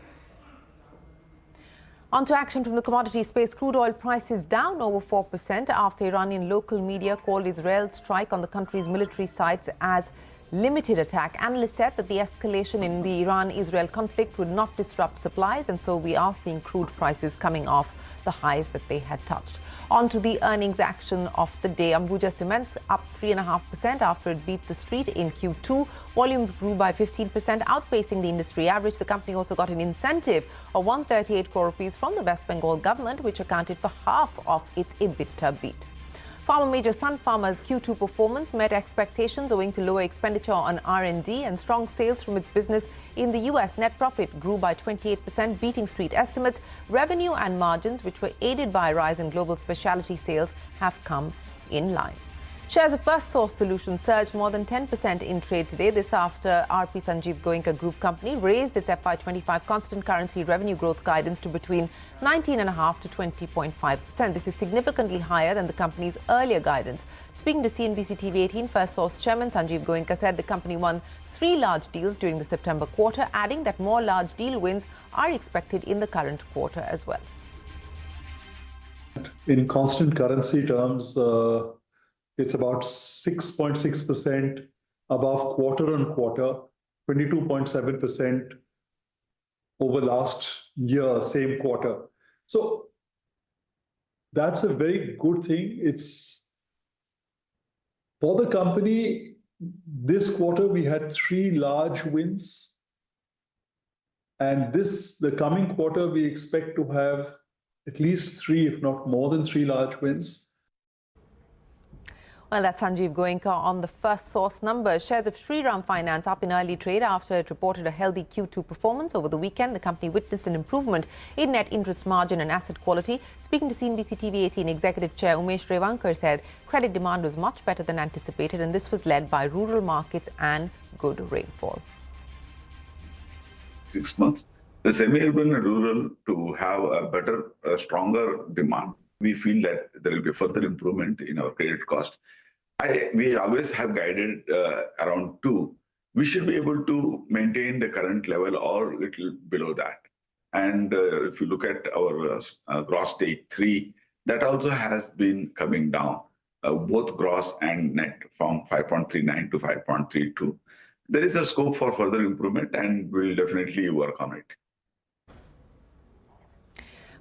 On to action from the commodity space. Crude oil prices down over 4% after Iranian local media called Israel's strike on the country's military sites as limited attack. Analysts said that the escalation in the Iran-Israel conflict would not disrupt supplies, and so we are seeing crude prices coming off the highs that they had touched. On to the earnings action of the day. Ambuja Cements up 3.5% after it beat the street in Q2. Volumes grew by 15%, outpacing the industry average. The company also got an incentive of 138 crore rupees from the West Bengal government, which accounted for half of its EBITDA beat. Pharma major Sun Pharma's Q2 performance met expectations owing to lower expenditure on R&D and strong sales from its business in the US. Net profit grew by 28%, beating street estimates. Revenue and margins, which were aided by a rise in global specialty sales, have come in line. Shares of First Source Solutions surged more than 10% in trade today. This after RP Sanjeev Goenka Group Company raised its FY25 constant currency revenue growth guidance to between 19.5% to 20.5%. This is significantly higher than the company's earlier guidance. Speaking to CNBC TV18, First Source Chairman Sanjeev Goenka said the company won 3 large deals during the September quarter, adding that more large deal wins are expected in the current quarter as well. In constant currency terms, it's about 6.6% above quarter on quarter, 22.7% over last year, same quarter. So that's a very good thing. It's for the company. This quarter, we had 3 large wins. And the coming quarter, we expect to have at least 3, if not more than 3 large wins. Well, that's Sanjeev Goenka on the First Source numbers. Shares of Shriram Finance up in early trade after it reported a healthy Q2 performance. Over the weekend, the company witnessed an improvement in net interest margin and asset quality. Speaking to CNBC TV18, Executive Chair Umesh Revankar said credit demand was much better than anticipated, and this was led by rural markets and good rainfall. 6 months, the semi-urban and rural to have a better, stronger demand. We feel that there will be further improvement in our credit cost. We always have guided around 2. We should be able to maintain the current level or a little below that. And if you look at our gross stage 3, that also has been coming down, both gross and net, from 5.39 to 5.32. There is a scope for further improvement, and we'll definitely work on it.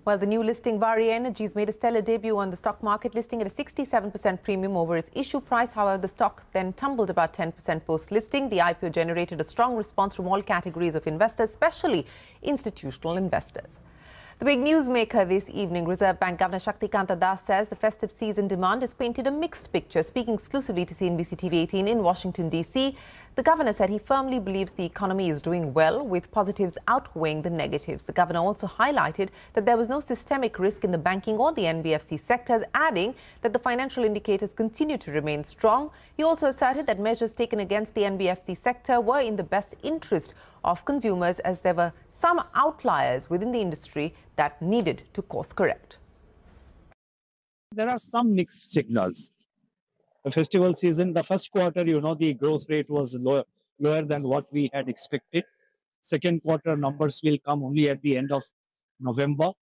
Well, the new listing, Vari Energies, made a stellar debut on the stock market, listing at a 67% premium over its issue price. However, the stock then tumbled about 10% post-listing. The IPO generated a strong response from all categories of investors, especially institutional investors. The big newsmaker this evening, Reserve Bank Governor Shaktikanta Das says the festive season demand has painted a mixed picture. Speaking exclusively to CNBC TV18 in Washington, D.C., the governor said he firmly believes the economy is doing well, with positives outweighing the negatives. The governor also highlighted that there was no systemic risk in the banking or the NBFC sectors, adding that the financial indicators continue to remain strong. He also asserted that measures taken against the NBFC sector were in the best interest of consumers, as there were some outliers within the industry that needed to course correct. There are some mixed signals. The festival season, the first quarter, the growth rate was lower than what we had expected. Second quarter numbers will come only at the end of November.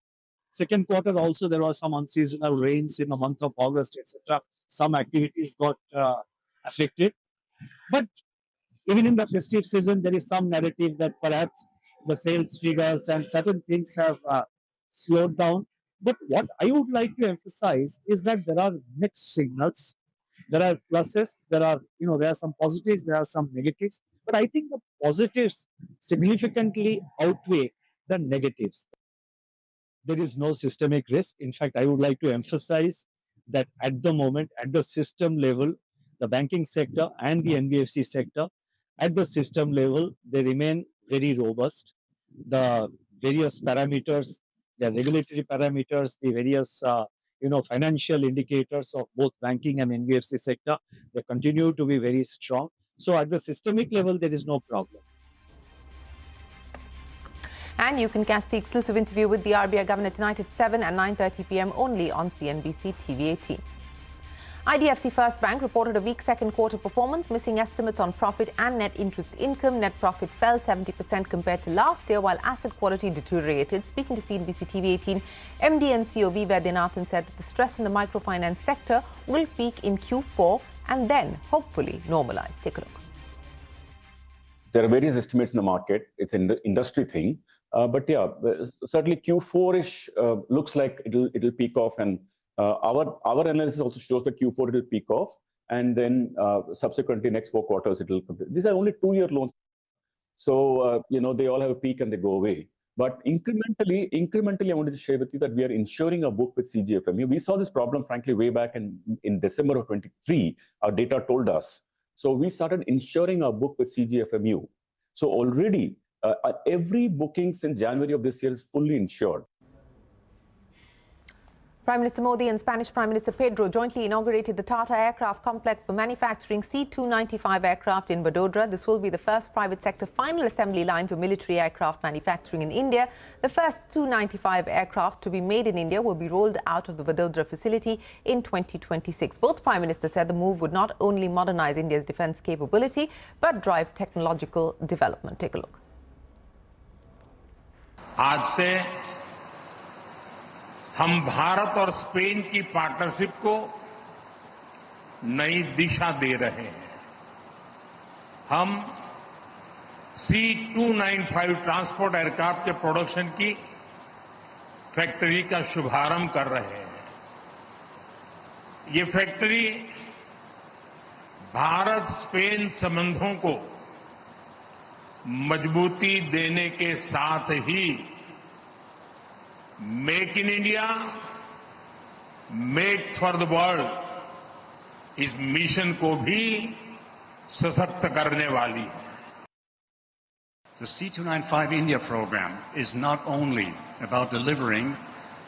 Second quarter also, there was some unseasonal rains in the month of August, etc. Some activities got affected. But even in the festive season, there is some narrative that perhaps the sales figures and certain things have slowed down. But what I would like to emphasize is that there are mixed signals. There are pluses, there are some positives, there are some negatives. But I think the positives significantly outweigh the negatives. There is no systemic risk. In fact, I would like to emphasize that at the moment, at the system level, the banking sector and the NBFC sector, at the system level, they remain very robust. The various parameters, the regulatory parameters, the various financial indicators of both banking and NBFC sector, they continue to be very strong. So at the systemic level, there is no problem. And you can catch the exclusive interview with the RBI Governor tonight at 7 and 9:30 p.m. only on CNBC TV18. IDFC First Bank reported a weak second quarter performance, missing estimates on profit and net interest income. Net profit fell 70% compared to last year, while asset quality deteriorated. Speaking to CNBC TV18, MD and CEO V. Vaidyanathan said that the stress in the microfinance sector will peak in Q4 and then hopefully normalize. Take a look. There are various estimates in the market. It's an industry thing. But yeah, certainly Q4-ish looks like it'll peak off, and our analysis also shows that Q4 it'll peak off, and then subsequently next 4 quarters it'll. These are only 2-year loans, so they all have a peak and they go away. But incrementally, I wanted to share with you that we are insuring a book with CGFMU. We saw this problem, frankly, way back in December of 23. Our data told us. So we started insuring our book with CGFMU. So already every booking since January of this year is fully insured. Prime Minister Modi and Spanish Prime Minister Pedro jointly inaugurated the Tata Aircraft Complex for manufacturing C-295 aircraft in Vadodara. This will be the first private sector final assembly line for military aircraft manufacturing in India. The first 295 aircraft to be made in India will be rolled out of the Vadodara facility in 2026. Both Prime Ministers said the move would not only modernize India's defence capability but drive technological development. Take a look. आज से हम भारत और Spain की partnership को नई दिशा दे रहे हैं। हम C-295 ट्रांसपोर्ट एयरक्राफ्ट के प्रोडक्शन की फैक्ट्री का शुभारंभ कर रहे हैं। ये फैक्ट्री भारत स्पेन संबंधों को मजबूती देने के साथ ही make in India, make for the world इस मिशन को भी सशक्त करने वाली है। The C-295 India program is not only about delivering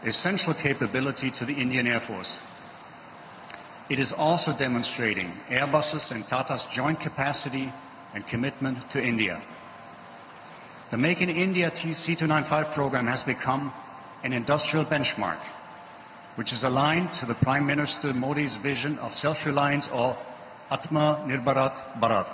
essential capability to the Indian Air Force. It is also demonstrating Airbus's and Tata's joint capacity and commitment to India. The Make in India C-295 program has become an industrial benchmark, which is aligned to the Prime Minister Modi's vision of self-reliance or Atma Nirbharat Bharat.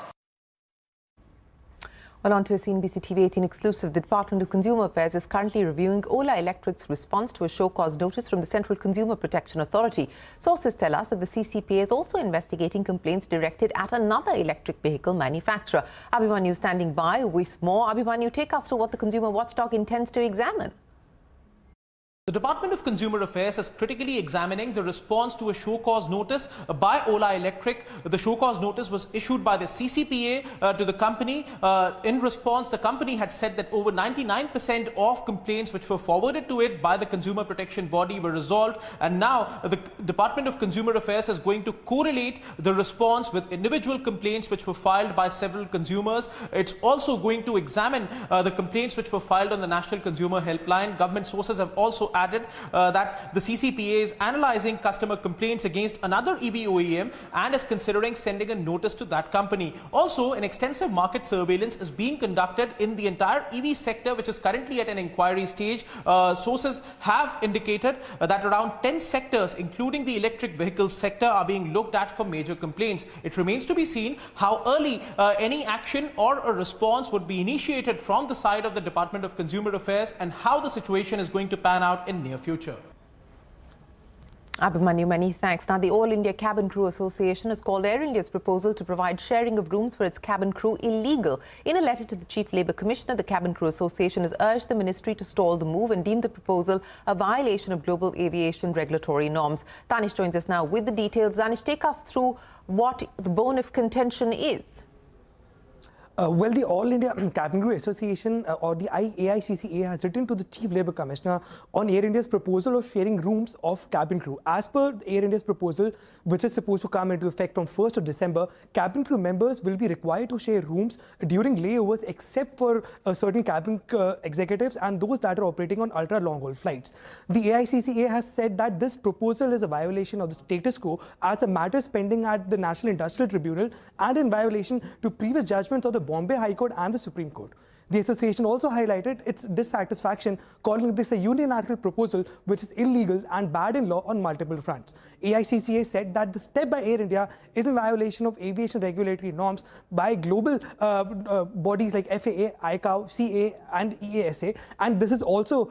Well, on to a CNBC TV18 exclusive. The Department of Consumer Affairs is currently reviewing Ola Electric's response to a show-cause notice from the Central Consumer Protection Authority. Sources tell us that the CCPA is also investigating complaints directed at another electric vehicle manufacturer. Abhimanyu standing by with more. Abhimanyu, take us through what the consumer watchdog intends to examine. The Department of Consumer Affairs is critically examining the response to a show-cause notice by Ola Electric. The show-cause notice was issued by the CCPA to the company. In response, the company had said that over 99% of complaints which were forwarded to it by the consumer protection body were resolved. And now the Department of Consumer Affairs is going to correlate the response with individual complaints which were filed by several consumers. It's also going to examine the complaints which were filed on the National Consumer Helpline. Government sources have also added that the CCPA is analyzing customer complaints against another EV OEM and is considering sending a notice to that company. Also, an extensive market surveillance is being conducted in the entire EV sector, which is currently at an inquiry stage. Sources have indicated that around 10 sectors, including the electric vehicle sector, are being looked at for major complaints. It remains to be seen how early any action or a response would be initiated from the side of the Department of Consumer Affairs and how the situation is going to pan out in near future. Abhimanyu, many thanks. Now, the All India Cabin Crew Association has called Air India's proposal to provide sharing of rooms for its cabin crew illegal. In a letter to the Chief Labour Commissioner, the Cabin Crew Association has urged the ministry to stall the move and deemed the proposal a violation of global aviation regulatory norms. Danish joins us now with the details. Danish, take us through what the bone of contention is. Well, the All India Cabin Crew Association or the AICICI has written to the Chief Labour Commissioner on Air India's proposal of sharing rooms of cabin crew. As per Air India's proposal, which is supposed to come into effect from 1st of December, cabin crew members will be required to share rooms during layovers except for certain cabin executives and those that are operating on ultra-long-haul flights. The AICCA has said that this proposal is a violation of the status quo as the matter is pending at the National Industrial Tribunal and in violation to previous judgments of the Bombay High Court and the Supreme Court. The association also highlighted its dissatisfaction, calling this a unilateral proposal which is illegal and bad in law on multiple fronts. AICCA said that the step by Air India is in violation of aviation regulatory norms by global bodies like FAA, ICAO, CA and EASA, and this is also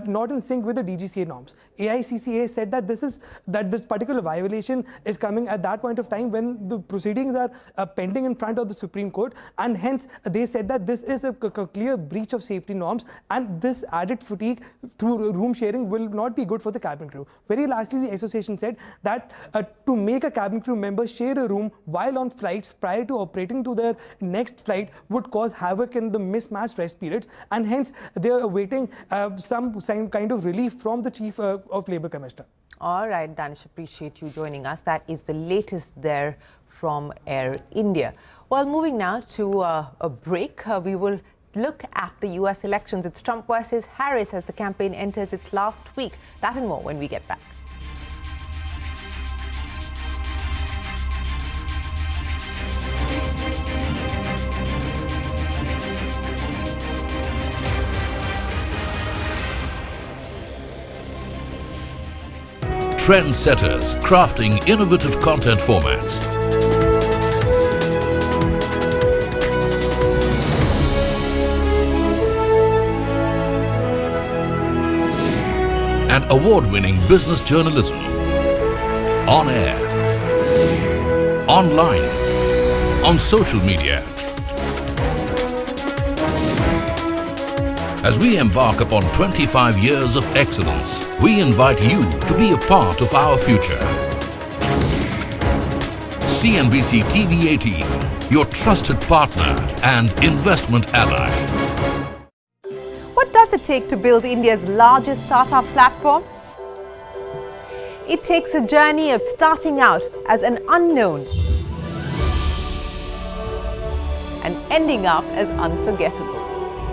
not in sync with the DGCA norms. AICCA said that this particular violation is coming at that point of time when the proceedings are pending in front of the Supreme Court, and hence they said that this is a clear breach of safety norms and this added fatigue through room sharing will not be good for the cabin crew. Very lastly, the association said that to make a cabin crew member share a room while on flights prior to operating to their next flight would cause havoc in the mismatched rest periods, and hence they are awaiting some kind of relief from the Chief of Labour Commissioner. All right, Danish, appreciate you joining us. That is the latest there from Air India. Well, moving now to a break, we will look at the US elections. It's Trump versus Harris as the campaign enters its last week. That and more when we get back. Trendsetters crafting innovative content formats. And award-winning business journalism. On air, online, on social media. As we embark upon 25 years of excellence, we invite you to be a part of our future. CNBC TV18, your trusted partner and investment ally. What does it take to build India's largest startup platform? It takes a journey of starting out as an unknown and ending up as unforgettable.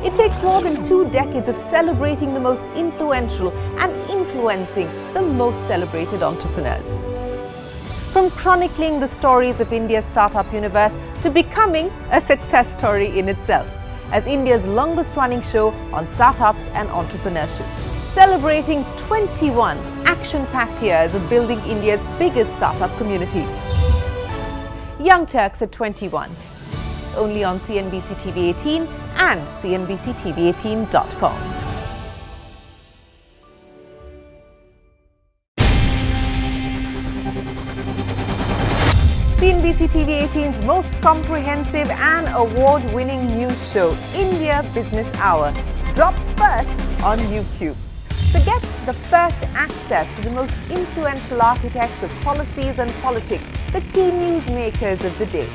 It takes more than 2 decades of celebrating the most influential and influencing the most celebrated entrepreneurs. From chronicling the stories of India's startup universe to becoming a success story in itself, as India's longest running show on startups and entrepreneurship, celebrating 21 action-packed years of building India's biggest startup community. Young Turks at 21, only on CNBC TV18 and CNBCTV18.com. CNBC TV18's most comprehensive and award-winning news show, India Business Hour, drops first on YouTube. So get the first access to the most influential architects of policies and politics, the key newsmakers of the day.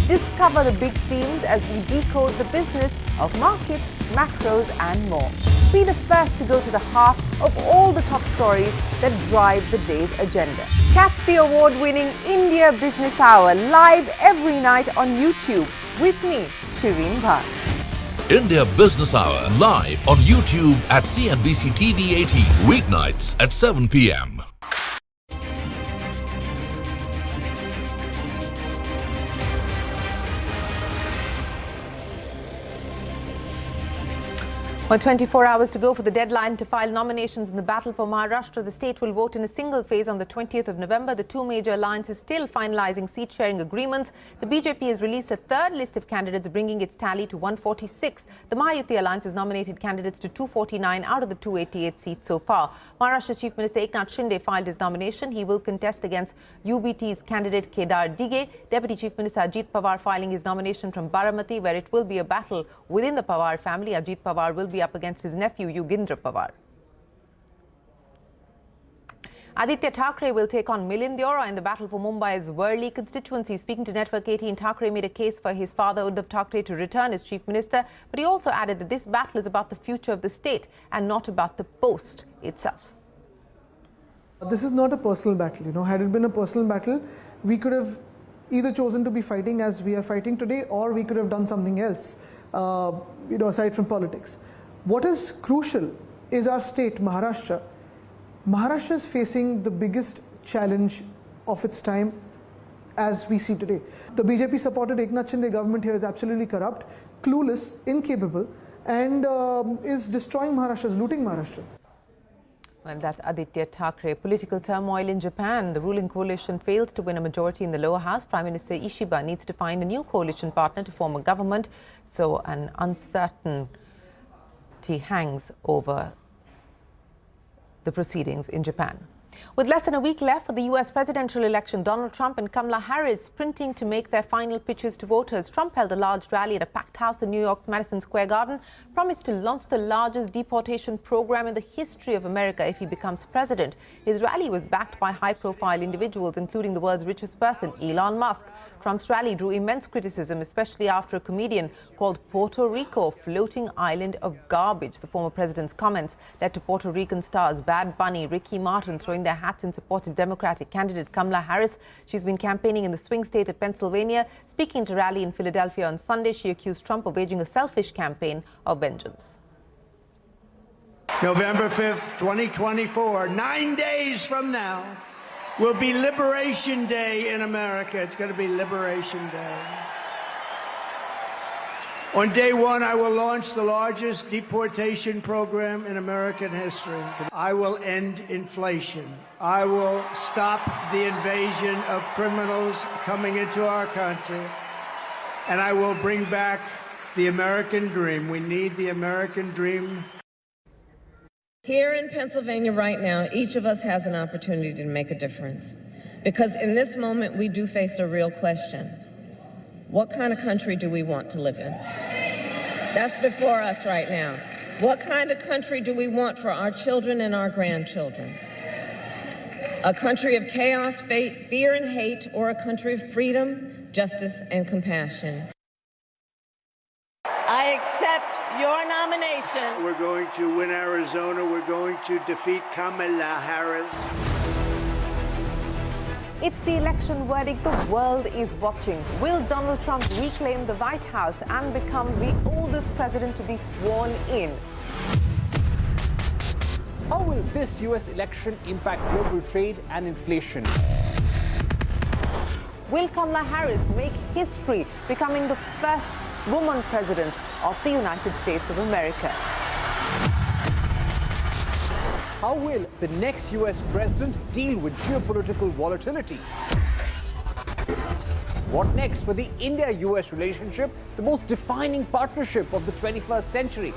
Discover the big themes as we decode the business of markets, macros and more. Be the first to go to the heart of all the top stories that drive the day's agenda. Catch the award-winning India Business Hour live every night on YouTube with me, Shriram. India Business Hour live on YouTube at CNBC TV18 weeknights at 7 p.m. Well, 24 hours to go for the deadline to file nominations in the battle for Maharashtra. The state will vote in a single phase on the 20th of November. The two major alliances still finalizing seat-sharing agreements. The BJP has released a third list of candidates, bringing its tally to 146. The Mahayuti alliance has nominated candidates to 249 out of the 288 seats so far. Maharashtra Chief Minister Eknath Shinde filed his nomination. He will contest against UBT's candidate Kedar Dige. Deputy Chief Minister Ajit Pawar filing his nomination from Baramati, where it will be a battle within the Pawar family. Ajit Pawar will be up against his nephew Yogendra Pawar. Aditya Thackeray will take on Milind Deora in the battle for Mumbai's Worli constituency. Speaking to Network 18, Thackeray made a case for his father Uddhav Thackeray to return as chief minister, but he also added that this battle is about the future of the state and not about the post itself. This is not a personal battle. Had it been a personal battle, we could have either chosen to be fighting as we are fighting today, or we could have done something else, aside from politics. What is crucial is our state, Maharashtra. Maharashtra is facing the biggest challenge of its time as we see today. The BJP-supported Eknath Shinde government here is absolutely corrupt, clueless, incapable, and is destroying Maharashtra, is looting Maharashtra. And that's Aditya Thackeray. Political turmoil in Japan. The ruling coalition fails to win a majority in the lower house. Prime Minister Ishiba needs to find a new coalition partner to form a government. So an uncertainty hangs over the proceedings in Japan. With less than a week left for the US presidential election, Donald Trump and Kamala Harris sprinting to make their final pitches to voters. Trump held a large rally at a packed house in New York's Madison Square Garden, promised to launch the largest deportation program in the history of America if he becomes president. His rally was backed by high-profile individuals, including the world's richest person, Elon Musk. Trump's rally drew immense criticism, especially after a comedian called Puerto Rico floating island of garbage. The former president's comments led to Puerto Rican stars Bad Bunny, Ricky Martin throwing their hats in support of Democratic candidate Kamala Harris. She's been campaigning in the swing state of Pennsylvania. Speaking at a rally in Philadelphia on Sunday, she accused Trump of waging a selfish campaign of vengeance. November 5th, 2024, 9 days from now, will be Liberation Day in America. It's going to be Liberation Day. On day one, I will launch the largest deportation program in American history. I will end inflation. I will stop the invasion of criminals coming into our country. And I will bring back the American dream. We need the American dream. Here in Pennsylvania right now, each of us has an opportunity to make a difference. Because in this moment, we do face a real question. What kind of country do we want to live in? That's before us right now. What kind of country do we want for our children and our grandchildren? A country of chaos, fear, and hate, or a country of freedom, justice, and compassion? I accept your nomination. We're going to win Arizona. We're going to defeat Kamala Harris. It's the election verdict the world is watching. Will Donald Trump reclaim the White House and become the oldest president to be sworn in? How will this US election impact global trade and inflation? Will Kamala Harris make history, becoming the first woman president of the United States of America? How will the next US president deal with geopolitical volatility? What next for the India-US relationship, the most defining partnership of the 21st century?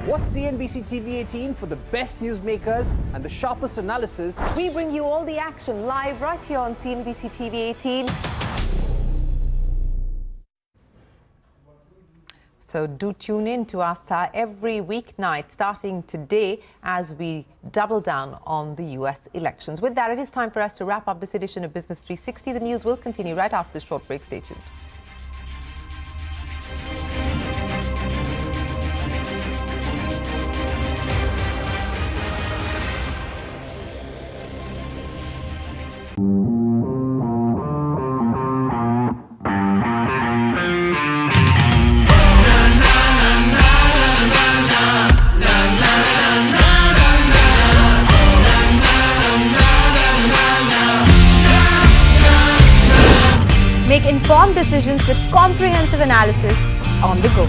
What's CNBC TV18 for the best newsmakers and the sharpest analysis? We bring you all the action live right here on CNBC TV18. So do tune in to us every weeknight starting today as we double down on the US elections. With that, it is time for us to wrap up this edition of Business 360. The news will continue right after this short break. Stay tuned. Make informed decisions with comprehensive analysis on the go.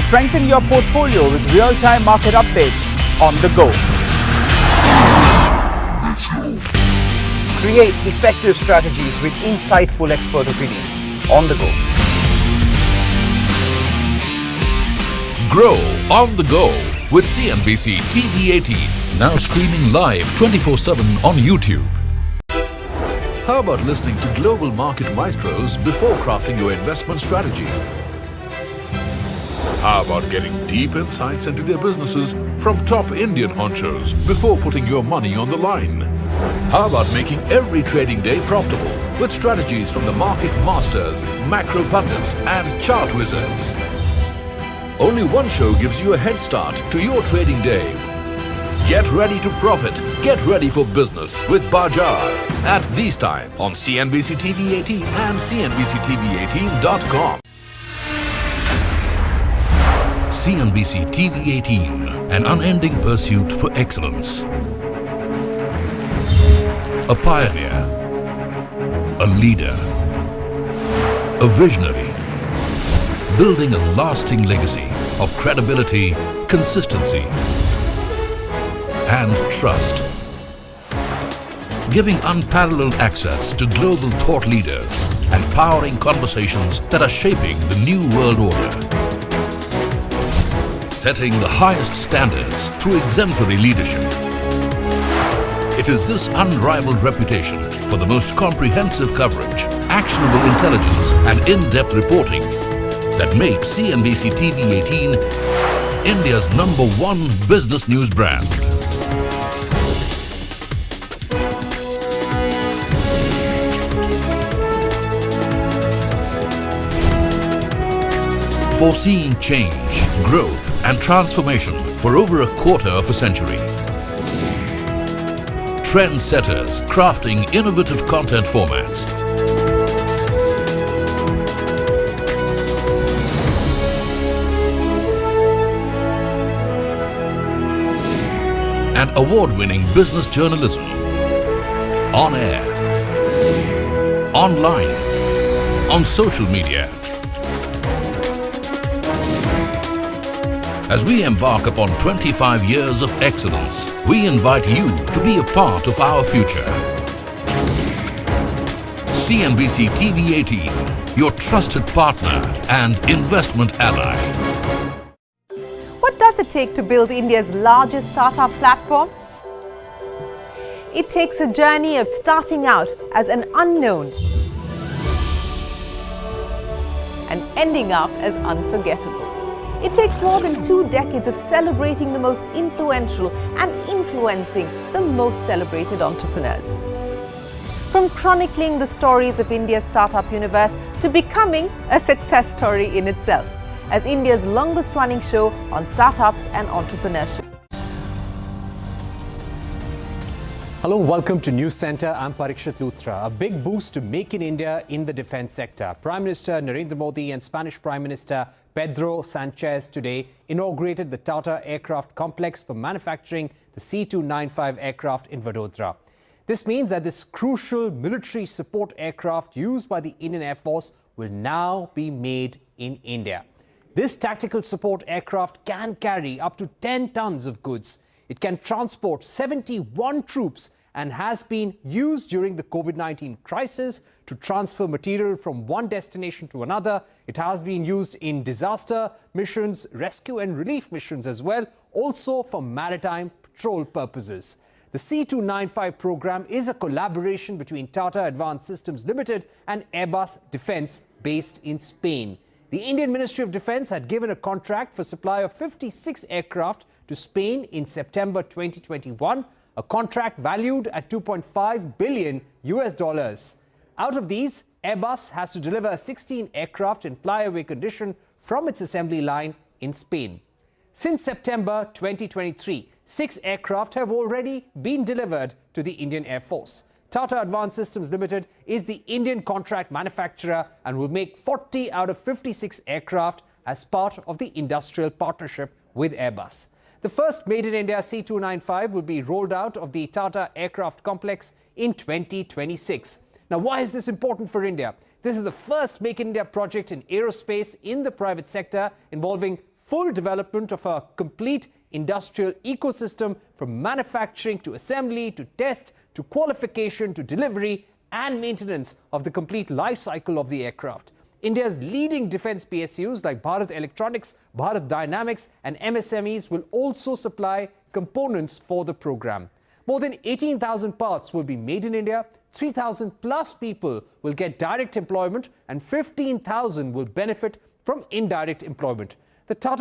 Strengthen your portfolio with real-time market updates on the go. Create effective strategies with insightful expert opinions on the go. Grow on the go with CNBC TV18. Now streaming live 24/7 on YouTube. How about listening to global market maestros before crafting your investment strategy? How about getting deep insights into their businesses from top Indian honchos before putting your money on the line? How about making every trading day profitable with strategies from the market masters, macro pundits, and chart wizards? Only one show gives you a head start to your trading day. Get ready to profit. Get ready for business with Bajaj at these times on CNBC TV18 and CNBCTV18.com. CNBC TV18, an unending pursuit for excellence. A pioneer, a leader, a visionary, building a lasting legacy of credibility, consistency, and trust. Giving unparalleled access to global thought leaders and powering conversations that are shaping the new world order. Setting the highest standards through exemplary leadership. It is this unrivaled reputation for the most comprehensive coverage, actionable intelligence, and in-depth reporting that makes CNBC TV18 India's #1 business news brand. Foreseeing change, growth, and transformation for over a quarter of a century. Trendsetters crafting innovative content formats. And award-winning business journalism. On air, online, on social media. As we embark upon 25 years of excellence, we invite you to be a part of our future. CNBC TV18, your trusted partner and investment ally. What does it take to build India's largest startup platform? It takes a journey of starting out as an unknown and ending up as unforgettable. It takes more than 2 decades of celebrating the most influential and influencing the most celebrated entrepreneurs. From chronicling the stories of India's startup universe to becoming a success story in itself, as India's longest running show on startups and entrepreneurship. Hello, welcome to News Center. I'm Parikshit Luthra. A big boost to Make in India in the defense sector. Prime Minister Narendra Modi and Spanish Prime Minister Pedro Sanchez today inaugurated the Tata Aircraft Complex for manufacturing the C-295 aircraft in Vadodara. This means that this crucial military support aircraft used by the Indian Air Force will now be made in India. This tactical support aircraft can carry up to 10 tons of goods. It can transport 71 troops and has been used during the COVID-19 crisis to transfer material from one destination to another. It has been used in disaster missions, rescue and relief missions as well, also for maritime patrol purposes. The C-295 program is a collaboration between Tata Advanced Systems Limited and Airbus Defence based in Spain. The Indian Ministry of Defence had given a contract for supply of 56 aircraft to Spain in September 2021, a contract valued at $2.5 billion. Out of these, Airbus has to deliver 16 aircraft in flyaway condition from its assembly line in Spain. Since September 2023, 6 aircraft have already been delivered to the Indian Air Force. Tata Advanced Systems Limited is the Indian contract manufacturer and will make 40 out of 56 aircraft as part of the industrial partnership with Airbus. The first made in India C-295 will be rolled out of the Tata Aircraft Complex in 2026. Now, why is this important for India? This is the first Make in India project in aerospace in the private sector involving full development of a complete industrial ecosystem from manufacturing to assembly to test to qualification to delivery and maintenance of the complete life cycle of the aircraft. India's leading defense PSUs like Bharat Electronics, Bharat Dynamics and MSMEs will also supply components for the program. More than 18,000 parts will be made in India, 3,000 plus people will get direct employment and 15,000 will benefit from indirect employment. The Tata